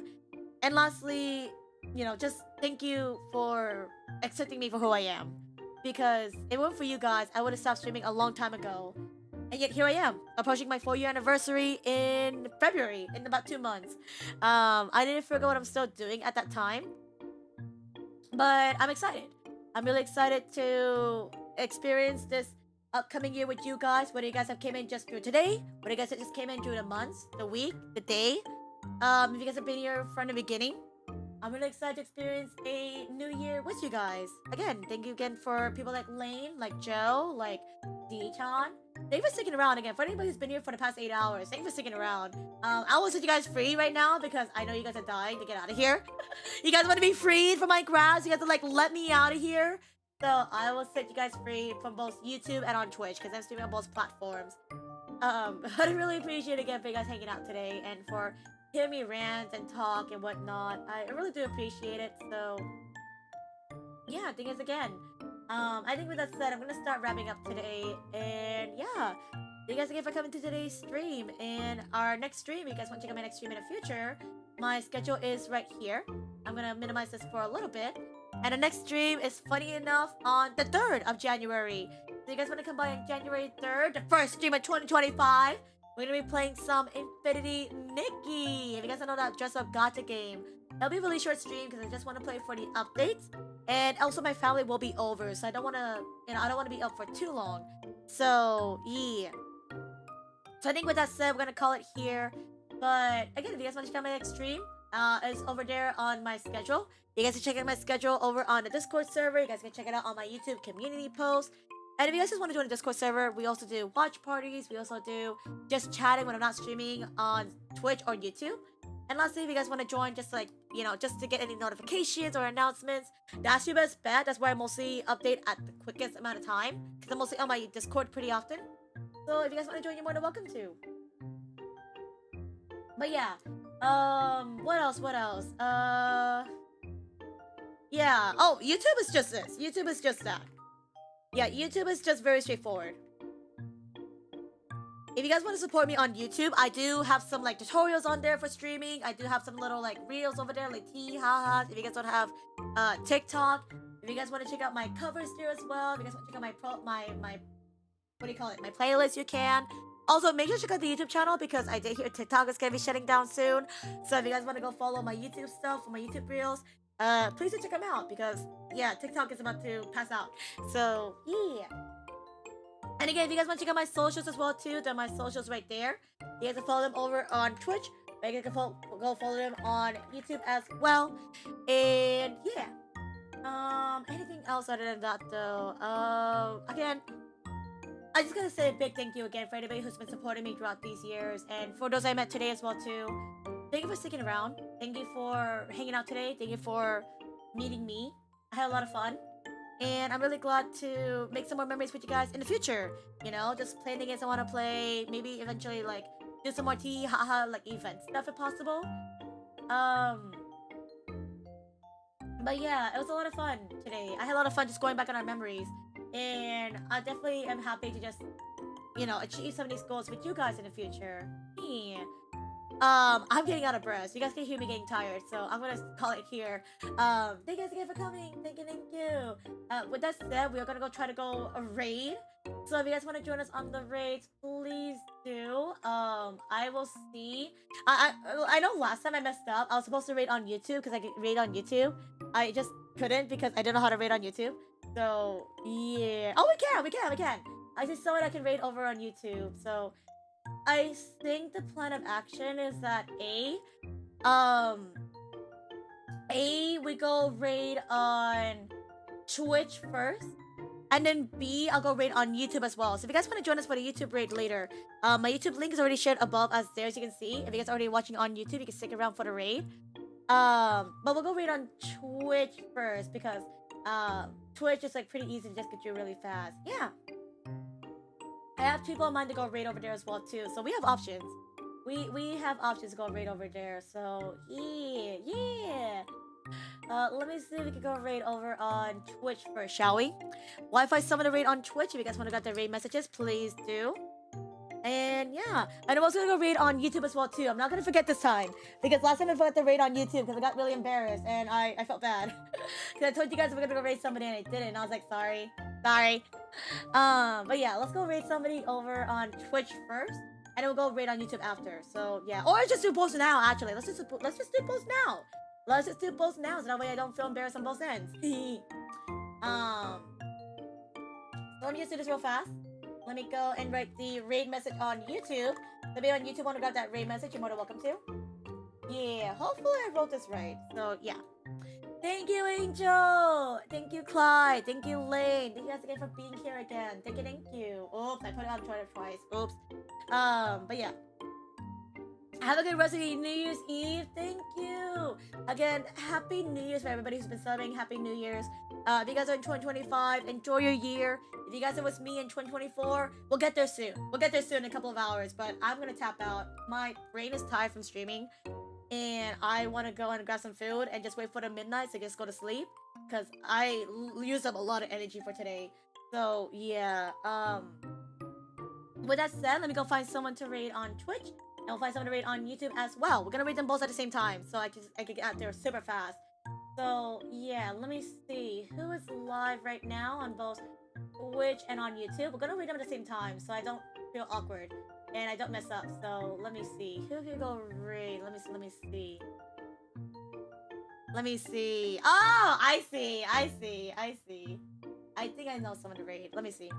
Speaker 10: And lastly, you know, just thank you for accepting me for who I am. Because if it weren't for you guys, I would have stopped streaming a long time ago. And yet here I am, approaching my 4-year anniversary in February, in about 2 months. I didn't forget what I'm still doing at that time. But I'm excited. I'm really excited to experience this upcoming year with you guys. Whether you guys have came in just through today, whether you guys have just came in through the months, the week, the day. If you guys have been here from the beginning, I'm really excited to experience a new year with you guys. Again, thank you again for people like Lane, like Joe, like D-Chan. Thank you for sticking around again. For anybody who's been here for the past 8 hours, thank you for sticking around. I will set you guys free right now because I know you guys are dying to get out of here. You guys want to be freed from my grasp? You guys are like, let me out of here. So I will set you guys free from both YouTube and on Twitch because I'm streaming on both platforms. But I really appreciate it again for you guys hanging out today and for hear me rant and talk and whatnot. I really do appreciate it. So yeah, thank you guys again. I think with that said, I'm gonna start wrapping up today. And yeah, thank you guys again for coming to today's stream. And our next stream, if you guys want to check out my next stream in the future, my schedule is right here. I'm gonna minimize this for a little bit. And the next stream is funny enough on the 3rd of January. So you guys want to come by on January 3rd, the first stream of 2025. We're gonna be playing some Infinity Nikki. If you guys don't know that dress up gacha game, it'll be a really short stream because I just want to play for the updates. And also my family will be over, so I don't want to, I don't want to be up for too long. So yeah. So I think with that said, we're gonna call it here. But again, if you guys want to check out my next stream, it's over there on my schedule. You guys can check out my schedule over on the Discord server. You guys can check it out on my YouTube community post. And if you guys just want to join the Discord server, we also do watch parties. We also do just chatting when I'm not streaming on Twitch or YouTube. And lastly, if you guys want to join just like, just to get any notifications or announcements, that's your best bet. That's where I mostly update at the quickest amount of time. Because I'm mostly on my Discord pretty often. So if you guys want to join, you're more than welcome to. But yeah, What else? What else? Yeah. Oh, YouTube is just this. YouTube is just that. Yeah, YouTube is just very straightforward. If you guys want to support me on YouTube, I do have some like tutorials on there for streaming. I do have some little like reels over there, like ha-has. If you guys want to have TikTok, if you guys want to check out my covers there as well, if you guys want to check out my what do you call it? My playlist, you can. Also, make sure to check out the YouTube channel because I did hear TikTok is gonna be shutting down soon. So if you guys want to go follow my YouTube stuff or my YouTube reels, please do check them out because yeah, TikTok is about to pass out. So yeah. And again, if you guys want to check out my socials as well too, they're my socials right there. You guys can follow them over on Twitch. Or you can go follow them on YouTube as well. And yeah. Anything else other than that though? Again, I just gotta say a big thank you again for anybody who's been supporting me throughout these years, and for those I met today as well too. Thank you for sticking around. Thank you for hanging out today. Thank you for meeting me. I had a lot of fun. And I'm really glad to make some more memories with you guys in the future. You know, just playing the games I want to play. Maybe eventually, like, do some more haha, like, event stuff if possible. But yeah, it was a lot of fun today. I had a lot of fun just going back on our memories. And I definitely am happy to just, you know, achieve some of these goals with you guys in the future. Yeah. I'm getting out of breath. You guys can hear me getting tired, so I'm gonna call it here. Thank you guys again for coming. Thank you. With that said, we are gonna go try to go a raid. So if you guys want to join us on the raids, please do. I will see. I know last time I messed up. I was supposed to raid on YouTube because I could raid on YouTube. I just couldn't because I didn't know how to raid on YouTube. So yeah. Oh, we can. I just saw it. I can raid over on YouTube. So I think the plan of action is that we go raid on Twitch first, and then B, I'll go raid on YouTube as well. So if you guys want to join us for the YouTube raid later, my YouTube link is already shared above as there, as you can see. If you guys are already watching on YouTube, you can stick around for the raid. But we'll go raid on Twitch first because Twitch is like pretty easy to just get you really fast. Yeah. I have people in mind to go raid over there as well too, so we have options. We have options to go raid over there, so yeah. Let me see if we can go raid over on Twitch first, shall we? Wi-Fi summon to raid on Twitch. If you guys want to get the raid messages, please do. And yeah, and I'm also gonna go raid on YouTube as well too. I'm not gonna forget this time because last time I forgot to raid on YouTube because I got really embarrassed and I felt bad because I told you guys we're gonna go raid somebody and I didn't. And I was like, sorry. But yeah, let's go raid somebody over on Twitch first, and then we'll go raid on YouTube after. So yeah, or just do post now. Actually, let's just do post now. Let's just do post now, so that way I don't feel embarrassed on both ends. So let me just do this real fast. Let me go and write the raid message on YouTube. So if you on YouTube want to grab that raid message, you're more than welcome to. Yeah, hopefully I wrote this right. So yeah. Thank you, Angel. Thank you, Clyde. Thank you, Lane. Thank you guys again for being here again. Thank you. Oops, I put it on Twitter twice. Oops. But yeah. Have a good rest of your New Year's Eve. Thank you. Again, Happy New Year's for everybody who's been celebrating. Happy New Year's. If you guys are in 2025, enjoy your year. If you guys are with me in 2024, we'll get there soon. We'll get there soon in a couple of hours, but I'm going to tap out. My brain is tired from streaming, and I want to go and grab some food and just wait for the midnight to just go to sleep, because I used up a lot of energy for today. So, yeah. With that said, let me go find someone to raid on Twitch. And we'll find someone to raid on YouTube as well. We're gonna raid them both at the same time, so I can get out there super fast. So yeah, let me see who is live right now on both Twitch and on YouTube. We're gonna raid them at the same time, so I don't feel awkward and I don't mess up. So let me see who can go raid. Let me see. Oh, I see. I think I know someone to raid. Let me see.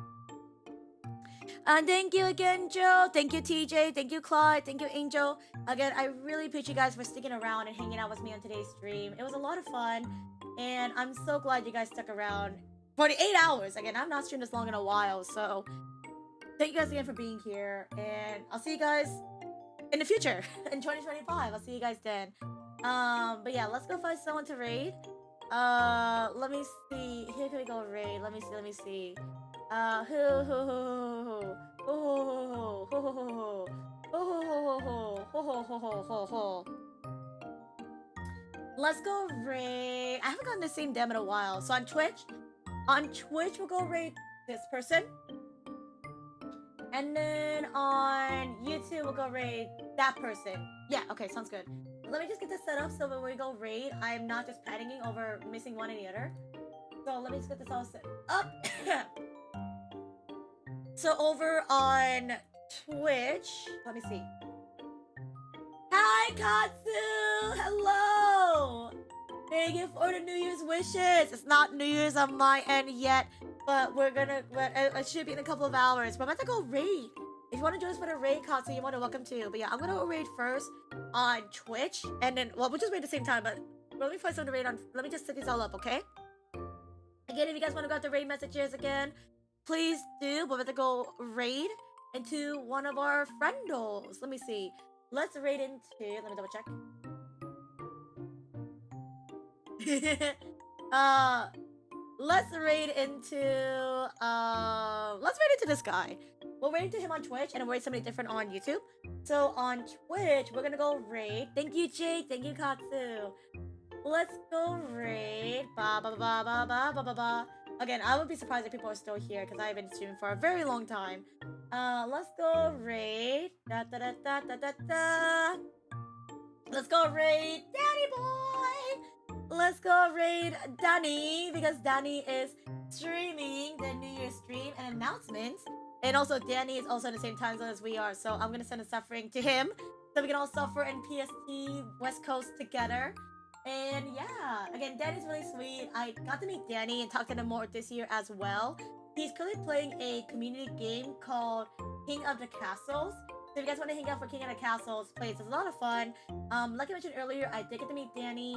Speaker 10: And thank you again, Joe. Thank you, TJ. Thank you, Clyde. Thank you, Angel. Again, I really appreciate you guys for sticking around and hanging out with me on today's stream. It was a lot of fun, and I'm so glad you guys stuck around for the 8 hours. Again, I've not streamed this long in a while, so thank you guys again for being here, and I'll see you guys in the future, in 2025. I'll see you guys then. But yeah, let's go find someone to raid. Let me see. Here can we go raid? Let me see. Let's go raid. I haven't gotten the same DM in a while. So on Twitch we'll go raid this person. And then on YouTube we'll go raid that person. Yeah, okay, sounds good. Let me just get this set up so when we go raid, I'm not just panicking over missing one and the other. So let me just get this all set up. So over on Twitch, let me see. Hi, Katsu! Hello! Thank you for the New Year's wishes. It's not New Year's on my end yet, but it should be in a couple of hours. But I'm about to go raid. If you want to join us for the raid, Katsu, you're more than welcome to. But yeah, I'm gonna go raid first on Twitch, and then we'll just raid at the same time. But let me find something to raid on. Let me just set these all up, okay? Again, if you guys want to go out the raid messages again, please do. We're about to go raid into one of our friendos. Let me see. Let's raid into. Let me double check. Let's raid into. Let's raid into this guy. We'll raid into him on Twitch, and we'll raid somebody different on YouTube. So on Twitch, we're gonna go raid. Thank you, Jake. Thank you, Katsu. Let's go raid. Ba ba ba ba ba ba ba ba. Again, I would be surprised if people are still here because I've been streaming for a very long time. Let's go raid. Da da da da da da da. Let's go raid Danny boy. Let's go raid Danny because Danny is streaming the New Year's stream and announcements. And also Danny is also in the same time zone as we are. So I'm gonna send a suffering to him so we can all suffer in PST West Coast together. And yeah, again, Danny's really sweet. I got to meet Danny and talk to him more this year as well. He's currently playing a community game called King of the Castles. So if you guys want to hang out for King of the Castles, please. It's a lot of fun. Like I mentioned earlier, I did get to meet Danny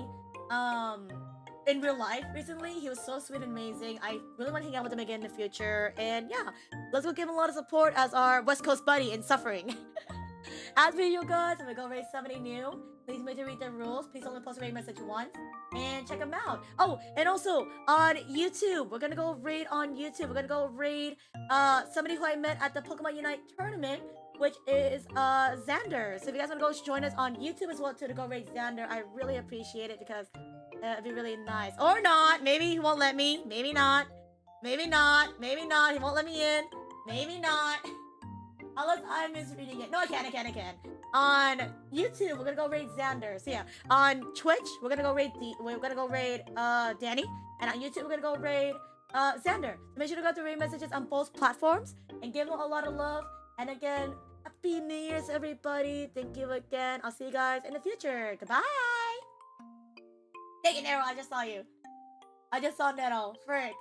Speaker 10: in real life recently. He was so sweet and amazing. I really want to hang out with him again in the future. And yeah, let's go give him a lot of support as our West Coast buddy in suffering. As per usual, guys, I'm gonna go raid somebody new. Please make sure to read the rules. Please only post a raid message once. And check them out. Oh, and also on YouTube, we're gonna go raid on YouTube. We're gonna go raid somebody who I met at the Pokemon Unite tournament, which is Xander. So if you guys wanna go join us on YouTube as well too to go raid Xander, I really appreciate it because it'd be really nice. Or not. Maybe he won't let me. Maybe not. Maybe not. Maybe not. He won't let me in. Maybe not. Unless I'm misreading it. No, I can. On YouTube, we're gonna go raid Xander. So yeah, on Twitch, we're gonna go raid Danny, and on YouTube, we're gonna go raid Xander. So make sure to go to raid messages on both platforms and give them a lot of love. And again, Happy New Year's, everybody! Thank you again. I'll see you guys in the future. Goodbye. Take it, Nero. I just saw you. I just saw Nero. Frick.